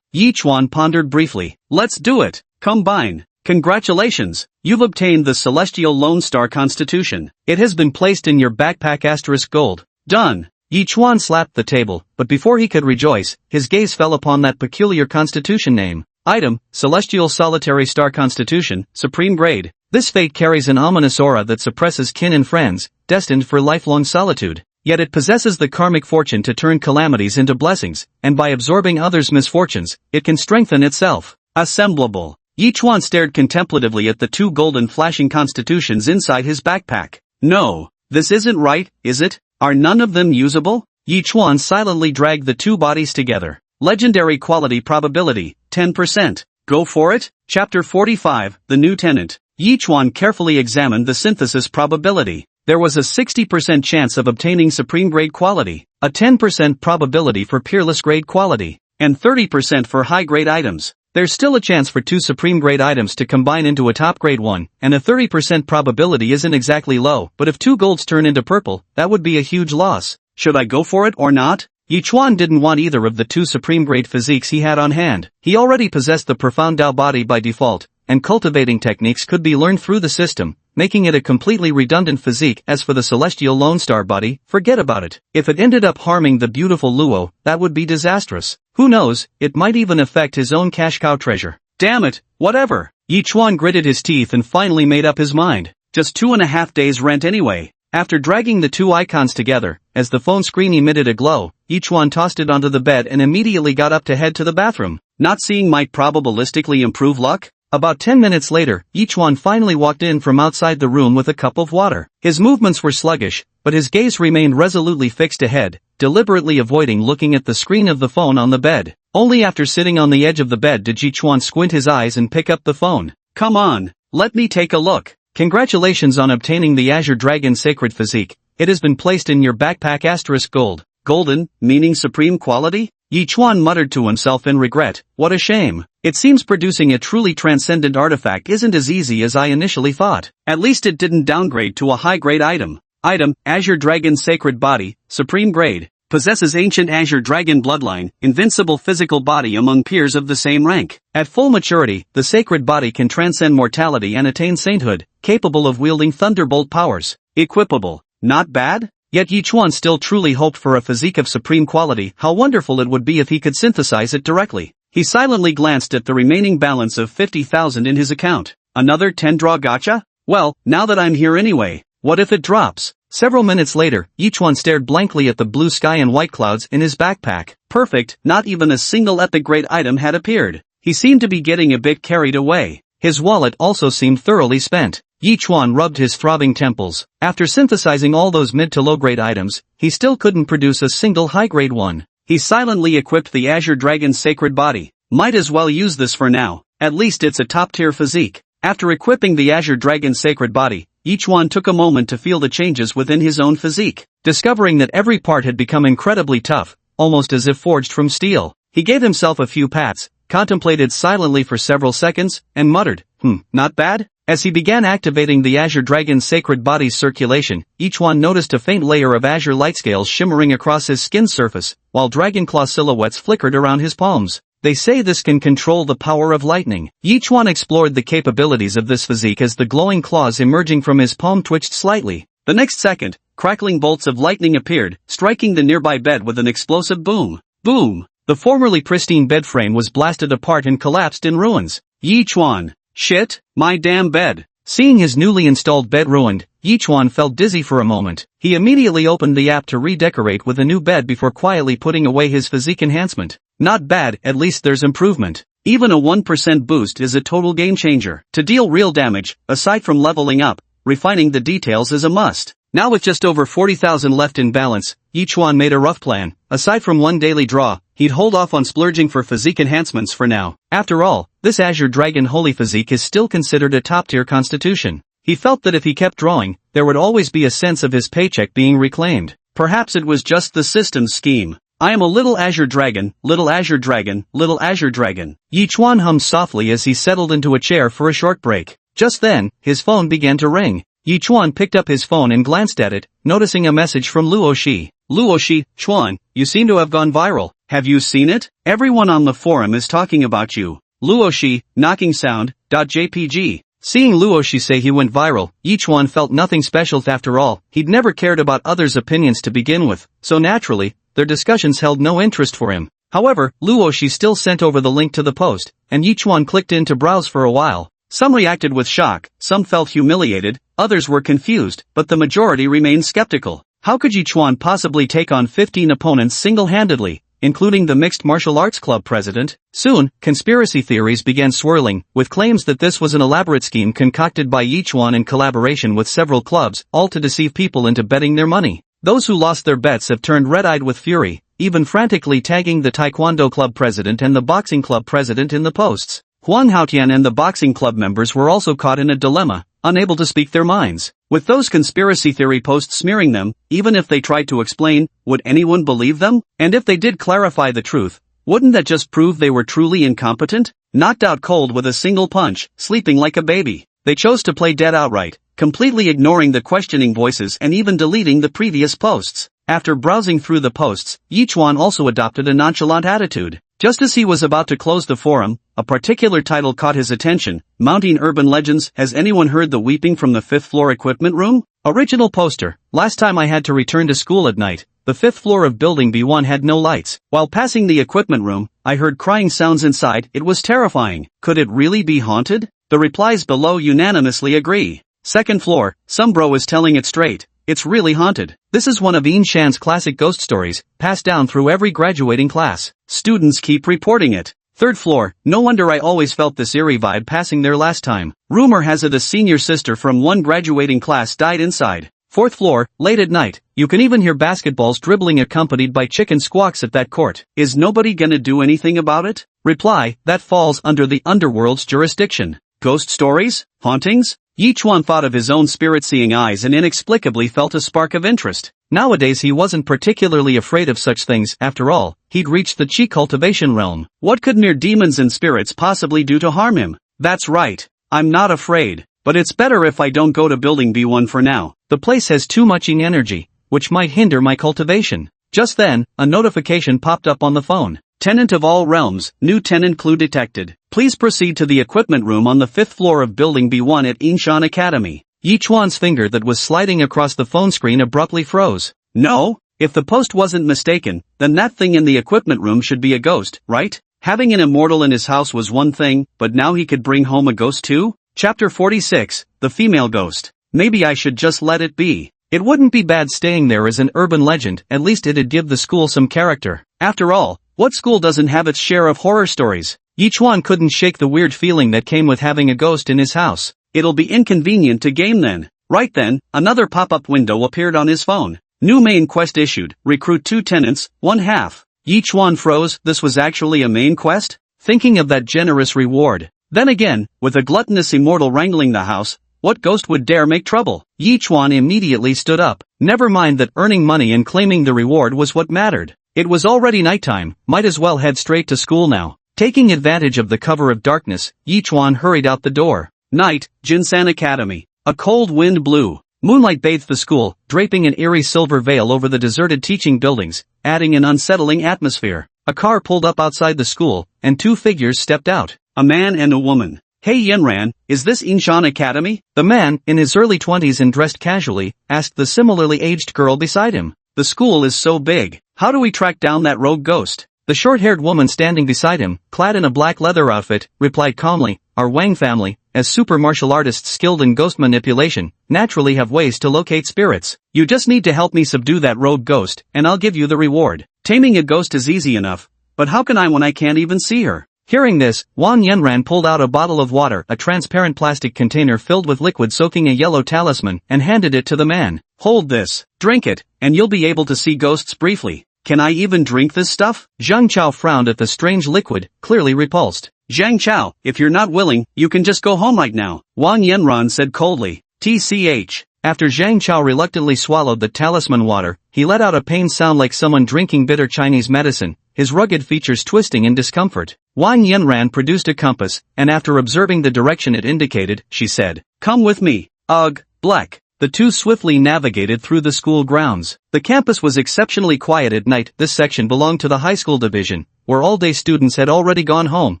Yi Chuan pondered briefly. Let's do it. Combine. Congratulations, you've obtained the Celestial Lone Star Constitution. It has been placed in your backpack * gold. Done. Yi Chuan slapped the table, but before he could rejoice, his gaze fell upon that peculiar constitution name. Item, Celestial Solitary Star Constitution, Supreme Grade. This fate carries an ominous aura that suppresses kin and friends, destined for lifelong solitude. Yet it possesses the karmic fortune to turn calamities into blessings, and by absorbing others' misfortunes, it can strengthen itself. Assemblable. Yi Chuan stared contemplatively at the 2 golden flashing constitutions inside his backpack. No, this isn't right, is it? Are none of them usable? Yi Chuan silently dragged the 2 bodies together. Legendary quality probability, 10%. Go for it? Chapter 45, The New Tenant. Yi Chuan carefully examined the synthesis probability. There was a 60% chance of obtaining supreme grade quality, a 10% probability for peerless grade quality, and 30% for high grade items. There's still a chance for 2 supreme grade items to combine into a top grade one, and a 30% probability isn't exactly low, but if 2 golds turn into purple, that would be a huge loss. Should I go for it or not? Yi Chuan didn't want either of the 2 supreme grade physiques he had on hand. He already possessed the profound Dao body by default, and cultivating techniques could be learned through the system, making it a completely redundant physique. As for the Celestial Lone Star body, forget about it. If it ended up harming the beautiful Luo, that would be disastrous. Who knows, it might even affect his own cash cow treasure. Damn it, whatever. Yi Chuan gritted his teeth and finally made up his mind. Just 2.5 days rent anyway. After dragging the 2 icons together, as the phone screen emitted a glow, Yi Chuan tossed it onto the bed and immediately got up to head to the bathroom. Not seeing might probabilistically improve luck? About 10 minutes later, Yi Chuan finally walked in from outside the room with a cup of water. His movements were sluggish, but his gaze remained resolutely fixed ahead, deliberately avoiding looking at the screen of the phone on the bed. Only after sitting on the edge of the bed did Yi Chuan squint his eyes and pick up the phone. Come on, let me take a look. Congratulations on obtaining the Azure Dragon Sacred Physique. It has been placed in your backpack * gold. Golden, meaning supreme quality? Yi Chuan muttered to himself in regret. What a shame. It seems producing a truly transcendent artifact isn't as easy as I initially thought. At least it didn't downgrade to a high-grade item. Item, Azure Dragon Sacred Body, Supreme Grade. Possesses ancient Azure Dragon bloodline, invincible physical body among peers of the same rank. At full maturity, the sacred body can transcend mortality and attain sainthood, capable of wielding thunderbolt powers. Equipable. Not bad? Yet Yi Chuan still truly hoped for a physique of supreme quality. How wonderful it would be if he could synthesize it directly. He silently glanced at the remaining balance of 50,000 in his account. Another 10-draw gacha? Well, now that I'm here anyway, what if it drops? Several minutes later, Yi Chuan stared blankly at the blue sky and white clouds in his backpack. Perfect, not even a single epic grade item had appeared. He seemed to be getting a bit carried away. His wallet also seemed thoroughly spent. Yi Chuan rubbed his throbbing temples. After synthesizing all those mid to low grade items, he still couldn't produce a single high grade one. He silently equipped the Azure Dragon's sacred body. Might as well use this for now. At least it's a top tier physique. After equipping the Azure Dragon's sacred body, Yi Chuan took a moment to feel the changes within his own physique. Discovering that every part had become incredibly tough, almost as if forged from steel. He gave himself a few pats, contemplated silently for several seconds, and muttered, not bad? As he began activating the Azure Dragon's sacred body's circulation, Yi Chuan noticed a faint layer of azure light scales shimmering across his skin surface, while dragon claw silhouettes flickered around his palms. They say this can control the power of lightning. Yi Chuan explored the capabilities of this physique as the glowing claws emerging from his palm twitched slightly. The next second, crackling bolts of lightning appeared, striking the nearby bed with an explosive boom. Boom! The formerly pristine bed frame was blasted apart and collapsed in ruins. Yi Chuan. Shit, my damn bed. Seeing his newly installed bed ruined, Yi Chuan felt dizzy for a moment. He immediately opened the app to redecorate with a new bed before quietly putting away his physique enhancement. Not bad, at least there's improvement. Even a 1% boost is a total game changer. To deal real damage, aside from leveling up, refining the details is a must. Now with just over 40,000 left in balance, Yi Chuan made a rough plan. Aside from one daily draw, he'd hold off on splurging for physique enhancements for now. After all, this Azure Dragon Holy Physique is still considered a top-tier constitution. He felt that if he kept drawing, there would always be a sense of his paycheck being reclaimed. Perhaps it was just the system's scheme. I am a little Azure Dragon, little Azure Dragon, little Azure Dragon. Yi Chuan hummed softly as he settled into a chair for a short break. Just then, his phone began to ring. Yi Chuan picked up his phone and glanced at it, noticing a message from Luo Shi. Luo Shi, Chuan, you seem to have gone viral. Have you seen it? Everyone on the forum is talking about you. Luo Shi, knocking sound, .jpg. Seeing Luo Shi say he went viral, Yi Chuan felt nothing special after all. He'd never cared about others' opinions to begin with, so naturally, their discussions held no interest for him. However, Luo Shi still sent over the link to the post, and Yi Chuan clicked in to browse for a while. Some reacted with shock, some felt humiliated, others were confused, but the majority remained skeptical. How could Yi Chuan possibly take on 15 opponents single-handedly, including the Mixed Martial Arts Club president? Soon, conspiracy theories began swirling, with claims that this was an elaborate scheme concocted by Yi Chuan in collaboration with several clubs, all to deceive people into betting their money. Those who lost their bets have turned red-eyed with fury, even frantically tagging the Taekwondo Club president and the Boxing Club president in the posts. Huang Haotian and the Boxing Club members were also caught in a dilemma, unable to speak their minds. With those conspiracy theory posts smearing them, even if they tried to explain, would anyone believe them? And if they did clarify the truth, wouldn't that just prove they were truly incompetent? Knocked out cold with a single punch, sleeping like a baby. They chose to play dead outright, completely ignoring the questioning voices and even deleting the previous posts. After browsing through the posts, Yi Chuan also adopted a nonchalant attitude. Just as he was about to close the forum, a particular title caught his attention. Mounting Urban Legends. Has anyone heard the weeping from the 5th floor equipment room? Original poster. Last time I had to return to school at night, the 5th floor of building B1 had no lights. While passing the equipment room, I heard crying sounds inside. It was terrifying. Could it really be haunted? The replies below unanimously agree. 2nd floor, some bro is telling it straight. It's really haunted. This is one of Ian Shan's classic ghost stories, passed down through every graduating class. Students keep reporting it. 3rd floor, no wonder I always felt this eerie vibe passing there last time. Rumor has it a senior sister from one graduating class died inside. 4th floor, late at night, you can even hear basketballs dribbling accompanied by chicken squawks at that court. Is nobody gonna do anything about it? Reply, that falls under the underworld's jurisdiction. Ghost stories? Hauntings? Yi Chuan thought of his own spirit-seeing eyes and inexplicably felt a spark of interest. Nowadays he wasn't particularly afraid of such things, after all, he'd reached the chi cultivation realm. What could mere demons and spirits possibly do to harm him? That's right. I'm not afraid. But it's better if I don't go to building B1 for now. The place has too much yin energy, which might hinder my cultivation. Just then, a notification popped up on the phone. Tenant of all realms, new tenant clue detected. Please proceed to the equipment room on the 5th floor of building B1 at Inshan Academy. Yi Chuan's finger that was sliding across the phone screen abruptly froze. No? If the post wasn't mistaken, then that thing in the equipment room should be a ghost, right? Having an immortal in his house was one thing, but now he could bring home a ghost too? Chapter 46, The Female Ghost. Maybe I should just let it be. It wouldn't be bad staying there as an urban legend, at least it'd give the school some character. After all, what school doesn't have its share of horror stories? Yi Chuan couldn't shake the weird feeling that came with having a ghost in his house. It'll be inconvenient to game then. Right then, another pop-up window appeared on his phone. New main quest issued, recruit 2 tenants, 1/2. Yi Chuan froze, this was actually a main quest? Thinking of that generous reward. Then again, with a gluttonous immortal wrangling the house, what ghost would dare make trouble? Yi Chuan immediately stood up. Never mind that earning money and claiming the reward was what mattered. It was already nighttime, might as well head straight to school now. Taking advantage of the cover of darkness, Yi Chuan hurried out the door. Night, Jinsan Academy. A cold wind blew. Moonlight bathed the school, draping an eerie silver veil over the deserted teaching buildings, adding an unsettling atmosphere. A car pulled up outside the school, and 2 figures stepped out. A man and a woman. Hey Yenran, is this Inshan Academy? The man, in his early 20s and dressed casually, asked the similarly aged girl beside him. The school is so big. How do we track down that rogue ghost? The short-haired woman standing beside him, clad in a black leather outfit, replied calmly, our Wang family, as super martial artists skilled in ghost manipulation, naturally have ways to locate spirits. You just need to help me subdue that rogue ghost, and I'll give you the reward. Taming a ghost is easy enough, but how can I when I can't even see her? Hearing this, Wang Yenran pulled out a bottle of water, a transparent plastic container filled with liquid soaking a yellow talisman, and handed it to the man. Hold this, drink it, and you'll be able to see ghosts briefly. Can I even drink this stuff? Zhang Chao frowned at the strange liquid, clearly repulsed. Zhang Chao, if you're not willing, you can just go home right now, Wang Yenran said coldly. TCH. After Zhang Chao reluctantly swallowed the talisman water, he let out a pained sound like someone drinking bitter Chinese medicine, his rugged features twisting in discomfort. Wang Yenran produced a compass, and after observing the direction it indicated, she said, come with me. Ugh, black. The 2 swiftly navigated through the school grounds. The campus was exceptionally quiet at night. This section belonged to the high school division, where all-day students had already gone home,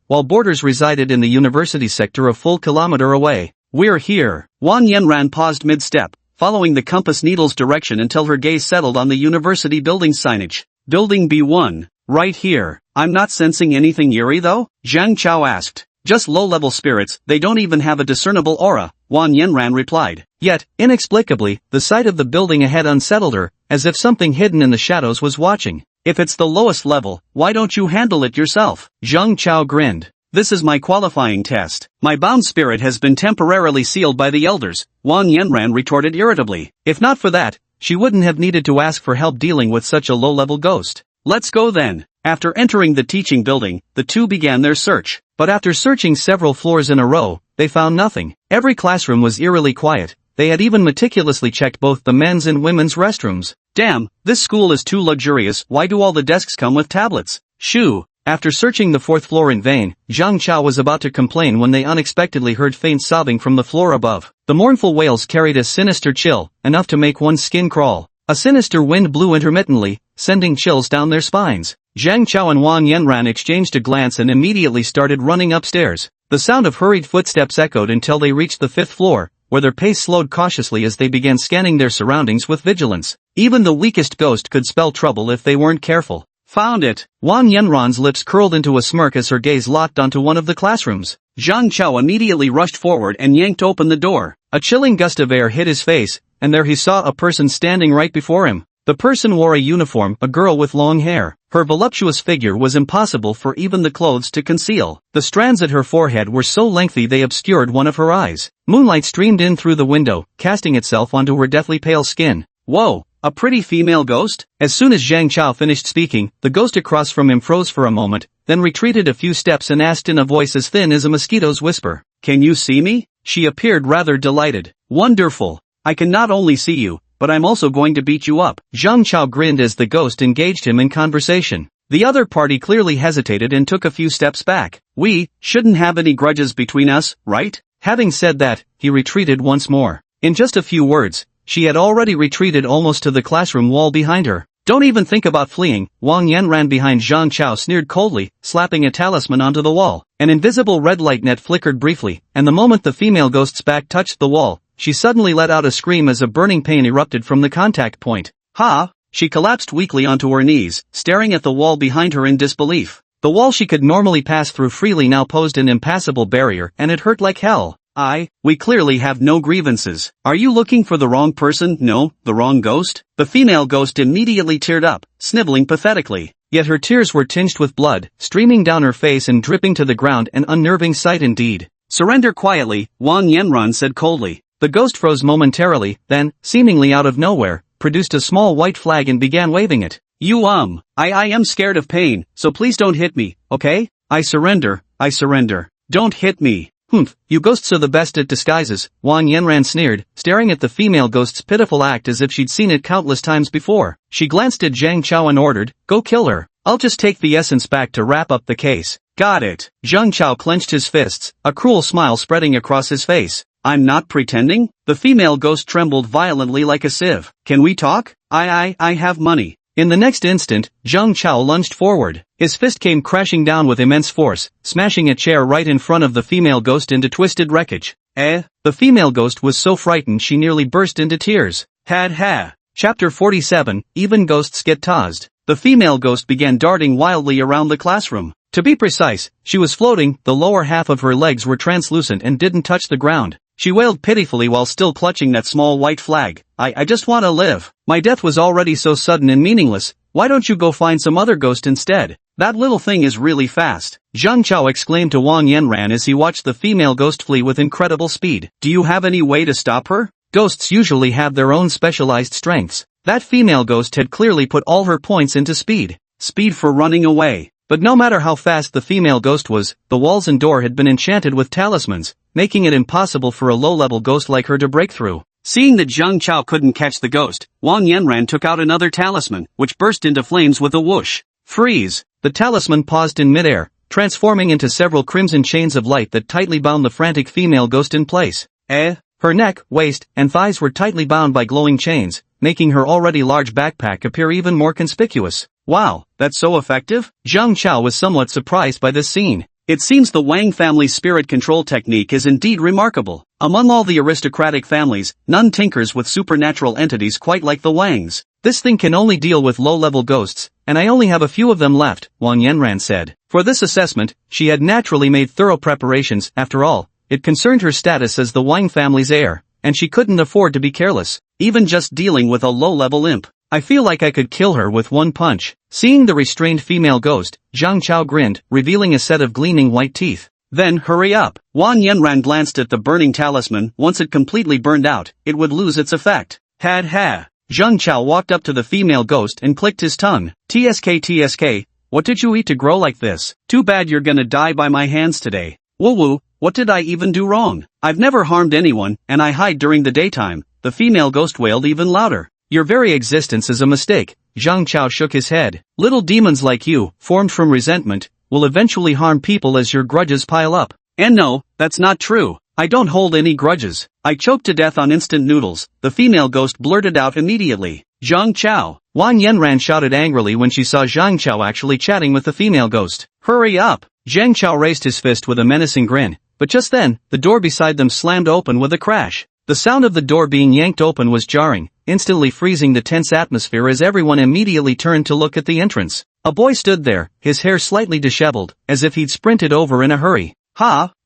while boarders resided in the university sector a full kilometer away. We're here. Wang Yenran paused mid-step, following the compass needle's direction until her gaze settled on the university building signage. Building B1. Right here. I'm not sensing anything eerie though? Zhang Chao asked. Just low-level spirits, they don't even have a discernible aura, Wang Yenran replied. Yet, inexplicably, the sight of the building ahead unsettled her, as if something hidden in the shadows was watching. If it's the lowest level, why don't you handle it yourself? Zhang Chao grinned. This is my qualifying test. My bound spirit has been temporarily sealed by the elders, Wang Yenran retorted irritably. If not for that, she wouldn't have needed to ask for help dealing with such a low-level ghost. Let's go then. After entering the teaching building, the 2 began their search. But after searching several floors in a row, they found nothing. Every classroom was eerily quiet. They had even meticulously checked both the men's and women's restrooms. Damn, this school is too luxurious. Why do all the desks come with tablets? Shoo. After searching the 4th floor in vain, Zhang Chao was about to complain when they unexpectedly heard faint sobbing from the floor above. The mournful wails carried a sinister chill, enough to make one's skin crawl. A sinister wind blew intermittently, sending chills down their spines. Zhang Chao and Wang Yenran exchanged a glance and immediately started running upstairs. The sound of hurried footsteps echoed until they reached the 5th floor, where their pace slowed cautiously as they began scanning their surroundings with vigilance. Even the weakest ghost could spell trouble if they weren't careful. Found it. Wang Yenran's lips curled into a smirk as her gaze locked onto one of the classrooms. Zhang Chao immediately rushed forward and yanked open the door. A chilling gust of air hit his face, and there he saw a person standing right before him. The person wore a uniform, a girl with long hair. Her voluptuous figure was impossible for even the clothes to conceal. The strands at her forehead were so lengthy they obscured one of her eyes. Moonlight streamed in through the window, casting itself onto her deathly pale skin. Whoa, a pretty female ghost? As soon as Zhang Chao finished speaking, the ghost across from him froze for a moment, then retreated a few steps and asked in a voice as thin as a mosquito's whisper. can you see me? She appeared rather delighted. Wonderful. I can not only see you, but I'm also going to beat you up. Zhang Chao grinned as the ghost engaged him in conversation. The other party clearly hesitated and took a few steps back. We shouldn't have any grudges between us, right? Having said that, he retreated once more. In just a few words, she had already retreated almost to the classroom wall behind her. Don't even think about fleeing. Wang Yan ran behind Zhang Chao, sneered coldly, slapping a talisman onto the wall. An invisible red light net flickered briefly, and the moment the female ghost's back touched the wall, she suddenly let out a scream as a burning pain erupted from the contact point. Ha! She collapsed weakly onto her knees, staring at the wall behind her in disbelief. The wall she could normally pass through freely now posed an impassable barrier, and it hurt like hell. We clearly have no grievances. Are you looking for the wrong person? No, the wrong ghost? The female ghost immediately teared up, sniveling pathetically. Yet her tears were tinged with blood, streaming down her face and dripping to the ground, an unnerving sight indeed. Surrender quietly, Wang Yanran said coldly. The ghost froze momentarily, then, seemingly out of nowhere, produced a small white flag and began waving it. I am scared of pain, so please don't hit me, okay? I surrender. Don't hit me. Humph, you ghosts are the best at disguises, Wang Yanran sneered, staring at the female ghost's pitiful act as if she'd seen it countless times before. She glanced at Zhang Chao and ordered, go kill her. I'll just take the essence back to wrap up the case. Got it. Zhang Chao clenched his fists, a cruel smile spreading across his face. I'm not pretending? The female ghost trembled violently like a sieve. Can we talk? I have money. In the next instant, Zhang Chao lunged forward. His fist came crashing down with immense force, smashing a chair right in front of the female ghost into twisted wreckage. The female ghost was so frightened she nearly burst into tears. Chapter 47, Even Ghosts Get Tossed. The female ghost began darting wildly around the classroom. To be precise, she was floating, the lower half of her legs were translucent and didn't touch the ground. She wailed pitifully while still clutching that small white flag. I just want to live. My death was already so sudden and meaningless, why don't you go find some other ghost instead? That little thing is really fast. Zhang Chao exclaimed to Wang Yanran as he watched the female ghost flee with incredible speed. Do you have any way to stop her? Ghosts usually have their own specialized strengths. That female ghost had clearly put all her points into speed. Speed for running away. But no matter how fast the female ghost was, the walls and door had been enchanted with talismans, making it impossible for a low-level ghost like her to break through. Seeing that Zhang Chao couldn't catch the ghost, Wang Yanran took out another talisman, which burst into flames with a whoosh. Freeze! The talisman paused in midair, transforming into several crimson chains of light that tightly bound the frantic female ghost in place. Her neck, waist, and thighs were tightly bound by glowing chains, making her already large backpack appear even more conspicuous. Wow, that's so effective? Zhang Chao was somewhat surprised by this scene. It seems the Wang family's spirit control technique is indeed remarkable. Among all the aristocratic families, none tinkers with supernatural entities quite like the Wangs. This thing can only deal with low-level ghosts, and I only have a few of them left, Wang Yanran said. For this assessment, she had naturally made thorough preparations. After all, it concerned her status as the Wang family's heir, and she couldn't afford to be careless, even just dealing with a low-level imp. I feel like I could kill her with one punch. Seeing the restrained female ghost, Zhang Chao grinned, revealing a set of gleaming white teeth. Then hurry up. Wang Yanran glanced at the burning talisman. Once it completely burned out, it would lose its effect. Zhang Chao walked up to the female ghost and clicked his tongue. TSK, what did you eat to grow like this? Too bad you're gonna die by my hands today. Woo, what did I even do wrong? I've never harmed anyone, and I hide during the daytime. The female ghost wailed even louder. Your very existence is a mistake. Zhang Chao shook his head. Little demons like you, formed from resentment, will eventually harm people as your grudges pile up. And no, that's not true. I don't hold any grudges. I choked to death on instant noodles, the female ghost blurted out immediately. Zhang Chao. Wang Yanran shouted angrily when she saw Zhang Chao actually chatting with the female ghost. Hurry up! Zhang Chao raised his fist with a menacing grin, but just then, the door beside them slammed open with a crash. The sound of the door being yanked open was jarring, instantly freezing the tense atmosphere as everyone immediately turned to look at the entrance. A boy stood there, his hair slightly disheveled, as if he'd sprinted over in a hurry.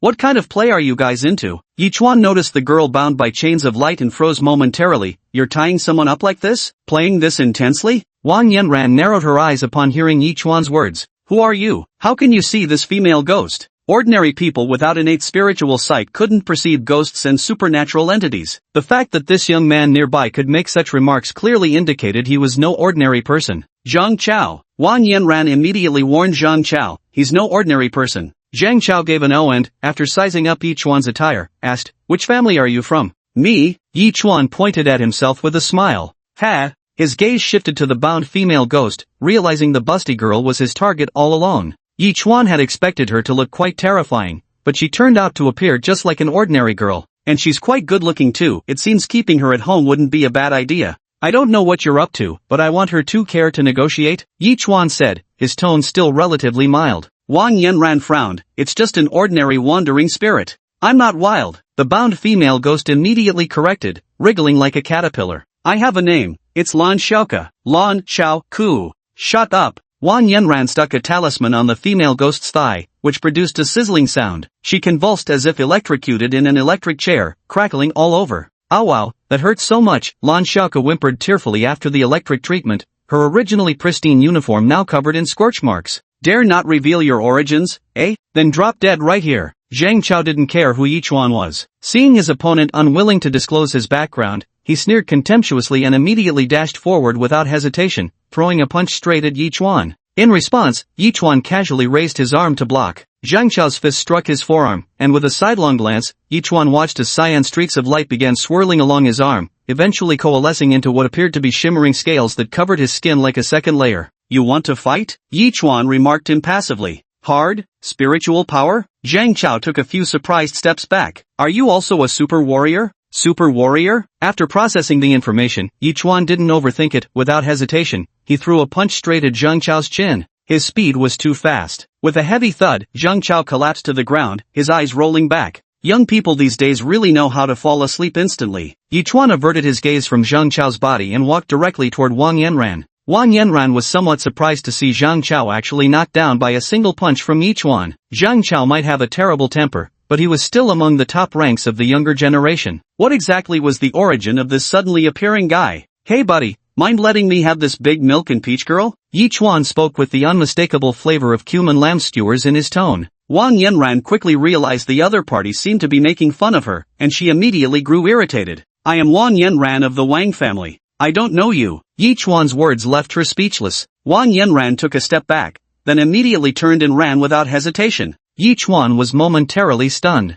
What kind of play are you guys into? Yichuan noticed the girl bound by chains of light and froze momentarily. You're tying someone up like this? Playing this intensely? Wang Yanran narrowed her eyes upon hearing Yichuan's words. Who are you? How can you see this female ghost? Ordinary people without innate spiritual sight couldn't perceive ghosts and supernatural entities. The fact that this young man nearby could make such remarks clearly indicated he was no ordinary person. Zhang Chao. Wang Yanran immediately warned Zhang Chao, he's no ordinary person. Zhang Chao gave an "oh" and, after sizing up Yi Chuan's attire, asked, "Which family are you from?" "Me." Yi Chuan pointed at himself with a smile. "Ha!" His gaze shifted to the bound female ghost, realizing the busty girl was his target all along. Yi Chuan had expected her to look quite terrifying, but she turned out to appear just like an ordinary girl. And she's quite good looking too. It seems keeping her at home wouldn't be a bad idea. "I don't know what you're up to, but I want her to care to negotiate," Yi Chuan said, his tone still relatively mild. Wang Yanran frowned. "It's just an ordinary wandering spirit. I'm not wild," the bound female ghost immediately corrected, wriggling like a caterpillar. "I have a name. It's Lan Xiaoke." "Lan Xiao Ku." "Shut up." Wang Yanran stuck a talisman on the female ghost's thigh, which produced a sizzling sound. She convulsed as if electrocuted in an electric chair, crackling all over. "Oh wow, that hurts so much," Lan Xiaoke whimpered tearfully after the electric treatment, her originally pristine uniform now covered in scorch marks. "Dare not reveal your origins, eh? Then drop dead right here." Zhang Chao didn't care who Yi Chuan was. Seeing his opponent unwilling to disclose his background, he sneered contemptuously and immediately dashed forward without hesitation, throwing a punch straight at Yi Chuan. In response, Yi Chuan casually raised his arm to block. Zhang Chao's fist struck his forearm, and with a sidelong glance, Yi Chuan watched as cyan streaks of light began swirling along his arm, eventually coalescing into what appeared to be shimmering scales that covered his skin like a second layer. "You want to fight?" Yi Chuan remarked impassively. "Hard? Spiritual power?" Zhang Chao took a few surprised steps back. "Are you also a super warrior?" "Super warrior?" After processing the information, Yi Chuan didn't overthink it. Without hesitation, he threw a punch straight at Zhang Chao's chin. His speed was too fast. With a heavy thud, Zhang Chao collapsed to the ground, his eyes rolling back. Young people these days really know how to fall asleep instantly. Yi Chuan averted his gaze from Zhang Chao's body and walked directly toward Wang Yanran. Wang Yanran was somewhat surprised to see Zhang Chao actually knocked down by a single punch from Yi Chuan. Zhang Chao might have a terrible temper, but he was still among the top ranks of the younger generation. What exactly was the origin of this suddenly appearing guy? "Hey buddy, mind letting me have this big milk and peach girl?" Yi Chuan spoke with the unmistakable flavor of cumin lamb skewers in his tone. Wang Yanran quickly realized the other party seemed to be making fun of her, and she immediately grew irritated. "I am Wang Yanran of the Wang family. I don't know you." Yi Chuan's words left her speechless. Wang Yanran took a step back, then immediately turned and ran without hesitation. Yi Chuan was momentarily stunned.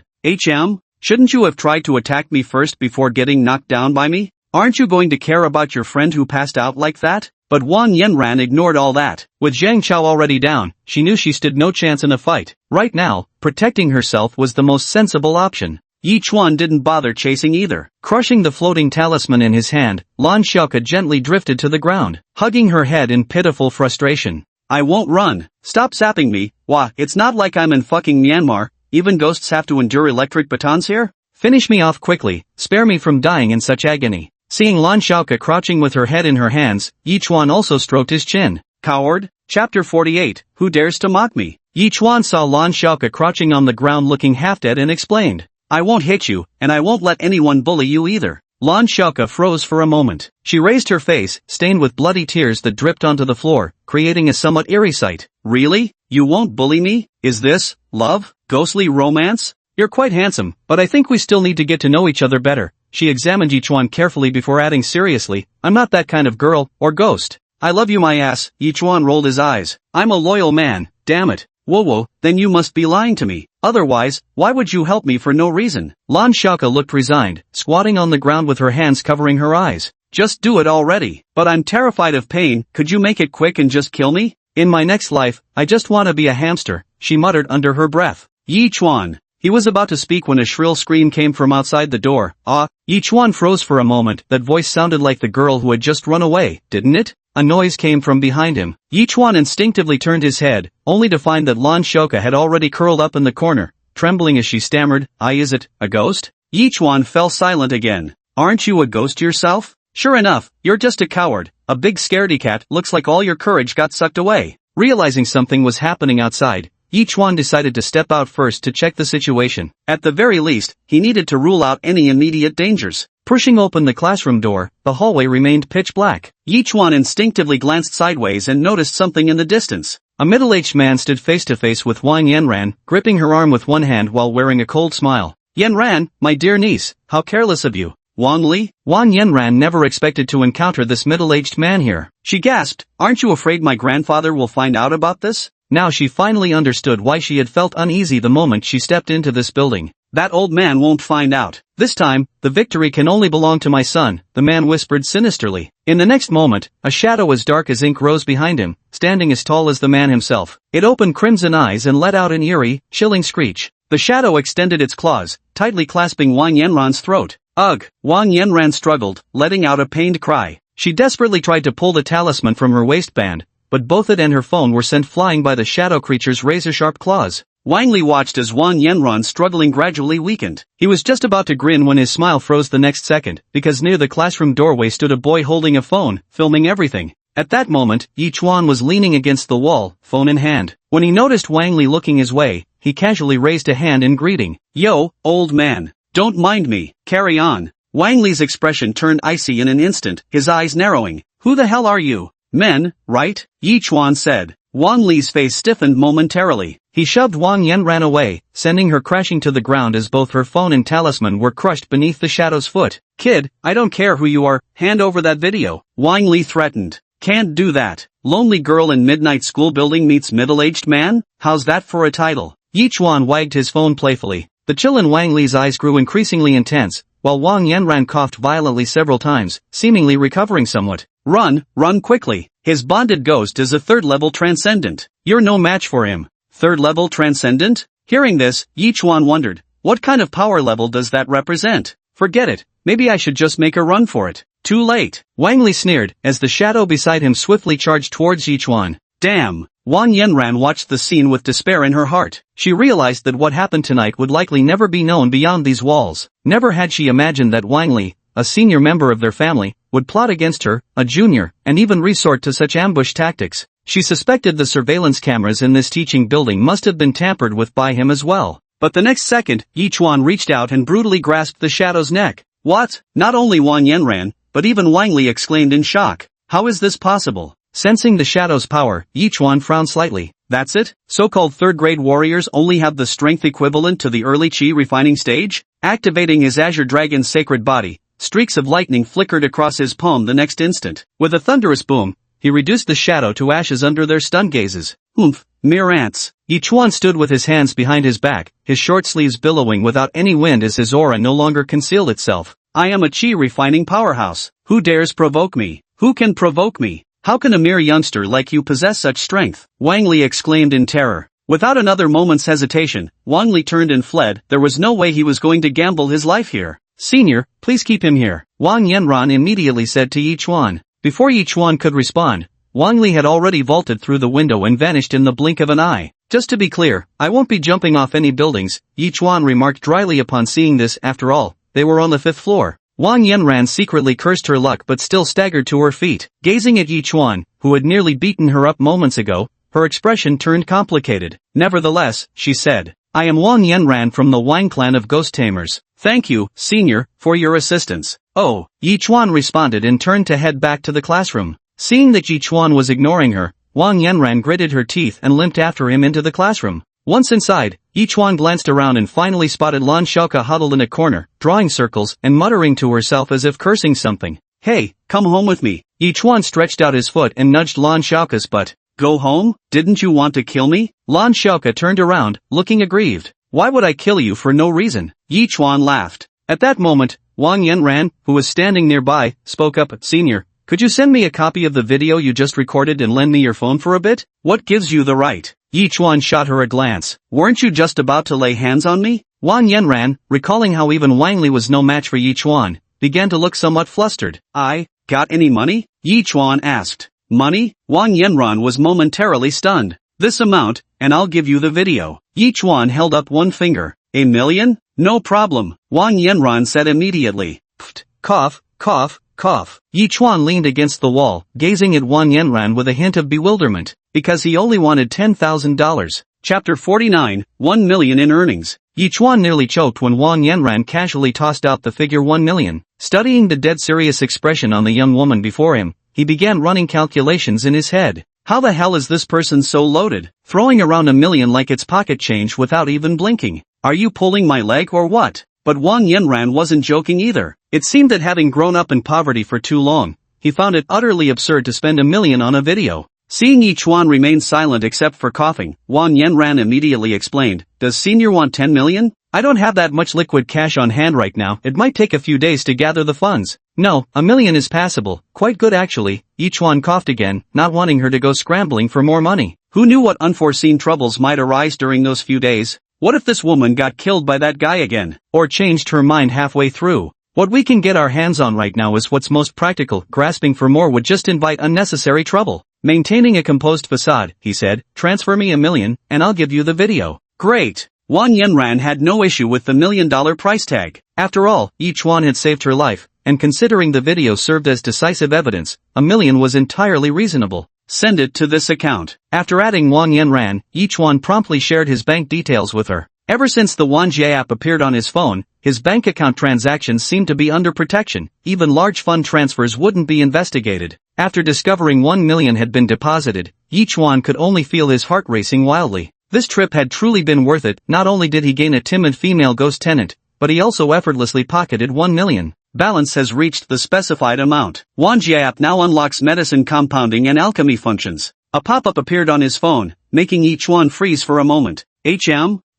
Shouldn't you have tried to attack me first before getting knocked down by me? Aren't you going to care about your friend who passed out like that?" But Wang Yanran ignored all that. With Zhang Chao already down, she knew she stood no chance in a fight. Right now, protecting herself was the most sensible option. Yi Chuan didn't bother chasing either. Crushing the floating talisman in his hand, Lan Xiaoke gently drifted to the ground, hugging her head in pitiful frustration. "I won't run. Stop zapping me. Wah, it's not like I'm in fucking Myanmar. Even ghosts have to endure electric batons here? Finish me off quickly, spare me from dying in such agony." Seeing Lan Xiaoke crouching with her head in her hands, Yi Chuan also stroked his chin. "Coward?" Chapter 48, Who Dares to Mock Me? Yi Chuan saw Lan Xiaoke crouching on the ground looking half dead and explained. "I won't hit you, and I won't let anyone bully you either." Lan Xiaoke froze for a moment. She raised her face, stained with bloody tears that dripped onto the floor, creating a somewhat eerie sight. "Really? You won't bully me? Is this love? Ghostly romance? You're quite handsome, but I think we still need to get to know each other better." She examined Yi Chuan carefully before adding seriously, "I'm not that kind of girl, or ghost." "I love you my ass." Yi Chuan rolled his eyes. "I'm a loyal man, damn it." Whoa, then you must be lying to me. Otherwise, why would you help me for no reason?" Lan Xiaoke looked resigned, squatting on the ground with her hands covering her eyes. "Just do it already." "But I'm terrified of pain, could you make it quick and just kill me? In my next life, I just want to be a hamster," she muttered under her breath. "Yi Chuan." He was about to speak when a shrill scream came from outside the door. "Ah!" Yi Chuan froze for a moment. That voice sounded like the girl who had just run away, didn't it? A noise came from behind him. Yi Chuan instinctively turned his head, only to find that Lan Xiaoke had already curled up in the corner, trembling as she stammered, Is it a ghost?" Yi Chuan fell silent again. "Aren't you a ghost yourself?" "Sure enough, you're just a coward, a big scaredy cat. Looks like all your courage got sucked away." Realizing something was happening outside, Yi Chuan decided to step out first to check the situation. At the very least, he needed to rule out any immediate dangers. Pushing open the classroom door, the hallway remained pitch black. Yi Chuan instinctively glanced sideways and noticed something in the distance. A middle-aged man stood face-to-face with Wang Yanran, gripping her arm with one hand while wearing a cold smile. "Yanran, my dear niece, how careless of you." "Wang Li?" Wang Yanran never expected to encounter this middle-aged man here. She gasped, "Aren't you afraid my grandfather will find out about this?" Now she finally understood why she had felt uneasy the moment she stepped into this building. That old man won't find out. This time, the victory can only belong to my son, the man whispered sinisterly. In the next moment, a shadow as dark as ink rose behind him, standing as tall as the man himself. It opened crimson eyes and let out an eerie, chilling screech. The shadow extended its claws, tightly clasping Wang Yanran's throat. Ugh! Wang Yanran struggled, letting out a pained cry. She desperately tried to pull the talisman from her waistband, but both it and her phone were sent flying by the shadow creature's razor-sharp claws. Wang Li watched as Wang Yanran's struggling gradually weakened. He was just about to grin when his smile froze the next second, because near the classroom doorway stood a boy holding a phone, filming everything. At that moment, Yi Chuan was leaning against the wall, phone in hand. When he noticed Wang Li looking his way, he casually raised a hand in greeting. Yo, old man. Don't mind me, carry on. Wang Li's expression turned icy in an instant, his eyes narrowing. Who the hell are you? Men, right? Yi Chuan said. Wang Li's face stiffened momentarily. He shoved Wang Yanran away, sending her crashing to the ground as both her phone and talisman were crushed beneath the shadow's foot. Kid, I don't care who you are, hand over that video. Wang Li threatened. Can't do that. Lonely girl in midnight school building meets middle-aged man? How's that for a title? Yi Chuan wagged his phone playfully. The chill in Wang Li's eyes grew increasingly intense, while Wang Yanran coughed violently several times, seemingly recovering somewhat. Run quickly. His bonded ghost is a third-level transcendent. You're no match for him. Third-level transcendent? Hearing this, Yi Chuan wondered, what kind of power level does that represent? Forget it, maybe I should just make a run for it. Too late. Wang Li sneered, as the shadow beside him swiftly charged towards Yi Chuan. Damn. Wang Yanran watched the scene with despair in her heart. She realized that what happened tonight would likely never be known beyond these walls. Never had she imagined that Wang Li, a senior member of their family, would plot against her, a junior, and even resort to such ambush tactics. She suspected the surveillance cameras in this teaching building must have been tampered with by him as well. But the next second, Yi Chuan reached out and brutally grasped the shadow's neck. What? Not only Wang Yanran, but even Wang Li exclaimed in shock. How is this possible? Sensing the shadow's power, Yi Chuan frowned slightly. That's it? So-called third-grade warriors only have the strength equivalent to the early chi refining stage? Activating his Azure Dragon's sacred body, streaks of lightning flickered across his palm the next instant. With a thunderous boom, he reduced the shadow to ashes under their stunned gazes. Oomph, mere ants. Yi Chuan stood with his hands behind his back, his short sleeves billowing without any wind as his aura no longer concealed itself. I am a chi refining powerhouse. Who dares provoke me? Who can provoke me? How can a mere youngster like you possess such strength? Wang Li exclaimed in terror. Without another moment's hesitation, Wang Li turned and fled. There was no way he was going to gamble his life here. Senior, please keep him here. Wang Yanran immediately said to Yi Chuan. Before Yi Chuan could respond, Wang Li had already vaulted through the window and vanished in the blink of an eye. Just to be clear, I won't be jumping off any buildings, Yi Chuan remarked dryly upon seeing this. After all, they were on the 5th floor. Wang Yanran secretly cursed her luck but still staggered to her feet. Gazing at Yi Chuan, who had nearly beaten her up moments ago, her expression turned complicated. Nevertheless, she said, I am Wang Yanran from the Wang clan of ghost tamers. Thank you, senior, for your assistance. Oh, Yi Chuan responded and turned to head back to the classroom. Seeing that Yi Chuan was ignoring her, Wang Yanran gritted her teeth and limped after him into the classroom. Once inside, Yi Chuan glanced around and finally spotted Lan Xiaoke huddled in a corner, drawing circles and muttering to herself as if cursing something. Hey, come home with me. Yi Chuan stretched out his foot and nudged Lan Xiaoke's butt. Go home? Didn't you want to kill me? Lan Xiaoke turned around, looking aggrieved. Why would I kill you for no reason? Yi Chuan laughed. At that moment, Wang Yanran, who was standing nearby, spoke up. Senior, could you send me a copy of the video you just recorded and lend me your phone for a bit? What gives you the right? Yi Chuan shot her a glance. Weren't you just about to lay hands on me? Wang Yanran, recalling how even Wang Li was no match for Yi Chuan, began to look somewhat flustered. I got any money? Yi Chuan asked. Money? Wang Yanran was momentarily stunned. This amount, and I'll give you the video. Yi Chuan held up one finger. $1 million? No problem, Wang Yanran said immediately. Pfft, cough, cough, cough. Yi Chuan leaned against the wall, gazing at Wang Yanran with a hint of bewilderment, because he only wanted $10,000. Chapter 49, 1 million in earnings. Yi Chuan nearly choked when Wang Yanran casually tossed out the figure 1 million. Studying the dead serious expression on the young woman before him, he began running calculations in his head. How the hell is this person so loaded, throwing around $1 million like it's pocket change without even blinking? Are you pulling my leg or what? But Wang Yanran wasn't joking either. It seemed that having grown up in poverty for too long, he found it utterly absurd to spend $1 million on a video. Seeing Yi Chuan remain silent except for coughing, Wang Yanran immediately explained, "Does senior want 10 million? I don't have that much liquid cash on hand right now, it might take a few days to gather the funds." "No, 1 million is passable, quite good actually." Yi Chuan coughed again, not wanting her to go scrambling for more money. Who knew what unforeseen troubles might arise during those few days? What if this woman got killed by that guy again? Or changed her mind halfway through? What we can get our hands on right now is what's most practical, grasping for more would just invite unnecessary trouble. Maintaining a composed facade, he said, "Transfer me 1 million, and I'll give you the video." Great! Wang Yanran had no issue with the $1 million price tag. After all, Yi Chuan had saved her life, and considering the video served as decisive evidence, 1 million was entirely reasonable. "Send it to this account." After adding Wang Yanran, Yi Chuan promptly shared his bank details with her. Ever since the Wanjie app appeared on his phone, his bank account transactions seemed to be under protection, even large fund transfers wouldn't be investigated. After discovering 1 million had been deposited, Yi Chuan could only feel his heart racing wildly. This trip had truly been worth it. Not only did he gain a timid female ghost tenant, but he also effortlessly pocketed 1 million. Balance has reached the specified amount. Wanjie app now unlocks medicine compounding and alchemy functions. A pop-up appeared on his phone, making Yi Chuan freeze for a moment.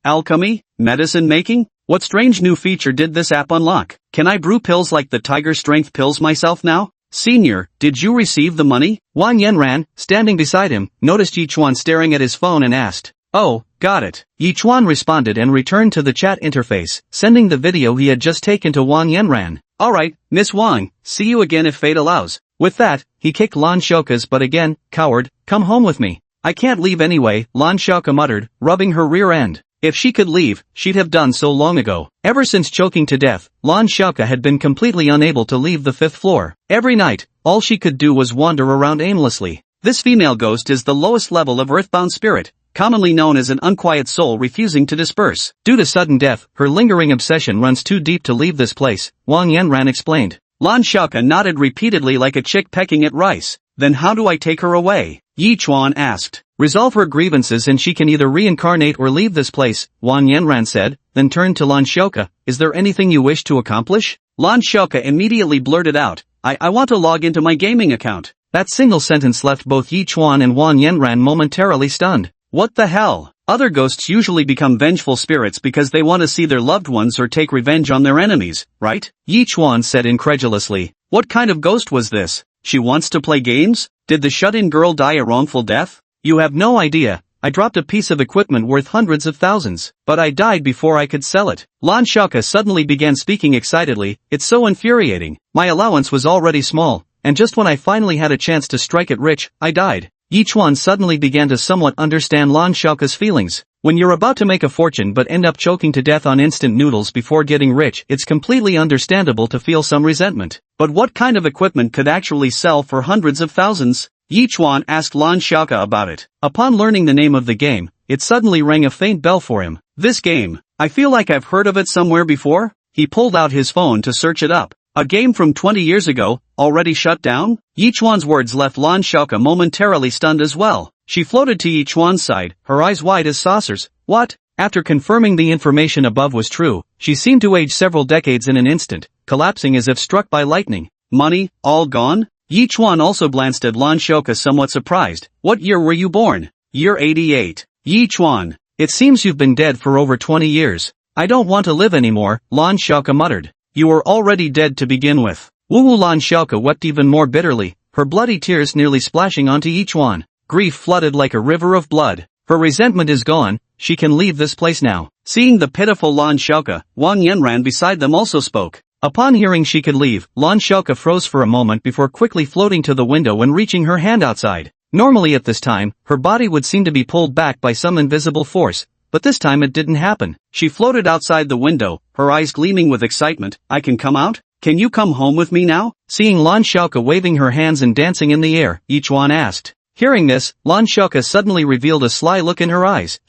Alchemy? Medicine making? What strange new feature did this app unlock? Can I brew pills like the tiger strength pills myself now? "Senior, did you receive the money?" Wang Yanran, standing beside him, noticed Yi Chuan staring at his phone and asked. "Oh, got it." Yi Chuan responded and returned to the chat interface, sending the video he had just taken to Wang Yanran. "Alright, Miss Wang, see you again if fate allows." With that, he kicked Lan Shouka's butt again. "Coward, come home with me." "I can't leave anyway," Lan Shouka muttered, rubbing her rear end. If she could leave, she'd have done so long ago. Ever since choking to death, Lan Shouka had been completely unable to leave the 5th floor. Every night, all she could do was wander around aimlessly. This female ghost is the lowest level of earthbound spirit, commonly known as an unquiet soul refusing to disperse. Due to sudden death, her lingering obsession runs too deep to leave this place, Wang Yanran explained. Lan Shouka nodded repeatedly like a chick pecking at rice. "Then how do I take her away?" Yi Chuan asked. "Resolve her grievances and she can either reincarnate or leave this place," Wang Yanran said, then turned to Lan Shouka. "Is there anything you wish to accomplish?" Lan Shouka immediately blurted out, I want to log into my gaming account." That single sentence left both Yi Chuan and Wang Yanran momentarily stunned. What the hell? Other ghosts usually become vengeful spirits because they want to see their loved ones or take revenge on their enemies, right? Yi Chuan said incredulously. What kind of ghost was this? She wants to play games? Did the shut-in girl die a wrongful death? You have no idea. I dropped a piece of equipment worth hundreds of thousands, but I died before I could sell it. Lan Shouka suddenly began speaking excitedly. It's so infuriating. My allowance was already small, and just when I finally had a chance to strike it rich, I died. Yi Chuan suddenly began to somewhat understand Lan Shouka's feelings. When you're about to make a fortune but end up choking to death on instant noodles before getting rich, it's completely understandable to feel some resentment. But what kind of equipment could actually sell for hundreds of thousands? Yi Chuan asked Lan Shouka about it. Upon learning the name of the game, it suddenly rang a faint bell for him. This game. I feel like I've heard of it somewhere before. He pulled out his phone to search it up. A game from 20 years ago, already shut down? Yi Chuan's words left Lan Shouka momentarily stunned as well. She floated to Yi Chuan's side, her eyes wide as saucers. What? After confirming the information above was true, she seemed to age several decades in an instant, collapsing as if struck by lightning. Money, all gone? Yi Chuan also glanced at Lan Shouka somewhat surprised. What year were you born? Year 88. Yi Chuan. It seems you've been dead for over 20 years. I don't want to live anymore, Lan Shouka muttered. You were already dead to begin with. Woo Lan Shouka wept even more bitterly, her bloody tears nearly splashing onto Yi Chuan. Grief flooded like a river of blood. Her resentment is gone, she can leave this place now. Seeing the pitiful Lan Shouka, Wang Yanran beside them also spoke. Upon hearing she could leave, Lan Shouka froze for a moment before quickly floating to the window and reaching her hand outside. Normally at this time, her body would seem to be pulled back by some invisible force, but this time it didn't happen. She floated outside the window, her eyes gleaming with excitement. I can come out? Can you come home with me now? Seeing Lan Shouka waving her hands and dancing in the air, Yi Chuan asked. Hearing this, Lan Shouka suddenly revealed a sly look in her eyes.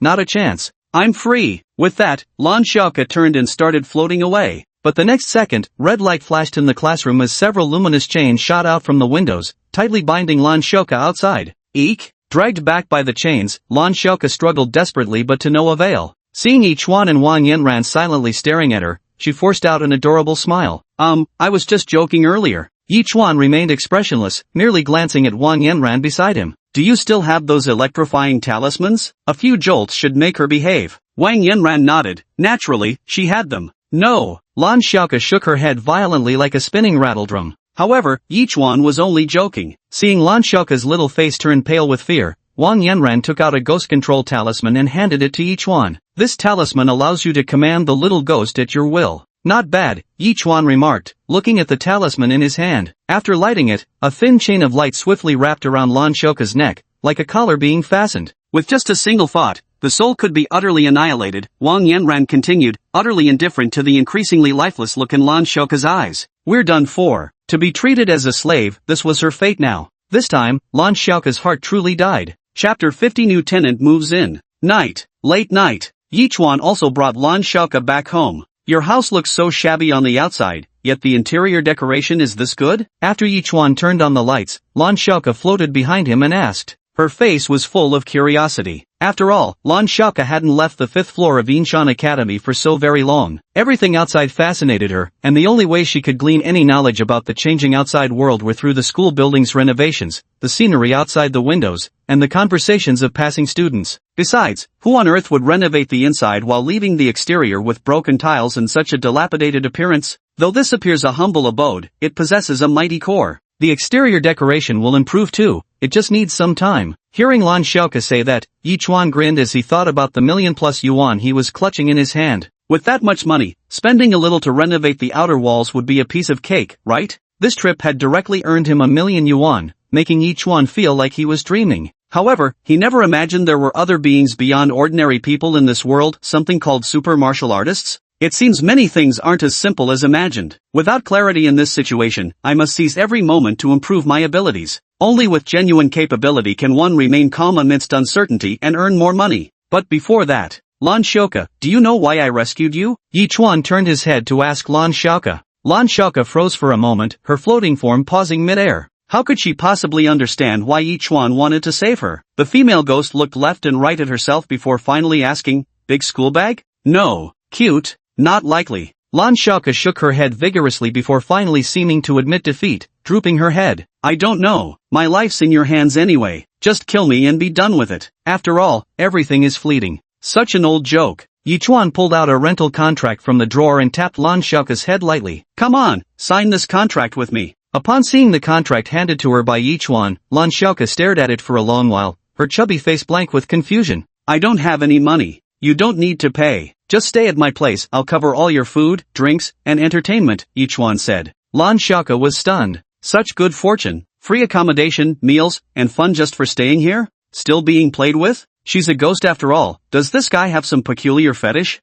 Not a chance. I'm free. With that, Lan Shouka turned and started floating away. But the next second, red light flashed in the classroom as several luminous chains shot out from the windows, tightly binding Lan Shouka outside. Eek! Dragged back by the chains, Lan Shouka struggled desperately but to no avail. Seeing Yi Chuan and Wang Yanran silently staring at her, she forced out an adorable smile. I was just joking earlier. Yi Chuan remained expressionless, merely glancing at Wang Yanran beside him. Do you still have those electrifying talismans? A few jolts should make her behave. Wang Yanran nodded. Naturally, she had them. No. Lan Xiaoke shook her head violently like a spinning rattledrum. However, Yichuan was only joking. Seeing Lan Xiaoke's little face turn pale with fear, Wang Yanran took out a ghost control talisman and handed it to Yichuan. This talisman allows you to command the little ghost at your will. Not bad, Yichuan remarked, looking at the talisman in his hand. After lighting it, a thin chain of light swiftly wrapped around Lan Xiaoke's neck, like a collar being fastened. With just a single thought, the soul could be utterly annihilated, Wang Yanran continued, utterly indifferent to the increasingly lifeless look in Lan Xiaoke's eyes. We're done for. To be treated as a slave, this was her fate now. This time, Lan Xiaoke's heart truly died. Chapter 50 New tenant moves in. Night. Late night. Yichuan also brought Lan Xiaoke back home. Your house looks so shabby on the outside, yet the interior decoration is this good? After Yichuan turned on the lights, Lan Xiaoke floated behind him and asked. Her face was full of curiosity. After all, Lan Xiaoke hadn't left the 5th floor of Yinshan Academy for so very long. Everything outside fascinated her, and the only way she could glean any knowledge about the changing outside world were through the school building's renovations, the scenery outside the windows, and the conversations of passing students. Besides, who on earth would renovate the inside while leaving the exterior with broken tiles and such a dilapidated appearance? Though this appears a humble abode, it possesses a mighty core. The exterior decoration will improve too, it just needs some time. Hearing Lan Xiaoke say that, Yichuan grinned as he thought about the million-plus yuan he was clutching in his hand. With that much money, spending a little to renovate the outer walls would be a piece of cake, right? This trip had directly earned him 1,000,000 yuan, making Yichuan feel like he was dreaming. However, he never imagined there were other beings beyond ordinary people in this world, something called super martial artists. It seems many things aren't as simple as imagined. Without clarity in this situation, I must seize every moment to improve my abilities. Only with genuine capability can one remain calm amidst uncertainty and earn more money. But before that, Lan Xiaoke, do you know why I rescued you? Yichuan turned his head to ask Lan Xiaoke. Lan Xiaoke froze for a moment, her floating form pausing mid-air. How could she possibly understand why Yichuan wanted to save her? The female ghost looked left and right at herself before finally asking, big school bag? No. Cute? Not likely. Lan Xiaoke shook her head vigorously before finally seeming to admit defeat, drooping her head. I don't know. My life's in your hands anyway. Just kill me and be done with it. After all, everything is fleeting. Such an old joke. Yichuan pulled out a rental contract from the drawer and tapped Lan Xiaoke's head lightly. Come on, sign this contract with me. Upon seeing the contract handed to her by Yichuan, Lan Xiaoke stared at it for a long while, her chubby face blank with confusion. I don't have any money. You don't need to pay. Just stay at my place, I'll cover all your food, drinks, and entertainment, Yichuan said. Lan Xiaoke was stunned. Such good fortune, free accommodation, meals, and fun just for staying here? Still being played with? She's a ghost after all. Does this guy have some peculiar fetish?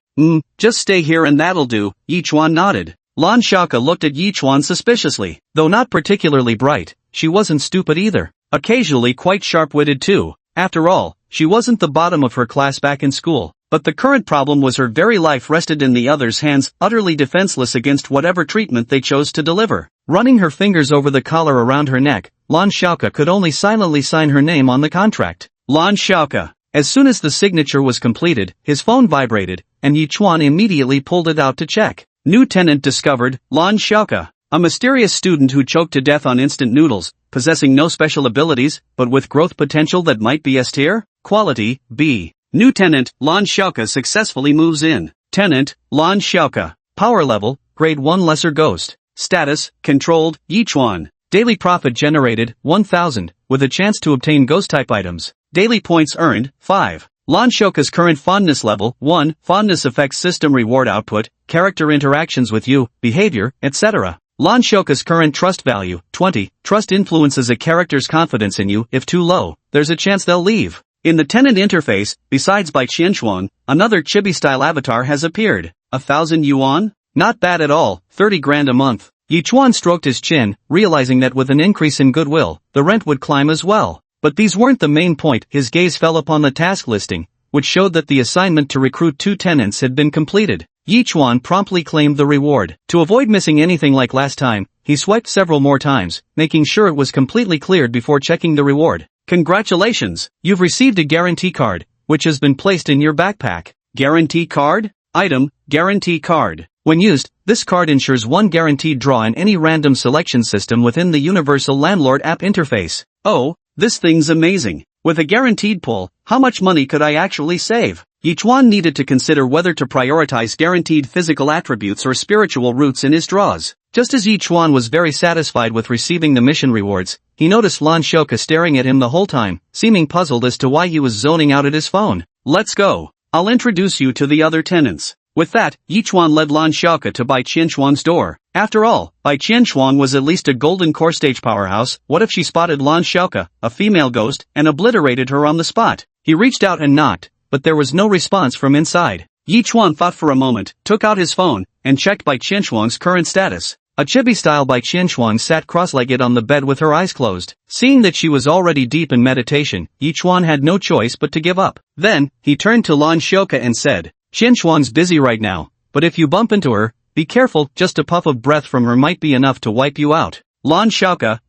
Just stay here and that'll do, Yichuan nodded. Lan Xiaoke looked at Yichuan suspiciously. Though not particularly bright, she wasn't stupid either. Occasionally quite sharp-witted too. After all, she wasn't the bottom of her class back in school. But the current problem was her very life rested in the other's hands, utterly defenseless against whatever treatment they chose to deliver. Running her fingers over the collar around her neck, Lan Xiaoke could only silently sign her name on the contract. Lan Xiaoke. As soon as the signature was completed, his phone vibrated, and Yichuan immediately pulled it out to check. New tenant discovered, Lan Xiaoke. A mysterious student who choked to death on instant noodles, possessing no special abilities, but with growth potential that might be S tier. Quality, B. New tenant, Lan Xiaoke successfully moves in. Tenant, Lan Xiaoke. Power level, grade 1 lesser ghost. Status, controlled, Yichuan. Daily profit generated, 1,000, with a chance to obtain ghost-type items. Daily points earned, 5. Lan Xiaoke's current fondness level, 1, fondness affects system reward output, character interactions with you, behavior, etc. Lan Xiaoke's current trust value, 20, trust influences a character's confidence in you. If too low, there's a chance they'll leave. In the tenant interface, besides Bai Qianxuan, another chibi-style avatar has appeared. 1,000 yuan? Not bad at all, 30 grand a month. Yichuan stroked his chin, realizing that with an increase in goodwill, the rent would climb as well. But these weren't the main point. His gaze fell upon the task listing, which showed that the assignment to recruit 2 tenants had been completed. Yichuan promptly claimed the reward. To avoid missing anything like last time, he swiped several more times, making sure it was completely cleared before checking the reward. Congratulations! You've received a guarantee card, which has been placed in your backpack. Guarantee card? Item, guarantee card. When used, this card ensures one guaranteed draw in any random selection system within the Universal Landlord app interface. Oh, This thing's amazing. With a guaranteed pull, how much money could I actually save? Yichuan needed to consider whether to prioritize guaranteed physical attributes or spiritual roots in his draws. Just as Yichuan was very satisfied with receiving the mission rewards, he noticed Lan Shouka staring at him the whole time, seeming puzzled as to why he was zoning out at his phone. Let's go. I'll introduce you to the other tenants. With that, Yichuan led Lan Shouka to Bai Qianxuan's door. After all, Bai Qianxuan was at least a golden core stage powerhouse. What if she spotted Lan Shouka, a female ghost, and obliterated her on the spot? He reached out and knocked, but there was no response from inside. Yichuan thought for a moment, took out his phone, and checked Bai Qianxuan's current status. A chibi-style Bai Qianxuan sat cross-legged on the bed with her eyes closed. Seeing that she was already deep in meditation, Yichuan had no choice but to give up. Then, he turned to Lan Shouka and said, Qianxuan's busy right now, but if you bump into her, be careful, just a puff of breath from her might be enough to wipe you out. Lan Shouka, ?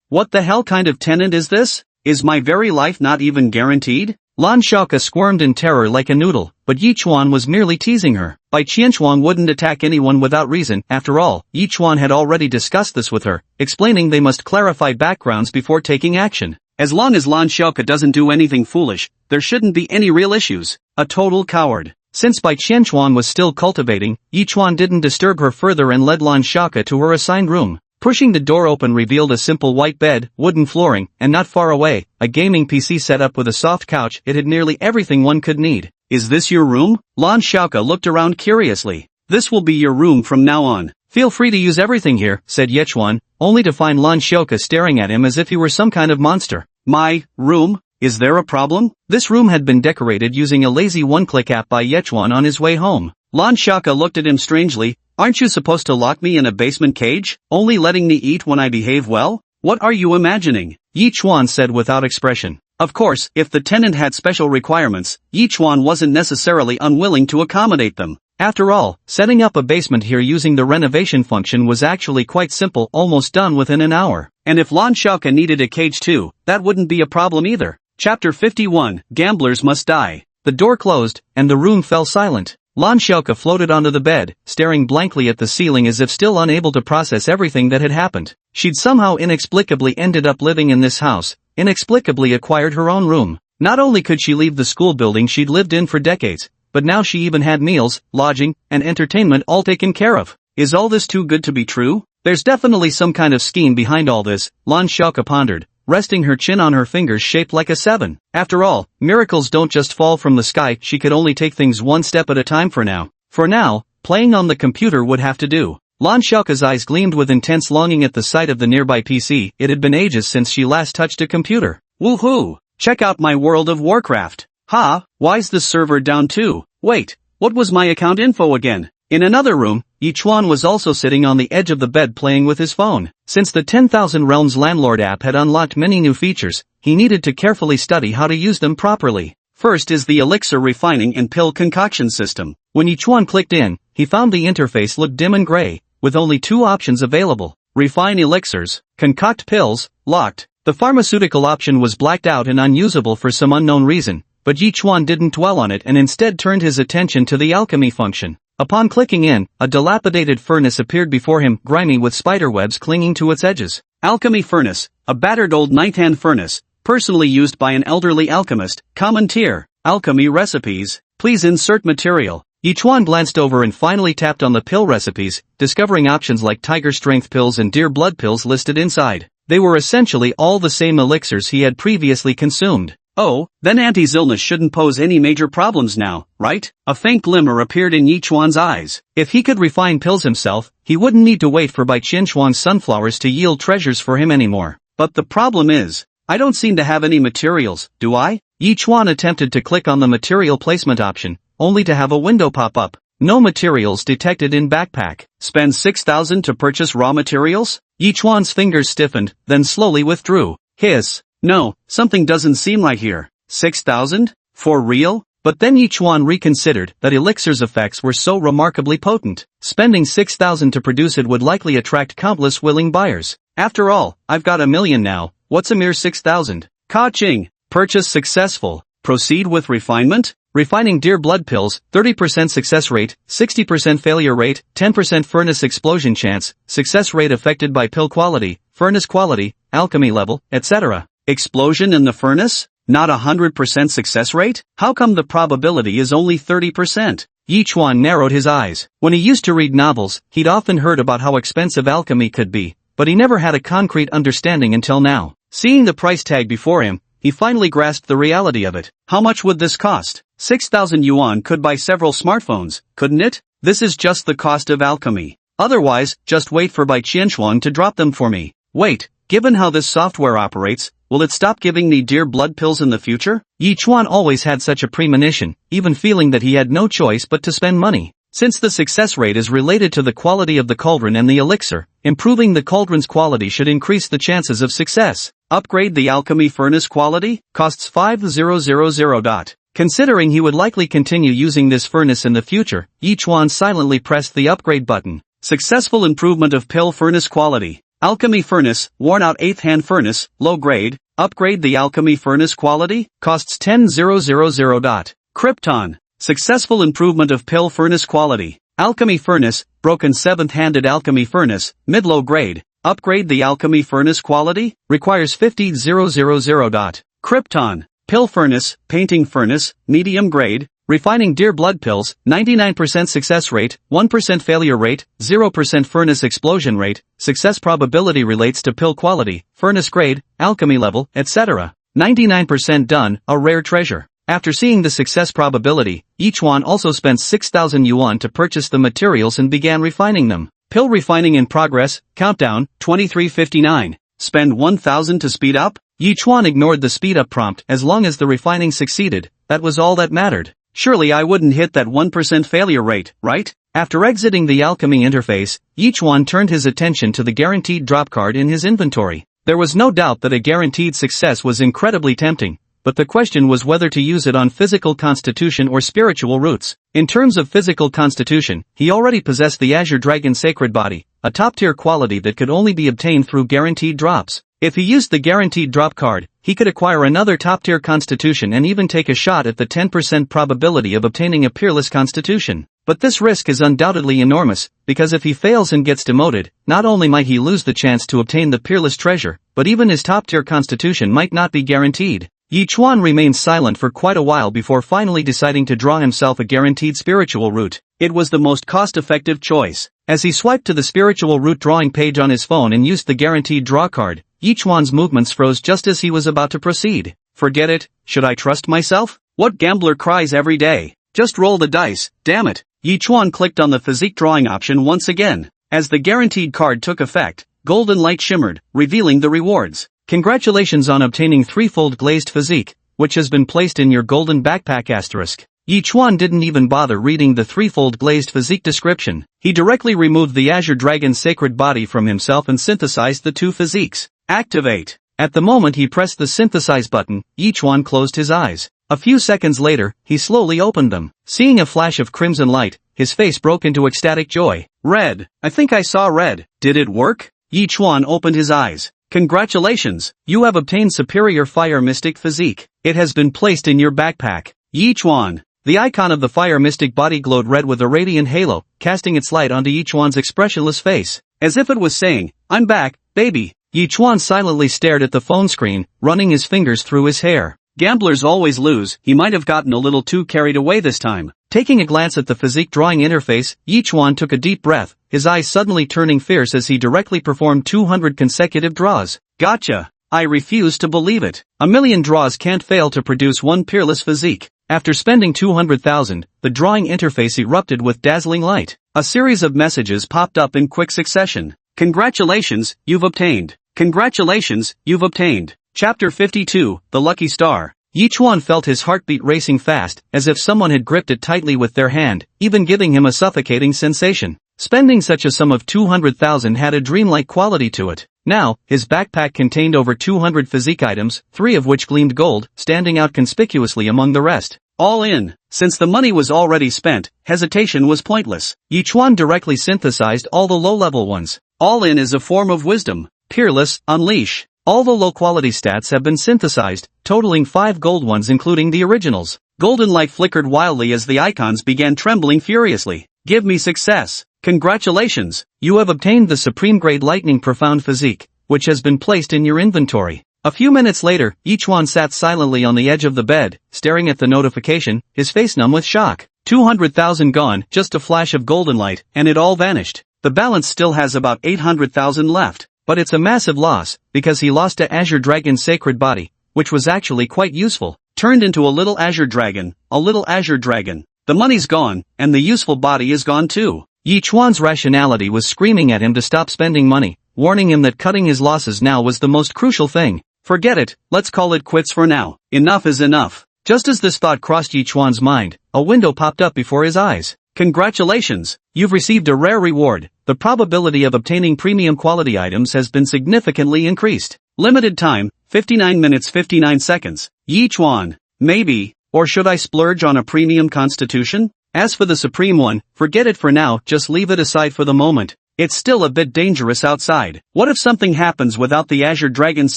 What the hell kind of tenant is this? Is my very life not even guaranteed? Lan Shouka squirmed in terror like a noodle, but Yichuan was merely teasing her. Bai Qianxuan wouldn't attack anyone without reason. After all, Yichuan had already discussed this with her, explaining they must clarify backgrounds before taking action. As long as Lan Shouka doesn't do anything foolish, there shouldn't be any real issues. A total coward. Since Bai Qianxuan was still cultivating, Yichuan didn't disturb her further and led Lan Shouka to her assigned room. Pushing the door open revealed a simple white bed, wooden flooring, and not far away, a gaming PC set up with a soft couch. It had nearly everything one could need. Is this your room? Lan Shouka looked around curiously. This will be your room from now on. Feel free to use everything here, said Yichuan, only to find Lan Shouka staring at him as if he were some kind of monster. My room? Is there a problem? This room had been decorated using a lazy one-click app by Yichuan on his way home. Lan Shouka looked at him strangely. Aren't you supposed to lock me in a basement cage, only letting me eat when I behave well? What are you imagining? Yichuan said without expression. Of course, if the tenant had special requirements, Yichuan wasn't necessarily unwilling to accommodate them. After all, setting up a basement here using the renovation function was actually quite simple, almost done within an hour. And if Lan Shouka needed a cage too, that wouldn't be a problem either. Chapter 51, Gamblers Must Die. The door closed, and the room fell silent. Lan Shouka floated onto the bed, staring blankly at the ceiling as if still unable to process everything that had happened. She'd somehow inexplicably ended up living in this house, inexplicably acquired her own room. Not only could she leave the school building she'd lived in for decades, but now she even had meals, lodging, and entertainment all taken care of. Is all this too good to be true? There's definitely some kind of scheme behind all this, Lan Shouka pondered, resting her chin on her fingers shaped like a 7. After all, miracles don't just fall from the sky. She could only take things one step at a time for now. For now, playing on the computer would have to do. Lan Shouka's eyes gleamed with intense longing at the sight of the nearby PC. It had been ages since she last touched a computer. Woohoo! Check out my World of Warcraft. Ha, why's the server down too? Wait, what was my account info again? In another room, Yichuan was also sitting on the edge of the bed playing with his phone. Since the 10,000 Realms Landlord app had unlocked many new features, he needed to carefully study how to use them properly. First is the elixir refining and pill concoction system. When Yichuan clicked in, he found the interface looked dim and gray, with only 2 options available. Refine elixirs, concoct pills, locked. The pharmaceutical option was blacked out and unusable for some unknown reason, but Yichuan didn't dwell on it and instead turned his attention to the alchemy function. Upon clicking in, a dilapidated furnace appeared before him, grimy with spiderwebs clinging to its edges. Alchemy furnace, a battered old 9th-hand furnace, personally used by an elderly alchemist. Common tier, alchemy recipes. Please insert material. Yichuan glanced over and finally tapped on the pill recipes, discovering options like tiger strength pills and deer blood pills listed inside. They were essentially all the same elixirs he had previously consumed. Oh, then Auntie's illness shouldn't pose any major problems now, right? A faint glimmer appeared in Yichuan's eyes. If he could refine pills himself, he wouldn't need to wait for Bai Qianxuan's sunflowers to yield treasures for him anymore. But the problem is, I don't seem to have any materials, do I? Yichuan attempted to click on the material placement option, only to have a window pop up. No materials detected in backpack. Spend 6,000 to purchase raw materials? Yichuan's fingers stiffened, then slowly withdrew. Hiss. No, something doesn't seem right here. 6,000? For real? But then Yichuan reconsidered that elixir's effects were so remarkably potent. Spending 6,000 to produce it would likely attract countless willing buyers. After all, I've got $1 million now. What's a mere 6,000? Ka-ching! Purchase successful. Proceed with refinement? Refining deer blood pills, 30% success rate, 60% failure rate, 10% furnace explosion chance, success rate affected by pill quality, furnace quality, alchemy level, etc. Explosion in the furnace? Not 100% success rate? How come the probability is only 30%? Yichuan narrowed his eyes. When he used to read novels, he'd often heard about how expensive alchemy could be, but he never had a concrete understanding until now. Seeing the price tag before him, he finally grasped the reality of it. How much would this cost? 6,000 yuan could buy several smartphones, couldn't it? This is just the cost of alchemy. Otherwise, just wait for Bai Qianshuang to drop them for me. Wait, given how this software operates, will it stop giving me dear blood pills in the future? Yichuan always had such a premonition, even feeling that he had no choice but to spend money. Since the success rate is related to the quality of the cauldron and the elixir, improving the cauldron's quality should increase the chances of success. Upgrade the alchemy furnace quality? Costs 5000. Considering he would likely continue using this furnace in the future, Yichuan silently pressed the upgrade button. Successful improvement of pill furnace quality. Alchemy furnace, worn out 8th hand furnace, low grade. Upgrade the alchemy furnace quality? Costs 10,000. Krypton. Successful improvement of pill furnace quality. Alchemy furnace, broken 7th handed alchemy furnace, mid-low grade. Upgrade the alchemy furnace quality? Requires 50,000. Krypton. Pill furnace, painting furnace, medium grade. Refining dear blood pills, 99% success rate, 1% failure rate, 0% furnace explosion rate. Success probability relates to pill quality, furnace grade, alchemy level, etc. 99% done, a rare treasure. After seeing the success probability, Yichuan also spent 6,000 yuan to purchase the materials and began refining them. Pill refining in progress, countdown, 23:59. Spend 1,000 to speed up? Yichuan ignored the speed up prompt as long as the refining succeeded, that was all that mattered. Surely I wouldn't hit that 1% failure rate, right? After exiting the alchemy interface, Yichuan turned his attention to the guaranteed drop card in his inventory. There was no doubt that a guaranteed success was incredibly tempting, but the question was whether to use it on physical constitution or spiritual roots. In terms of physical constitution, he already possessed the Azure Dragon Sacred Body, a top-tier quality that could only be obtained through guaranteed drops. If he used the guaranteed drop card, he could acquire another top-tier constitution and even take a shot at the 10% probability of obtaining a peerless constitution. But this risk is undoubtedly enormous, because if he fails and gets demoted, not only might he lose the chance to obtain the peerless treasure, but even his top-tier constitution might not be guaranteed. Yichuan remained silent for quite a while before finally deciding to draw himself a guaranteed spiritual route. It was the most cost-effective choice. As he swiped to the spiritual route drawing page on his phone and used the guaranteed draw card, Yichuan's movements froze just as he was about to proceed. Forget it, should I trust myself? What gambler cries every day? Just roll the dice, damn it. Yichuan clicked on the physique drawing option once again. As the guaranteed card took effect, golden light shimmered, revealing the rewards. Congratulations on obtaining threefold glazed physique, which has been placed in your golden backpack asterisk. Yichuan didn't even bother reading the threefold glazed physique description. He directly removed the Azure Dragon Sacred Body from himself and synthesized the two physiques. Activate. At the moment he pressed the synthesize button, Yichuan closed his eyes. A few seconds later, he slowly opened them. Seeing a flash of crimson light, his face broke into ecstatic joy. Red. I think I saw red. Did it work? Yichuan opened his eyes. Congratulations, you have obtained Superior Fire Mystic Physique. It has been placed in your backpack. Yichuan. The icon of the Fire Mystic body glowed red with a radiant halo, casting its light onto Yichuan's expressionless face. As if it was saying, I'm back, baby. Yichuan silently stared at the phone screen, running his fingers through his hair. Gamblers always lose, he might have gotten a little too carried away this time. Taking a glance at the physique drawing interface, Yichuan took a deep breath, his eyes suddenly turning fierce as he directly performed 200 consecutive draws. Gotcha! I refuse to believe it. A million draws can't fail to produce one peerless physique. After spending 200,000, the drawing interface erupted with dazzling light. A series of messages popped up in quick succession. Congratulations, you've obtained. Congratulations, you've obtained. Chapter 52, The Lucky Star. Yichuan felt his heartbeat racing fast, as if someone had gripped it tightly with their hand, even giving him a suffocating sensation. Spending such a sum of 200,000 had a dreamlike quality to it. Now, his backpack contained over 200 physique items, 3 of which gleamed gold, standing out conspicuously among the rest. All in. Since the money was already spent, hesitation was pointless. Yichuan directly synthesized all the low-level ones. All in is a form of wisdom. Peerless, unleash. All the low-quality stats have been synthesized, totaling 5 gold ones including the originals. Golden light flickered wildly as the icons began trembling furiously. Give me success. Congratulations, you have obtained the Supreme Grade Lightning Profound Physique, which has been placed in your inventory. A few minutes later, Yichuan sat silently on the edge of the bed, staring at the notification, his face numb with shock. 200,000 gone, just a flash of golden light, and it all vanished. The balance still has about 800,000 left. But it's a massive loss, because he lost a Azure Dragon's sacred body, which was actually quite useful. Turned into a little Azure Dragon, a little Azure Dragon. The money's gone, and the useful body is gone too. Yichuan's rationality was screaming at him to stop spending money, warning him that cutting his losses now was the most crucial thing. Forget it, let's call it quits for now. Enough is enough. Just as this thought crossed Yichuan's mind, a window popped up before his eyes. Congratulations! You've received a rare reward. The probability of obtaining premium quality items has been significantly increased. Limited time, 59 minutes 59 seconds. Yichuan. Maybe. Or should I splurge on a premium constitution? As for the supreme one, forget it for now, just leave it aside for the moment. It's still a bit dangerous outside. What if something happens without the Azure Dragon's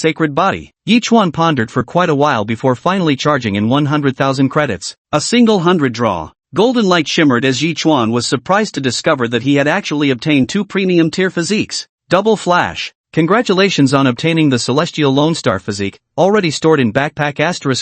sacred body? Yichuan pondered for quite a while before finally charging in 100,000 credits. A single 100 draw. Golden light shimmered as Yichuan was surprised to discover that he had actually obtained 2 premium tier physiques. Double flash. Congratulations on obtaining the Celestial Lone Star physique, already stored in backpack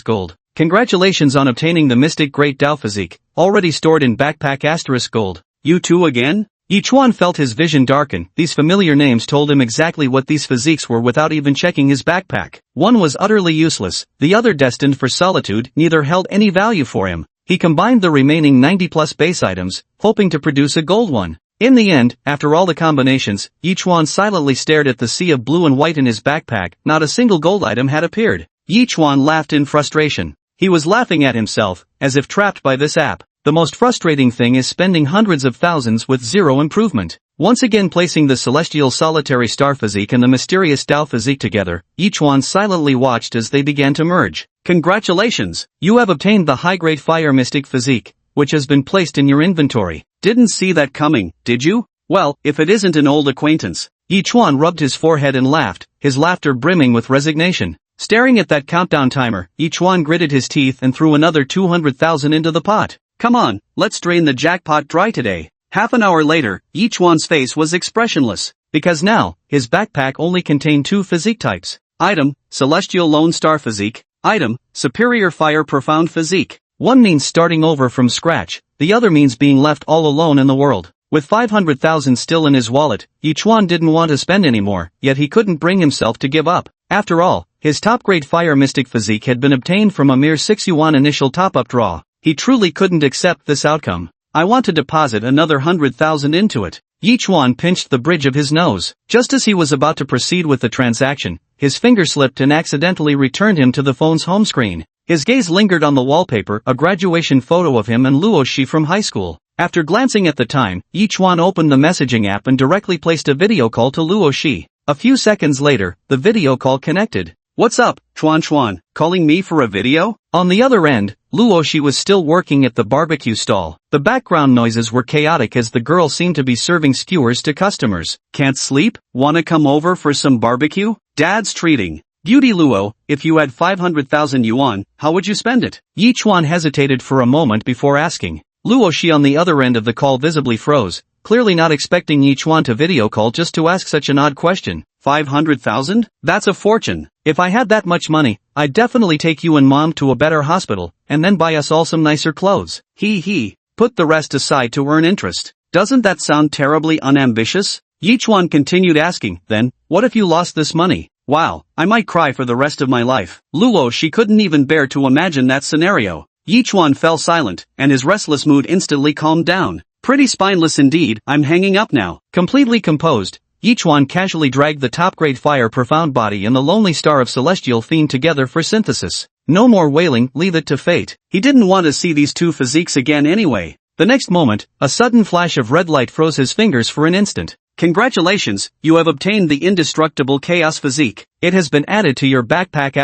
*gold. Congratulations on obtaining the Mystic Great Dao physique, already stored in backpack *gold. You too again? Yichuan felt his vision darken. These familiar names told him exactly what these physiques were without even checking his backpack. One was utterly useless, the other destined for solitude, neither held any value for him. He combined the remaining 90-plus base items, hoping to produce a gold one. In the end, after all the combinations, Yichuan silently stared at the sea of blue and white in his backpack. Not a single gold item had appeared. Yichuan laughed in frustration. He was laughing at himself, as if trapped by this app. The most frustrating thing is spending hundreds of thousands with zero improvement. Once again placing the Celestial Solitary Star physique and the mysterious Dao physique together, Yichuan silently watched as they began to merge. Congratulations! You have obtained the high-grade Fire Mystic physique, which has been placed in your inventory. Didn't see that coming, did you? Well, if it isn't an old acquaintance. Yichuan rubbed his forehead and laughed, his laughter brimming with resignation. Staring at that countdown timer, Yichuan gritted his teeth and threw another 200,000 into the pot. Come on, let's drain the jackpot dry today. Half an hour later, Yichuan's face was expressionless, because now, his backpack only contained 2 physique types. Item, Celestial Lone Star physique. Item, Superior Fire Profound physique. One means starting over from scratch, the other means being left all alone in the world. With 500,000 still in his wallet, Yichuan didn't want to spend anymore, yet he couldn't bring himself to give up. After all, his top-grade Fire Mystic physique had been obtained from a mere 6 yuan initial top-up draw. He truly couldn't accept this outcome. I want to deposit another 100,000 into it. Yichuan pinched the bridge of his nose. Just as he was about to proceed with the transaction, his finger slipped and accidentally returned him to the phone's home screen. His gaze lingered on the wallpaper, a graduation photo of him and Luo Shi from high school. After glancing at the time, Yichuan opened the messaging app and directly placed a video call to Luo Shi. A few seconds later, the video call connected. What's up, Chuan? Calling me for a video? On the other end, Luo Shi was still working at the barbecue stall. The background noises were chaotic as the girl seemed to be serving skewers to customers. Can't sleep? Wanna come over for some barbecue? Dad's treating. Beauty Luo, if you had 500,000 yuan, how would you spend it? Yichuan hesitated for a moment before asking. Luo Shi on the other end of the call visibly froze, clearly not expecting Yichuan to video call just to ask such an odd question. 500,000? That's a fortune. If I had that much money, I'd definitely take you and mom to a better hospital, and then buy us all some nicer clothes. Put the rest aside to earn interest. Doesn't that sound terribly unambitious? Yichuan continued asking, then, what if you lost this money? Wow, I might cry for the rest of my life. Luo Shi couldn't even bear to imagine that scenario. Yichuan fell silent, and his restless mood instantly calmed down. Pretty spineless indeed. I'm hanging up now. Completely composed, Yichuan casually dragged the top-grade Fire Profound body and the Lonely Star of Celestial theme together for synthesis. No more wailing, leave it to fate. He didn't want to see these 2 physiques again anyway. The next moment, a sudden flash of red light froze his fingers for an instant. Congratulations, you have obtained the indestructible Chaos physique. It has been added to your backpack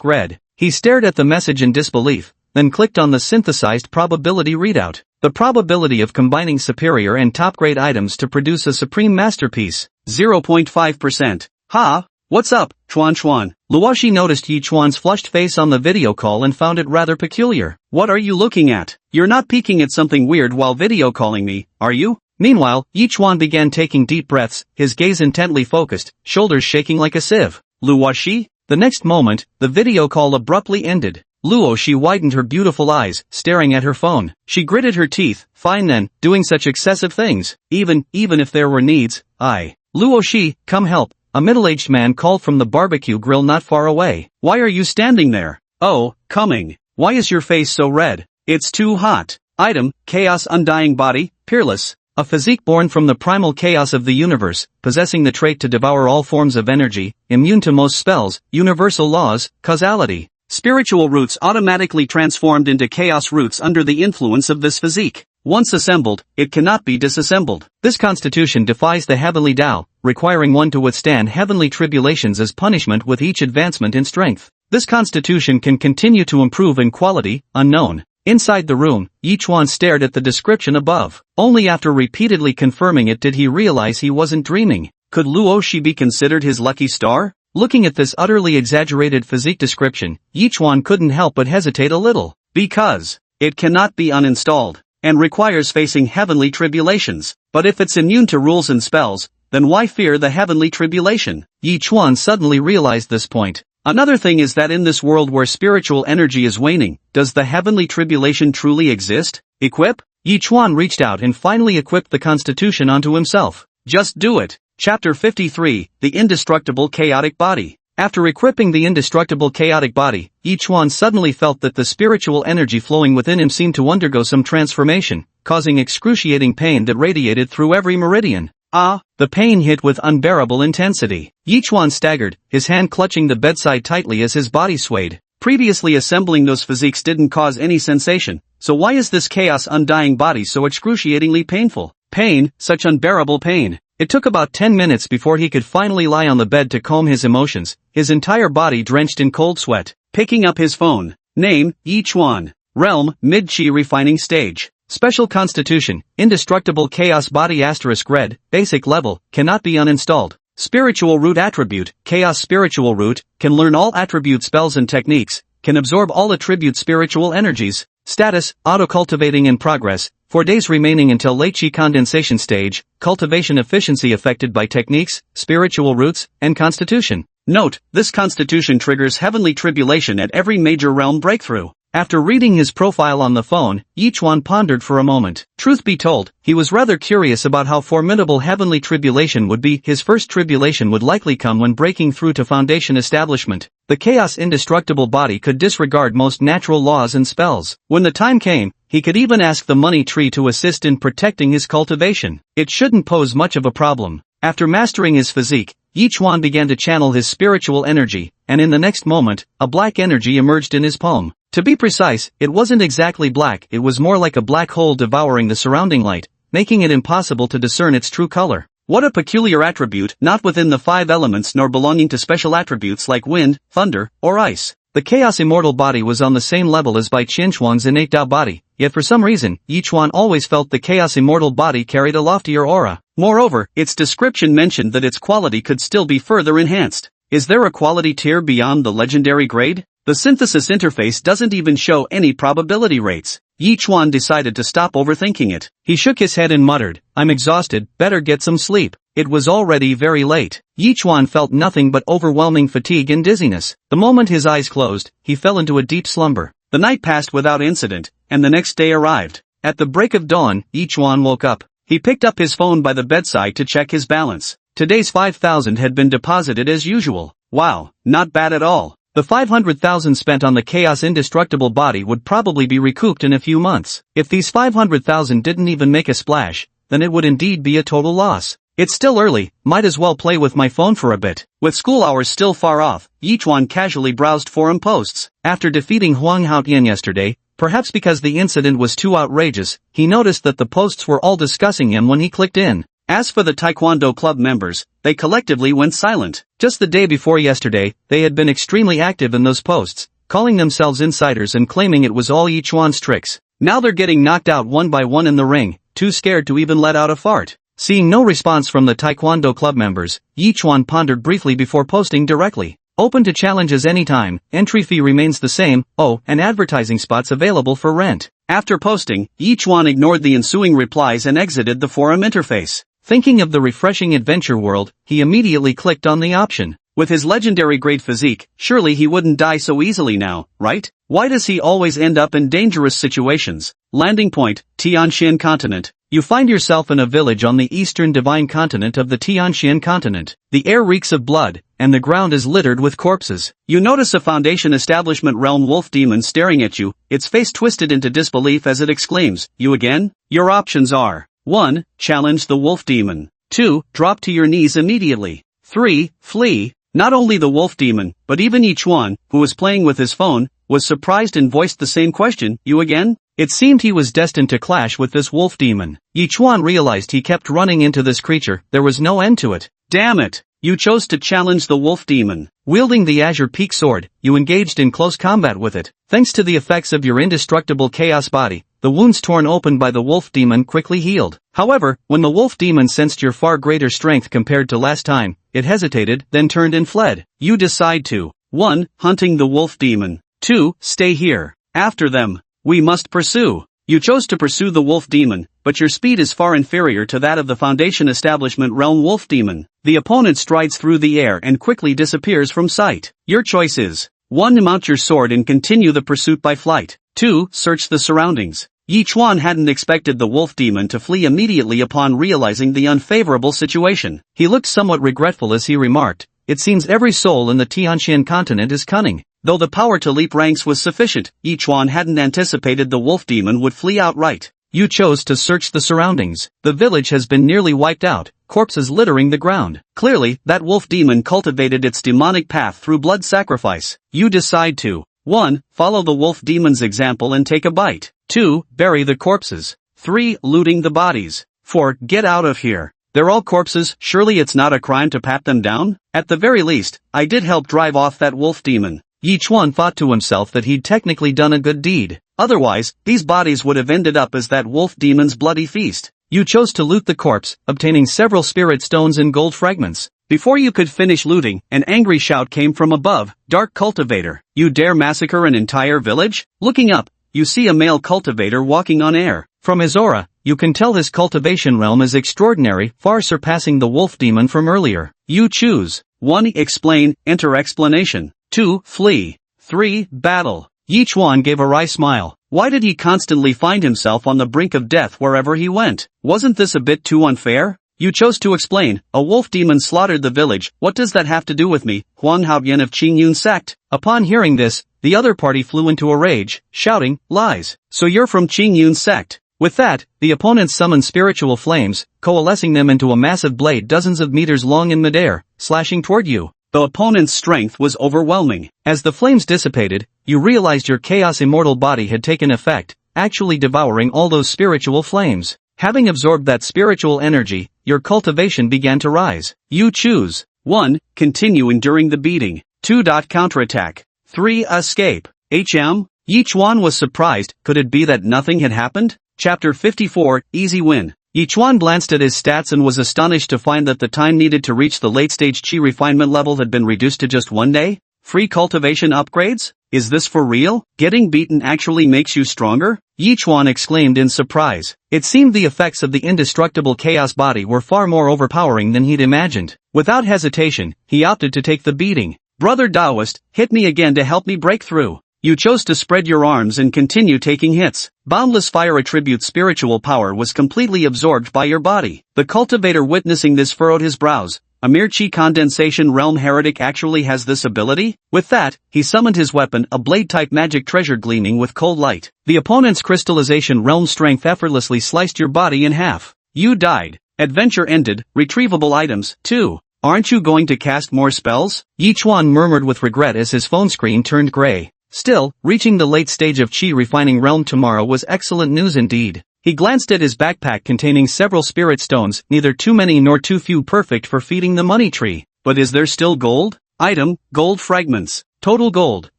*red. He stared at the message in disbelief, then clicked on the synthesized probability readout. The probability of combining superior and top-grade items to produce a supreme masterpiece, 0.5%. Ha! What's up, Chuan? Luo Shi noticed Yichuan's flushed face on the video call and found it rather peculiar. What are you looking at? You're not peeking at something weird while video calling me, are you? Meanwhile, Yichuan began taking deep breaths, his gaze intently focused, shoulders shaking like a sieve. Luo Shi? The next moment, the video call abruptly ended. Luo Shi widened her beautiful eyes, staring at her phone. She gritted her teeth. Fine then, doing such excessive things. Even if there were needs, Luo Shi, come help. A middle-aged man called from the barbecue grill not far away. Why are you standing there? Oh, coming. Why is your face so red? It's too hot. Item, chaos undying body, peerless. A physique born from the primal chaos of the universe, possessing the trait to devour all forms of energy, immune to most spells, universal laws, causality. Spiritual roots automatically transformed into chaos roots under the influence of this physique. Once assembled, it cannot be disassembled. This constitution defies the heavenly Tao, requiring one to withstand heavenly tribulations as punishment with each advancement in strength. This constitution can continue to improve in quality, unknown. Inside the room, Yichuan stared at the description above. Only after repeatedly confirming it did he realize he wasn't dreaming. Could Luo Shi be considered his lucky star? Looking at this utterly exaggerated physique description, Yichuan couldn't help but hesitate a little. Because it cannot be uninstalled, and requires facing heavenly tribulations. But if it's immune to rules and spells, then why fear the heavenly tribulation? Yichuan suddenly realized this point. Another thing is that in this world where spiritual energy is waning, does the heavenly tribulation truly exist? Equip? Yichuan reached out and finally equipped the constitution onto himself. Just do it. Chapter 53, The Indestructible Chaotic Body. After equipping the indestructible chaotic body, Yichuan suddenly felt that the spiritual energy flowing within him seemed to undergo some transformation, causing excruciating pain that radiated through every meridian. The pain hit with unbearable intensity. Yichuan staggered, his hand clutching the bedside tightly as his body swayed. Previously assembling those physiques didn't cause any sensation, so why is this chaos undying body so excruciatingly painful? Pain, such unbearable pain. It took about 10 minutes before he could finally lie on the bed to calm his emotions, his entire body drenched in cold sweat. Picking up his phone. Name, Yichuan. Realm, Mid-Chi Refining Stage. Special Constitution, Indestructible Chaos Body * Red, Basic Level, cannot be uninstalled. Spiritual Root Attribute, Chaos Spiritual Root, can learn all attribute spells and techniques, can absorb all attribute spiritual energies. Status, Auto-cultivating in progress, 4 days remaining until late Qi condensation stage, cultivation efficiency affected by techniques, spiritual roots, and constitution. Note, this constitution triggers heavenly tribulation at every major realm breakthrough. After reading his profile on the phone, Yichuan pondered for a moment. Truth be told, he was rather curious about how formidable heavenly tribulation would be. His first tribulation would likely come when breaking through to foundation establishment. The chaos indestructible body could disregard most natural laws and spells. When the time came, he could even ask the money tree to assist in protecting his cultivation. It shouldn't pose much of a problem. After mastering his physique, Yichuan began to channel his spiritual energy, and in the next moment, a black energy emerged in his palm. To be precise, it wasn't exactly black, it was more like a black hole devouring the surrounding light, making it impossible to discern its true color. What a peculiar attribute, not within the 5 elements nor belonging to special attributes like wind, thunder, or ice. The chaos immortal body was on the same level as Bai Qianchuan's innate Tao body, yet for some reason, Yichuan always felt the chaos immortal body carried a loftier aura. Moreover, its description mentioned that its quality could still be further enhanced. Is there a quality tier beyond the legendary grade? The synthesis interface doesn't even show any probability rates. Yichuan decided to stop overthinking it. He shook his head and muttered, I'm exhausted, better get some sleep. It was already very late. Yichuan felt nothing but overwhelming fatigue and dizziness. The moment his eyes closed, he fell into a deep slumber. The night passed without incident, and the next day arrived. At the break of dawn, Yichuan woke up. He picked up his phone by the bedside to check his balance. Today's 5,000 had been deposited as usual. Wow, not bad at all. The 500,000 spent on the chaos indestructible body would probably be recouped in a few months. If these 500,000 didn't even make a splash, then it would indeed be a total loss. It's still early, might as well play with my phone for a bit. With school hours still far off, Yichuan casually browsed forum posts. After defeating Huang Haotian yesterday, perhaps because the incident was too outrageous, he noticed that the posts were all discussing him when he clicked in. As for the Taekwondo club members, they collectively went silent. Just the day before yesterday, they had been extremely active in those posts, calling themselves insiders and claiming it was all Yichuan's tricks. Now they're getting knocked out one by one in the ring, too scared to even let out a fart. Seeing no response from the Taekwondo club members, Yichuan pondered briefly before posting directly. Open to challenges anytime, entry fee remains the same, and advertising spots available for rent. After posting, Yichuan ignored the ensuing replies and exited the forum interface. Thinking of the refreshing adventure world, he immediately clicked on the option. With his legendary great physique, surely he wouldn't die so easily now, right? Why does he always end up in dangerous situations? Landing point, Tianxian continent. You find yourself in a village on the eastern divine continent of the Tianxian continent. The air reeks of blood, and the ground is littered with corpses. You notice a Foundation Establishment realm wolf demon staring at you, its face twisted into disbelief as it exclaims, "You again?" Your options are 1. Challenge the wolf demon. 2. Drop to your knees immediately. 3. Flee. Not only the wolf demon, but even Yichuan, who was playing with his phone, was surprised and voiced the same question, "You again?" It seemed he was destined to clash with this wolf demon. Yichuan realized he kept running into this creature, there was no end to it. Damn it! You chose to challenge the wolf demon. Wielding the Azure Peak sword, you engaged in close combat with it. Thanks to the effects of your indestructible chaos body, the wounds torn open by the wolf demon quickly healed. However, when the wolf demon sensed your far greater strength compared to last time, it hesitated, then turned and fled. You decide to 1. Hunting the wolf demon. 2. Stay here. After them. We must pursue. You chose to pursue the wolf demon, but your speed is far inferior to that of the Foundation Establishment realm wolf demon. The opponent strides through the air and quickly disappears from sight. Your choice is 1. Mount your sword and continue the pursuit by flight. 2. Search the surroundings. Yichuan hadn't expected the wolf demon to flee immediately upon realizing the unfavorable situation. He looked somewhat regretful as he remarked, "It seems every soul in the Tianxian continent is cunning." Though the power to leap ranks was sufficient, Yichuan hadn't anticipated the wolf demon would flee outright. You chose to search the surroundings. The village has been nearly wiped out, corpses littering the ground. Clearly, that wolf demon cultivated its demonic path through blood sacrifice. You decide to 1. Follow the wolf demon's example and take a bite. 2. Bury the corpses. 3. Looting the bodies. 4. Get out of here. They're all corpses, surely it's not a crime to pat them down? At the very least, I did help drive off that wolf demon. Yichuan thought to himself that he'd technically done a good deed. Otherwise, these bodies would have ended up as that wolf demon's bloody feast. You chose to loot the corpse, obtaining several spirit stones and gold fragments. Before you could finish looting, an angry shout came from above, "Dark Cultivator, you dare massacre an entire village?" Looking up, you see a male cultivator walking on air. From his aura, you can tell his cultivation realm is extraordinary, far surpassing the wolf demon from earlier. You choose 1. Explain, enter explanation. 2. Flee. 3. Battle. Yichuan gave a wry smile. Why did he constantly find himself on the brink of death wherever he went? Wasn't this a bit too unfair? You chose to explain, "A wolf demon slaughtered the village, what does that have to do with me, Huang Haobian of Qingyun sect?" Upon hearing this, the other party flew into a rage, shouting, "Lies! So you're from Qingyun sect?" With that, the opponents summoned spiritual flames, coalescing them into a massive blade dozens of meters long in midair, slashing toward you. The opponent's strength was overwhelming. As the flames dissipated, you realized your chaos immortal body had taken effect, actually devouring all those spiritual flames. Having absorbed that spiritual energy, your cultivation began to rise. You choose 1. Continue enduring the beating. 2. Counterattack. 3. Escape. Yichuan was surprised, could it be that nothing had happened? Chapter 54, Easy Win. Yichuan glanced at his stats and was astonished to find that the time needed to reach the late-stage Qi refinement level had been reduced to just 1 day? Free cultivation upgrades? Is this for real? Getting beaten actually makes you stronger? Yichuan exclaimed in surprise. It seemed the effects of the indestructible chaos body were far more overpowering than he'd imagined. Without hesitation, he opted to take the beating. "Brother Taoist, hit me again to help me break through." You chose to spread your arms and continue taking hits. Boundless fire attribute spiritual power was completely absorbed by your body. The cultivator witnessing this furrowed his brows. A mere Qi condensation realm heretic actually has this ability? With that, he summoned his weapon, a blade-type magic treasure gleaming with cold light. The opponent's crystallization realm strength effortlessly sliced your body in half. You died. Adventure ended. Retrievable items, 2. Aren't you going to cast more spells? Yichuan murmured with regret as his phone screen turned gray. Still, reaching the late stage of Qi refining realm tomorrow was excellent news indeed. He glanced at his backpack containing several spirit stones, neither too many nor too few, perfect for feeding the money tree. But is there still gold? Item, gold fragments. Total gold,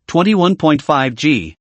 21.5 G.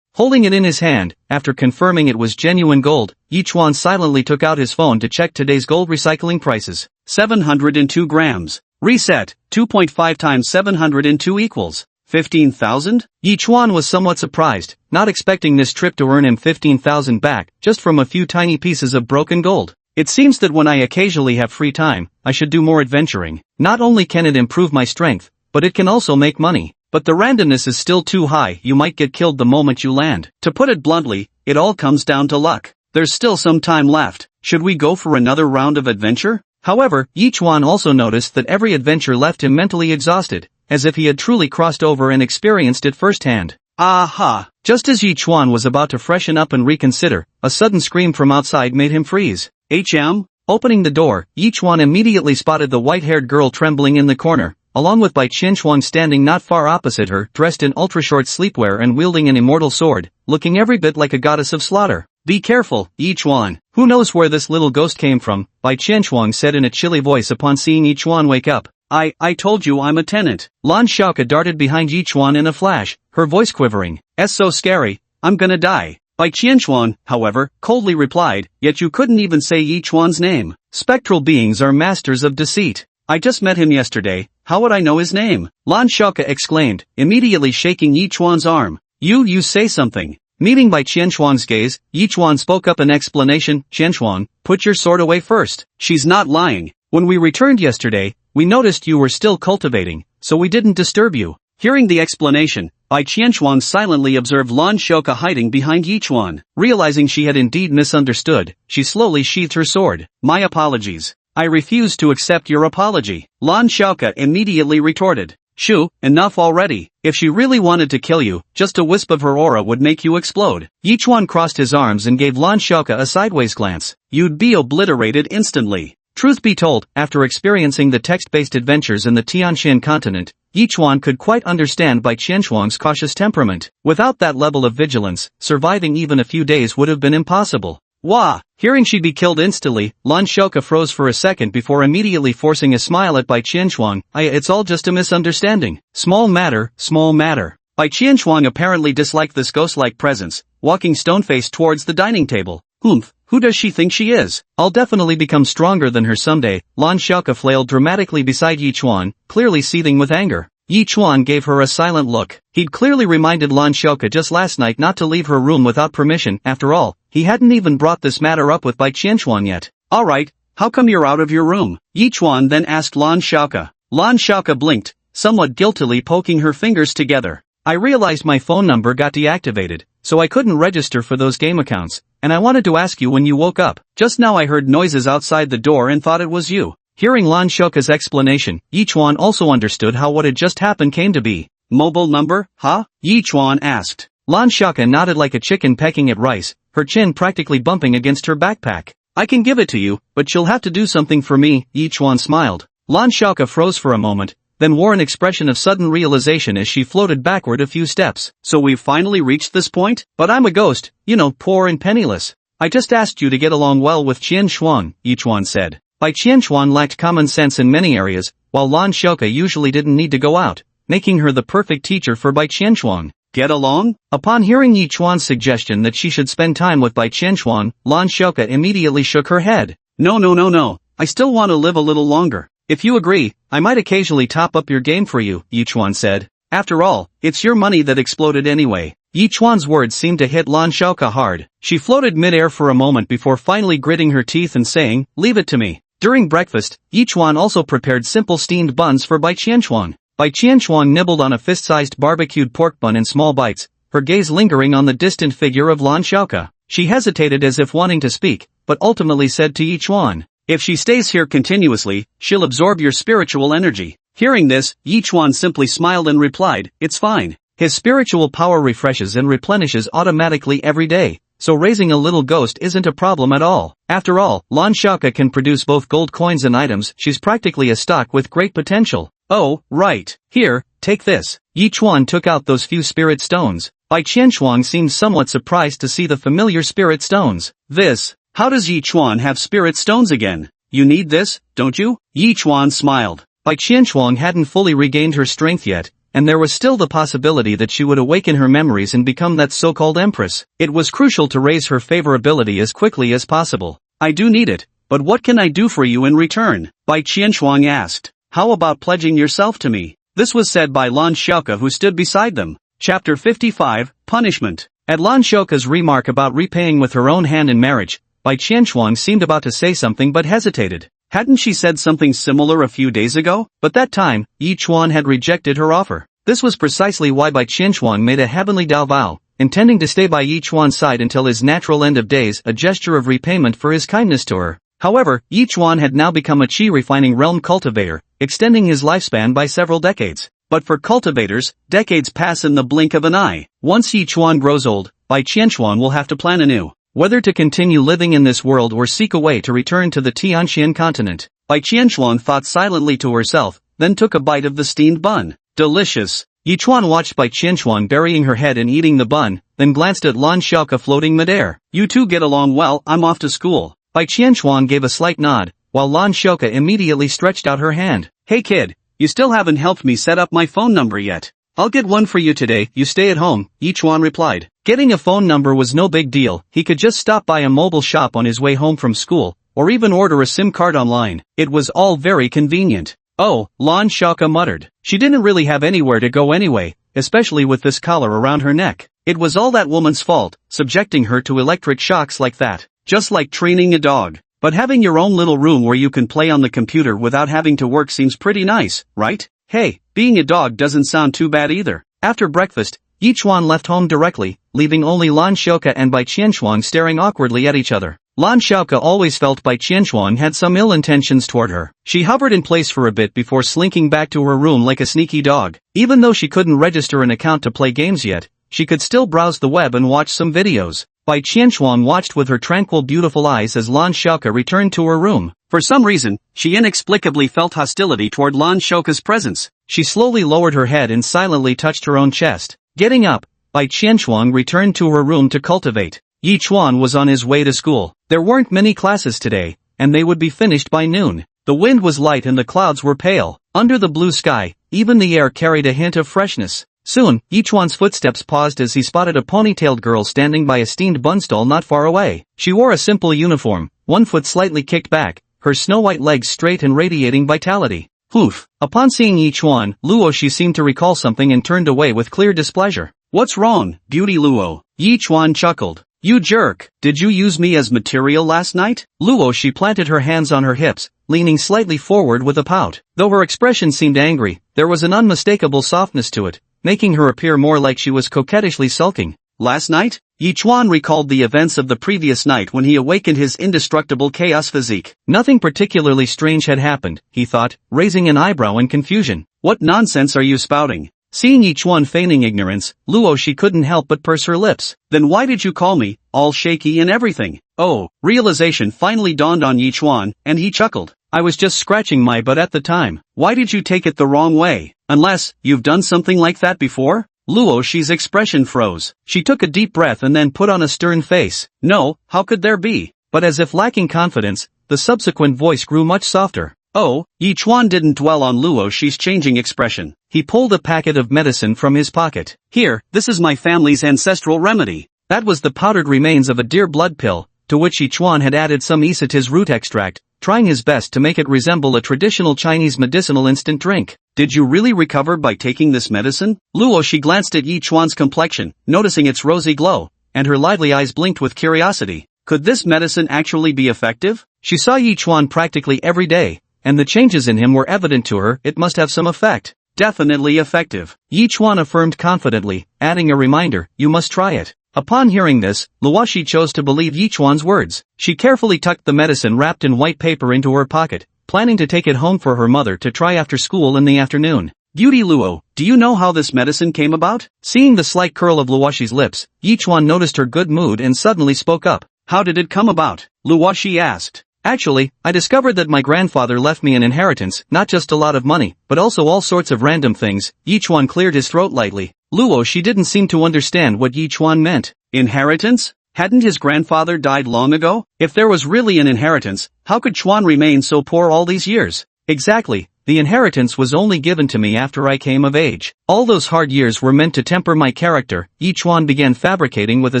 Holding it in his hand, after confirming it was genuine gold, Yichuan silently took out his phone to check today's gold recycling prices. 702 grams. Reset, 2.5 times 702 equals 15,000? Yichuan was somewhat surprised, not expecting this trip to earn him 15,000 back, just from a few tiny pieces of broken gold. It seems that when I occasionally have free time, I should do more adventuring. Not only can it improve my strength, but it can also make money. But the randomness is still too high, you might get killed the moment you land. To put it bluntly, it all comes down to luck. There's still some time left. Should we go for another round of adventure? However, Yi Chuan also noticed that every adventure left him mentally exhausted, as if he had truly crossed over and experienced it firsthand. Aha! Just as Yi Chuan was about to freshen up and reconsider, a sudden scream from outside made him freeze. HM? Opening the door, Yi Chuan immediately spotted the white-haired girl trembling in the corner, along with Bai Qianchuan standing not far opposite her, dressed in ultra-short sleepwear and wielding an immortal sword, looking every bit like a goddess of slaughter. Be careful, Yi Chuan. Who knows where this little ghost came from, Bai Qianchuan said in a chilly voice upon seeing Yi Chuan wake up. I told you I'm a tenant. Lan Xiaoke darted behind Yi Chuan in a flash, her voice quivering. "It's so scary, I'm gonna die." Bai Qianchuan, however, coldly replied, "Yet you couldn't even say Yi Chuan's name. Spectral beings are masters of deceit. I just met him yesterday, how would I know his name?" Lan Xiaoke exclaimed, immediately shaking Yi Chuan's arm. You say something." Meeting Bai Qianchuan's gaze, Yi Chuan spoke up in explanation. "Qianchuan, put your sword away first." "She's not lying. When we returned yesterday, we noticed you were still cultivating, so we didn't disturb you." Hearing the explanation, Bai Qianchuan silently observed Lan Xiaoke hiding behind Yi Chuan. Realizing she had indeed misunderstood, she slowly sheathed her sword. "My apologies. I refuse to accept your apology," Lan Xiaoke immediately retorted. "Shoo, enough already. If she really wanted to kill you, just a wisp of her aura would make you explode." Yi Chuan crossed his arms and gave Lan Xiaoke a sideways glance. "You'd be obliterated instantly." Truth be told, after experiencing the text-based adventures in the Tianxian continent, Yi Chuan could quite understand Bai Qianchuan's cautious temperament. Without that level of vigilance, surviving even a few days would have been impossible. Wah! Hearing she'd be killed instantly, Lan Xiaoke froze for a second before immediately forcing a smile at Bai Qianchuan. It's all just a misunderstanding. Small matter, small matter." Bai Qianchuan apparently disliked this ghost-like presence, walking stone-faced towards the dining table. "Humph, who does she think she is? I'll definitely become stronger than her someday." Lan Xiaoke flailed dramatically beside Yi Chuan, clearly seething with anger. Yi Chuan gave her a silent look. He'd clearly reminded Lan Xiaoke just last night not to leave her room without permission. After all, he hadn't even brought this matter up with Bai Qianchuan yet. "Alright, how come you're out of your room?" Yi Chuan then asked Lan Xiaoke. Lan Xiaoke blinked, somewhat guiltily poking her fingers together. "I realized my phone number got deactivated, so I couldn't register for those game accounts, and I wanted to ask you when you woke up. Just now I heard noises outside the door and thought it was you." Hearing Lan Xiaoke's explanation, Yi Chuan also understood how what had just happened came to be. "Mobile number, huh?" Yi Chuan asked. Lan Xiaoke nodded like a chicken pecking at rice, her chin practically bumping against her backpack. "I can give it to you, but you'll have to do something for me," Yi Chuan smiled. Lan Xiaoke froze for a moment, then wore an expression of sudden realization as she floated backward a few steps. "So we've finally reached this point? But I'm a ghost, poor and penniless. I just asked you to get along well with Qianchuan," Yi Chuan said. Bai Qianchuan lacked common sense in many areas, while Lan Xiaoke usually didn't need to go out, making her the perfect teacher for Bai Qianchuan. Get along? Upon hearing Yi Chuan's suggestion that she should spend time with Bai Qianchuan, Lan Xiaoke immediately shook her head. No. I still want to live a little longer. If you agree, I might occasionally top up your game for you," Yi Chuan said. "After all, it's your money that exploded anyway." Yi Chuan's words seemed to hit Lan Xiaoke hard. She floated mid-air for a moment before finally gritting her teeth and saying, "Leave it to me." During breakfast, Yi Chuan also prepared simple steamed buns for Bai Qianchuan. Bai Qianchuan nibbled on a fist-sized barbecued pork bun in small bites, her gaze lingering on the distant figure of Lan Xiaoke. She hesitated as if wanting to speak, but ultimately said to Yi Chuan, "If she stays here continuously, she'll absorb your spiritual energy." Hearing this, Yi Chuan simply smiled and replied, "It's fine. His spiritual power refreshes and replenishes automatically every day, so raising a little ghost isn't a problem at all. After all, Lan Xiaoke can produce both gold coins and items. She's practically a stock with great potential." "Oh, right. Here, take this." Yi Chuan took out those few spirit stones. Bai Qianchuan seemed somewhat surprised to see the familiar spirit stones. "This? How does Yi Chuan have spirit stones again? You need this, don't you?" Yi Chuan smiled. Bai Qianchuan hadn't fully regained her strength yet, and there was still the possibility that she would awaken her memories and become that so-called empress. It was crucial to raise her favorability as quickly as possible. "I do need it, but what can I do for you in return?" Bai Qianchuan asked. "How about pledging yourself to me?" This was said by Lan Xiaoke, who stood beside them. Chapter 55, Punishment. At Lan Xiaoke's remark about repaying with her own hand in marriage, Bai Qianchuan seemed about to say something but hesitated. Hadn't she said something similar a few days ago? But that time, Yi Chuan had rejected her offer. This was precisely why Bai Qianchuan made a heavenly vow, intending to stay by Yi Chuan's side until his natural end of days, a gesture of repayment for his kindness to her. However, Yi Chuan had now become a qi refining realm cultivator, extending his lifespan by several decades. But for cultivators, decades pass in the blink of an eye. Once Yi Chuan grows old, Bai Qianchuan will have to plan anew whether to continue living in this world or seek a way to return to the Tianxian continent. Bai Qianchuan thought silently to herself, then took a bite of the steamed bun. Delicious. Yi Chuan watched Bai Qianchuan burying her head in eating the bun, then glanced at Lan Xiaoke floating midair. You two get along well, I'm off to school. Bai Qianchuan gave a slight nod, while Lan Xiaoke immediately stretched out her hand. Hey kid, you still haven't helped me set up my phone number yet. I'll get one for you today, you stay at home, Yi Chuan replied. Getting a phone number was no big deal, he could just stop by a mobile shop on his way home from school, or even order a SIM card online. It was all very convenient. Oh, Lan Xiaoke muttered. She didn't really have anywhere to go anyway, especially with this collar around her neck. It was all that woman's fault, subjecting her to electric shocks like that. Just like training a dog. But having your own little room where you can play on the computer without having to work seems pretty nice, right? Hey, being a dog doesn't sound too bad either. After breakfast, Yi Chuan left home directly, leaving only Lan Xiaoke and Bai Qianchuan staring awkwardly at each other. Lan Xiaoke always felt Bai Qianchuan had some ill intentions toward her. She hovered in place for a bit before slinking back to her room like a sneaky dog. Even though she couldn't register an account to play games yet, she could still browse the web and watch some videos. Bai Qianchuan watched with her tranquil beautiful eyes as Lan Xiaoke returned to her room. For some reason, she inexplicably felt hostility toward Lan Xiaoke's presence. She slowly lowered her head and silently touched her own chest. Getting up, Bai Qianchuan returned to her room to cultivate. Yi Chuan was on his way to school. There weren't many classes today, and they would be finished by noon. The wind was light and the clouds were pale. Under the blue sky, even the air carried a hint of freshness. Soon, Yi Chuan's footsteps paused as he spotted a ponytailed girl standing by a steamed bun stall not far away. She wore a simple uniform, one foot slightly kicked back, her snow-white legs straight and radiating vitality. Poof! Upon seeing Yi Chuan, Luo she seemed to recall something and turned away with clear displeasure. What's wrong, beauty Luo? Yi Chuan chuckled. You jerk! Did you use me as material last night? Luo she planted her hands on her hips, leaning slightly forward with a pout. Though her expression seemed angry, there was an unmistakable softness to it, making her appear more like she was coquettishly sulking. Last night? Yi Chuan recalled the events of the previous night when he awakened his indestructible chaos physique. Nothing particularly strange had happened, he thought, raising an eyebrow in confusion. What nonsense are you spouting? Seeing Yi Chuan feigning ignorance, Luo she couldn't help but purse her lips. Then why did you call me, all shaky and everything? Oh, realization finally dawned on Yi Chuan, and he chuckled. I was just scratching my butt at the time. Why did you take it the wrong way? Unless, you've done something like that before? Luo she's expression froze. She took a deep breath and then put on a stern face. No, how could there be? But as if lacking confidence, the subsequent voice grew much softer. Oh, Yi Chuan didn't dwell on Luo she's changing expression. He pulled a packet of medicine from his pocket. Here, this is my family's ancestral remedy. That was the powdered remains of a deer blood pill, to which Yi Chuan had added some Isatis root extract, trying his best to make it resemble a traditional Chinese medicinal instant drink. Did you really recover by taking this medicine? Luo she glanced at Yi Chuan's complexion, noticing its rosy glow, and her lively eyes blinked with curiosity. Could this medicine actually be effective? She saw Yi Chuan practically every day, and the changes in him were evident to her. It must have some effect. Definitely effective, Yi Chuan affirmed confidently, adding a reminder, you must try it. Upon hearing this, Luoshi chose to believe Yi Chuan's words. She carefully tucked the medicine wrapped in white paper into her pocket, planning to take it home for her mother to try after school in the afternoon. Beauty Luo, do you know how this medicine came about? Seeing the slight curl of Luoshi's lips, Yi Chuan noticed her good mood and suddenly spoke up. How did it come about? Luoshi asked. Actually, I discovered that my grandfather left me an inheritance, not just a lot of money, but also all sorts of random things. Yi Chuan cleared his throat lightly. Luo she didn't seem to understand what Yi Chuan meant. Inheritance? Hadn't his grandfather died long ago? If there was really an inheritance, how could Chuan remain so poor all these years? Exactly, the inheritance was only given to me after I came of age. All those hard years were meant to temper my character, Yi Chuan began fabricating with a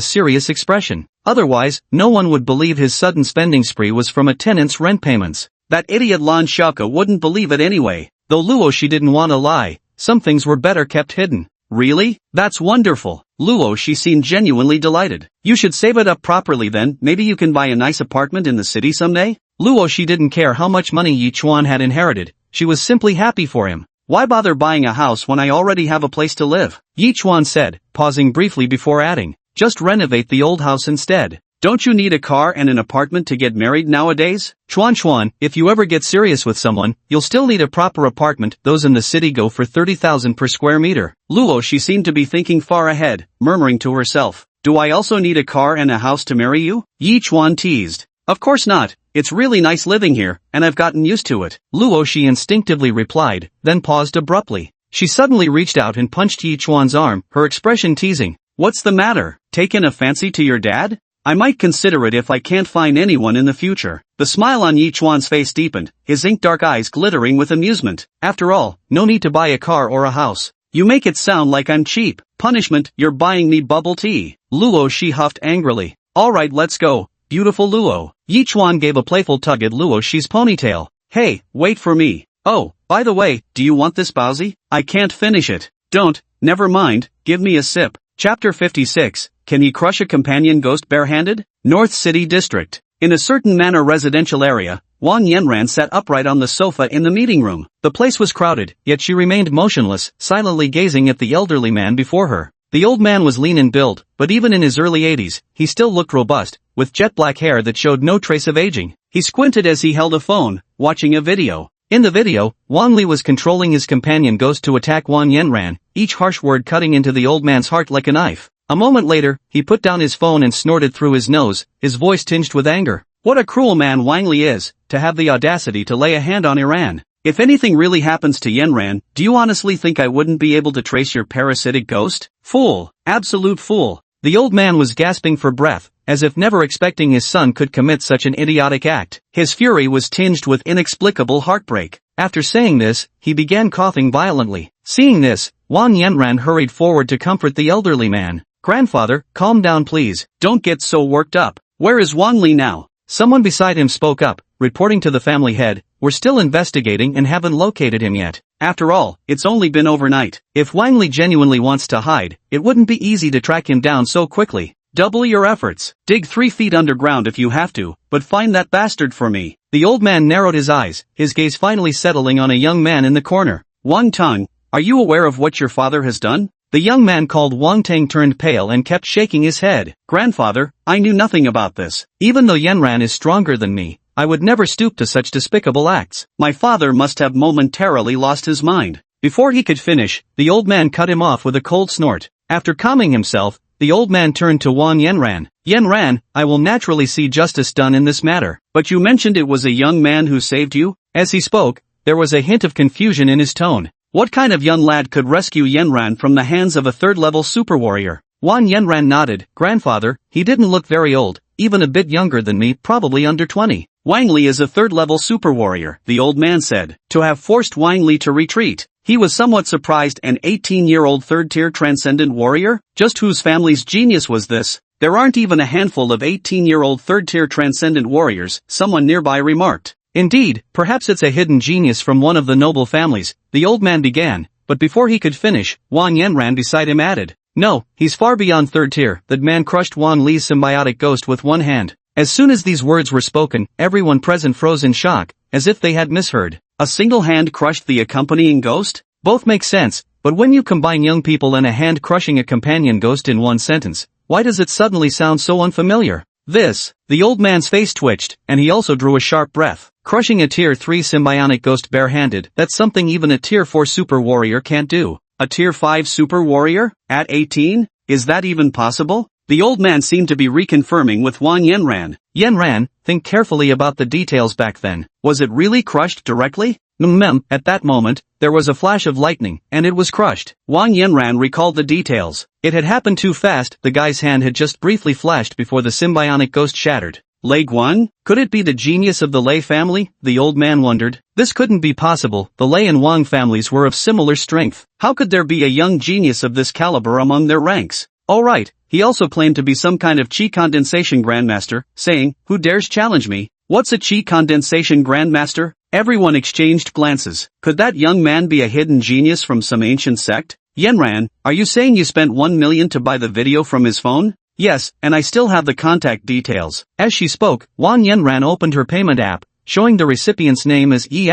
serious expression. Otherwise, no one would believe his sudden spending spree was from a tenant's rent payments. That idiot Lan Xiaoke wouldn't believe it anyway. Though Luo she didn't want to lie, some things were better kept hidden. Really? That's wonderful. Luo, she seemed genuinely delighted. You should save it up properly then, maybe you can buy a nice apartment in the city someday? Luo, she didn't care how much money Yi Chuan had inherited, she was simply happy for him. Why bother buying a house when I already have a place to live? Yi Chuan said, pausing briefly before adding, just renovate the old house instead. Don't you need a car and an apartment to get married nowadays? Chuan, if you ever get serious with someone, you'll still need a proper apartment, those in the city go for 30,000 per square meter. Luo, she seemed to be thinking far ahead, murmuring to herself, do I also need a car and a house to marry you? Yi Chuan teased. Of course not, it's really nice living here, and I've gotten used to it. Luo, she instinctively replied, then paused abruptly. She suddenly reached out and punched Yi Chuan's arm, her expression teasing. What's the matter? Taken a fancy to your dad? I might consider it if I can't find anyone in the future. The smile on Yi Chuan's face deepened, his ink-dark eyes glittering with amusement. After all, no need to buy a car or a house. You make it sound like I'm cheap. Punishment, you're buying me bubble tea. Luo, she huffed angrily. Alright, let's go, beautiful Luo. Yi Chuan gave a playful tug at Luo, she's ponytail. Hey, wait for me. Oh, by the way, do you want this Bowsy? I can't finish it. Don't, never mind, give me a sip. Chapter 56, Can he crush a companion ghost barehanded? North City District. In a certain manor residential area, Wang Yanran sat upright on the sofa in the meeting room. The place was crowded, yet she remained motionless, silently gazing at the elderly man before her. The old man was lean in build, but even in his early 80s, he still looked robust, with jet black hair that showed no trace of aging. He squinted as he held a phone, watching a video. In the video, Wang Li was controlling his companion ghost to attack Wang Yanran, each harsh word cutting into the old man's heart like a knife. A moment later, he put down his phone and snorted through his nose, his voice tinged with anger. What a cruel man Wang Li is, to have the audacity to lay a hand on Iran. If anything really happens to Yanran, do you honestly think I wouldn't be able to trace your parasitic ghost? Fool, absolute fool. The old man was gasping for breath, as if never expecting his son could commit such an idiotic act. His fury was tinged with inexplicable heartbreak. After saying this, he began coughing violently. Seeing this, Wang Yanran hurried forward to comfort the elderly man. Grandfather, calm down please, don't get so worked up. Where is Wang Li now? Someone beside him spoke up, reporting to the family head, we're still investigating and haven't located him yet. After all, it's only been overnight. If Wang Li genuinely wants to hide, it wouldn't be easy to track him down so quickly. Double your efforts. Dig 3 feet underground if you have to, but find that bastard for me. The old man narrowed his eyes, his gaze finally settling on a young man in the corner. Wang Tang, are you aware of what your father has done? The young man called Wang Tang turned pale and kept shaking his head. Grandfather, I knew nothing about this. Even though Yanran is stronger than me, I would never stoop to such despicable acts. My father must have momentarily lost his mind. Before he could finish, the old man cut him off with a cold snort. After calming himself, the old man turned to Wang Yanran. Yanran, I will naturally see justice done in this matter. But you mentioned it was a young man who saved you? As he spoke, there was a hint of confusion in his tone. What kind of young lad could rescue Yanran from the hands of a third-level super warrior? Wang Yanran nodded. Grandfather, he didn't look very old, even a bit younger than me, probably under 20. Wang Li is a third-level super warrior, the old man said. To have forced Wang Li to retreat, he was somewhat surprised. An 18-year-old third-tier transcendent warrior? Just whose family's genius was this? There aren't even a handful of 18-year-old third-tier transcendent warriors, someone nearby remarked. Indeed, perhaps it's a hidden genius from one of the noble families, the old man began, but before he could finish, Wang Yanran beside him added. No, he's far beyond third tier. That man crushed Wang Li's symbiotic ghost with one hand. As soon as these words were spoken, everyone present froze in shock, as if they had misheard. A single hand crushed the accompanying ghost? Both make sense, but when you combine young people and a hand crushing a companion ghost in one sentence, why does it suddenly sound so unfamiliar? The old man's face twitched, and he also drew a sharp breath. Crushing a tier 3 symbiotic ghost barehanded, that's something even a tier 4 super warrior can't do. A tier 5 super warrior? At 18? Is that even possible? The old man seemed to be reconfirming with Wang Yanran. Yanran, think carefully about the details back then. Was it really crushed directly? At that moment, there was a flash of lightning, and it was crushed. Wang Yanran recalled the details. It had happened too fast, the guy's hand had just briefly flashed before the symbiotic ghost shattered. Lei Guan? Could it be the genius of the Lei family? The old man wondered. This couldn't be possible, the Lei and Wang families were of similar strength. How could there be a young genius of this caliber among their ranks? Alright, he also claimed to be some kind of chi condensation grandmaster, saying, who dares challenge me? What's a chi condensation grandmaster? Everyone exchanged glances. Could that young man be a hidden genius from some ancient sect? Yenran, are you saying you spent 1 million to buy the video from his phone? Yes, and I still have the contact details. As she spoke, Wang Yenran opened her payment app, showing the recipient's name as Yi**,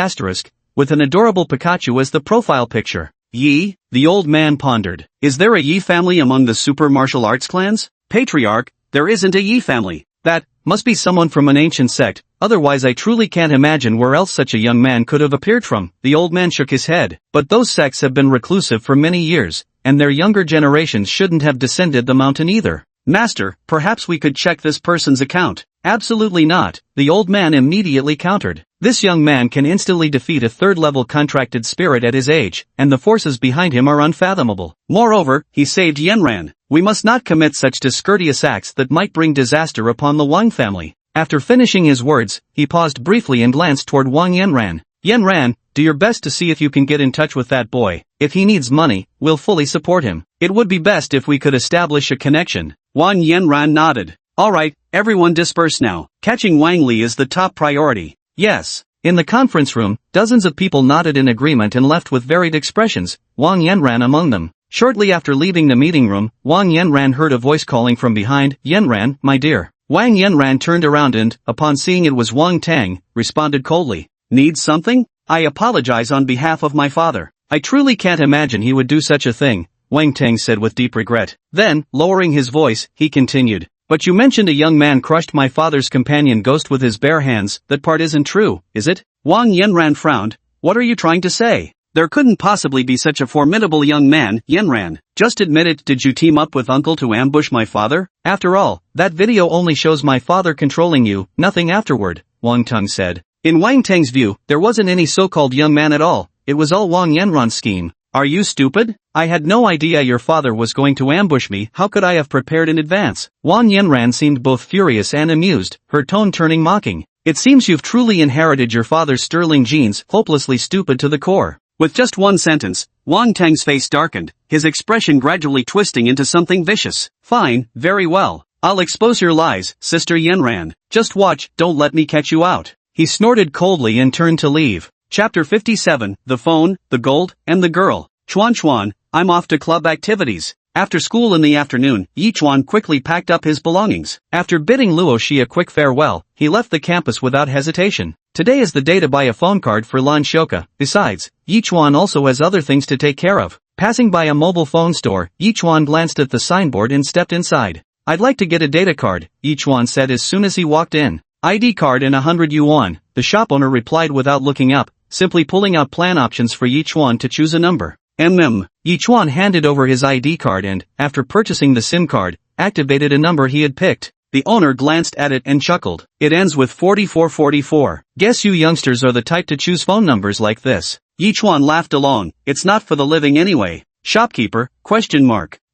with an adorable Pikachu as the profile picture. Yi, the old man pondered. Is there a Yi family among the super martial arts clans? Patriarch, there isn't a Yi family. That must be someone from an ancient sect, otherwise I truly can't imagine where else such a young man could have appeared from. The old man shook his head. But those sects have been reclusive for many years, and their younger generations shouldn't have descended the mountain either. Master, perhaps we could check this person's account. Absolutely not, the old man immediately countered. This young man can instantly defeat a third-level contracted spirit at his age, and the forces behind him are unfathomable. Moreover, he saved Yenran. We must not commit such discourteous acts that might bring disaster upon the Wang family. After finishing his words, he paused briefly and glanced toward Wang Yenran. Yenran, do your best to see if you can get in touch with that boy. If he needs money, we'll fully support him. It would be best if we could establish a connection. Wang Yenran nodded. Alright, everyone disperse now. Catching Wang Li is the top priority. Yes. In the conference room, dozens of people nodded in agreement and left with varied expressions, Wang Yenran among them. Shortly after leaving the meeting room, Wang Yenran heard a voice calling from behind, Yenran, my dear. Wang Yenran turned around and, upon seeing it was Wang Tang, responded coldly. Need something? I apologize on behalf of my father. I truly can't imagine he would do such a thing, Wang Tang said with deep regret. Then, lowering his voice, he continued. But you mentioned a young man crushed my father's companion ghost with his bare hands. That part isn't true, is it? Wang Yenran frowned. What are you trying to say? There couldn't possibly be such a formidable young man, Yenran. Just admit it, did you team up with uncle to ambush my father? After all, that video only shows my father controlling you, nothing afterward, Wang Tang said. In Wang Tang's view, there wasn't any so-called young man at all. It was all Wang Yenran's scheme. Are you stupid? I had no idea your father was going to ambush me. How could I have prepared in advance? Wang Yenran seemed both furious and amused, her tone turning mocking. It seems you've truly inherited your father's sterling genes, hopelessly stupid to the core. With just one sentence, Wang Tang's face darkened, his expression gradually twisting into something vicious. Fine, very well. I'll expose your lies, Sister Yenran. Just watch, don't let me catch you out. He snorted coldly and turned to leave. Chapter 57, The Phone, the Gold, and the Girl. Chuan, I'm off to club activities. After school in the afternoon, Yi Chuan quickly packed up his belongings. After bidding Luo Shi a quick farewell, he left the campus without hesitation. Today is the day to buy a phone card for Lan Shoka. Besides, Yi Chuan also has other things to take care of. Passing by a mobile phone store, Yi Chuan glanced at the signboard and stepped inside. I'd like to get a data card, Yi Chuan said as soon as he walked in. ID card and 100 yuan, the shop owner replied without looking up, simply pulling out plan options for Yi Chuan to choose a number. Yi Chuan handed over his ID card and, after purchasing the SIM card, activated a number he had picked. The owner glanced at it and chuckled. It ends with 4444. Guess you youngsters are the type to choose phone numbers like this. Yi Chuan laughed along. It's not for the living anyway. Shopkeeper, ?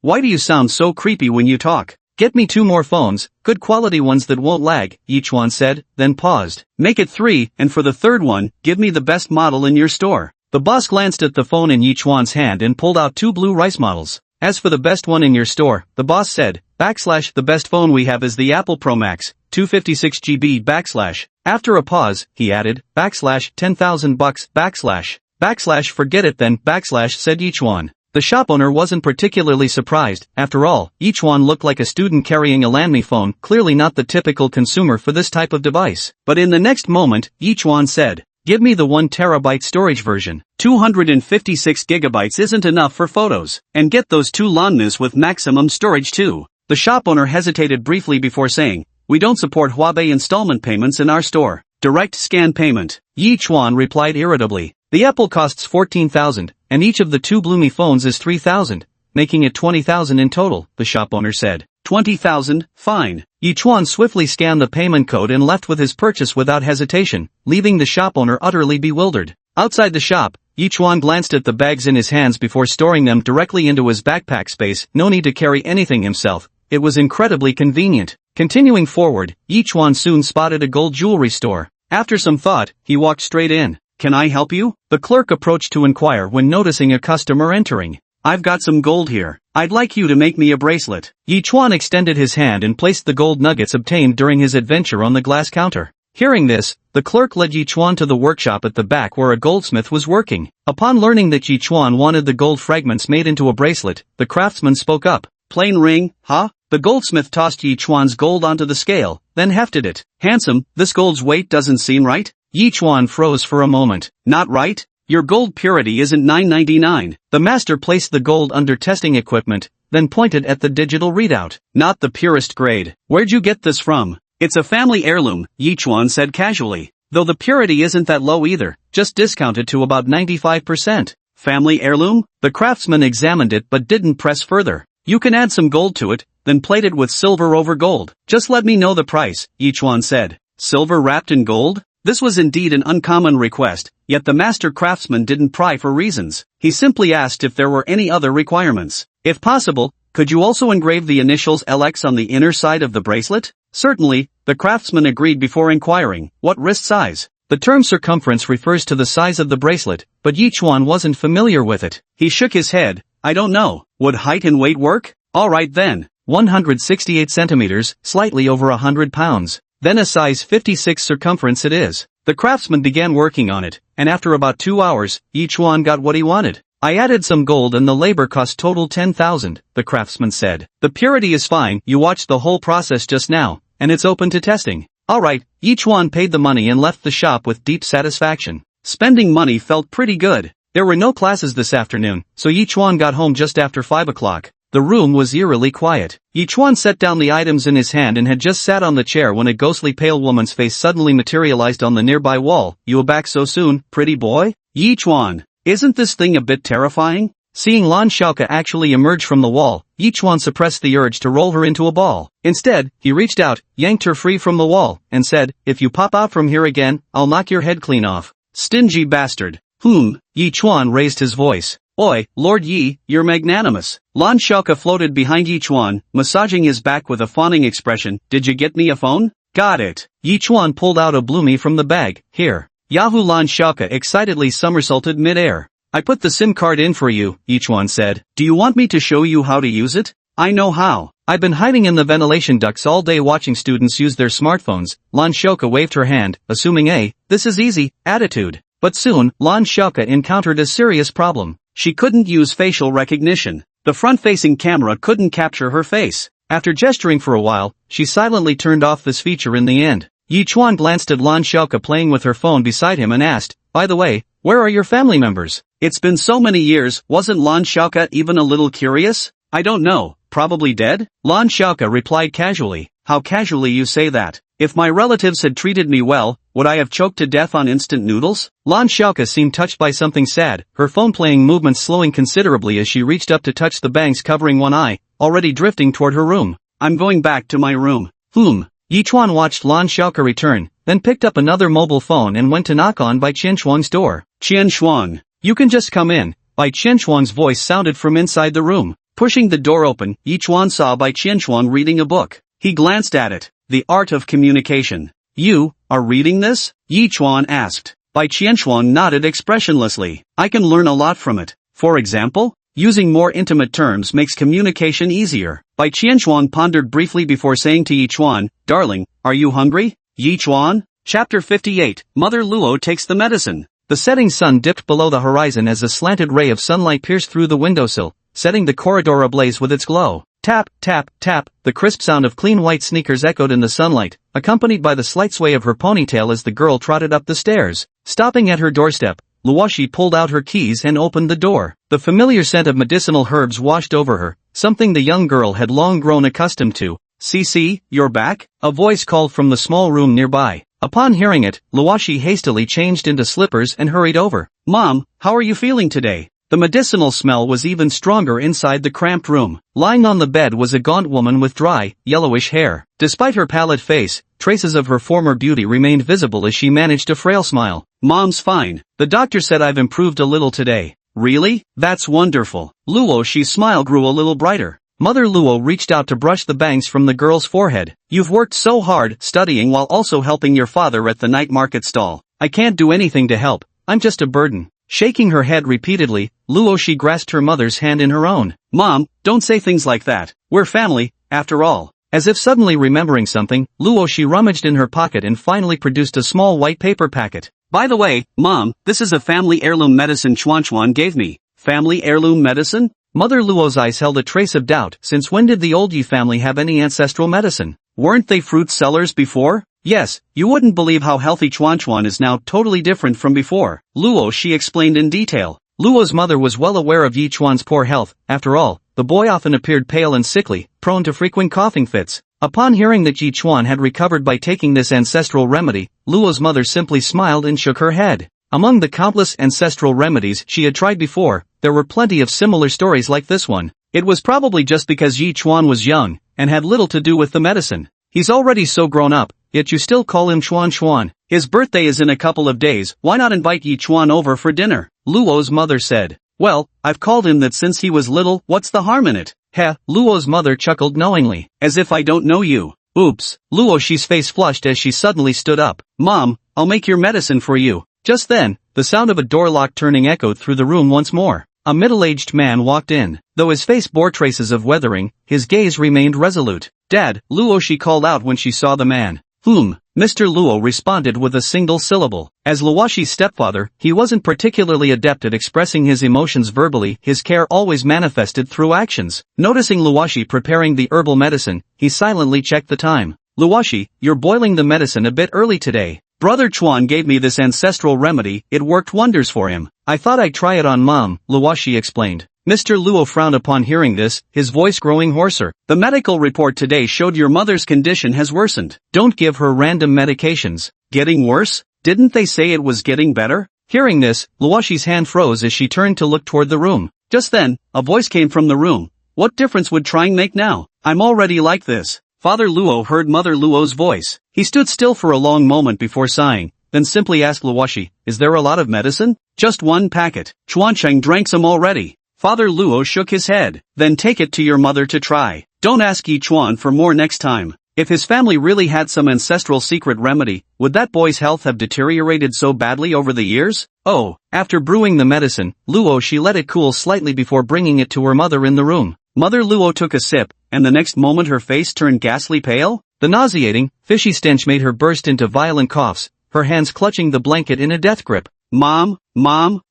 Why do you sound so creepy when you talk? Get me 2 more phones, good quality ones that won't lag, Yi Chuan said, then paused. Make it 3, and for the third one, give me the best model in your store. The boss glanced at the phone in Yi Chuan's hand and pulled out 2 blue rice models. As for the best one in your store, the boss said, / the best phone we have is the Apple Pro Max, 256 GB /. After a pause, he added, / $10,000 / forget it then, / said Yi Chuan. The shop owner wasn't particularly surprised. After all, Yi Chuan looked like a student carrying a Landme phone, clearly not the typical consumer for this type of device. But in the next moment, Yi Chuan said, give me the 1 terabyte storage version. 256 gigabytes isn't enough for photos. And get those 2 Lanmes with maximum storage too. The shop owner hesitated briefly before saying, we don't support Huawei installment payments in our store. Direct scan payment. Yi Chuan replied irritably. The Apple costs 14,000, and each of the 2 Bloomy phones is 3,000, making it 20,000 in total, the shop owner said. 20,000, fine. Yi Chuan swiftly scanned the payment code and left with his purchase without hesitation, leaving the shop owner utterly bewildered. Outside the shop, Yi Chuan glanced at the bags in his hands before storing them directly into his backpack space. No need to carry anything himself. It was incredibly convenient. Continuing forward, Yi Chuan soon spotted a gold jewelry store. After some thought, he walked straight in. Can I help you? The clerk approached to inquire when noticing a customer entering. I've got some gold here. I'd like you to make me a bracelet. Yi Chuan extended his hand and placed the gold nuggets obtained during his adventure on the glass counter. Hearing this, the clerk led Yi Chuan to the workshop at the back where a goldsmith was working. Upon learning that Yi Chuan wanted the gold fragments made into a bracelet, the craftsman spoke up. Plain ring, huh? The goldsmith tossed Yi Chuan's gold onto the scale, then hefted it. Handsome, this gold's weight doesn't seem right? Yi Chuan froze for a moment. Not right? Your gold purity isn't $9.99. The master placed the gold under testing equipment, then pointed at the digital readout. Not the purest grade. Where'd you get this from? It's a family heirloom, Yi Chuan said casually. Though the purity isn't that low either, just discounted to about 95%. Family heirloom? The craftsman examined it but didn't press further. You can add some gold to it, then plate it with silver over gold. Just let me know the price, Yi Chuan said. Silver wrapped in gold? This was indeed an uncommon request, yet the master craftsman didn't pry for reasons. He simply asked if there were any other requirements. If possible, could you also engrave the initials LX on the inner side of the bracelet? Certainly, the craftsman agreed before inquiring, what wrist size? The term circumference refers to the size of the bracelet, but Yi Chuan wasn't familiar with it. He shook his head. I don't know. Would height and weight work? Alright then. 168 centimeters, slightly over 100 pounds. Then a size 56 circumference it is. The craftsman began working on it, and after about 2 hours, Yi Chuan got what he wanted. I added some gold and the labor cost total 10,000, the craftsman said. The purity is fine, you watched the whole process just now, and it's open to testing. Alright, Yi Chuan paid the money and left the shop with deep satisfaction. Spending money felt pretty good. There were no classes this afternoon, so Yi Chuan got home just after 5 o'clock. The room was eerily quiet. Yi Chuan set down the items in his hand and had just sat on the chair when a ghostly pale woman's face suddenly materialized on the nearby wall. You back so soon, pretty boy? Yi Chuan, isn't this thing a bit terrifying? Seeing Lan Xiaoke actually emerge from the wall, Yi Chuan suppressed the urge to roll her into a ball. Instead, he reached out, yanked her free from the wall, and said, if you pop out from here again, I'll knock your head clean off. Stingy bastard. Yi Chuan raised his voice. Oi, Lord Yi, you're magnanimous. Lan Xiaoke floated behind Yi Chuan, massaging his back with a fawning expression. Did you get me a phone? Got it. Yi Chuan pulled out a bloomie from the bag. Here. Yahoo! Lan Xiaoke excitedly somersaulted mid-air. I put the SIM card in for you, Yi Chuan said. Do you want me to show you how to use it? I know how. I've been hiding in the ventilation ducts all day watching students use their smartphones. Lan Xiaoke waved her hand, assuming this is easy, attitude. But soon, Lan Xiaoke encountered a serious problem. She couldn't use facial recognition. The front-facing camera couldn't capture her face. After gesturing for a while, she silently turned off this feature in the end. Yi Chuan glanced at Lan Xiaoke playing with her phone beside him and asked, by the way, where are your family members? It's been so many years, wasn't Lan Xiaoke even a little curious? I don't know, probably dead? Lan Xiaoke replied casually. How casually you say that. If my relatives had treated me well, would I have choked to death on instant noodles? Lan Xiaoke seemed touched by something sad, her phone playing movements slowing considerably as she reached up to touch the bangs covering one eye, already drifting toward her room. I'm going back to my room. Yi Chuan watched Lan Xiaoke return, then picked up another mobile phone and went to knock on Bai Qianshuang's door. Qianshuang, you can just come in. Bai Qianshuang's voice sounded from inside the room. Pushing the door open, Yi Chuan saw Bai Qianshuang reading a book. He glanced at it. The Art of Communication. You are reading this? Yi Chuan asked. Bai Qianshuang nodded expressionlessly. I can learn a lot from it. For example, using more intimate terms makes communication easier. Bai Qianshuang pondered briefly before saying to Yi Chuan, darling, are you hungry? Yi Chuan? Chapter 58, Mother Luo takes the medicine. The setting sun dipped below the horizon as a slanted ray of sunlight pierced through the windowsill, setting the corridor ablaze with its glow. Tap, tap, tap, the crisp sound of clean white sneakers echoed in the sunlight, accompanied by the slight sway of her ponytail as the girl trotted up the stairs. Stopping at her doorstep, Luoshi pulled out her keys and opened the door. The familiar scent of medicinal herbs washed over her, something the young girl had long grown accustomed to. Cici, you're back? A voice called from the small room nearby. Upon hearing it, Luoshi hastily changed into slippers and hurried over. Mom, how are you feeling today? The medicinal smell was even stronger inside the cramped room. Lying on the bed was a gaunt woman with dry, yellowish hair. Despite her pallid face, traces of her former beauty remained visible as she managed a frail smile. Mom's fine. The doctor said I've improved a little today. Really? That's wonderful. Luo's smile grew a little brighter. Mother Luo reached out to brush the bangs from the girl's forehead. You've worked so hard, studying while also helping your father at the night market stall. I can't do anything to help. I'm just a burden. Shaking her head repeatedly, Luoshi grasped her mother's hand in her own. Mom, don't say things like that. We're family, after all. As if suddenly remembering something, Luo she rummaged in her pocket and finally produced a small white paper packet. By the way, Mom, this is a family heirloom medicine Chuan gave me. Family heirloom medicine? Mother Luo's eyes held a trace of doubt. Since when did the old Yi family have any ancestral medicine? Weren't they fruit sellers before? Yes, you wouldn't believe how healthy Chuan is now, totally different from before. Luo she explained in detail. Luo's mother was well aware of Yi Chuan's poor health. After all, the boy often appeared pale and sickly, prone to frequent coughing fits. Upon hearing that Yi Chuan had recovered by taking this ancestral remedy, Luo's mother simply smiled and shook her head. Among the countless ancestral remedies she had tried before, there were plenty of similar stories like this one. It was probably just because Yi Chuan was young, and had little to do with the medicine. He's already so grown up, yet you still call him Chuan. His birthday is in a couple of days, why not invite Yi Chuan over for dinner? Luo's mother said. Well, I've called him that since he was little, what's the harm in it? Heh, Luo's mother chuckled knowingly. As if I don't know you. Oops. Luo she's face flushed as she suddenly stood up. Mom, I'll make your medicine for you. Just then, the sound of a door lock turning echoed through the room once more. A middle-aged man walked in. Though his face bore traces of weathering, his gaze remained resolute. Dad, Luo she called out when she saw the man. Mr. Luo responded with a single syllable. As Luoshi's stepfather, he wasn't particularly adept at expressing his emotions verbally. His care always manifested through actions. Noticing Luoshi preparing the herbal medicine, he silently checked the time. Luoshi, you're boiling the medicine a bit early today. Brother Chuan gave me this ancestral remedy, it worked wonders for him. I thought I'd try it on Mom, Luoshi explained. Mr. Luo frowned upon hearing this, his voice growing hoarser. The medical report today showed your mother's condition has worsened. Don't give her random medications. Getting worse? Didn't they say it was getting better? Hearing this, Luoshi's hand froze as she turned to look toward the room. Just then, a voice came from the room. What difference would trying make now? I'm already like this. Father Luo heard Mother Luo's voice. He stood still for a long moment before sighing, then simply asked Luoshi, is there a lot of medicine? Just one packet. Chuancheng drank some already. Father Luo shook his head. Then take it to your mother to try. Don't ask Yi Chuan for more next time. If his family really had some ancestral secret remedy, would that boy's health have deteriorated so badly over the years? Oh, after brewing the medicine, Luo she let it cool slightly before bringing it to her mother in the room. Mother Luo took a sip, and the next moment her face turned ghastly pale. The nauseating, fishy stench made her burst into violent coughs, her hands clutching the blanket in a death grip. Mom?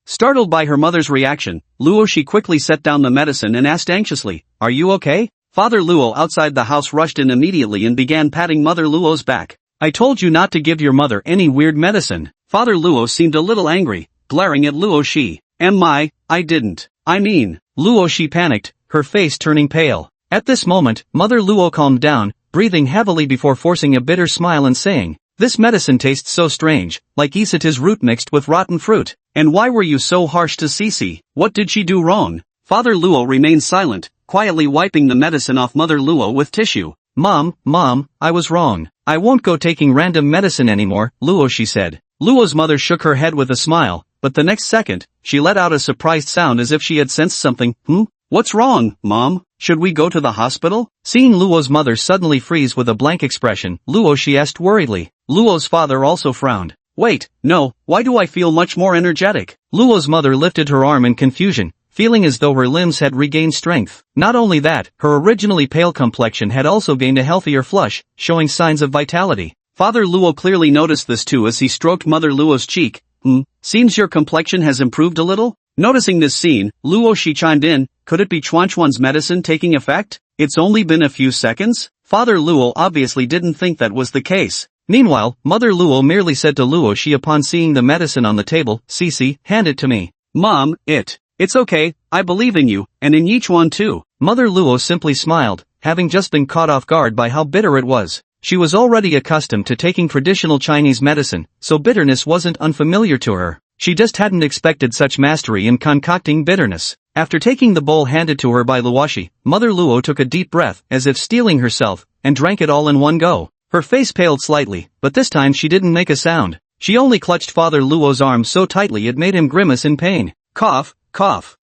Startled by her mother's reaction, Luo she quickly set down the medicine and asked anxiously, are you okay? Father Luo outside the house rushed in immediately and began patting Mother Luo's back. I told you not to give your mother any weird medicine. Father Luo seemed a little angry, glaring at Luo she. I didn't. Luo she panicked, her face turning pale. At this moment, Mother Luo calmed down, breathing heavily before forcing a bitter smile and saying, this medicine tastes so strange, like Isata's root mixed with rotten fruit. And why were you so harsh to Cici? What did she do wrong? Father Luo remained silent, quietly wiping the medicine off Mother Luo with tissue. Mom, I was wrong. I won't go taking random medicine anymore, Luo she said. Luo's mother shook her head with a smile, but the next second, she let out a surprised sound as if she had sensed something. What's wrong, Mom? Should we go to the hospital? Seeing Luo's mother suddenly freeze with a blank expression, Luo she asked worriedly. Luo's father also frowned. Wait, no, why do I feel much more energetic? Luo's mother lifted her arm in confusion, feeling as though her limbs had regained strength. Not only that, her originally pale complexion had also gained a healthier flush, showing signs of vitality. Father Luo clearly noticed this too as he stroked Mother Luo's cheek. Seems your complexion has improved a little? Noticing this scene, Luo she chimed in, could it be Chuan's medicine taking effect? It's only been a few seconds? Father Luo obviously didn't think that was the case. Meanwhile, Mother Luo merely said to Luo she upon seeing the medicine on the table, Cici, hand it to me. Mom, it's okay, I believe in you, and in Yi Chuan too. Mother Luo simply smiled, having just been caught off guard by how bitter it was. She was already accustomed to taking traditional Chinese medicine, so bitterness wasn't unfamiliar to her. She just hadn't expected such mastery in concocting bitterness. After taking the bowl handed to her by Luoshi, Mother Luo took a deep breath, as if steeling herself, and drank it all in one go. Her face paled slightly, but this time she didn't make a sound. She only clutched Father Luo's arm so tightly it made him grimace in pain. Cough.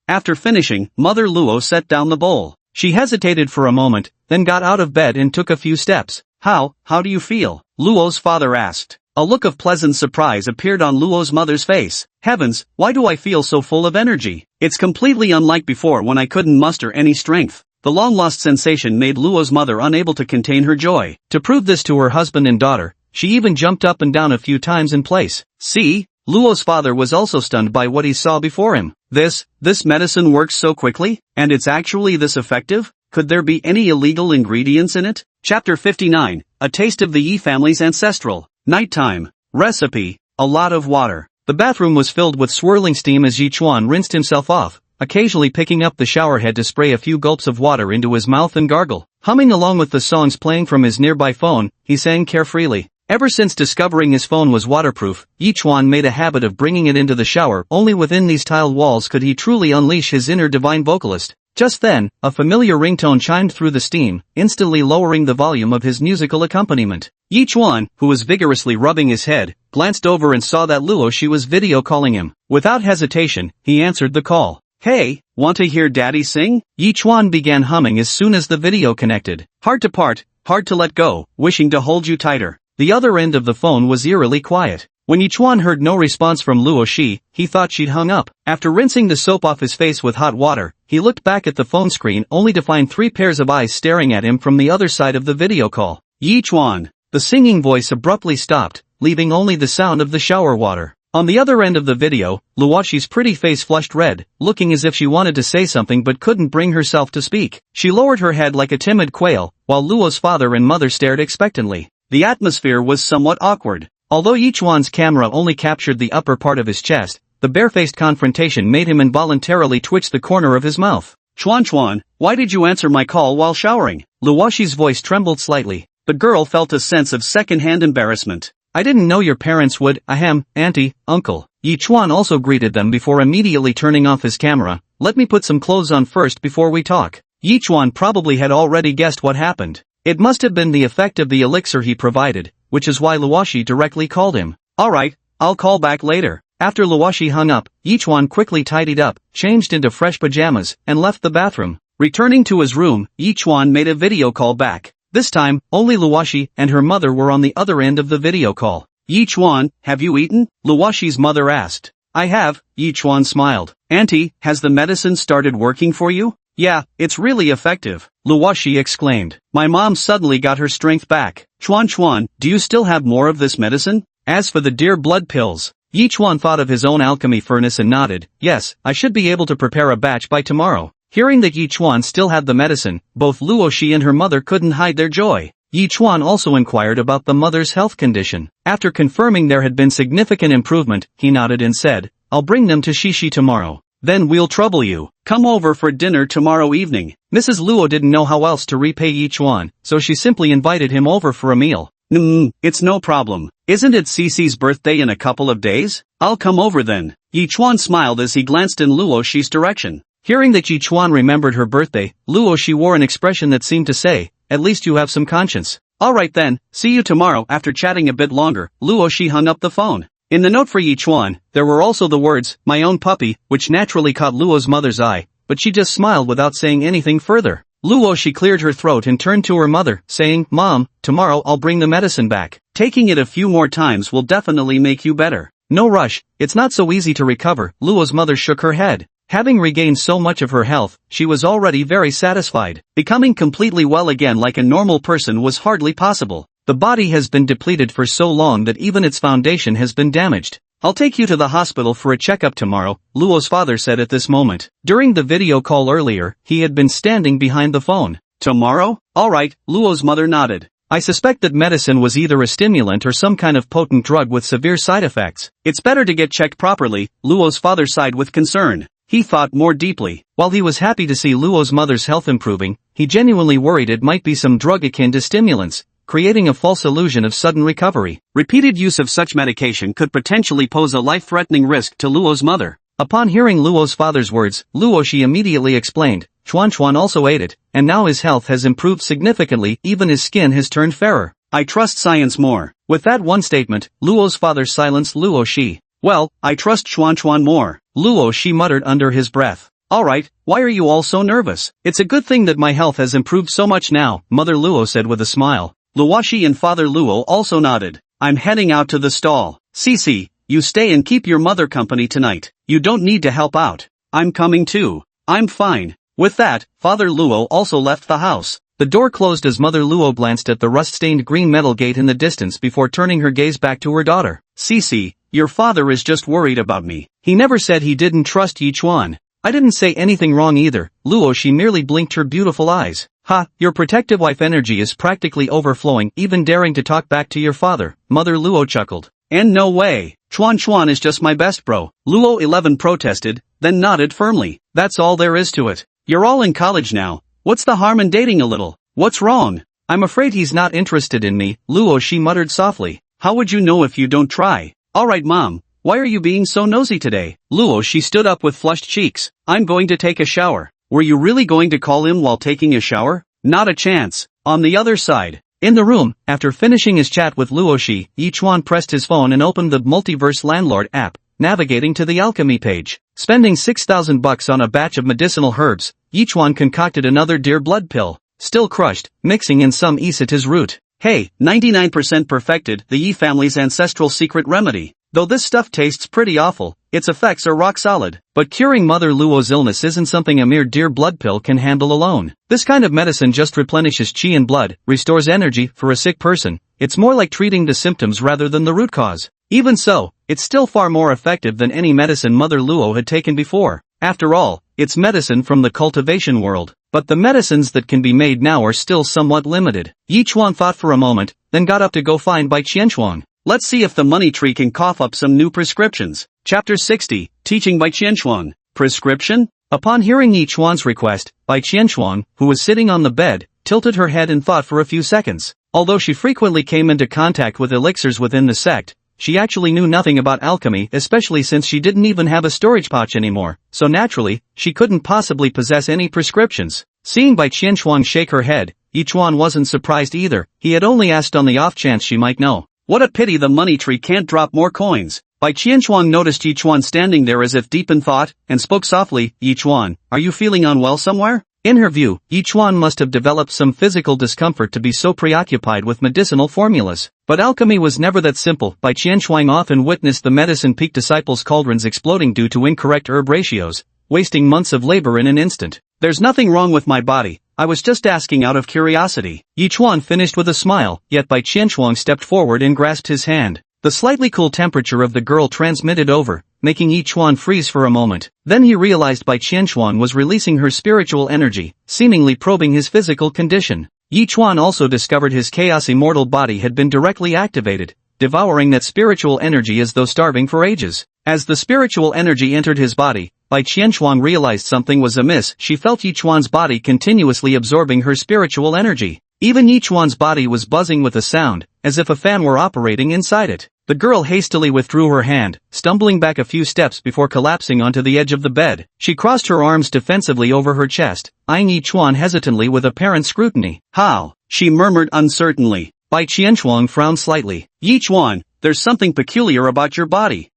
After finishing, Mother Luo set down the bowl. She hesitated for a moment, then got out of bed and took a few steps. How do you feel? Luo's father asked. A look of pleasant surprise appeared on Luo's mother's face. Heavens, why do I feel so full of energy? It's completely unlike before when I couldn't muster any strength. The long-lost sensation made Luo's mother unable to contain her joy. To prove this to her husband and daughter, she even jumped up and down a few times in place. See? Luo's father was also stunned by what he saw before him. This medicine works so quickly? And it's actually this effective? Could there be any illegal ingredients in it? Chapter 59, A Taste of the Yi family's ancestral. Nighttime. Recipe. A lot of water. The bathroom was filled with swirling steam as Yi Chuan rinsed himself off, occasionally picking up the shower head to spray a few gulps of water into his mouth and gargle. Humming along with the songs playing from his nearby phone, he sang carefreely. Ever since discovering his phone was waterproof, Yi Chuan made a habit of bringing it into the shower. Only within these tiled walls could he truly unleash his inner divine vocalist. Just then, a familiar ringtone chimed through the steam, instantly lowering the volume of his musical accompaniment. Yi Chuan, who was vigorously rubbing his head, glanced over and saw that Luo Shi was video calling him. Without hesitation, he answered the call. Hey, want to hear daddy sing? Yi Chuan began humming as soon as the video connected. Hard to part, hard to let go, wishing to hold you tighter. The other end of the phone was eerily quiet. When Yi Chuan heard no response from Luo Shi, he thought she'd hung up. After rinsing the soap off his face with hot water, he looked back at the phone screen only to find 3 pairs of eyes staring at him from the other side of the video call. Yi Chuan. The singing voice abruptly stopped, leaving only the sound of the shower water. On the other end of the video, Luo Shi's pretty face flushed red, looking as if she wanted to say something but couldn't bring herself to speak. She lowered her head like a timid quail, while Luo's father and mother stared expectantly. The atmosphere was somewhat awkward. Although Yi Chuan's camera only captured the upper part of his chest, the barefaced confrontation made him involuntarily twitch the corner of his mouth. Chuan, why did you answer my call while showering? Luo Shi's voice trembled slightly. The girl felt a sense of second-hand embarrassment. I didn't know your parents would, auntie, uncle. Yi Chuan also greeted them before immediately turning off his camera. Let me put some clothes on first before we talk. Yi Chuan probably had already guessed what happened. It must have been the effect of the elixir he provided, which is why Luo Shi directly called him. Alright, I'll call back later. After Luo Shi hung up, Yi Chuan quickly tidied up, changed into fresh pajamas, and left the bathroom. Returning to his room, Yi Chuan made a video call back. This time, only Luo Shi and her mother were on the other end of the video call. Yi Chuan, have you eaten? Luo Shi's mother asked. I have, Yi Chuan smiled. Auntie, has the medicine started working for you? Yeah, it's really effective, Luo Shi exclaimed. My mom suddenly got her strength back. Chuan, do you still have more of this medicine? As for the dear blood pills, Yi Chuan thought of his own alchemy furnace and nodded. Yes, I should be able to prepare a batch by tomorrow. Hearing that Yi Chuan still had the medicine, both Luo Shi and her mother couldn't hide their joy. Yi Chuan also inquired about the mother's health condition. After confirming there had been significant improvement, he nodded and said, I'll bring them to Shishi tomorrow. Then we'll trouble you. Come over for dinner tomorrow evening. Mrs. Luo didn't know how else to repay Yi Chuan, so she simply invited him over for a meal. It's no problem. Isn't it Cece's birthday in a couple of days? I'll come over then. Yi Chuan smiled as he glanced in Luo Shi's direction. Hearing that Yi Chuan remembered her birthday, Luo Shi wore an expression that seemed to say, at least you have some conscience. Alright then, see you tomorrow. After chatting a bit longer, Luo Shi hung up the phone. In the note for Yi Chuan, there were also the words, my own puppy, which naturally caught Luo's mother's eye, but she just smiled without saying anything further. Luo Shi cleared her throat and turned to her mother, saying, Mom, tomorrow I'll bring the medicine back. Taking it a few more times will definitely make you better. No rush, it's not so easy to recover. Luo's mother shook her head. Having regained so much of her health, she was already very satisfied. Becoming completely well again like a normal person was hardly possible. The body has been depleted for so long that even its foundation has been damaged. I'll take you to the hospital for a checkup tomorrow, Luo's father said at this moment. During the video call earlier, he had been standing behind the phone. Tomorrow? Alright, Luo's mother nodded. I suspect that medicine was either a stimulant or some kind of potent drug with severe side effects. It's better to get checked properly, Luo's father sighed with concern. He thought more deeply. While he was happy to see Luo's mother's health improving, he genuinely worried it might be some drug akin to stimulants, creating a false illusion of sudden recovery. Repeated use of such medication could potentially pose a life-threatening risk to Luo's mother. Upon hearing Luo's father's words, Luo Shi immediately explained, Chuan also ate it, and now his health has improved significantly, even his skin has turned fairer. I trust science more. With that one statement, Luo's father silenced Luo Shi. Well, I trust Chuan more, Luo Shi muttered under his breath. Alright, why are you all so nervous? It's a good thing that my health has improved so much now, Mother Luo said with a smile. Luo Shi and Father Luo also nodded. I'm heading out to the stall. Cece, you stay and keep your mother company tonight. You don't need to help out. I'm coming too. I'm fine. With that, Father Luo also left the house. The door closed as Mother Luo glanced at the rust-stained green metal gate in the distance before turning her gaze back to her daughter. Cece, your father is just worried about me. He never said he didn't trust Yi Chuan. I didn't say anything wrong either, Luo. She merely blinked her beautiful eyes. Ha, your protective wife energy is practically overflowing, even daring to talk back to your father, Mother Luo chuckled. And no way. Chuan is just my best bro. Luo 11 protested, then nodded firmly. That's all there is to it. You're all in college now. What's the harm in dating a little? What's wrong? I'm afraid he's not interested in me, Luo, she muttered softly. How would you know if you don't try? Alright mom, why are you being so nosy today? Luo, she stood up with flushed cheeks. I'm going to take a shower. Were you really going to call him while taking a shower? Not a chance. On the other side. In the room, after finishing his chat with Luo, Yi Chuan pressed his phone and opened the Multiverse Landlord app, navigating to the alchemy page. Spending $6,000 on a batch of medicinal herbs, Yi Chuan concocted another deer blood pill, still crushed, mixing in some Isatis root. Hey, 99% perfected, the Yi family's ancestral secret remedy. Though this stuff tastes pretty awful, its effects are rock solid. But curing Mother Luo's illness isn't something a mere deer blood pill can handle alone. This kind of medicine just replenishes qi and blood, restores energy for a sick person. It's more like treating the symptoms rather than the root cause. Even so, it's still far more effective than any medicine Mother Luo had taken before. After all, it's medicine from the cultivation world. But the medicines that can be made now are still somewhat limited. Yi Chuan thought for a moment, then got up to go find Bai Qianchuang. Let's see if the money tree can cough up some new prescriptions. Chapter 60, Teaching Bai Qianchuang. Prescription? Upon hearing Yi Chuan's request, Bai Qianchuang, who was sitting on the bed, tilted her head and thought for a few seconds. Although she frequently came into contact with elixirs within the sect, she actually knew nothing about alchemy, especially since she didn't even have a storage pouch anymore, so naturally, she couldn't possibly possess any prescriptions. Seeing Bai Qianchuang shake her head, Yi Chuan wasn't surprised either. He had only asked on the off chance she might know. What a pity the money tree can't drop more coins. Bai Qianchuang noticed Yi Chuan standing there as if deep in thought, and spoke softly, Yi Chuan, are you feeling unwell somewhere? In her view, Yi Chuan must have developed some physical discomfort to be so preoccupied with medicinal formulas. But alchemy was never that simple. Bai Qianchuang often witnessed the medicine peak disciples' cauldrons exploding due to incorrect herb ratios, wasting months of labor in an instant. There's nothing wrong with my body. I was just asking out of curiosity. Yi Chuan finished with a smile, yet Bai Qianchuang stepped forward and grasped his hand. The slightly cool temperature of the girl transmitted over, making Yi Chuan freeze for a moment. Then he realized Bai Qianchuang was releasing her spiritual energy, seemingly probing his physical condition. Yi Chuan also discovered his chaos immortal body had been directly activated, devouring that spiritual energy as though starving for ages. As the spiritual energy entered his body, Bai Qianchuang realized something was amiss. She felt Yi Chuan's body continuously absorbing her spiritual energy. Even Yi Chuan's body was buzzing with a sound, as if a fan were operating inside it. The girl hastily withdrew her hand, stumbling back a few steps before collapsing onto the edge of the bed. She crossed her arms defensively over her chest, eyeing Yi Chuan hesitantly with apparent scrutiny. How? She murmured uncertainly. Bai Qianchuang frowned slightly. Yi Chuan, there's something peculiar about your body.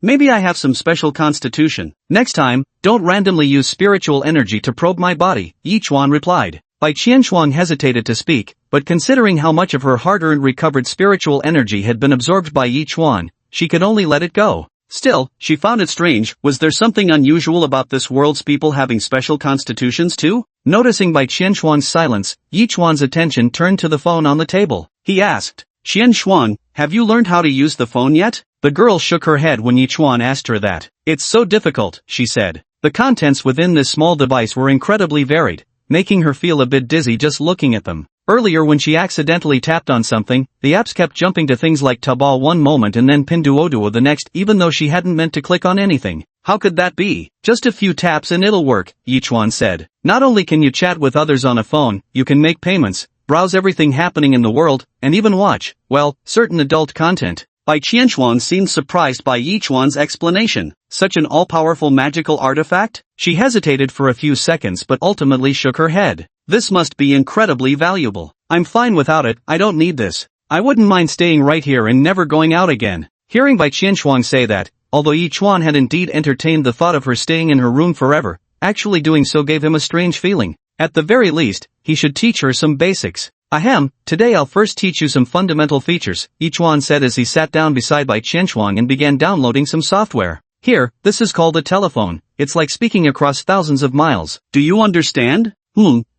Maybe I have some special constitution. Next time, don't randomly use spiritual energy to probe my body, Yi Chuan replied. Bai Qianchuang hesitated to speak, but considering how much of her hard-earned recovered spiritual energy had been absorbed by Yi Chuan, she could only let it go. Still, she found it strange. Was there something unusual about this world's people having special constitutions too? Noticing Bai Qianchuang's silence, Yi Chuan's attention turned to the phone on the table. He asked, Qianchuang, have you learned how to use the phone yet? The girl shook her head when Yi Chuan asked her that. It's so difficult, she said. The contents within this small device were incredibly varied, making her feel a bit dizzy just looking at them. Earlier when she accidentally tapped on something, the apps kept jumping to things like Tabal one moment and then Pinduoduo the next, even though she hadn't meant to click on anything. How could that be? Just a few taps and it'll work, Yi Chuan said. Not only can you chat with others on a phone, you can make payments, browse everything happening in the world, and even watch, well, certain adult content. Bai Qianchuang seemed surprised by Yi Chuan's explanation. Such an all-powerful magical artifact? She hesitated for a few seconds but ultimately shook her head. This must be incredibly valuable. I'm fine without it, I don't need this. I wouldn't mind staying right here and never going out again. Hearing Bai Qianchuang say that, although Yi Chuan had indeed entertained the thought of her staying in her room forever, actually doing so gave him a strange feeling. At the very least, he should teach her some basics. Ahem, today I'll first teach you some fundamental features, Yi Chuan said as he sat down beside Bai Qianchuang and began downloading some software. Here, this is called a telephone. It's like speaking across thousands of miles. Do you understand?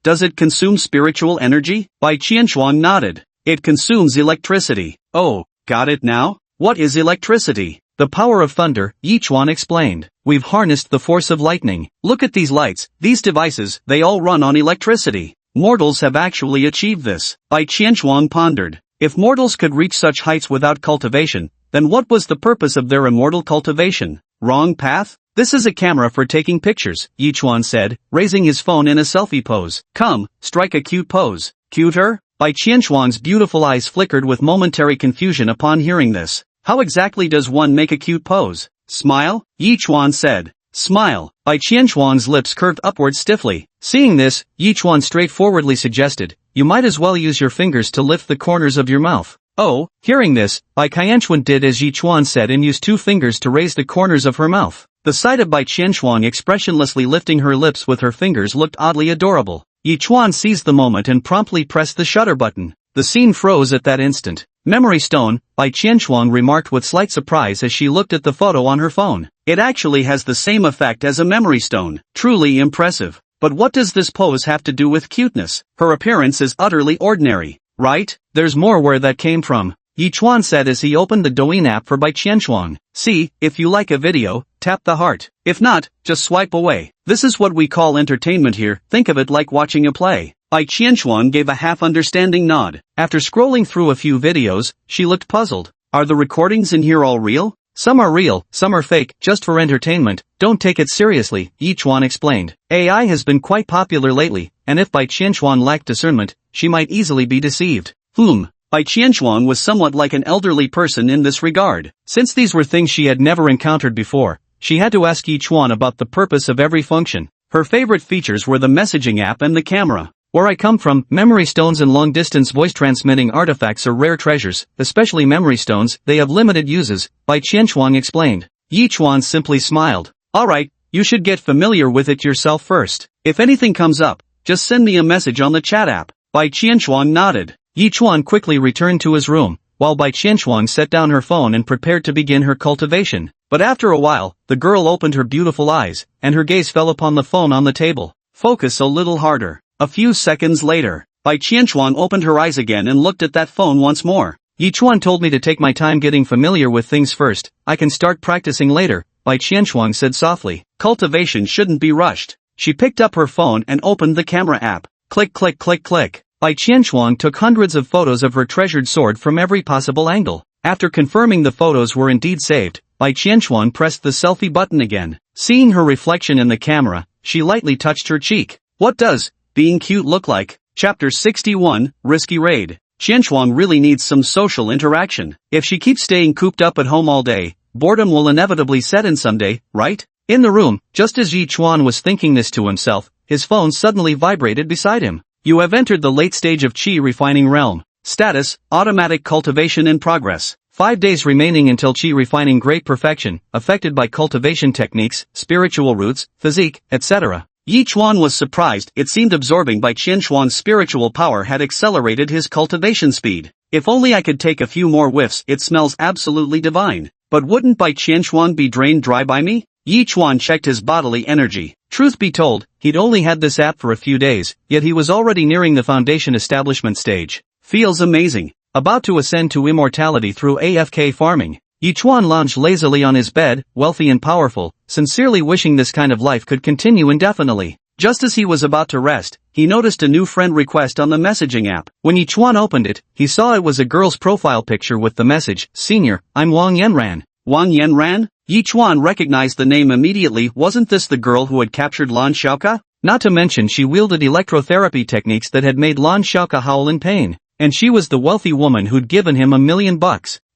Does it consume spiritual energy? Bai Qianchuan nodded. It consumes electricity. Oh, got it now? What is electricity? The power of thunder, Yichuan explained. We've harnessed the force of lightning. Look at these lights, these devices, they all run on electricity. Mortals have actually achieved this. Bai Qianchuan pondered. If mortals could reach such heights without cultivation, then what was the purpose of their immortal cultivation? Wrong path? This is a camera for taking pictures, Yichuan said, raising his phone in a selfie pose. Come, strike a cute pose. Cuter? Bai Qianchuan's beautiful eyes flickered with momentary confusion upon hearing this. How exactly does one make a cute pose? Smile? Yichuan said. Smile. Bai Qianchuan's lips curved upward stiffly. Seeing this, Yichuan straightforwardly suggested, you might as well use your fingers to lift the corners of your mouth. Oh, hearing this, Bai Qianchuan did as Yichuan said and used 2 fingers to raise the corners of her mouth. The sight of Bai Qianchuan expressionlessly lifting her lips with her fingers looked oddly adorable. Yichuan seized the moment and promptly pressed the shutter button. The scene froze at that instant. Memory stone, Bai Qianchuan remarked with slight surprise as she looked at the photo on her phone. It actually has the same effect as a memory stone. Truly impressive. But what does this pose have to do with cuteness? Her appearance is utterly ordinary, right? There's more where that came from, Yichuan said as he opened the Douyin app for Bai Qianchuan. See, if you like a video, tap the heart. If not, just swipe away. This is what we call entertainment here, think of it like watching a play. Bai Qianchuan gave a half-understanding nod. After scrolling through a few videos, she looked puzzled. Are the recordings in here all real? Some are real, some are fake, just for entertainment, don't take it seriously, Yichuan explained. AI has been quite popular lately, and if Bai Qianchuan lacked discernment, she might easily be deceived. Bai Qianchuan was somewhat like an elderly person in this regard. Since these were things she had never encountered before, she had to ask Yichuan about the purpose of every function. Her favorite features were the messaging app and the camera. Where I come from, memory stones and long-distance voice-transmitting artifacts are rare treasures, especially memory stones, they have limited uses, Bai Qianchuan explained. Yichuan simply smiled. Alright, you should get familiar with it yourself first. If anything comes up, just send me a message on the chat app. Bai Qianchuan nodded. Yichuan quickly returned to his room, while Bai Qianchuan set down her phone and prepared to begin her cultivation. But after a while, the girl opened her beautiful eyes, and her gaze fell upon the phone on the table. Focus a little harder. A few seconds later, Bai Qianchuan opened her eyes again and looked at that phone once more. Yichuan told me to take my time getting familiar with things first, I can start practicing later, Bai Qianchuan said softly. Cultivation shouldn't be rushed. She picked up her phone and opened the camera app. Click click click click. Bai Qianchuan took hundreds of photos of her treasured sword from every possible angle. After confirming the photos were indeed saved, Bai Qianchuan pressed the selfie button again. Seeing her reflection in the camera, she lightly touched her cheek. What does being cute look like? Chapter 61, Risky Raid. Qianchuan really needs some social interaction. If she keeps staying cooped up at home all day, boredom will inevitably set in someday, right? In the room, just as Yichuan was thinking this to himself, his phone suddenly vibrated beside him. You have entered the late stage of Qi refining realm. Status, automatic cultivation in progress. 5 days remaining until Qi refining great perfection, affected by cultivation techniques, spiritual roots, physique, etc. Yichuan was surprised. It seemed absorbing Bai Qianchuan's spiritual power had accelerated his cultivation speed. If only I could take a few more whiffs, it smells absolutely divine. But wouldn't Bai Qianchuan be drained dry by me? Yichuan checked his bodily energy. Truth be told, he'd only had this app for a few days, yet he was already nearing the foundation establishment stage. Feels amazing. About to ascend to immortality through AFK farming. Yichuan lounged lazily on his bed, wealthy and powerful, sincerely wishing this kind of life could continue indefinitely. Just as he was about to rest, he noticed a new friend request on the messaging app. When Yichuan opened it, he saw it was a girl's profile picture with the message, Senior, I'm Wang Yanran. Wang Yanran? Yichuan recognized the name immediately. Wasn't this the girl who had captured Lan Xiaoka? Not to mention she wielded electrotherapy techniques that had made Lan Xiaoka howl in pain. And she was the wealthy woman who'd given him $1 million.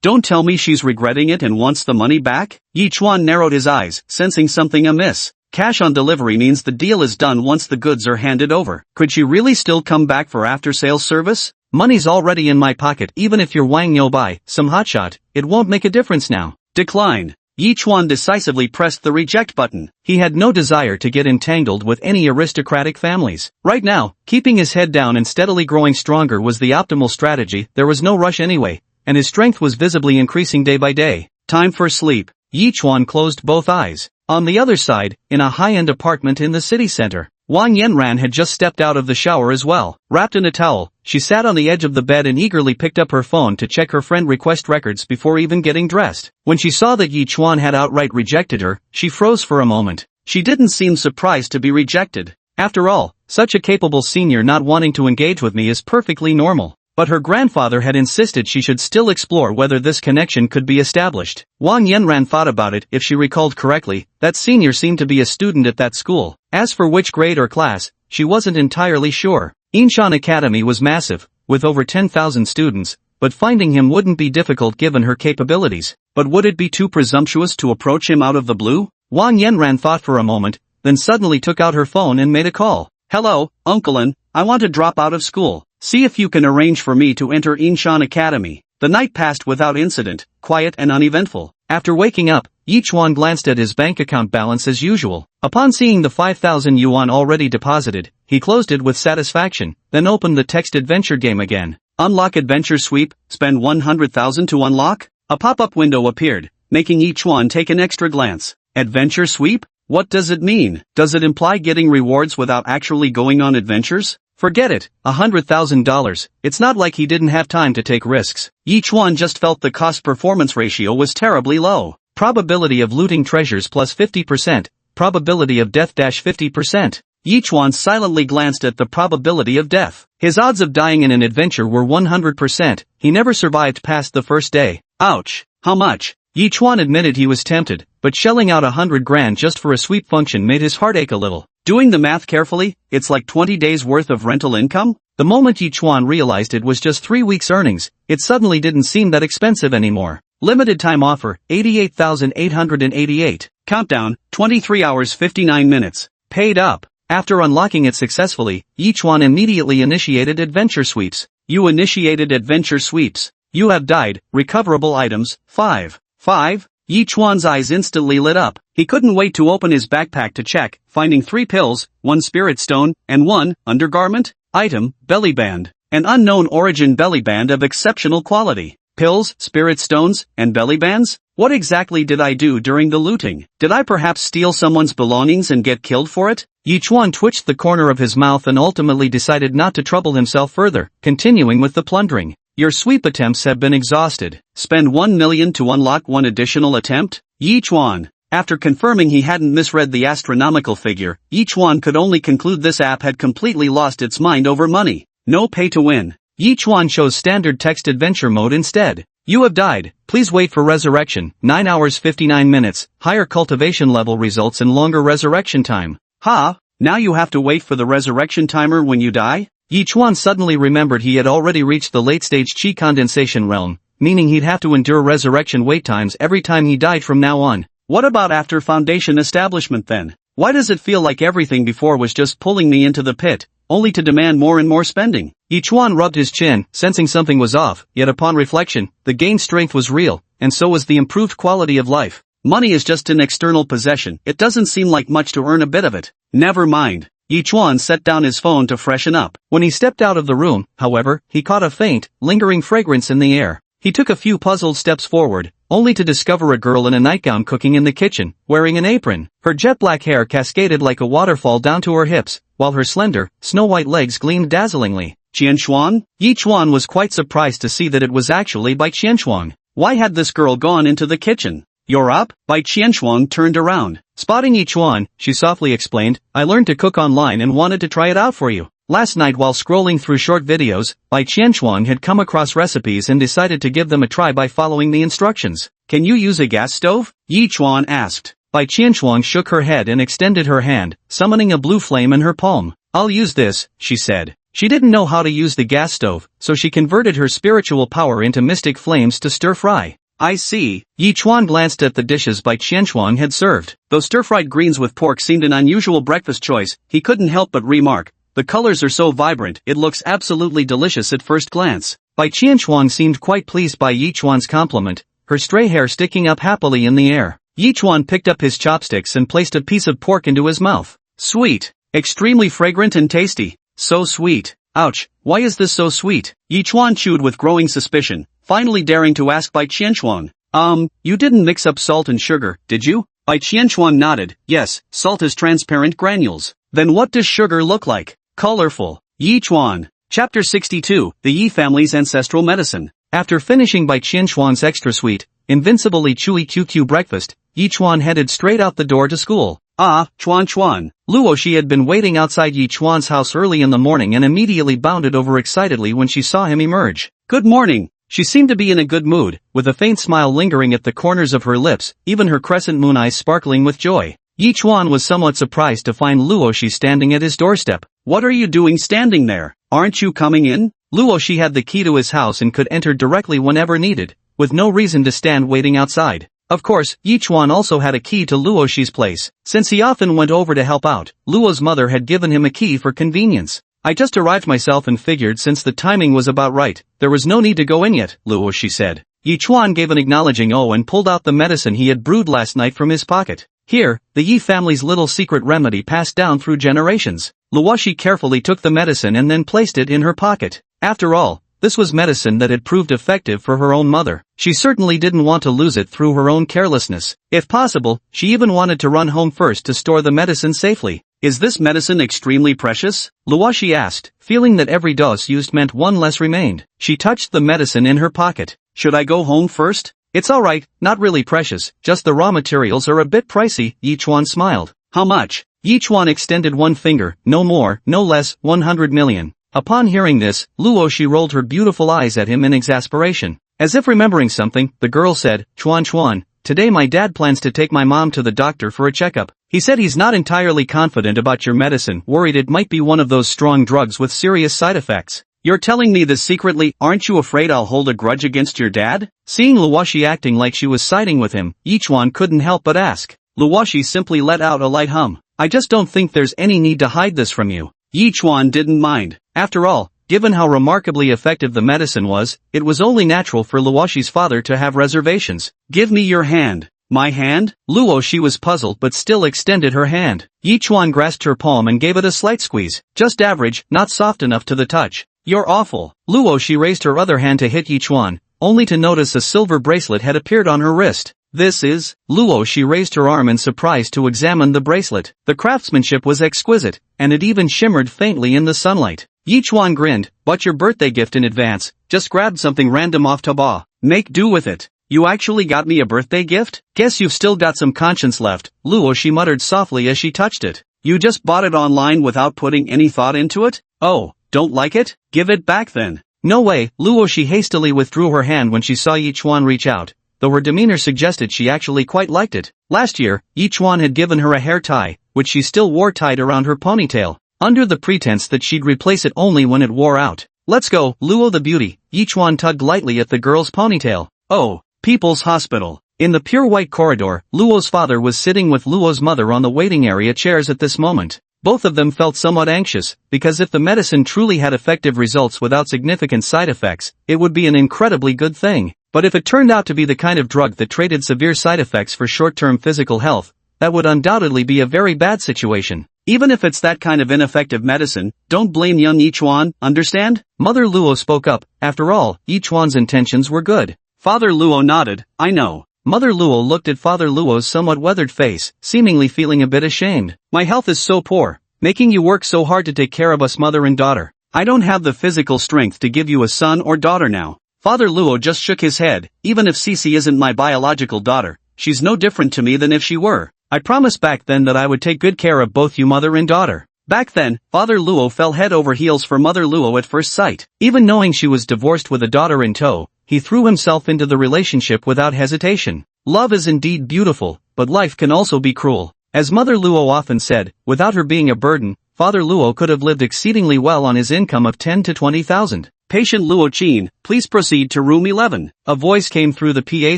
Don't tell me she's regretting it and wants the money back? Yichuan narrowed his eyes, sensing something amiss. Cash on delivery means the deal is done once the goods are handed over. Could she really still come back for after-sales service? Money's already in my pocket. Even if you're Wang Youbai, some hotshot, it won't make a difference now. Decline. Yichuan decisively pressed the reject button. He had no desire to get entangled with any aristocratic families. Right now, keeping his head down and steadily growing stronger was the optimal strategy. There was no rush anyway, and his strength was visibly increasing day by day. Time for sleep. Yi Chuan closed both eyes. On the other side, in a high-end apartment in the city center, Wang Yanran had just stepped out of the shower as well. Wrapped in a towel, she sat on the edge of the bed and eagerly picked up her phone to check her friend request records before even getting dressed. When she saw that Yi Chuan had outright rejected her, she froze for a moment. She didn't seem surprised to be rejected. After all, such a capable senior not wanting to engage with me is perfectly normal. But her grandfather had insisted she should still explore whether this connection could be established. Wang Yanran thought about it. If she recalled correctly, that senior seemed to be a student at that school. As for which grade or class, she wasn't entirely sure. Inshan Academy was massive, with over 10,000 students, but finding him wouldn't be difficult given her capabilities. But would it be too presumptuous to approach him out of the blue? Wang Yanran thought for a moment, then suddenly took out her phone and made a call. Hello, Uncle An, I want to drop out of school. See if you can arrange for me to enter Inshan Academy. The night passed without incident, quiet and uneventful. After waking up, Yi Chuan glanced at his bank account balance as usual. Upon seeing the 5,000 yuan already deposited, he closed it with satisfaction, then opened the text adventure game again. Unlock adventure sweep, spend 100,000 to unlock? A pop-up window appeared, making Yi Chuan take an extra glance. Adventure sweep? What does it mean? Does it imply getting rewards without actually going on adventures? Forget it, $100,000, it's not like he didn't have time to take risks. Yi Chuan just felt the cost-performance ratio was terribly low. Probability of looting treasures plus 50%, probability of death dash 50%. Yi Chuan silently glanced at the probability of death. His odds of dying in an adventure were 100%, he never survived past the first day. Ouch, how much? Yi Chuan admitted he was tempted, but shelling out 100 grand just for a sweep function made his heart ache a little. Doing the math carefully, it's like 20 days worth of rental income? The moment Yi Chuan realized it was just 3 weeks' earnings, it suddenly didn't seem that expensive anymore. Limited time offer, 88,888. Countdown, 23 hours 59 minutes. Paid up. After unlocking it successfully, Yi Chuan immediately initiated adventure sweeps. You initiated adventure sweeps. You have died. Recoverable items, 5. 5? Yi Chuan's eyes instantly lit up. He couldn't wait to open his backpack to check, finding 3 pills, 1 spirit stone, and 1 undergarment. Item, belly band. An unknown origin belly band of exceptional quality. Pills, spirit stones, and belly bands? What exactly did I do during the looting? Did I perhaps steal someone's belongings and get killed for it? Yi Chuan twitched the corner of his mouth and ultimately decided not to trouble himself further, continuing with the plundering. Your sweep attempts have been exhausted. Spend 1 million to unlock 1 additional attempt? Yi Chuan. After confirming he hadn't misread the astronomical figure, Yi Chuan could only conclude this app had completely lost its mind over money. No pay to win. Yi Chuan chose standard text adventure mode instead. You have died, please wait for resurrection, 9 hours 59 minutes, higher cultivation level results in longer resurrection time. Ha, now you have to wait for the resurrection timer when you die? Yi Chuan suddenly remembered he had already reached the late-stage chi condensation realm, meaning he'd have to endure resurrection wait times every time he died from now on. What about after foundation establishment then? Why does it feel like everything before was just pulling me into the pit, only to demand more and more spending? Yi Chuan rubbed his chin, sensing something was off, yet upon reflection, the gained strength was real, and so was the improved quality of life. Money is just an external possession, it doesn't seem like much to earn a bit of it. Never mind. Yi Chuan set down his phone to freshen up. When he stepped out of the room, however, he caught a faint, lingering fragrance in the air. He took a few puzzled steps forward, only to discover a girl in a nightgown cooking in the kitchen, wearing an apron. Her jet-black hair cascaded like a waterfall down to her hips, while her slender, snow-white legs gleamed dazzlingly. Qianshuang? Yi Chuan was quite surprised to see that it was actually Bai Qianshuang. Why had this girl gone into the kitchen? You're up? Bai Qianshuang turned around. Spotting Yi Chuan, she softly explained, I learned to cook online and wanted to try it out for you. Last night while scrolling through short videos, Bai Qianshuang had come across recipes and decided to give them a try by following the instructions. Can you use a gas stove? Yi Chuan asked. Bai Qianshuang shook her head and extended her hand, summoning a blue flame in her palm. I'll use this, she said. She didn't know how to use the gas stove, so she converted her spiritual power into mystic flames to stir-fry. I see. Yi Chuan glanced at the dishes Bai Qianshuang had served. Though stir-fried greens with pork seemed an unusual breakfast choice, he couldn't help but remark, the colors are so vibrant, it looks absolutely delicious at first glance. Bai Qianshuang seemed quite pleased by Yi Chuan's compliment, her stray hair sticking up happily in the air. Yi Chuan picked up his chopsticks and placed a piece of pork into his mouth. Sweet. Extremely fragrant and tasty. So sweet. Ouch, why is this so sweet? Yi Chuan chewed with growing suspicion, finally daring to ask Bai Qianshuang. You didn't mix up salt and sugar, did you? Bai Qianquan nodded. Yes, salt is transparent granules. Then what does sugar look like? Colorful. Yi Chuan. Chapter 62, The Yi Family's Ancestral Medicine. After finishing Bai Qianquan's extra sweet, invincibly chewy QQ breakfast, Yi Chuan headed straight out the door to school. Ah, Chuan. Luo Shi had been waiting outside Yi Chuan's house early in the morning and immediately bounded over excitedly when she saw him emerge. Good morning. She seemed to be in a good mood, with a faint smile lingering at the corners of her lips, even her crescent moon eyes sparkling with joy. Yi Chuan was somewhat surprised to find Luo Shi standing at his doorstep. What are you doing standing there? Aren't you coming in? Luo Shi had the key to his house and could enter directly whenever needed, with no reason to stand waiting outside. Of course, Yi Chuan also had a key to Luo Shi's place. Since he often went over to help out, Luo's mother had given him a key for convenience. I just arrived myself and figured since the timing was about right, there was no need to go in yet, Luo Shi said. Yi Chuan gave an acknowledging "oh" and pulled out the medicine he had brewed last night from his pocket. Here, the Yi family's little secret remedy passed down through generations. Luo Shi carefully took the medicine and then placed it in her pocket. After all, this was medicine that had proved effective for her own mother. She certainly didn't want to lose it through her own carelessness. If possible, she even wanted to run home first to store the medicine safely. Is this medicine extremely precious? Luo Shi asked, feeling that every dose used meant one less remained. She touched the medicine in her pocket. Should I go home first? It's alright, not really precious, just the raw materials are a bit pricey, Yi Chuan smiled. How much? Yi Chuan extended one finger, no more, no less, 100 million. Upon hearing this, Luo Shi rolled her beautiful eyes at him in exasperation. As if remembering something, the girl said, Chuan, today my dad plans to take my mom to the doctor for a checkup. He said he's not entirely confident about your medicine, worried it might be one of those strong drugs with serious side effects. You're telling me this secretly? Aren't you afraid I'll hold a grudge against your dad? Seeing Luo Shi acting like she was siding with him, Yi Chuan couldn't help but ask. Luo Shi simply let out a light hum. I just don't think there's any need to hide this from you. Yi Chuan didn't mind. After all, given how remarkably effective the medicine was, it was only natural for Luo Shi's father to have reservations. Give me your hand. My hand? Luo Shi was puzzled but still extended her hand. Yi Chuan grasped her palm and gave it a slight squeeze. Just average, not soft enough to the touch. You're awful. Luo Shi raised her other hand to hit Yi Chuan, only to notice a silver bracelet had appeared on her wrist. This is... Luo Shi raised her arm in surprise to examine the bracelet. The craftsmanship was exquisite, and it even shimmered faintly in the sunlight. Yi Chuan grinned. Bought your birthday gift in advance, just grabbed something random off Taobao. Make do with it. You actually got me a birthday gift? Guess you've still got some conscience left, Luo Shi muttered softly as she touched it. You just bought it online without putting any thought into it? Oh, don't like it? Give it back then. No way, Luo Shi hastily withdrew her hand when she saw Yi Chuan reach out, though her demeanor suggested she actually quite liked it. Last year, Yi Chuan had given her a hair tie, which she still wore tied around her ponytail, under the pretense that she'd replace it only when it wore out. Let's go, Luo the beauty. Yi Chuan tugged lightly at the girl's ponytail. Oh, People's Hospital. In the pure white corridor, Luo's father was sitting with Luo's mother on the waiting area chairs at this moment. Both of them felt somewhat anxious, because if the medicine truly had effective results without significant side effects, it would be an incredibly good thing. But if it turned out to be the kind of drug that traded severe side effects for short-term physical health, that would undoubtedly be a very bad situation. Even if it's that kind of ineffective medicine, don't blame young Yi Chuan, understand? Mother Luo spoke up. After all, Yi Chuan's intentions were good. Father Luo nodded. I know. Mother Luo looked at Father Luo's somewhat weathered face, seemingly feeling a bit ashamed. My health is so poor, making you work so hard to take care of us mother and daughter. I don't have the physical strength to give you a son or daughter now. Father Luo just shook his head. Even if Cici isn't my biological daughter, she's no different to me than if she were. I promised back then that I would take good care of both you mother and daughter. Back then, Father Luo fell head over heels for Mother Luo at first sight. Even knowing she was divorced with a daughter in tow, he threw himself into the relationship without hesitation. Love is indeed beautiful, but life can also be cruel. As Mother Luo often said, without her being a burden, Father Luo could have lived exceedingly well on his income of 10 to 20,000. Patient Luo Qin, please proceed to room 11. A voice came through the PA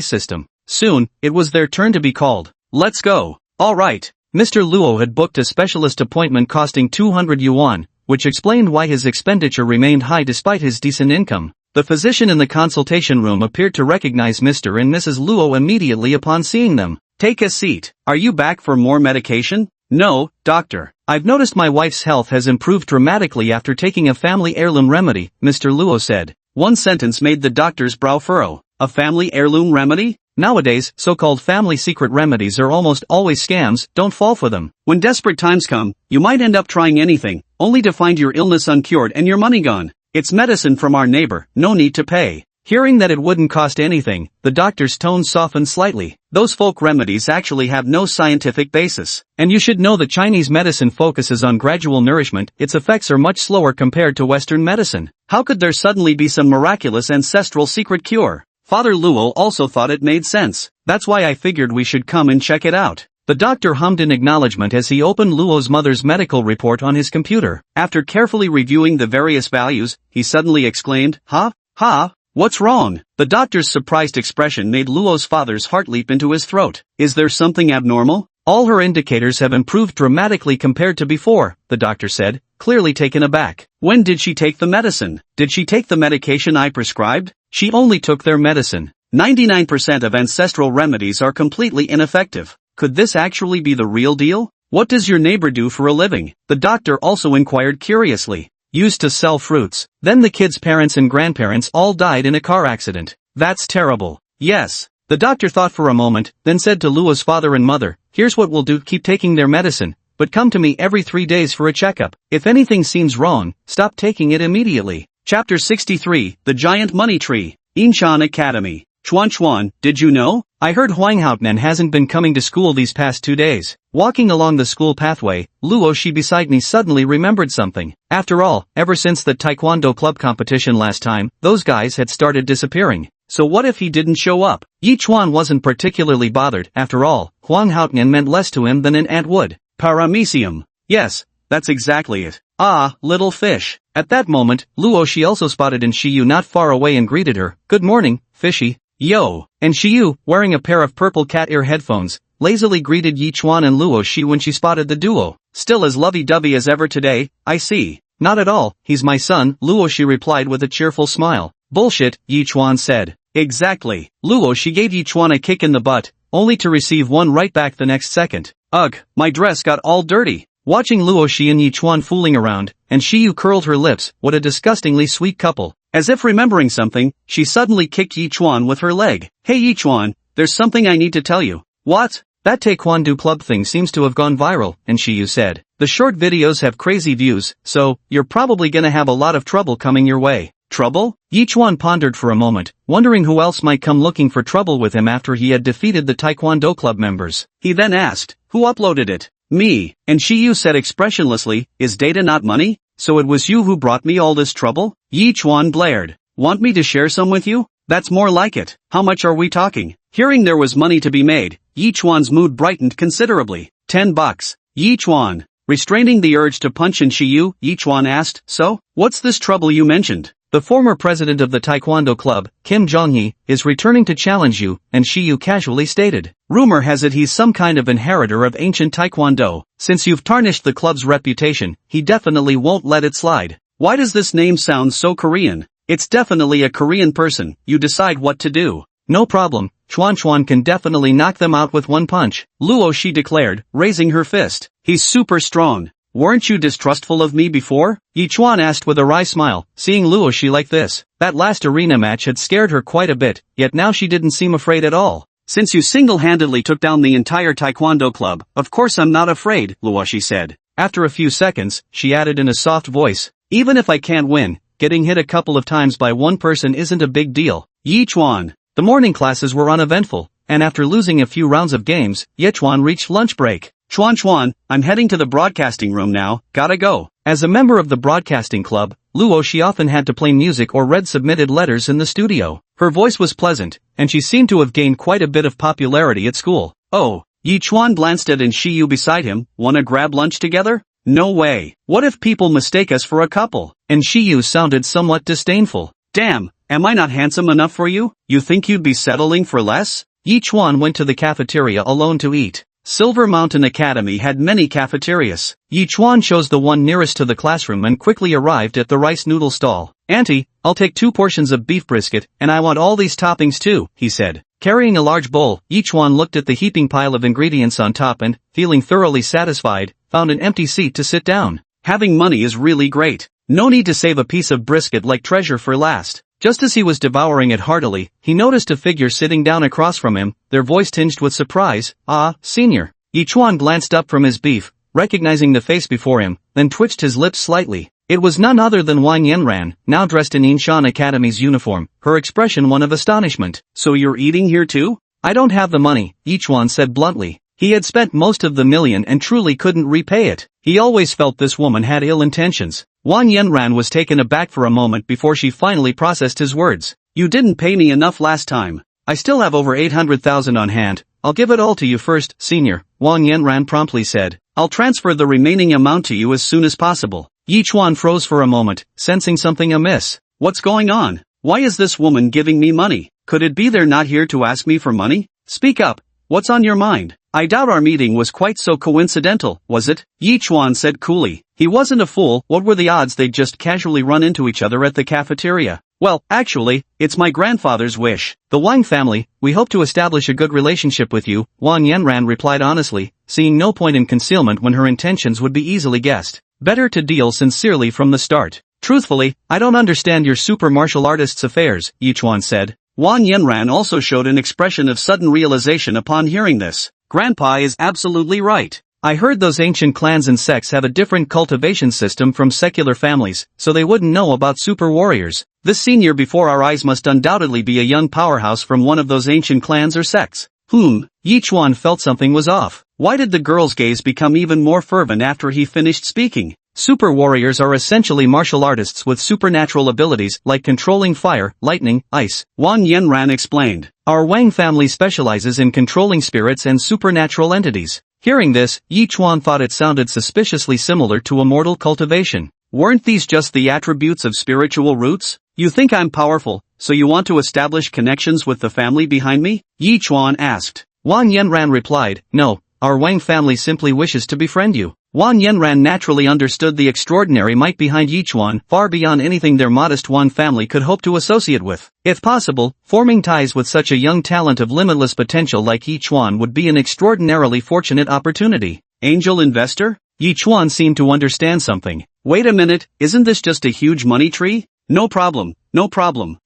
system. Soon, it was their turn to be called. Let's go. Alright. Mr. Luo had booked a specialist appointment costing 200 yuan, which explained why his expenditure remained high despite his decent income. The physician in the consultation room appeared to recognize Mr. and Mrs. Luo immediately upon seeing them. Take a seat. Are you back for more medication? No, doctor. I've noticed my wife's health has improved dramatically after taking a family heirloom remedy, Mr. Luo said. One sentence made the doctor's brow furrow. A family heirloom remedy? Nowadays, so-called family secret remedies are almost always scams, don't fall for them. When desperate times come, you might end up trying anything, only to find your illness uncured and your money gone. It's medicine from our neighbor, no need to pay. Hearing that it wouldn't cost anything, the doctor's tone softened slightly. Those folk remedies actually have no scientific basis. And you should know that Chinese medicine focuses on gradual nourishment, its effects are much slower compared to Western medicine. How could there suddenly be some miraculous ancestral secret cure? Father Luo also thought it made sense. That's why I figured we should come and check it out. The doctor hummed in acknowledgement as he opened Luo's mother's medical report on his computer. After carefully reviewing the various values, he suddenly exclaimed, "Ha? Ha? What's wrong?" The doctor's surprised expression made Luo's father's heart leap into his throat. Is there something abnormal? All her indicators have improved dramatically compared to before, the doctor said, clearly taken aback. When did she take the medicine? Did she take the medication I prescribed? She only took their medicine. 99% of ancestral remedies are completely ineffective. Could this actually be the real deal? What does your neighbor do for a living? The doctor also inquired curiously. Used to sell fruits. Then the kids' parents and grandparents all died in a car accident. That's terrible. Yes. The doctor thought for a moment, then said to Luo's father and mother, here's what we'll do, keep taking their medicine, but come to me every 3 days for a checkup. If anything seems wrong, stop taking it immediately. Chapter 63, The Giant Money Tree. Inchan Academy. Chuan, did you know? I heard Huang Haotian hasn't been coming to school these past 2 days. Walking along the school pathway, Luo Shi beside me suddenly remembered something. After all, ever since the taekwondo club competition last time, those guys had started disappearing. So what if he didn't show up? Yi Chuan wasn't particularly bothered. After all, Huang Haotian meant less to him than an ant would. Paramecium. Yes, that's exactly it. Ah, little fish. At that moment, Luo Shi also spotted in Shiyu not far away and greeted her. Good morning, fishy. Yo. And Shiyu, wearing a pair of purple cat ear headphones, lazily greeted Yi Chuan and Luo Shi when she spotted the duo. Still as lovey-dovey as ever today, I see. Not at all, he's my son, Luo Shi replied with a cheerful smile. Bullshit, Yi Chuan said. Exactly. Luo Shi gave Yi Chuan a kick in the butt, only to receive one right back the next second. Ugh, my dress got all dirty. Watching Luo Shi and Yi Chuan fooling around, and Shiyu curled her lips, what a disgustingly sweet couple. As if remembering something, she suddenly kicked Yi Chuan with her leg. Hey Yi Chuan, there's something I need to tell you. What? That taekwondo club thing seems to have gone viral, and Shiyu said. The short videos have crazy views, so, you're probably gonna have a lot of trouble coming your way. Trouble? Yi Chuan pondered for a moment, wondering who else might come looking for trouble with him after he had defeated the taekwondo club members. He then asked, who uploaded it? Me. And Shiyu said expressionlessly, is data not money? So it was you who brought me all this trouble? Yi Chuan blared. Want me to share some with you? That's more like it. How much are we talking? Hearing there was money to be made, Yi Chuan's mood brightened considerably. $10. Yi Chuan. Restraining the urge to punch in Shiyu, Yi Chuan asked, so, what's this trouble you mentioned? The former president of the taekwondo club, Kim Jong-hee, is returning to challenge you, and Shiyu casually stated. Rumor has it he's some kind of inheritor of ancient taekwondo. Since you've tarnished the club's reputation, he definitely won't let it slide. Why does this name sound so Korean? It's definitely a Korean person. You decide what to do. No problem. Chuan can definitely knock them out with one punch. Luo Shi declared, raising her fist. He's super strong. Weren't you distrustful of me before? Yi Chuan asked with a wry smile, seeing Luo Shi like this. That last arena match had scared her quite a bit, yet now she didn't seem afraid at all. Since you single-handedly took down the entire taekwondo club, of course I'm not afraid, Luo Shi said. After a few seconds, she added in a soft voice, even if I can't win, getting hit a couple of times by one person isn't a big deal. Yi Chuan. The morning classes were uneventful, and after losing a few rounds of games, Yi Chuan reached lunch break. Chuan, I'm heading to the broadcasting room now, gotta go. As a member of the broadcasting club, Luo Shi often had to play music or read submitted letters in the studio. Her voice was pleasant, and she seemed to have gained quite a bit of popularity at school. Oh, Yi Chuan glanced at and Shiyu beside him, wanna grab lunch together? No way. What if people mistake us for a couple? And Shiyu sounded somewhat disdainful. Damn, am I not handsome enough for you? You think you'd be settling for less? Yi Chuan went to the cafeteria alone to eat. Silver Mountain Academy had many cafeterias. Yi Chuan chose the one nearest to the classroom and quickly arrived at the rice noodle stall. Auntie, I'll take 2 portions of beef brisket, and I want all these toppings too, he said. Carrying a large bowl, Yi Chuan looked at the heaping pile of ingredients on top and, feeling thoroughly satisfied, found an empty seat to sit down. Having money is really great. No need to save a piece of brisket like treasure for last. Just as he was devouring it heartily, he noticed a figure sitting down across from him, their voice tinged with surprise. "Ah, senior." Yichuan glanced up from his beef, recognizing the face before him, then twitched his lips slightly. It was none other than Wang Yanran, now dressed in Yinshan Academy's uniform, her expression one of astonishment. "So you're eating here too?" "I don't have the money," Yichuan said bluntly. He had spent most of the million and truly couldn't repay it. He always felt this woman had ill intentions. Wang Yanran was taken aback for a moment before she finally processed his words. "You didn't pay me enough last time. I still have over 800,000 on hand. I'll give it all to you first, senior," Wang Yanran promptly said. "I'll transfer the remaining amount to you as soon as possible." Yichuan froze for a moment, sensing something amiss. "What's going on? Why is this woman giving me money? Could it be they're not here to ask me for money? Speak up. What's on your mind?" "I doubt our meeting was quite so coincidental, was it?" Yichuan said coolly. He wasn't a fool. What were the odds they'd just casually run into each other at the cafeteria? "Well, actually, it's my grandfather's wish. The Wang family, we hope to establish a good relationship with you," Wang Yanran replied honestly, seeing no point in concealment when her intentions would be easily guessed. Better to deal sincerely from the start. "Truthfully, I don't understand your super martial artists' affairs," Yichuan said. Wang Yanran also showed an expression of sudden realization upon hearing this. Grandpa is absolutely right. I heard those ancient clans and sects have a different cultivation system from secular families, so they wouldn't know about super warriors. This senior before our eyes must undoubtedly be a young powerhouse from one of those ancient clans or sects. Yichuan felt something was off. Why did the girl's gaze become even more fervent after he finished speaking? Super warriors are essentially martial artists with supernatural abilities like controlling fire, lightning, ice, Wang Yanran explained. Our Wang family specializes in controlling spirits and supernatural entities. Hearing this, Yichuan thought it sounded suspiciously similar to immortal cultivation. Weren't these just the attributes of spiritual roots? "You think I'm powerful, so you want to establish connections with the family behind me?" Yichuan asked. Wang Yanran replied, "No, our Wang family simply wishes to befriend you." Wang Yanran naturally understood the extraordinary might behind Yichuan, far beyond anything their modest Wang family could hope to associate with. If possible, forming ties with such a young talent of limitless potential like Yichuan would be an extraordinarily fortunate opportunity. "Angel investor?" Yichuan seemed to understand something. "Wait a minute, isn't this just a huge money tree?" No problem.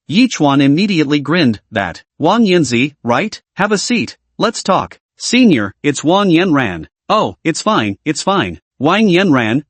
Yichuan immediately grinned. "That. Wang Yanzi, right? Have a seat. Let's talk." "Senior, it's Wang Yanran." "Oh, it's fine. Wang Yanran, ?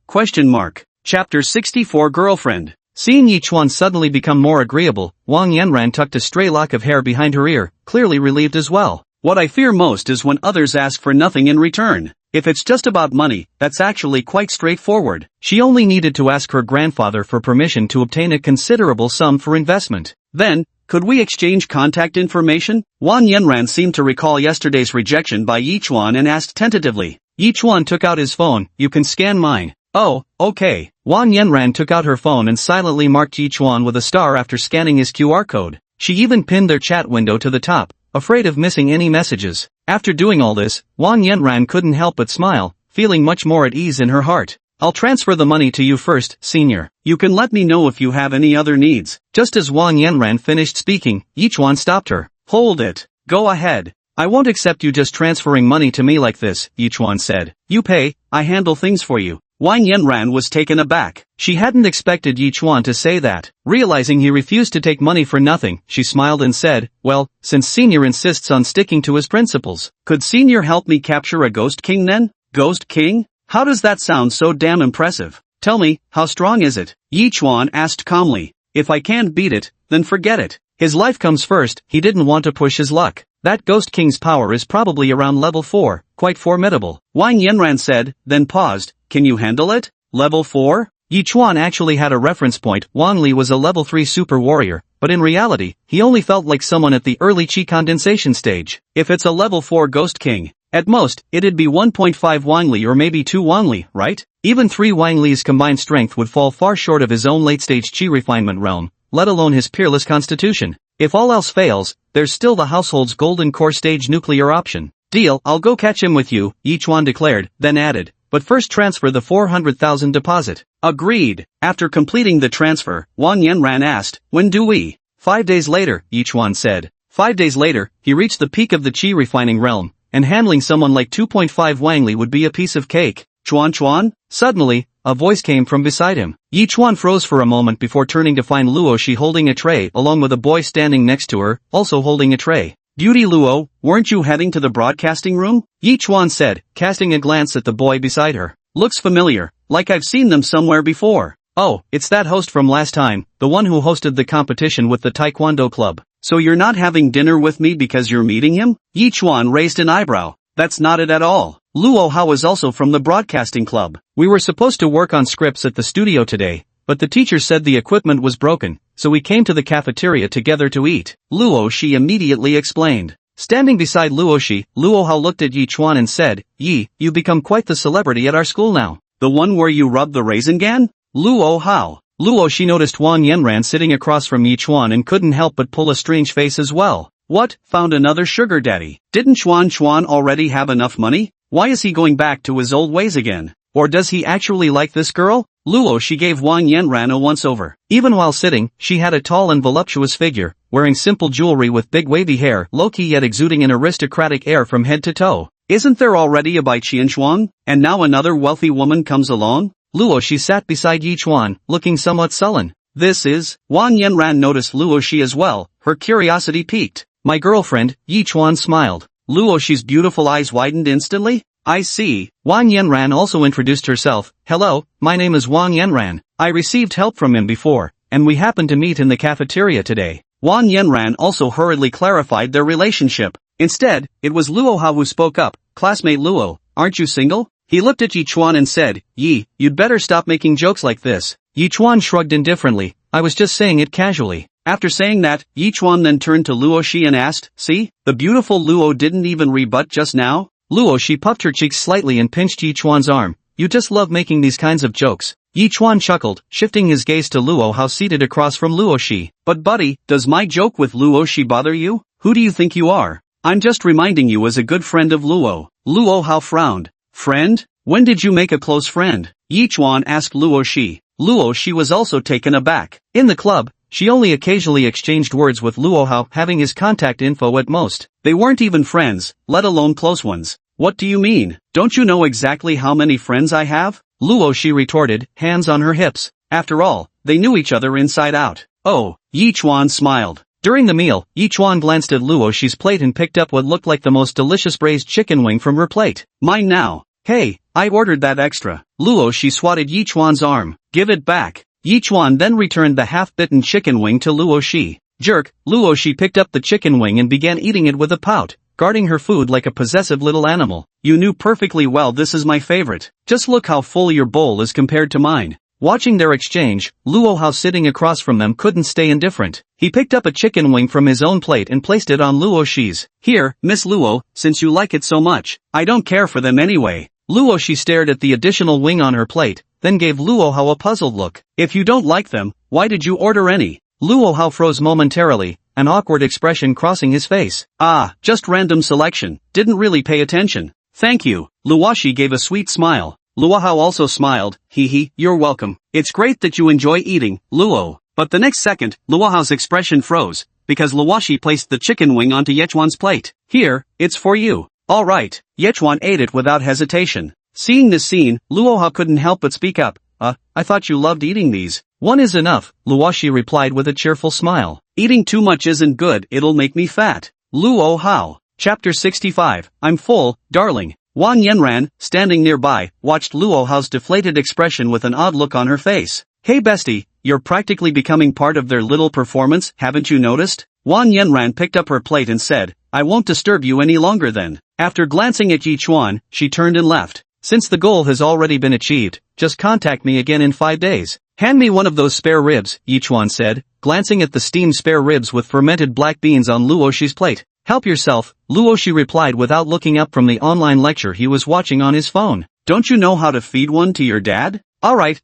Chapter 64 Girlfriend. Seeing Yichuan suddenly become more agreeable, Wang Yanran tucked a stray lock of hair behind her ear, clearly relieved as well. "What I fear most is when others ask for nothing in return. If it's just about money, that's actually quite straightforward." She only needed to ask her grandfather for permission to obtain a considerable sum for investment. Then, "Could we exchange contact information?" Wang Yanran seemed to recall yesterday's rejection by Yichuan and asked tentatively. Yichuan took out his phone. "You can scan mine." "Oh, okay." Wang Yanran took out her phone and silently marked Yichuan with a star after scanning his QR code. She even pinned their chat window to the top, afraid of missing any messages. After doing all this, Wang Yanran couldn't help but smile, feeling much more at ease in her heart. "I'll transfer the money to you first, senior. You can let me know if you have any other needs." Just as Wang Yanran finished speaking, Yichuan stopped her. "Hold it. Go ahead. I won't accept you just transferring money to me like this," Yichuan said. "You pay, I handle things for you." Wang Yanran was taken aback. She hadn't expected Yichuan to say that. Realizing he refused to take money for nothing, she smiled and said, "Well, since senior insists on sticking to his principles, could senior help me capture a ghost king then?" "Ghost king? How does that sound so damn impressive? Tell me, how strong is it?" Yichuan asked calmly. "If I can't beat it, then forget it." His life comes first. He didn't want to push his luck. "That Ghost King's power is probably around level 4, quite formidable," Wang Yanran said, then paused. "Can you handle it? Level 4? Yichuan actually had a reference point. Wang Li was a level 3 super warrior, but in reality, he only felt like someone at the early chi condensation stage. If it's a level 4 Ghost King, at most, it'd be 1.5 Wang Li or maybe 2 Wang Li, right? Even 3 Wang Li's combined strength would fall far short of his own late-stage chi refinement realm, let alone his peerless constitution. If all else fails, there's still the household's golden core stage nuclear option. "Deal, I'll go catch him with you," Yichuan declared, then added, "but first transfer the 400,000 deposit." Agreed. After completing the transfer, Wang Yanran asked, "When do we?" 5 days later, Yichuan said. 5 days later, he reached the peak of the chi refining realm, and handling someone like 2.5 Wang Li would be a piece of cake. Chuan? Suddenly, a voice came from beside him. Yi Chuan froze for a moment before turning to find Luo Shi holding a tray along with a boy standing next to her, also holding a tray. Beauty Luo, weren't you heading to the broadcasting room? Yi Chuan said, casting a glance at the boy beside her. Looks familiar, like I've seen them somewhere before. Oh, it's that host from last time, the one who hosted the competition with the Taekwondo club. So you're not having dinner with me because you're meeting him? Yi Chuan raised an eyebrow. That's not it at all. Luo Hao is also from the broadcasting club. We were supposed to work on scripts at the studio today, but the teacher said the equipment was broken, so we came to the cafeteria together to eat. Luo Shi immediately explained. Standing beside Luo Shi, Luo Hao looked at Yi Chuan and said, Yi, you become quite the celebrity at our school now. The one where you rub the raisin gan? Luo Hao. Luo Shi noticed Wang Yanran sitting across from Yi Chuan and couldn't help but pull a strange face as well. What, found another sugar daddy? Didn't Chuan already have enough money? Why is he going back to his old ways again? Or does he actually like this girl? Luo Shi gave Wang Yanran a once-over. Even while sitting, she had a tall and voluptuous figure, wearing simple jewelry with big wavy hair, low-key yet exuding an aristocratic air from head to toe. Isn't there already a Bai Qianshuang? And now another wealthy woman comes along? Luo Shi sat beside Yi Chuan, looking somewhat sullen. This is... Wang Yanran noticed Luo Shi as well, her curiosity piqued. My girlfriend, Yi Chuan smiled. Luo Shi's beautiful eyes widened instantly. I see. Wang Yanran also introduced herself. Hello, my name is Wang Yanran. I received help from him before, and we happened to meet in the cafeteria today. Wang Yanran also hurriedly clarified their relationship. Instead, it was Luo Hao who spoke up. Classmate Luo, aren't you single? He looked at Yi Chuan and said, Yi, you'd better stop making jokes like this. Yi Chuan shrugged indifferently. I was just saying it casually. After saying that, Yi Chuan then turned to Luo Shi and asked, see, the beautiful Luo didn't even rebut just now? Luo Shi puffed her cheeks slightly and pinched Yi Chuan's arm. You just love making these kinds of jokes. Yi Chuan chuckled, shifting his gaze to Luo Hao seated across from Luo Shi. But buddy, does my joke with Luo Shi bother you? Who do you think you are? I'm just reminding you as a good friend of Luo. Luo Hao frowned. Friend? When did you make a close friend? Yi Chuan asked Luo Shi. Luo Shi was also taken aback. In the club, she only occasionally exchanged words with Luo Hao, having his contact info at most. They weren't even friends, let alone close ones. What do you mean? Don't you know exactly how many friends I have? Luo Shi retorted, hands on her hips. After all, they knew each other inside out. Oh, Yi Chuan smiled. During the meal, Yi Chuan glanced at Luo Shi's plate and picked up what looked like the most delicious braised chicken wing from her plate. Mine now. Hey, I ordered that extra. Luo Shi swatted Yi Chuan's arm. Give it back. Yi Chuan then returned the half-bitten chicken wing to Luo Shi. Jerk, Luo Shi picked up the chicken wing and began eating it with a pout, guarding her food like a possessive little animal. You knew perfectly well this is my favorite. Just look how full your bowl is compared to mine. Watching their exchange, Luo Hao sitting across from them couldn't stay indifferent. He picked up a chicken wing from his own plate and placed it on Luo Shi's. Here, Miss Luo, since you like it so much, I don't care for them anyway. Luo Shi stared at the additional wing on her plate, then gave Luo Hao a puzzled look. If you don't like them, why did you order any? Luo Hao froze momentarily, an awkward expression crossing his face. Ah, just random selection, didn't really pay attention. Thank you. Luo Shi gave a sweet smile. Luo Hao also smiled. Hee, you're welcome. It's great that you enjoy eating, Luo. But the next second, Luo Hao's expression froze, because Luo Shi placed the chicken wing onto Yechuan's plate. Here, it's for you. Alright, Yechuan ate it without hesitation. Seeing this scene, Luo Hao couldn't help but speak up. I thought you loved eating these. One is enough, Luo Shi replied with a cheerful smile. Eating too much isn't good, it'll make me fat. Luo Hao. Chapter 65, I'm full, darling. Wang Yanran, standing nearby, watched Luo Hao's deflated expression with an odd look on her face. Hey bestie, you're practically becoming part of their little performance, haven't you noticed? Wang Yanran picked up her plate and said, I won't disturb you any longer then. After glancing at Yi Chuan, she turned and left. Since the goal has already been achieved, just contact me again in 5 days. Hand me one of those spare ribs, Yi Chuan said, glancing at the steamed spare ribs with fermented black beans on Luo Shi's plate. Help yourself, Luo Shi replied without looking up from the online lecture he was watching on his phone. Don't you know how to feed one to your dad? Alright,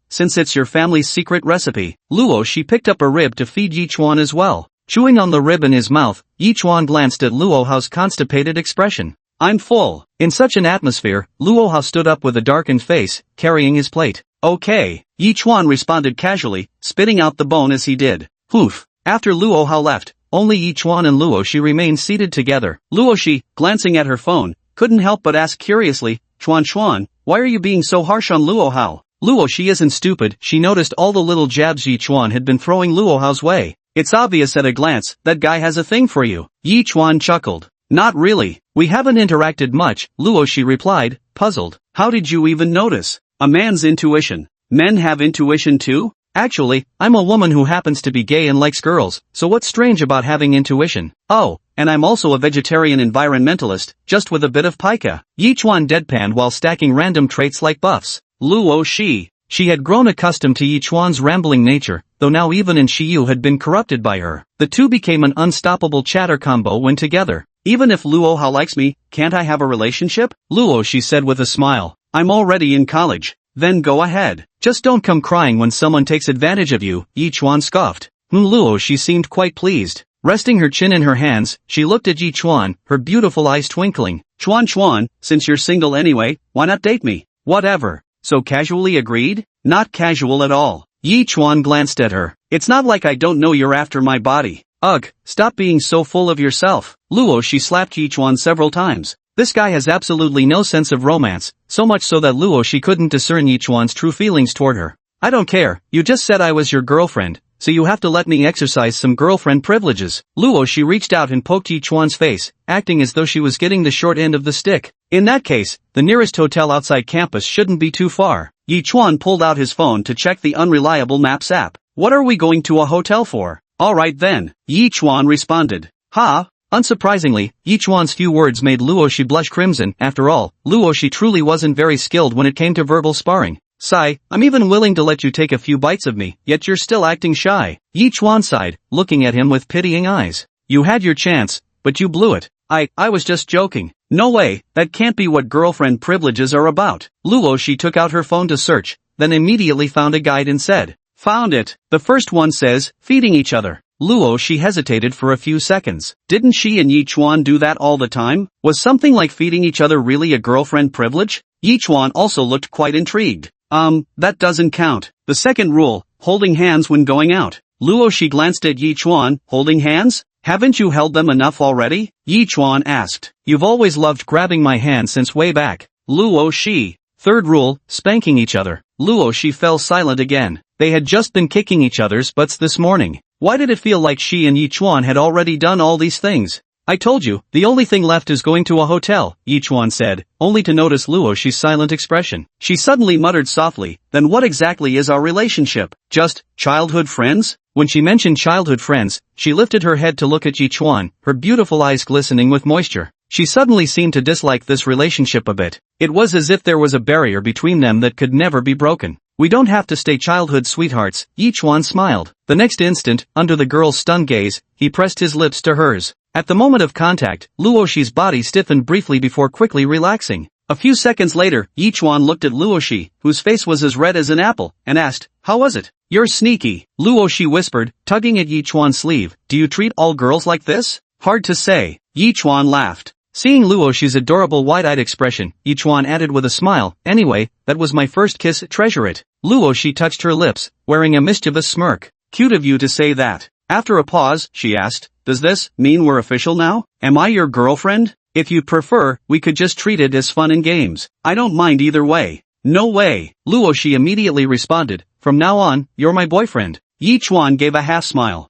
since it's your family's secret recipe. Luo Shi picked up a rib to feed Yi Chuan as well. Chewing on the rib in his mouth, Yi Chuan glanced at Luo Hao's constipated expression. I'm full. In such an atmosphere, Luo Hao stood up with a darkened face, carrying his plate. Okay. Yi Chuan responded casually, spitting out the bone as he did. Poof. After Luo Hao left, only Yi Chuan and Luo Shi remained seated together. Luo Shi, glancing at her phone, couldn't help but ask curiously, Chuan, why are you being so harsh on Luo Hao? Luo she isn't stupid, she noticed all the little jabs Yi Chuan had been throwing Luo Hao's way. It's obvious at a glance, that guy has a thing for you. Yi Chuan chuckled. Not really, we haven't interacted much, Luo she replied, puzzled. How did you even notice? A man's intuition. Men have intuition too? Actually, I'm a woman who happens to be gay and likes girls, so what's strange about having intuition? Oh, and I'm also a vegetarian environmentalist, just with a bit of pica. Yi Chuan deadpanned while stacking random traits like buffs. Luo She had grown accustomed to Yi Chuan's rambling nature, though now even in Shiyu had been corrupted by her. The two became an unstoppable chatter combo when together. Even if Luo Hao likes me, can't I have a relationship? Luo she said with a smile. I'm already in college. Then go ahead. Just don't come crying when someone takes advantage of you, Yi Chuan scoffed. Luo she seemed quite pleased. Resting her chin in her hands, she looked at Yi Chuan, her beautiful eyes twinkling. Chuan, since you're single anyway, why not date me? Whatever. So casually agreed? Not casual at all. Yi Chuan glanced at her. It's not like I don't know you're after my body. Ugh, stop being so full of yourself. Luo she slapped Yi Chuan several times. This guy has absolutely no sense of romance, so much so that Luo she couldn't discern Yi Chuan's true feelings toward her. I don't care, you just said I was your girlfriend, so you have to let me exercise some girlfriend privileges. Luo she reached out and poked Yi Chuan's face, acting as though she was getting the short end of the stick. In that case, the nearest hotel outside campus shouldn't be too far. Yi Chuan pulled out his phone to check the unreliable Maps app. What are we going to a hotel for? Alright then, Yi Chuan responded. Ha! Unsurprisingly, Yi Chuan's few words made Luo she blush crimson. After all, Luo she truly wasn't very skilled when it came to verbal sparring. Sigh, I'm even willing to let you take a few bites of me, yet you're still acting shy. Yi Chuan sighed, looking at him with pitying eyes. You had your chance, but you blew it. I was just joking. No way, that can't be what girlfriend privileges are about. Luo she took out her phone to search, then immediately found a guide and said, found it. The first one says, feeding each other. Luo she hesitated for a few seconds. Didn't she and Yi Chuan do that all the time? Was something like feeding each other really a girlfriend privilege? Yi Chuan also looked quite intrigued. That doesn't count. The second rule, holding hands when going out. Luo she glanced at Yi Chuan, holding hands? Haven't you held them enough already? Yi Chuan asked. You've always loved grabbing my hand since way back. Luo she. Third rule, spanking each other. Luo she fell silent again. They had just been kicking each other's butts this morning. Why did it feel like she and Yi Chuan had already done all these things? I told you, the only thing left is going to a hotel, Yi Chuan said, only to notice Luo she's silent expression. She suddenly muttered softly, then what exactly is our relationship? Just, childhood friends? When she mentioned childhood friends, she lifted her head to look at Yi Chuan, her beautiful eyes glistening with moisture. She suddenly seemed to dislike this relationship a bit. It was as if there was a barrier between them that could never be broken. We don't have to stay childhood sweethearts, Yi Chuan smiled. The next instant, under the girl's stunned gaze, he pressed his lips to hers. At the moment of contact, Luo she's body stiffened briefly before quickly relaxing. A few seconds later, Yi Chuan looked at Luo she, whose face was as red as an apple, and asked, how was it? You're sneaky, Luo she whispered, tugging at Yi Chuan's sleeve. Do you treat all girls like this? Hard to say. Yi Chuan laughed. Seeing Luo she's adorable wide-eyed expression, Yi Chuan added with a smile, anyway, that was my first kiss, treasure it. Luo she touched her lips, wearing a mischievous smirk. Cute of you to say that. After a pause, she asked, does this mean we're official now? Am I your girlfriend? If you prefer, we could just treat it as fun and games. I don't mind either way. No way. Luo she immediately responded, from now on, you're my boyfriend. Yi Chuan gave a half smile.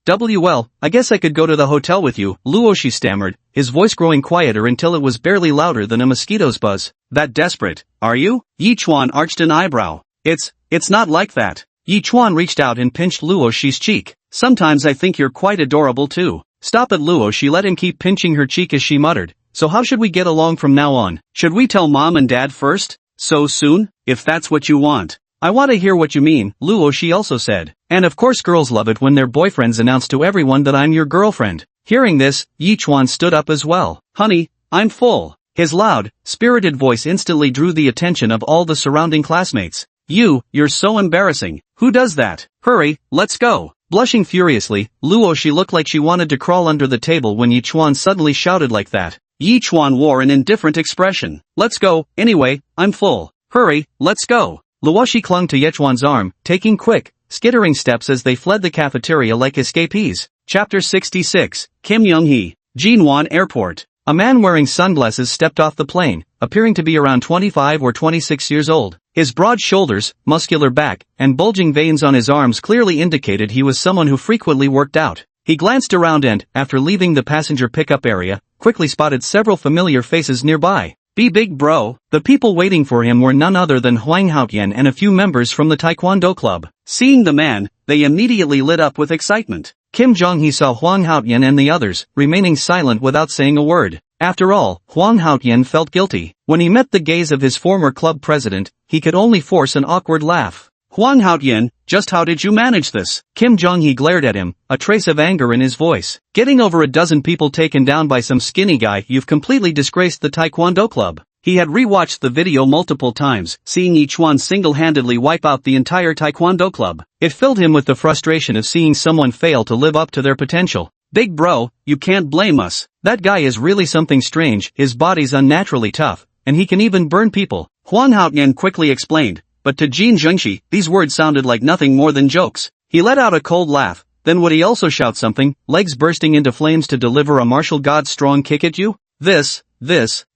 Well, I guess I could go to the hotel with you, Luo she stammered, his voice growing quieter until it was barely louder than a mosquito's buzz. That desperate, are you? Yi Chuan arched an eyebrow. It's not like that. Yi Chuan reached out and pinched Luo she's cheek. Sometimes I think you're quite adorable too. Stop it, Luo she let him keep pinching her cheek as she muttered. So how should we get along from now on? Should we tell mom and dad first? So soon? If that's what you want. I want to hear what you mean, Luo she also said. And of course girls love it when their boyfriends announce to everyone that I'm your girlfriend. Hearing this, Yi Chuan stood up as well. Honey, I'm full. His loud, spirited voice instantly drew the attention of all the surrounding classmates. You're so embarrassing. Who does that? Hurry, let's go. Blushing furiously, Luo she looked like she wanted to crawl under the table when Yi Chuan suddenly shouted like that. Yi Chuan wore an indifferent expression. Let's go, anyway, I'm full. Hurry, let's go. Luo she clung to Yi Chuan's arm, taking quick, skittering steps as they fled the cafeteria like escapees. Chapter 66, Kim Young-hee, Jinwan Airport. A man wearing sunglasses stepped off the plane, appearing to be around 25 or 26 years old. His broad shoulders, muscular back, and bulging veins on his arms clearly indicated he was someone who frequently worked out. He glanced around and, after leaving the passenger pickup area, quickly spotted several familiar faces nearby. Be big bro. The people waiting for him were none other than Hwang Haotian and a few members from the Taekwondo club. Seeing the man, they immediately lit up with excitement. Kim Jong-hee saw Hwang Haotian and the others, remaining silent without saying a word. After all, Hwang Haotian felt guilty. When he met the gaze of his former club president, he could only force an awkward laugh. Hwang Haotian, just how did you manage this? Kim Jong-hee glared at him, a trace of anger in his voice. Getting over a dozen people taken down by some skinny guy, you've completely disgraced the Taekwondo club. He had rewatched the video multiple times, seeing each one single-handedly wipe out the entire Taekwondo club. It filled him with the frustration of seeing someone fail to live up to their potential. Big bro, you can't blame us. That guy is really something strange, his body's unnaturally tough, and he can even burn people. Hwang Haotian quickly explained. But to Jin Zhengxi, these words sounded like nothing more than jokes. He let out a cold laugh, then would he also shout something, legs bursting into flames to deliver a martial god's strong kick at you? This,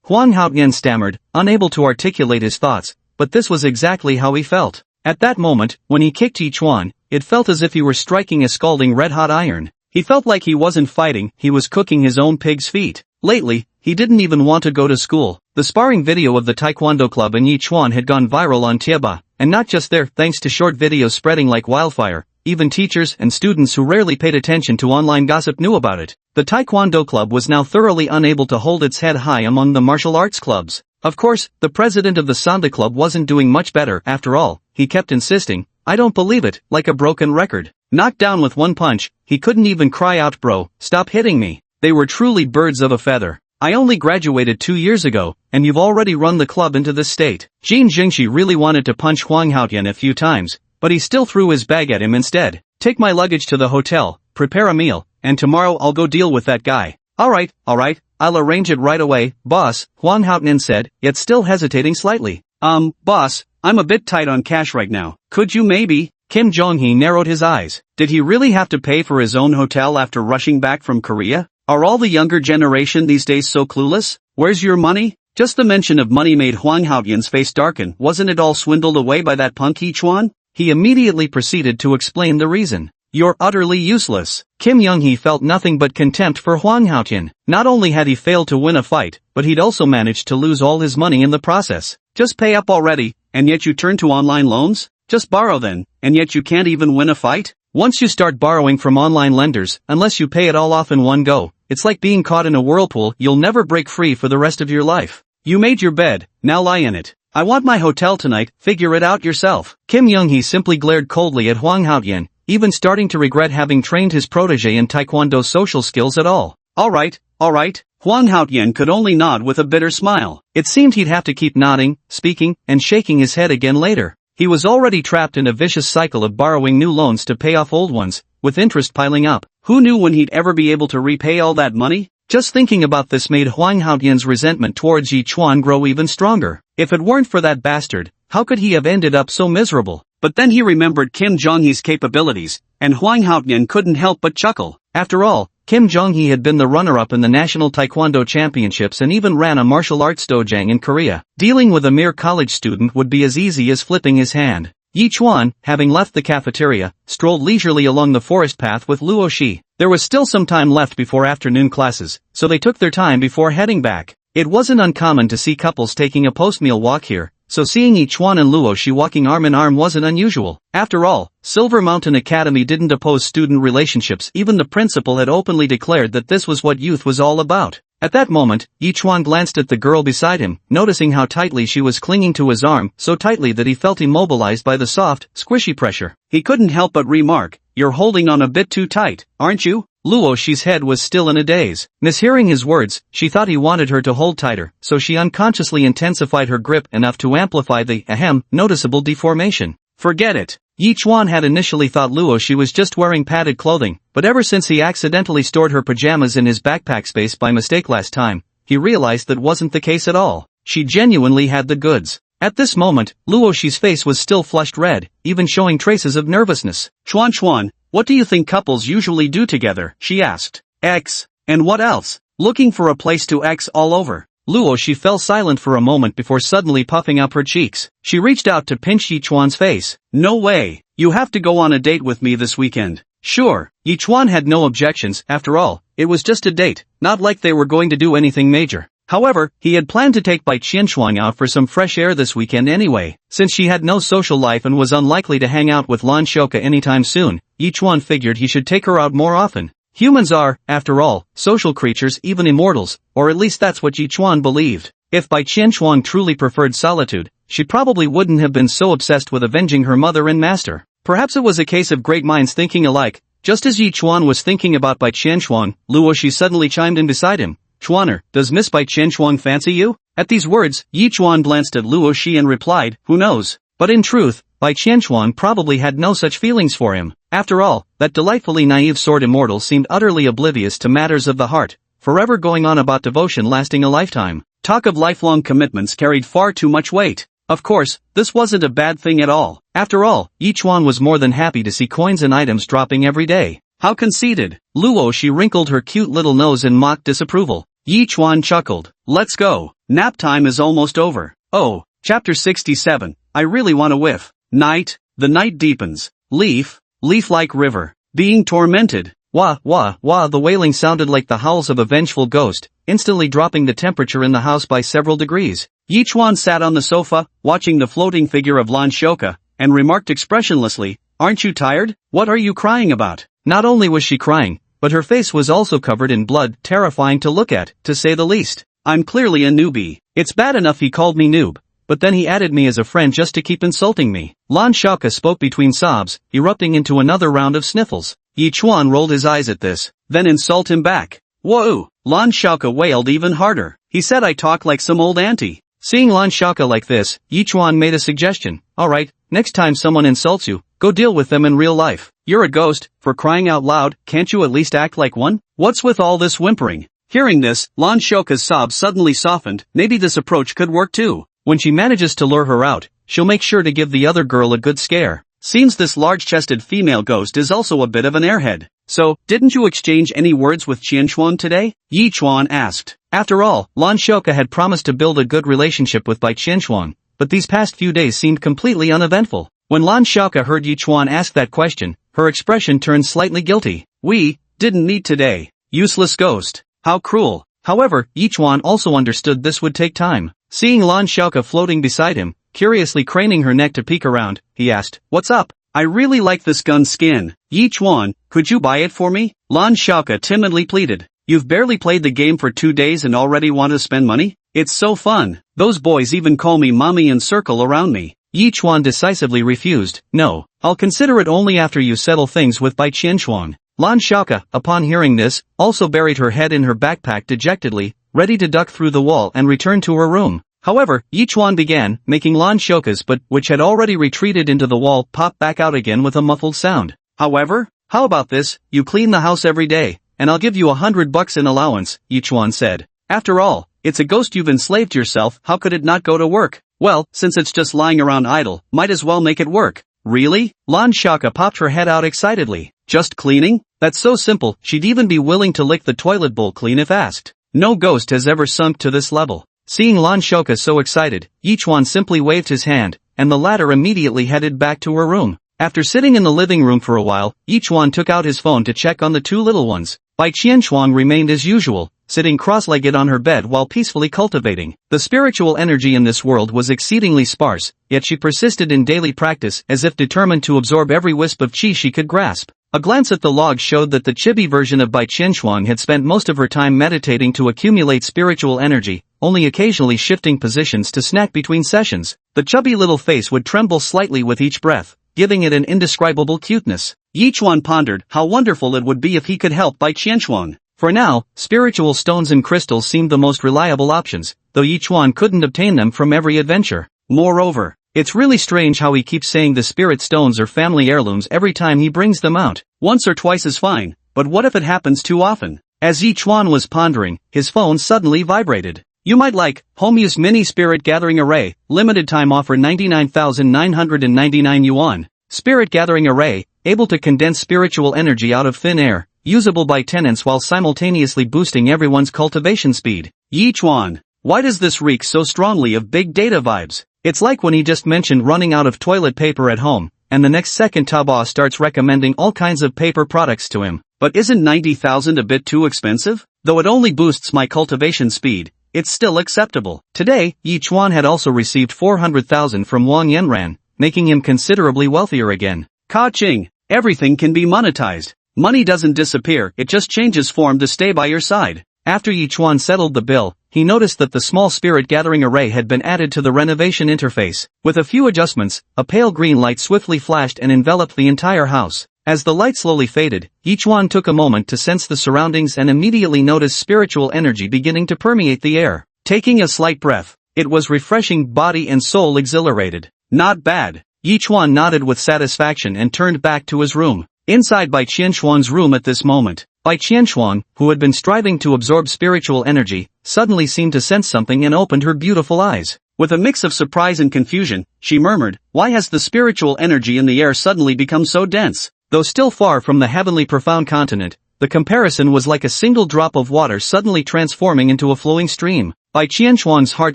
Hwang Haotian stammered, unable to articulate his thoughts, but this was exactly how he felt. At that moment, when he kicked Yichuan, it felt as if he were striking a scalding red-hot iron. He felt like he wasn't fighting, he was cooking his own pig's feet. Lately, he didn't even want to go to school. The sparring video of the Taekwondo club in Yichuan had gone viral on Tieba, and not just there, thanks to short videos spreading like wildfire. Even teachers and students who rarely paid attention to online gossip knew about it. The Taekwondo club was now thoroughly unable to hold its head high among the martial arts clubs. Of course, the president of the Sanda club wasn't doing much better after all. He kept insisting, I don't believe it, like a broken record. Knocked down with one punch, he couldn't even cry out, bro, stop hitting me. They were truly birds of a feather. I only graduated 2 years ago, and you've already run the club into this state. Jin Jingxi really wanted to punch Hwang Haotian a few times, but he still threw his bag at him instead. Take my luggage to the hotel, prepare a meal, and tomorrow I'll go deal with that guy. Alright, I'll arrange it right away, boss, Hwang Haotian said, yet still hesitating slightly. Boss, I'm a bit tight on cash right now. Could you maybe? Kim Jong-hee narrowed his eyes. Did he really have to pay for his own hotel after rushing back from Korea? Are all the younger generation these days so clueless? Where's your money? Just the mention of money made Hwang Haotian's face darken. Wasn't it all swindled away by that punk Yichuan? He immediately proceeded to explain the reason. You're utterly useless. Kim Young-hee felt nothing but contempt for Hwang Haotian. Not only had he failed to win a fight, but he'd also managed to lose all his money in the process. Just pay up already, and yet you turn to online loans? Just borrow then, and yet you can't even win a fight? Once you start borrowing from online lenders, unless you pay it all off in one go, it's like being caught in a whirlpool. You'll never break free for the rest of your life. You made your bed, now lie in it. I want my hotel tonight, figure it out yourself. Kim Young-hee simply glared coldly at Hwang Haotian, even starting to regret having trained his protege in Taekwondo social skills at all. Alright. Hwang Haotian could only nod with a bitter smile. It seemed he'd have to keep nodding, speaking, and shaking his head again later. He was already trapped in a vicious cycle of borrowing new loans to pay off old ones, with interest piling up. Who knew when he'd ever be able to repay all that money? Just thinking about this made Hwang Haotian's resentment towards Yichuan grow even stronger. If it weren't for that bastard, how could he have ended up so miserable? But then he remembered Kim Jong-hee's capabilities, and Hwang Haotian couldn't help but chuckle. After all, Kim Jong-hee had been the runner-up in the National Taekwondo Championships and even ran a martial arts dojang in Korea. Dealing with a mere college student would be as easy as flipping his hand. Yichuan, having left the cafeteria, strolled leisurely along the forest path with Luo Shi. There was still some time left before afternoon classes, so they took their time before heading back. It wasn't uncommon to see couples taking a post-meal walk here, so seeing Yichuan and Luo Shi walking arm in arm wasn't unusual. After all, Silver Mountain Academy didn't oppose student relationships. Even the principal had openly declared that this was what youth was all about. At that moment, Yichuan glanced at the girl beside him, noticing how tightly she was clinging to his arm, so tightly that he felt immobilized by the soft, squishy pressure. He couldn't help but remark, "You're holding on a bit too tight, aren't you?" Luo Shi's head was still in a daze. Mishearing his words, she thought he wanted her to hold tighter, so she unconsciously intensified her grip enough to amplify the, noticeable deformation. Forget it. Yichuan had initially thought Luo Shi was just wearing padded clothing, but ever since he accidentally stored her pajamas in his backpack space by mistake last time, he realized that wasn't the case at all. She genuinely had the goods. At this moment, Luo Shi's face was still flushed red, even showing traces of nervousness. Chuan, what do you think couples usually do together? She asked. X. And what else? looking for a place to X all over. Luo she fell silent for a moment before suddenly puffing up her cheeks. She reached out to pinch Yichuan's face. No way. You have to go on a date with me this weekend. Sure. Yichuan had no objections, after all, it was just a date, not like they were going to do anything major. However, he had planned to take Bai Qianchuan out for some fresh air this weekend anyway. Since she had no social life and was unlikely to hang out with Lan Shouka anytime soon, Yichuan figured he should take her out more often. Humans are, after all, social creatures, even immortals, or at least that's what Yichuan believed. If Bai Qianchuan truly preferred solitude, she probably wouldn't have been so obsessed with avenging her mother and master. Perhaps it was a case of great minds thinking alike. Just as Yichuan was thinking about Bai Qianchuan, Luo Shi suddenly chimed in beside him. Chuaner, does Miss Bai Qianchuan fancy you? At these words, Yichuan glanced at Luo Shi and replied, who knows? But in truth, Bai Qianchuan probably had no such feelings for him. After all, that delightfully naive sword immortal seemed utterly oblivious to matters of the heart, forever going on about devotion lasting a lifetime. Talk of lifelong commitments carried far too much weight. Of course, this wasn't a bad thing at all. After all, Yichuan was more than happy to see coins and items dropping every day. How conceited. Luo she wrinkled her cute little nose in mock disapproval. Yichuan chuckled. Let's go. Nap time is almost over. Oh, chapter 67. I really want to whiff. Night. The night deepens. Leaf-like river. Being tormented. Wah, wah, wah. The wailing sounded like the howls of a vengeful ghost, instantly dropping the temperature in the house by several degrees. Yichuan sat on the sofa, watching the floating figure of Lan Shouka, and remarked expressionlessly, aren't you tired? What are you crying about? Not only was she crying, but her face was also covered in blood, terrifying to look at, to say the least. I'm clearly a newbie. It's bad enough he called me noob, but then he added me as a friend just to keep insulting me. Lan Shouka spoke between sobs, erupting into another round of sniffles. Yichuan rolled his eyes at this, then insult him back. Whoa! Lan Shouka wailed even harder. He said I talk like some old auntie. Seeing Lan Shouka like this, Yichuan made a suggestion. Alright, next time someone insults you, go deal with them in real life. You're a ghost, for crying out loud, can't you at least act like one? What's with all this whimpering? Hearing this, Lan Shouka's sobs suddenly softened. Maybe this approach could work too. When she manages to lure her out, she'll make sure to give the other girl a good scare. Seems this large-chested female ghost is also a bit of an airhead. So, didn't you exchange any words with Qianchuan today? Yichuan asked. After all, Lan Shouka had promised to build a good relationship with Bai Qianchuan, but these past few days seemed completely uneventful. When Lan Shouka heard Yichuan ask that question, her expression turned slightly guilty. We didn't meet today. Useless ghost. How cruel. However, Yichuan also understood this would take time. Seeing Lan Shouka floating beside him, curiously craning her neck to peek around, he asked, what's up? I really like this gun skin. Yichuan, could you buy it for me? Lan Shouka timidly pleaded. You've barely played the game for 2 days and already want to spend money? It's so fun. Those boys even call me mommy and circle around me. Yichuan decisively refused. No, I'll consider it only after you settle things with Bai Qianchuan. Lan Shouka, upon hearing this, also buried her head in her backpack dejectedly, ready to duck through the wall and return to her room. However, Yichuan began, making Lan Shouka's butt, which had already retreated into the wall, pop back out again with a muffled sound. However, how about this, you clean the house every day, and I'll give you $100 in allowance, Yichuan said. After all, it's a ghost you've enslaved yourself, how could it not go to work? Well, since it's just lying around idle, might as well make it work. Really? Lan Shouka popped her head out excitedly. Just cleaning? That's so simple, she'd even be willing to lick the toilet bowl clean if asked. No ghost has ever sunk to this level. Seeing Lan Shouka so excited, Yichuan simply waved his hand, and the latter immediately headed back to her room. After sitting in the living room for a while, Yichuan took out his phone to check on the two little ones. Bai Qianchuan remained as usual, sitting cross-legged on her bed while peacefully cultivating. The spiritual energy in this world was exceedingly sparse, yet she persisted in daily practice as if determined to absorb every wisp of qi she could grasp. A glance at the log showed that the chibi version of Bai Qianchuan had spent most of her time meditating to accumulate spiritual energy, only occasionally shifting positions to snack between sessions. The chubby little face would tremble slightly with each breath, giving it an indescribable cuteness. Yichuan pondered how wonderful it would be if he could help Bai Qianchuan. For now, spiritual stones and crystals seemed the most reliable options, though Yichuan couldn't obtain them from every adventure. Moreover, it's really strange how he keeps saying the spirit stones are family heirlooms every time he brings them out. Once or twice is fine, but what if it happens too often? As Yichuan was pondering, his phone suddenly vibrated. You might like, home-use mini spirit gathering array, limited time offer 99,999 yuan. Spirit gathering array, able to condense spiritual energy out of thin air. usable by tenants while simultaneously boosting everyone's cultivation speed. Yi Chuan, why does this reek so strongly of big data vibes? It's like when he just mentioned running out of toilet paper at home, and the next second Taobao starts recommending all kinds of paper products to him. But isn't 90,000 a bit too expensive? Though it only boosts my cultivation speed, it's still acceptable. Today, Yi Chuan had also received 400,000 from Wang Yanran, making him considerably wealthier again. Ka-ching, everything can be monetized. Money doesn't disappear, it just changes form to stay by your side. After Yi Chuan settled the bill, he noticed that the small spirit gathering array had been added to the renovation interface. With a few adjustments, a pale green light swiftly flashed and enveloped the entire house. As the light slowly faded, Yi Chuan took a moment to sense the surroundings and immediately noticed spiritual energy beginning to permeate the air. Taking a slight breath, it was refreshing, body and soul exhilarated. Not bad. Yi Chuan nodded with satisfaction and turned back to his room. Inside Bai Qianshuang's room at this moment, Bai Qianshuang, who had been striving to absorb spiritual energy, suddenly seemed to sense something and opened her beautiful eyes. With a mix of surprise and confusion, she murmured, "Why has the spiritual energy in the air suddenly become so dense?" Though still far from the heavenly profound continent, the comparison was like a single drop of water suddenly transforming into a flowing stream. Bai Qianshuang's heart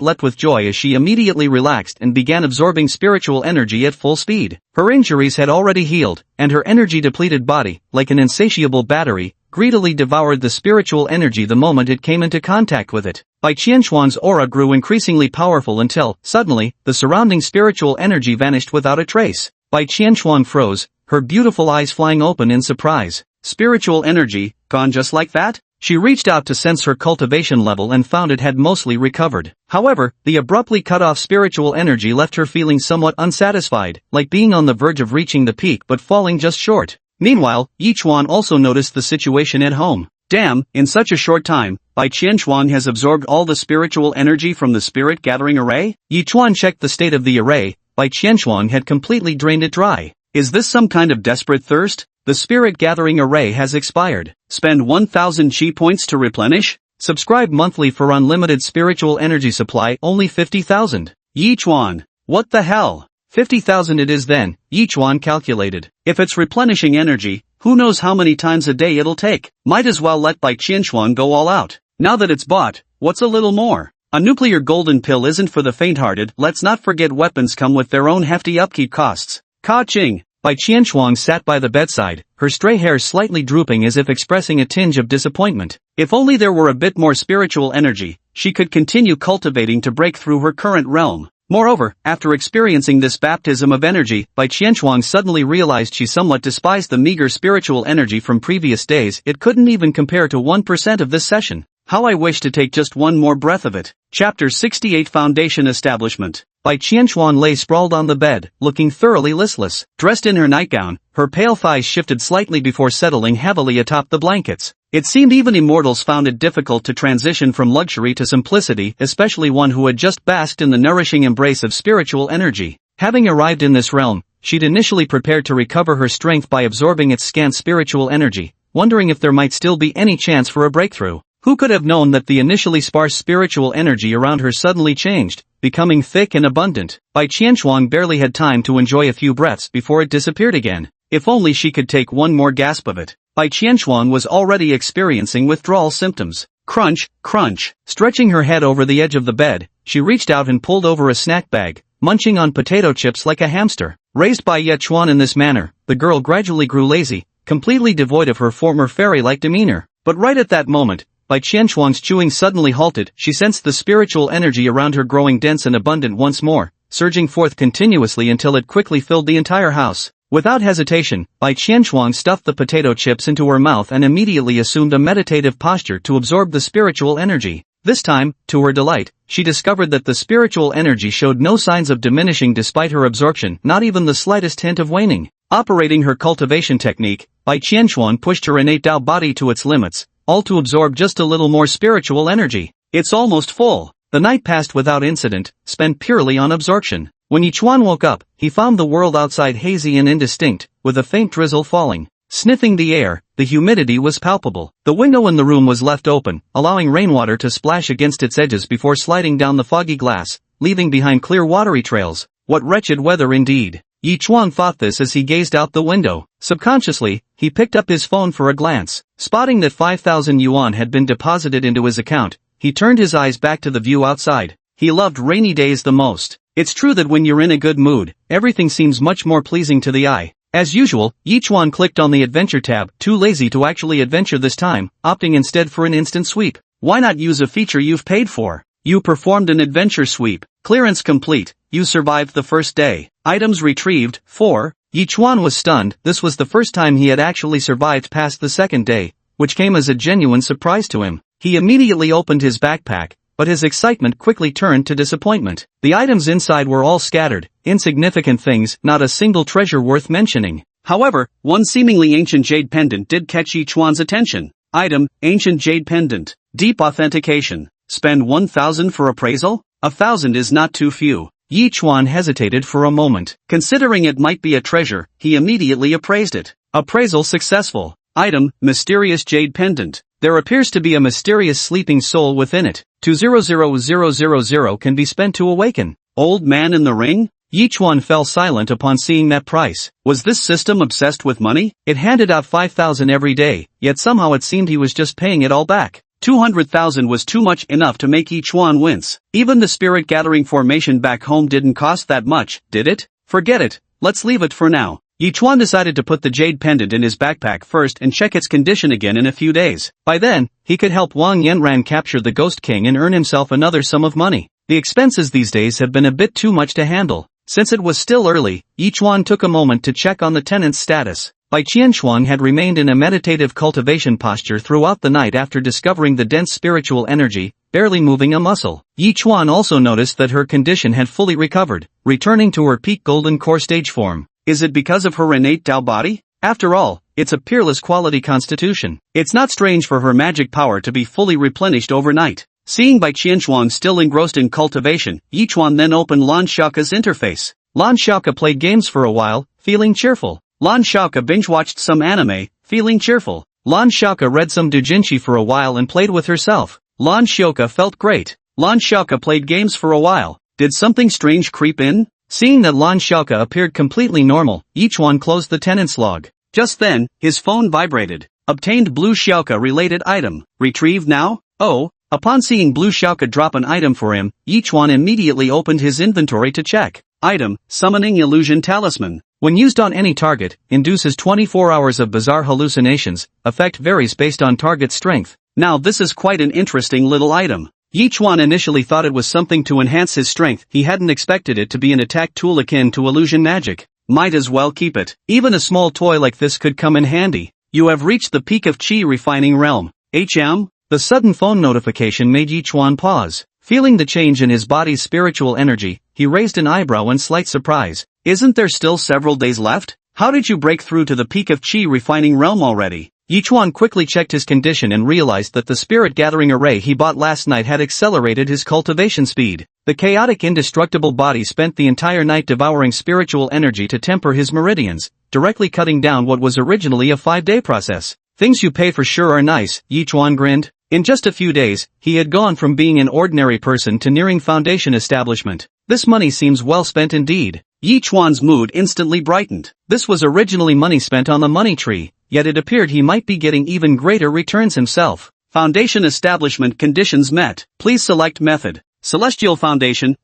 leapt with joy as she immediately relaxed and began absorbing spiritual energy at full speed. Her injuries had already healed, and her energy-depleted body, like an insatiable battery, greedily devoured the spiritual energy the moment it came into contact with it. Bai Qianshuang's aura grew increasingly powerful until, suddenly, the surrounding spiritual energy vanished without a trace. Bai Qianshuang froze, her beautiful eyes flying open in surprise. Spiritual energy, gone just like that? She reached out to sense her cultivation level and found it had mostly recovered. However, the abruptly cut off spiritual energy left her feeling somewhat unsatisfied, like being on the verge of reaching the peak but falling just short. Meanwhile, Yi Chuan also noticed the situation at home. Damn, in such a short time, Bai Qianshuang has absorbed all the spiritual energy from the spirit gathering array? Yi Chuan checked the state of the array. Bai Qianshuang had completely drained it dry. Is this some kind of desperate thirst? The spirit gathering array has expired. Spend 1,000 chi points to replenish? Subscribe monthly for unlimited spiritual energy supply, only 50,000. Yi Chuan. What the hell? 50,000 it is then, Yi Chuan calculated. If it's replenishing energy, who knows how many times a day it'll take? Might as well let Bai Qianshuang go all out. Now that it's bought, what's a little more? A nuclear golden pill isn't for the faint-hearted. Let's not forget weapons come with their own hefty upkeep costs. Ka-ching. Bai Qianshuang sat by the bedside, her stray hair slightly drooping as if expressing a tinge of disappointment. If only there were a bit more spiritual energy, she could continue cultivating to break through her current realm. Moreover, after experiencing this baptism of energy, Bai Qianshuang suddenly realized she somewhat despised the meager spiritual energy from previous days. It couldn't even compare to 1% of this session. How I wish to take just one more breath of it. Chapter 68 Foundation Establishment. Bai Qianshuang lay sprawled on the bed, looking thoroughly listless. Dressed in her nightgown, her pale thighs shifted slightly before settling heavily atop the blankets. It seemed even immortals found it difficult to transition from luxury to simplicity, especially one who had just basked in the nourishing embrace of spiritual energy. Having arrived in this realm, she'd initially prepared to recover her strength by absorbing its scant spiritual energy, wondering if there might still be any chance for a breakthrough. Who could have known that the initially sparse spiritual energy around her suddenly changed, becoming thick and abundant? Bai Qianshuang barely had time to enjoy a few breaths before it disappeared again. If only she could take one more gasp of it. Bai Qianshuang was already experiencing withdrawal symptoms. Crunch, crunch. Stretching her head over the edge of the bed, she reached out and pulled over a snack bag, munching on potato chips like a hamster. Raised by Yi Chuan in this manner, the girl gradually grew lazy, completely devoid of her former fairy-like demeanor. But right at that moment, Bai Qianshuang's chewing suddenly halted. She sensed the spiritual energy around her growing dense and abundant once more, surging forth continuously until it quickly filled the entire house. Without hesitation, Bai Qianshuang stuffed the potato chips into her mouth and immediately assumed a meditative posture to absorb the spiritual energy. This time, to her delight, she discovered that the spiritual energy showed no signs of diminishing despite her absorption, not even the slightest hint of waning. Operating her cultivation technique, Bai Qianshuang pushed her innate Tao body to its limits, all to absorb just a little more spiritual energy. It's almost full. The night passed without incident, spent purely on absorption. When Yi Chuan woke up, he found the world outside hazy and indistinct, with a faint drizzle falling. Sniffing the air, the humidity was palpable. The window in the room was left open, allowing rainwater to splash against its edges before sliding down the foggy glass, leaving behind clear watery trails. What wretched weather indeed. Yi Chuan thought this as he gazed out the window. Subconsciously, he picked up his phone for a glance. Spotting that 5,000 yuan had been deposited into his account, he turned his eyes back to the view outside. He loved rainy days the most. It's true that when you're in a good mood, everything seems much more pleasing to the eye. As usual, Yi Chuan clicked on the Adventure tab, too lazy to actually adventure this time, opting instead for an instant sweep. Why not use a feature you've paid for? You performed an adventure sweep. Clearance complete. You survived the first day. Items retrieved. 4. Yi Chuan was stunned. This was the first time he had actually survived past the second day, which came as a genuine surprise to him. He immediately opened his backpack, but his excitement quickly turned to disappointment. The items inside were all scattered, insignificant things, not a single treasure worth mentioning. However, one seemingly ancient jade pendant did catch Yi Chuan's attention. Item, ancient jade pendant. Deep authentication. Spend 1,000 for appraisal? 1,000 is not too few. Yi Chuan hesitated for a moment. Considering it might be a treasure, he immediately appraised it. Appraisal successful. Item, mysterious jade pendant. There appears to be a mysterious sleeping soul within it. 200,000 can be spent to awaken. Old man in the ring? Yi Chuan fell silent upon seeing that price. Was this system obsessed with money? It handed out 5,000 every day, yet somehow it seemed he was just paying it all back. 200,000 was too much enough to make Yi Chuan wince. Even the spirit gathering formation back home didn't cost that much, did it? Forget it, let's leave it for now. Yi Chuan decided to put the jade pendant in his backpack first and check its condition again in a few days. By then, he could help Wang Yanran capture the Ghost King and earn himself another sum of money. The expenses these days have been a bit too much to handle. Since it was still early, Yi Chuan took a moment to check on the tenant's status. Bai Qianshuang had remained in a meditative cultivation posture throughout the night after discovering the dense spiritual energy, barely moving a muscle. Yi Chuan also noticed that her condition had fully recovered, returning to her peak golden core stage form. Is it because of her innate Tao body? After all, it's a peerless quality constitution. It's not strange for her magic power to be fully replenished overnight. Seeing Bai Qianshuang still engrossed in cultivation, Yi Chuan then opened Lan Xiaoke's interface. Lan Xiaoke played games for a while, feeling cheerful. Lan Xiaoke binge-watched some anime, feeling cheerful. Lan Xiaoke read some doujinshi for a while and played with herself. Lan Xiaoke felt great. Lan Xiaoke played games for a while. Did something strange creep in? Seeing that Lan Xiaoke appeared completely normal, Yi Chuan closed the tenant's log. Just then, his phone vibrated. Obtained Blue Xiaoke related item. Retrieved now? Oh. Upon seeing Blue Xiaoke drop an item for him, Yi Chuan immediately opened his inventory to check. Item, Summoning Illusion Talisman. When used on any target, induces 24 hours of bizarre hallucinations. Effect varies based on target strength. Now this is quite an interesting little item. Yi Chuan initially thought it was something to enhance his strength. He hadn't expected it to be an attack tool akin to illusion magic. Might as well keep it. Even a small toy like this could come in handy. You have reached the peak of Qi refining realm. HM? The sudden phone notification made Yi Chuan pause. Feeling the change in his body's spiritual energy, he raised an eyebrow in slight surprise. Isn't there still several days left? How did you break through to the peak of Qi refining realm already? Yi Chuan quickly checked his condition and realized that the spirit gathering array he bought last night had accelerated his cultivation speed. The chaotic indestructible body spent the entire night devouring spiritual energy to temper his meridians, directly cutting down what was originally a 5-day process. Things you pay for sure are nice, Yi Chuan grinned. In just a few days, he had gone from being an ordinary person to nearing foundation establishment. This money seems well spent indeed. Yi Chuan's mood instantly brightened. This was originally money spent on the money tree, yet it appeared he might be getting even greater returns himself. Foundation establishment conditions met. Please select method. Celestial Foundation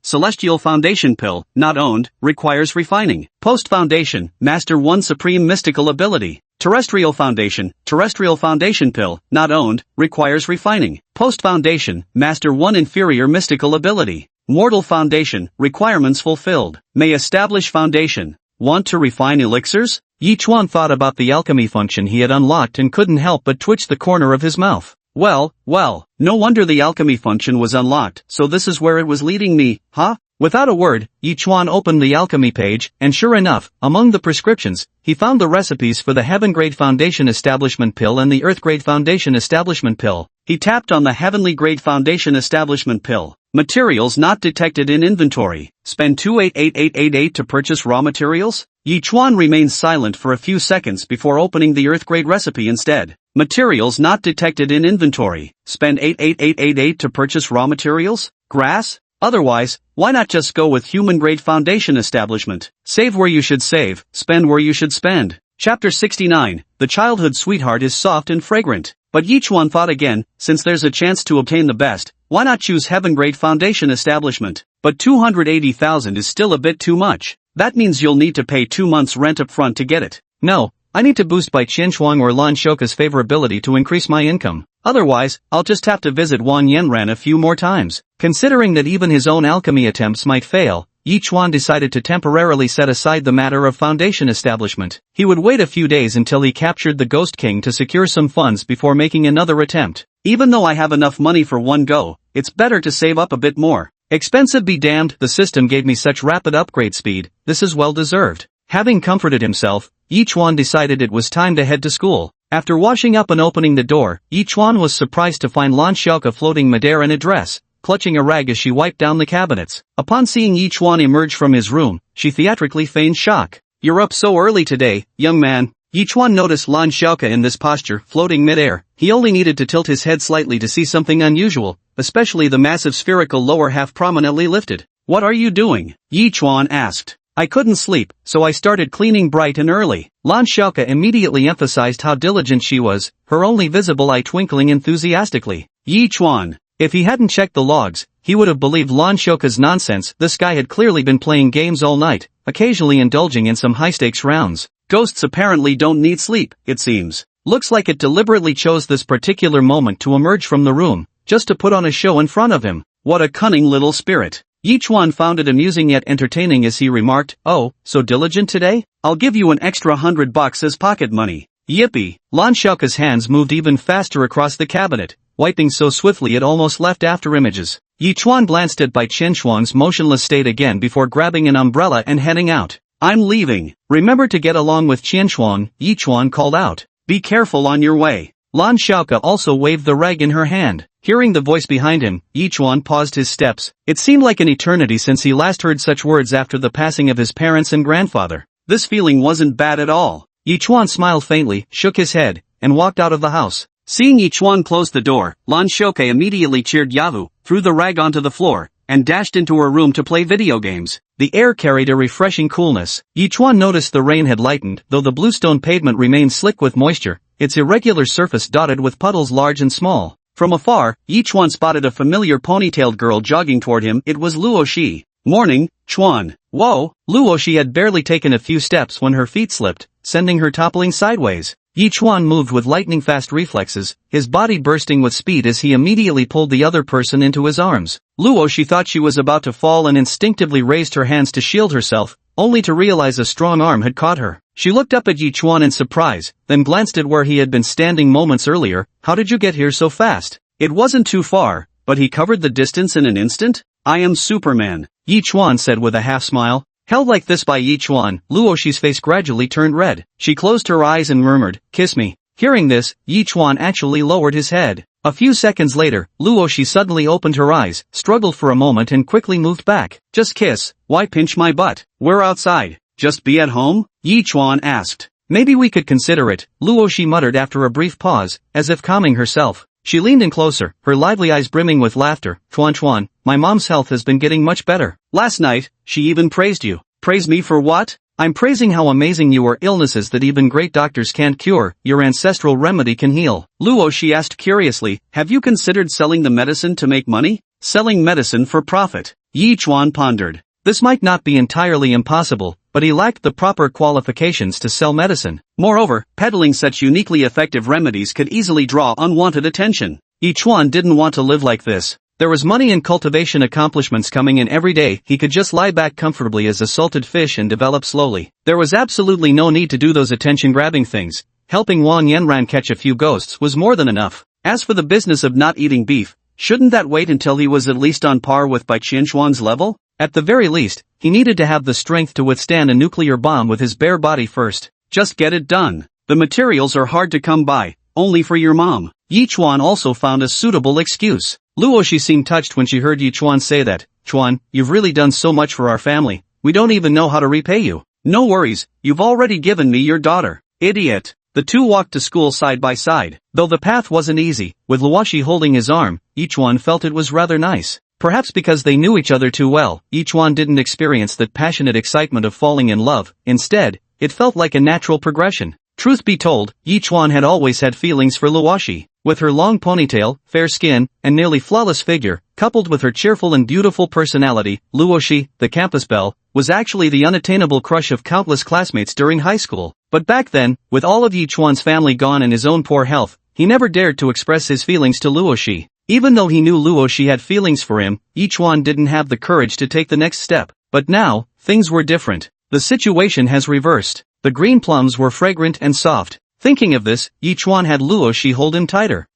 Pill, not owned, requires refining. Post Foundation, Master 1 Supreme Mystical Ability. Terrestrial Foundation Pill, not owned, requires refining. Post Foundation, Master 1 Inferior Mystical Ability. Mortal Foundation, requirements fulfilled. May establish foundation. Want to refine elixirs? Yi Chuan thought about the alchemy function he had unlocked and couldn't help but twitch the corner of his mouth. Well, no wonder the alchemy function was unlocked, so this is where it was leading me, huh? Without a word, Yi Chuan opened the alchemy page, and sure enough, among the prescriptions, he found the recipes for the Heaven Grade Foundation Establishment Pill and the Earth Grade Foundation Establishment Pill. He tapped on the Heavenly Grade Foundation Establishment Pill. Materials not detected in inventory. Spend 28888 to purchase raw materials? Yi Chuan remained silent for a few seconds before opening the Earth Grade recipe instead. Materials not detected in inventory. Spend 88888 to purchase raw materials? Grass? Otherwise, why not just go with human-grade foundation establishment? Save where you should save, spend where you should spend. Chapter 69, The Childhood Sweetheart is Soft and Fragrant. But Yichuan thought again, since there's a chance to obtain the best, why not choose heaven-grade foundation establishment? But 280,000 is still a bit too much. That means you'll need to pay 2 months rent up front to get it. No, I need to boost Bai Qianchuang or Lan Shouka's favorability to increase my income. Otherwise, I'll just have to visit Wang Yanran a few more times. Considering that even his own alchemy attempts might fail, Yichuan decided to temporarily set aside the matter of foundation establishment. He would wait a few days until he captured the Ghost King to secure some funds before making another attempt. Even though I have enough money for one go, it's better to save up a bit more. Expensive be damned, the system gave me such rapid upgrade speed, this is well deserved. Having comforted himself, Yichuan decided it was time to head to school. After washing up and opening the door, Yichuan was surprised to find Lan Xiaoke floating midair in a dress, clutching a rag as she wiped down the cabinets. Upon seeing Yichuan emerge from his room, she theatrically feigned shock. "You're up so early today, young man." Yichuan noticed Lan Xiaoke in this posture, floating midair. He only needed to tilt his head slightly to see something unusual, especially the massive spherical lower half prominently lifted. "What are you doing?" Yichuan asked. "I couldn't sleep, so I started cleaning bright and early." Lan Xiaoke immediately emphasized how diligent she was, her only visible eye twinkling enthusiastically. Yichuan, if he hadn't checked the logs, he would have believed Lan Xiaoke's nonsense. This guy had clearly been playing games all night, occasionally indulging in some high-stakes rounds. Ghosts apparently don't need sleep, it seems. Looks like it deliberately chose this particular moment to emerge from the room, just to put on a show in front of him. What a cunning little spirit. Yichuan found it amusing yet entertaining as he remarked, "Oh, so diligent today? I'll give you an extra $100 as pocket money." Yippee! Lan Xiaoke's hands moved even faster across the cabinet, wiping so swiftly it almost left after images. Yichuan glanced at Bai Qianchuang's motionless state again before grabbing an umbrella and heading out. "I'm leaving. Remember to get along with Qianchuang," Yichuan called out. "Be careful on your way." Lan Xiaoke also waved the rag in her hand. Hearing the voice behind him, Yichuan paused his steps. It seemed like an eternity since he last heard such words after the passing of his parents and grandfather. This feeling wasn't bad at all. Yichuan smiled faintly, shook his head, and walked out of the house. Seeing Yichuan close the door, Lan Xiaoke immediately cheered Yavu, threw the rag onto the floor, and dashed into her room to play video games. The air carried a refreshing coolness. Yichuan noticed the rain had lightened, though the bluestone pavement remained slick with moisture, its irregular surface dotted with puddles large and small. From afar, Yichuan spotted a familiar ponytailed girl jogging toward him. It was Luo Shi. "Morning, Chuan." Whoa! Luo Shi had barely taken a few steps when her feet slipped, sending her toppling sideways. Yichuan moved with lightning-fast reflexes, his body bursting with speed as he immediately pulled the other person into his arms. Luo Shi thought she was about to fall and instinctively raised her hands to shield herself, only to realize a strong arm had caught her. She looked up at Yichuan in surprise, then glanced at where he had been standing moments earlier. "How did you get here so fast?" "It wasn't too far, but he covered the distance in an instant." "I am Superman," Yichuan said with a half-smile. Held like this by Yichuan, Luo Shi's face gradually turned red. She closed her eyes and murmured, "Kiss me." Hearing this, Yichuan actually lowered his head. A few seconds later, Luo Shi suddenly opened her eyes, struggled for a moment and quickly moved back. "Just kiss, why pinch my butt? We're outside. Just be at home?" Yichuan asked. "Maybe we could consider it," Luo Shi muttered after a brief pause, as if calming herself. She leaned in closer, her lively eyes brimming with laughter. "Chuan, my mom's health has been getting much better. Last night, she even praised you." "Praise me for what?" "I'm praising how amazing you are. Illnesses that even great doctors can't cure, your ancestral remedy can heal." Luo Shi asked curiously, "Have you considered selling the medicine to make money?" "Selling medicine for profit?" Yichuan pondered. This might not be entirely impossible, but he lacked the proper qualifications to sell medicine. Moreover, peddling such uniquely effective remedies could easily draw unwanted attention. Yichuan didn't want to live like this. There was money and cultivation accomplishments coming in every day. He could just lie back comfortably as a salted fish and develop slowly. There was absolutely no need to do those attention-grabbing things. Helping Wang Yanran catch a few ghosts was more than enough. As for the business of not eating beef, shouldn't that wait until he was at least on par with Bai Qianchuan's level? At the very least, he needed to have the strength to withstand a nuclear bomb with his bare body first. Just get it done. The materials are hard to come by, only for your mom. Yichuan also found a suitable excuse. Luo Shi seemed touched when she heard Yichuan say that. "Chuan, you've really done so much for our family, we don't even know how to repay you." "No worries, you've already given me your daughter." "Idiot." The two walked to school side by side. Though the path wasn't easy, with Luo Shi holding his arm, Yichuan felt it was rather nice. Perhaps because they knew each other too well, each one didn't experience that passionate excitement of falling in love. Instead, it felt like a natural progression. Truth be told, each one had always had feelings for Luoshi. With her long ponytail, fair skin, and nearly flawless figure, coupled with her cheerful and beautiful personality, Luoshi, the campus belle, was actually the unattainable crush of countless classmates during high school. But back then, with all of each one's family gone and his own poor health, he never dared to express his feelings to Luoshi. Even though he knew Luoshi had feelings for him, each one didn't have the courage to take the next step. But now, things were different. The situation has reversed. The green plums were fragrant and soft. Thinking of this, each one had Luoshi hold him tighter.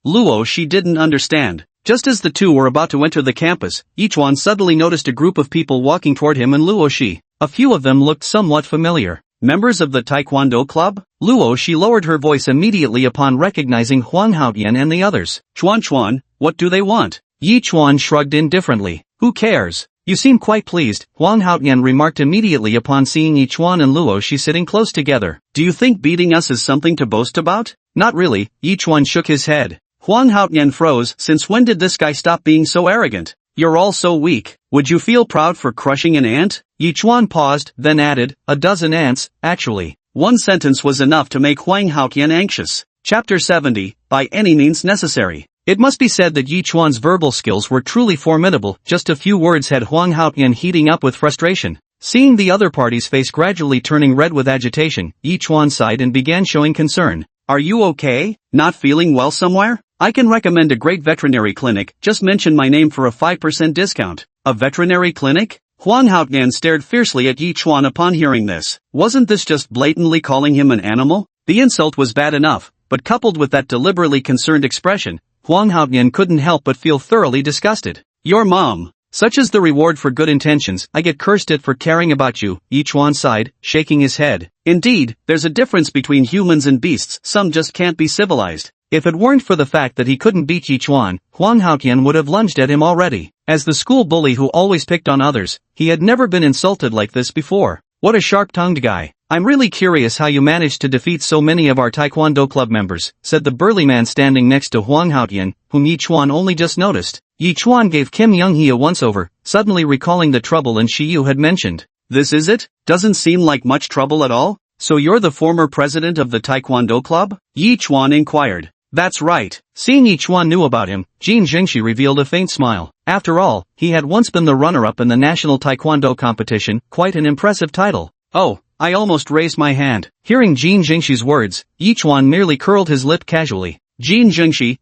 Luoshi didn't understand. Just as the two were about to enter the campus, each one suddenly noticed a group of people walking toward him and Luoshi. A few of them looked somewhat familiar. Members of the Taekwondo club? Luoshi lowered her voice immediately upon recognizing Huang Haotian and the others. Chuan, what do they want? Yi Chuan shrugged indifferently. Who cares? You seem quite pleased, Huang Haotian remarked immediately upon seeing Yi Chuan and Luoshi sitting close together. Do you think beating us is something to boast about? Not really, Yi Chuan shook his head. Huang Haotian froze. Since when did this guy stop being so arrogant? You're all so weak. Would you feel proud for crushing an ant? Yi Chuan paused, then added, a dozen ants, actually. One sentence was enough to make Huang Haotian anxious. Chapter 70, by any means necessary. It must be said that Yi Chuan's verbal skills were truly formidable. Just a few words had Huang Haotian heating up with frustration. Seeing the other party's face gradually turning red with agitation, Yi Chuan sighed and began showing concern. Are you okay? Not feeling well somewhere? I can recommend a great veterinary clinic. Just mention my name for a 5% discount. A veterinary clinic? Huang Haotian stared fiercely at Yi Chuan upon hearing this. Wasn't this just blatantly calling him an animal? The insult was bad enough, but coupled with that deliberately concerned expression, Huang Haotian couldn't help but feel thoroughly disgusted. Your mom. Such is the reward for good intentions. I get cursed at for caring about you, Yi Chuan sighed, shaking his head. Indeed, there's a difference between humans and beasts. Some just can't be civilized. If it weren't for the fact that he couldn't beat Yi Chuan, Huang Haotian would have lunged at him already. As the school bully who always picked on others, he had never been insulted like this before. What a sharp-tongued guy. I'm really curious how you managed to defeat so many of our Taekwondo club members, said the burly man standing next to Huang Haotian, whom Yi Chuan only just noticed. Yi Chuan gave Kim Young-hee a once-over, suddenly recalling the trouble and Shiyu had mentioned. This is it? Doesn't seem like much trouble at all? So you're the former president of the Taekwondo club? Yi Chuan inquired. That's right. Seeing Yi Chuan knew about him, Jin Jingshi revealed a faint smile. After all, he had once been the runner-up in the national Taekwondo competition, quite an impressive title. Oh, I almost raised my hand. Hearing Jin Jingshi's words, Yi Chuan merely curled his lip casually. Jin Jingshi? ?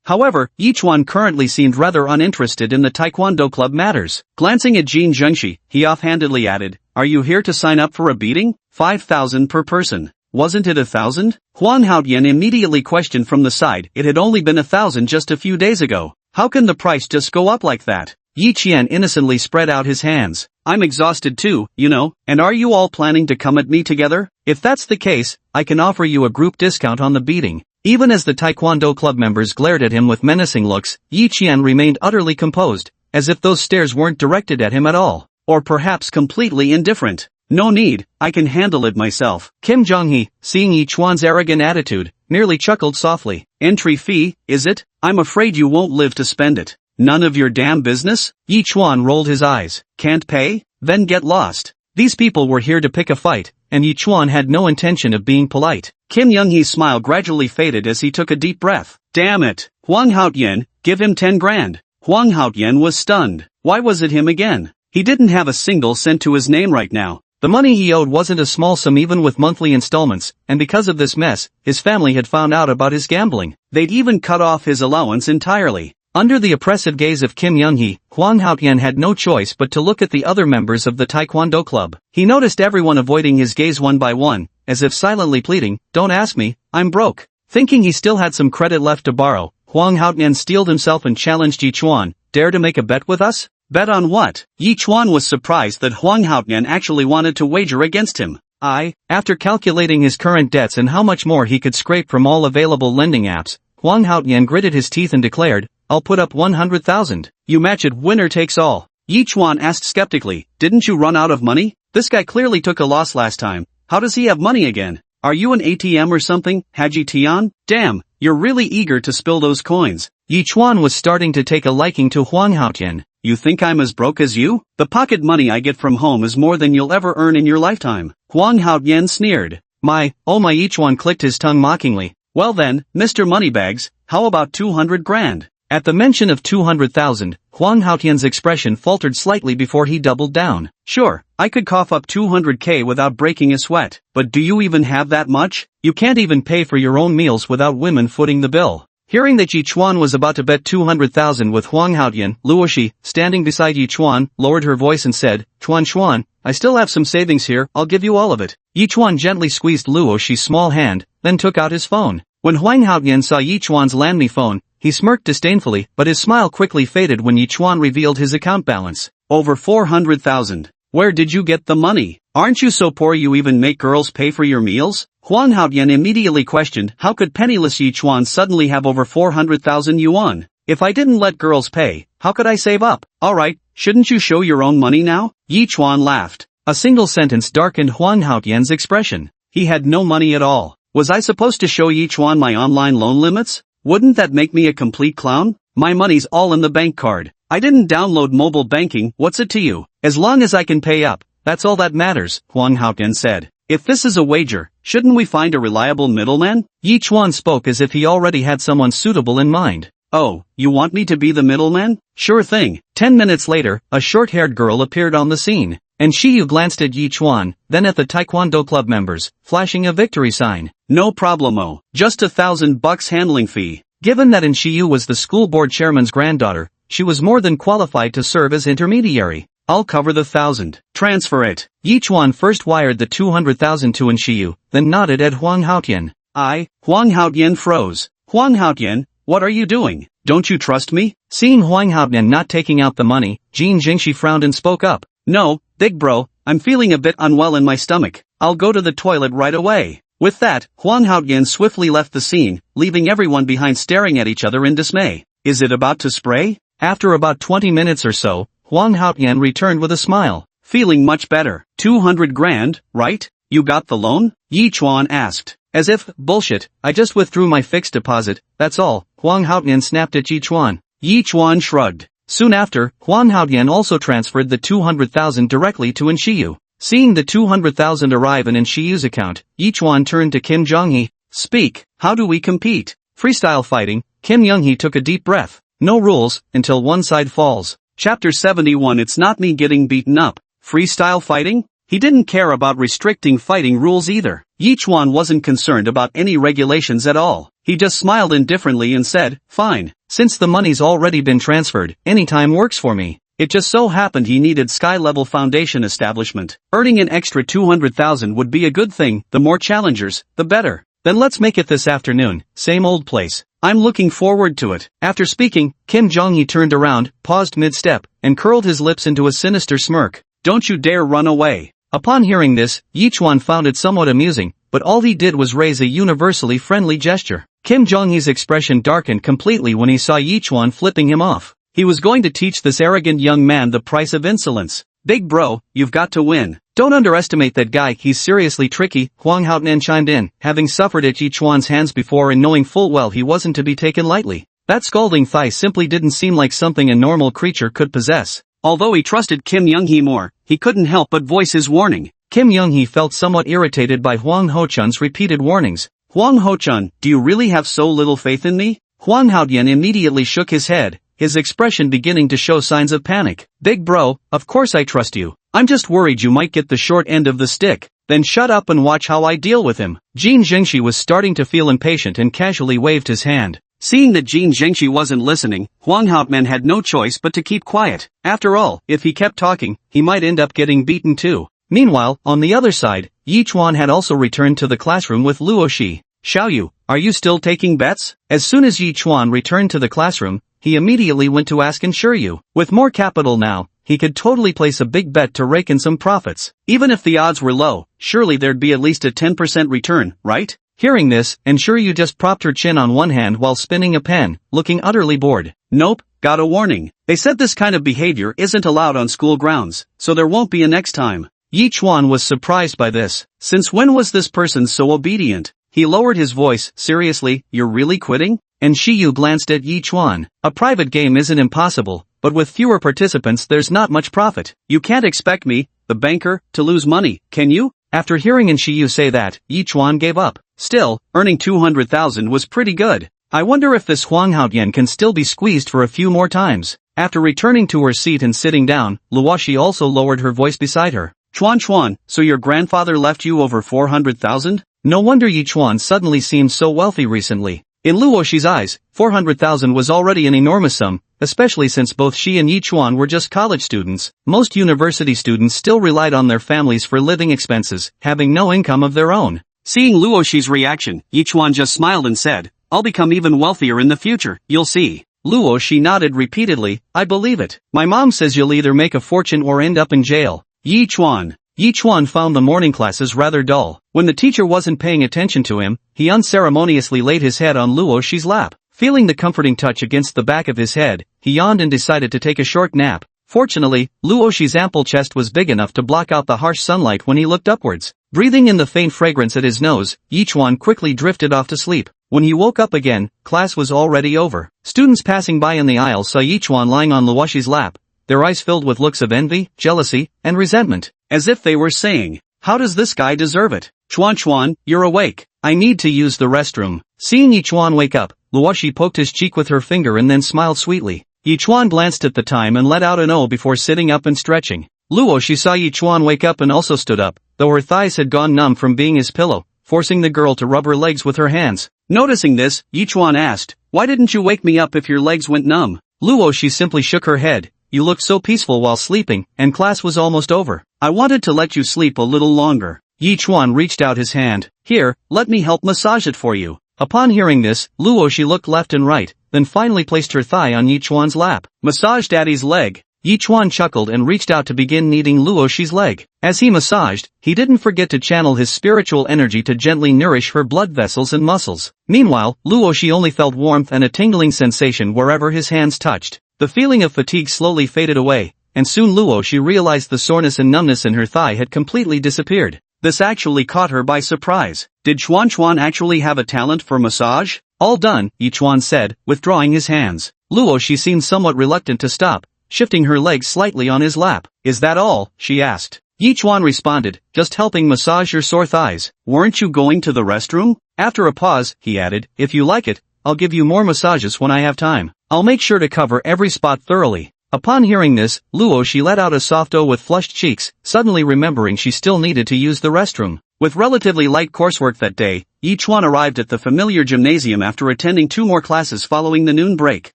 However, Yi Chuan currently seemed rather uninterested in the Taekwondo club matters. Glancing at Jin Jingshi, he offhandedly added, Are you here to sign up for a beating? 5,000 per person. Wasn't it 1,000? Huang Haotian immediately questioned from the side. It had only been 1,000 just a few days ago. How can the price just go up like that? Yi Qian innocently spread out his hands. I'm exhausted too, you know, and are you all planning to come at me together? If that's the case, I can offer you a group discount on the beating. Even as the Taekwondo club members glared at him with menacing looks, Yi Qian remained utterly composed, as if those stares weren't directed at him at all. Or perhaps completely indifferent. No need, I can handle it myself. Kim Jong-hee, seeing Yi Chuan's arrogant attitude, merely chuckled softly. Entry fee, is it? I'm afraid you won't live to spend it. None of your damn business? Yi Chuan rolled his eyes. Can't pay? Then get lost. These people were here to pick a fight, and Yi Chuan had no intention of being polite. Kim Young-hee's smile gradually faded as he took a deep breath. Damn it. Huang Haotian, give him 10 grand. Huang Haotian was stunned. Why was it him again? He didn't have a single cent to his name right now. The money he owed wasn't a small sum even with monthly installments, and because of this mess, his family had found out about his gambling. They'd even cut off his allowance entirely. Under the oppressive gaze of Kim Young-hee, Huang Haotian had no choice but to look at the other members of the Taekwondo club. He noticed everyone avoiding his gaze one by one, as if silently pleading, Don't ask me, I'm broke. Thinking he still had some credit left to borrow, Huang Haotian steeled himself and challenged Yi Chuan. Dare to make a bet with us? Bet on what? Yi Chuan was surprised that Huang Haotian actually wanted to wager against him. After calculating his current debts and how much more he could scrape from all available lending apps, Huang Haotian gritted his teeth and declared, I'll put up 100,000. You match it, winner takes all. Yi Chuan asked skeptically, didn't you run out of money? This guy clearly took a loss last time. How does he have money again? Are you an ATM or something, Haji Tian? Damn, you're really eager to spill those coins. Yi Chuan was starting to take a liking to Huang Haotian. You think I'm as broke as you? The pocket money I get from home is more than you'll ever earn in your lifetime. Huang Haotian sneered. My Yi Chuan clicked his tongue mockingly. Well then, Mr. Moneybags, how about 200 grand? At the mention of 200,000, Huang Haotian's expression faltered slightly before he doubled down. Sure, I could cough up 200k without breaking a sweat, but do you even have that much? You can't even pay for your own meals without women footing the bill. Hearing that Yi Chuan was about to bet 200,000 with Huang Haotian, Luoshi, standing beside Yi Chuan, lowered her voice and said, Chuan, I still have some savings here, I'll give you all of it. Yi Chuan gently squeezed Luoshi's small hand, then took out his phone. When Huang Haotian saw Yi Chuan's landme phone, he smirked disdainfully, but his smile quickly faded when Yi Chuan revealed his account balance. Over 400,000. Where did you get the money? Aren't you so poor you even make girls pay for your meals? Huang Haotian immediately questioned how could penniless Yi Chuan suddenly have over 400,000 yuan. If I didn't let girls pay, how could I save up? Alright, shouldn't you show your own money now? Yi Chuan laughed. A single sentence darkened Huang Haotian's expression. He had no money at all. Was I supposed to show Yi Chuan my online loan limits? Wouldn't that make me a complete clown? My money's all in the bank card. I didn't download mobile banking, what's it to you? As long as I can pay up, that's all that matters, Huang Haotian said. If this is a wager, shouldn't we find a reliable middleman? Yi Chuan spoke as if he already had someone suitable in mind. Oh, you want me to be the middleman? Sure thing. 10 minutes later, a short-haired girl appeared on the scene, and Shiyu glanced at Yi Chuan, then at the Taekwondo club members, flashing a victory sign. No problemo. Just $1,000 handling fee. Given that Shiyu was the school board chairman's granddaughter, she was more than qualified to serve as intermediary. I'll cover the 1,000. Transfer it. Yi Chuan first wired the 200,000 to Shiyu, then nodded at Huang Haotian. Huang Haotian froze. Huang Haotian, what are you doing? Don't you trust me? Seeing Huang Haotian not taking out the money, Jin Jingshi frowned and spoke up. No, big bro, I'm feeling a bit unwell in my stomach. I'll go to the toilet right away. With that, Huang Haotian swiftly left the scene, leaving everyone behind staring at each other in dismay. Is it about to spray? After about 20 minutes or so, Huang Haotian returned with a smile. Feeling much better. 200 grand, right? You got the loan? Yi Chuan asked. As if, bullshit, I just withdrew my fixed deposit, that's all, Huang Haotian snapped at Yi Chuan. Yi Chuan shrugged. Soon after, Huang Haotian also transferred the 200,000 directly to Shiyu. Seeing the 200,000 arrive in Shiyu's account, Yi Chuan turned to Kim Jong-hee. Speak, how do we compete? Freestyle fighting. Kim Young-hee took a deep breath. No rules, until one side falls. Chapter 71 It's not me getting beaten up. Freestyle fighting? He didn't care about restricting fighting rules either. Yi Chuan wasn't concerned about any regulations at all. He just smiled indifferently and said, fine, since the money's already been transferred, any time works for me. It just so happened he needed sky-level foundation establishment. Earning an extra 200,000 would be a good thing, the more challengers, the better. Then let's make it this afternoon, same old place. I'm looking forward to it. After speaking, Kim Jong-hee turned around, paused mid-step, and curled his lips into a sinister smirk. Don't you dare run away. Upon hearing this, Yi Chuan found it somewhat amusing, but all he did was raise a universally friendly gesture. Kim Jong-hee's expression darkened completely when he saw Yi Chuan flipping him off. He was going to teach this arrogant young man the price of insolence. Big bro, you've got to win. Don't underestimate that guy, he's seriously tricky, Huang Haotian chimed in, having suffered at Yi Chuan's hands before and knowing full well he wasn't to be taken lightly. That scalding thigh simply didn't seem like something a normal creature could possess. Although he trusted Kim Young-hee more, he couldn't help but voice his warning. Kim Young-hee felt somewhat irritated by Huang Ho-chun's repeated warnings. Huang Ho-chun, do you really have so little faith in me? Huang Haotian immediately shook his head, his expression beginning to show signs of panic. Big bro, of course I trust you. I'm just worried you might get the short end of the stick. Then shut up and watch how I deal with him. Jin Jingshi was starting to feel impatient and casually waved his hand. Seeing that Jin Jingshi wasn't listening, Huang Haotian had no choice but to keep quiet. After all, if he kept talking, he might end up getting beaten too. Meanwhile, on the other side, Yi Chuan had also returned to the classroom with Luoshi. Xiaoyu, are you still taking bets? As soon as Yi Chuan returned to the classroom, he immediately went to ask Xiaoyu. With more capital now, he could totally place a big bet to rake in some profits. Even if the odds were low, surely there'd be at least a 10% return, right? Hearing this, Xiaoyu just propped her chin on one hand while spinning a pen, looking utterly bored. Nope, got a warning. They said this kind of behavior isn't allowed on school grounds, so there won't be a next time. Yi Chuan was surprised by this. Since when was this person so obedient? He lowered his voice, seriously, you're really quitting? And Shiyu glanced at Yi Chuan. A private game isn't impossible, but with fewer participants there's not much profit. You can't expect me, the banker, to lose money, can you? After hearing Shiyu say that, Yi Chuan gave up. Still, earning 200,000 was pretty good. I wonder if this Huang Haotian can still be squeezed for a few more times. After returning to her seat and sitting down, Luoshi also lowered her voice beside her. Chuan, so your grandfather left you over 400,000? No wonder Yi Chuan suddenly seemed so wealthy recently. In Luoshi's eyes, 400,000 was already an enormous sum, especially since both she and Yi Chuan were just college students. Most university students still relied on their families for living expenses, having no income of their own. Seeing Luoshi's reaction, Yi Chuan just smiled and said, I'll become even wealthier in the future, you'll see. Luoshi nodded repeatedly, I believe it. My mom says you'll either make a fortune or end up in jail. Yi Chuan found the morning classes rather dull. When the teacher wasn't paying attention to him, he unceremoniously laid his head on Luoshi's lap. Feeling the comforting touch against the back of his head, he yawned and decided to take a short nap. Fortunately, Luoshi's ample chest was big enough to block out the harsh sunlight when he looked upwards. Breathing in the faint fragrance at his nose, Yi Chuan quickly drifted off to sleep. When he woke up again, class was already over. Students passing by in the aisle saw Yi Chuan lying on Luoshi's lap, their eyes filled with looks of envy, jealousy, and resentment, as if they were saying, how does this guy deserve it? Chuan, you're awake. I need to use the restroom. Seeing Yi Chuan wake up, Luoshi poked his cheek with her finger and then smiled sweetly. Yi Chuan glanced at the time and let out an "oh" before sitting up and stretching. Luoshi saw Yi Chuan wake up and also stood up, though her thighs had gone numb from being his pillow, forcing the girl to rub her legs with her hands. Noticing this, Yi Chuan asked, why didn't you wake me up if your legs went numb? Luoshi simply shook her head. You looked so peaceful while sleeping, and class was almost over. I wanted to let you sleep a little longer. Yi Chuan reached out his hand. Here, let me help massage it for you. Upon hearing this, Luoshi looked left and right, then finally placed her thigh on Yi Chuan's lap. Massage daddy's leg. Yi Chuan chuckled and reached out to begin kneading Luoshi's leg. As he massaged, he didn't forget to channel his spiritual energy to gently nourish her blood vessels and muscles. Meanwhile, Luoshi only felt warmth and a tingling sensation wherever his hands touched. The feeling of fatigue slowly faded away, and soon Luoshi realized the soreness and numbness in her thigh had completely disappeared. This actually caught her by surprise. Did Chuan actually have a talent for massage? All done, Yi Chuan said, withdrawing his hands. Luoshi seemed somewhat reluctant to stop, shifting her legs slightly on his lap. Is that all? She asked. Yi Chuan responded, just helping massage your sore thighs. Weren't you going to the restroom? After a pause, he added, if you like it, I'll give you more massages when I have time. I'll make sure to cover every spot thoroughly. Upon hearing this, Luoshi let out a soft "oh" with flushed cheeks, suddenly remembering she still needed to use the restroom. With relatively light coursework that day, Yi Chuan arrived at the familiar gymnasium after attending 2 more classes following the noon break.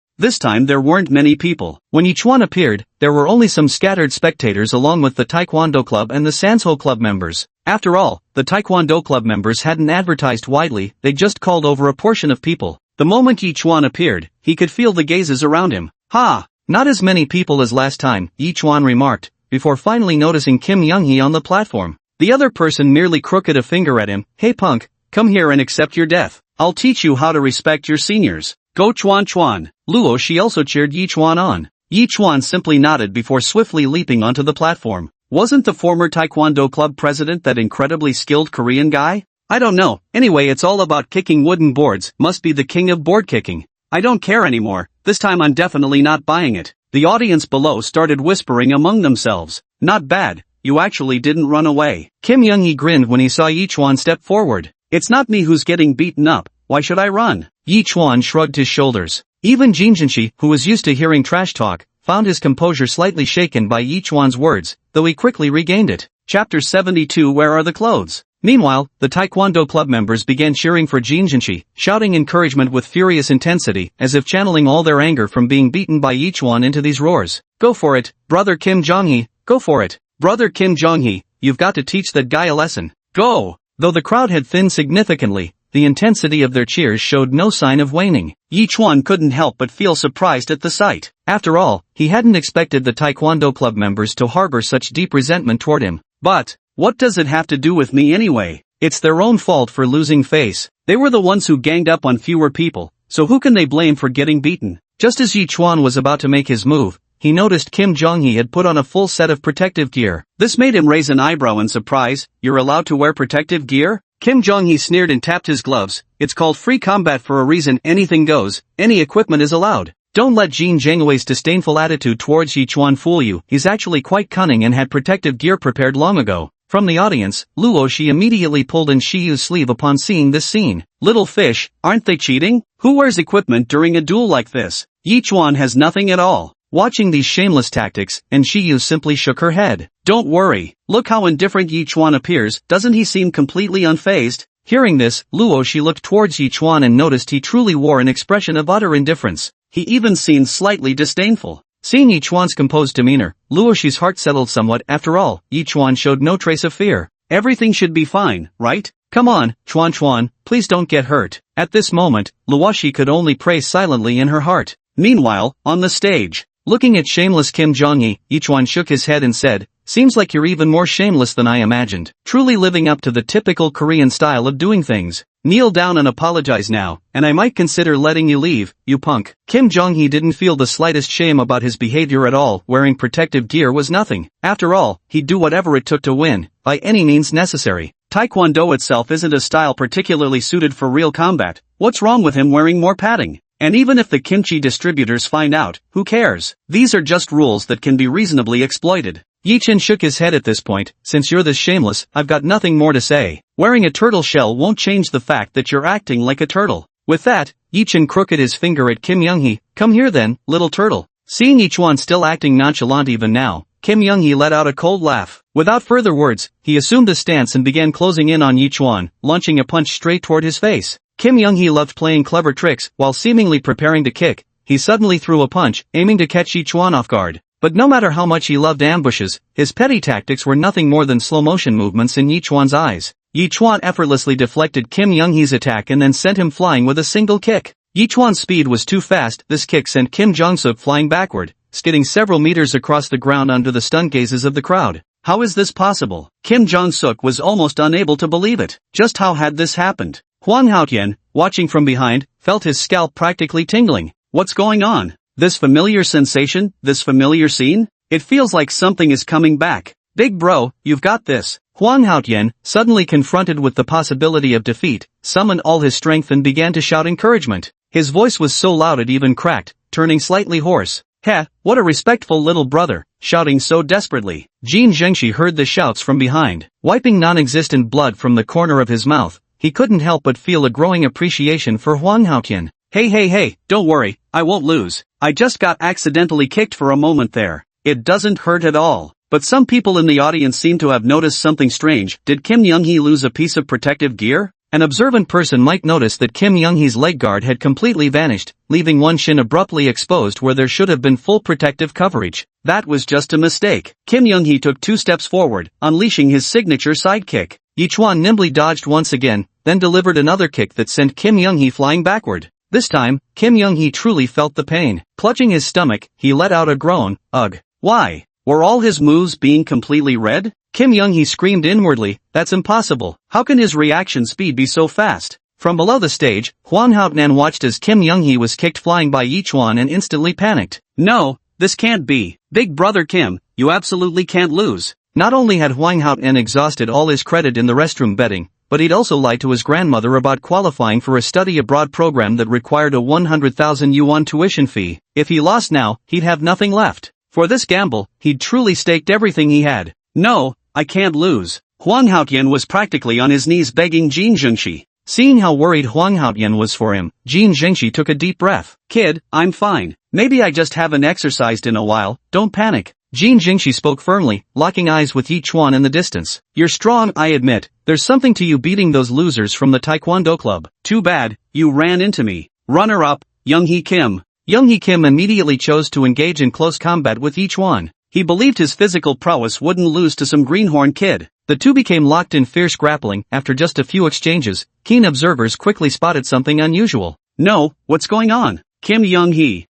This time there weren't many people. When Yi Chuan appeared, there were only some scattered spectators along with the Taekwondo Club and the Sanso Club members. After all, the Taekwondo Club members hadn't advertised widely, they just called over a portion of people. The moment Yi Chuan appeared, he could feel the gazes around him. Ha! Not as many people as last time, Yi Chuan remarked, before finally noticing Kim Young-hee on the platform. The other person merely crooked a finger at him. Hey punk, come here and accept your death. I'll teach you how to respect your seniors. Go Chuan. Luoshi also cheered Yi Chuan on. Yi Chuan simply nodded before swiftly leaping onto the platform. Wasn't the former Taekwondo Club president that incredibly skilled Korean guy? I don't know, anyway it's all about kicking wooden boards, must be the king of board kicking. I don't care anymore, this time I'm definitely not buying it. The audience below started whispering among themselves. Not bad, you actually didn't run away. Kim Young-hee grinned when he saw Yi Chuan step forward. It's not me who's getting beaten up, why should I run? Yi Chuan shrugged his shoulders. Even Jin Jinshi, who was used to hearing trash talk, found his composure slightly shaken by Yi Chuan's words, though he quickly regained it. Chapter 72 Where are the clothes? Meanwhile, the Taekwondo Club members began cheering for Jin Jinshi, shouting encouragement with furious intensity, as if channeling all their anger from being beaten by Yi Chuan into these roars. Go for it, brother Kim Jong-hee, go for it. Brother Kim Jong-hee, you've got to teach that guy a lesson. Go! Though the crowd had thinned significantly, the intensity of their cheers showed no sign of waning. Yi Chuan couldn't help but feel surprised at the sight. After all, he hadn't expected the Taekwondo Club members to harbor such deep resentment toward him. But, what does it have to do with me anyway? It's their own fault for losing face. They were the ones who ganged up on fewer people, so who can they blame for getting beaten? Just as Yi Chuan was about to make his move, he noticed Kim Jong-hee had put on a full set of protective gear. This made him raise an eyebrow in surprise. You're allowed to wear protective gear? Kim Jong-hee sneered and tapped his gloves. It's called free combat for a reason. Anything goes, any equipment is allowed. Don't let Jin Zhengwei's disdainful attitude towards Yi Chuan fool you. He's actually quite cunning and had protective gear prepared long ago. From the audience, Luo Shi immediately pulled in Shiyu's sleeve upon seeing this scene. Little fish, aren't they cheating? Who wears equipment during a duel like this? Yi Chuan has nothing at all. Watching these shameless tactics, and Shiyu simply shook her head. Don't worry, look how indifferent Yi Chuan appears, doesn't he seem completely unfazed? Hearing this, Luo Shi looked towards Yi Chuan and noticed he truly wore an expression of utter indifference. He even seemed slightly disdainful. Seeing Yi Chuan's composed demeanor, Luo Shi's heart settled somewhat. After all, Yi Chuan showed no trace of fear. Everything should be fine, right? Come on, Chuan, please don't get hurt. At this moment, Luo Shi could only pray silently in her heart. Meanwhile, on the stage, looking at shameless Kim Jong-hee, Yi Chuan shook his head and said, seems like you're even more shameless than I imagined. Truly living up to the typical Korean style of doing things. Kneel down and apologize now, and I might consider letting you leave, you punk. Kim Jong-hee didn't feel the slightest shame about his behavior at all. Wearing protective gear was nothing. After all, he'd do whatever it took to win, by any means necessary. Taekwondo itself isn't a style particularly suited for real combat. What's wrong with him wearing more padding? And even if the kimchi distributors find out, who cares? These are just rules that can be reasonably exploited. Yi Chen shook his head at this point. Since you're this shameless, I've got nothing more to say. Wearing a turtle shell won't change the fact that you're acting like a turtle. With that, Yi Chen crooked his finger at Kim Young-hee. Come here then, little turtle. Seeing Yi Chuan still acting nonchalant even now, Kim Young-hee let out a cold laugh. Without further words, he assumed a stance and began closing in on Yi Chuan, launching a punch straight toward his face. Kim Young-hee loved playing clever tricks. While seemingly preparing to kick, he suddenly threw a punch, aiming to catch Yi Chuan off guard. But no matter how much he loved ambushes, his petty tactics were nothing more than slow-motion movements in Yi Chuan's eyes. Yi Chuan effortlessly deflected Kim Young-hee's attack and then sent him flying with a single kick. Yi Chuan's speed was too fast. This kick sent Kim Jong-suk flying backward, skidding several meters across the ground under the stunned gazes of the crowd. How is this possible? Kim Jong-suk was almost unable to believe it. Just how had this happened? Huang Haotian, watching from behind, felt his scalp practically tingling. What's going on? This familiar sensation, this familiar scene? It feels like something is coming back. Big bro, you've got this. Huang Haotian, suddenly confronted with the possibility of defeat, summoned all his strength and began to shout encouragement. His voice was so loud it even cracked, turning slightly hoarse. Heh, what a respectful little brother, shouting so desperately. Jin Zhengxi heard the shouts from behind. Wiping non-existent blood from the corner of his mouth, he couldn't help but feel a growing appreciation for Huang Haotian. Hey, don't worry, I won't lose. I just got accidentally kicked for a moment there. It doesn't hurt at all. But some people in the audience seem to have noticed something strange. Did Kim Young-hee lose a piece of protective gear? An observant person might notice that Kim Young-hee's leg guard had completely vanished, leaving one shin abruptly exposed where there should have been full protective coverage. That was just a mistake. Kim Young-hee took 2 steps forward, unleashing his signature sidekick. Yi Chuan nimbly dodged once again, then delivered another kick that sent Kim Young-hee flying backward. This time, Kim Young-hee truly felt the pain. Clutching his stomach, he let out a groan. Ugh. Why? Were all his moves being completely read? Kim Young-hee screamed inwardly, that's impossible. How can his reaction speed be so fast? From below the stage, Huan Haotian watched as Kim Young-hee was kicked flying by Yi Chuan and instantly panicked. No, this can't be. Big brother Kim, you absolutely can't lose. Not only had Huang Haotian exhausted all his credit in the restroom betting, but he'd also lied to his grandmother about qualifying for a study abroad program that required a 100,000 yuan tuition fee. If he lost now, he'd have nothing left. For this gamble, he'd truly staked everything he had. No, I can't lose. Huang Haotian was practically on his knees begging Jin Zhengxi. Seeing how worried Huang Haotian was for him, Jin Zhengxi took a deep breath. Kid, I'm fine. Maybe I just haven't exercised in a while, don't panic. Jin Zhengxi spoke firmly, locking eyes with Yi Chuan in the distance. You're strong, I admit. There's something to you beating those losers from the Taekwondo club. Too bad, you ran into me. Runner-up, Young-hee Kim. Young-hee Kim immediately chose to engage in close combat with Yi Chuan. He believed his physical prowess wouldn't lose to some greenhorn kid. The two became locked in fierce grappling. After just a few exchanges, keen observers quickly spotted something unusual. No, what's going on? Kim Young-hee,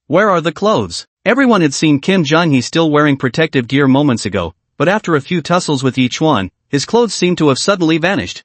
where are the clothes? Everyone had seen Kim Jong-hee still wearing protective gear moments ago, but after a few tussles with Yi Chuan, his clothes seemed to have suddenly vanished.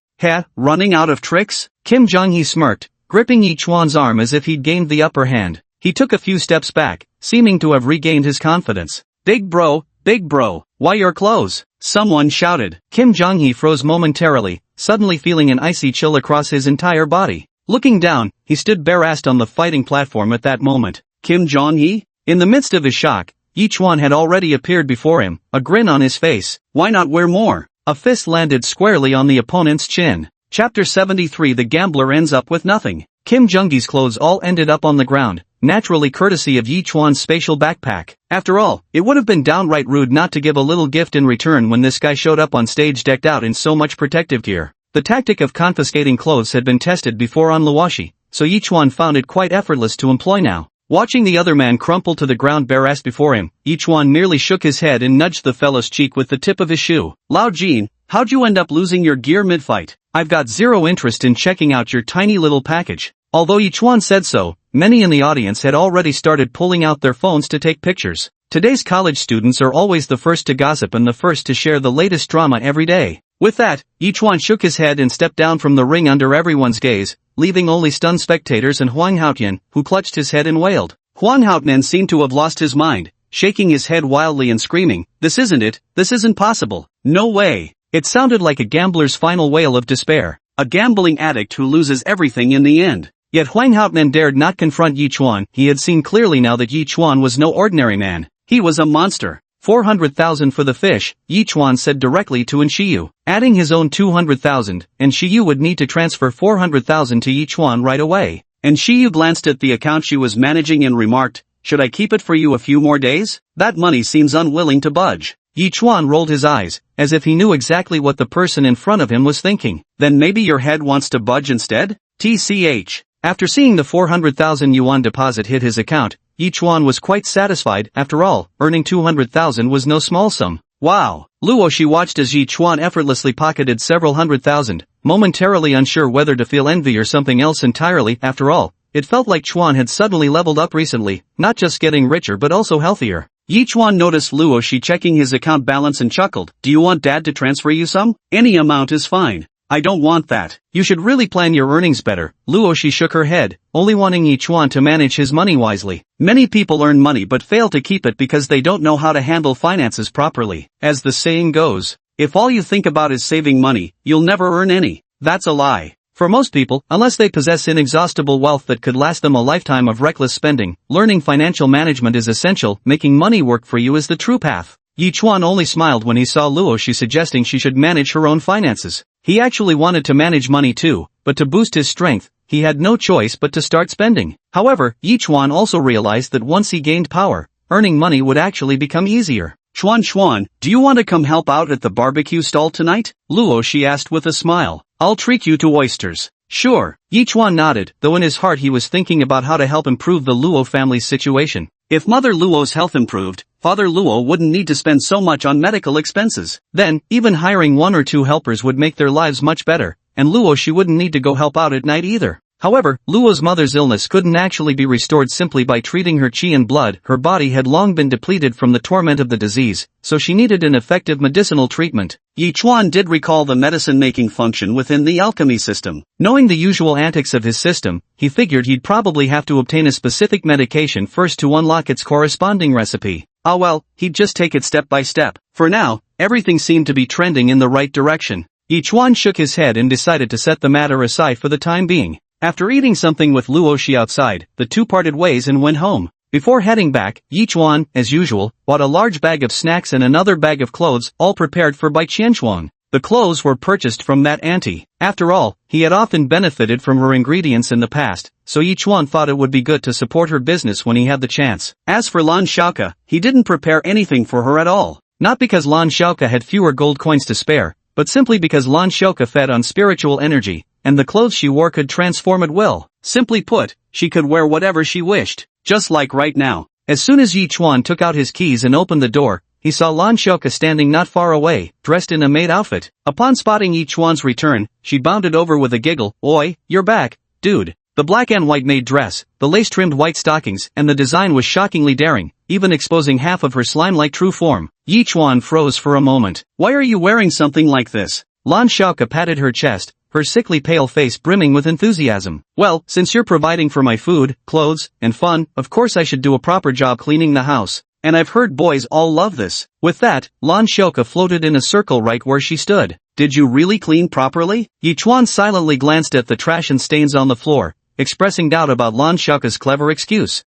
Running out of tricks? Kim Jong-hee smirked, gripping Yi Chuan's arm as if he'd gained the upper hand. He took a few steps back, seeming to have regained his confidence. Big bro, Big bro, why your clothes? Someone shouted. Kim Jong-hee froze momentarily, suddenly feeling an icy chill across his entire body. Looking down, he stood bare-assed on the fighting platform at that moment. Kim Jong-hee? In the midst of his shock, Yi Chuan had already appeared before him, a grin on his face. Why not wear more? A fist landed squarely on the opponent's chin. Chapter 73. The gambler ends up with nothing. Kim Jong-gee's clothes all ended up on the ground, naturally courtesy of Yi Chuan's spatial backpack. After all, it would have been downright rude not to give a little gift in return when this guy showed up on stage decked out in so much protective gear. The tactic of confiscating clothes had been tested before on Luoshi, so Yi Chuan found it quite effortless to employ now. Watching the other man crumple to the ground bare-assed before him, Yi Chuan merely shook his head and nudged the fellow's cheek with the tip of his shoe. Lao Jin, how'd you end up losing your gear mid-fight? I've got zero interest in checking out your tiny little package. Although Yi Chuan said so, many in the audience had already started pulling out their phones to take pictures. Today's college students are always the first to gossip and the first to share the latest drama every day. With that, Yi Chuan shook his head and stepped down from the ring under everyone's gaze, leaving only stunned spectators and Huang Haotian, who clutched his head and wailed. Huang Haotian seemed to have lost his mind, shaking his head wildly and screaming, "This isn't it, this isn't possible, no way." It sounded like a gambler's final wail of despair, a gambling addict who loses everything in the end. Yet Huang Haotian dared not confront Yi Chuan. He had seen clearly now that Yi Chuan was no ordinary man. He was a monster. 400,000 for the fish, Yi Chuan said directly to Shiyu. Adding his own 200,000, and Shiyu would need to transfer 400,000 to Yi Chuan right away. And Shiyu glanced at the account she was managing and remarked, "Should I keep it for you a few more days? That money seems unwilling to budge." Yi Chuan rolled his eyes, as if he knew exactly what the person in front of him was thinking. "Then maybe your head wants to budge instead? TCH. After seeing the 400,000 yuan deposit hit his account, Yi Chuan was quite satisfied. After all, earning 200,000 was no small sum. Wow! Luoshi watched as Yi Chuan effortlessly pocketed several 100,000, momentarily unsure whether to feel envy or something else entirely. After all, it felt like Chuan had suddenly leveled up recently, not just getting richer but also healthier. Yi Chuan noticed Luoshi checking his account balance and chuckled. "Do you want Dad to transfer you some? Any amount is fine." "I don't want that. You should really plan your earnings better." Luoshi shook her head, only wanting Yi Chuan to manage his money wisely. Many people earn money but fail to keep it because they don't know how to handle finances properly. As the saying goes, if all you think about is saving money, you'll never earn any. That's a lie. For most people, unless they possess inexhaustible wealth that could last them a lifetime of reckless spending, learning financial management is essential. Making money work for you is the true path. Yi Chuan only smiled when he saw Luoshi suggesting she should manage her own finances. He actually wanted to manage money too, but to boost his strength, he had no choice but to start spending. However, Yi Chuan also realized that once he gained power, earning money would actually become easier. Chuan, do you want to come help out at the barbecue stall tonight? Luoshi asked with a smile. I'll treat you to oysters. Sure. Yi Chuan nodded, though in his heart he was thinking about how to help improve the Luo family's situation. If Mother Luo's health improved, Father Luo wouldn't need to spend so much on medical expenses. Then, even hiring one or two helpers would make their lives much better, and Luoshi wouldn't need to go help out at night either. However, Luo's mother's illness couldn't actually be restored simply by treating her qi and blood. Her body had long been depleted from the torment of the disease, so she needed an effective medicinal treatment. Yi Chuan did recall the medicine-making function within the alchemy system. Knowing the usual antics of his system, he figured he'd probably have to obtain a specific medication first to unlock its corresponding recipe. Ah well, he'd just take it step by step. For now, everything seemed to be trending in the right direction. Yi Chuan shook his head and decided to set the matter aside for the time being. After eating something with Luoshi outside, the two parted ways and went home. Before heading back, Yi Chuan, as usual, bought a large bag of snacks and another bag of clothes, all prepared for Bai Qianchuan. The clothes were purchased from that auntie. After all, he had often benefited from her ingredients in the past, so Yi Chuan thought it would be good to support her business when he had the chance. As for Lan Xiaoke, he didn't prepare anything for her at all. Not because Lan Xiaoke had fewer gold coins to spare, but simply because Lan Xiaoke fed on spiritual energy, and the clothes she wore could transform at will. Simply put, she could wear whatever she wished. Just like right now. As soon as Yi Chuan took out his keys and opened the door, he saw Lan Xiaoke standing not far away, dressed in a maid outfit. Upon spotting Yi Chuan's return, she bounded over with a giggle. "Oi, you're back, dude." The black and white maid dress, the lace-trimmed white stockings, and the design was shockingly daring, even exposing half of her slime-like true form. Yi Chuan froze for a moment. "Why are you wearing something like this?" Lan Xiaoke patted her chest, her sickly pale face brimming with enthusiasm. "Well, since you're providing for my food, clothes, and fun, of course I should do a proper job cleaning the house." and I've heard boys all love this. With that, Lan Xiaoke floated in a circle right where she stood. Did you really clean properly? Yi Chuan silently glanced at the trash and stains on the floor, expressing doubt about Lan Xiaoke's clever excuse.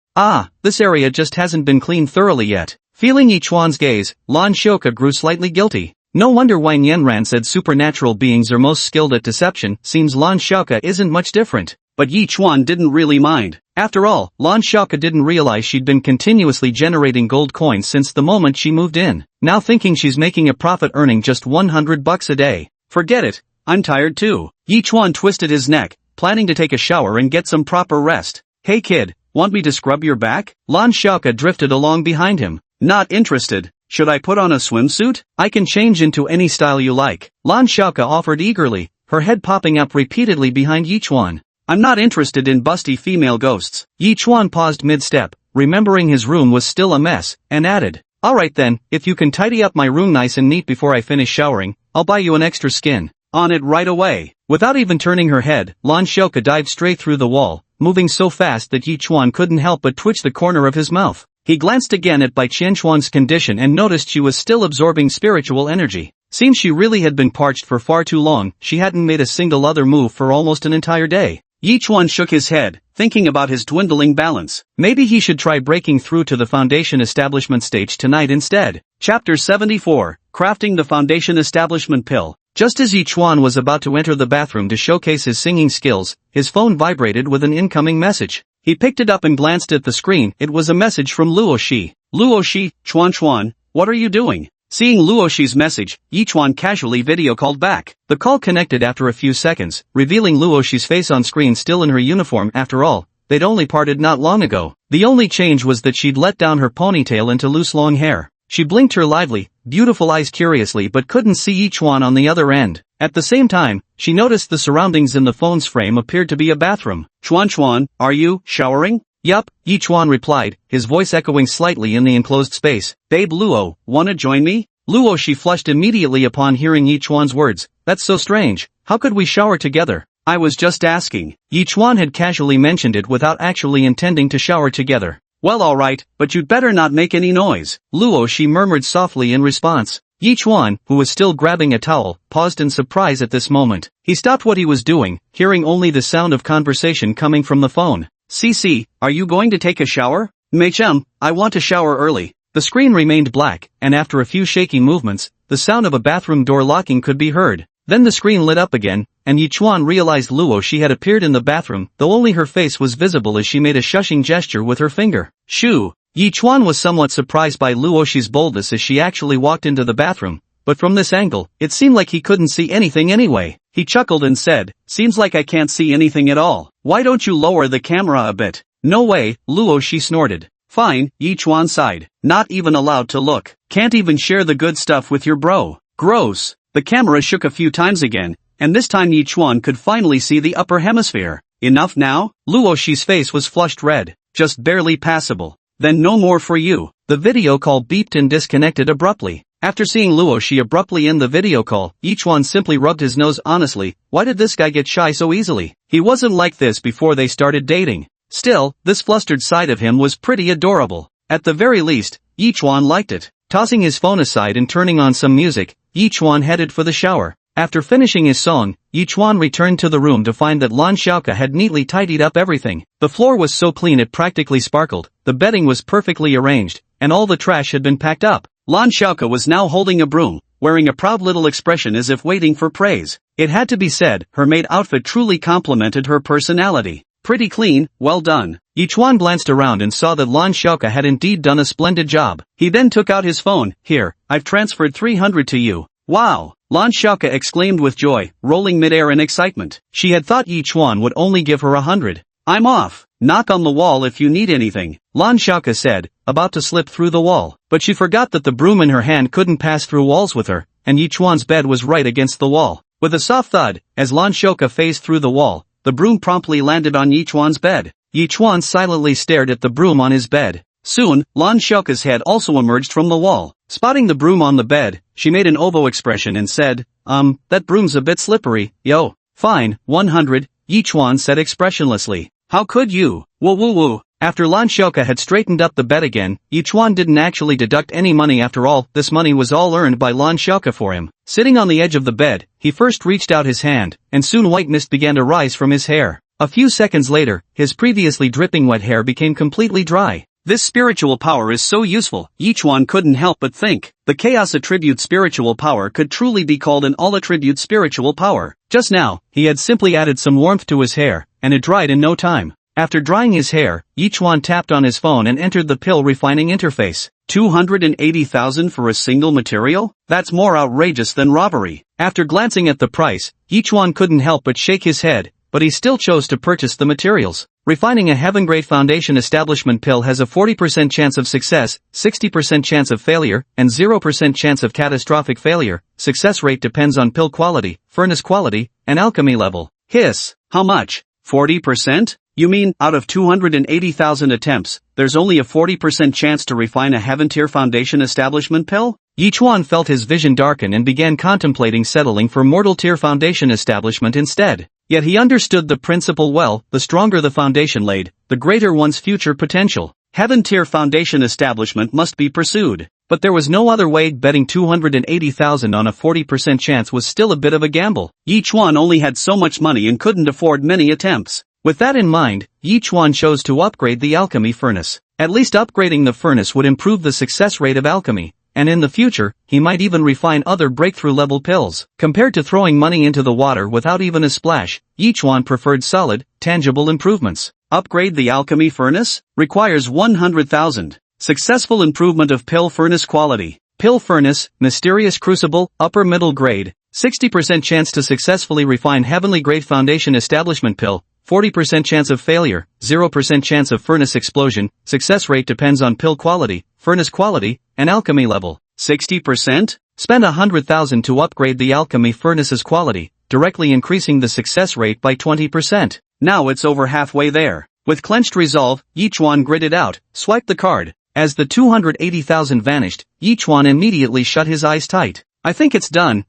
This area just hasn't been cleaned thoroughly yet. Feeling Yi Chuan's gaze, Lan Xiaoke grew slightly guilty. No wonder Wang Yanran said supernatural beings are most skilled at deception. Seems Lan Xiaoke isn't much different. But Yi Chuan didn't really mind. After all, Lan Xiaoke didn't realize she'd been continuously generating gold coins since the moment she moved in. Now thinking she's making a profit earning just $100 a day. Forget it, I'm tired too. Yi Chuan twisted his neck, planning to take a shower and get some proper rest. Hey kid, want me to scrub your back? Lan Xiaoke drifted along behind him. Not interested. Should I put on a swimsuit? I can change into any style you like. Lan Xiaoke offered eagerly, her head popping up repeatedly behind Yi Chuan. I'm not interested in busty female ghosts. Yi Chuan paused mid-step, remembering his room was still a mess, and added, alright then, if you can tidy up my room nice and neat before I finish showering, I'll buy you an extra skin. On it right away. Without even turning her head, Lan Xiaoke dived straight through the wall, moving so fast that Yi Chuan couldn't help but twitch the corner of his mouth. He glanced again at Bai Qianchuan's condition and noticed she was still absorbing spiritual energy. Seems she really had been parched for far too long. She hadn't made a single other move for almost an entire day. Yi Chuan shook his head, thinking about his dwindling balance. Maybe he should try breaking through to the foundation establishment stage tonight instead. Chapter 74, Crafting the Foundation Establishment Pill. Just as Yi Chuan was about to enter the bathroom to showcase his singing skills, his phone vibrated with an incoming message. He picked it up and glanced at the screen. It was a message from Luo Shi. Luo Shi, Chuan, what are you doing? Seeing Luo Shi's message, Yi Chuan casually video called back. The call connected after a few seconds, revealing Luo Shi's face on screen still in her uniform. After all, they'd only parted not long ago. The only change was that she'd let down her ponytail into loose long hair. She blinked her lively, beautiful eyes curiously but couldn't see Yi Chuan on the other end. At the same time, she noticed the surroundings in the phone's frame appeared to be a bathroom. Chuan, are you showering? Yup, Yi Chuan replied, his voice echoing slightly in the enclosed space. Babe Luo, wanna join me? Luo Shi flushed immediately upon hearing Yi Chuan's words. That's so strange. How could we shower together? I was just asking. Yi Chuan had casually mentioned it without actually intending to shower together. Well alright, but you'd better not make any noise. Luo Shi murmured softly in response. Yi Chuan, who was still grabbing a towel, paused in surprise at this moment. He stopped what he was doing, hearing only the sound of conversation coming from the phone. CC, are you going to take a shower? Mei-chum, I want to shower early. The screen remained black, and after a few shaky movements, the sound of a bathroom door locking could be heard. Then the screen lit up again, and Yi Chuan realized Luo Shi had appeared in the bathroom, though only her face was visible as she made a shushing gesture with her finger. Shoo! Yi Chuan was somewhat surprised by Luo Shi's boldness as she actually walked into the bathroom, but from this angle, it seemed like he couldn't see anything anyway. He chuckled and said, seems like I can't see anything at all. Why don't you lower the camera a bit? No way, Luo Shi snorted. Fine, Yi Chuan sighed. Not even allowed to look. Can't even share the good stuff with your bro. Gross. The camera shook a few times again, and this time Yi Chuan could finally see the upper hemisphere. Enough now? Luo Shi's face was flushed red. Just barely passable. Then no more for you. The video call beeped and disconnected abruptly. After seeing Luo Shi abruptly end the video call, Yi Chuan simply rubbed his nose. Honestly, why did this guy get shy so easily? He wasn't like this before they started dating. Still, this flustered side of him was pretty adorable. At the very least, Yi Chuan liked it. Tossing his phone aside and turning on some music, Yi Chuan headed for the shower. After finishing his song, Yi Chuan returned to the room to find that Lan Xiaoke had neatly tidied up everything. The floor was so clean it practically sparkled, the bedding was perfectly arranged, and all the trash had been packed up. Lan Xiaoke was now holding a broom, wearing a proud little expression as if waiting for praise. It had to be said, her maid outfit truly complemented her personality. Pretty clean, well done. Yi Chuan glanced around and saw that Lan Xiaoke had indeed done a splendid job. He then took out his phone. Here, I've transferred 300 to you. Wow! Lan Xiaoke exclaimed with joy, rolling midair in excitement. She had thought Yi Chuan would only give her 100. I'm off. Knock on the wall if you need anything, Lan Xiaoke said, about to slip through the wall. But she forgot that the broom in her hand couldn't pass through walls with her, and Yi Chuan's bed was right against the wall. With a soft thud, as Lan Xiaoke phased through the wall, the broom promptly landed on Yi Chuan's bed. Yi Chuan silently stared at the broom on his bed. Soon, Lan Xiaoke's head also emerged from the wall. Spotting the broom on the bed, she made an oboe expression and said, that broom's a bit slippery. Yo. Fine, 100, Yi Chuan said expressionlessly. How could you? Woo woo woo. After Lan Xiaoka had straightened up the bed again, Yichuan didn't actually deduct any money after all. This money was all earned by Lan Xiaoka for him. Sitting on the edge of the bed, he first reached out his hand, and soon white mist began to rise from his hair. A few seconds later, his previously dripping wet hair became completely dry. This spiritual power is so useful, Yichuan couldn't help but think. The chaos attribute spiritual power could truly be called an all-attribute spiritual power. Just now, he had simply added some warmth to his hair, and it dried in no time. After drying his hair, Yichuan tapped on his phone and entered the pill refining interface. 280,000 for a single material? That's more outrageous than robbery. After glancing at the price, Yichuan couldn't help but shake his head, but he still chose to purchase the materials. Refining a heaven-grade foundation establishment pill has a 40% chance of success, 60% chance of failure, and 0% chance of catastrophic failure. Success rate depends on pill quality, furnace quality, and alchemy level. Hiss. How much? 40%? You mean, out of 280,000 attempts, there's only a 40% chance to refine a heaven-tier foundation establishment pill? Yichuan felt his vision darken and began contemplating settling for mortal-tier foundation establishment instead. Yet he understood the principle well: the stronger the foundation laid, the greater one's future potential. Heaven-tier foundation establishment must be pursued. But there was no other way. Betting 280,000 on a 40% chance was still a bit of a gamble. Yichuan only had so much money and couldn't afford many attempts. With that in mind, Yichuan chose to upgrade the alchemy furnace. At least upgrading the furnace would improve the success rate of alchemy, and in the future, he might even refine other breakthrough-level pills. Compared to throwing money into the water without even a splash, Yichuan preferred solid, tangible improvements. Upgrade the alchemy furnace? Requires 100,000. Successful improvement of pill furnace quality. Pill furnace, mysterious crucible, upper middle grade. 60% chance to successfully refine heavenly grade foundation establishment pill. 40% chance of failure, 0% chance of furnace explosion. Success rate depends on pill quality, furnace quality, and alchemy level. 60%? Spend 100,000 to upgrade the alchemy furnace's quality, directly increasing the success rate by 20%. Now it's over halfway there. With clenched resolve, Yichuan gritted out, swiped the card. As the 280,000 vanished, Yichuan immediately shut his eyes tight. I think it's done.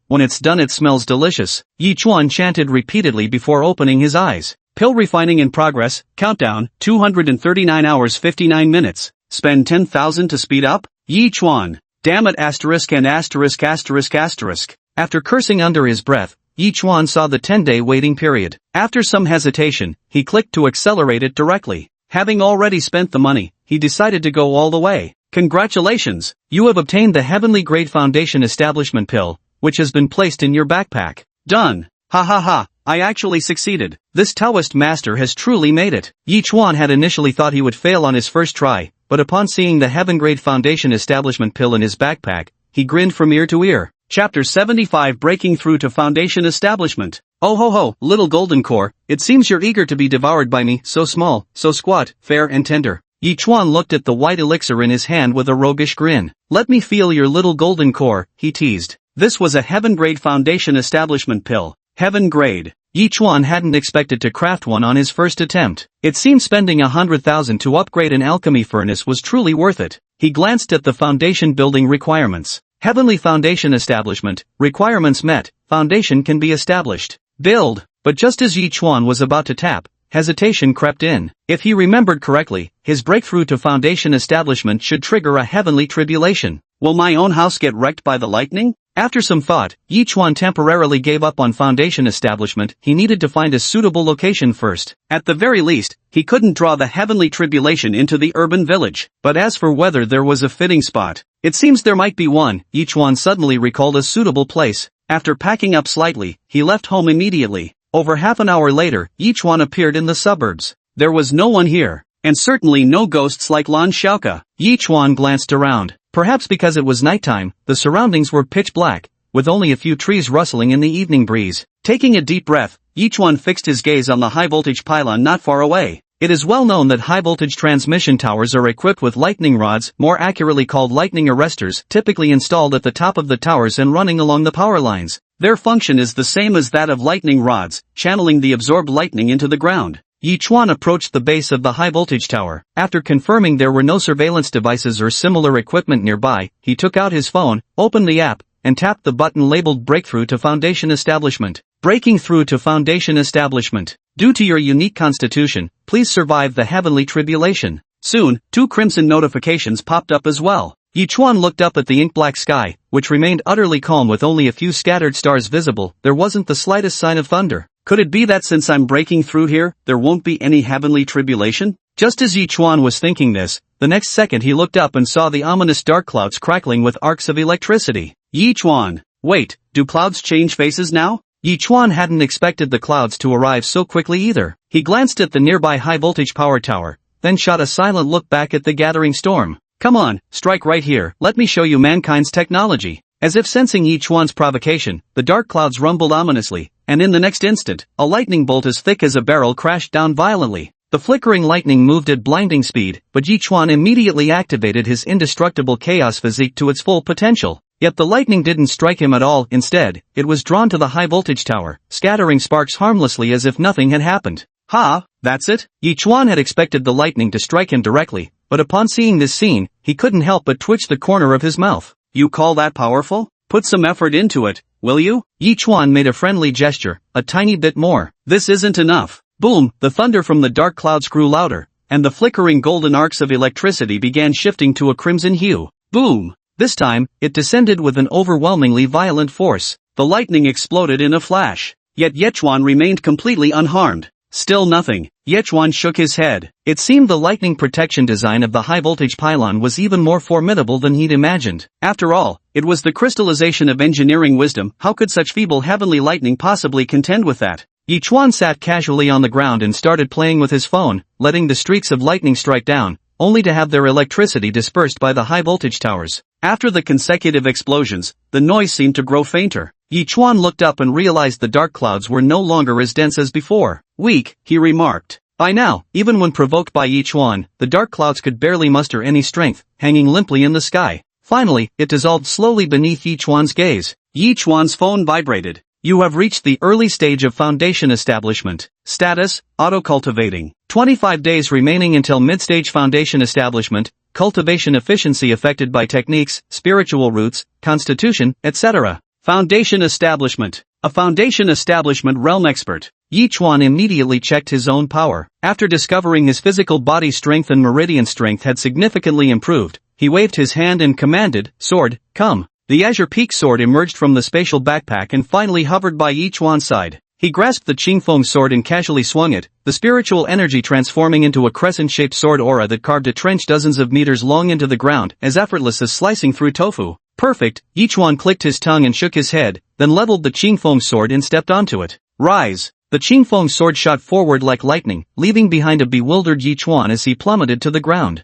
When it's done it smells delicious, Yichuan chanted repeatedly before opening his eyes. Pill refining in progress, countdown, 239 hours 59 minutes. Spend 10,000 to speed up? Yichuan. Damn it, asterisk and asterisk asterisk asterisk. After cursing under his breath, Yichuan saw the 10-day waiting period. After some hesitation, he clicked to accelerate it directly. Having already spent the money, he decided to go all the way. Congratulations! You have obtained the heavenly grade foundation establishment pill, which has been placed in your backpack. Done! Ha ha ha! I actually succeeded. This Taoist master has truly made it. Yichuan had initially thought he would fail on his first try, but upon seeing the heaven grade foundation establishment pill in his backpack, he grinned from ear to ear. Chapter 75: Breaking Through to Foundation Establishment. Oh ho ho, little golden core, it seems you're eager to be devoured by me, so small, so squat, fair and tender. Yichuan looked at the white elixir in his hand with a roguish grin. Let me feel your little golden core, he teased. This was a heaven-grade foundation establishment pill. Heaven grade. Yichuan hadn't expected to craft one on his first attempt. It seemed spending 100,000 to upgrade an alchemy furnace was truly worth it. He glanced at the foundation building requirements. Heavenly foundation establishment, requirements met, foundation can be established. Build. But just as Yichuan was about to tap, hesitation crept in. If he remembered correctly, his breakthrough to foundation establishment should trigger a heavenly tribulation. Will my own house get wrecked by the lightning? After some thought, Yichuan temporarily gave up on foundation establishment. He needed to find a suitable location first. At the very least, he couldn't draw the heavenly tribulation into the urban village. But as for whether there was a fitting spot, it seems there might be one. Yichuan suddenly recalled a suitable place. After packing up slightly, he left home immediately. Over half an hour later, Yichuan appeared in the suburbs. There was no one here, and certainly no ghosts like Lan Xiaoka. Yichuan glanced around. Perhaps because it was nighttime, the surroundings were pitch black, with only a few trees rustling in the evening breeze. Taking a deep breath, Yichuan fixed his gaze on the high-voltage pylon not far away. It is well known that high-voltage transmission towers are equipped with lightning rods, more accurately called lightning arresters, typically installed at the top of the towers and running along the power lines. Their function is the same as that of lightning rods, channeling the absorbed lightning into the ground. Yichuan approached the base of the high-voltage tower. After confirming there were no surveillance devices or similar equipment nearby, he took out his phone, opened the app, and tapped the button labeled Breakthrough to Foundation Establishment. Breaking through to Foundation Establishment. Due to your unique constitution, please survive the heavenly tribulation. Soon, 2 crimson notifications popped up as well. Yichuan looked up at the ink-black sky, which remained utterly calm with only a few scattered stars visible. There wasn't the slightest sign of thunder. Could it be that since I'm breaking through here, there won't be any heavenly tribulation? Just as Yichuan was thinking this, the next second he looked up and saw the ominous dark clouds crackling with arcs of electricity. Yichuan, wait, do clouds change faces now? Yichuan hadn't expected the clouds to arrive so quickly either. He glanced at the nearby high-voltage power tower, then shot a silent look back at the gathering storm. Come on, strike right here, let me show you mankind's technology. As if sensing Yichuan's provocation, the dark clouds rumbled ominously, and in the next instant, a lightning bolt as thick as a barrel crashed down violently. The flickering lightning moved at blinding speed, but Yichuan immediately activated his indestructible chaos physique to its full potential. Yet the lightning didn't strike him at all. Instead, it was drawn to the high-voltage tower, scattering sparks harmlessly as if nothing had happened. Ha, that's it? Yichuan had expected the lightning to strike him directly, but upon seeing this scene, he couldn't help but twitch the corner of his mouth. You call that powerful? Put some effort into it, will you? Yichuan made a friendly gesture, a tiny bit more. This isn't enough. Boom, the thunder from the dark clouds grew louder, and the flickering golden arcs of electricity began shifting to a crimson hue. Boom! This time, it descended with an overwhelmingly violent force. The lightning exploded in a flash. Yet Yichuan remained completely unharmed. Still nothing. Yichuan shook his head. It seemed the lightning protection design of the high-voltage pylon was even more formidable than he'd imagined. After all, it was the crystallization of engineering wisdom. How could such feeble heavenly lightning possibly contend with that? Yichuan sat casually on the ground and started playing with his phone, letting the streaks of lightning strike down, only to have their electricity dispersed by the high-voltage towers. After the consecutive explosions, the noise seemed to grow fainter. Yichuan looked up and realized the dark clouds were no longer as dense as before. Weak, he remarked. By now, even when provoked by Yichuan, the dark clouds could barely muster any strength, hanging limply in the sky. Finally, it dissolved slowly beneath Yichuan's gaze. Yichuan's phone vibrated. You have reached the early stage of foundation establishment. Status, auto-cultivating. 25 days remaining until mid-stage foundation establishment, cultivation efficiency affected by techniques, spiritual roots, constitution, etc. Foundation establishment. A foundation establishment realm expert. Yichuan immediately checked his own power. After discovering his physical body strength and meridian strength had significantly improved, he waved his hand and commanded, Sword, come. The Azure Peak sword emerged from the spatial backpack and finally hovered by Yichuan's side. He grasped the Qingfeng sword and casually swung it, the spiritual energy transforming into a crescent-shaped sword aura that carved a trench dozens of meters long into the ground, as effortless as slicing through tofu. Perfect, Yichuan clicked his tongue and shook his head, then leveled the Qingfeng sword and stepped onto it. Rise! The Qingfeng sword shot forward like lightning, leaving behind a bewildered Yichuan as he plummeted to the ground.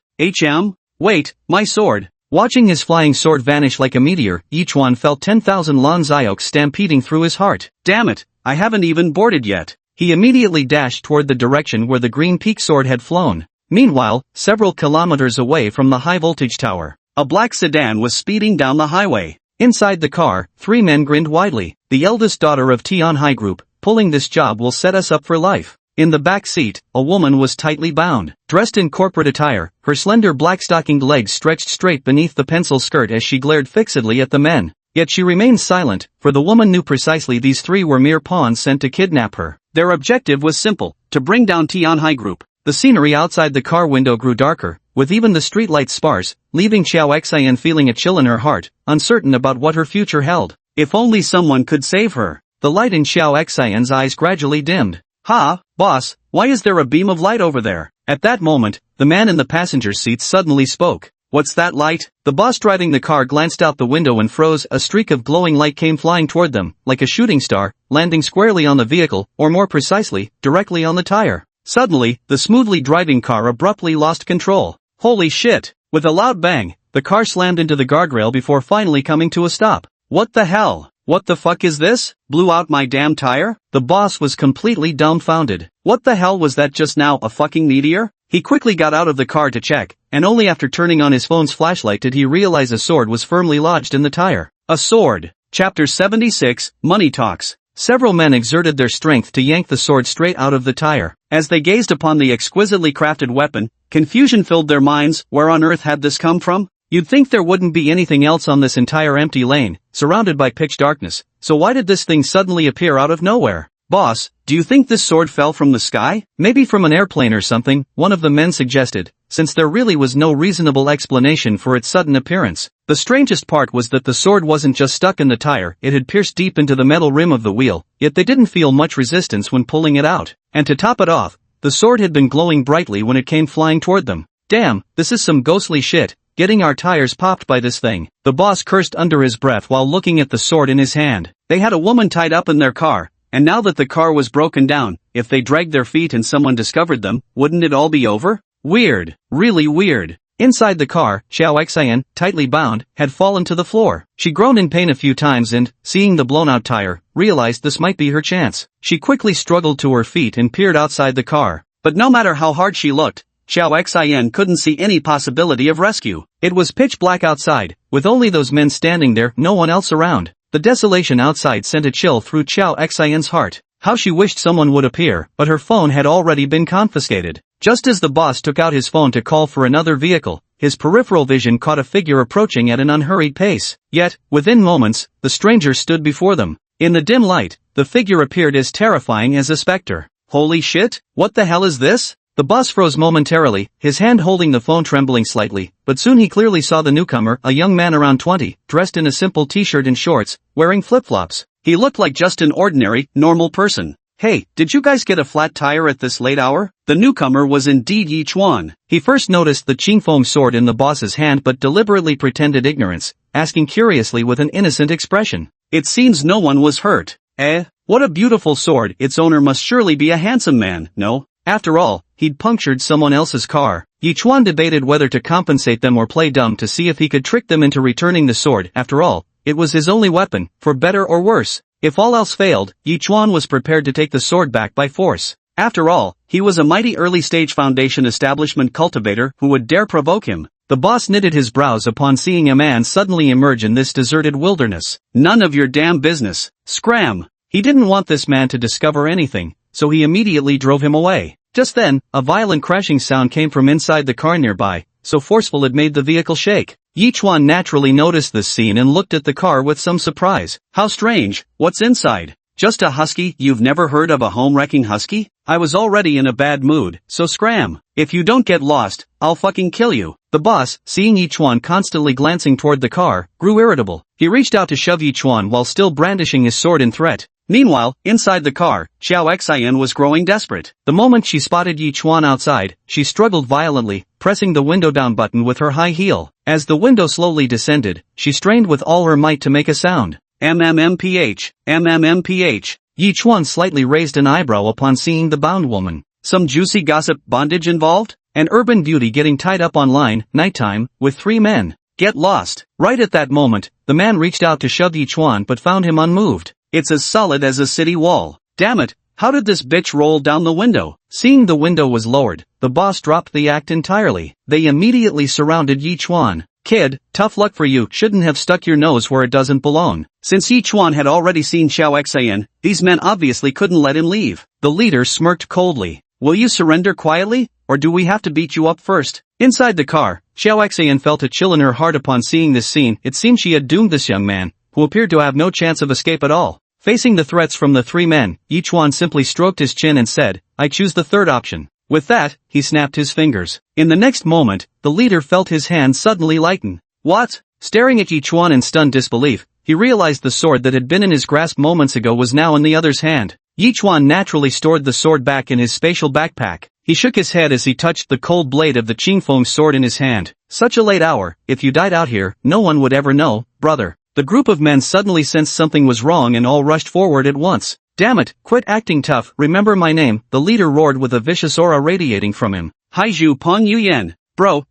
Wait, my sword! Watching his flying sword vanish like a meteor, Yichuan felt 10,000 Lan Xiaoks stampeding through his heart. Damn it, I haven't even boarded yet. He immediately dashed toward the direction where the green peak sword had flown. Meanwhile, several kilometers away from the high-voltage tower, a black sedan was speeding down the highway. Inside the car, 3 men grinned widely. The eldest daughter of Tianhai Group, pulling this job will set us up for life. In the back seat, a woman was tightly bound. Dressed in corporate attire, her slender black-stockinged legs stretched straight beneath the pencil skirt as she glared fixedly at the men. Yet she remained silent, for the woman knew precisely these 3 were mere pawns sent to kidnap her. Their objective was simple, to bring down Tianhai Group. The scenery outside the car window grew darker, with even the streetlights sparse, leaving Xiao Xian feeling a chill in her heart, uncertain about what her future held. If only someone could save her. The light in Xiao Xian's eyes gradually dimmed. Ha, boss, why is there a beam of light over there? At that moment, the man in the passenger seat suddenly spoke. What's that light? The boss driving the car glanced out the window and froze. A streak of glowing light came flying toward them, like a shooting star, landing squarely on the vehicle, or more precisely, directly on the tire. Suddenly, the smoothly driving car abruptly lost control. Holy shit! With a loud bang, the car slammed into the guardrail before finally coming to a stop. What the hell? What the fuck is this? Blew out my damn tire? The boss was completely dumbfounded. What the hell was that just now, a fucking meteor? He quickly got out of the car to check, and only after turning on his phone's flashlight did he realize a sword was firmly lodged in the tire. A sword. Chapter 76, Money Talks. Several men exerted their strength to yank the sword straight out of the tire. As they gazed upon the exquisitely crafted weapon, confusion filled their minds. Where on earth had this come from? You'd think there wouldn't be anything else on this entire empty lane, surrounded by pitch darkness, so why did this thing suddenly appear out of nowhere? "Boss, do you think this sword fell from the sky? Maybe from an airplane or something," one of the men suggested, since there really was no reasonable explanation for its sudden appearance. The strangest part was that the sword wasn't just stuck in the tire, it had pierced deep into the metal rim of the wheel, yet they didn't feel much resistance when pulling it out. And to top it off, the sword had been glowing brightly when it came flying toward them. "Damn, this is some ghostly shit, getting our tires popped by this thing," the boss cursed under his breath while looking at the sword in his hand. They had a woman tied up in their car, and now that the car was broken down, if they dragged their feet and someone discovered them, wouldn't it all be over? Weird. Really weird. Inside the car, Xiao Xian, tightly bound, had fallen to the floor. She groaned in pain a few times and, seeing the blown-out tire, realized this might be her chance. She quickly struggled to her feet and peered outside the car. But no matter how hard she looked, Xiao Xian couldn't see any possibility of rescue. It was pitch black outside, with only those men standing there, no one else around. The desolation outside sent a chill through Xiao Xian's heart. How she wished someone would appear, but her phone had already been confiscated. Just as the boss took out his phone to call for another vehicle, his peripheral vision caught a figure approaching at an unhurried pace. Yet, within moments, the stranger stood before them. In the dim light, the figure appeared as terrifying as a specter. Holy shit, what the hell is this? The boss froze momentarily, his hand holding the phone trembling slightly, but soon he clearly saw the newcomer, a young man around 20, dressed in a simple t-shirt and shorts, wearing flip-flops. He looked like just an ordinary, normal person. "Hey, did you guys get a flat tire at this late hour?" The newcomer was indeed Yi Chuan. He first noticed the Qingfeng sword in the boss's hand but deliberately pretended ignorance, asking curiously with an innocent expression. "It seems no one was hurt." "Eh? What a beautiful sword, its owner must surely be a handsome man, no? After all, he'd punctured someone else's car." Yi Chuan debated whether to compensate them or play dumb to see if he could trick them into returning the sword. After all, it was his only weapon, for better or worse. If all else failed, Yi Chuan was prepared to take the sword back by force. After all, he was a mighty early-stage Foundation establishment cultivator who would dare provoke him. The boss knitted his brows upon seeing a man suddenly emerge in this deserted wilderness. "None of your damn business. Scram!" He didn't want this man to discover anything, so he immediately drove him away. Just then, a violent crashing sound came from inside the car nearby, so forceful it made the vehicle shake. Yi Chuan naturally noticed this scene and looked at the car with some surprise. "How strange, what's inside? Just a husky? You've never heard of a home-wrecking husky? I was already in a bad mood, so scram. If you don't get lost, I'll fucking kill you." The boss, seeing Yi Chuan constantly glancing toward the car, grew irritable. He reached out to shove Yi Chuan while still brandishing his sword in threat. Meanwhile, inside the car, Xiao Xian was growing desperate. The moment she spotted Yi Chuan outside, she struggled violently, pressing the window down button with her high heel. As the window slowly descended, she strained with all her might to make a sound. MMMPH, MMMPH. Yi Chuan slightly raised an eyebrow upon seeing the bound woman. Some juicy gossip bondage involved? An urban beauty getting tied up online, nighttime, with 3 men. Get lost. Right at that moment, the man reached out to shove Yi Chuan but found him unmoved. "It's as solid as a city wall. Damn it, how did this bitch roll down the window?" Seeing the window was lowered, the boss dropped the act entirely. They immediately surrounded Yi Chuan. "Kid, tough luck for you, shouldn't have stuck your nose where it doesn't belong." Since Yi Chuan had already seen Xiao Xian, these men obviously couldn't let him leave. The leader smirked coldly. "Will you surrender quietly, or do we have to beat you up first?" Inside the car, Xiao Xian felt a chill in her heart upon seeing this scene. It seemed she had doomed this young man, who appeared to have no chance of escape at all. Facing the threats from the 3 men, Yi Chuan simply stroked his chin and said, "I choose the third option." With that, he snapped his fingers. In the next moment, the leader felt his hand suddenly lighten. "What?" Staring at Yi Chuan in stunned disbelief, he realized the sword that had been in his grasp moments ago was now in the other's hand. Yi Chuan naturally stored the sword back in his spatial backpack. He shook his head as he touched the cold blade of the Qingfeng sword in his hand. "Such a late hour, if you died out here, no one would ever know, brother." The group of men suddenly sensed something was wrong and all rushed forward at once. "Damn it, quit acting tough, remember my name," the leader roared with a vicious aura radiating from him. "Haiju Pon Yuyan. Bro,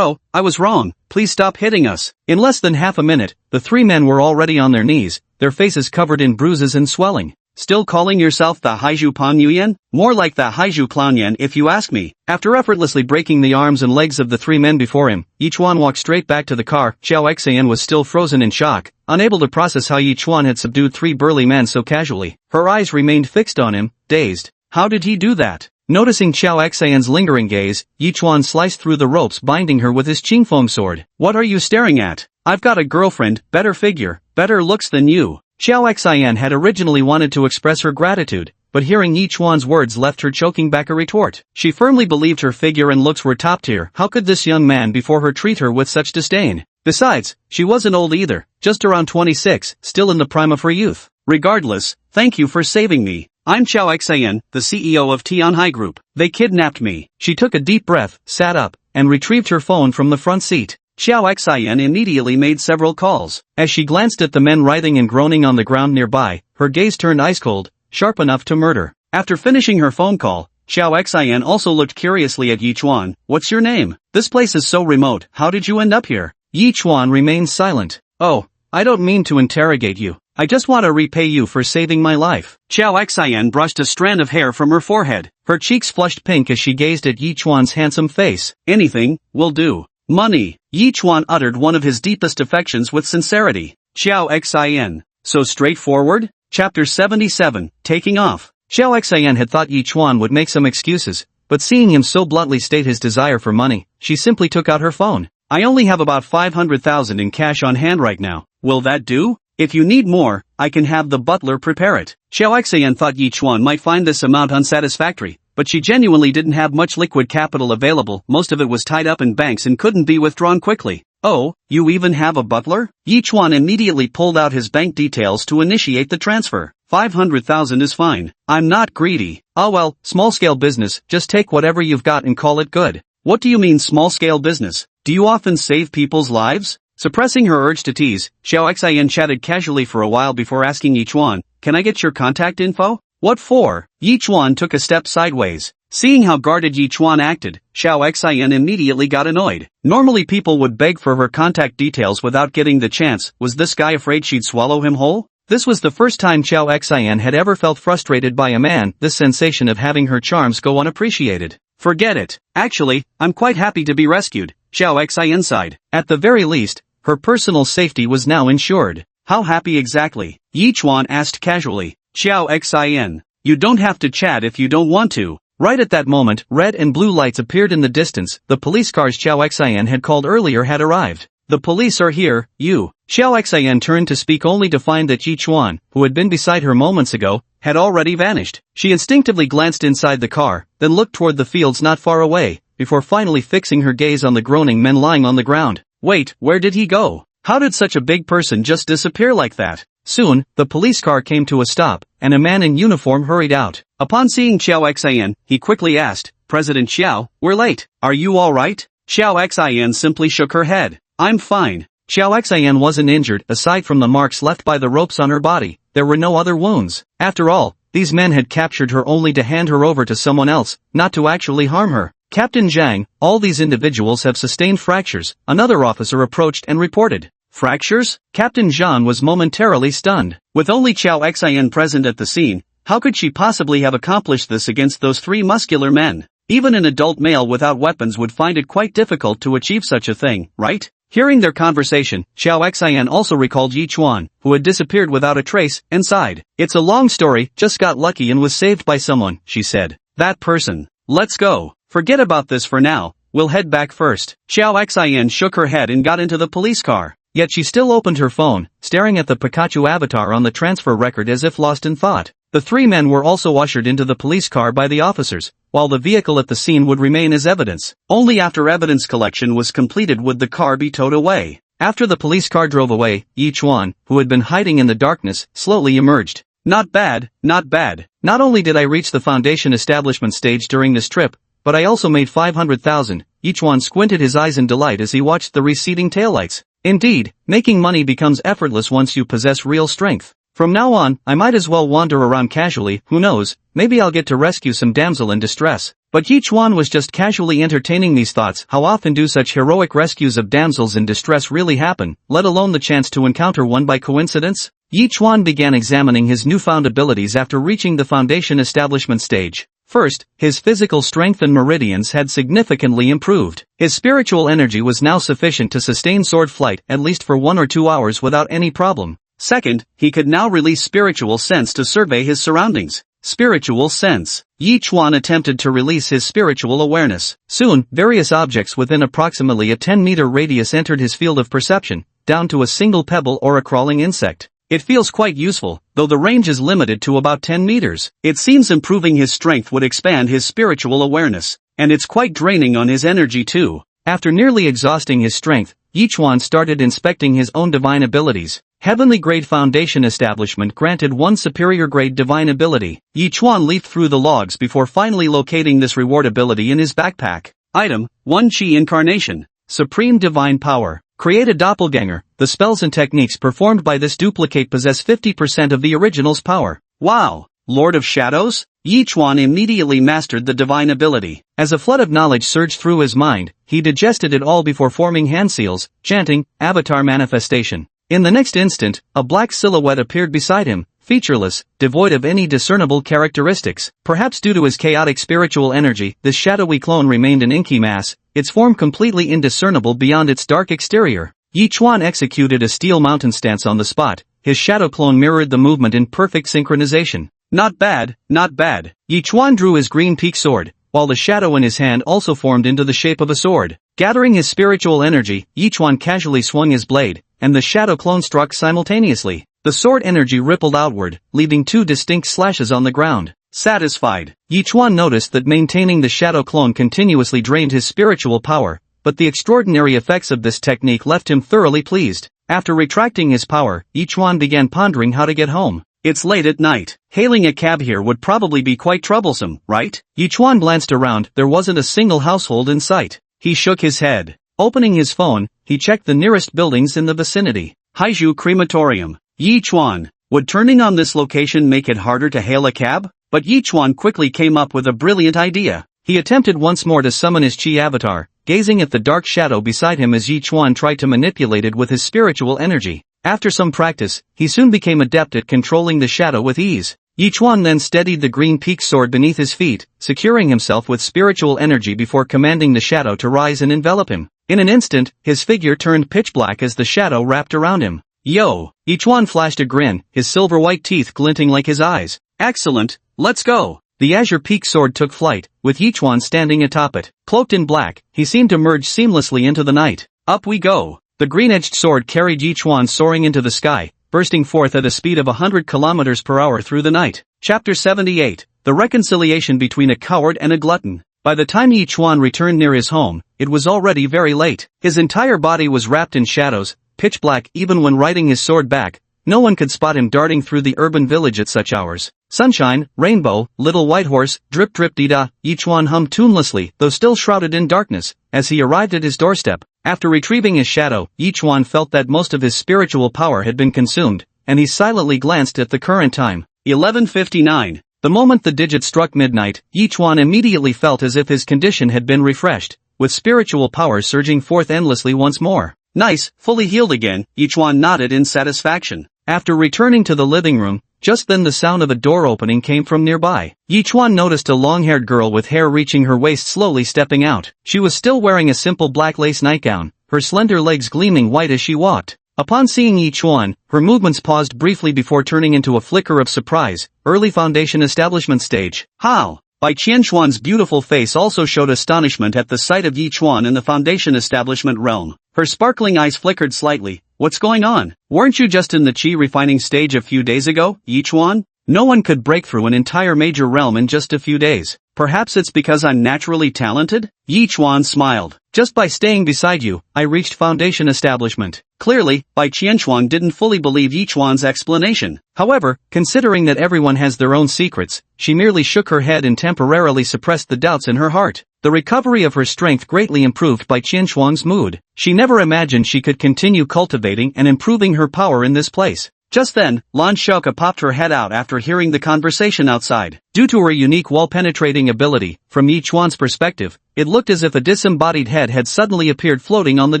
I was wrong, please stop hitting us." In less than half a minute, the 3 men were already on their knees, their faces covered in bruises and swelling. "Still calling yourself the Haiju Pan Yuyan? More like the Haiju Planyan if you ask me." After effortlessly breaking the arms and legs of the 3 men before him, Yi Chuan walked straight back to the car. Xiao Xian was still frozen in shock, unable to process how Yi Chuan had subdued 3 burly men so casually. Her eyes remained fixed on him, dazed. How did he do that? Noticing Xiao Xian's lingering gaze, Yi Chuan sliced through the ropes binding her with his Qingfeng sword. "What are you staring at? I've got a girlfriend, better figure, better looks than you." Xiao Xian had originally wanted to express her gratitude, but hearing Yi Chuan's words left her choking back a retort. She firmly believed her figure and looks were top tier. How could this young man before her treat her with such disdain? Besides, she wasn't old either, just around 26, still in the prime of her youth. Regardless, thank you for saving me. I'm Chao Xian, the CEO of Tianhai Group. They kidnapped me. She took a deep breath, sat up, and retrieved her phone from the front seat. Chao Xian immediately made several calls. As she glanced at the men writhing and groaning on the ground nearby, her gaze turned ice-cold, sharp enough to murder. After finishing her phone call, Chao Xian also looked curiously at Yi Chuan. What's your name? This place is so remote, how did you end up here? Yi Chuan remained silent. Oh, I don't mean to interrogate you. I just want to repay you for saving my life. Chao Xian brushed a strand of hair from her forehead. Her cheeks flushed pink as she gazed at Yi Chuan's handsome face. Anything will do. Money. Yi Chuan uttered one of his deepest affections with sincerity. Chao Xian. So straightforward? Chapter 77, Taking Off. Chao Xian had thought Yi Chuan would make some excuses, but seeing him so bluntly state his desire for money, she simply took out her phone. I only have about 500,000 in cash on hand right now. Will that do? If you need more, I can have the butler prepare it. Chao Xian thought Yi Chuan might find this amount unsatisfactory, but she genuinely didn't have much liquid capital available. Most of it was tied up in banks and couldn't be withdrawn quickly. Oh, you even have a butler? Yi Chuan immediately pulled out his bank details to initiate the transfer. 500,000 is fine. I'm not greedy. Ah well, small-scale business, just take whatever you've got and call it good. What do you mean small-scale business? Do you often save people's lives? Suppressing her urge to tease, Chao Xian chatted casually for a while before asking Yi Chuan, can I get your contact info? What for? Yi Chuan took a step sideways. Seeing how guarded Yi Chuan acted, Chao Xian immediately got annoyed. Normally people would beg for her contact details without getting the chance. Was this guy afraid she'd swallow him whole? This was the first time Chao Xian had ever felt frustrated by a man, this sensation of having her charms go unappreciated. Forget it. Actually, I'm quite happy to be rescued, Chao Xian sighed. At the very least, her personal safety was now ensured. How happy exactly? Yi Chuan asked casually. Chao Xian. You don't have to chat if you don't want to. Right at that moment, red and blue lights appeared in the distance. The police cars Chao Xian had called earlier had arrived. The police are here, you. Chao Xian turned to speak only to find that Yi Chuan, who had been beside her moments ago, had already vanished. She instinctively glanced inside the car, then looked toward the fields not far away, before finally fixing her gaze on the groaning men lying on the ground. Wait, where did he go? How did such a big person just disappear like that? Soon, the police car came to a stop, and a man in uniform hurried out. Upon seeing Chao Xian, he quickly asked, President Xiao, we're late. Are you alright? Chao Xian simply shook her head. I'm fine. Chao Xian wasn't injured. Aside from the marks left by the ropes on her body, there were no other wounds. After all, these men had captured her only to hand her over to someone else, not to actually harm her. Captain Zhang, all these individuals have sustained fractures, another officer approached and reported. Fractures? Captain Zhang was momentarily stunned. With only Chao Xian present at the scene, how could she possibly have accomplished this against those three muscular men? Even an adult male without weapons would find it quite difficult to achieve such a thing, right? Hearing their conversation, Chao Xian also recalled Yi Chuan, who had disappeared without a trace, and sighed. It's a long story, just got lucky and was saved by someone, she said. That person. Let's go. Forget about this for now, we'll head back first. Chao Xian shook her head and got into the police car. Yet she still opened her phone, staring at the Pikachu avatar on the transfer record as if lost in thought. The three men were also ushered into the police car by the officers, while the vehicle at the scene would remain as evidence. Only after evidence collection was completed would the car be towed away. After the police car drove away, Yi Chuan, who had been hiding in the darkness, slowly emerged. Not bad, not bad. Not only did I reach the foundation establishment stage during this trip, but I also made 500,000. Yi Chuan squinted his eyes in delight as he watched the receding taillights. Indeed, making money becomes effortless once you possess real strength. From now on, I might as well wander around casually, who knows, maybe I'll get to rescue some damsel in distress. But Yi Chuan was just casually entertaining these thoughts. How often do such heroic rescues of damsels in distress really happen, let alone the chance to encounter one by coincidence? Yi Chuan began examining his newfound abilities after reaching the foundation establishment stage. First, his physical strength and meridians had significantly improved. His spiritual energy was now sufficient to sustain sword flight at least for 1 or 2 hours without any problem. Second, he could now release spiritual sense to survey his surroundings. Spiritual sense. Yi Chuan attempted to release his spiritual awareness. Soon, various objects within approximately a 10-meter radius entered his field of perception, down to a single pebble or a crawling insect. It feels quite useful, though the range is limited to about 10 meters. It seems improving his strength would expand his spiritual awareness, and it's quite draining on his energy too. After nearly exhausting his strength, Yichuan started inspecting his own divine abilities. Heavenly Grade Foundation Establishment granted 1 superior grade divine ability. Yichuan leafed through the logs before finally locating this reward ability in his backpack. Item, 1 Chi Incarnation. Supreme Divine Power. Create a doppelganger. The spells and techniques performed by this duplicate possess 50% of the original's power. Wow! Lord of Shadows? Yichuan immediately mastered the divine ability. As a flood of knowledge surged through his mind, he digested it all before forming hand seals, chanting, Avatar Manifestation. In the next instant, a black silhouette appeared beside him, featureless, devoid of any discernible characteristics. Perhaps due to his chaotic spiritual energy, this shadowy clone remained an inky mass, its form completely indiscernible beyond its dark exterior. Yichuan executed a steel mountain stance on the spot. His shadow clone mirrored the movement in perfect synchronization. Not bad, not bad. Yichuan drew his green peak sword, while the shadow in his hand also formed into the shape of a sword. Gathering his spiritual energy, Yichuan casually swung his blade, and the shadow clone struck simultaneously. The sword energy rippled outward, leaving 2 distinct slashes on the ground. Satisfied, Yichuan noticed that maintaining the shadow clone continuously drained his spiritual power, but the extraordinary effects of this technique left him thoroughly pleased. After retracting his power, Yichuan began pondering how to get home. It's late at night. Hailing a cab here would probably be quite troublesome, right? Yichuan glanced around. There wasn't a single household in sight. He shook his head. Opening his phone, he checked the nearest buildings in the vicinity. Haiju Crematorium. Yichuan. Would turning on this location make it harder to hail a cab? But Yichuan quickly came up with a brilliant idea. He attempted once more to summon his Chi avatar, gazing at the dark shadow beside him as Yichuan tried to manipulate it with his spiritual energy. After some practice, he soon became adept at controlling the shadow with ease. Yichuan then steadied the green peak sword beneath his feet, securing himself with spiritual energy before commanding the shadow to rise and envelop him. In an instant, his figure turned pitch black as the shadow wrapped around him. Yo! Yichuan flashed a grin, his silver white teeth glinting like his eyes. Excellent, let's go! The azure peak sword took flight, with Yichuan standing atop it. Cloaked in black, he seemed to merge seamlessly into the night. Up we go! The green-edged sword carried Yichuan soaring into the sky, bursting forth at a speed of 100 kilometers per hour through the night. Chapter 78. The Reconciliation Between a Coward and a Glutton. By the time Yichuan returned near his home, it was already very late. His entire body was wrapped in shadows, pitch black even when riding his sword back. No one could spot him darting through the urban village at such hours. Sunshine, rainbow, little white horse, drip drip dee-da, Yichuan hummed tunelessly, though still shrouded in darkness, as he arrived at his doorstep. After retrieving his shadow, Yichuan felt that most of his spiritual power had been consumed, and he silently glanced at the current time. 11:59. The moment the digit struck midnight, Yichuan immediately felt as if his condition had been refreshed, with spiritual power surging forth endlessly once more. Nice, fully healed again, Yichuan nodded in satisfaction. After returning to the living room, just then the sound of a door opening came from nearby. Yichuan noticed a long-haired girl with hair reaching her waist slowly stepping out. She was still wearing a simple black lace nightgown, her slender legs gleaming white as she walked. Upon seeing Yichuan, her movements paused briefly before turning into a flicker of surprise. Early Foundation Establishment stage. How? Bai Qianshuan's beautiful face also showed astonishment at the sight of Yichuan in the Foundation Establishment realm. Her sparkling eyes flickered slightly. What's going on? Weren't you just in the Qi refining stage a few days ago, Yichuan? No one could break through an entire major realm in just a few days. Perhaps it's because I'm naturally talented? Yichuan smiled. Just by staying beside you, I reached Foundation Establishment. Clearly, Bai Qianshuan didn't fully believe Yichuan's explanation. However, considering that everyone has their own secrets, she merely shook her head and temporarily suppressed the doubts in her heart. The recovery of her strength greatly improved Bai Qianshuan's mood. She never imagined she could continue cultivating and improving her power in this place. Just then, Lan Xiaoke popped her head out after hearing the conversation outside. Due to her unique wall-penetrating ability, from Yichuan's perspective, it looked as if a disembodied head had suddenly appeared floating on the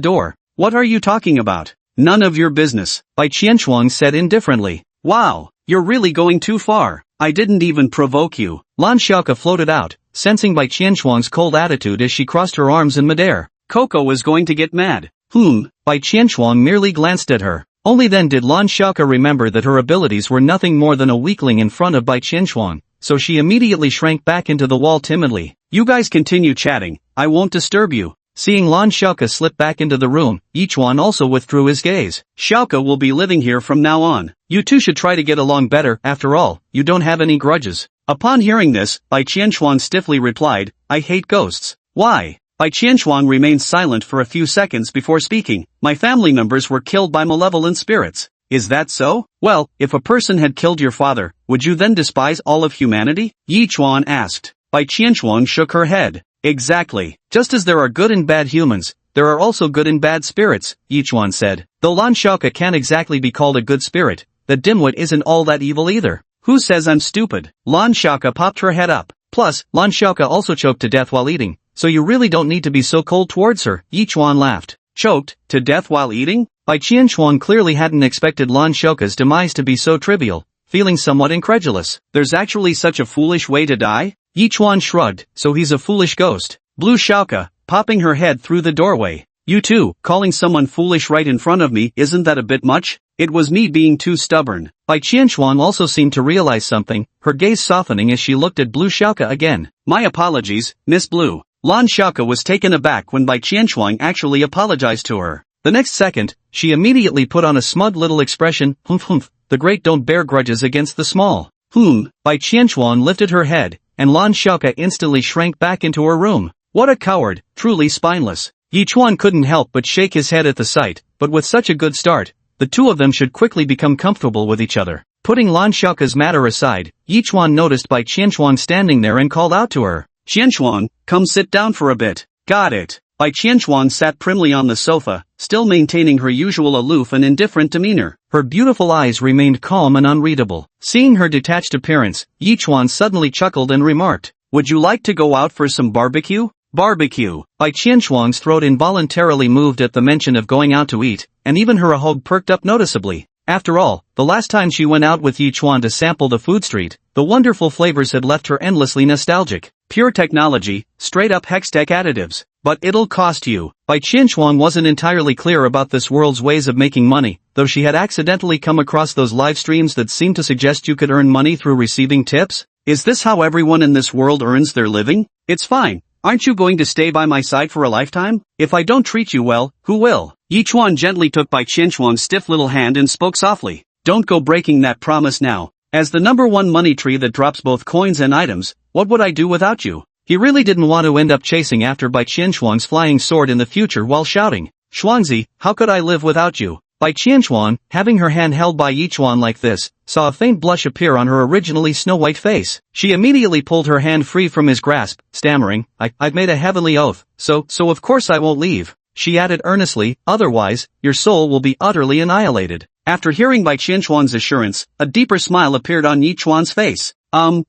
door. What are you talking about? None of your business, Bai Qianshuang said indifferently. Wow, you're really going too far. I didn't even provoke you. Lan Xiaoke floated out, sensing Bai Qianshuang's cold attitude as she crossed her arms in midair. Coco was going to get mad. Bai Qianshuang merely glanced at her. Only then did Lan Xiaoke remember that her abilities were nothing more than a weakling in front of Bai Qianshuang, so she immediately shrank back into the wall timidly. You guys continue chatting, I won't disturb you. Seeing Lan Xiaoke slip back into the room, Yichuan also withdrew his gaze. Xiaoke will be living here from now on. You two should try to get along better, after all, you don't have any grudges. Upon hearing this, Bai Qianchuan stiffly replied, I hate ghosts. Why? Bai Qianchuan remained silent for a few seconds before speaking. My family members were killed by malevolent spirits. Is that so? Well, if a person had killed your father, would you then despise all of humanity? Yichuan asked. Bai Qianchuan shook her head. Exactly. Just as there are good and bad humans, there are also good and bad spirits, Yichuan said. Though Lan Xiaoke can't exactly be called a good spirit, the dimwit isn't all that evil either. Who says I'm stupid? Lan Xiaoke popped her head up. Plus, Lan Xiaoke also choked to death while eating, so you really don't need to be so cold towards her, Yichuan laughed. Choked to death while eating? Bai Qianchuan clearly hadn't expected Lan Xiaoke's demise to be so trivial, feeling somewhat incredulous. There's actually such a foolish way to die? Yichuan shrugged, so he's a foolish ghost. Blue Xiaoke, popping her head through the doorway. You too, calling someone foolish right in front of me, isn't that a bit much? It was me being too stubborn. Bai Qianchuan also seemed to realize something, her gaze softening as she looked at Blue Xiaoke again. My apologies, Miss Blue. Lan Xiaoke was taken aback when Bai Qianchuan actually apologized to her. The next second, she immediately put on a smug little expression, humph, the great don't bear grudges against the small. Bai Qianchuan lifted her head, and Lan Xiaoke instantly shrank back into her room. What a coward, truly spineless. Yichuan couldn't help but shake his head at the sight, but with such a good start, the two of them should quickly become comfortable with each other. Putting Lan Xiaoke's matter aside, Yichuan noticed Bai Qianchuan standing there and called out to her. Qianchuan, come sit down for a bit. Got it. Bai Qianchuan sat primly on the sofa, still maintaining her usual aloof and indifferent demeanor. Her beautiful eyes remained calm and unreadable. Seeing her detached appearance, Yichuan suddenly chuckled and remarked, would you like to go out for some barbecue? Barbecue. Bai Qianchuan's throat involuntarily moved at the mention of going out to eat, and even her ahog perked up noticeably. After all, the last time she went out with Yichuan to sample the food street, the wonderful flavors had left her endlessly nostalgic. Pure technology, straight-up Hextech additives. But it'll cost you. Bai Qianchuan wasn't entirely clear about this world's ways of making money, though she had accidentally come across those live streams that seemed to suggest you could earn money through receiving tips. Is this how everyone in this world earns their living? It's fine. Aren't you going to stay by my side for a lifetime? If I don't treat you well, who will? Yichuan gently took Bai Qianchuan's stiff little hand and spoke softly. Don't go breaking that promise now. As the #1 money tree that drops both coins and items, what would I do without you? He really didn't want to end up chasing after Bai Qianchuan's flying sword in the future while shouting, Xuanzi, how could I live without you? Bai Qianchuan, having her hand held by Yichuan like this, saw a faint blush appear on her originally snow-white face. She immediately pulled her hand free from his grasp, stammering, I've made a heavenly oath, so of course I won't leave. She added earnestly, otherwise, your soul will be utterly annihilated. After hearing Bai Qianchuan's assurance, a deeper smile appeared on Yichuan's face.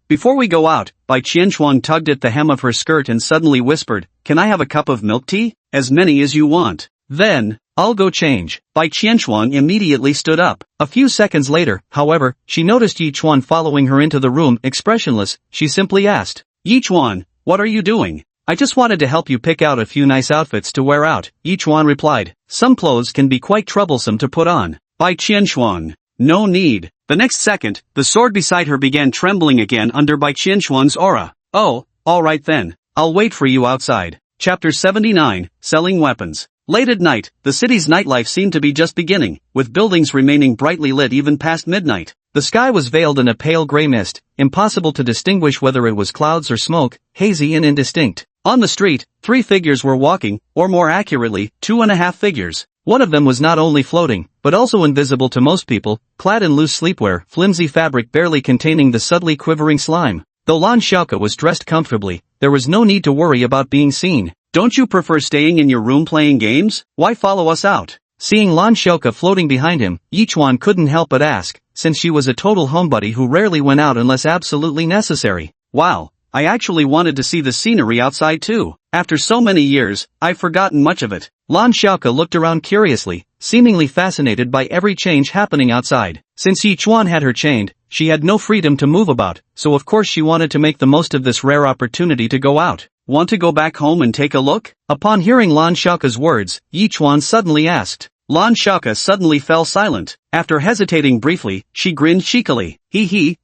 Before we go out, Bai Qianchuan tugged at the hem of her skirt and suddenly whispered, can I have a cup of milk tea? As many as you want. Then, I'll go change. Bai Qianchuan immediately stood up. A few seconds later, however, she noticed Yichuan following her into the room. Expressionless, she simply asked, Yichuan, what are you doing? I just wanted to help you pick out a few nice outfits to wear out, Yichuan replied. Some clothes can be quite troublesome to put on. Bai Qianchuan, no need. The next second, the sword beside her began trembling again under Bai Qianchuan's aura. Oh, alright then. I'll wait for you outside. Chapter 79, Selling Weapons. Late at night, the city's nightlife seemed to be just beginning, with buildings remaining brightly lit even past midnight. The sky was veiled in a pale gray mist, impossible to distinguish whether it was clouds or smoke, hazy and indistinct. On the street, 3 figures were walking, or more accurately, 2.5 figures. One of them was not only floating, but also invisible to most people, clad in loose sleepwear, flimsy fabric barely containing the subtly quivering slime. Though Lan Xiaoke was dressed comfortably, there was no need to worry about being seen. Don't you prefer staying in your room playing games? Why follow us out? Seeing Lan Xiaoke floating behind him, Yichuan couldn't help but ask, since she was a total homebody who rarely went out unless absolutely necessary. Wow, I actually wanted to see the scenery outside too. After so many years, I've forgotten much of it. Lan Xiaoke looked around curiously, seemingly fascinated by every change happening outside. Since Yichuan had her chained, she had no freedom to move about, so of course she wanted to make the most of this rare opportunity to go out. Want to go back home and take a look? Upon hearing Lan Xiaoke's words, Yichuan suddenly asked. Lan Xiaoke suddenly fell silent. After hesitating briefly, she grinned cheekily.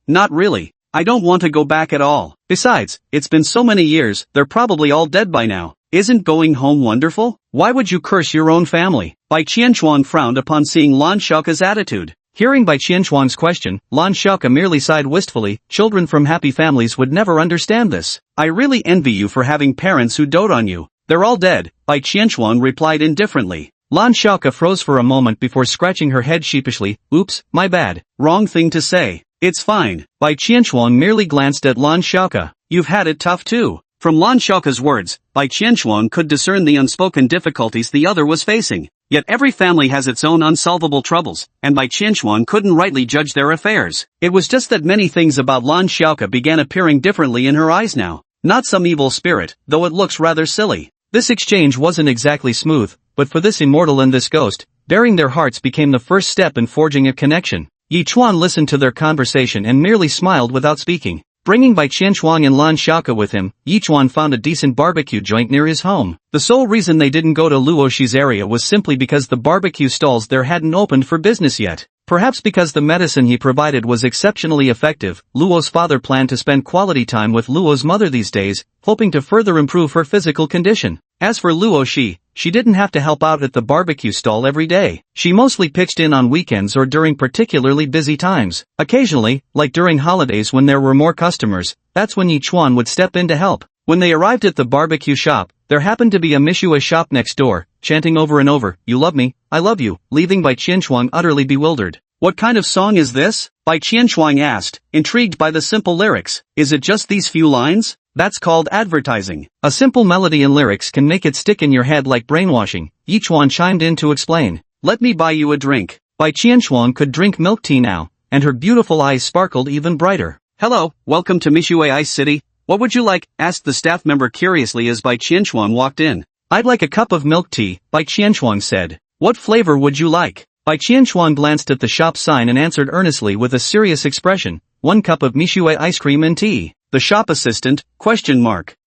Not really. I don't want to go back at all. Besides, it's been so many years, they're probably all dead by now. Isn't going home wonderful? Why would you curse your own family? Bai Qianchuan frowned upon seeing Lan Xiaoke's attitude. Hearing Bai Qianchuan's question, Lan Xiaoke merely sighed wistfully. Children from happy families would never understand this. I really envy you for having parents who dote on you. They're all dead, Bai Qianchuan replied indifferently. Lan Xiaoke froze for a moment before scratching her head sheepishly. Oops, my bad. Wrong thing to say. It's fine. Bai Qianchuan merely glanced at Lan Xiaoke. You've had it tough too. From Lan Xiaoke's words, Bai Qianchuan could discern the unspoken difficulties the other was facing. Yet every family has its own unsolvable troubles, and Bai Qianchuan couldn't rightly judge their affairs. It was just that many things about Lan Xiaoke began appearing differently in her eyes now. Not some evil spirit, though it looks rather silly. This exchange wasn't exactly smooth, but for this immortal and this ghost, baring their hearts became the first step in forging a connection. Yi Chuan listened to their conversation and merely smiled without speaking. Bringing Bai Qianchuan and Lan Xiaoke with him, Yi Chuan found a decent barbecue joint near his home. The sole reason they didn't go to Luoshi's area was simply because the barbecue stalls there hadn't opened for business yet. Perhaps because the medicine he provided was exceptionally effective, Luo's father planned to spend quality time with Luo's mother these days, hoping to further improve her physical condition. As for Luoshi, she didn't have to help out at the barbecue stall every day. She mostly pitched in on weekends or during particularly busy times. Occasionally, like during holidays when there were more customers, that's when Yi Chuan would step in to help. When they arrived at the barbecue shop, there happened to be a Mishue shop next door, chanting over and over, "You love me, I love you," leaving Bai Qianchuan utterly bewildered. What kind of song is this? Bai Qianchuan asked, intrigued by the simple lyrics. Is it just these few lines? That's called advertising. A simple melody and lyrics can make it stick in your head like brainwashing. Yi Chuan chimed in to explain. Let me buy you a drink. Bai Qianchuan could drink milk tea now, and her beautiful eyes sparkled even brighter. Hello, welcome to Mishue Ice City. What would you like? Asked the staff member curiously as Bai Qianchuan walked in. I'd like a cup of milk tea, Bai Qianchuan said. What flavor would you like? Bai Qianchuan glanced at the shop sign and answered earnestly with a serious expression. 1 cup of Mishue ice cream and tea. The shop assistant, ?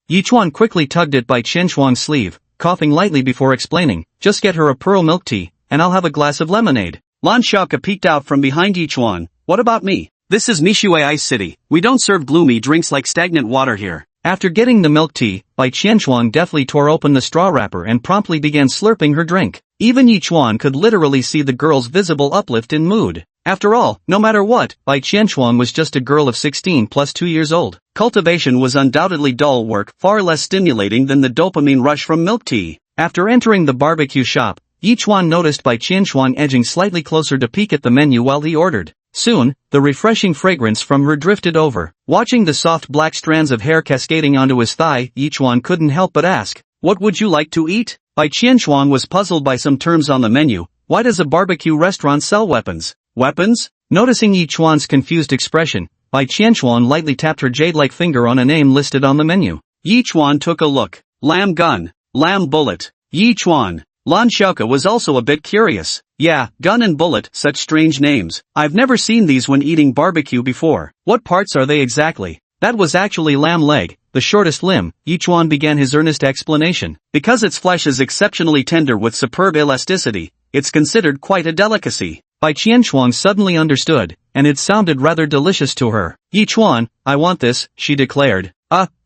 Yi Chuan quickly tugged at Bai Qianchuan's sleeve, coughing lightly before explaining. Just get her a pearl milk tea, and I'll have a glass of lemonade. Lan Xiaoke peeked out from behind Yi Chuan. What about me? This is Mishue Ice City. We don't serve gloomy drinks like stagnant water here. After getting the milk tea, Bai Qianchuan deftly tore open the straw wrapper and promptly began slurping her drink. Even Yi Chuan could literally see the girl's visible uplift in mood. After all, no matter what, Bai Qianchuan was just a girl of 16 plus 2 years old. Cultivation was undoubtedly dull work, far less stimulating than the dopamine rush from milk tea. After entering the barbecue shop, Yi Chuan noticed Bai Qianchuan edging slightly closer to peek at the menu while he ordered. Soon, the refreshing fragrance from her drifted over. Watching the soft black strands of hair cascading onto his thigh, Yi Chuan couldn't help but ask, "What would you like to eat?" Bai Qianchuan was puzzled by some terms on the menu. Why does a barbecue restaurant sell weapons? Weapons? Noticing Yi Chuan's confused expression, Bai Qianchuan lightly tapped her jade-like finger on a name listed on the menu. Yi Chuan took a look. Lamb gun. Lamb bullet. Yi Chuan. Lan Xiaoke was also a bit curious. Yeah, gun and bullet, such strange names. I've never seen these when eating barbecue before. What parts are they exactly? That was actually lamb leg, the shortest limb. Yi Chuan began his earnest explanation. Because its flesh is exceptionally tender with superb elasticity, it's considered quite a delicacy. Bai Qianchuan suddenly understood, and it sounded rather delicious to her. Yi Chuan, I want this, she declared.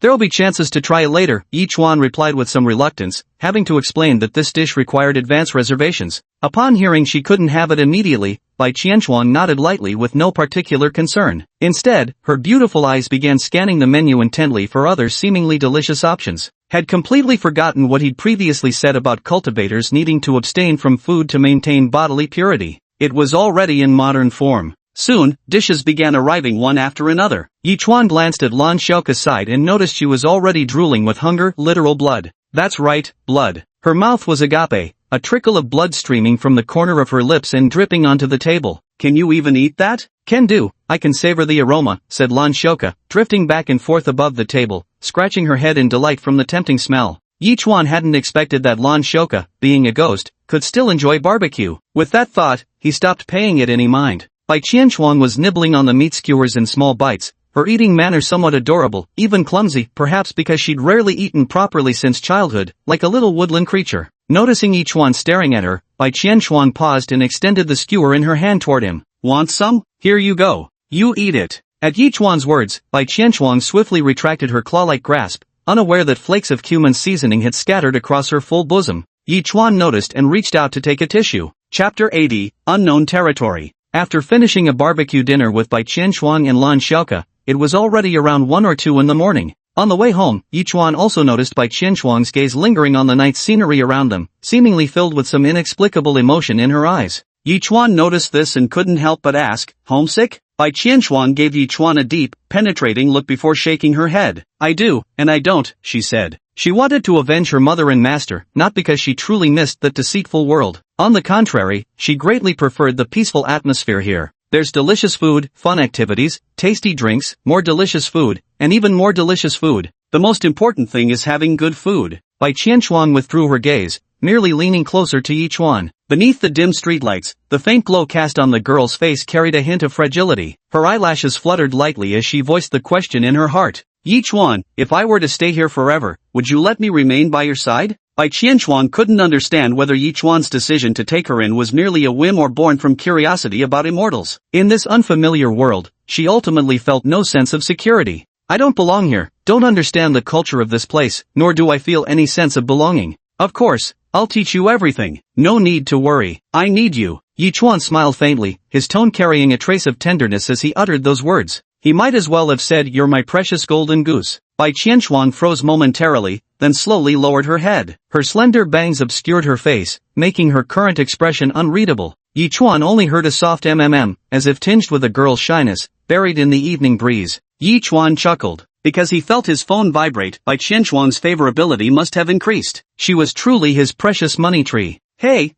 There'll be chances to try it later, Yi Chuan replied with some reluctance, having to explain that this dish required advance reservations. Upon hearing she couldn't have it immediately, Bai Qianchuan nodded lightly with no particular concern. Instead, her beautiful eyes began scanning the menu intently for other seemingly delicious options. Had completely forgotten what he'd previously said about cultivators needing to abstain from food to maintain bodily purity. It was already in modern form. Soon, dishes began arriving one after another. Yi Chuan glanced at Lan Xiaoke's side and noticed she was already drooling with hunger, literal blood. That's right, blood. Her mouth was agape, a trickle of blood streaming from the corner of her lips and dripping onto the table. Can you even eat that? Can do, I can savor the aroma, said Lan Xiaoke, drifting back and forth above the table, scratching her head in delight from the tempting smell. Yi Chuan hadn't expected that Lan Xiaoke, being a ghost, could still enjoy barbecue. With that thought, he stopped paying it any mind. Bai Qianchuan was nibbling on the meat skewers in small bites, her eating manner somewhat adorable, even clumsy, perhaps because she'd rarely eaten properly since childhood, like a little woodland creature. Noticing Yi Chuan staring at her, Bai Qianchuan paused and extended the skewer in her hand toward him. Want some? Here you go. You eat it. At Yi Chuan's words, Bai Qianchuan swiftly retracted her claw-like grasp, unaware that flakes of cumin seasoning had scattered across her full bosom. Yi Chuan noticed and reached out to take a tissue. Chapter 80, Unknown Territory. After finishing a barbecue dinner with Bai Qianchuan and Lan Xiaoke, it was already around 1 or 2 in the morning. On the way home, Yi Chuan also noticed Bai Qianchuan's gaze lingering on the night scenery around them, seemingly filled with some inexplicable emotion in her eyes. Yi Chuan noticed this and couldn't help but ask, "Homesick?" Bai Qianchuan gave Yi Chuan a deep, penetrating look before shaking her head. "I do, and I don't," she said. She wanted to avenge her mother and master, not because she truly missed that deceitful world. On the contrary, she greatly preferred the peaceful atmosphere here. There's delicious food, fun activities, tasty drinks, more delicious food, and even more delicious food. The most important thing is having good food. Bai Qianchuan withdrew her gaze, merely leaning closer to Yi Chuan. Beneath the dim streetlights, the faint glow cast on the girl's face carried a hint of fragility. Her eyelashes fluttered lightly as she voiced the question in her heart. "Yi Chuan, if I were to stay here forever, would you let me remain by your side?" Bai Qianchuan couldn't understand whether Yi Chuan's decision to take her in was merely a whim or born from curiosity about immortals. In this unfamiliar world, she ultimately felt no sense of security. "I don't belong here, don't understand the culture of this place, nor do I feel any sense of belonging. Of course, I'll teach you everything. No need to worry. I need you." Yi Chuan smiled faintly, his tone carrying a trace of tenderness as he uttered those words. He might as well have said, "You're my precious golden goose." Bai Qianchuan froze momentarily, then slowly lowered her head. Her slender bangs obscured her face, making her current expression unreadable. Yi Chuan only heard a soft as if tinged with a girl's shyness, buried in the evening breeze. Yi Chuan chuckled. Because he felt his phone vibrate, Bai Qianchuan's favorability must have increased. She was truly his precious money tree. Hey,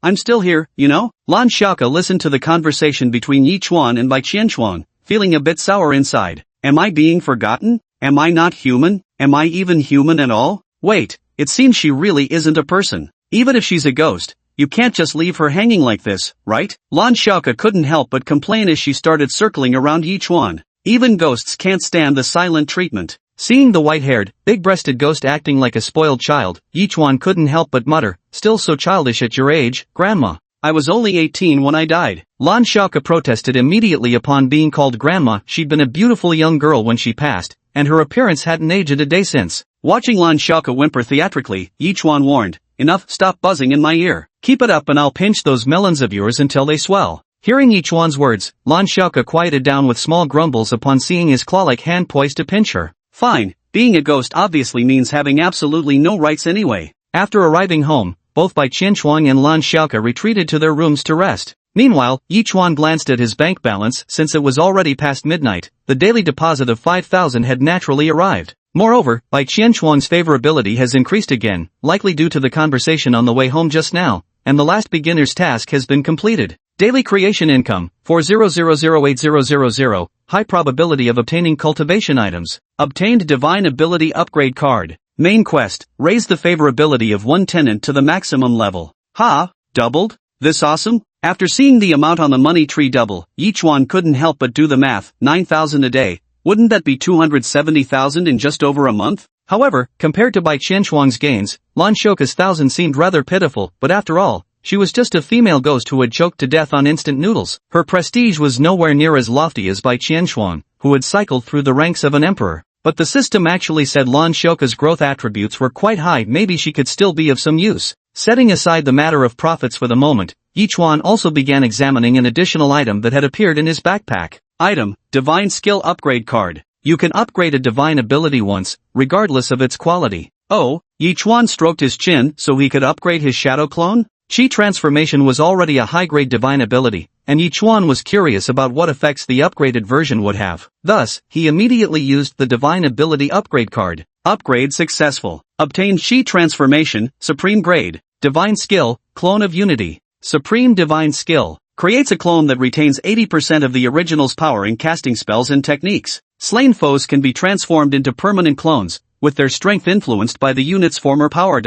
I'm still here, you know?" Lan Xiaoke listened to the conversation between Yi Chuan and Bai Qianchuan, feeling a bit sour inside. Am I being forgotten? Am I not human? Am I even human at all? Wait, it seems she really isn't a person. Even if she's a ghost, you can't just leave her hanging like this, right? Lan Xiaoke couldn't help but complain as she started circling around Yi Chuan. Even ghosts can't stand the silent treatment. Seeing the white-haired, big-breasted ghost acting like a spoiled child, Yi Chuan couldn't help but mutter, "Still so childish at your age, Grandma." "I was only 18 when I died." Lan Xiaoke protested immediately upon being called Grandma. She'd been a beautiful young girl when she passed, and her appearance hadn't aged a day since. Watching Lan Xiaoke whimper theatrically, Yi Chuan warned, "Enough, stop buzzing in my ear. Keep it up and I'll pinch those melons of yours until they swell." Hearing Yi Chuan's words, Lan Xiaoke quieted down with small grumbles upon seeing his claw-like hand poised to pinch her. "Fine, being a ghost obviously means having absolutely no rights anyway." After arriving home, both Bai Qianchuan and Lan Xiaoke retreated to their rooms to rest. Meanwhile, Yi Chuan glanced at his bank balance. Since it was already past midnight, the daily deposit of 5,000 had naturally arrived. Moreover, Bai Qianchuan's favorability has increased again, likely due to the conversation on the way home just now, and the last beginner's task has been completed. Daily creation income, 400,080,000, high probability of obtaining cultivation items. Obtained divine ability upgrade card. Main quest, raise the favorability of one tenant to the maximum level. Ha, doubled? This awesome? After seeing the amount on the money tree double, Yi Chuan couldn't help but do the math. 9,000 a day. Wouldn't that be 270,000 in just over a month? However, compared to Bai Qianchuan's gains, Lan Xiaoke's 1,000 seemed rather pitiful, but after all, she was just a female ghost who had choked to death on instant noodles. Her prestige was nowhere near as lofty as Bai Qianchuan, who had cycled through the ranks of an emperor. But the system actually said Lan Xiaoke's growth attributes were quite high. Maybe she could still be of some use. Setting aside the matter of profits for the moment, Yi Chuan also began examining an additional item that had appeared in his backpack. Item, Divine Skill Upgrade Card. You can upgrade a divine ability once, regardless of its quality. Oh, Yi Chuan stroked his chin so he could upgrade his shadow clone? Chi transformation was already a high-grade divine ability, and Yi Chuan was curious about what effects the upgraded version would have. Thus, he immediately used the divine ability upgrade card. Upgrade successful. Obtained Chi transformation, supreme grade. Divine skill, clone of unity. Supreme divine skill. Creates a clone that retains 80% of the original's power in casting spells and techniques. Slain foes can be transformed into permanent clones, with their strength influenced by the unit's former power.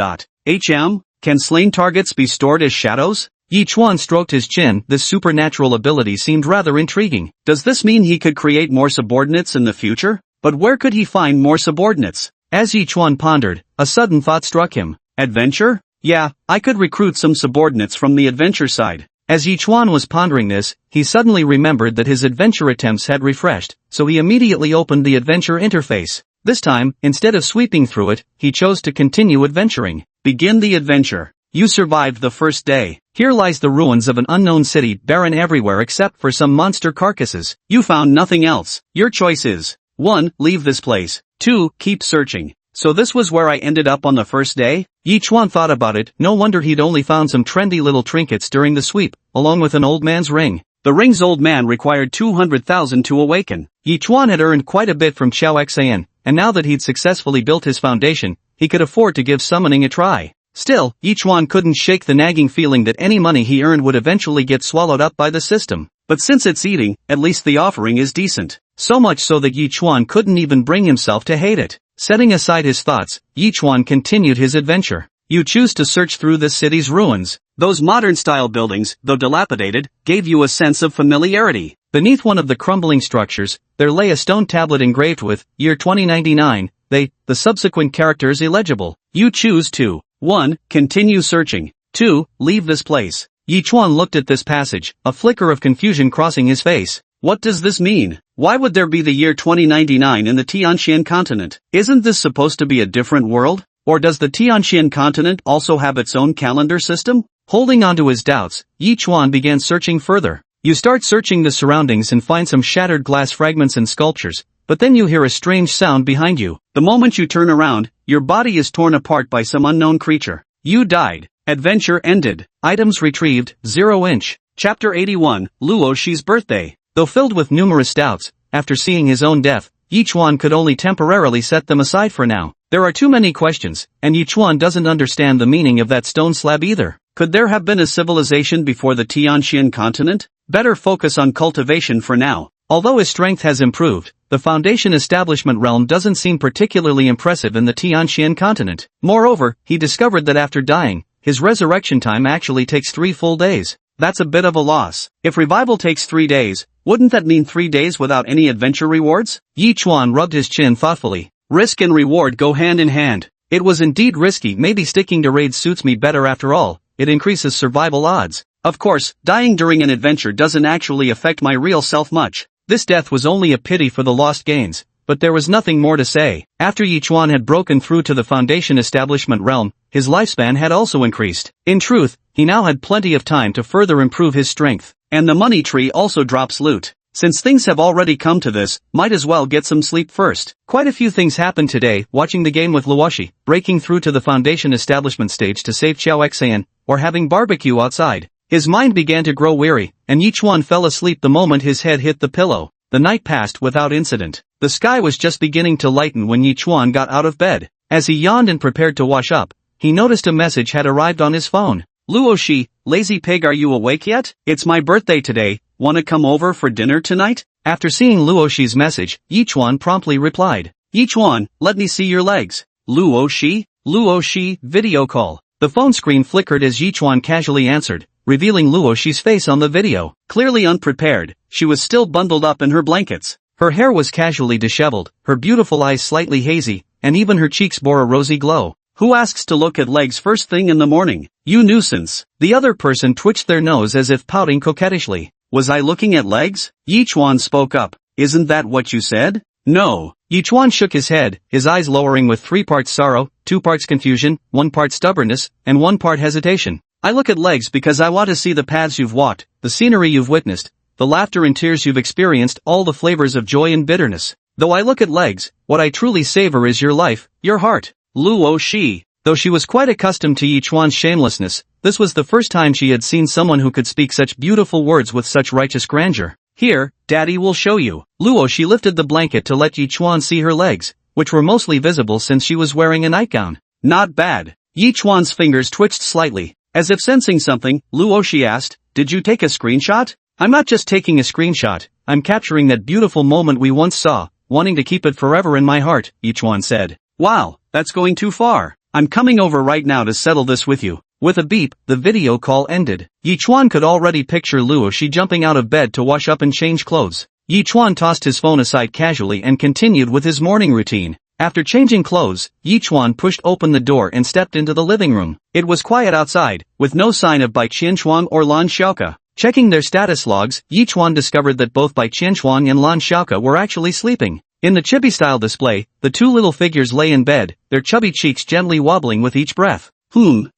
Can slain targets be stored as shadows? Yi Chuan stroked his chin. This supernatural ability seemed rather intriguing. Does this mean he could create more subordinates in the future? But where could he find more subordinates? As Yi Chuan pondered, a sudden thought struck him. Adventure? Yeah, I could recruit some subordinates from the adventure side. As Yi Chuan was pondering this, he suddenly remembered that his adventure attempts had refreshed, so he immediately opened the adventure interface. This time, instead of sweeping through it, he chose to continue adventuring. Begin the adventure. You survived the first day. Here lies the ruins of an unknown city, barren everywhere except for some monster carcasses. You found nothing else. Your choice is 1. Leave this place. 2. Keep searching. So this was where I ended up on the first day? Yi Chuan thought about it. No wonder he'd only found some trendy little trinkets during the sweep, along with an old man's ring. The ring's old man required 200,000 to awaken. Yi Chuan had earned quite a bit from Xiao Xian, and now that he'd successfully built his foundation, he could afford to give summoning a try. Still, Yi Chuan couldn't shake the nagging feeling that any money he earned would eventually get swallowed up by the system. But since it's eating, at least the offering is decent. So much so that Yi Chuan couldn't even bring himself to hate it. Setting aside his thoughts, Yi Chuan continued his adventure. You choose to search through this city's ruins. Those modern-style buildings, though dilapidated, gave you a sense of familiarity. Beneath one of the crumbling structures, there lay a stone tablet engraved with, year 2099, the subsequent characters illegible. You choose to 1. Continue searching. 2. Leave this place. Yi Chuan looked at this passage, a flicker of confusion crossing his face. What does this mean? Why would there be the year 2099 in the Tianxian continent? Isn't this supposed to be a different world? Or does the Tianxian continent also have its own calendar system? Holding on to his doubts, Yi Chuan began searching further. You start searching the surroundings and find some shattered glass fragments and sculptures, but then you hear a strange sound behind you. The moment you turn around, your body is torn apart by some unknown creature. You died. Adventure ended. Items retrieved, 0-inch. Chapter 81, Luo Shi's birthday. Though filled with numerous doubts, after seeing his own death, Yi Chuan could only temporarily set them aside for now. There are too many questions, and Yi Chuan doesn't understand the meaning of that stone slab either. Could there have been a civilization before the Tianxian continent? Better focus on cultivation for now. Although his strength has improved, the Foundation establishment realm doesn't seem particularly impressive in the Tianxian continent. Moreover, he discovered that after dying, his resurrection time actually takes 3 full days. That's a bit of a loss. If revival takes 3 days, wouldn't that mean 3 days without any adventure rewards? Yi Chuan rubbed his chin thoughtfully. Risk and reward go hand in hand. It was indeed risky. Maybe sticking to raids suits me better after all. It increases survival odds. Of course, dying during an adventure doesn't actually affect my real self much. This death was only a pity for the lost gains, but there was nothing more to say. After Yi Chuan had broken through to the Foundation establishment realm, his lifespan had also increased. In truth, he now had plenty of time to further improve his strength. And the money tree also drops loot. Since things have already come to this, might as well get some sleep first. Quite a few things happened today, watching the game with Luoshi, breaking through to the Foundation establishment stage to save Xiao Xian, or having barbecue outside. His mind began to grow weary, and Yi Chuan fell asleep the moment his head hit the pillow. The night passed without incident. The sky was just beginning to lighten when Yi Chuan got out of bed. As he yawned and prepared to wash up, he noticed a message had arrived on his phone. Luoshi, lazy pig, are you awake yet? It's my birthday today, wanna come over for dinner tonight? After seeing Luoshi's message, Yi Chuan promptly replied. Yi Chuan, let me see your legs. Luoshi? Luoshi, video call. The phone screen flickered as Yi Chuan casually answered, revealing Luoshi's face on the video. Clearly unprepared, she was still bundled up in her blankets. Her hair was casually disheveled, her beautiful eyes slightly hazy, and even her cheeks bore a rosy glow. Who asks to look at legs first thing in the morning? You nuisance. The other person twitched their nose as if pouting coquettishly. Was I looking at legs? Yi Chuan spoke up. Isn't that what you said? No. Yi Chuan shook his head, his eyes lowering with 3 parts sorrow, 2 parts confusion, 1 part stubbornness, and 1 part hesitation. I look at legs because I want to see the paths you've walked, the scenery you've witnessed, the laughter and tears you've experienced, all the flavors of joy and bitterness. Though I look at legs, what I truly savor is your life, your heart. Luo Shi. Though she was quite accustomed to Yi Chuan's shamelessness, this was the first time she had seen someone who could speak such beautiful words with such righteous grandeur. Here, Daddy will show you. Luo Shi lifted the blanket to let Yi Chuan see her legs, which were mostly visible since she was wearing a nightgown. Not bad. Yi Chuan's fingers twitched slightly. As if sensing something, Luo Shi asked, did you take a screenshot? I'm not just taking a screenshot, I'm capturing that beautiful moment we once saw, wanting to keep it forever in my heart, Yi Chuan said. Wow, that's going too far. I'm coming over right now to settle this with you. With a beep, the video call ended. Yi Chuan could already picture Luo Shi jumping out of bed to wash up and change clothes. Yi Chuan tossed his phone aside casually and continued with his morning routine. After changing clothes, Yi Chuan pushed open the door and stepped into the living room. It was quiet outside, with no sign of Bai Qianchuang or Lan Xiaoke. Checking their status logs, Yi Chuan discovered that both Bai Qianchuang and Lan Xiaoke were actually sleeping. In the chibi-style display, the two little figures lay in bed, their chubby cheeks gently wobbling with each breath.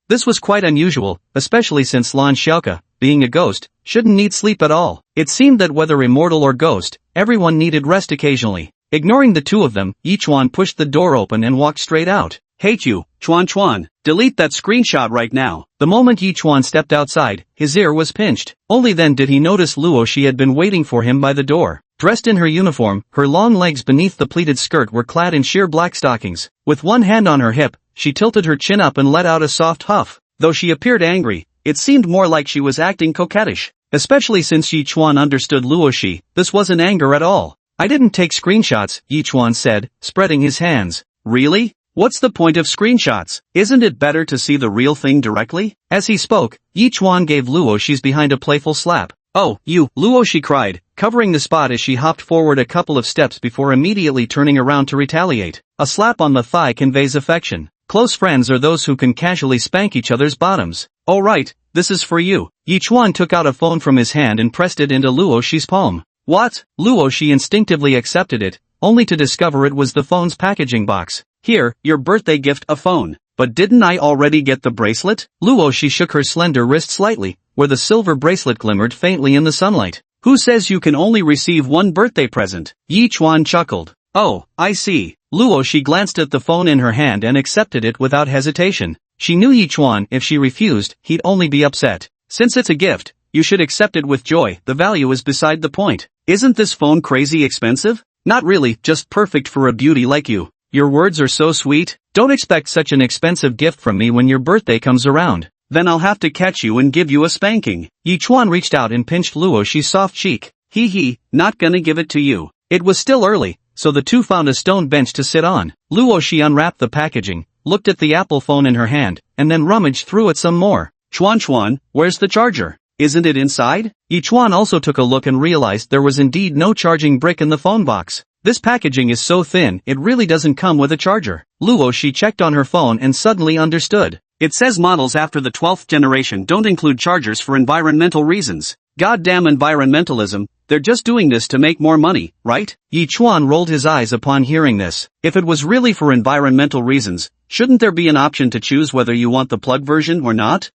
This was quite unusual, especially since Lan Xiaoke, being a ghost, shouldn't need sleep at all. It seemed that whether immortal or ghost, everyone needed rest occasionally. Ignoring the two of them, Yi Chuan pushed the door open and walked straight out. "Hate you, Chuan. Delete that screenshot right now." The moment Yi Chuan stepped outside, his ear was pinched. Only then did he notice Luo Shi had been waiting for him by the door. Dressed in her uniform, her long legs beneath the pleated skirt were clad in sheer black stockings. With one hand on her hip, she tilted her chin up and let out a soft huff. Though she appeared angry, it seemed more like she was acting coquettish. Especially since Yi Chuan understood Luo Shi, this wasn't anger at all. "I didn't take screenshots," Yi Chuan said, spreading his hands. "Really? What's the point of screenshots? Isn't it better to see the real thing directly?" As he spoke, Yi Chuan gave Luo Shi's behind a playful slap. "Oh, you," Luo Shi cried, covering the spot as she hopped forward a couple of steps before immediately turning around to retaliate. A slap on the thigh conveys affection. Close friends are those who can casually spank each other's bottoms. "Oh right, this is for you." Yi Chuan took out a phone from his hand and pressed it into Luo Shi's palm. "What?" Luo Shi instinctively accepted it, only to discover it was the phone's packaging box. "Here, your birthday gift, a phone. But didn't I already get the bracelet?" Luo Shi shook her slender wrist slightly, where the silver bracelet glimmered faintly in the sunlight. "Who says you can only receive one birthday present?" Yi Chuan chuckled. "Oh, I see." Luo Shi glanced at the phone in her hand and accepted it without hesitation. She knew Yi Chuan, if she refused, he'd only be upset. "Since it's a gift, you should accept it with joy. The value is beside the point. Isn't this phone crazy expensive?" "Not really, just perfect for a beauty like you. Your words are so sweet. Don't expect such an expensive gift from me when your birthday comes around. Then I'll have to catch you and give you a spanking." Yi Chuan reached out and pinched Luo Shi's soft cheek. "Hee, not gonna give it to you." It was still early, so the two found a stone bench to sit on. Luo Shi unwrapped the packaging, looked at the Apple phone in her hand, and then rummaged through it some more. Chuan, where's the charger? Isn't it inside?" Yi Chuan also took a look and realized there was indeed no charging brick in the phone box. This packaging is so thin, it really doesn't come with a charger. Luo Shi checked on her phone and suddenly understood. It says models after the 12th generation don't include chargers for environmental reasons. Goddamn environmentalism, they're just doing this to make more money, right? Yi Chuan rolled his eyes upon hearing this. If it was really for environmental reasons, shouldn't there be an option to choose whether you want the plug version or not?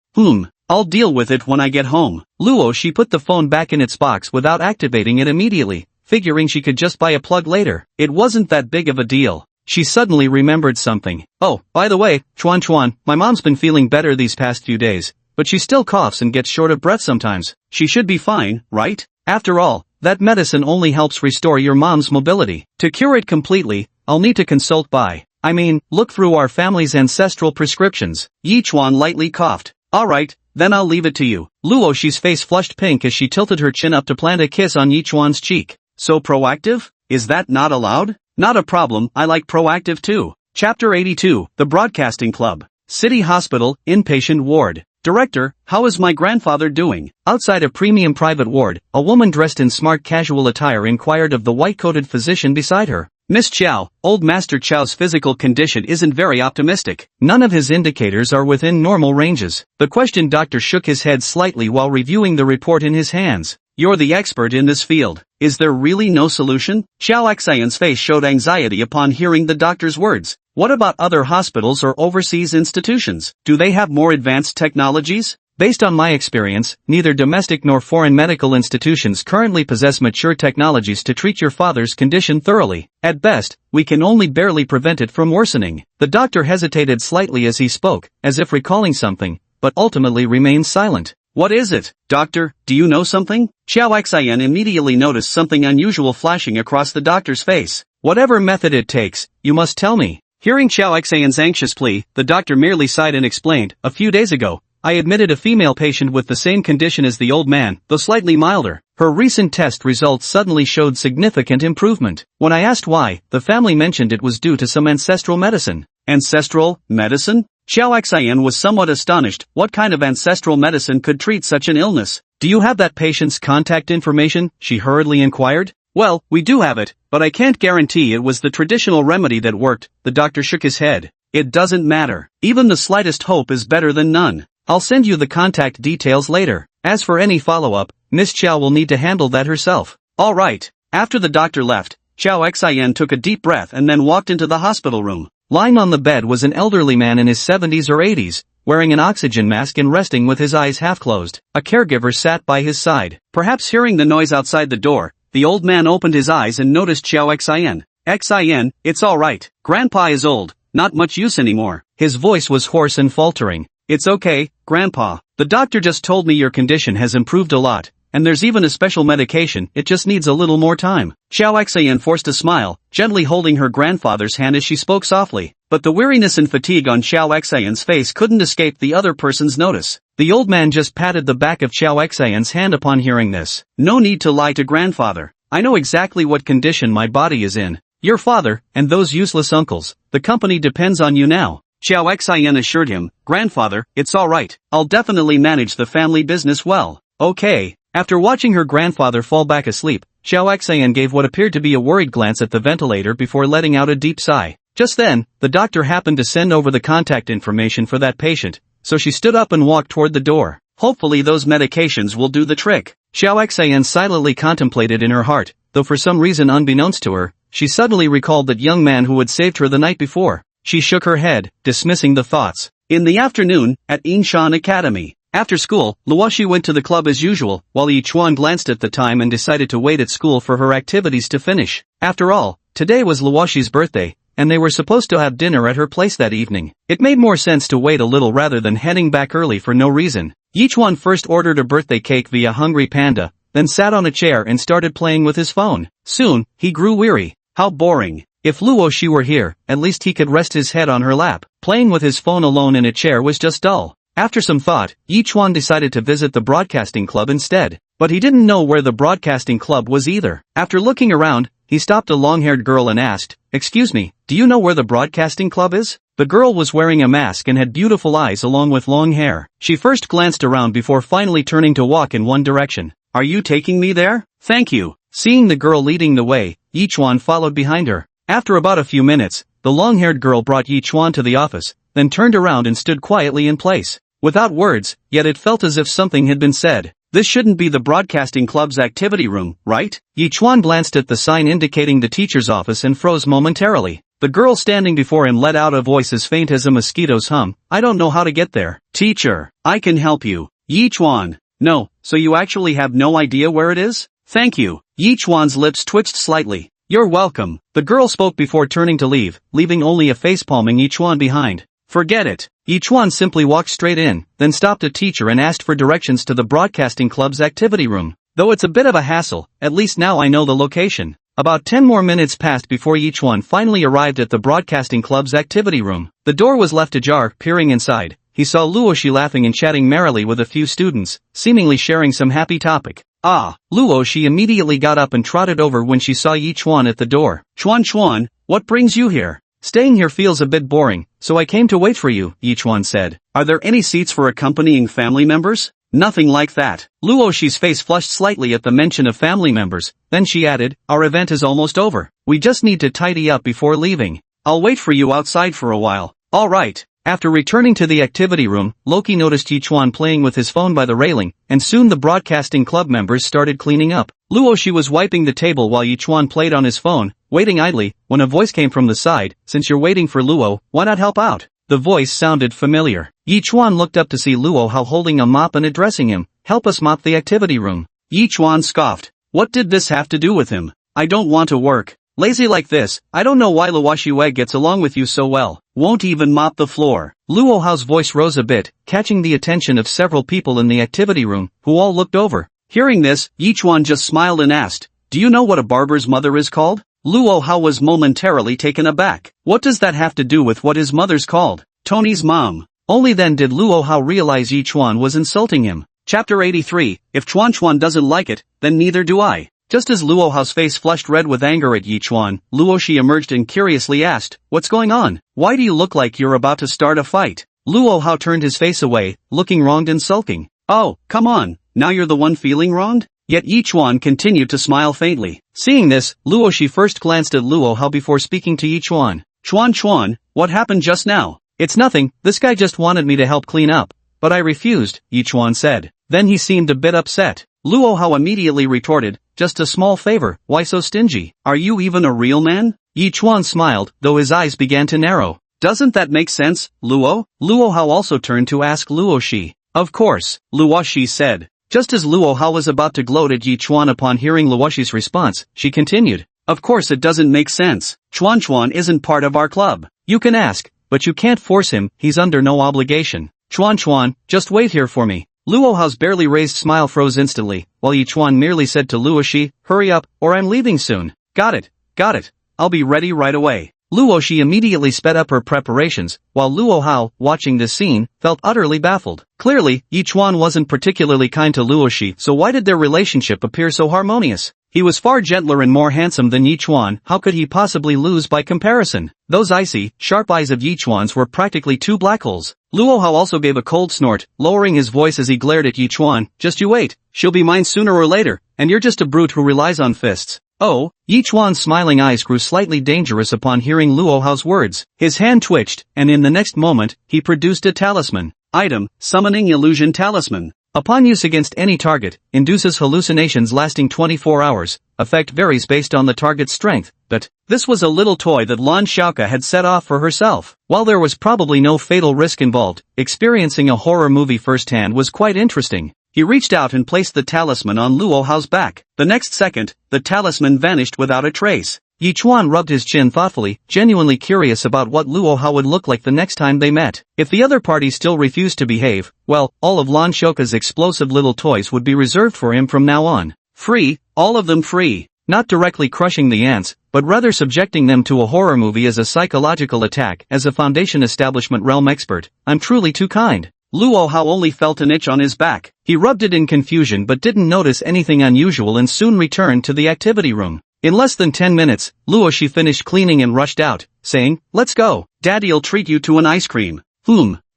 I'll deal with it when I get home. Luo Shi put the phone back in its box without activating it immediately, figuring she could just buy a plug later. It wasn't that big of a deal. She suddenly remembered something. "Oh, by the way, Chuan, my mom's been feeling better these past few days, but she still coughs and gets short of breath sometimes. She should be fine, right? After all, that medicine only helps restore your mom's mobility. To cure it completely, I'll need to look through our family's ancestral prescriptions." Yi Chuan lightly coughed. "Alright, then I'll leave it to you." Luo Shi's face flushed pink as she tilted her chin up to plant a kiss on Yi Chuan's cheek. "So proactive? Is that not allowed?" "Not a problem, I like proactive too." Chapter 82, The Broadcasting Club. City Hospital, Inpatient Ward. "Director, how is my grandfather doing?" Outside a premium private ward, a woman dressed in smart casual attire inquired of the white-coated physician beside her. "Miss Chow, old Master Chow's physical condition isn't very optimistic. None of his indicators are within normal ranges." The questioned doctor shook his head slightly while reviewing the report in his hands. "You're the expert in this field. Is there really no solution?" Xiao Xian's face showed anxiety upon hearing the doctor's words. "What about other hospitals or overseas institutions? Do they have more advanced technologies?" "Based on my experience, neither domestic nor foreign medical institutions currently possess mature technologies to treat your father's condition thoroughly. At best, we can only barely prevent it from worsening." The doctor hesitated slightly as he spoke, as if recalling something, but ultimately remained silent. "What is it, doctor? Do you know something?" Xiao Xian immediately noticed something unusual flashing across the doctor's face. "Whatever method it takes, you must tell me." Hearing Xiao Xian's anxious plea, the doctor merely sighed and explained, "A few days ago, I admitted a female patient with the same condition as the old man, though slightly milder. Her recent test results suddenly showed significant improvement. When I asked why, the family mentioned it was due to some ancestral medicine." "Ancestral medicine?" Xiao Xian was somewhat astonished. What kind of ancestral medicine could treat such an illness? "Do you have that patient's contact information?" she hurriedly inquired. "Well, we do have it, but I can't guarantee it was the traditional remedy that worked." The doctor shook his head. "It doesn't matter. Even the slightest hope is better than none. I'll send you the contact details later. As for any follow-up, Miss Chow will need to handle that herself." "All right." After the doctor left, Xiao Xian took a deep breath and then walked into the hospital room. Lying on the bed was an elderly man in his 70s or 80s, wearing an oxygen mask and resting with his eyes half closed. A caregiver sat by his side. Perhaps hearing the noise outside the door, the old man opened his eyes and noticed Xiao Xian. Xian, it's alright. Grandpa is old, not much use anymore. His voice was hoarse and faltering. It's okay, Grandpa. The doctor just told me your condition has improved a lot, and there's even a special medication, it just needs a little more time. Xiao Xian forced a smile, gently holding her grandfather's hand as she spoke softly. But the weariness and fatigue on Xiao Xian's face couldn't escape the other person's notice. The old man just patted the back of Xiao Xian's hand upon hearing this. No need to lie to grandfather. I know exactly what condition my body is in. Your father, and those useless uncles, the company depends on you now. Xiao Xian assured him, Grandfather, it's alright. I'll definitely manage the family business well. Okay. After watching her grandfather fall back asleep, Xiao Xian gave what appeared to be a worried glance at the ventilator before letting out a deep sigh. Just then, the doctor happened to send over the contact information for that patient, so she stood up and walked toward the door. Hopefully those medications will do the trick. Xiao Xian silently contemplated in her heart, though for some reason unbeknownst to her, she suddenly recalled that young man who had saved her the night before. She shook her head, dismissing the thoughts. In the afternoon, at Yinshan Academy. After school, Luoshi went to the club as usual, while Yi Chuan glanced at the time and decided to wait at school for her activities to finish. After all, today was Luoshi's birthday, and they were supposed to have dinner at her place that evening. It made more sense to wait a little rather than heading back early for no reason. Yi Chuan first ordered a birthday cake via Hungry Panda, then sat on a chair and started playing with his phone. Soon, he grew weary. How boring. If Luoshi were here, at least he could rest his head on her lap. Playing with his phone alone in a chair was just dull. After some thought, Yi Chuan decided to visit the broadcasting club instead. But he didn't know where the broadcasting club was either. After looking around, he stopped a long-haired girl and asked, Excuse me, do you know where the broadcasting club is? The girl was wearing a mask and had beautiful eyes along with long hair. She first glanced around before finally turning to walk in one direction. Are you taking me there? Thank you. Seeing the girl leading the way, Yi Chuan followed behind her. After about a few minutes, the long-haired girl brought Yi Chuan to the office, then turned around and stood quietly in place. Without words, yet it felt as if something had been said. This shouldn't be the broadcasting club's activity room, right? Yi Chuan glanced at the sign indicating the teacher's office and froze momentarily. The girl standing before him let out a voice as faint as a mosquito's hum. I don't know how to get there. Teacher, I can help you. Yi Chuan. No, so you actually have no idea where it is? Thank you. Yi Chuan's lips twitched slightly. You're welcome. The girl spoke before turning to leave, leaving only a facepalming Yi Chuan behind. Forget it. Yi Chuan simply walked straight in, then stopped a teacher and asked for directions to the broadcasting club's activity room. Though it's a bit of a hassle, at least now I know the location. About 10 more minutes passed before Yi Chuan finally arrived at the broadcasting club's activity room. The door was left ajar. Peering inside, he saw Luoshi laughing and chatting merrily with a few students, seemingly sharing some happy topic. Ah, Luoshi immediately got up and trotted over when she saw Yi Chuan at the door. Chuan, what brings you here? Staying here feels a bit boring, so I came to wait for you, Yi Chuan said. Are there any seats for accompanying family members? Nothing like that. Luoshi's face flushed slightly at the mention of family members, then she added, Our event is almost over. We just need to tidy up before leaving. I'll wait for you outside for a while. Alright. After returning to the activity room, Loki noticed Yi Chuan playing with his phone by the railing, and soon the broadcasting club members started cleaning up. Luoshi was wiping the table while Yi Chuan played on his phone, waiting idly, when a voice came from the side. Since you're waiting for Luo, why not help out? The voice sounded familiar. Yi Chuan looked up to see Luo Hao holding a mop and addressing him. Help us mop the activity room. Yi Chuan scoffed. What did this have to do with him? I don't want to work. Lazy like this, I don't know why Luoshi Wei gets along with you so well. Won't even mop the floor. Luo Hao's voice rose a bit, catching the attention of several people in the activity room, who all looked over. Hearing this, Yi Chuan just smiled and asked, Do you know what a barber's mother is called? Luo Hao was momentarily taken aback. What does that have to do with what his mother's called? Tony's mom. Only then did Luo Hao realize Yi Chuan was insulting him. Chapter 83, If Chuan doesn't like it, then neither do I. Just as Luo Hao's face flushed red with anger at Yi Chuan, Luoshi emerged and curiously asked, What's going on? Why do you look like you're about to start a fight? Luo Hao turned his face away, looking wronged and sulking. Oh, come on, now you're the one feeling wronged? Yet Yi Chuan continued to smile faintly. Seeing this, Luoshi first glanced at Luo Hao before speaking to Yi Chuan. Chuan, what happened just now? It's nothing, this guy just wanted me to help clean up. But I refused, Yi Chuan said. Then he seemed a bit upset. Luo Hao immediately retorted, just a small favor, why so stingy? Are you even a real man? Yi Chuan smiled, though his eyes began to narrow. Doesn't that make sense, Luo? Luo Hao also turned to ask Luo Shi. Of course, Luo Shi said. Just as Luo Hao was about to gloat at Yi Chuan upon hearing Luo Shi's response, she continued. Of course it doesn't make sense. Chuan isn't part of our club. You can ask, but you can't force him, he's under no obligation. Chuan, just wait here for me. Luo Hao's barely raised smile froze instantly, while Yi Chuan merely said to Luo Shi, hurry up, or I'm leaving soon. Got it. I'll be ready right away. Luo Shi immediately sped up her preparations, while Luo Hao, watching this scene, felt utterly baffled. Clearly, Yi Chuan wasn't particularly kind to Luo Shi, so why did their relationship appear so harmonious? He was far gentler and more handsome than Yi Chuan, how could he possibly lose by comparison? Those icy, sharp eyes of Yi Chuan's were practically two black holes. Luo Hao also gave a cold snort, lowering his voice as he glared at Yi Chuan. Just you wait, she'll be mine sooner or later, and you're just a brute who relies on fists. Oh, Yi Chuan's smiling eyes grew slightly dangerous upon hearing Luo Hao's words. His hand twitched, and in the next moment, he produced a talisman. Item, Summoning Illusion Talisman. Upon use against any target, induces hallucinations lasting 24 hours. Effect varies based on the target's strength, but this was a little toy that Lan Xiaoka had set off for herself. While there was probably no fatal risk involved, experiencing a horror movie firsthand was quite interesting. He reached out and placed the talisman on Luo Hao's back. The next second, the talisman vanished without a trace. Yi Chuan rubbed his chin thoughtfully, genuinely curious about what Luo Hao would look like the next time they met. If the other party still refused to behave, well, all of Lan Xiaoka's explosive little toys would be reserved for him from now on. Free, all of them free. Not directly crushing the ants, but rather subjecting them to a horror movie as a psychological attack. As a Foundation Establishment realm expert, I'm truly too kind. Luo Hao only felt an itch on his back. He rubbed it in confusion but didn't notice anything unusual and soon returned to the activity room. In less than 10 minutes, Luo Shi finished cleaning and rushed out, saying, let's go. Daddy'll treat you to an ice cream.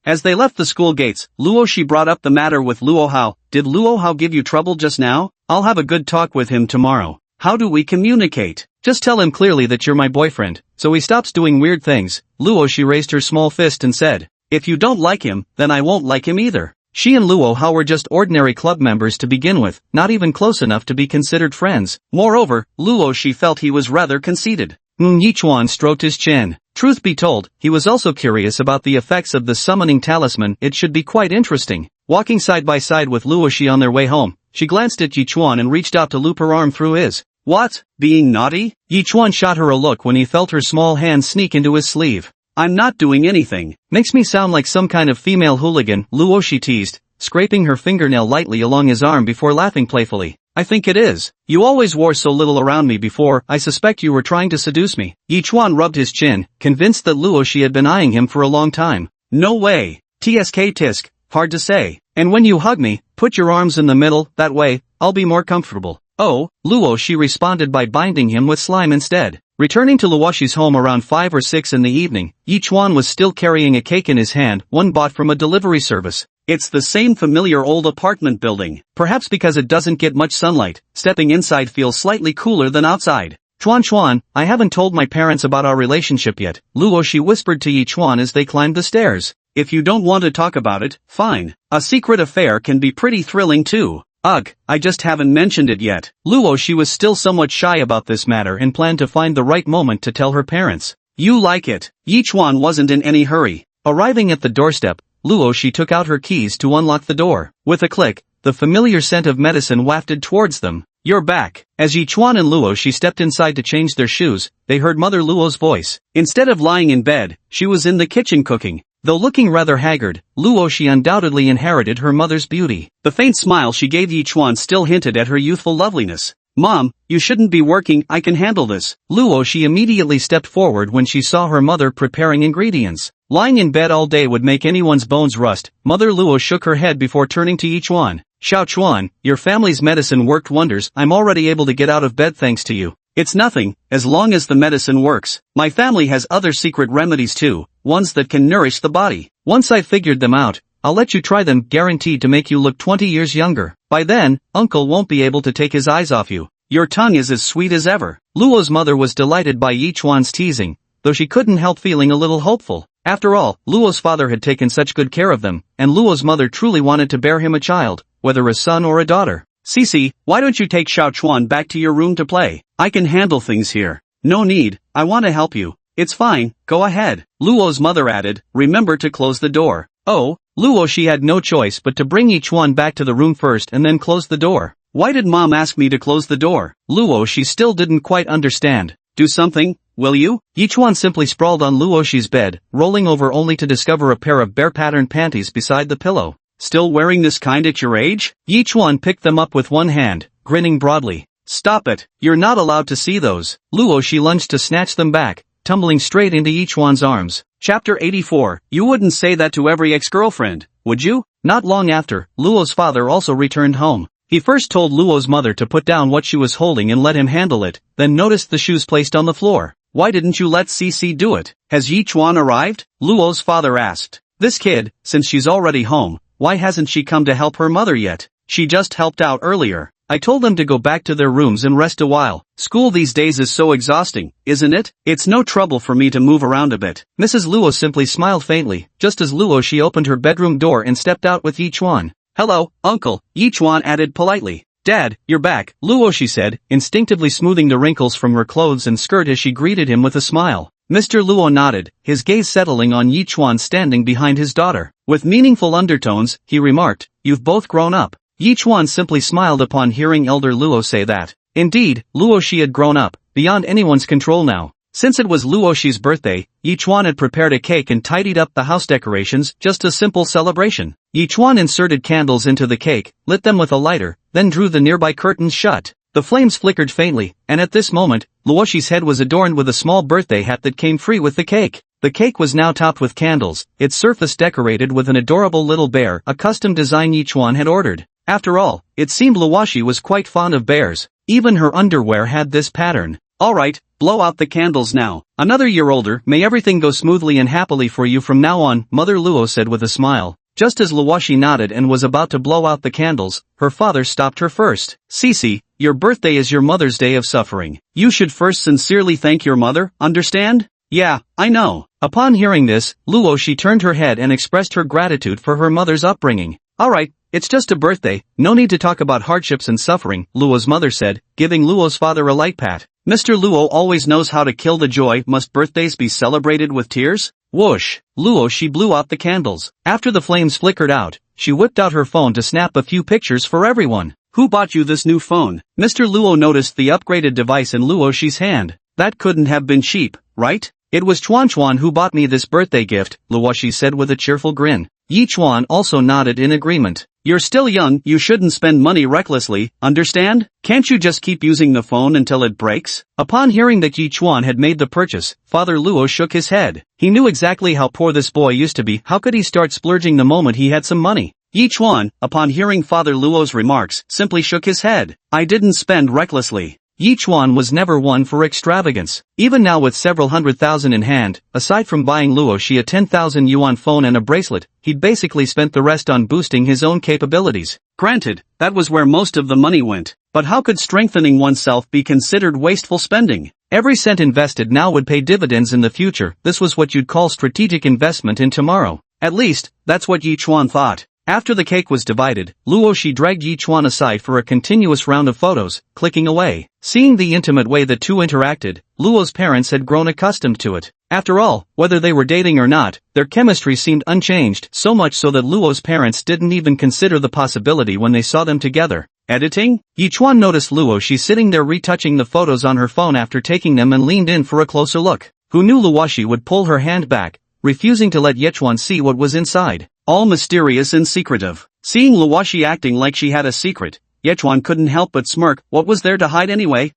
As they left the school gates, Luo Shi brought up the matter with Luo Hao. Did Luo Hao give you trouble just now? I'll have a good talk with him tomorrow. How do we communicate? Just tell him clearly that you're my boyfriend, so he stops doing weird things. Luo Shi raised her small fist and said, if you don't like him, then I won't like him either. She and Luo Hao were just ordinary club members to begin with, not even close enough to be considered friends. Moreover, Luo Shi felt he was rather conceited. Yi Chuan stroked his chin. Truth be told, he was also curious about the effects of the summoning talisman. It should be quite interesting. Walking side by side with Luo Shi on their way home, she glanced at Yi Chuan and reached out to loop her arm through his. What? Being naughty? Yi Chuan shot her a look when he felt her small hand sneak into his sleeve. I'm not doing anything. Makes me sound like some kind of female hooligan, Luo Shi teased, scraping her fingernail lightly along his arm before laughing playfully. I think it is. You always wore so little around me before. I suspect you were trying to seduce me. Yi Chuan rubbed his chin, convinced that Luo Shi had been eyeing him for a long time. No way. Tisk, hard to say. And when you hug me, put your arms in the middle, that way, I'll be more comfortable. Oh, Luo Shi responded by binding him with slime instead. Returning to Luo Shi's home around 5 or 6 in the evening, Yi Chuan was still carrying a cake in his hand, one bought from a delivery service. It's the same familiar old apartment building. Perhaps because it doesn't get much sunlight, stepping inside feels slightly cooler than outside. Chuan, I haven't told my parents about our relationship yet, Luo Shi whispered to Yi Chuan as they climbed the stairs. If you don't want to talk about it, fine. A secret affair can be pretty thrilling too. Ugh, I just haven't mentioned it yet. Luo Shi was still somewhat shy about this matter and planned to find the right moment to tell her parents. You like it. Yi Chuan wasn't in any hurry. Arriving at the doorstep, Luo Shi took out her keys to unlock the door. With a click, the familiar scent of medicine wafted towards them. You're back. As Yi Chuan and Luo Shi stepped inside to change their shoes, they heard Mother Luo's voice. Instead of lying in bed, she was in the kitchen cooking. Though looking rather haggard, Luo Shi undoubtedly inherited her mother's beauty. The faint smile she gave Yi Chuan still hinted at her youthful loveliness. Mom, you shouldn't be working, I can handle this. Luo Shi immediately stepped forward when she saw her mother preparing ingredients. Lying in bed all day would make anyone's bones rust. Mother Luo shook her head before turning to Yi Chuan. Xiao Chuan, your family's medicine worked wonders. I'm already able to get out of bed thanks to you. It's nothing, as long as the medicine works. My family has other secret remedies too, ones that can nourish the body. Once I've figured them out, I'll let you try them, guaranteed to make you look 20 years younger. By then, Uncle won't be able to take his eyes off you. Your tongue is as sweet as ever. Luo's mother was delighted by Yi Chuan's teasing, though she couldn't help feeling a little hopeful. After all, Luo's father had taken such good care of them, and Luo's mother truly wanted to bear him a child, whether a son or a daughter. Cece, why don't you take Xiao Chuan back to your room to play? I can handle things here. No need, I want to help you. It's fine, go ahead. Luo's mother added, remember to close the door. Oh, Luo she had no choice but to bring Yichuan back to the room first and then close the door. Why did mom ask me to close the door? Luo she still didn't quite understand. Do something, will you? Yichuan simply sprawled on Luoshi's bed, rolling over only to discover a pair of bear-patterned panties beside the pillow. Still wearing this kind at your age? Yichuan picked them up with one hand, grinning broadly. Stop it, you're not allowed to see those. Luoshi lunged to snatch them back, tumbling straight into Yichuan's arms. Chapter 84, You wouldn't say that to every ex-girlfriend, would you? Not long after, Luo's father also returned home. He first told Luo's mother to put down what she was holding and let him handle it, then noticed the shoes placed on the floor. Why didn't you let Cece do it? Has Yichuan arrived? Luo's father asked. This kid, since she's already home, why hasn't she come to help her mother yet? She just helped out earlier. I told them to go back to their rooms and rest a while. School these days is so exhausting, isn't it? It's no trouble for me to move around a bit. Mrs. Luo simply smiled faintly, just as Luo she opened her bedroom door and stepped out with Yichuan. Hello, uncle, Yichuan added politely. Dad, you're back, Luo she said, instinctively smoothing the wrinkles from her clothes and skirt as she greeted him with a smile. Mr. Luo nodded, his gaze settling on Yichuan standing behind his daughter. With meaningful undertones, he remarked, you've both grown up. Yichuan simply smiled upon hearing elder Luo say that. Indeed, Luoshi had grown up, beyond anyone's control now. Since it was Luoshi's birthday, Yichuan had prepared a cake and tidied up the house decorations, just a simple celebration. Yichuan inserted candles into the cake, lit them with a lighter, then drew the nearby curtains shut. The flames flickered faintly, and at this moment, Luoshi's head was adorned with a small birthday hat that came free with the cake. The cake was now topped with candles, its surface decorated with an adorable little bear, a custom design Yichuan had ordered. After all, it seemed Luoshi was quite fond of bears. Even her underwear had this pattern. Alright, blow out the candles now. Another year older, may everything go smoothly and happily for you from now on, Mother Luo said with a smile. Just as Luoshi nodded and was about to blow out the candles, her father stopped her first. Cece, your birthday is your mother's day of suffering. You should first sincerely thank your mother, understand? Yeah, I know. Upon hearing this, Luoshi turned her head and expressed her gratitude for her mother's upbringing. Alright, it's just a birthday, no need to talk about hardships and suffering, Luo's mother said, giving Luo's father a light pat. Mr. Luo always knows how to kill the joy. Must birthdays be celebrated with tears? Whoosh! Luo she blew out the candles. After the flames flickered out, she whipped out her phone to snap a few pictures for everyone. Who bought you this new phone? Mr. Luo noticed the upgraded device in Luoshi's hand. That couldn't have been cheap, right? It was Chuan who bought me this birthday gift, Luoshi said with a cheerful grin. Yichuan also nodded in agreement. You're still young, you shouldn't spend money recklessly, understand? Can't you just keep using the phone until it breaks? Upon hearing that Yichuan had made the purchase, Father Luo shook his head. He knew exactly how poor this boy used to be. How could he start splurging the moment he had some money? Yichuan, upon hearing Father Luo's remarks, simply shook his head. I didn't spend recklessly. Yichuan was never one for extravagance. Even now with several $100,000 in hand, aside from buying Luoshi a 10,000 yuan phone and a bracelet, he'd basically spent the rest on boosting his own capabilities. Granted, that was where most of the money went. But how could strengthening oneself be considered wasteful spending? Every cent invested now would pay dividends in the future. This was what you'd call strategic investment in tomorrow. At least, that's what Yichuan thought. After the cake was divided, Luoshi dragged Yichuan aside for a continuous round of photos, clicking away. Seeing the intimate way the two interacted, Luo's parents had grown accustomed to it. After all, whether they were dating or not, their chemistry seemed unchanged, so much so that Luo's parents didn't even consider the possibility when they saw them together. Editing? Yichuan noticed Luoshi sitting there retouching the photos on her phone after taking them and leaned in for a closer look. Who knew Luoshi would pull her hand back, refusing to let Yichuan see what was inside. All mysterious and secretive. Seeing Luoshi acting like she had a secret, Yichuan couldn't help but smirk. What was there to hide anyway?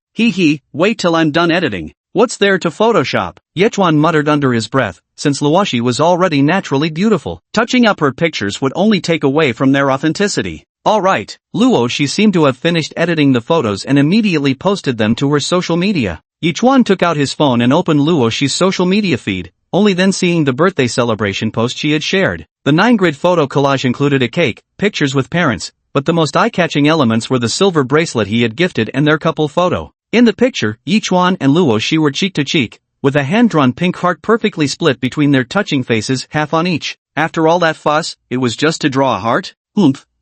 Wait till I'm done editing. What's there to Photoshop? Yichuan muttered under his breath, since Luoshi was already naturally beautiful. Touching up her pictures would only take away from their authenticity. Alright, Luoshi seemed to have finished editing the photos and immediately posted them to her social media. Yichuan took out his phone and opened Luoshi's social media feed, only then seeing the birthday celebration post she had shared. The 9-grid photo collage included a cake, pictures with parents, but the most eye-catching elements were the silver bracelet he had gifted and their couple photo. In the picture, Yichuan and Luoshi were cheek to cheek, with a hand-drawn pink heart perfectly split between their touching faces, half on each. After all that fuss, it was just to draw a heart?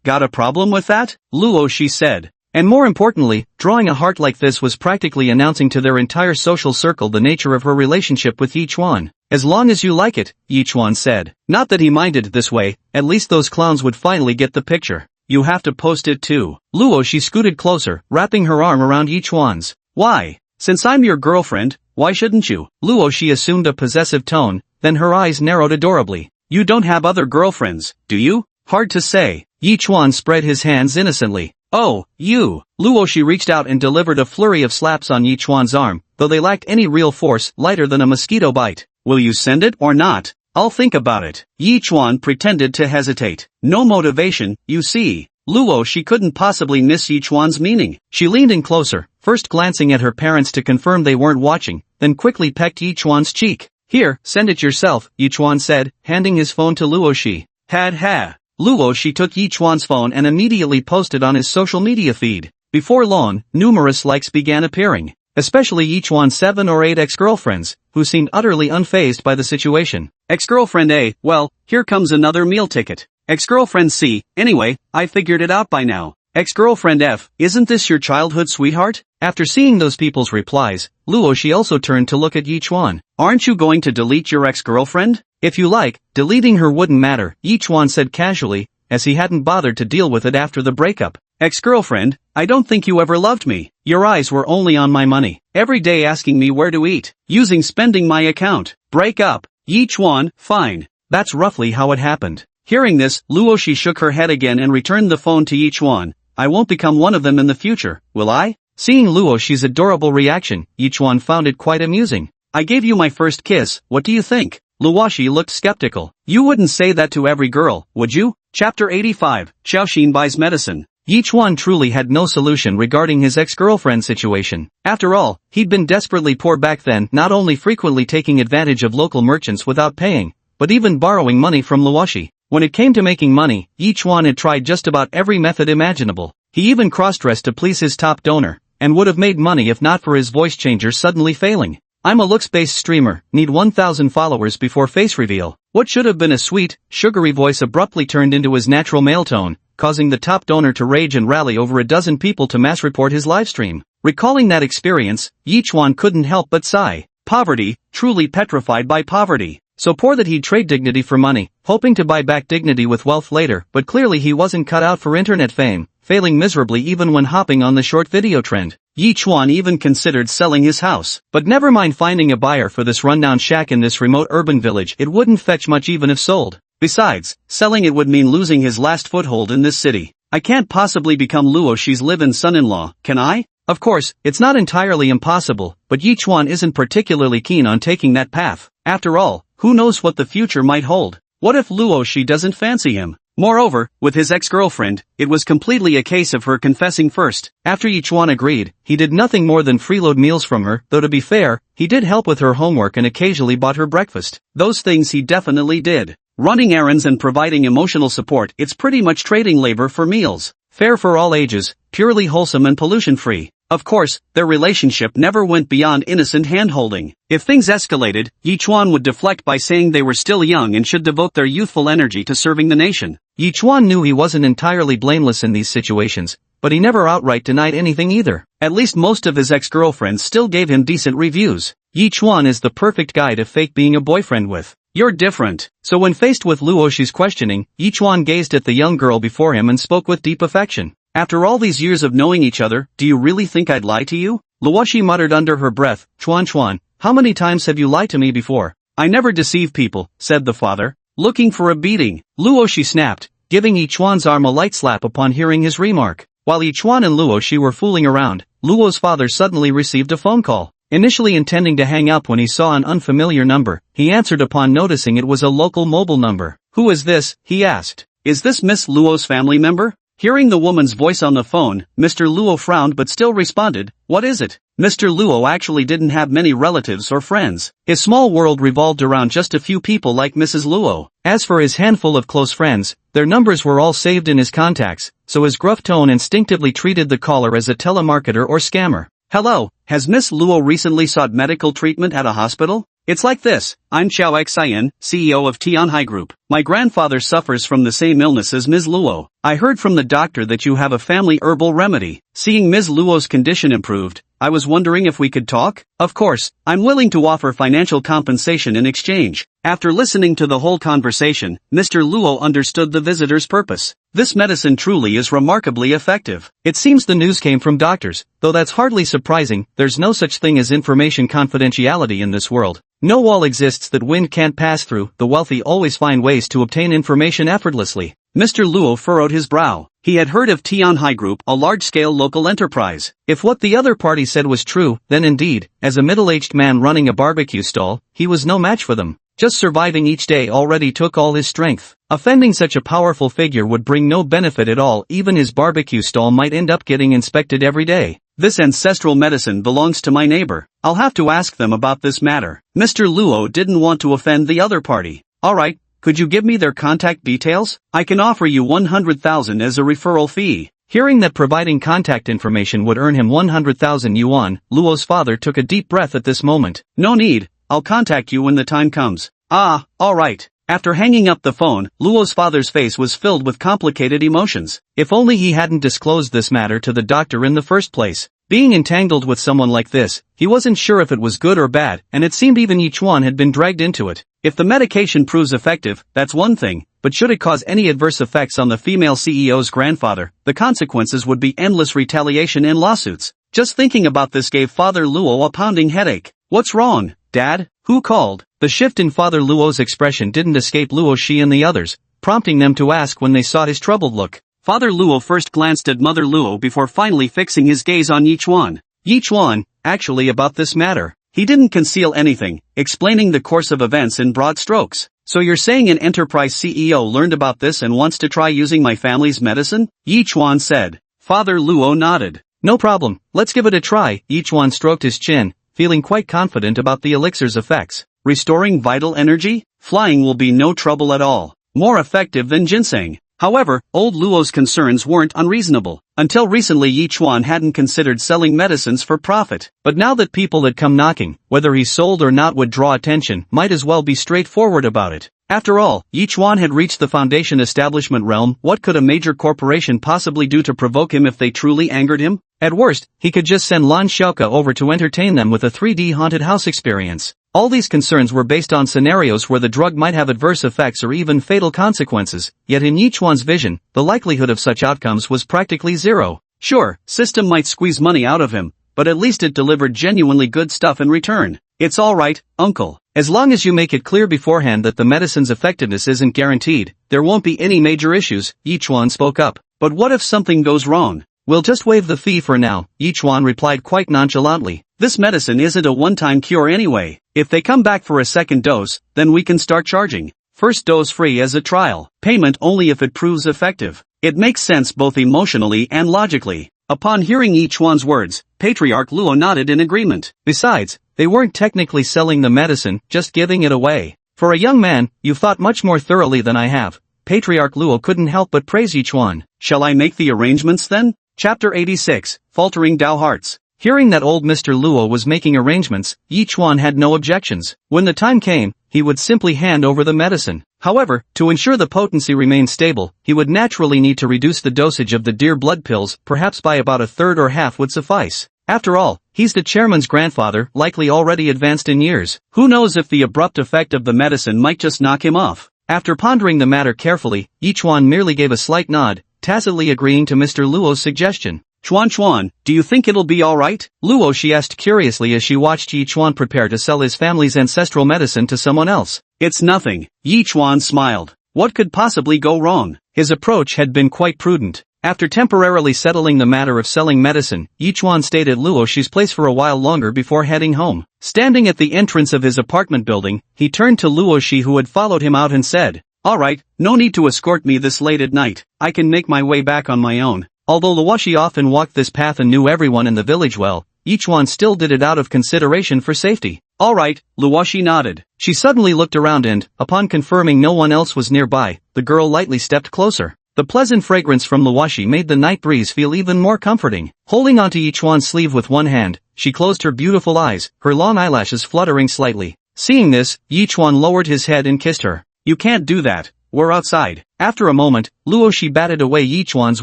Got a problem with that? Luoshi said. And more importantly, drawing a heart like this was practically announcing to their entire social circle the nature of her relationship with Yi Chuan. As long as you like it, Yi Chuan said. Not that he minded it this way, at least those clowns would finally get the picture. You have to post it too. Luo, she scooted closer, wrapping her arm around Yi Chuan's. Why? Since I'm your girlfriend, why shouldn't you? Luo, she assumed a possessive tone, then her eyes narrowed adorably. You don't have other girlfriends, do you? Hard to say. Yi Chuan spread his hands innocently. Oh, you. Luo, she reached out and delivered a flurry of slaps on Yi Chuan's arm, though they lacked any real force, lighter than a mosquito bite. Will you send it or not? I'll think about it. Yi Chuan pretended to hesitate. No motivation, you see. Luo, she couldn't possibly miss Yi Chuan's meaning. She leaned in closer, first glancing at her parents to confirm they weren't watching, then quickly pecked Yi Chuan's cheek. Here, send it yourself, Yi Chuan said, handing his phone to Luo. She had. Luo, she took Yi Chuan's phone and immediately posted on his social media feed. Before long, numerous likes began appearing, especially Yi Chuan's 7 or 8 ex-girlfriends, who seemed utterly unfazed by the situation. Ex-girlfriend A, well, here comes another meal ticket. Ex-girlfriend C, anyway, I figured it out by now. Ex-girlfriend F, isn't this your childhood sweetheart? After seeing those people's replies, Luo, she also turned to look at Yi Chuan. Aren't you going to delete your ex-girlfriend? If you like, deleting her wouldn't matter, Yi Chuan said casually, as he hadn't bothered to deal with it after the breakup. Ex-girlfriend, I don't think you ever loved me. Your eyes were only on my money. Every day asking me where to eat, spending my account. Break up. Yi Chuan, fine. That's roughly how it happened. Hearing this, Luo, she shook her head again and returned the phone to Yi Chuan. I won't become one of them in the future, will I? Seeing Luo, she's adorable reaction, Yi Chuan found it quite amusing. I gave you my first kiss, what do you think? Luoshi looked skeptical. You wouldn't say that to every girl, would you? Chapter 85, Xiaoxin buys medicine. Yi Chuan truly had no solution regarding his ex-girlfriend situation. After all, he'd been desperately poor back then, not only frequently taking advantage of local merchants without paying, but even borrowing money from Luoshi. When it came to making money, Yi Chuan had tried just about every method imaginable. He even cross-dressed to please his top donor, and would have made money if not for his voice changer suddenly failing. I'm a looks-based streamer, need 1,000 followers before face reveal. What should have been a sweet, sugary voice abruptly turned into his natural male tone, causing the top donor to rage and rally over a dozen people to mass report his livestream. Recalling that experience, Yi Chuan couldn't help but sigh. Poverty, truly petrified by poverty. So poor that he'd trade dignity for money, hoping to buy back dignity with wealth later, but clearly he wasn't cut out for internet fame, failing miserably even when hopping on the short video trend. Yi Chuan even considered selling his house. But never mind finding a buyer for this rundown shack in this remote urban village, it wouldn't fetch much even if sold. Besides, selling it would mean losing his last foothold in this city. I can't possibly become Luoshi's live-in son-in-law, can I? Of course, it's not entirely impossible, but Yi Chuan isn't particularly keen on taking that path. After all, who knows what the future might hold? What if Luoshi doesn't fancy him? Moreover, with his ex-girlfriend, it was completely a case of her confessing first. After Yi Chuan agreed, he did nothing more than freeload meals from her, though to be fair, he did help with her homework and occasionally bought her breakfast. Those things he definitely did. Running errands and providing emotional support, it's pretty much trading labor for meals. Fair for all ages, purely wholesome and pollution-free. Of course, their relationship never went beyond innocent hand-holding. If things escalated, Yi Chuan would deflect by saying they were still young and should devote their youthful energy to serving the nation. Yi Chuan knew he wasn't entirely blameless in these situations, but he never outright denied anything either. At least most of his ex-girlfriends still gave him decent reviews. Yi Chuan is the perfect guy to fake being a boyfriend with. You're different. So when faced with Luoshi's questioning, Yi Chuan gazed at the young girl before him and spoke with deep affection. After all these years of knowing each other, do you really think I'd lie to you? Luoshi muttered under her breath, Chuan, how many times have you lied to me before? I never deceive people, said the father. Looking for a beating. Luoshi snapped, giving Yi Chuan's arm a light slap upon hearing his remark. While Yi Chuan and Luoshi were fooling around, Luo's father suddenly received a phone call. Initially intending to hang up when he saw an unfamiliar number, he answered upon noticing it was a local mobile number. Who is this? He asked. Is this Miss Luo's family member? Hearing the woman's voice on the phone, Mr. Luo frowned but still responded, what is it? Mr. Luo actually didn't have many relatives or friends. His small world revolved around just a few people like Mrs. Luo. As for his handful of close friends, their numbers were all saved in his contacts, so his gruff tone instinctively treated the caller as a telemarketer or scammer. Hello, has Miss Luo recently sought medical treatment at a hospital? It's like this. I'm Chao Xian, CEO of Tianhai Group. My grandfather suffers from the same illness as Ms. Luo. I heard from the doctor that you have a family herbal remedy. Seeing Ms. Luo's condition improved, I was wondering if we could talk? Of course, I'm willing to offer financial compensation in exchange. After listening to the whole conversation, Mr. Luo understood the visitor's purpose. This medicine truly is remarkably effective. It seems the news came from doctors, though that's hardly surprising. There's no such thing as information confidentiality in this world. No wall exists that wind can't pass through. The wealthy always find ways to obtain information effortlessly. Mr. Luo furrowed his brow. He had heard of Tianhai Group, a large-scale local enterprise. If what the other party said was true, then indeed, as a middle-aged man running a barbecue stall, he was no match for them. Just surviving each day already took all his strength. Offending such a powerful figure would bring no benefit at all. Even his barbecue stall might end up getting inspected every day. This ancestral medicine belongs to my neighbor. I'll have to ask them about this matter. Mr. Luo didn't want to offend the other party. Alright, could you give me their contact details? I can offer you 100,000 as a referral fee. Hearing that providing contact information would earn him 100,000 yuan, Luo's father took a deep breath at this moment. No need, I'll contact you when the time comes. Ah, alright. After hanging up the phone, Luo's father's face was filled with complicated emotions. If only he hadn't disclosed this matter to the doctor in the first place. Being entangled with someone like this, he wasn't sure if it was good or bad, and it seemed even Yichuan had been dragged into it. If the medication proves effective, that's one thing, but should it cause any adverse effects on the female CEO's grandfather, the consequences would be endless retaliation and lawsuits. Just thinking about this gave Father Luo a pounding headache. What's wrong, Dad? Who called? The shift in Father Luo's expression didn't escape Luo Shi and the others, prompting them to ask when they saw his troubled look. Father Luo first glanced at Mother Luo before finally fixing his gaze on Yichuan. Yichuan, actually about this matter. He didn't conceal anything, explaining the course of events in broad strokes. So you're saying an enterprise CEO learned about this and wants to try using my family's medicine? Yichuan said. Father Luo nodded. No problem, let's give it a try. Yichuan stroked his chin, feeling quite confident about the elixir's effects. Restoring vital energy? Flying will be no trouble at all. More effective than ginseng. However, old Luo's concerns weren't unreasonable. Until recently Yichuan hadn't considered selling medicines for profit. But now that people had come knocking, whether he sold or not would draw attention, might as well be straightforward about it. After all, Yichuan had reached the foundation establishment realm. What could a major corporation possibly do to provoke him if they truly angered him? At worst, he could just send Lan Xiaoke over to entertain them with a 3D haunted house experience. All these concerns were based on scenarios where the drug might have adverse effects or even fatal consequences, yet in Yichuan's vision, the likelihood of such outcomes was practically zero. Sure, system might squeeze money out of him, but at least it delivered genuinely good stuff in return. It's alright, uncle. As long as you make it clear beforehand that the medicine's effectiveness isn't guaranteed, there won't be any major issues, Yichuan spoke up. But what if something goes wrong? We'll just waive the fee for now, Yichuan replied quite nonchalantly. This medicine isn't a one-time cure anyway. If they come back for a second dose, then we can start charging. First dose free as a trial. Payment only if it proves effective. It makes sense both emotionally and logically. Upon hearing Yichuan's words, Patriarch Luo nodded in agreement. Besides, they weren't technically selling the medicine, just giving it away. For a young man, you've thought much more thoroughly than I have. Patriarch Luo couldn't help but praise Yichuan. Shall I make the arrangements then? Chapter 86, Faltering Dao Hearts. Hearing that old Mr. Luo was making arrangements, Yichuan had no objections. When the time came, he would simply hand over the medicine. However, to ensure the potency remained stable, he would naturally need to reduce the dosage of the dear blood pills, perhaps by about a third or half would suffice. After all, he's the chairman's grandfather, likely already advanced in years. Who knows if the abrupt effect of the medicine might just knock him off? After pondering the matter carefully, Yichuan merely gave a slight nod, tacitly agreeing to Mr. Luo's suggestion. Chuan, do you think it'll be alright? Luo she asked curiously as she watched Yichuan prepare to sell his family's ancestral medicine to someone else. It's nothing. Yichuan smiled. What could possibly go wrong? His approach had been quite prudent. After temporarily settling the matter of selling medicine, Yichuan stayed at Luo Shi's place for a while longer before heading home. Standing at the entrance of his apartment building, he turned to Luo Shi who had followed him out and said, Alright, no need to escort me this late at night. I can make my way back on my own. Although Luoshi often walked this path and knew everyone in the village well, Yichuan still did it out of consideration for safety. Alright, Luoshi nodded. She suddenly looked around and, upon confirming no one else was nearby, the girl lightly stepped closer. The pleasant fragrance from Luoshi made the night breeze feel even more comforting. Holding onto Yichuan's sleeve with one hand, she closed her beautiful eyes, her long eyelashes fluttering slightly. Seeing this, Yichuan lowered his head and kissed her. You can't do that. We're outside. After a moment, Luoshi batted away Yichuan's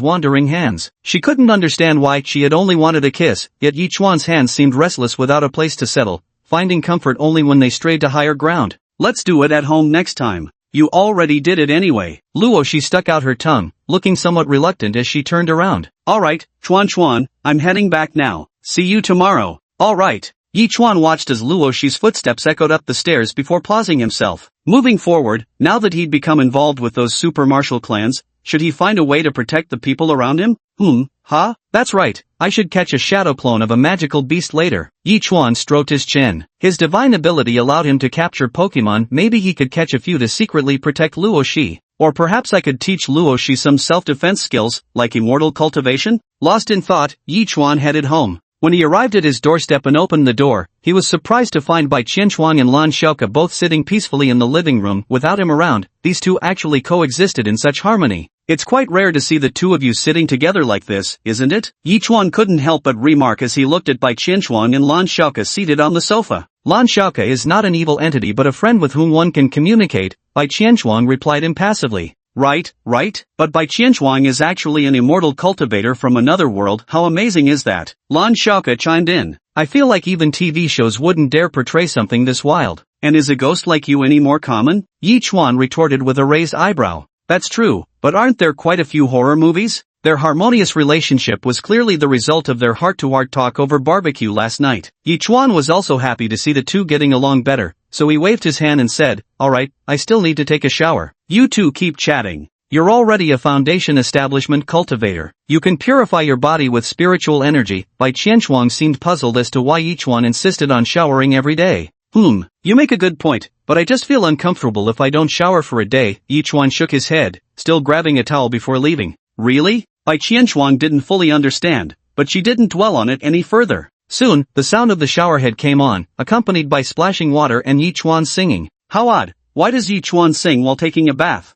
wandering hands. She couldn't understand why she had only wanted a kiss, yet Yichuan's hands seemed restless without a place to settle, finding comfort only when they strayed to higher ground. Let's do it at home next time. You already did it anyway. Luoshi stuck out her tongue, looking somewhat reluctant as she turned around. Alright, Chuan, I'm heading back now. See you tomorrow. Alright. Yichuan watched as Luoshi's footsteps echoed up the stairs before pausing himself. Moving forward, now that he'd become involved with those super martial clans, should he find a way to protect the people around him? That's right, I should catch a shadow clone of a magical beast later. Yichuan stroked his chin. His divine ability allowed him to capture Pokemon. Maybe he could catch a few to secretly protect Luoshi. Or perhaps I could teach Luoshi some self-defense skills, like immortal cultivation? Lost in thought, Yichuan headed home. When he arrived at his doorstep and opened the door, he was surprised to find Bai Qianchuan and Lan Xiaoke both sitting peacefully in the living room. Without him around, these two actually coexisted in such harmony. It's quite rare to see the two of you sitting together like this, isn't it? Yichuan couldn't help but remark as he looked at Bai Qianchuan and Lan Xiaoke seated on the sofa. Lan Xiaoke is not an evil entity but a friend with whom one can communicate, Bai Qianchuan replied impassively. Right. But Bai Qianchuan is actually an immortal cultivator from another world. How amazing is that? Lan Xiaoke chimed in. I feel like even TV shows wouldn't dare portray something this wild. And is a ghost like you any more common? Yichuan retorted with a raised eyebrow. That's true, but aren't there quite a few horror movies? Their harmonious relationship was clearly the result of their heart-to-heart talk over barbecue last night. Yichuan was also happy to see the two getting along better, so he waved his hand and said, Alright, I still need to take a shower. You two keep chatting. You're already a foundation establishment cultivator. You can purify your body with spiritual energy. Bai Qianchuan seemed puzzled as to why Yichuan insisted on showering every day. You make a good point, but I just feel uncomfortable if I don't shower for a day. Yichuan shook his head, still grabbing a towel before leaving. Really? Bai Qianchuan didn't fully understand, but she didn't dwell on it any further. Soon, the sound of the showerhead came on, accompanied by splashing water and Yichuan singing. How odd. Why does Yichuan sing while taking a bath?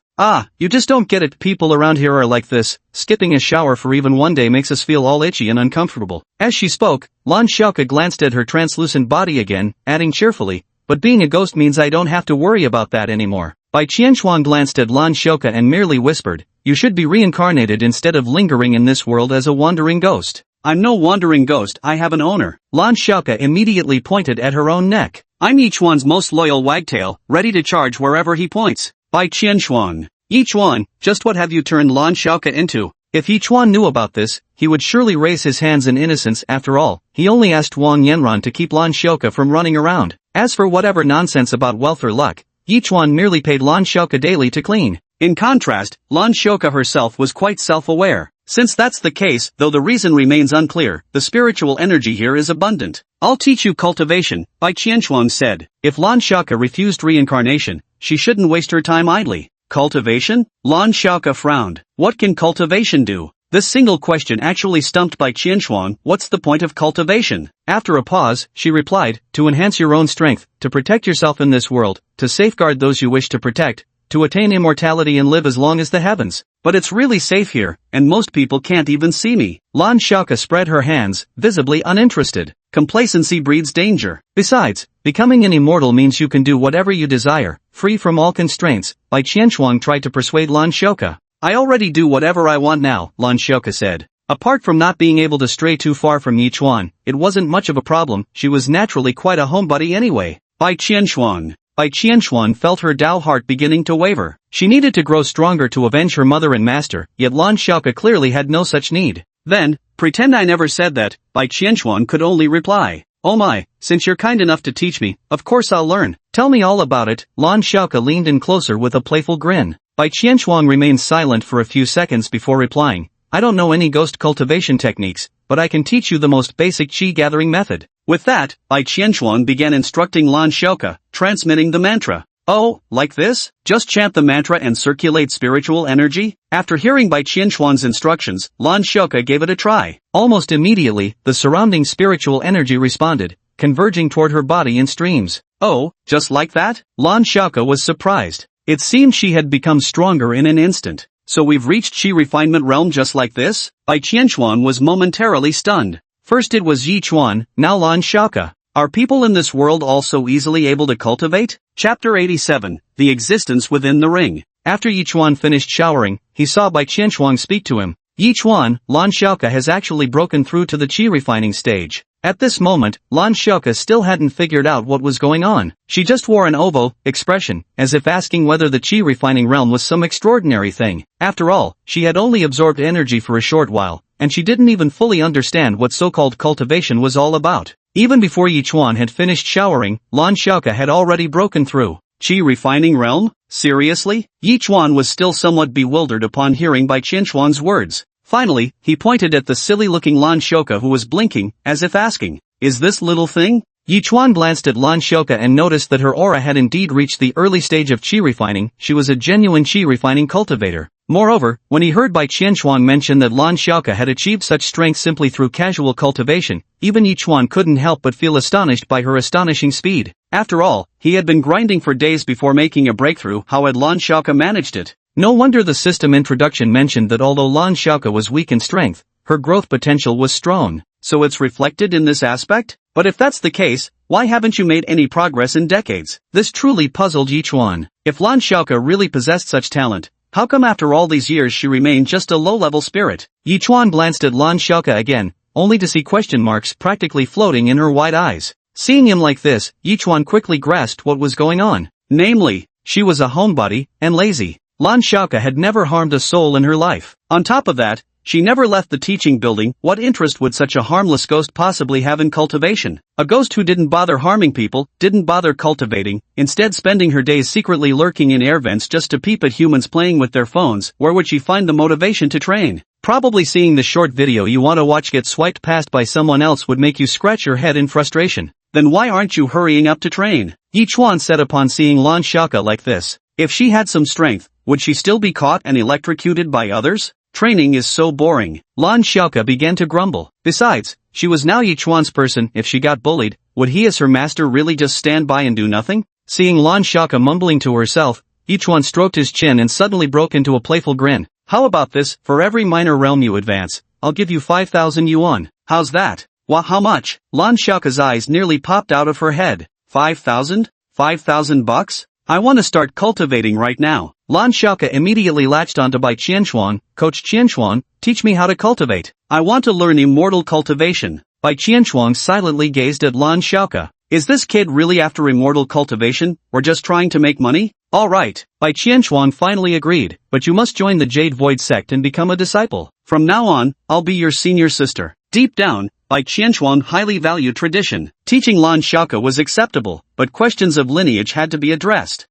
You just don't get it. People around here are like this. Skipping a shower for even one day makes us feel all itchy and uncomfortable. As she spoke, Lan Xiaoke glanced at her translucent body again, adding cheerfully, but being a ghost means I don't have to worry about that anymore. Bai Qianchuan glanced at Lan Xiaoke and merely whispered, You should be reincarnated instead of lingering in this world as a wandering ghost. I'm no wandering ghost, I have an owner. Lan Xiaoke immediately pointed at her own neck. I'm Yichuan's most loyal wagtail, ready to charge wherever he points. Bai Qianchuan. Yichuan, just what have you turned Lan Xiaoke into? If Yichuan knew about this, he would surely raise his hands in innocence. After all, he only asked Wang Yanran to keep Lan Xiaoke from running around. As for whatever nonsense about wealth or luck, Yichuan merely paid Lan Xiaoke daily to clean. In contrast, Lan Xiaoke herself was quite self-aware. Since that's the case, though the reason remains unclear, the spiritual energy here is abundant. I'll teach you cultivation, Bai Qianchuan said. If Lan Xiaoke refused reincarnation, she shouldn't waste her time idly. Cultivation? Lan Xiaoke frowned. What can cultivation do? This single question actually stumped Bai Qianchuan. What's the point of cultivation? After a pause, she replied, to enhance your own strength, to protect yourself in this world, to safeguard those you wish to protect, to attain immortality and live as long as the heavens. But it's really safe here, and most people can't even see me. Lan Xiaoke spread her hands, visibly uninterested. Complacency breeds danger. Besides, becoming an immortal means you can do whatever you desire, free from all constraints. Bai Qianchuan tried to persuade Lan Xiaoke. I already do whatever I want now, Lan Xiaoke said. Apart from not being able to stray too far from Yichuan, it wasn't much of a problem. She was naturally quite a homebody anyway. Bai Qianchuan. Bai Qianchuan felt her Dao heart beginning to waver. She needed to grow stronger to avenge her mother and master, yet Lan Xiaoke clearly had no such need. Then, pretend I never said that, Bai Qianchuan could only reply. Oh my, since you're kind enough to teach me, of course I'll learn. Tell me all about it. Lan Xiaoke leaned in closer with a playful grin. Bai Qianchuan remained silent for a few seconds before replying. I don't know any ghost cultivation techniques, but I can teach you the most basic qi gathering method. With that, Bai Qianchuan began instructing Lan Xiaoke, transmitting the mantra. Oh, like this? Just chant the mantra and circulate spiritual energy? After hearing Bai Qianchuan's instructions, Lan Xiaoke gave it a try. Almost immediately, the surrounding spiritual energy responded, converging toward her body in streams. Oh, just like that? Lan Xiaoke was surprised. It seemed she had become stronger in an instant. So we've reached qi refinement realm just like this? Bai Qianchuan was momentarily stunned. First it was Yichuan, now Lan Xiaoke. Are people in this world also easily able to cultivate? Chapter 87, The Existence Within the Ring. After Yichuan finished showering, he saw Bai Qianshuang speak to him. Yichuan, Lan Xiaoke has actually broken through to the qi refining stage. At this moment, Lan Xiaoke still hadn't figured out what was going on. She just wore an oval expression, as if asking whether the qi refining realm was some extraordinary thing. After all, she had only absorbed energy for a short while, and she didn't even fully understand what so-called cultivation was all about. Even before Yichuan had finished showering, Lan Xiaoke had already broken through. Qi refining realm? Seriously? Yichuan was still somewhat bewildered upon hearing Bai Qianshuang's words. Finally, he pointed at the silly-looking Lan Xiaoke who was blinking, as if asking, "Is this little thing?" Yichuan glanced at Lan Xiaoke and noticed that her aura had indeed reached the early stage of qi refining. She was a genuine qi refining cultivator. Moreover, when he heard Bai Qianshuang mention that Lan Xiaoke had achieved such strength simply through casual cultivation, even Yichuan couldn't help but feel astonished by her astonishing speed. After all, he had been grinding for days before making a breakthrough. How had Lan Xiaoke managed it? No wonder the system introduction mentioned that although Lan Xiaoke was weak in strength, her growth potential was strong. So it's reflected in this aspect? But if that's the case, why haven't you made any progress in decades? This truly puzzled Yichuan. If Lan Xiaoke really possessed such talent, how come after all these years she remained just a low-level spirit? Yichuan glanced at Lan Xiaoke again, only to see question marks practically floating in her wide eyes. Seeing him like this, Yichuan quickly grasped what was going on. Namely, she was a homebody, and lazy. Lan Xiaoke had never harmed a soul in her life. On top of that, she never left the teaching building. What interest would such a harmless ghost possibly have in cultivation? A ghost who didn't bother harming people, didn't bother cultivating, instead spending her days secretly lurking in air vents just to peep at humans playing with their phones. Where would she find the motivation to train? Probably seeing the short video you want to watch get swiped past by someone else would make you scratch your head in frustration. Then why aren't you hurrying up to train? Yichuan said upon seeing Lan Xiaoke like this. If she had some strength, would she still be caught and electrocuted by others? Training is so boring. Lan Xiaoke began to grumble. Besides, she was now Yichuan's person. If she got bullied, would he as her master really just stand by and do nothing? Seeing Lan Xiaoke mumbling to herself, Yichuan stroked his chin and suddenly broke into a playful grin. How about this? For every minor realm you advance, I'll give you 5,000 yuan. How's that? How much? Lan Xiaoke's eyes nearly popped out of her head. 5,000? 5,000 bucks? I want to start cultivating right now. Lan Xiaoke immediately latched onto Bai Qianshuang. Coach Qianshuang, teach me how to cultivate. I want to learn immortal cultivation. Bai Qianshuang silently gazed at Lan Xiaoke. Is this kid really after immortal cultivation, or just trying to make money? Alright, Bai Qianshuang finally agreed, but you must join the Jade Void sect and become a disciple. From now on, I'll be your senior sister. Deep down, Bai Qianshuang highly valued tradition. Teaching Lan Xiaoke was acceptable, but questions of lineage had to be addressed.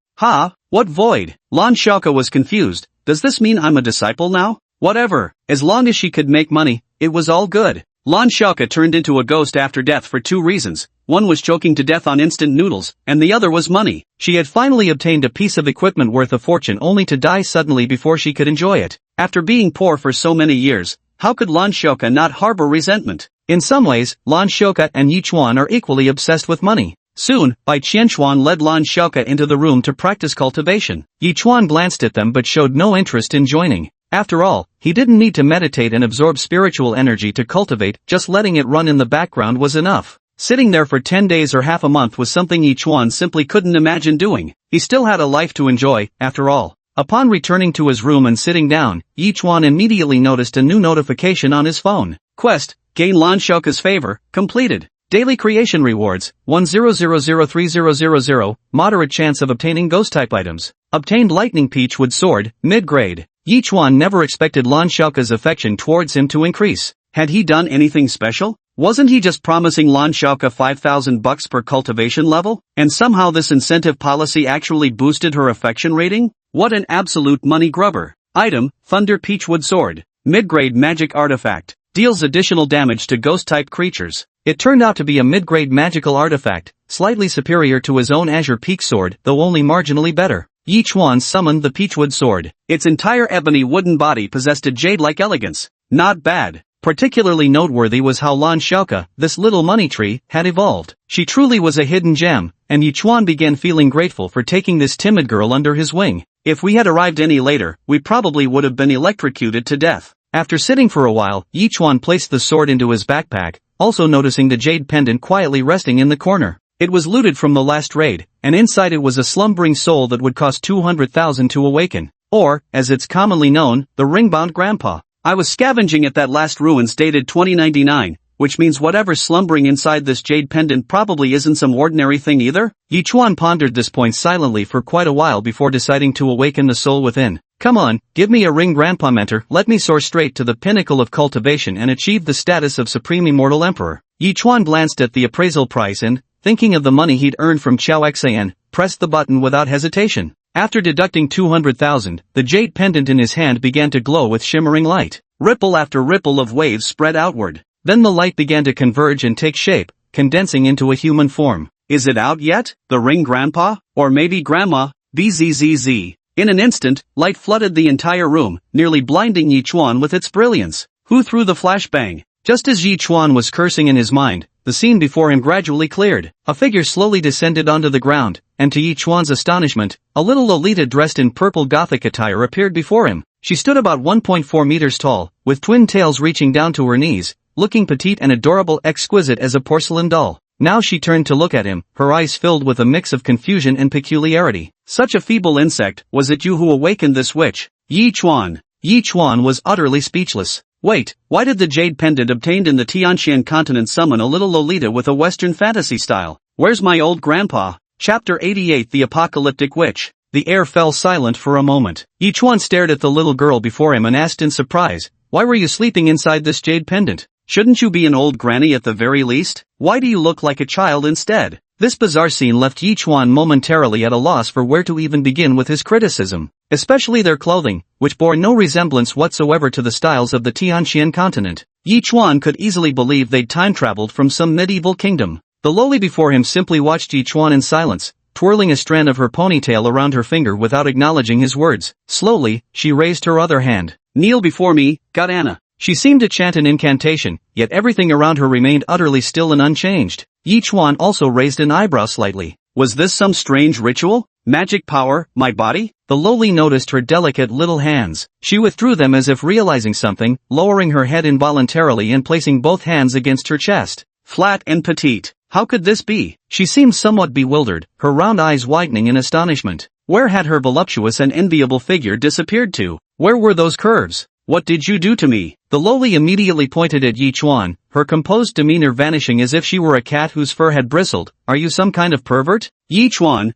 What void? Lan Xiaoke was confused. Does this mean I'm a disciple now? Whatever, as long as she could make money, it was all good. Lan Xiaoke turned into a ghost after death for two reasons. One was choking to death on instant noodles, and the other was money. She had finally obtained a piece of equipment worth a fortune only to die suddenly before she could enjoy it. After being poor for so many years, how could Lan Xiaoke not harbor resentment? In some ways, Lan Xiaoke and Yichuan are equally obsessed with money. Soon, Bai Qianshuang led Lan Xiaoke into the room to practice cultivation. Yichuan glanced at them but showed no interest in joining. After all, he didn't need to meditate and absorb spiritual energy to cultivate, just letting it run in the background was enough. Sitting there for 10 days or half a month was something Yichuan simply couldn't imagine doing. He still had a life to enjoy, after all. Upon returning to his room and sitting down, Yichuan immediately noticed a new notification on his phone. Quest, gain Lan Xiaoke's favor, completed. Daily creation rewards, 100030000, moderate chance of obtaining ghost-type items. Obtained lightning peachwood sword, mid-grade. Yichuan never expected Lan Xiaoke's affection towards him to increase. Had he done anything special? Wasn't he just promising Lan Xiaoke 5,000 bucks per cultivation level? And somehow this incentive policy actually boosted her affection rating? What an absolute money grubber. Item, Thunder Peachwood Sword. Mid-grade magic artifact. Deals additional damage to ghost-type creatures. It turned out to be a mid-grade magical artifact, slightly superior to his own Azure Peak sword, though only marginally better. Yichuan summoned the Peachwood sword. Its entire ebony wooden body possessed a jade-like elegance. Not bad. Particularly noteworthy was how Lan Xiaoke, this little money tree, had evolved. She truly was a hidden gem, and Yichuan began feeling grateful for taking this timid girl under his wing. If we had arrived any later, we probably would have been electrocuted to death. After sitting for a while, Yichuan placed the sword into his backpack, also noticing the jade pendant quietly resting in the corner. It was looted from the last raid, and inside it was a slumbering soul that would cost 200,000 to awaken. Or, as it's commonly known, the ring-bound grandpa. I was scavenging at that last ruins dated 2099, which means whatever's slumbering inside this jade pendant probably isn't some ordinary thing either? Yi Chuan pondered this point silently for quite a while before deciding to awaken the soul within. Come on, give me a ring grandpa mentor, let me soar straight to the pinnacle of cultivation and achieve the status of supreme immortal emperor. Yi Chuan glanced at the appraisal price and, thinking of the money he'd earned from Xiao Xian, pressed the button without hesitation. After deducting 200,000, the jade pendant in his hand began to glow with shimmering light. Ripple after ripple of waves spread outward. Then the light began to converge and take shape, condensing into a human form. Is it out yet? The ring grandpa? Or maybe grandma? Bzzz. In an instant, light flooded the entire room, nearly blinding Yi Chuan with its brilliance. Who threw the flashbang? Just as Yi Chuan was cursing in his mind, the scene before him gradually cleared. A figure slowly descended onto the ground, and to Yi Chuan's astonishment, a little Lolita dressed in purple gothic attire appeared before him. She stood about 1.4 meters tall, with twin tails reaching down to her knees, looking petite and adorable, exquisite as a porcelain doll. Now she turned to look at him, her eyes filled with a mix of confusion and peculiarity. Such a feeble insect, was it you who awakened this witch? Yi Chuan. Yi Chuan was utterly speechless. Wait, why did the jade pendant obtained in the Tianqian continent summon a little Lolita with a Western fantasy style? Where's my old grandpa? Chapter 88 The Apocalyptic Witch. The air fell silent for a moment. Yi Chuan stared at the little girl before him and asked in surprise, why were you sleeping inside this jade pendant? Shouldn't you be an old granny at the very least? Why do you look like a child instead? This bizarre scene left Yi Chuan momentarily at a loss for where to even begin with his criticism, especially their clothing, which bore no resemblance whatsoever to the styles of the Tianqian continent. Yi Chuan could easily believe they'd time-traveled from some medieval kingdom. The loli before him simply watched Yi Chuan in silence, twirling a strand of her ponytail around her finger without acknowledging his words. Slowly, she raised her other hand. Kneel before me, Godana. She seemed to chant an incantation, yet everything around her remained utterly still and unchanged. Yi Chuan also raised an eyebrow slightly. Was this some strange ritual? Magic power, my body? The loli noticed her delicate little hands. She withdrew them as if realizing something, lowering her head involuntarily and placing both hands against her chest. Flat and petite. How could this be? She seemed somewhat bewildered, her round eyes widening in astonishment. Where had her voluptuous and enviable figure disappeared to? Where were those curves? What did you do to me? The loli immediately pointed at Yi Chuan, her composed demeanor vanishing as if she were a cat whose fur had bristled. Are you some kind of pervert? Yi Chuan, ?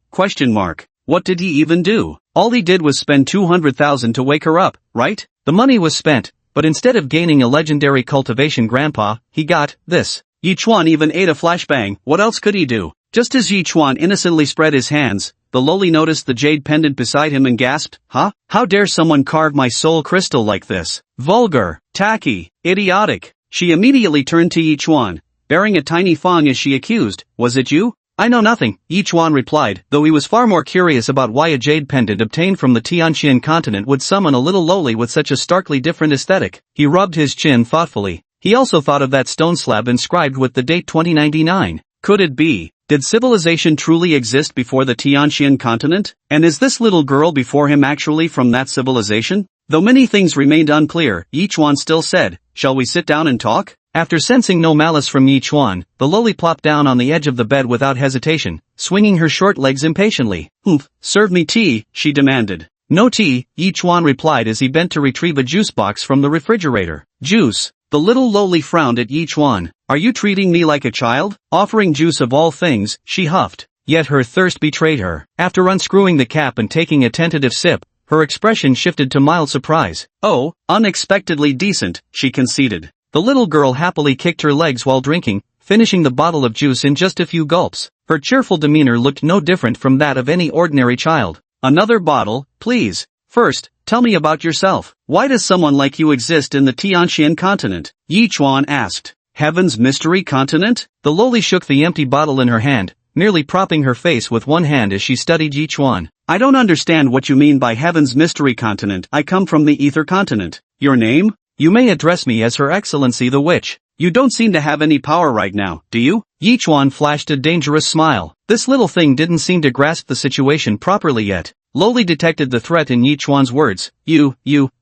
What did he even do? All he did was spend 200,000 to wake her up, right? The money was spent, but instead of gaining a legendary cultivation grandpa, he got this. Yi Chuan even ate a flashbang. What else could he do? Just as Yi Chuan innocently spread his hands, the loli noticed the jade pendant beside him and gasped, huh? How dare someone carve my soul crystal like this? Vulgar, tacky, idiotic. She immediately turned to Yi Chuan, bearing a tiny fang as she accused, was it you? I know nothing, Yi Chuan replied, though he was far more curious about why a jade pendant obtained from the Tianqian continent would summon a little loli with such a starkly different aesthetic. He rubbed his chin thoughtfully. He also thought of that stone slab inscribed with the date 2099. Could it be? Did civilization truly exist before the Tianqian continent? And is this little girl before him actually from that civilization? Though many things remained unclear, Yi Chuan still said, shall we sit down and talk? After sensing no malice from Yi Chuan, the loli plopped down on the edge of the bed without hesitation, swinging her short legs impatiently. Serve me tea, she demanded. No tea, Yi Chuan replied as he bent to retrieve a juice box from the refrigerator. Juice. The little loli frowned at Yi Chuan. Are you treating me like a child? Offering juice of all things, she huffed. Yet her thirst betrayed her. After unscrewing the cap and taking a tentative sip, her expression shifted to mild surprise. Oh, unexpectedly decent, she conceded. The little girl happily kicked her legs while drinking, finishing the bottle of juice in just a few gulps. Her cheerful demeanor looked no different from that of any ordinary child. Another bottle, please. First, tell me about yourself. Why does someone like you exist in the Tianqian continent? Yi Chuan asked. Heaven's mystery continent? The loli shook the empty bottle in her hand, merely propping her face with one hand as she studied Yi Chuan. I don't understand what you mean by Heaven's mystery continent. I come from the ether continent. Your name? You may address me as Her Excellency the Witch. You don't seem to have any power right now, do you? Yi Chuan flashed a dangerous smile. This little thing didn't seem to grasp the situation properly yet. Loli detected the threat in Yi Chuan's words. You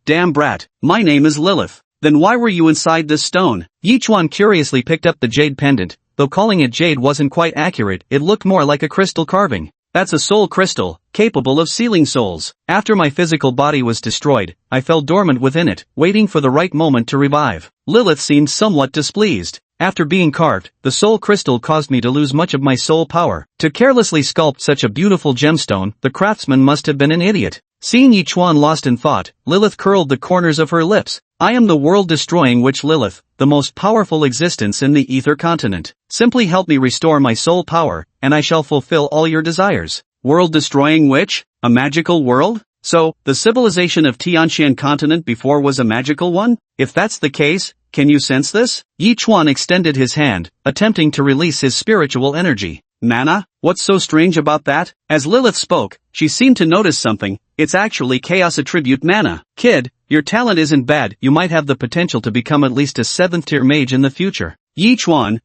damn brat. My name is Lilith. Then why were you inside this stone? Yi Chuan curiously picked up the jade pendant, though calling it jade wasn't quite accurate, it looked more like a crystal carving. That's a soul crystal, capable of sealing souls. After my physical body was destroyed, I fell dormant within it, waiting for the right moment to revive. Lilith seemed somewhat displeased. After being carved, the soul crystal caused me to lose much of my soul power. To carelessly sculpt such a beautiful gemstone, the craftsman must have been an idiot. Seeing Yi Chuan lost in thought, Lilith curled the corners of her lips. I am the world-destroying witch Lilith, the most powerful existence in the ether continent. Simply help me restore my soul power, and I shall fulfill all your desires. World-destroying witch? A magical world? So, the civilization of Tianxian continent before was a magical one? If that's the case, can you sense this? Yi Chuan extended his hand, attempting to release his spiritual energy. Mana? What's so strange about that? As Lilith spoke, she seemed to notice something. It's actually chaos attribute mana. Kid, your talent isn't bad, you might have the potential to become at least a 7th tier mage in the future. Yi Chuan?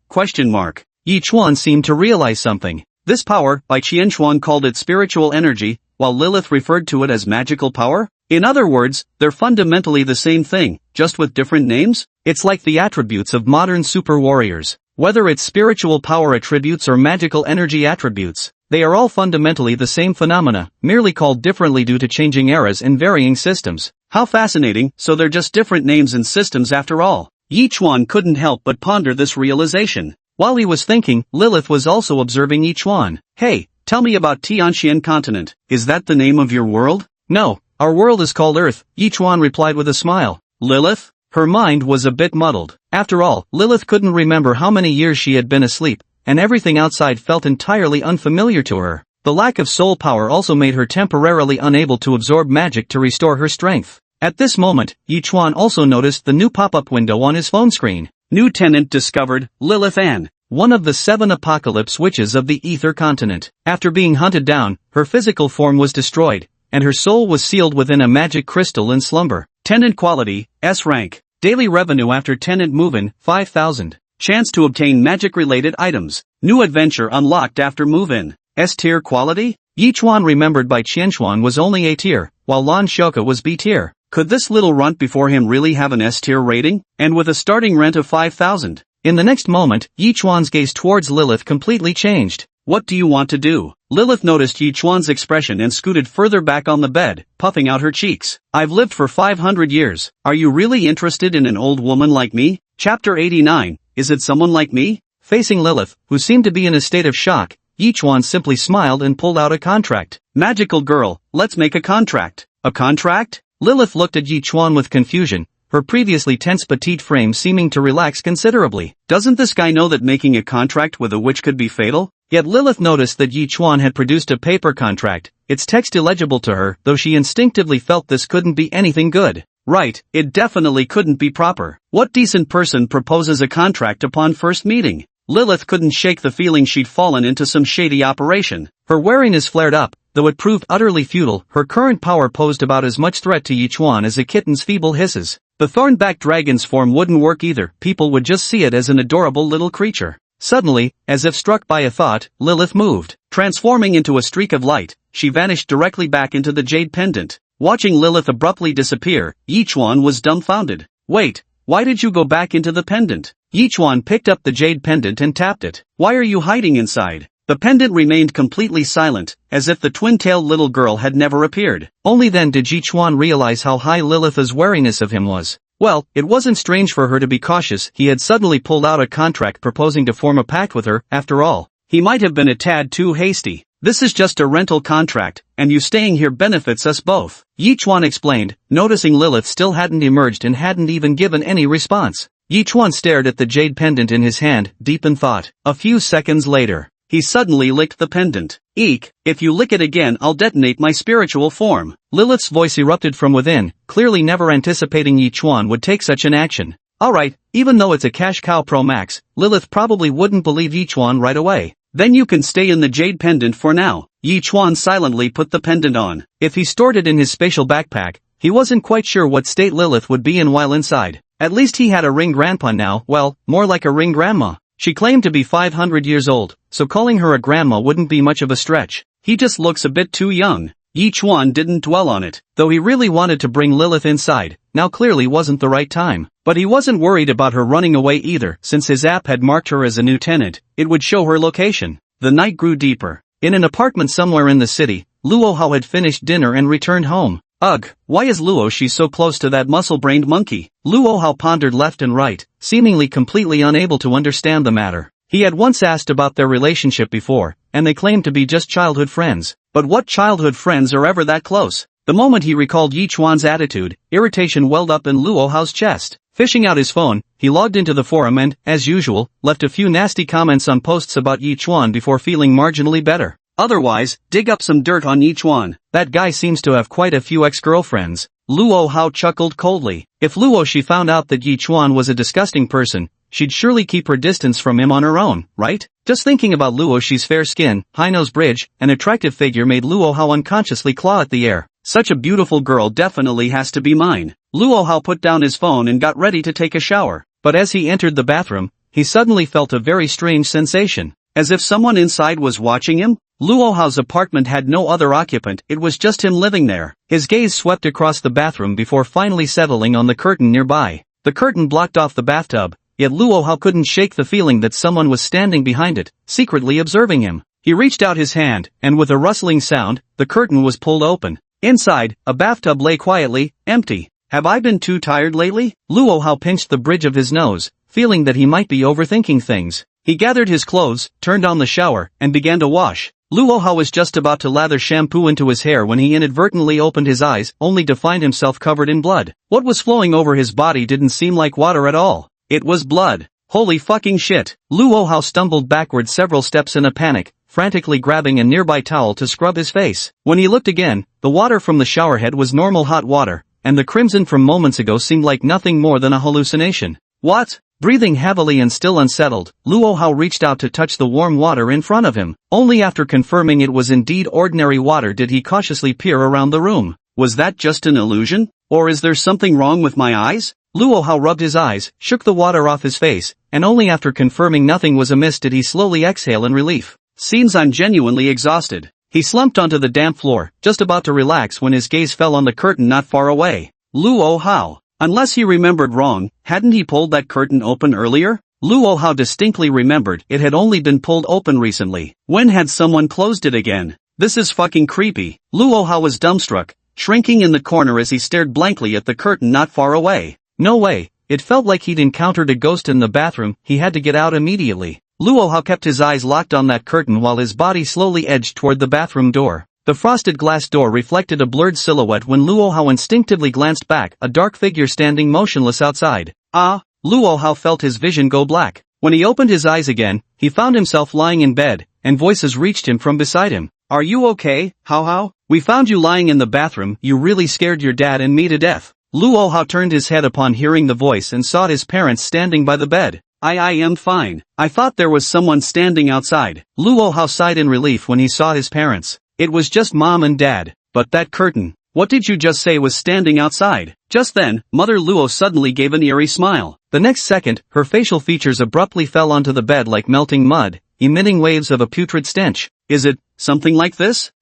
Yi Chuan seemed to realize something. This power, Bai Qianchuan called it spiritual energy, while Lilith referred to it as magical power? In other words, they're fundamentally the same thing, just with different names? It's like the attributes of modern super warriors. Whether it's spiritual power attributes or magical energy attributes, they are all fundamentally the same phenomena, merely called differently due to changing eras and varying systems. How fascinating, so they're just different names and systems after all. Yi Chuan couldn't help but ponder this realization. While he was thinking, Lilith was also observing Yi Chuan. Hey, tell me about Tianxian continent. Is that the name of your world? No, our world is called Earth, Yi Chuan replied with a smile. Lilith? Her mind was a bit muddled. After all, Lilith couldn't remember how many years she had been asleep, and everything outside felt entirely unfamiliar to her. The lack of soul power also made her temporarily unable to absorb magic to restore her strength. At this moment, Yi Chuan also noticed the new pop-up window on his phone screen. New tenant discovered, Lilith Ann, one of the 7 apocalypse witches of the ether continent. After being hunted down, her physical form was destroyed, and her soul was sealed within a magic crystal in slumber. Tenant quality, S rank. Daily revenue after tenant move-in, 5,000. Chance to obtain magic-related items. New adventure unlocked after move-in. S-tier quality? Yi Chuan remembered Bai Qianchuan was only A tier, while Lan Shouka was B tier. Could this little runt before him really have an S-tier rating? And with a starting rent of 5,000. In the next moment, Yi Chuan's gaze towards Lilith completely changed. What do you want to do? Lilith noticed Yi Chuan's expression and scooted further back on the bed, puffing out her cheeks. I've lived for 500 years. Are you really interested in an old woman like me? Chapter 89, Is it someone like me? Facing Lilith, who seemed to be in a state of shock, Yi Chuan simply smiled and pulled out a contract. Magical girl, let's make a contract. A contract? Lilith looked at Yi Chuan with confusion, her previously tense petite frame seeming to relax considerably. Doesn't this guy know that making a contract with a witch could be fatal? Yet Lilith noticed that Yi Chuan had produced a paper contract, its text illegible to her, though she instinctively felt this couldn't be anything good. Right, it definitely couldn't be proper. What decent person proposes a contract upon first meeting? Lilith couldn't shake the feeling she'd fallen into some shady operation. Her wariness flared up, though it proved utterly futile. Her current power posed about as much threat to Yi Chuan as a kitten's feeble hisses. The thorn-backed dragon's form wouldn't work either, people would just see it as an adorable little creature. Suddenly, as if struck by a thought, Lilith moved. Transforming into a streak of light, she vanished directly back into the jade pendant. Watching Lilith abruptly disappear, Yi Chuan was dumbfounded. Wait, why did you go back into the pendant? Yi Chuan picked up the jade pendant and tapped it. Why are you hiding inside? The pendant remained completely silent, as if the twin-tailed little girl had never appeared. Only then did Yi Chuan realize how high Lilith's wariness of him was. Well, it wasn't strange for her to be cautious. He had suddenly pulled out a contract proposing to form a pact with her, after all. He might have been a tad too hasty. This is just a rental contract, and you staying here benefits us both. Yi Chuan explained, noticing Lilith still hadn't emerged and hadn't even given any response. Yi Chuan stared at the jade pendant in his hand, deep in thought. A few seconds later, he suddenly licked the pendant. Eek, if you lick it again I'll detonate my spiritual form. Lilith's voice erupted from within, clearly never anticipating Yi Chuan would take such an action. Alright, even though it's a cash cow pro max, Lilith probably wouldn't believe Yi Chuan right away. Then you can stay in the jade pendant for now. Yi Chuan silently put the pendant on. If he stored it in his spatial backpack, he wasn't quite sure what state Lilith would be in while inside. At least he had a ring grandpa now, well, more like a ring grandma. She claimed to be 500 years old, so calling her a grandma wouldn't be much of a stretch. He just looks a bit too young. Yi Chuan didn't dwell on it, though he really wanted to bring Lilith inside. Now clearly wasn't the right time. But he wasn't worried about her running away either, since his app had marked her as a new tenant. It would show her location. The night grew deeper. In an apartment somewhere in the city, Luo Hao had finished dinner and returned home. Ugh, why is Luo Shi so close to that muscle-brained monkey? Luo Hao pondered left and right, seemingly completely unable to understand the matter. He had once asked about their relationship before, and they claimed to be just childhood friends. But what childhood friends are ever that close? The moment he recalled Yi Chuan's attitude, irritation welled up in Luo Hao's chest. Fishing out his phone, he logged into the forum and, as usual, left a few nasty comments on posts about Yi Chuan before feeling marginally better. Otherwise, dig up some dirt on Yi Chuan. That guy seems to have quite a few ex-girlfriends. Luo Hao chuckled coldly. If Luo Shi found out that Yi Chuan was a disgusting person, she'd surely keep her distance from him on her own, right? Just thinking about Luo Shi's fair skin, high-nose bridge, and attractive figure made Luo Hao unconsciously claw at the air. Such a beautiful girl definitely has to be mine. Luo Hao put down his phone and got ready to take a shower. But as he entered the bathroom, he suddenly felt a very strange sensation. As if someone inside was watching him? Luo Hao's apartment had no other occupant, it was just him living there. His gaze swept across the bathroom before finally settling on the curtain nearby. The curtain blocked off the bathtub, yet Luo Hao couldn't shake the feeling that someone was standing behind it, secretly observing him. He reached out his hand, and with a rustling sound, the curtain was pulled open. Inside, a bathtub lay quietly, empty. Have I been too tired lately? Luo Hao pinched the bridge of his nose, feeling that he might be overthinking things. He gathered his clothes, turned on the shower, and began to wash. Luo Hao was just about to lather shampoo into his hair when he inadvertently opened his eyes, only to find himself covered in blood. What was flowing over his body didn't seem like water at all. It was blood. Holy fucking shit. Luo Hao stumbled backward several steps in a panic, frantically grabbing a nearby towel to scrub his face. When he looked again, the water from the showerhead was normal hot water, and the crimson from moments ago seemed like nothing more than a hallucination. What? Breathing heavily and still unsettled, Luo Hao reached out to touch the warm water in front of him. Only after confirming it was indeed ordinary water did he cautiously peer around the room. Was that just an illusion? Or is there something wrong with my eyes? Luo Hao rubbed his eyes, shook the water off his face, and only after confirming nothing was amiss did he slowly exhale in relief. Seems I'm genuinely exhausted. He slumped onto the damp floor, just about to relax when his gaze fell on the curtain not far away. Luo Hao. Unless he remembered wrong, hadn't he pulled that curtain open earlier? Luo Hao distinctly remembered it had only been pulled open recently. When had someone closed it again? This is fucking creepy. Luo Hao was dumbstruck, shrinking in the corner as he stared blankly at the curtain not far away. No way, it felt like he'd encountered a ghost in the bathroom. He had to get out immediately. Luo Hao kept his eyes locked on that curtain while his body slowly edged toward the bathroom door. The frosted glass door reflected a blurred silhouette when Luo Hao instinctively glanced back, a dark figure standing motionless outside. Luo Hao felt his vision go black. When he opened his eyes again, he found himself lying in bed, and voices reached him from beside him. Are you okay, Hao? We found you lying in the bathroom, you really scared your dad and me to death. Luo Hao turned his head upon hearing the voice and saw his parents standing by the bed. I am fine. I thought there was someone standing outside. Luo Hao sighed in relief when he saw his parents. It was just mom and dad. But that curtain. What did you just say was standing outside? Just then, Mother Luo suddenly gave an eerie smile. The next second, her facial features abruptly fell onto the bed like melting mud, emitting waves of a putrid stench. Is it something like this?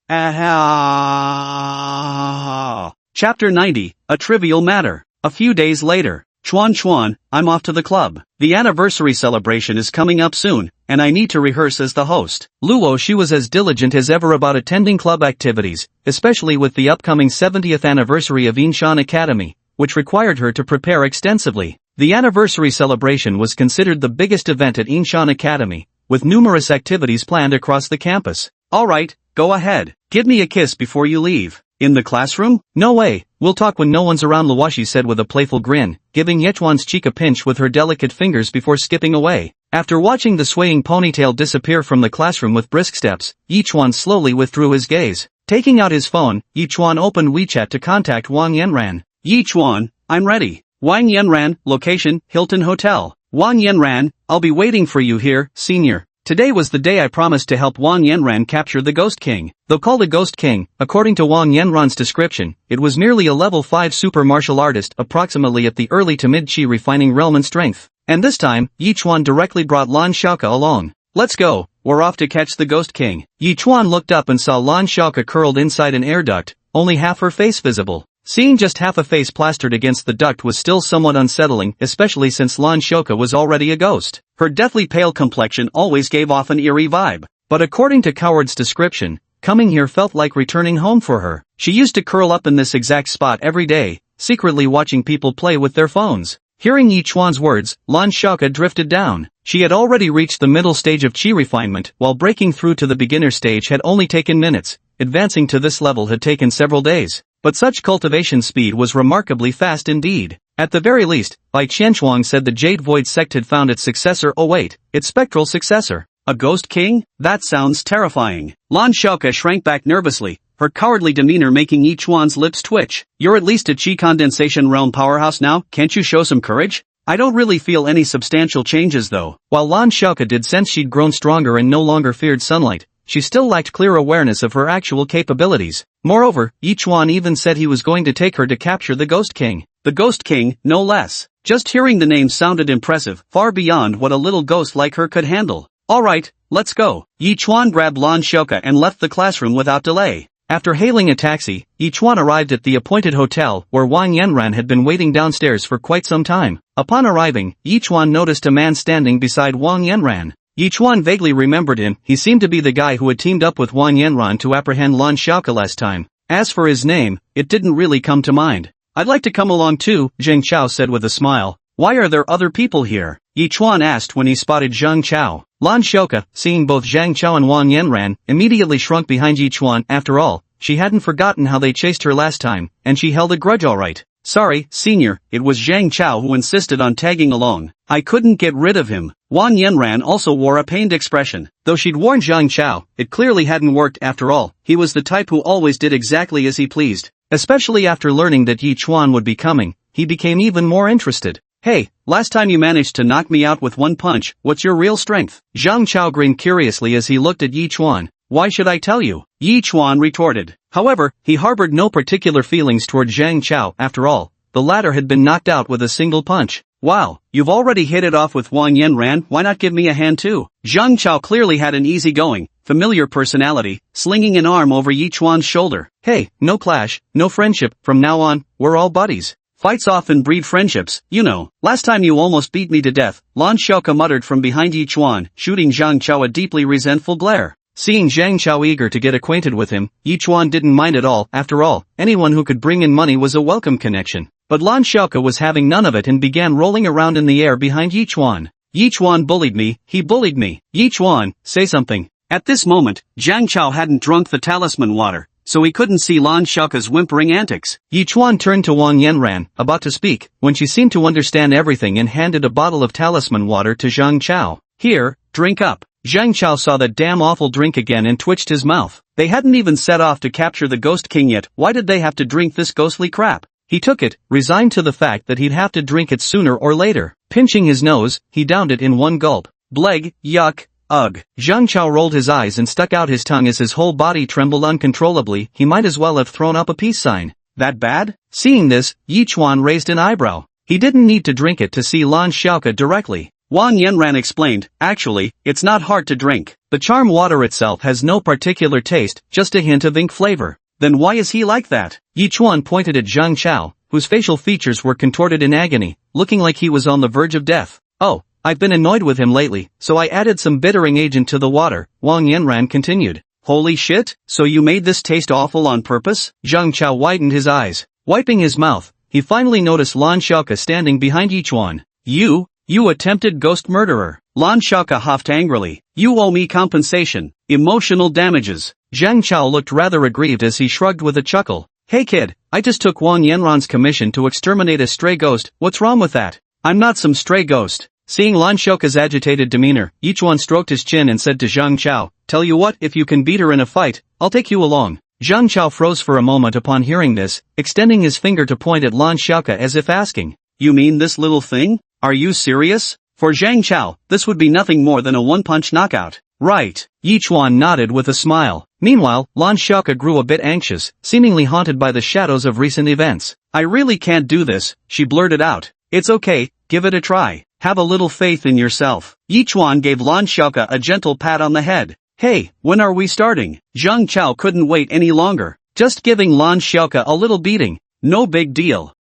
Chapter 90, A Trivial Matter. A few days later. Chuan, I'm off to the club. The anniversary celebration is coming up soon, and I need to rehearse as the host. Luo Shi was as diligent as ever about attending club activities, especially with the upcoming 70th anniversary of Yinshan Academy, which required her to prepare extensively. The anniversary celebration was considered the biggest event at Yinshan Academy, with numerous activities planned across the campus. Alright, go ahead. Give me a kiss before you leave. In the classroom? No way, we'll talk when no one's around, Luoshi said with a playful grin, giving Yechuan's cheek a pinch with her delicate fingers before skipping away. After watching the swaying ponytail disappear from the classroom with brisk steps, Yichuan slowly withdrew his gaze. Taking out his phone, Yichuan opened WeChat to contact Wang Yanran. Yichuan, I'm ready. Wang Yanran, location, Hilton Hotel. Wang Yanran, I'll be waiting for you here, senior. Today was the day I promised to help Wang Yanran capture the Ghost King. Though called a Ghost King, according to Wang Yanran's description, it was merely a level 5 super martial artist approximately at the early to mid Qi refining realm and strength. And this time, Yichuan directly brought Lan Xiaoke along. Let's go, we're off to catch the Ghost King. Yi Chuan looked up and saw Lan Xiaoke curled inside an air duct, only half her face visible. Seeing just half a face plastered against the duct was still somewhat unsettling, especially since Lan Xiaoke was already a ghost. Her deathly pale complexion always gave off an eerie vibe. But according to Coward's description, coming here felt like returning home for her. She used to curl up in this exact spot every day, secretly watching people play with their phones. Hearing Yi Chuan's words, Lan Xiaoke drifted down. She had already reached the middle stage of qi refinement, while breaking through to the beginner stage had only taken minutes. Advancing to this level had taken several days. But such cultivation speed was remarkably fast indeed. At the very least, Bai Qianshuang said the Jade Void sect had found its successor. Oh wait, its spectral successor. A Ghost King? That sounds terrifying. Lan Xiaoke shrank back nervously, her cowardly demeanor making Yi Chuan's lips twitch. You're at least a qi condensation realm powerhouse now, can't you show some courage? I don't really feel any substantial changes though. While Lan Xiaoke did sense she'd grown stronger and no longer feared sunlight, she still lacked clear awareness of her actual capabilities. Moreover, Yi Chuan even said he was going to take her to capture the Ghost King. The Ghost King, no less. Just hearing the name sounded impressive, far beyond what a little ghost like her could handle. Alright, let's go. Yi Chuan grabbed Lan Xiaoke and left the classroom without delay. After hailing a taxi, Yi Chuan arrived at the appointed hotel where Wang Yanran had been waiting downstairs for quite some time. Upon arriving, Yi Chuan noticed a man standing beside Wang Yanran. Yi Chuan vaguely remembered him. He seemed to be the guy who had teamed up with Wang Yanran to apprehend Lan Xiaoke last time. As for his name, it didn't really come to mind. I'd like to come along too, Zheng Chao said with a smile. Why are there other people here? Yi Chuan asked when he spotted Zhang Chao. Lan Xiaoke, seeing both Zhang Chao and Wang Yanran, immediately shrunk behind Yi Chuan. After all, she hadn't forgotten how they chased her last time, and she held a grudge alright. Sorry, senior, it was Zhang Chao who insisted on tagging along. I couldn't get rid of him. Wang Yanran also wore a pained expression. Though she'd warned Zhang Chao, it clearly hadn't worked after all. He was the type who always did exactly as he pleased. Especially after learning that Yi Chuan would be coming, he became even more interested. Hey, last time you managed to knock me out with one punch, what's your real strength? Zhang Chao grinned curiously as he looked at Yi Chuan. Why should I tell you? Yi Chuan retorted. However, he harbored no particular feelings toward Zhang Chao. After all, the latter had been knocked out with a single punch. Wow, you've already hit it off with Wang Yanran, why not give me a hand too? Zhang Chao clearly had an easygoing, familiar personality, slinging an arm over Yi Chuan's shoulder. Hey, no clash, no friendship, from now on, we're all buddies. Fights often breed friendships, you know. Last time you almost beat me to death, Lan Xiaoke muttered from behind Yi Chuan, shooting Zhang Chao a deeply resentful glare. Seeing Zhang Chao eager to get acquainted with him, Yi Chuan didn't mind at all. After all, anyone who could bring in money was a welcome connection. But Lan Xiaoke was having none of it and began rolling around in the air behind Yi Chuan. Yi Chuan bullied me, he bullied me. Yi Chuan, say something. At this moment, Zhang Chao hadn't drunk the talisman water, so he couldn't see Lan Xiaoke's whimpering antics. Yi Chuan turned to Wang Yanran, about to speak, when she seemed to understand everything and handed a bottle of talisman water to Zhang Chao. Here, drink up. Zhang Chao saw that damn awful drink again and twitched his mouth. They hadn't even set off to capture the Ghost King yet, why did they have to drink this ghostly crap? He took it, resigned to the fact that he'd have to drink it sooner or later. Pinching his nose, he downed it in one gulp. Bleg, yuck, ugh. Zhang Chao rolled his eyes and stuck out his tongue as his whole body trembled uncontrollably. He might as well have thrown up a peace sign. That bad? Seeing this, Yi Chuan raised an eyebrow. He didn't need to drink it to see Lan Xiaoke directly. Wang Yanran explained, actually, it's not hard to drink. The charm water itself has no particular taste, just a hint of ink flavor. Then why is he like that? Yi Chuan pointed at Zhang Chao, whose facial features were contorted in agony, looking like he was on the verge of death. Oh, I've been annoyed with him lately, so I added some bittering agent to the water, Wang Yanran continued. Holy shit, so you made this taste awful on purpose? Zhang Chao widened his eyes. Wiping his mouth, he finally noticed Lan Xiaoke standing behind Yi Chuan. You attempted ghost murderer. Lan Xiaoke huffed angrily. You owe me compensation. Emotional damages. Zhang Chao looked rather aggrieved as he shrugged with a chuckle. Hey kid, I just took Wang Yanran's commission to exterminate a stray ghost, what's wrong with that? I'm not some stray ghost. Seeing Lan Xiaoke's agitated demeanor, Yi Chuan stroked his chin and said to Zhang Chao, tell you what, if you can beat her in a fight, I'll take you along. Zhang Chao froze for a moment upon hearing this, extending his finger to point at Lan Xiaoke as if asking, you mean this little thing? Are you serious? For Zhang Chao, this would be nothing more than a one-punch knockout. Right. Yi Chuan nodded with a smile. Meanwhile, Lan Xiaoke grew a bit anxious, seemingly haunted by the shadows of recent events. I really can't do this, she blurted out. It's okay, give it a try. Have a little faith in yourself. Yichuan gave Lan Xiaoke a gentle pat on the head. Hey, when are we starting? Zhang Chao couldn't wait any longer. Just giving Lan Xiaoke a little beating. No big deal.